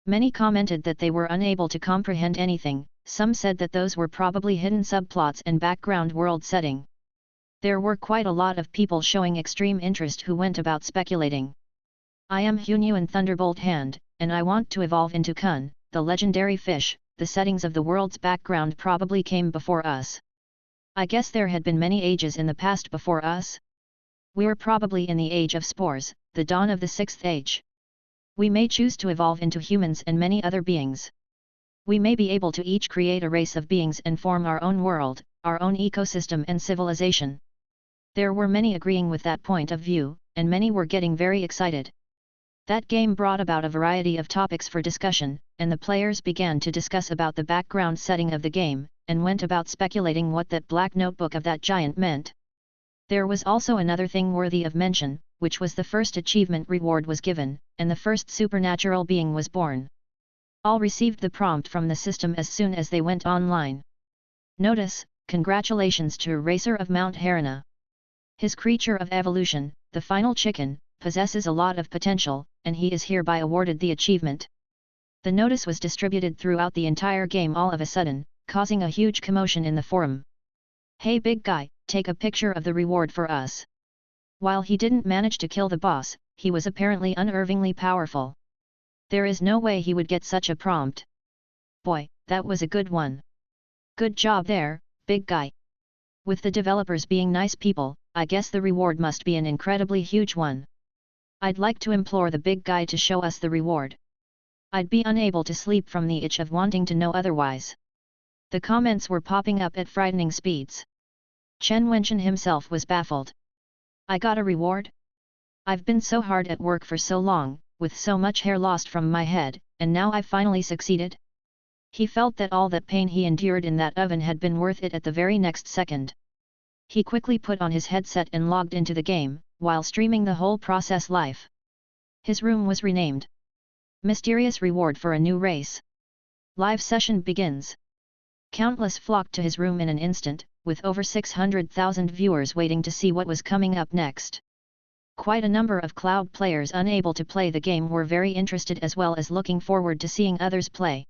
Many commented that they were unable to comprehend anything, some said that those were probably hidden subplots and background world setting. There were quite a lot of people showing extreme interest who went about speculating. I am Hunyuan Thunderbolt Hand, and I want to evolve into Kun, the legendary fish. The settings of the world's background probably came before us. I guess there had been many ages in the past before us. We were probably in the age of spores, the dawn of the 6th age. We may choose to evolve into humans and many other beings. We may be able to each create a race of beings and form our own world, our own ecosystem and civilization. There were many agreeing with that point of view, and many were getting very excited. That game brought about a variety of topics for discussion, and the players began to discuss about the background setting of the game, and went about speculating what that black notebook of that giant meant. There was also another thing worthy of mention, which was the first achievement reward was given, and the first supernatural being was born. All received the prompt from the system as soon as they went online. Notice, congratulations to Racer of Mount Harana. His creature of evolution, the final chicken, possesses a lot of potential, and he is hereby awarded the achievement. The notice was distributed throughout the entire game all of a sudden, causing a huge commotion in the forum. Hey big guy, take a picture of the reward for us. While he didn't manage to kill the boss, he was apparently unervingly powerful. There is no way he would get such a prompt. Boy, that was a good one. Good job there, big guy. With the developers being nice people, I guess the reward must be an incredibly huge one. I'd like to implore the big guy to show us the reward. I'd be unable to sleep from the itch of wanting to know otherwise. The comments were popping up at frightening speeds. Chen Wenchen himself was baffled. I got a reward? I've been so hard at work for so long, with so much hair lost from my head, and now I've finally succeeded? He felt that all that pain he endured in that oven had been worth it at the very next second. He quickly put on his headset and logged into the game, while streaming the whole process live. His room was renamed. Mysterious reward for a new race. Live session begins. Countless flocked to his room in an instant, with over 600,000 viewers waiting to see what was coming up next. Quite a number of cloud players unable to play the game were very interested as well as looking forward to seeing others play.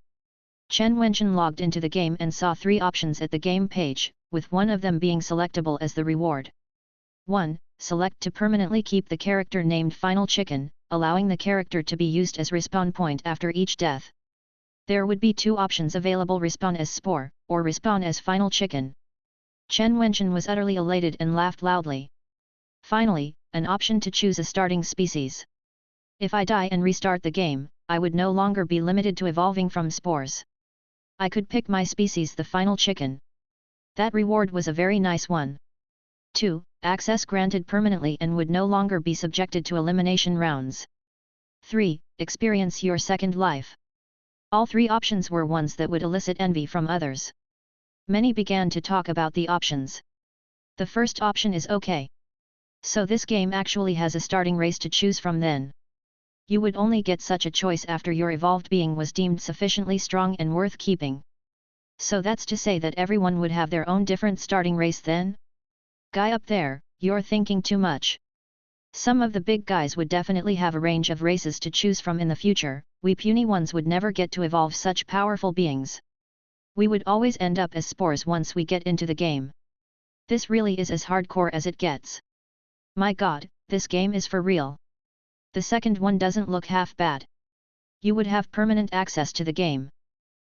Chen Wenchen logged into the game and saw 3 options at the game page, with one of them being selectable as the reward. 1. Select to permanently keep the character named Final Chicken, allowing the character to be used as respawn point after each death. There would be 2 options available: respawn as Spore, or respawn as Final Chicken. Chen Wenchen was utterly elated and laughed loudly. Finally, an option to choose a starting species. If I die and restart the game, I would no longer be limited to evolving from spores. I could pick my species, the Final Chicken. That reward was a very nice one. 2. Access granted permanently and would no longer be subjected to elimination rounds. 3. Experience your second life. All 3 options were ones that would elicit envy from others. Many began to talk about the options. The first option is okay. So this game actually has a starting race to choose from then. You would only get such a choice after your evolved being was deemed sufficiently strong and worth keeping. So that's to say that everyone would have their own different starting race then? Guy up there, you're thinking too much. Some of the big guys would definitely have a range of races to choose from in the future. We puny ones would never get to evolve such powerful beings. We would always end up as spores once we get into the game. This really is as hardcore as it gets. My god, this game is for real. The second one doesn't look half bad. You would have permanent access to the game.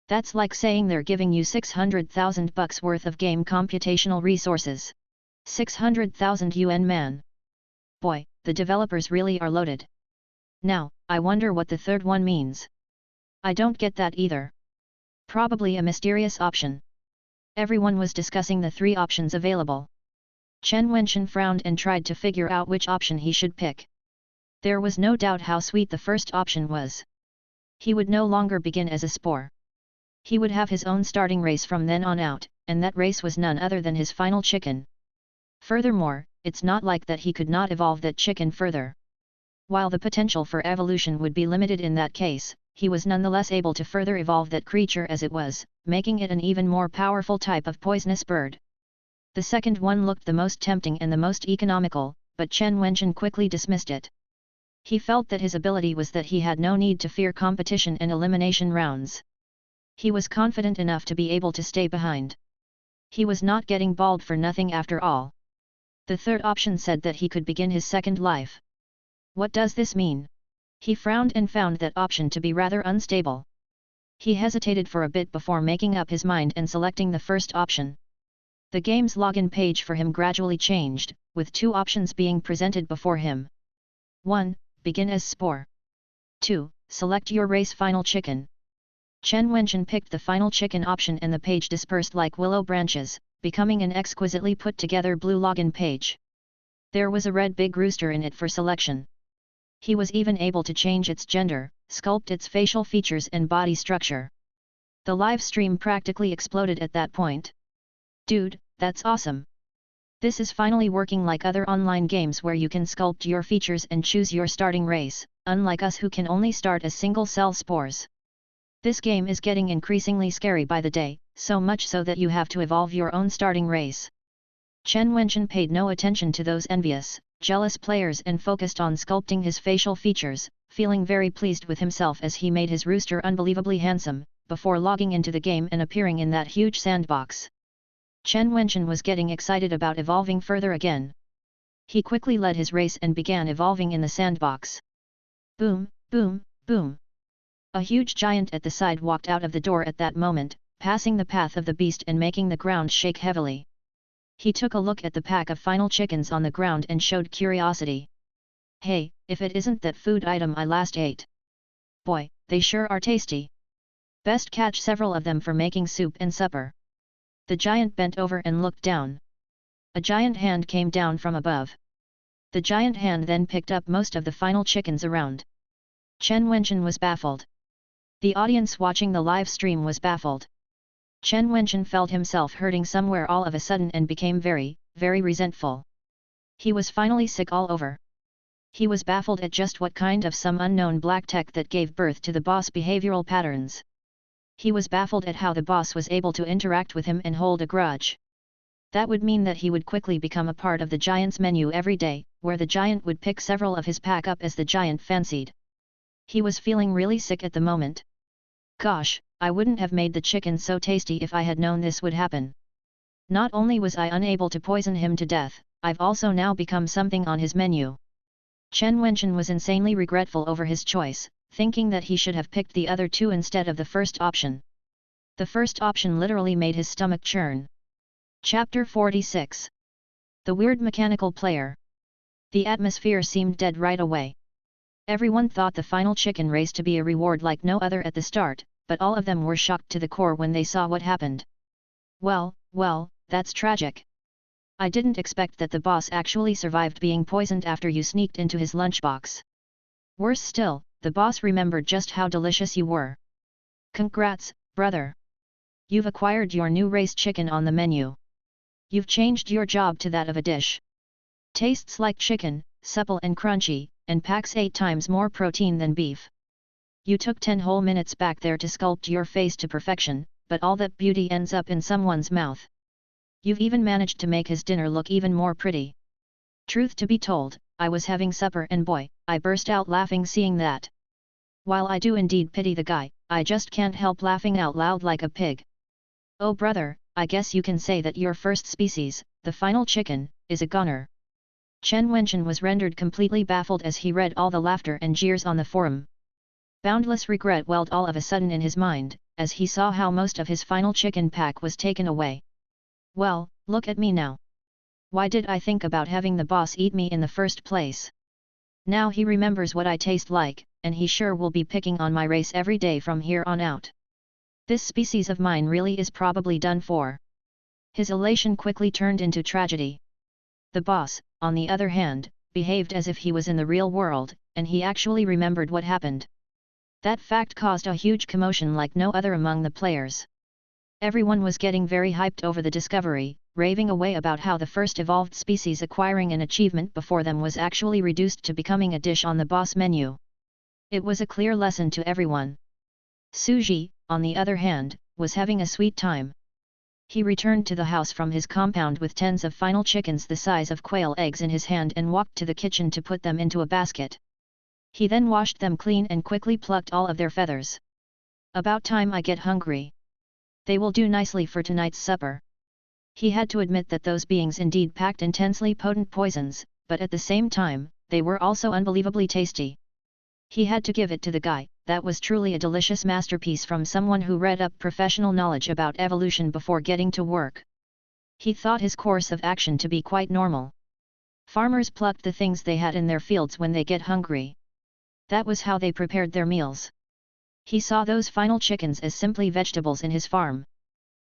That's like saying they're giving you 600,000 bucks worth of game computational resources. 600,000 yuan, man. Boy, the developers really are loaded. Now, I wonder what the third one means. I don't get that either. Probably a mysterious option. Everyone was discussing the 3 options available. Chen Wenchen frowned and tried to figure out which option he should pick. There was no doubt how sweet the first option was. He would no longer begin as a spore. He would have his own starting race from then on out, and that race was none other than his Final Chicken. Furthermore, it's not like that he could not evolve that chicken further. While the potential for evolution would be limited in that case, he was nonetheless able to further evolve that creature as it was, making it an even more powerful type of poisonous bird. The second one looked the most tempting and the most economical, but Chen Wenchen quickly dismissed it. He felt that his ability was that he had no need to fear competition and elimination rounds. He was confident enough to be able to stay behind. He was not getting bald for nothing after all. The third option said that he could begin his second life. What does this mean? He frowned and found that option to be rather unstable. He hesitated for a bit before making up his mind and selecting the first option. The game's login page for him gradually changed, with 2 options being presented before him. 1. Begin as Spore. 2. Select your race Final Chicken. Chen Wenchen picked the Final Chicken option and the page dispersed like willow branches, becoming an exquisitely put-together blue login page. There was a red big rooster in it for selection. He was even able to change its gender, sculpt its facial features and body structure. The live stream practically exploded at that point. Dude, that's awesome! This is finally working like other online games where you can sculpt your features and choose your starting race, unlike us who can only start as single-cell spores. This game is getting increasingly scary by the day, so much so that you have to evolve your own starting race. Chen Wenchen paid no attention to those envious, jealous players and focused on sculpting his facial features, feeling very pleased with himself as he made his rooster unbelievably handsome, before logging into the game and appearing in that huge sandbox. Chen Wenchen was getting excited about evolving further again. He quickly led his race and began evolving in the sandbox. Boom, boom, boom. A huge giant at the side walked out of the door at that moment, passing the path of the beast and making the ground shake heavily. He took a look at the pack of final chickens on the ground and showed curiosity. Hey, if it isn't that food item I last ate. Boy, they sure are tasty. Best catch several of them for making soup and supper. The giant bent over and looked down. A giant hand came down from above. The giant hand then picked up most of the final chickens around. Chen Wenchen was baffled. The audience watching the live stream was baffled. Chen Wenchen felt himself hurting somewhere all of a sudden and became very, very resentful. He was finally sick all over. He was baffled at just what kind of some unknown black tech that gave birth to the boss behavioral patterns. He was baffled at how the boss was able to interact with him and hold a grudge. That would mean that he would quickly become a part of the giant's menu every day, where the giant would pick several of his pack up as the giant fancied. He was feeling really sick at the moment. Gosh, I wouldn't have made the chicken so tasty if I had known this would happen. Not only was I unable to poison him to death, I've also now become something on his menu. Chen Wenchen was insanely regretful over his choice, thinking that he should have picked the other two instead of the first option. The first option literally made his stomach churn. Chapter 46. The Weird Mechanical Player. The atmosphere seemed dead right away. Everyone thought the final chicken race to be a reward like no other at the start, but all of them were shocked to the core when they saw what happened. Well, that's tragic. I didn't expect that the boss actually survived being poisoned after you sneaked into his lunchbox. Worse still, the boss remembered just how delicious you were. Congrats, brother. You've acquired your new race chicken on the menu. You've changed your job to that of a dish. Tastes like chicken, supple and crunchy, and packs 8 times more protein than beef. You took 10 whole minutes back there to sculpt your face to perfection, but all that beauty ends up in someone's mouth. You've even managed to make his dinner look even more pretty. Truth to be told, I was having supper and boy, I burst out laughing seeing that. While I do indeed pity the guy, I just can't help laughing out loud like a pig. Oh brother, I guess you can say that your first species, the final chicken, is a goner. Chen Wenchen was rendered completely baffled as he read all the laughter and jeers on the forum. Boundless regret welled all of a sudden in his mind, as he saw how most of his final chicken pack was taken away. Well, look at me now. Why did I think about having the boss eat me in the first place? Now he remembers what I taste like, and he sure will be picking on my race every day from here on out. This species of mine really is probably done for. His elation quickly turned into tragedy. The boss, on the other hand, behaved as if he was in the real world, and he actually remembered what happened. That fact caused a huge commotion like no other among the players. Everyone was getting very hyped over the discovery, raving away about how the first evolved species acquiring an achievement before them was actually reduced to becoming a dish on the boss menu. It was a clear lesson to everyone. Suji, on the other hand, was having a sweet time. He returned to the house from his compound with tens of final chickens the size of quail eggs in his hand and walked to the kitchen to put them into a basket. He then washed them clean and quickly plucked all of their feathers. About time I get hungry. They will do nicely for tonight's supper. He had to admit that those beings indeed packed intensely potent poisons, but at the same time, they were also unbelievably tasty. He had to give it to the guy, that was truly a delicious masterpiece from someone who read up professional knowledge about evolution before getting to work. He thought his course of action to be quite normal. Farmers plucked the things they had in their fields when they get hungry. That was how they prepared their meals. He saw those final chickens as simply vegetables in his farm.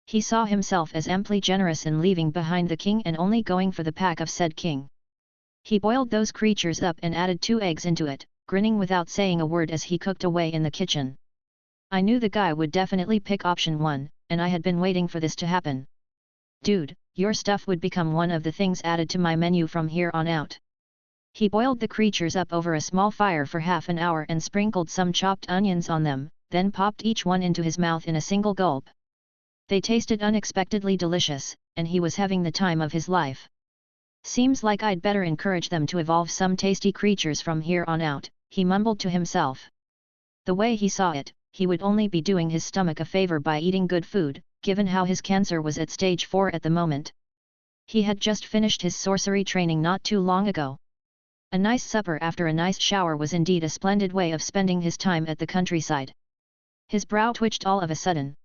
He saw himself as amply generous in leaving behind the king and only going for the pack of said king. He boiled those creatures up and added 2 eggs into it, grinning without saying a word as he cooked away in the kitchen. I knew the guy would definitely pick option 1, and I had been waiting for this to happen. Dude, your stuff would become one of the things added to my menu from here on out. He boiled the creatures up over a small fire for half an hour and sprinkled some chopped onions on them, then popped each one into his mouth in a single gulp. They tasted unexpectedly delicious, and he was having the time of his life. Seems like I'd better encourage them to evolve some tasty creatures from here on out, he mumbled to himself. The way he saw it, he would only be doing his stomach a favor by eating good food, given how his cancer was at stage 4 at the moment. He had just finished his sorcery training not too long ago. A nice supper after a nice shower was indeed a splendid way of spending his time at the countryside. His brow twitched all of a sudden.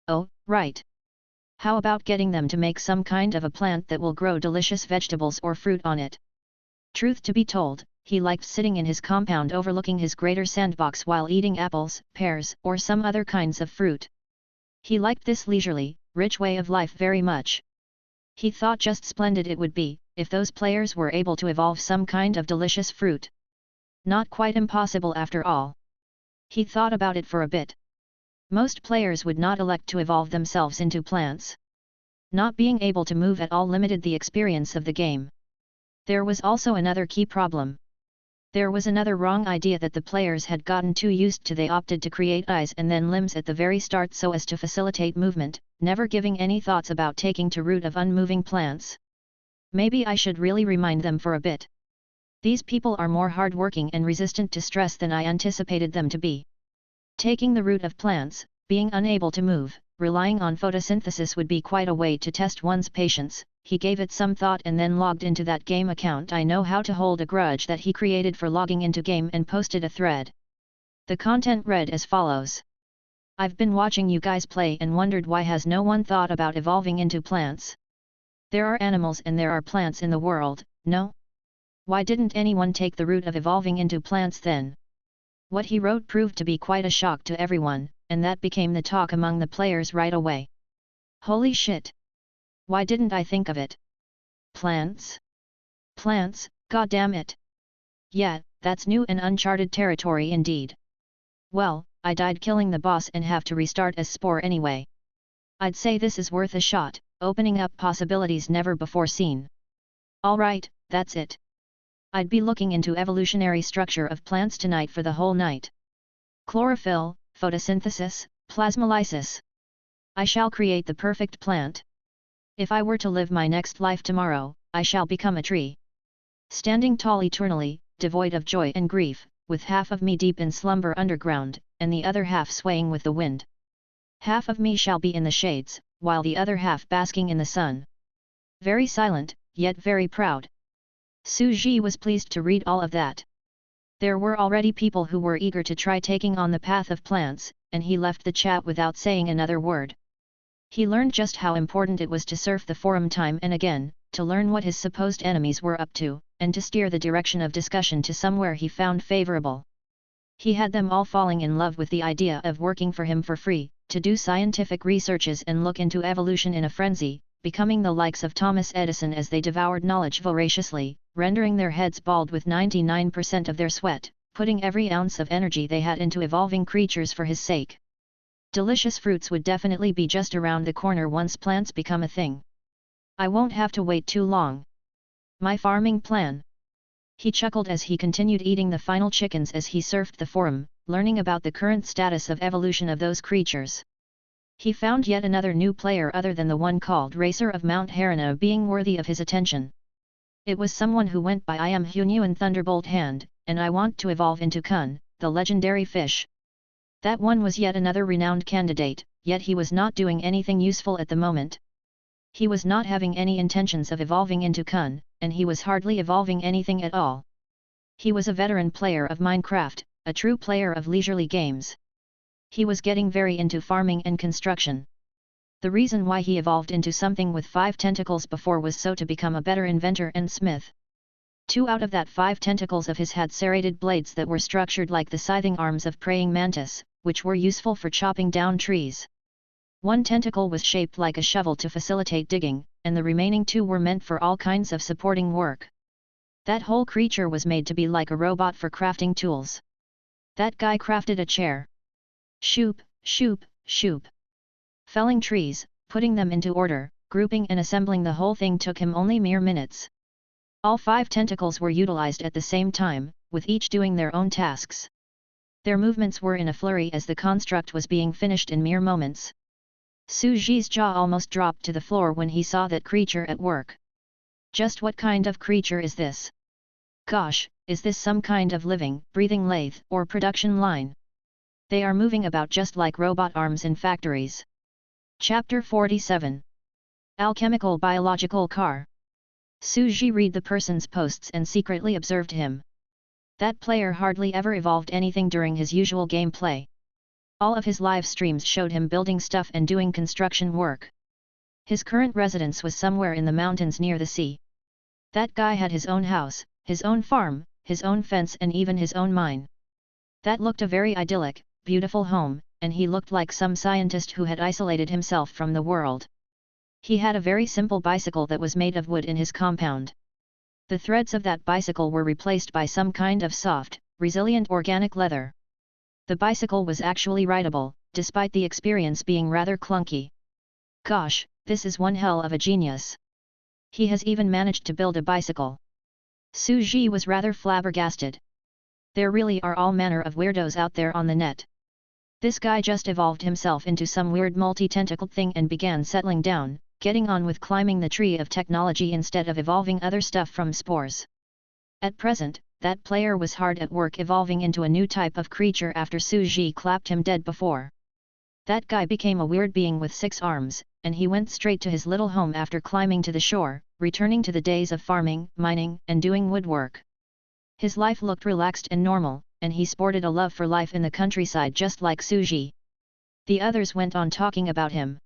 Oh, right. How about getting them to make some kind of a plant that will grow delicious vegetables or fruit on it? Truth to be told, he liked sitting in his compound overlooking his greater sandbox while eating apples, pears, or some other kinds of fruit. He liked this leisurely, rich way of life very much. He thought just splendid it would be, if those players were able to evolve some kind of delicious fruit. Not quite impossible after all. He thought about it for a bit. Most players would not elect to evolve themselves into plants. Not being able to move at all limited the experience of the game. There was also another key problem. There was another wrong idea that the players had gotten too used to. They opted to create eyes and then limbs at the very start so as to facilitate movement, never giving any thoughts about taking to root of unmoving plants. Maybe I should really remind them for a bit. These people are more hardworking and resistant to stress than I anticipated them to be. Taking the root of plants, being unable to move, relying on photosynthesis would be quite a way to test one's patience. He gave it some thought and then logged into that game account. I know how to hold a grudge that he created for logging into game and posted a thread. The content read as follows. I've been watching you guys play and wondered why has no one thought about evolving into plants? There are animals and there are plants in the world, no? Why didn't anyone take the route of evolving into plants then? What he wrote proved to be quite a shock to everyone, and that became the talk among the players right away. Holy shit! Why didn't I think of it? Plants? Plants, goddamn it! Yeah, that's new and uncharted territory indeed. Well, I died killing the boss and have to restart as Spore anyway. I'd say this is worth a shot, opening up possibilities never before seen. Alright, that's it. I'd be looking into evolutionary structure of plants tonight for the whole night. Chlorophyll, photosynthesis, plasmolysis. I shall create the perfect plant. If I were to live my next life tomorrow, I shall become a tree. Standing tall eternally, devoid of joy and grief, with half of me deep in slumber underground, and the other half swaying with the wind. Half of me shall be in the shades, while the other half basking in the sun. Very silent, yet very proud. Su Ji was pleased to read all of that. There were already people who were eager to try taking on the path of plants, and he left the chat without saying another word. He learned just how important it was to surf the forum time and again, to learn what his supposed enemies were up to, and to steer the direction of discussion to somewhere he found favorable. He had them all falling in love with the idea of working for him for free, to do scientific researches and look into evolution in a frenzy, becoming the likes of Thomas Edison as they devoured knowledge voraciously, rendering their heads bald with 99% of their sweat, putting every ounce of energy they had into evolving creatures for his sake. Delicious fruits would definitely be just around the corner once plants become a thing. I won't have to wait too long. My farming plan. He chuckled as he continued eating the final chickens as he surfed the forum, learning about the current status of evolution of those creatures. He found yet another new player other than the one called Racer of Mount Harana being worthy of his attention. It was someone who went by I am Hunyuan Thunderbolt Hand, and I want to evolve into Kun, the legendary fish. That one was yet another renowned candidate, yet he was not doing anything useful at the moment. He was not having any intentions of evolving into Kun, and he was hardly evolving anything at all. He was a veteran player of Minecraft, a true player of leisurely games. He was getting very into farming and construction. The reason why he evolved into something with 5 tentacles before was so to become a better inventor and smith. 2 out of that 5 tentacles of his had serrated blades that were structured like the scything arms of praying mantis, which were useful for chopping down trees. 1 tentacle was shaped like a shovel to facilitate digging, and the remaining 2 were meant for all kinds of supporting work. That whole creature was made to be like a robot for crafting tools. That guy crafted a chair. Shoop, shoop, shoop. Felling trees, putting them into order, grouping and assembling the whole thing took him only mere minutes. All 5 tentacles were utilized at the same time, with each doing their own tasks. Their movements were in a flurry as the construct was being finished in mere moments. Su Ji's jaw almost dropped to the floor when he saw that creature at work. Just what kind of creature is this? Gosh, is this some kind of living, breathing lathe or production line? They are moving about just like robot arms in factories. Chapter 47. Alchemical Biological Car. Su Ji read the person's posts and secretly observed him. That player hardly ever evolved anything during his usual gameplay. All of his live streams showed him building stuff and doing construction work. His current residence was somewhere in the mountains near the sea. That guy had his own house, his own farm, his own fence and even his own mine. That looked a very idyllic, beautiful home, and he looked like some scientist who had isolated himself from the world. He had a very simple bicycle that was made of wood in his compound. The threads of that bicycle were replaced by some kind of soft, resilient organic leather. The bicycle was actually rideable, despite the experience being rather clunky. Gosh, this is one hell of a genius. He has even managed to build a bicycle. Su Ji was rather flabbergasted. There really are all manner of weirdos out there on the net. This guy just evolved himself into some weird multi-tentacled thing and began settling down, getting on with climbing the tree of technology instead of evolving other stuff from spores. At present, that player was hard at work evolving into a new type of creature after Su Ji clapped him dead before. That guy became a weird being with 6 arms, and he went straight to his little home after climbing to the shore, returning to the days of farming, mining, and doing woodwork. His life looked relaxed and normal, and he sported a love for life in the countryside just like Su Ji. The others went on talking about him.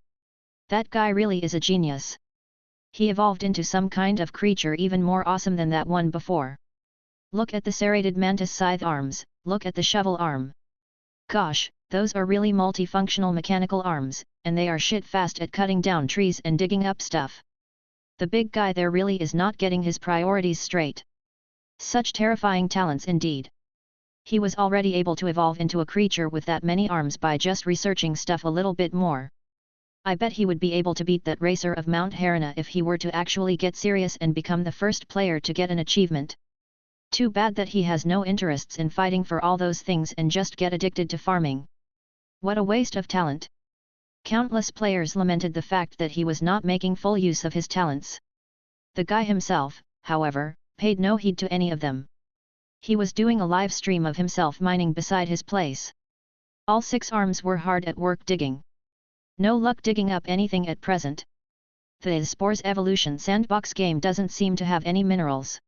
That guy really is a genius. He evolved into some kind of creature even more awesome than that one before. Look at the serrated mantis scythe arms, look at the shovel arm. Gosh, those are really multifunctional mechanical arms, and they are shit fast at cutting down trees and digging up stuff. The big guy there really is not getting his priorities straight. Such terrifying talents indeed. He was already able to evolve into a creature with that many arms by just researching stuff a little bit more. I bet he would be able to beat that racer of Mount Harana if he were to actually get serious and become the first player to get an achievement. Too bad that he has no interests in fighting for all those things and just get addicted to farming. What a waste of talent. Countless players lamented the fact that he was not making full use of his talents. The guy himself, however, paid no heed to any of them. He was doing a live stream of himself mining beside his place. All 6 arms were hard at work digging. No luck digging up anything at present. The Spores Evolution sandbox game doesn't seem to have any minerals.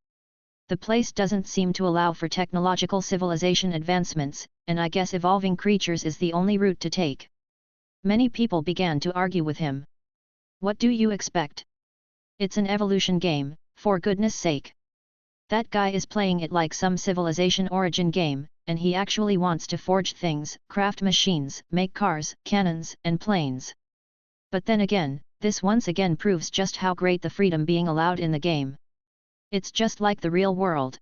The place doesn't seem to allow for technological civilization advancements, and I guess evolving creatures is the only route to take. Many people began to argue with him. What do you expect? It's an evolution game, for goodness sake. That guy is playing it like some civilization origin game, and he actually wants to forge things, craft machines, make cars, cannons, and planes. But then again, this once again proves just how great the freedom being allowed in the game. It's just like the real world.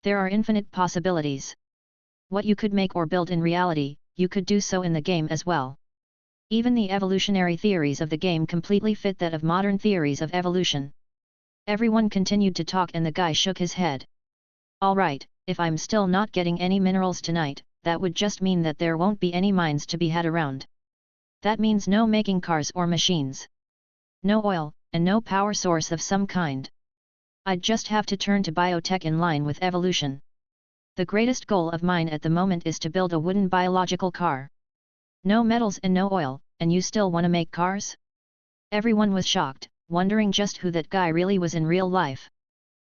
There are infinite possibilities. What you could make or build in reality, you could do so in the game as well. Even the evolutionary theories of the game completely fit that of modern theories of evolution. Everyone continued to talk and the guy shook his head. Alright, if I'm still not getting any minerals tonight, that would just mean that there won't be any mines to be had around. That means no making cars or machines. No oil, and no power source of some kind. I'd just have to turn to biotech in line with evolution. The greatest goal of mine at the moment is to build a wooden biological car. No metals and no oil, and you still want to make cars? Everyone was shocked, wondering just who that guy really was in real life.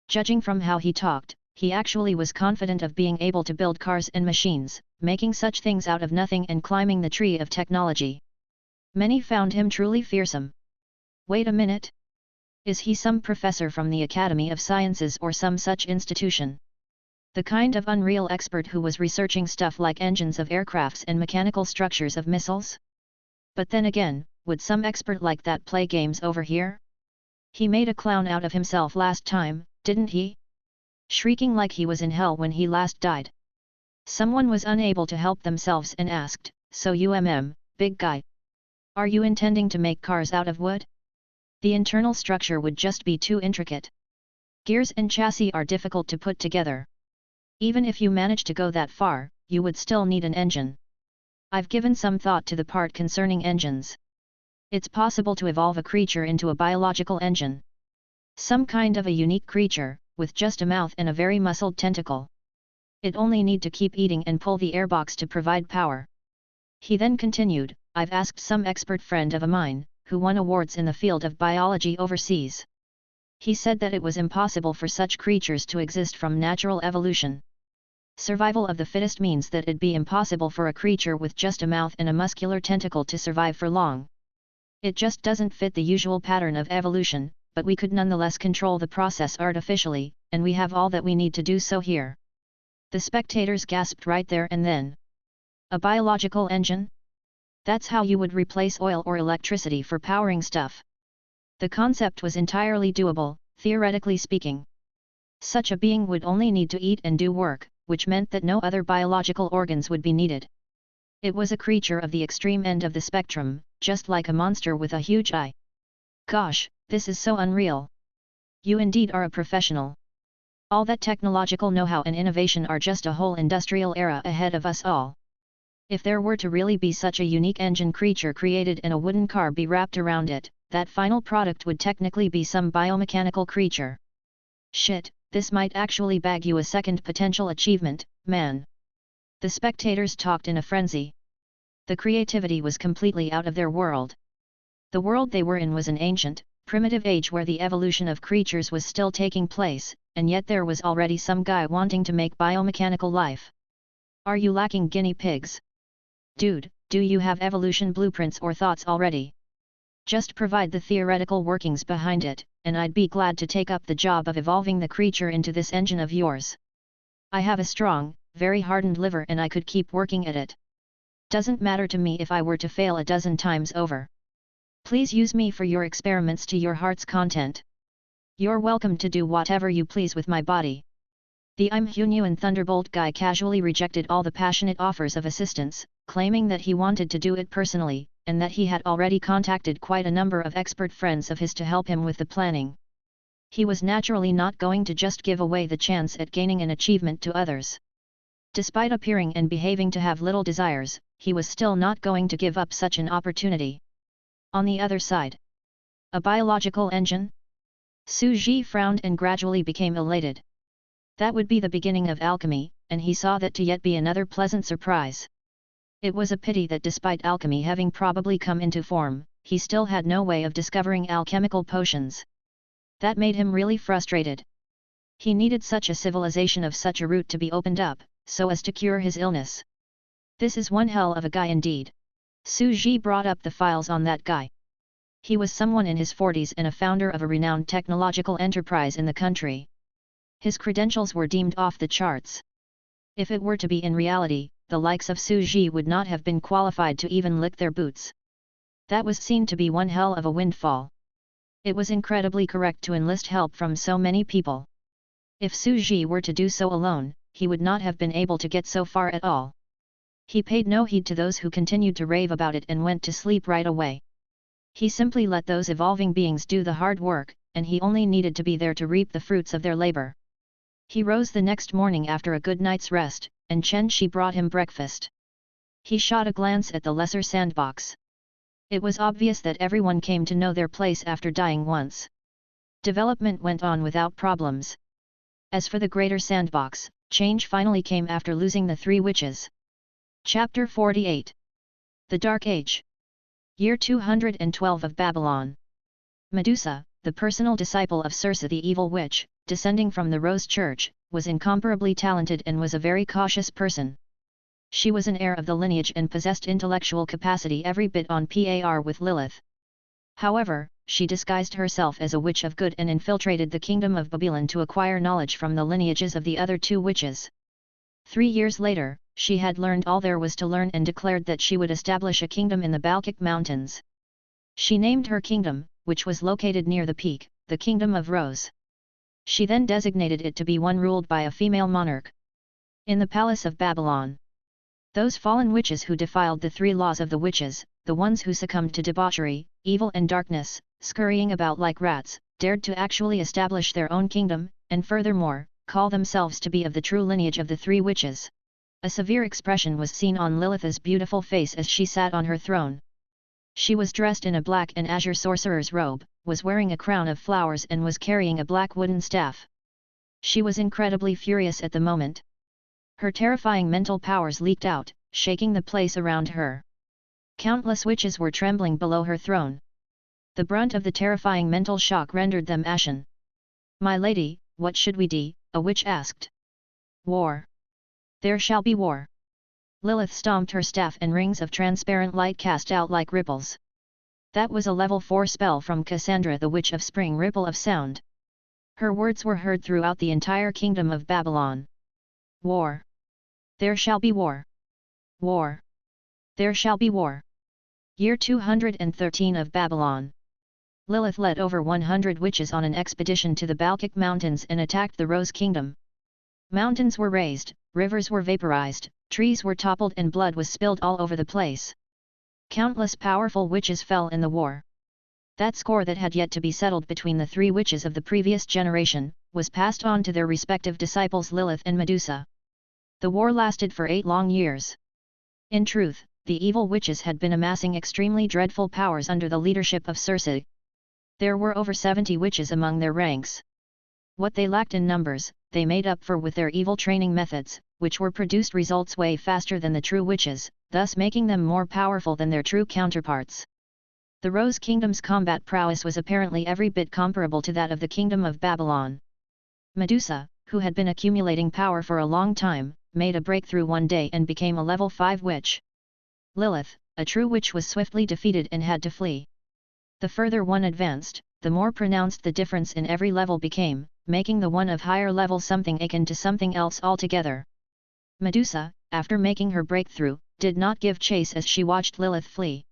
Judging from how he talked, he actually was confident of being able to build cars and machines, making such things out of nothing and climbing the tree of technology. Many found him truly fearsome. Wait a minute. Is he some professor from the Academy of Sciences or some such institution? The kind of unreal expert who was researching stuff like engines of aircrafts and mechanical structures of missiles? But then again, would some expert like that play games over here? He made a clown out of himself last time, didn't he? Shrieking like he was in hell when he last died. Someone was unable to help themselves and asked, so big guy. Are you intending to make cars out of wood? The internal structure would just be too intricate. Gears and chassis are difficult to put together. Even if you manage to go that far, you would still need an engine. I've given some thought to the part concerning engines. It's possible to evolve a creature into a biological engine. Some kind of a unique creature, with just a mouth and a very muscled tentacle. It only need to keep eating and pull the airbox to provide power. He then continued, I've asked some expert friend of a mine, who won awards in the field of biology overseas. He said that it was impossible for such creatures to exist from natural evolution. Survival of the fittest means that it'd be impossible for a creature with just a mouth and a muscular tentacle to survive for long. It just doesn't fit the usual pattern of evolution, but we could nonetheless control the process artificially, and we have all that we need to do so here. The spectators gasped right there and then. A biological engine? That's how you would replace oil or electricity for powering stuff. The concept was entirely doable, theoretically speaking. Such a being would only need to eat and do work, which meant that no other biological organs would be needed. It was a creature of the extreme end of the spectrum, just like a monster with a huge eye. Gosh, this is so unreal. You indeed are a professional. All that technological know-how and innovation are just a whole industrial era ahead of us all. If there were to really be such a unique engine creature created and a wooden car be wrapped around it, that final product would technically be some biomechanical creature. Shit, this might actually bag you a second potential achievement, man. The spectators talked in a frenzy. The creativity was completely out of their world. The world they were in was an ancient, primitive age where the evolution of creatures was still taking place, and yet there was already some guy wanting to make biomechanical life. Are you lacking guinea pigs? Dude, do you have evolution blueprints or thoughts already? Just provide the theoretical workings behind it, and I'd be glad to take up the job of evolving the creature into this engine of yours. I have a strong, very hardened liver and I could keep working at it. Doesn't matter to me if I were to fail a dozen times over. Please use me for your experiments to your heart's content. You're welcome to do whatever you please with my body. The I'm Hunyuan Thunderbolt guy casually rejected all the passionate offers of assistance, claiming that he wanted to do it personally, and that he had already contacted quite a number of expert friends of his to help him with the planning. He was naturally not going to just give away the chance at gaining an achievement to others. Despite appearing and behaving to have little desires, he was still not going to give up such an opportunity. On the other side. A biological engine? Su Ji frowned and gradually became elated. That would be the beginning of alchemy, and he saw that to yet be another pleasant surprise. It was a pity that despite alchemy having probably come into form, he still had no way of discovering alchemical potions. That made him really frustrated. He needed such a civilization of such a route to be opened up, so as to cure his illness. This is one hell of a guy indeed. Su Ji brought up the files on that guy. He was someone in his 40s and a founder of a renowned technological enterprise in the country. His credentials were deemed off the charts. If it were to be in reality, the likes of Su Ji would not have been qualified to even lick their boots. That was seen to be one hell of a windfall. It was incredibly correct to enlist help from so many people. If Su Ji were to do so alone, he would not have been able to get so far at all. He paid no heed to those who continued to rave about it and went to sleep right away. He simply let those evolving beings do the hard work, and he only needed to be there to reap the fruits of their labor. He rose the next morning after a good night's rest, and Chen Shi brought him breakfast. He shot a glance at the lesser sandbox. It was obvious that everyone came to know their place after dying once. Development went on without problems. As for the greater sandbox, change finally came after losing the three witches. Chapter 48. The Dark Age. Year 212 of Babylon. Medusa, the personal disciple of Circe the evil witch, descending from the Rose Church, was incomparably talented and was a very cautious person. She was an heir of the lineage and possessed intellectual capacity every bit on par with Lilith. However, she disguised herself as a witch of good and infiltrated the kingdom of Babylon to acquire knowledge from the lineages of the other two witches. 3 years later, she had learned all there was to learn and declared that she would establish a kingdom in the Balkhic Mountains. She named her kingdom, which was located near the peak, the Kingdom of Rose. She then designated it to be one ruled by a female monarch. In the palace of Babylon, those fallen witches who defiled the three laws of the witches, the ones who succumbed to debauchery, evil and darkness, scurrying about like rats, dared to actually establish their own kingdom, and furthermore, call themselves to be of the true lineage of the three witches. A severe expression was seen on Lilith's beautiful face as she sat on her throne. She was dressed in a black and azure sorcerer's robe, was wearing a crown of flowers and was carrying a black wooden staff. She was incredibly furious at the moment. Her terrifying mental powers leaked out, shaking the place around her. Countless witches were trembling below her throne. The brunt of the terrifying mental shock rendered them ashen. "My lady, what should we do?" a witch asked. "War. There shall be war." Lilith stomped her staff and rings of transparent light cast out like ripples. That was a level 4 spell from Cassandra the Witch of Spring, Ripple of Sound. Her words were heard throughout the entire kingdom of Babylon. "War. There shall be war. War. There shall be war." Year 213 of Babylon. Lilith led over 100 witches on an expedition to the Balkhic Mountains and attacked the Rose Kingdom. Mountains were razed, rivers were vaporized, trees were toppled and blood was spilled all over the place. Countless powerful witches fell in the war. That score that had yet to be settled between the 3 witches of the previous generation, was passed on to their respective disciples Lilith and Medusa. The war lasted for 8 long years. In truth, the evil witches had been amassing extremely dreadful powers under the leadership of Circe. There were over 70 witches among their ranks. What they lacked in numbers, they made up for with their evil training methods, which were produced results way faster than the true witches, thus making them more powerful than their true counterparts. The Rose Kingdom's combat prowess was apparently every bit comparable to that of the Kingdom of Babylon. Medusa, who had been accumulating power for a long time, made a breakthrough one day and became a level 5 witch. Lilith, a true witch, was swiftly defeated and had to flee. The further one advanced, the more pronounced the difference in every level became, making the one of higher level something akin to something else altogether. Medusa, after making her breakthrough, did not give chase as she watched Lilith flee.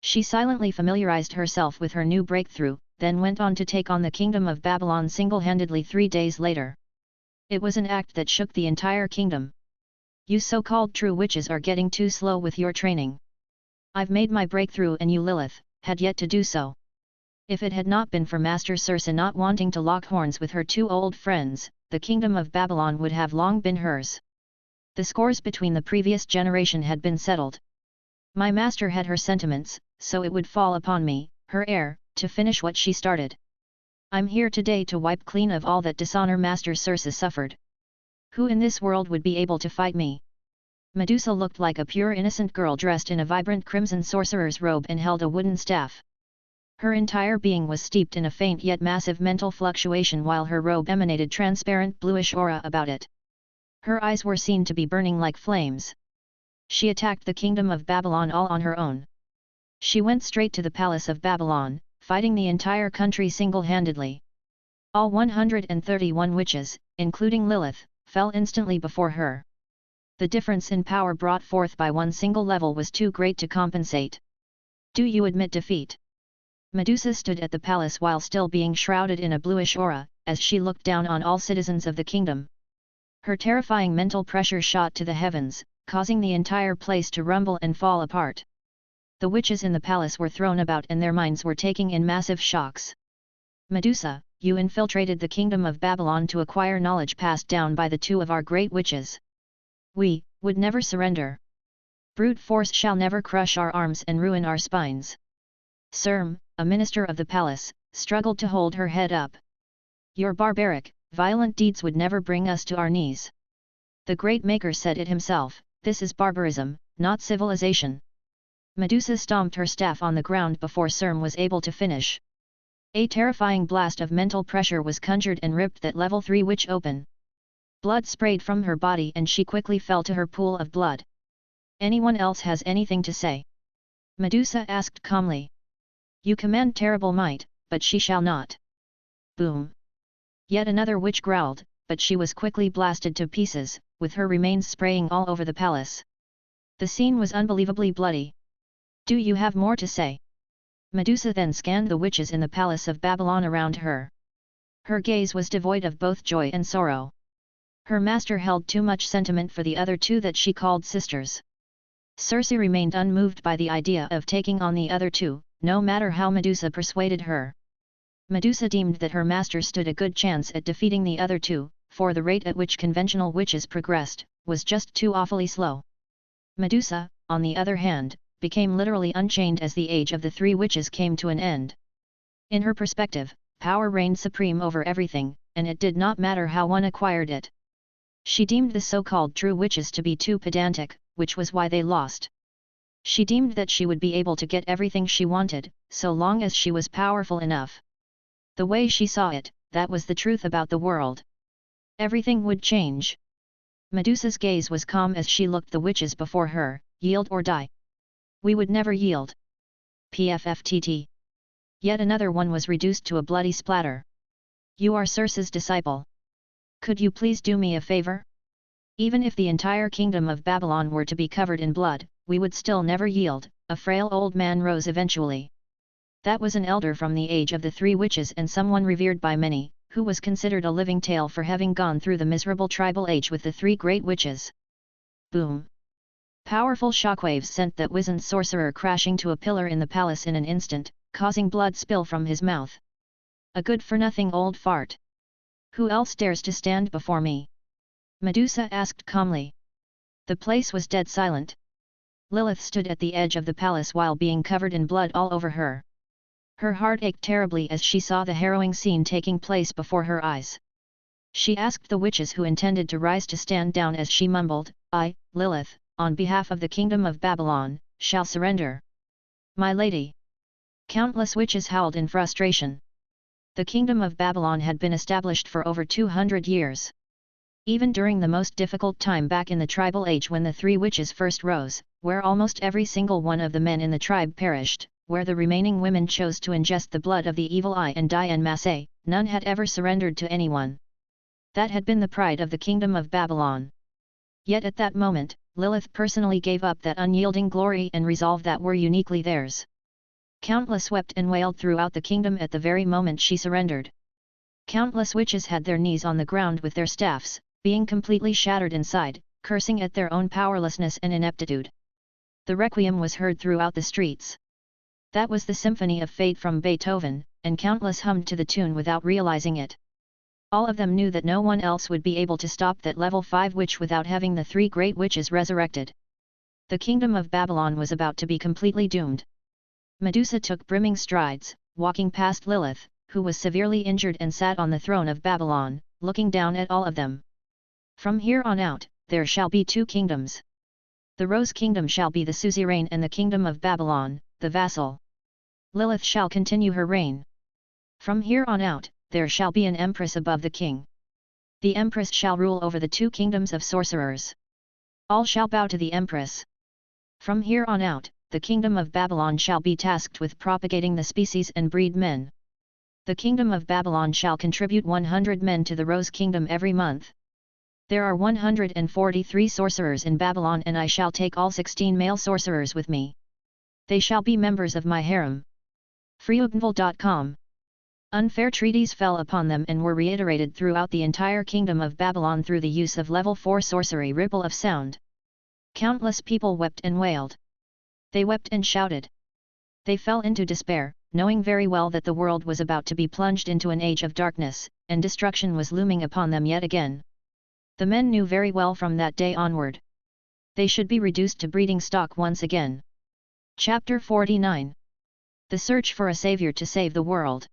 She silently familiarized herself with her new breakthrough, then went on to take on the Kingdom of Babylon single-handedly 3 days later. It was an act that shook the entire kingdom. "You so-called true witches are getting too slow with your training. I've made my breakthrough and you, Lilith, had yet to do so. If it had not been for Master Circe not wanting to lock horns with her 2 old friends, the Kingdom of Babylon would have long been hers. The scores between the previous generation had been settled. My master had her sentiments, so it would fall upon me, her heir, to finish what she started. I'm here today to wipe clean of all that dishonor Master Circe suffered. Who in this world would be able to fight me?" Medusa looked like a pure innocent girl dressed in a vibrant crimson sorcerer's robe and held a wooden staff. Her entire being was steeped in a faint yet massive mental fluctuation while her robe emanated transparent bluish aura about it. Her eyes were seen to be burning like flames. She attacked the Kingdom of Babylon all on her own. She went straight to the Palace of Babylon, fighting the entire country single-handedly. All 131 witches, including Lilith, fell instantly before her. The difference in power brought forth by one single level was too great to compensate. "Do you admit defeat?" Medusa stood at the palace while still being shrouded in a bluish aura, as she looked down on all citizens of the kingdom. Her terrifying mental pressure shot to the heavens, causing the entire place to rumble and fall apart. The witches in the palace were thrown about and their minds were taking in massive shocks. "Medusa, you infiltrated the Kingdom of Babylon to acquire knowledge passed down by the 2 of our great witches. We would never surrender. Brute force shall never crush our arms and ruin our spines." Serm, a minister of the palace, struggled to hold her head up. "Your barbaric, violent deeds would never bring us to our knees. The great maker said it himself, this is barbarism, not civilization." Medusa stomped her staff on the ground before Serm was able to finish. A terrifying blast of mental pressure was conjured and ripped that level 3 witch open. Blood sprayed from her body and she quickly fell to her pool of blood. "Anyone else has anything to say?" Medusa asked calmly. "You command terrible might, but she shall not." Boom! Yet another witch growled, but she was quickly blasted to pieces, with her remains spraying all over the palace. The scene was unbelievably bloody. "Do you have more to say?" Medusa then scanned the witches in the palace of Babylon around her. Her gaze was devoid of both joy and sorrow. Her master held too much sentiment for the other 2 that she called sisters. Circe remained unmoved by the idea of taking on the other 2, no matter how Medusa persuaded her. Medusa deemed that her master stood a good chance at defeating the other 2, for the rate at which conventional witches progressed, was just too awfully slow. Medusa, on the other hand, became literally unchained as the age of the three witches came to an end. In her perspective, power reigned supreme over everything, and it did not matter how one acquired it. She deemed the so-called true witches to be too pedantic, which was why they lost. She deemed that she would be able to get everything she wanted, so long as she was powerful enough. The way she saw it, that was the truth about the world. Everything would change. Medusa's gaze was calm as she looked the witches before her, yield or die. We would never yield. PFFTT. Yet another one was reduced to a bloody splatter. You are Circe's disciple. Could you please do me a favor? Even if the entire kingdom of Babylon were to be covered in blood, we would still never yield. A frail old man rose eventually. That was an elder from the age of the three witches and someone revered by many, who was considered a living tale for having gone through the miserable tribal age with the three great witches. Boom! Powerful shockwaves sent that wizened sorcerer crashing to a pillar in the palace in an instant, causing blood spill from his mouth. A good-for-nothing old fart. Who else dares to stand before me? Medusa asked calmly. The place was dead silent. Lilith stood at the edge of the palace while being covered in blood all over her. Her heart ached terribly as she saw the harrowing scene taking place before her eyes. She asked the witches who intended to rise to stand down as she mumbled, I, Lilith, on behalf of the kingdom of Babylon, shall surrender. My lady! Countless witches howled in frustration. The kingdom of Babylon had been established for over 200 years. Even during the most difficult time back in the tribal age when the three witches first rose, where almost every single one of the men in the tribe perished, where the remaining women chose to ingest the blood of the evil eye and die en masse, none had ever surrendered to anyone. That had been the pride of the kingdom of Babylon. Yet at that moment, Lilith personally gave up that unyielding glory and resolve that were uniquely theirs. Countless wept and wailed throughout the kingdom at the very moment she surrendered. Countless witches had their knees on the ground with their staffs, being completely shattered inside, cursing at their own powerlessness and ineptitude. The requiem was heard throughout the streets. That was the Symphony of Fate from Beethoven, and countless hummed to the tune without realizing it. All of them knew that no one else would be able to stop that level 5 witch without having the three great witches resurrected. The kingdom of Babylon was about to be completely doomed. Medusa took brimming strides, walking past Lilith, who was severely injured and sat on the throne of Babylon, looking down at all of them. From here on out, there shall be two kingdoms. The Rose Kingdom shall be the suzerain and the kingdom of Babylon, the vassal. Lilith shall continue her reign. From here on out, there shall be an empress above the king. The empress shall rule over the two kingdoms of sorcerers. All shall bow to the empress. From here on out, the kingdom of Babylon shall be tasked with propagating the species and breed men. The kingdom of Babylon shall contribute 100 men to the Rose Kingdom every month. There are 143 sorcerers in Babylon and I shall take all 16 male sorcerers with me. They shall be members of my harem. Freeubnval.com. Unfair treaties fell upon them and were reiterated throughout the entire kingdom of Babylon through the use of level 4 sorcery ripple of sound. Countless people wept and wailed. They wept and shouted. They fell into despair, knowing very well that the world was about to be plunged into an age of darkness, and destruction was looming upon them yet again. The men knew very well from that day onward. They should be reduced to breeding stock once again. Chapter 49. The Search for a Savior to Save the World.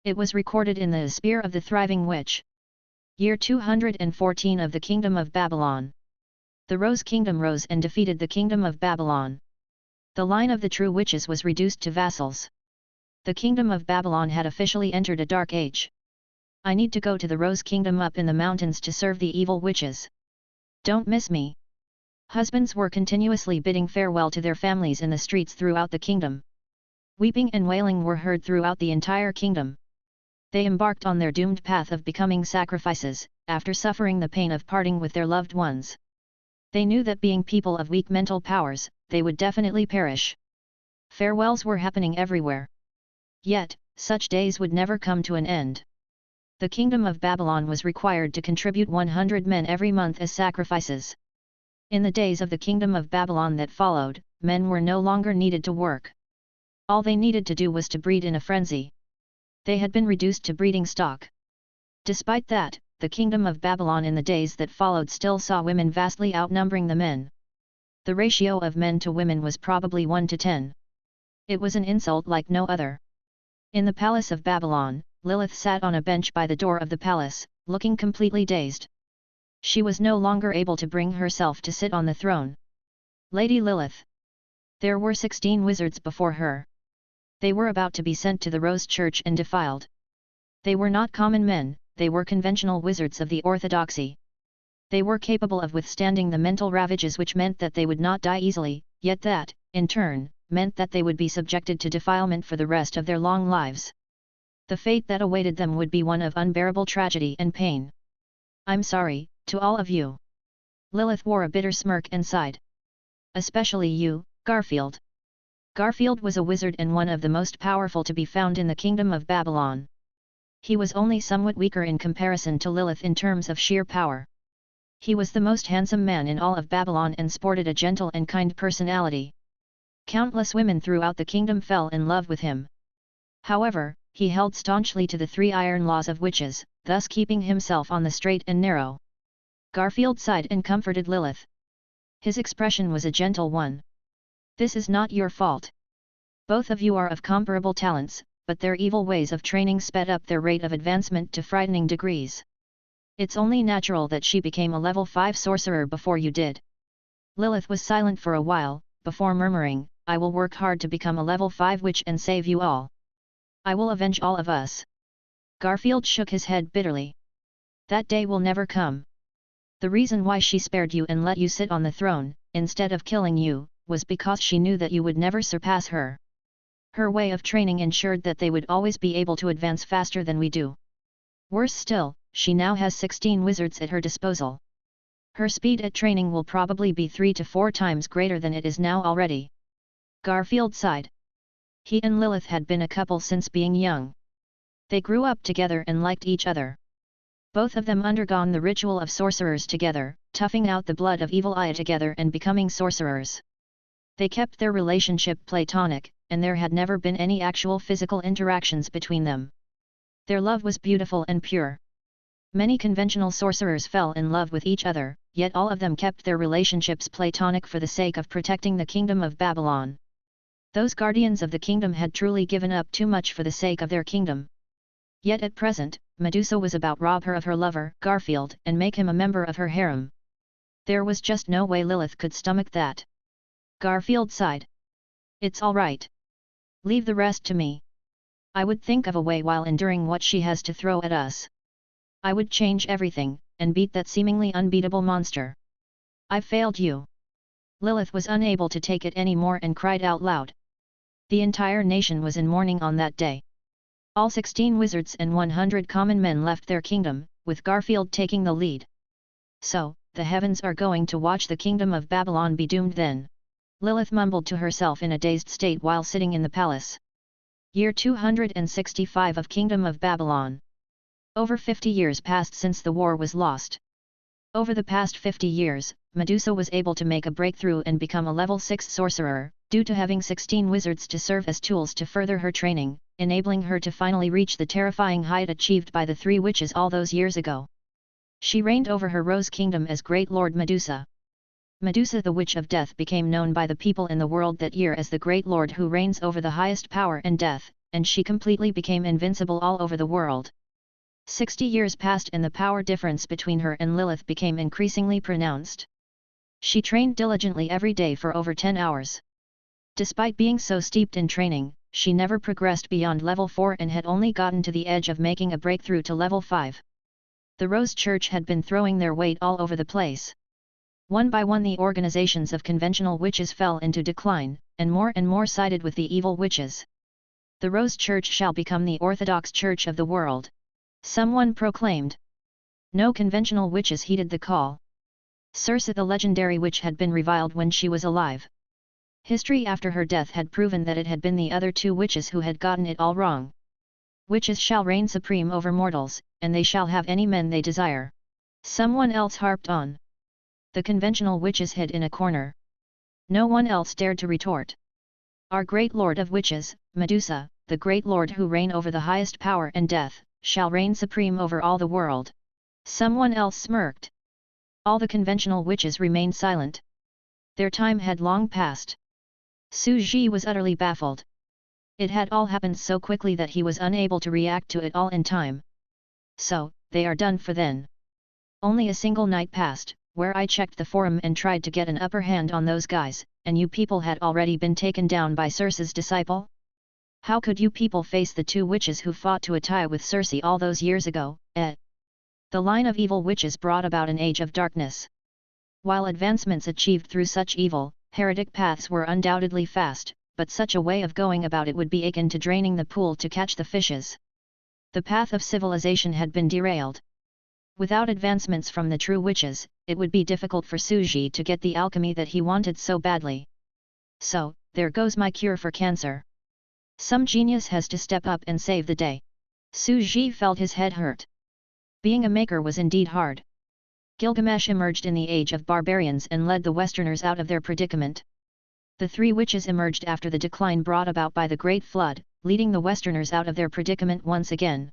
It was recorded in the Spear of the Thriving Witch. Year 214 of the Kingdom of Babylon. The Rose Kingdom rose and defeated the Kingdom of Babylon. The line of the true witches was reduced to vassals. The Kingdom of Babylon had officially entered a dark age. I need to go to the Rose Kingdom up in the mountains to serve the evil witches. Don't miss me. Husbands were continuously bidding farewell to their families in the streets throughout the kingdom. Weeping and wailing were heard throughout the entire kingdom. They embarked on their doomed path of becoming sacrifices, after suffering the pain of parting with their loved ones. They knew that being people of weak mental powers, they would definitely perish. Farewells were happening everywhere. Yet, such days would never come to an end. The kingdom of Babylon was required to contribute 100 men every month as sacrifices. In the days of the kingdom of Babylon that followed, men were no longer needed to work. All they needed to do was to breed in a frenzy. They had been reduced to breeding stock. Despite that, the kingdom of Babylon in the days that followed still saw women vastly outnumbering the men. The ratio of men to women was probably 1 to 10. It was an insult like no other. In the palace of Babylon, Lilith sat on a bench by the door of the palace, looking completely dazed. She was no longer able to bring herself to sit on the throne. Lady Lilith. There were 16 wizards before her. They were about to be sent to the Rose Church and defiled. They were not common men, they were conventional wizards of the orthodoxy. They were capable of withstanding the mental ravages which meant that they would not die easily, yet that, in turn, meant that they would be subjected to defilement for the rest of their long lives. The fate that awaited them would be one of unbearable tragedy and pain. I'm sorry, to all of you. Lilith wore a bitter smirk and sighed. Especially you, Garfield. Garfield was a wizard and one of the most powerful to be found in the kingdom of Babylon. He was only somewhat weaker in comparison to Lilith in terms of sheer power. He was the most handsome man in all of Babylon and sported a gentle and kind personality. Countless women throughout the kingdom fell in love with him. However, he held staunchly to the 3 iron laws of witches, thus keeping himself on the straight and narrow. Garfield sighed and comforted Lilith. His expression was a gentle one. This is not your fault. Both of you are of comparable talents, but their evil ways of training sped up their rate of advancement to frightening degrees. It's only natural that she became a level 5 sorcerer before you did. Lilith was silent for a while, before murmuring, I will work hard to become a level 5 witch and save you all. I will avenge all of us. Garfield shook his head bitterly. That day will never come. The reason why she spared you and let you sit on the throne, instead of killing you, was because she knew that you would never surpass her. Her way of training ensured that they would always be able to advance faster than we do. Worse still, she now has 16 wizards at her disposal. Her speed at training will probably be 3 to 4 times greater than it is now already. Garfield sighed. He and Lilith had been a couple since being young. They grew up together and liked each other. Both of them undergone the ritual of sorcerers together, toughing out the blood of evil eye together and becoming sorcerers. They kept their relationship platonic, and there had never been any actual physical interactions between them. Their love was beautiful and pure. Many conventional sorcerers fell in love with each other, yet all of them kept their relationships platonic for the sake of protecting the kingdom of Babylon. Those guardians of the kingdom had truly given up too much for the sake of their kingdom. Yet at present, Medusa was about to rob her of her lover, Garfield, and make him a member of her harem. There was just no way Lilith could stomach that. Garfield sighed. It's all right. Leave the rest to me. I would think of a way while enduring what she has to throw at us. I would change everything, and beat that seemingly unbeatable monster. I've failed you. Lilith was unable to take it anymore and cried out loud. The entire nation was in mourning on that day. All 16 wizards and 100 common men left their kingdom, with Garfield taking the lead. So, the heavens are going to watch the kingdom of Babylon be doomed then. Lilith mumbled to herself in a dazed state while sitting in the palace. Year 265 of Kingdom of Babylon. Over 50 years passed since the war was lost. Over the past 50 years, Medusa was able to make a breakthrough and become a level 6 sorcerer, due to having 16 wizards to serve as tools to further her training, enabling her to finally reach the terrifying height achieved by the 3 witches all those years ago. She reigned over her Rose Kingdom as Great Lord Medusa. Medusa the Witch of Death became known by the people in the world that year as the Great Lord who reigns over the highest power and death, and she completely became invincible all over the world. 60 years passed and the power difference between her and Lilith became increasingly pronounced. She trained diligently every day for over 10 hours. Despite being so steeped in training, she never progressed beyond level 4 and had only gotten to the edge of making a breakthrough to level 5. The Rose Church had been throwing their weight all over the place. One by one the organizations of conventional witches fell into decline, and more sided with the evil witches. The Rose Church shall become the Orthodox Church of the world. Someone proclaimed. No conventional witches heeded the call. Circe the legendary witch had been reviled when she was alive. History after her death had proven that it had been the other 2 witches who had gotten it all wrong. Witches shall reign supreme over mortals, and they shall have any men they desire. Someone else harped on. The conventional witches hid in a corner. No one else dared to retort. Our great lord of witches, Medusa, the great lord who reign over the highest power and death, shall reign supreme over all the world. Someone else smirked. All the conventional witches remained silent. Their time had long passed. Su Ji was utterly baffled. It had all happened so quickly that he was unable to react to it all in time. So, they are done for then. Only a single night passed, where I checked the forum and tried to get an upper hand on those guys, and you people had already been taken down by Circe's disciple? How could you people face the two witches who fought to a tie with Circe all those years ago, eh? The line of evil witches brought about an age of darkness. While advancements achieved through such evil, heretic paths were undoubtedly fast, but such a way of going about it would be akin to draining the pool to catch the fishes. The path of civilization had been derailed. Without advancements from the true witches, it would be difficult for Suji to get the alchemy that he wanted so badly. So, there goes my cure for cancer. Some genius has to step up and save the day. Suji felt his head hurt. Being a maker was indeed hard. Gilgamesh emerged in the age of barbarians and led the Westerners out of their predicament. The three witches emerged after the decline brought about by the Great Flood, leading the Westerners out of their predicament once again.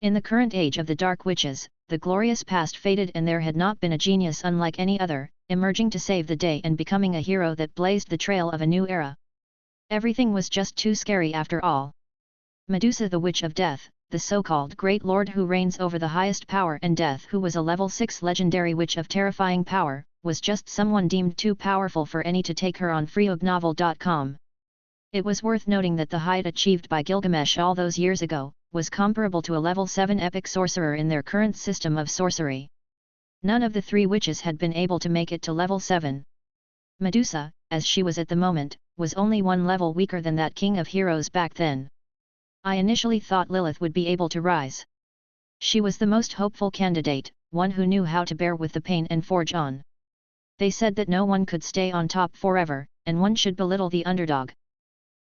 In the current age of the Dark Witches, the glorious past faded and there had not been a genius unlike any other, emerging to save the day and becoming a hero that blazed the trail of a new era. Everything was just too scary after all. Medusa, the Witch of Death, the so-called Great Lord who reigns over the highest power and death, who was a level 6 legendary witch of terrifying power, was just someone deemed too powerful for any to take her on freeognovel.com. It was worth noting that the height achieved by Gilgamesh all those years ago was comparable to a level 7 epic sorcerer in their current system of sorcery. None of the three witches had been able to make it to level 7. Medusa, as she was at the moment, was only one level weaker than that king of heroes back then. I initially thought Lilith would be able to rise. She was the most hopeful candidate, one who knew how to bear with the pain and forge on. They said that no one could stay on top forever, and one should belittle the underdog.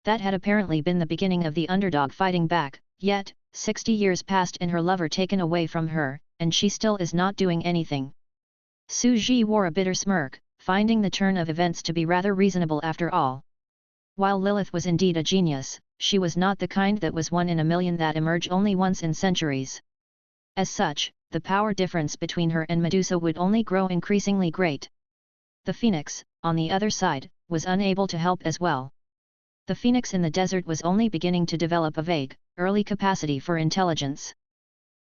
That had apparently been the beginning of the underdog fighting back, yet, 60 years passed and her lover taken away from her, and she still is not doing anything. Su Ji wore a bitter smirk, finding the turn of events to be rather reasonable after all. While Lilith was indeed a genius, she was not the kind that was one in a million that emerge only once in centuries. As such, the power difference between her and Medusa would only grow increasingly great. The phoenix, on the other side, was unable to help as well. The phoenix in the desert was only beginning to develop a vague, early capacity for intelligence.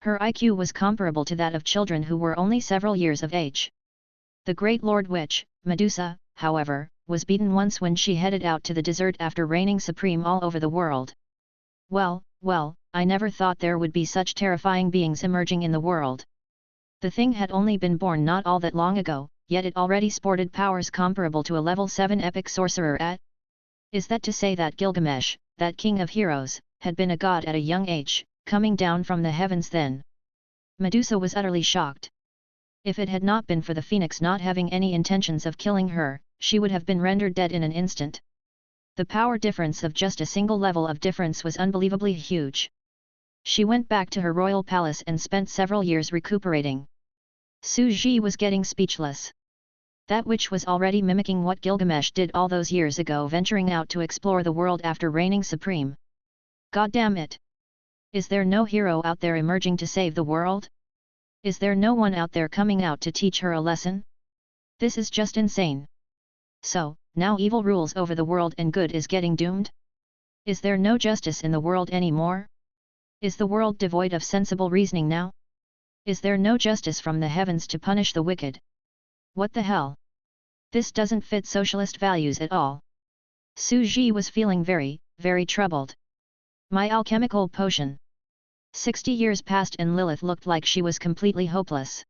Her IQ was comparable to that of children who were only several years of age. The Great Lord Witch, Medusa, however, was beaten once when she headed out to the desert after reigning supreme all over the world. Well, I never thought there would be such terrifying beings emerging in the world. The thing had only been born not all that long ago, yet it already sported powers comparable to a level 7 epic sorcerer at. Is that to say that Gilgamesh, that king of heroes, had been a god at a young age, coming down from the heavens then? Medusa was utterly shocked. If it had not been for the phoenix not having any intentions of killing her, she would have been rendered dead in an instant. The power difference of just a single level of difference was unbelievably huge. She went back to her royal palace and spent several years recuperating. Su Ji was getting speechless. That witch was already mimicking what Gilgamesh did all those years ago, venturing out to explore the world after reigning supreme. God damn it! Is there no hero out there emerging to save the world? Is there no one out there coming out to teach her a lesson? This is just insane. So, now evil rules over the world and good is getting doomed? Is there no justice in the world anymore? Is the world devoid of sensible reasoning now? Is there no justice from the heavens to punish the wicked? What the hell? This doesn't fit socialist values at all. Su Ji was feeling very, very troubled. My alchemical potion. 60 years passed and Lilith looked like she was completely hopeless.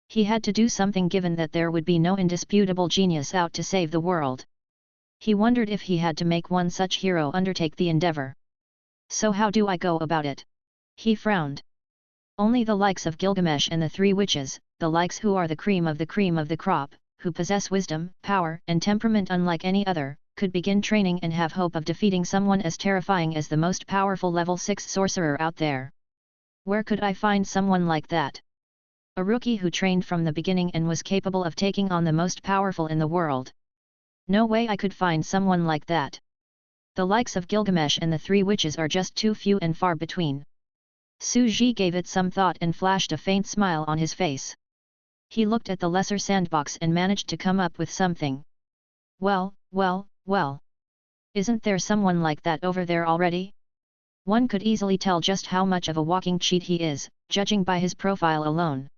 He had to do something given that there would be no indisputable genius out to save the world. He wondered if he had to make one such hero undertake the endeavor. So how do I go about it? He frowned. Only the likes of Gilgamesh and the three witches, the likes who are the cream of the crop, who possess wisdom, power and temperament unlike any other, could begin training and have hope of defeating someone as terrifying as the most powerful level 6 sorcerer out there. Where could I find someone like that? A rookie who trained from the beginning and was capable of taking on the most powerful in the world. No way I could find someone like that. The likes of Gilgamesh and the three witches are just too few and far between. Su Ji gave it some thought and flashed a faint smile on his face. He looked at the lesser sandbox and managed to come up with something. Well. Isn't there someone like that over there already? One could easily tell just how much of a walking cheat he is, judging by his profile alone.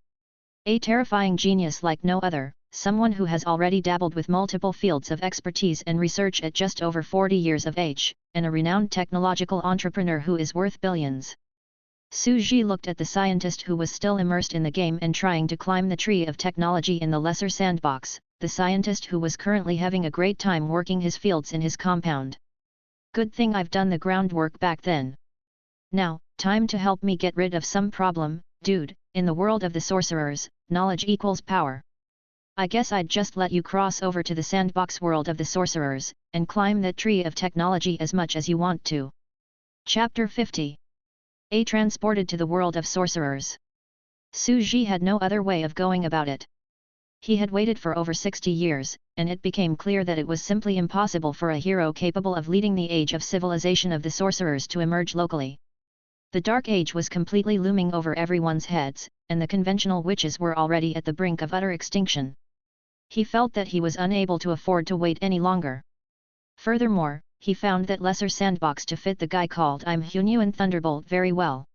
A terrifying genius like no other, someone who has already dabbled with multiple fields of expertise and research at just over 40 years of age, and a renowned technological entrepreneur who is worth billions. Su Ji looked at the scientist who was still immersed in the game and trying to climb the tree of technology in the lesser sandbox, the scientist who was currently having a great time working his fields in his compound. Good thing I've done the groundwork back then. Now, time to help me get rid of some problem, dude. In the world of the sorcerers, knowledge equals power. I guess I'd just let you cross over to the sandbox world of the sorcerers, and climb that tree of technology as much as you want to. Chapter 50. A transported to the world of sorcerers. Su Ji had no other way of going about it. He had waited for over 60 years, and it became clear that it was simply impossible for a hero capable of leading the age of civilization of the sorcerers to emerge locally. The Dark Age was completely looming over everyone's heads, and the conventional witches were already at the brink of utter extinction. He felt that he was unable to afford to wait any longer. Furthermore, he found that lesser sandbox to fit the guy called I'm Hunyuan Thunderbolt very well.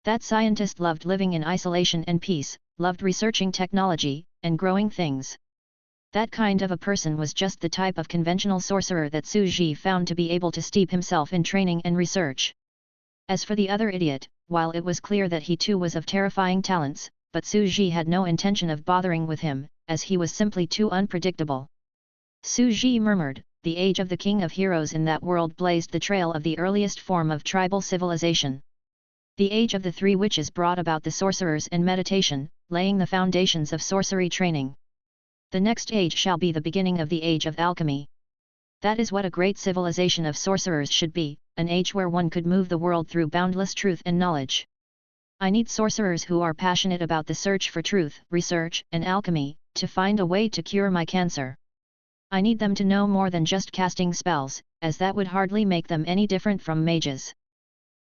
That scientist loved living in isolation and peace, loved researching technology, and growing things. That kind of a person was just the type of conventional sorcerer that Su Ji found to be able to steep himself in training and research. As for the other idiot, while it was clear that he too was of terrifying talents, but Su Ji had no intention of bothering with him, as he was simply too unpredictable. Su Ji murmured, the age of the king of heroes in that world blazed the trail of the earliest form of tribal civilization. The age of the three witches brought about the sorcerers and meditation, laying the foundations of sorcery training. The next age shall be the beginning of the age of alchemy. That is what a great civilization of sorcerers should be, an age where one could move the world through boundless truth and knowledge. I need sorcerers who are passionate about the search for truth, research, and alchemy, to find a way to cure my cancer. I need them to know more than just casting spells, as that would hardly make them any different from mages.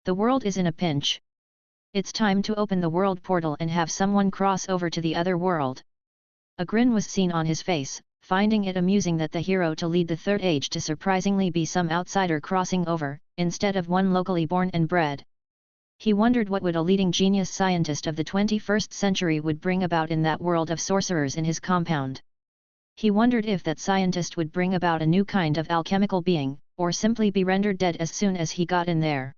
The world is in a pinch. It's time to open the world portal and have someone cross over to the other world. A grin was seen on his face, finding it amusing that the hero to lead the third age to surprisingly be some outsider crossing over, instead of one locally born and bred. He wondered what would a leading genius scientist of the 21st century would bring about in that world of sorcerers in his compound. He wondered if that scientist would bring about a new kind of alchemical being, or simply be rendered dead as soon as he got in there.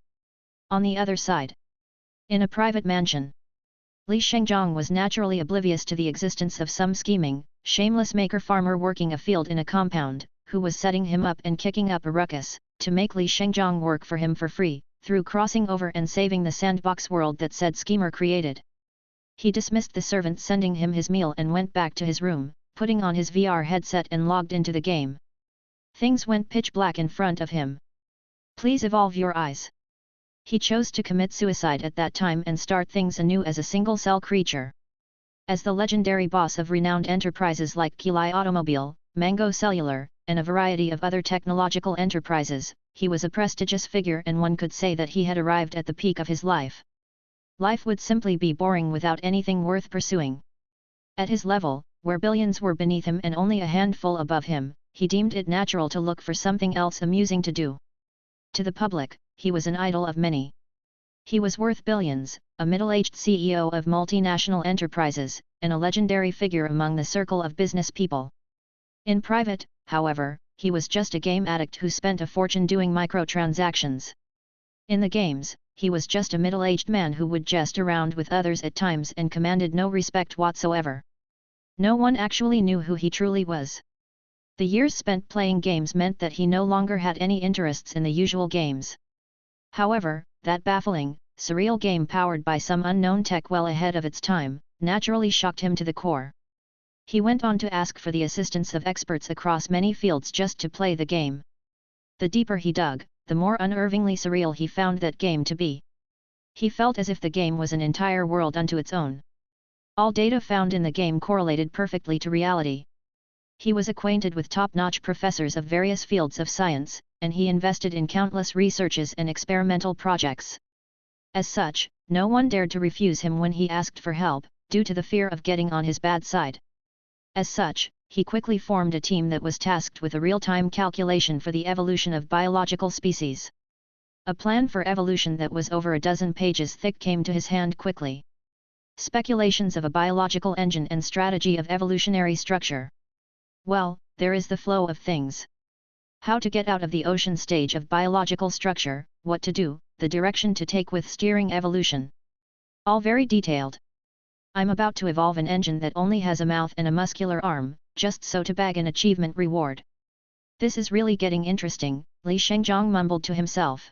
On the other side, in a private mansion, Li Shengzhong was naturally oblivious to the existence of some scheming, shameless maker-farmer working a field in a compound, who was setting him up and kicking up a ruckus, to make Li Shengzhong work for him for free, through crossing over and saving the sandbox world that said schemer created. He dismissed the servant sending him his meal and went back to his room, putting on his VR headset and logged into the game. Things went pitch black in front of him. Please evolve your eyes. He chose to commit suicide at that time and start things anew as a single-cell creature. As the legendary boss of renowned enterprises like Kilai Automobile, Mango Cellular, and a variety of other technological enterprises, he was a prestigious figure and one could say that he had arrived at the peak of his life. Life would simply be boring without anything worth pursuing. At his level, where billions were beneath him and only a handful above him, he deemed it natural to look for something else amusing to do. To the public, he was an idol of many. He was worth billions, a middle-aged CEO of multinational enterprises, and a legendary figure among the circle of business people. In private, however, he was just a game addict who spent a fortune doing microtransactions. In the games, he was just a middle-aged man who would jest around with others at times and commanded no respect whatsoever. No one actually knew who he truly was. The years spent playing games meant that he no longer had any interests in the usual games. However, that baffling, surreal game powered by some unknown tech well ahead of its time, naturally shocked him to the core. He went on to ask for the assistance of experts across many fields just to play the game. The deeper he dug, the more unnervingly surreal he found that game to be. He felt as if the game was an entire world unto its own. All data found in the game correlated perfectly to reality. He was acquainted with top-notch professors of various fields of science, and he invested in countless researches and experimental projects. As such, no one dared to refuse him when he asked for help, due to the fear of getting on his bad side. As such, he quickly formed a team that was tasked with a real-time calculation for the evolution of biological species. A plan for evolution that was over a dozen pages thick came to his hand quickly. Speculations of a biological engine and strategy of evolutionary structure. Well, there is the flow of things. How to get out of the ocean stage of biological structure, what to do, the direction to take with steering evolution. All very detailed. I'm about to evolve an engine that only has a mouth and a muscular arm, just so to bag an achievement reward. This is really getting interesting, Li Shengzhong mumbled to himself.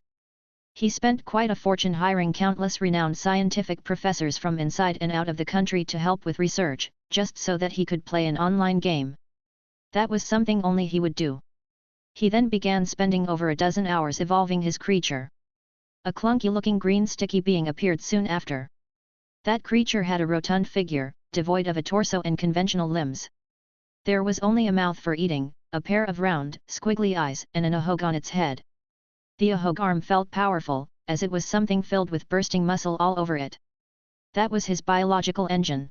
He spent quite a fortune hiring countless renowned scientific professors from inside and out of the country to help with research, just so that he could play an online game. That was something only he would do. He then began spending over a dozen hours evolving his creature. A clunky-looking green sticky being appeared soon after. That creature had a rotund figure, devoid of a torso and conventional limbs. There was only a mouth for eating, a pair of round, squiggly eyes and an ahog on its head. The ahog arm felt powerful, as it was something filled with bursting muscle all over it. That was his biological engine.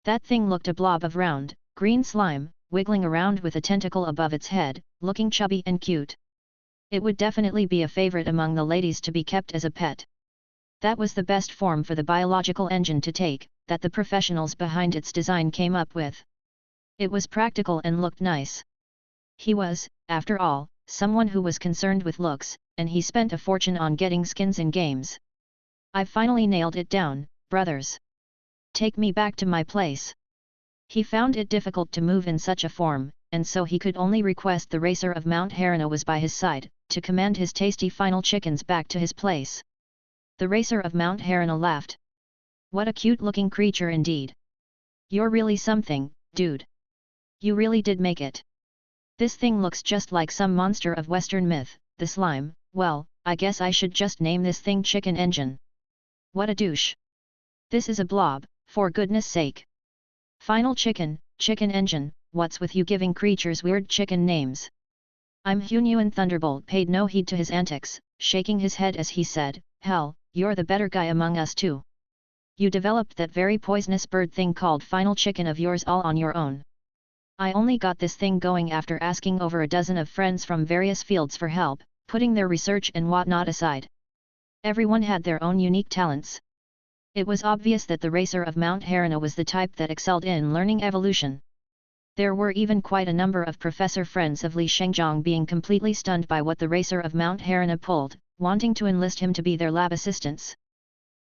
That thing looked a blob of round, green slime, wiggling around with a tentacle above its head, looking chubby and cute. It would definitely be a favorite among the ladies to be kept as a pet. That was the best form for the biological engine to take, that the professionals behind its design came up with. It was practical and looked nice. He was, after all, someone who was concerned with looks, and he spent a fortune on getting skins in games. I've finally nailed it down, brothers. Take me back to my place. He found it difficult to move in such a form, and so he could only request the racer of Mount Harana was by his side, to command his tasty final chickens back to his place. The racer of Mount Harana laughed. What a cute-looking creature indeed. You're really something, dude. You really did make it. This thing looks just like some monster of Western myth, the slime. Well, I guess I should just name this thing Chicken Engine. What a douche. This is a blob, for goodness sake. Final Chicken, Chicken Engine, what's with you giving creatures weird chicken names? I'm Hunyuan Thunderbolt paid no heed to his antics, shaking his head as he said, hell, you're the better guy among us two. You developed that very poisonous bird thing called Final Chicken of yours all on your own. I only got this thing going after asking over a dozen of friends from various fields for help, putting their research and whatnot aside. Everyone had their own unique talents. It was obvious that the racer of Mount Harana was the type that excelled in learning evolution. There were even quite a number of professor friends of Li Shengzhong being completely stunned by what the racer of Mount Harana pulled, wanting to enlist him to be their lab assistants.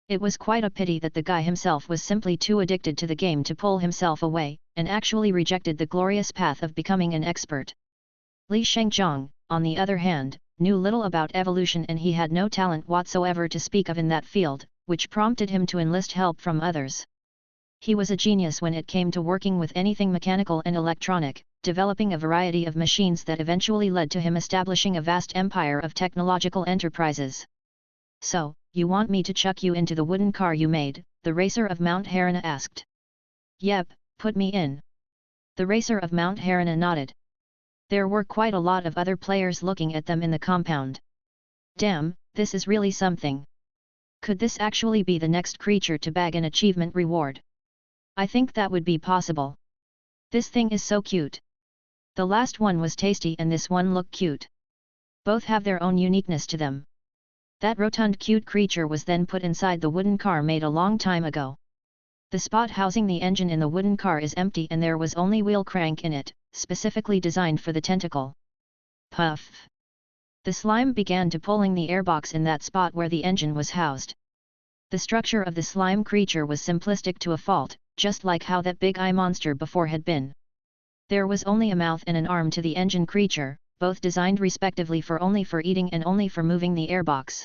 It was quite a pity that the guy himself was simply too addicted to the game to pull himself away, and actually rejected the glorious path of becoming an expert. Li Shengzhong, on the other hand, knew little about evolution and he had no talent whatsoever to speak of in that field, which prompted him to enlist help from others. He was a genius when it came to working with anything mechanical and electronic, developing a variety of machines that eventually led to him establishing a vast empire of technological enterprises. So, you want me to chuck you into the wooden car you made? The racer of Mount Harana asked. Yep, put me in. The racer of Mount Harana nodded. There were quite a lot of other players looking at them in the compound. Damn, this is really something. Could this actually be the next creature to bag an achievement reward? I think that would be possible. This thing is so cute. The last one was tasty and this one looked cute. Both have their own uniqueness to them. That rotund cute creature was then put inside the wooden car made a long time ago. The spot housing the engine in the wooden car is empty and there was only wheel crank in it, specifically designed for the tentacle. Puff! The slime began to pulling the airbox in that spot where the engine was housed. The structure of the slime creature was simplistic to a fault, just like how that big eye monster before had been. There was only a mouth and an arm to the engine creature, both designed respectively for only for eating and only for moving the airbox.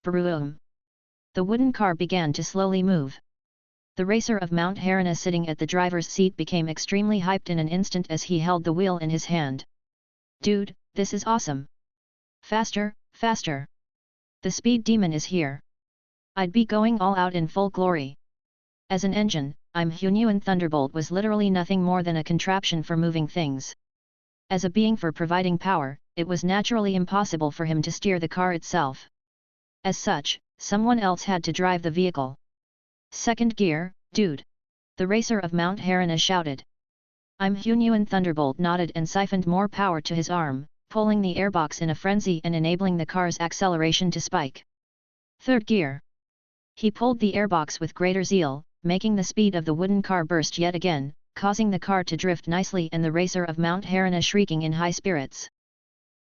Broom! The wooden car began to slowly move. The racer of Mount Harana sitting at the driver's seat became extremely hyped in an instant as he held the wheel in his hand. Dude, this is awesome! Faster, faster! The speed demon is here! I'd be going all out in full glory. As an engine, I'm Hunyuan Thunderbolt was literally nothing more than a contraption for moving things. As a being for providing power, it was naturally impossible for him to steer the car itself. As such, someone else had to drive the vehicle. Second gear, dude. The racer of Mount Harana shouted. I'm Hunyuan. Thunderbolt nodded and siphoned more power to his arm, pulling the airbox in a frenzy and enabling the car's acceleration to spike. Third gear. He pulled the airbox with greater zeal, making the speed of the wooden car burst yet again, causing the car to drift nicely and the racer of Mount Harana shrieking in high spirits.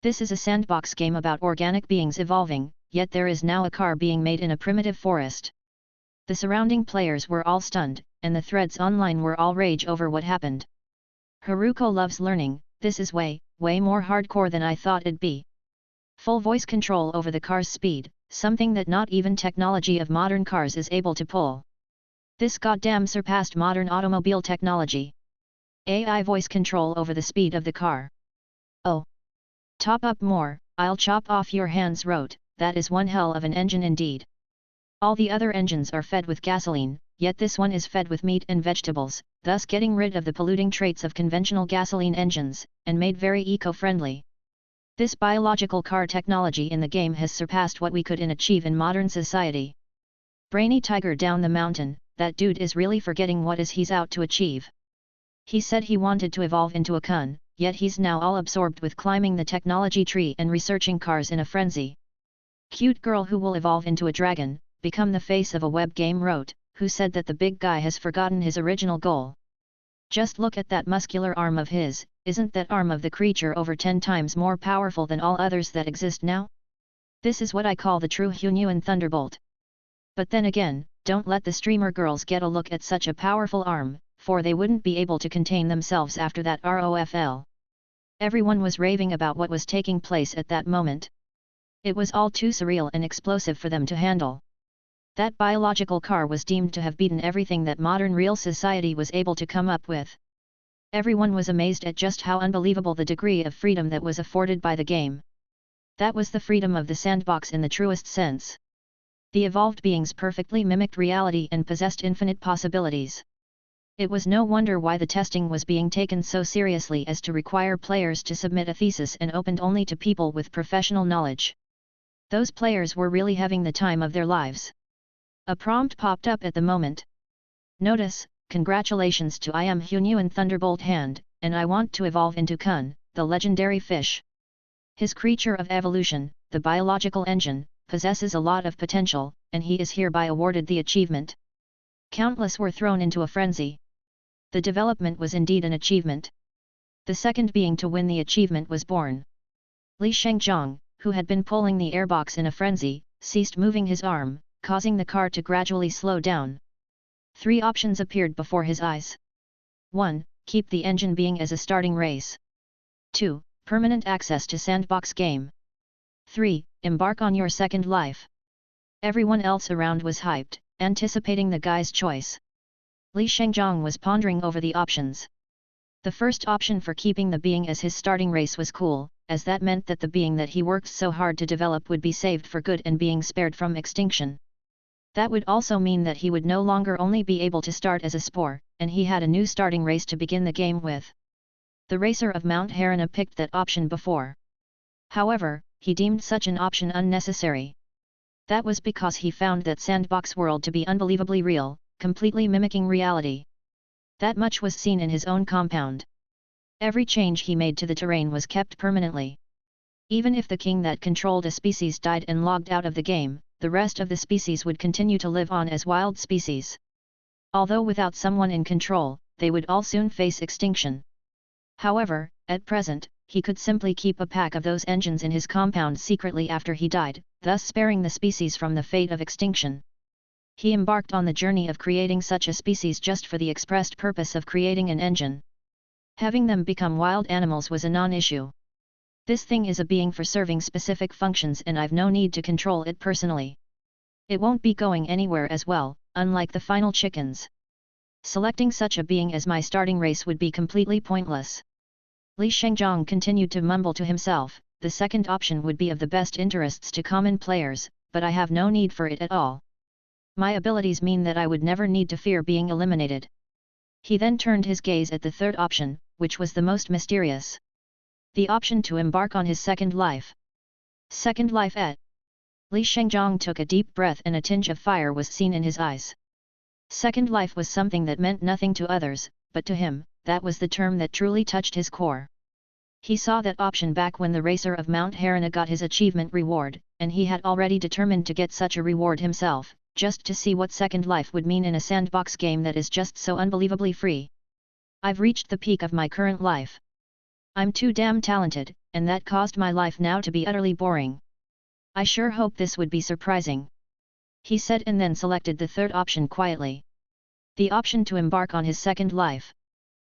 This is a sandbox game about organic beings evolving, yet there is now a car being made in a primitive forest. The surrounding players were all stunned, and the threads online were all rage over what happened. Haruko loves learning, this is way more hardcore than I thought it'd be. Full voice control over the car's speed, something that not even technology of modern cars is able to pull. This goddamn surpassed modern automobile technology. AI voice control over the speed of the car. Oh. Top up more, I'll chop off your hands. Wrote, that is one hell of an engine indeed. All the other engines are fed with gasoline, yet this one is fed with meat and vegetables, thus getting rid of the polluting traits of conventional gasoline engines, and made very eco-friendly. This biological car technology in the game has surpassed what we could achieve in modern society. Brainy tiger down the mountain, that dude is really forgetting what he's out to achieve. He said he wanted to evolve into a kun, yet he's now all absorbed with climbing the technology tree and researching cars in a frenzy. Cute girl who will evolve into a dragon, become the face of a web game. Wrote, who said that the big guy has forgotten his original goal. Just look at that muscular arm of his, isn't that arm of the creature over 10 times more powerful than all others that exist now? This is what I call the true Hunyuan Thunderbolt. But then again, don't let the streamer girls get a look at such a powerful arm, for they wouldn't be able to contain themselves after that ROFL. Everyone was raving about what was taking place at that moment. It was all too surreal and explosive for them to handle. That biological car was deemed to have beaten everything that modern real society was able to come up with. Everyone was amazed at just how unbelievable the degree of freedom that was afforded by the game. That was the freedom of the sandbox in the truest sense. The evolved beings perfectly mimicked reality and possessed infinite possibilities. It was no wonder why the testing was being taken so seriously as to require players to submit a thesis and opened only to people with professional knowledge. Those players were really having the time of their lives. A prompt popped up at the moment. Notice, congratulations to I am Hunyuan Thunderbolt Hand, and I want to evolve into Kun, the legendary fish. His creature of evolution, the biological engine, possesses a lot of potential, and he is hereby awarded the achievement. Countless were thrown into a frenzy. The development was indeed an achievement. The second being to win the achievement was born. Li Shengzhong, who had been pulling the airbox in a frenzy, ceased moving his arm, causing the car to gradually slow down. 3 options appeared before his eyes. 1. Keep the engine being as a starting race. 2. Permanent access to sandbox game. 3. Embark on your second life. Everyone else around was hyped, anticipating the guy's choice. Li Shengzhong was pondering over the options. The first option for keeping the being as his starting race was cool, as that meant that the being that he worked so hard to develop would be saved for good and being spared from extinction. That would also mean that he would no longer only be able to start as a spore, and he had a new starting race to begin the game with. The racer of Mount Harana picked that option before. However, he deemed such an option unnecessary. That was because he found that sandbox world to be unbelievably real, completely mimicking reality. That much was seen in his own compound. Every change he made to the terrain was kept permanently. Even if the king that controlled a species died and logged out of the game, the rest of the species would continue to live on as wild species. Although without someone in control, they would all soon face extinction. However, at present, he could simply keep a pack of those engines in his compound secretly after he died, thus sparing the species from the fate of extinction. He embarked on the journey of creating such a species just for the expressed purpose of creating an engine. Having them become wild animals was a non-issue. This thing is a being for serving specific functions and I've no need to control it personally. It won't be going anywhere as well, unlike the final chickens. Selecting such a being as my starting race would be completely pointless. Li Shengzhong continued to mumble to himself, the second option would be of the best interests to common players, but I have no need for it at all. My abilities mean that I would never need to fear being eliminated. He then turned his gaze at the third option, which was the most mysterious. The option to embark on his second life. Second life Li Shengzhong took a deep breath and a tinge of fire was seen in his eyes. Second life was something that meant nothing to others, but to him, that was the term that truly touched his core. He saw that option back when the racer of Mount Harana got his achievement reward, and he had already determined to get such a reward himself, just to see what second life would mean in a sandbox game that is just so unbelievably free. I've reached the peak of my current life. I'm too damn talented, and that caused my life now to be utterly boring. I sure hope this would be surprising. He said and then selected the third option quietly. The option to embark on his second life.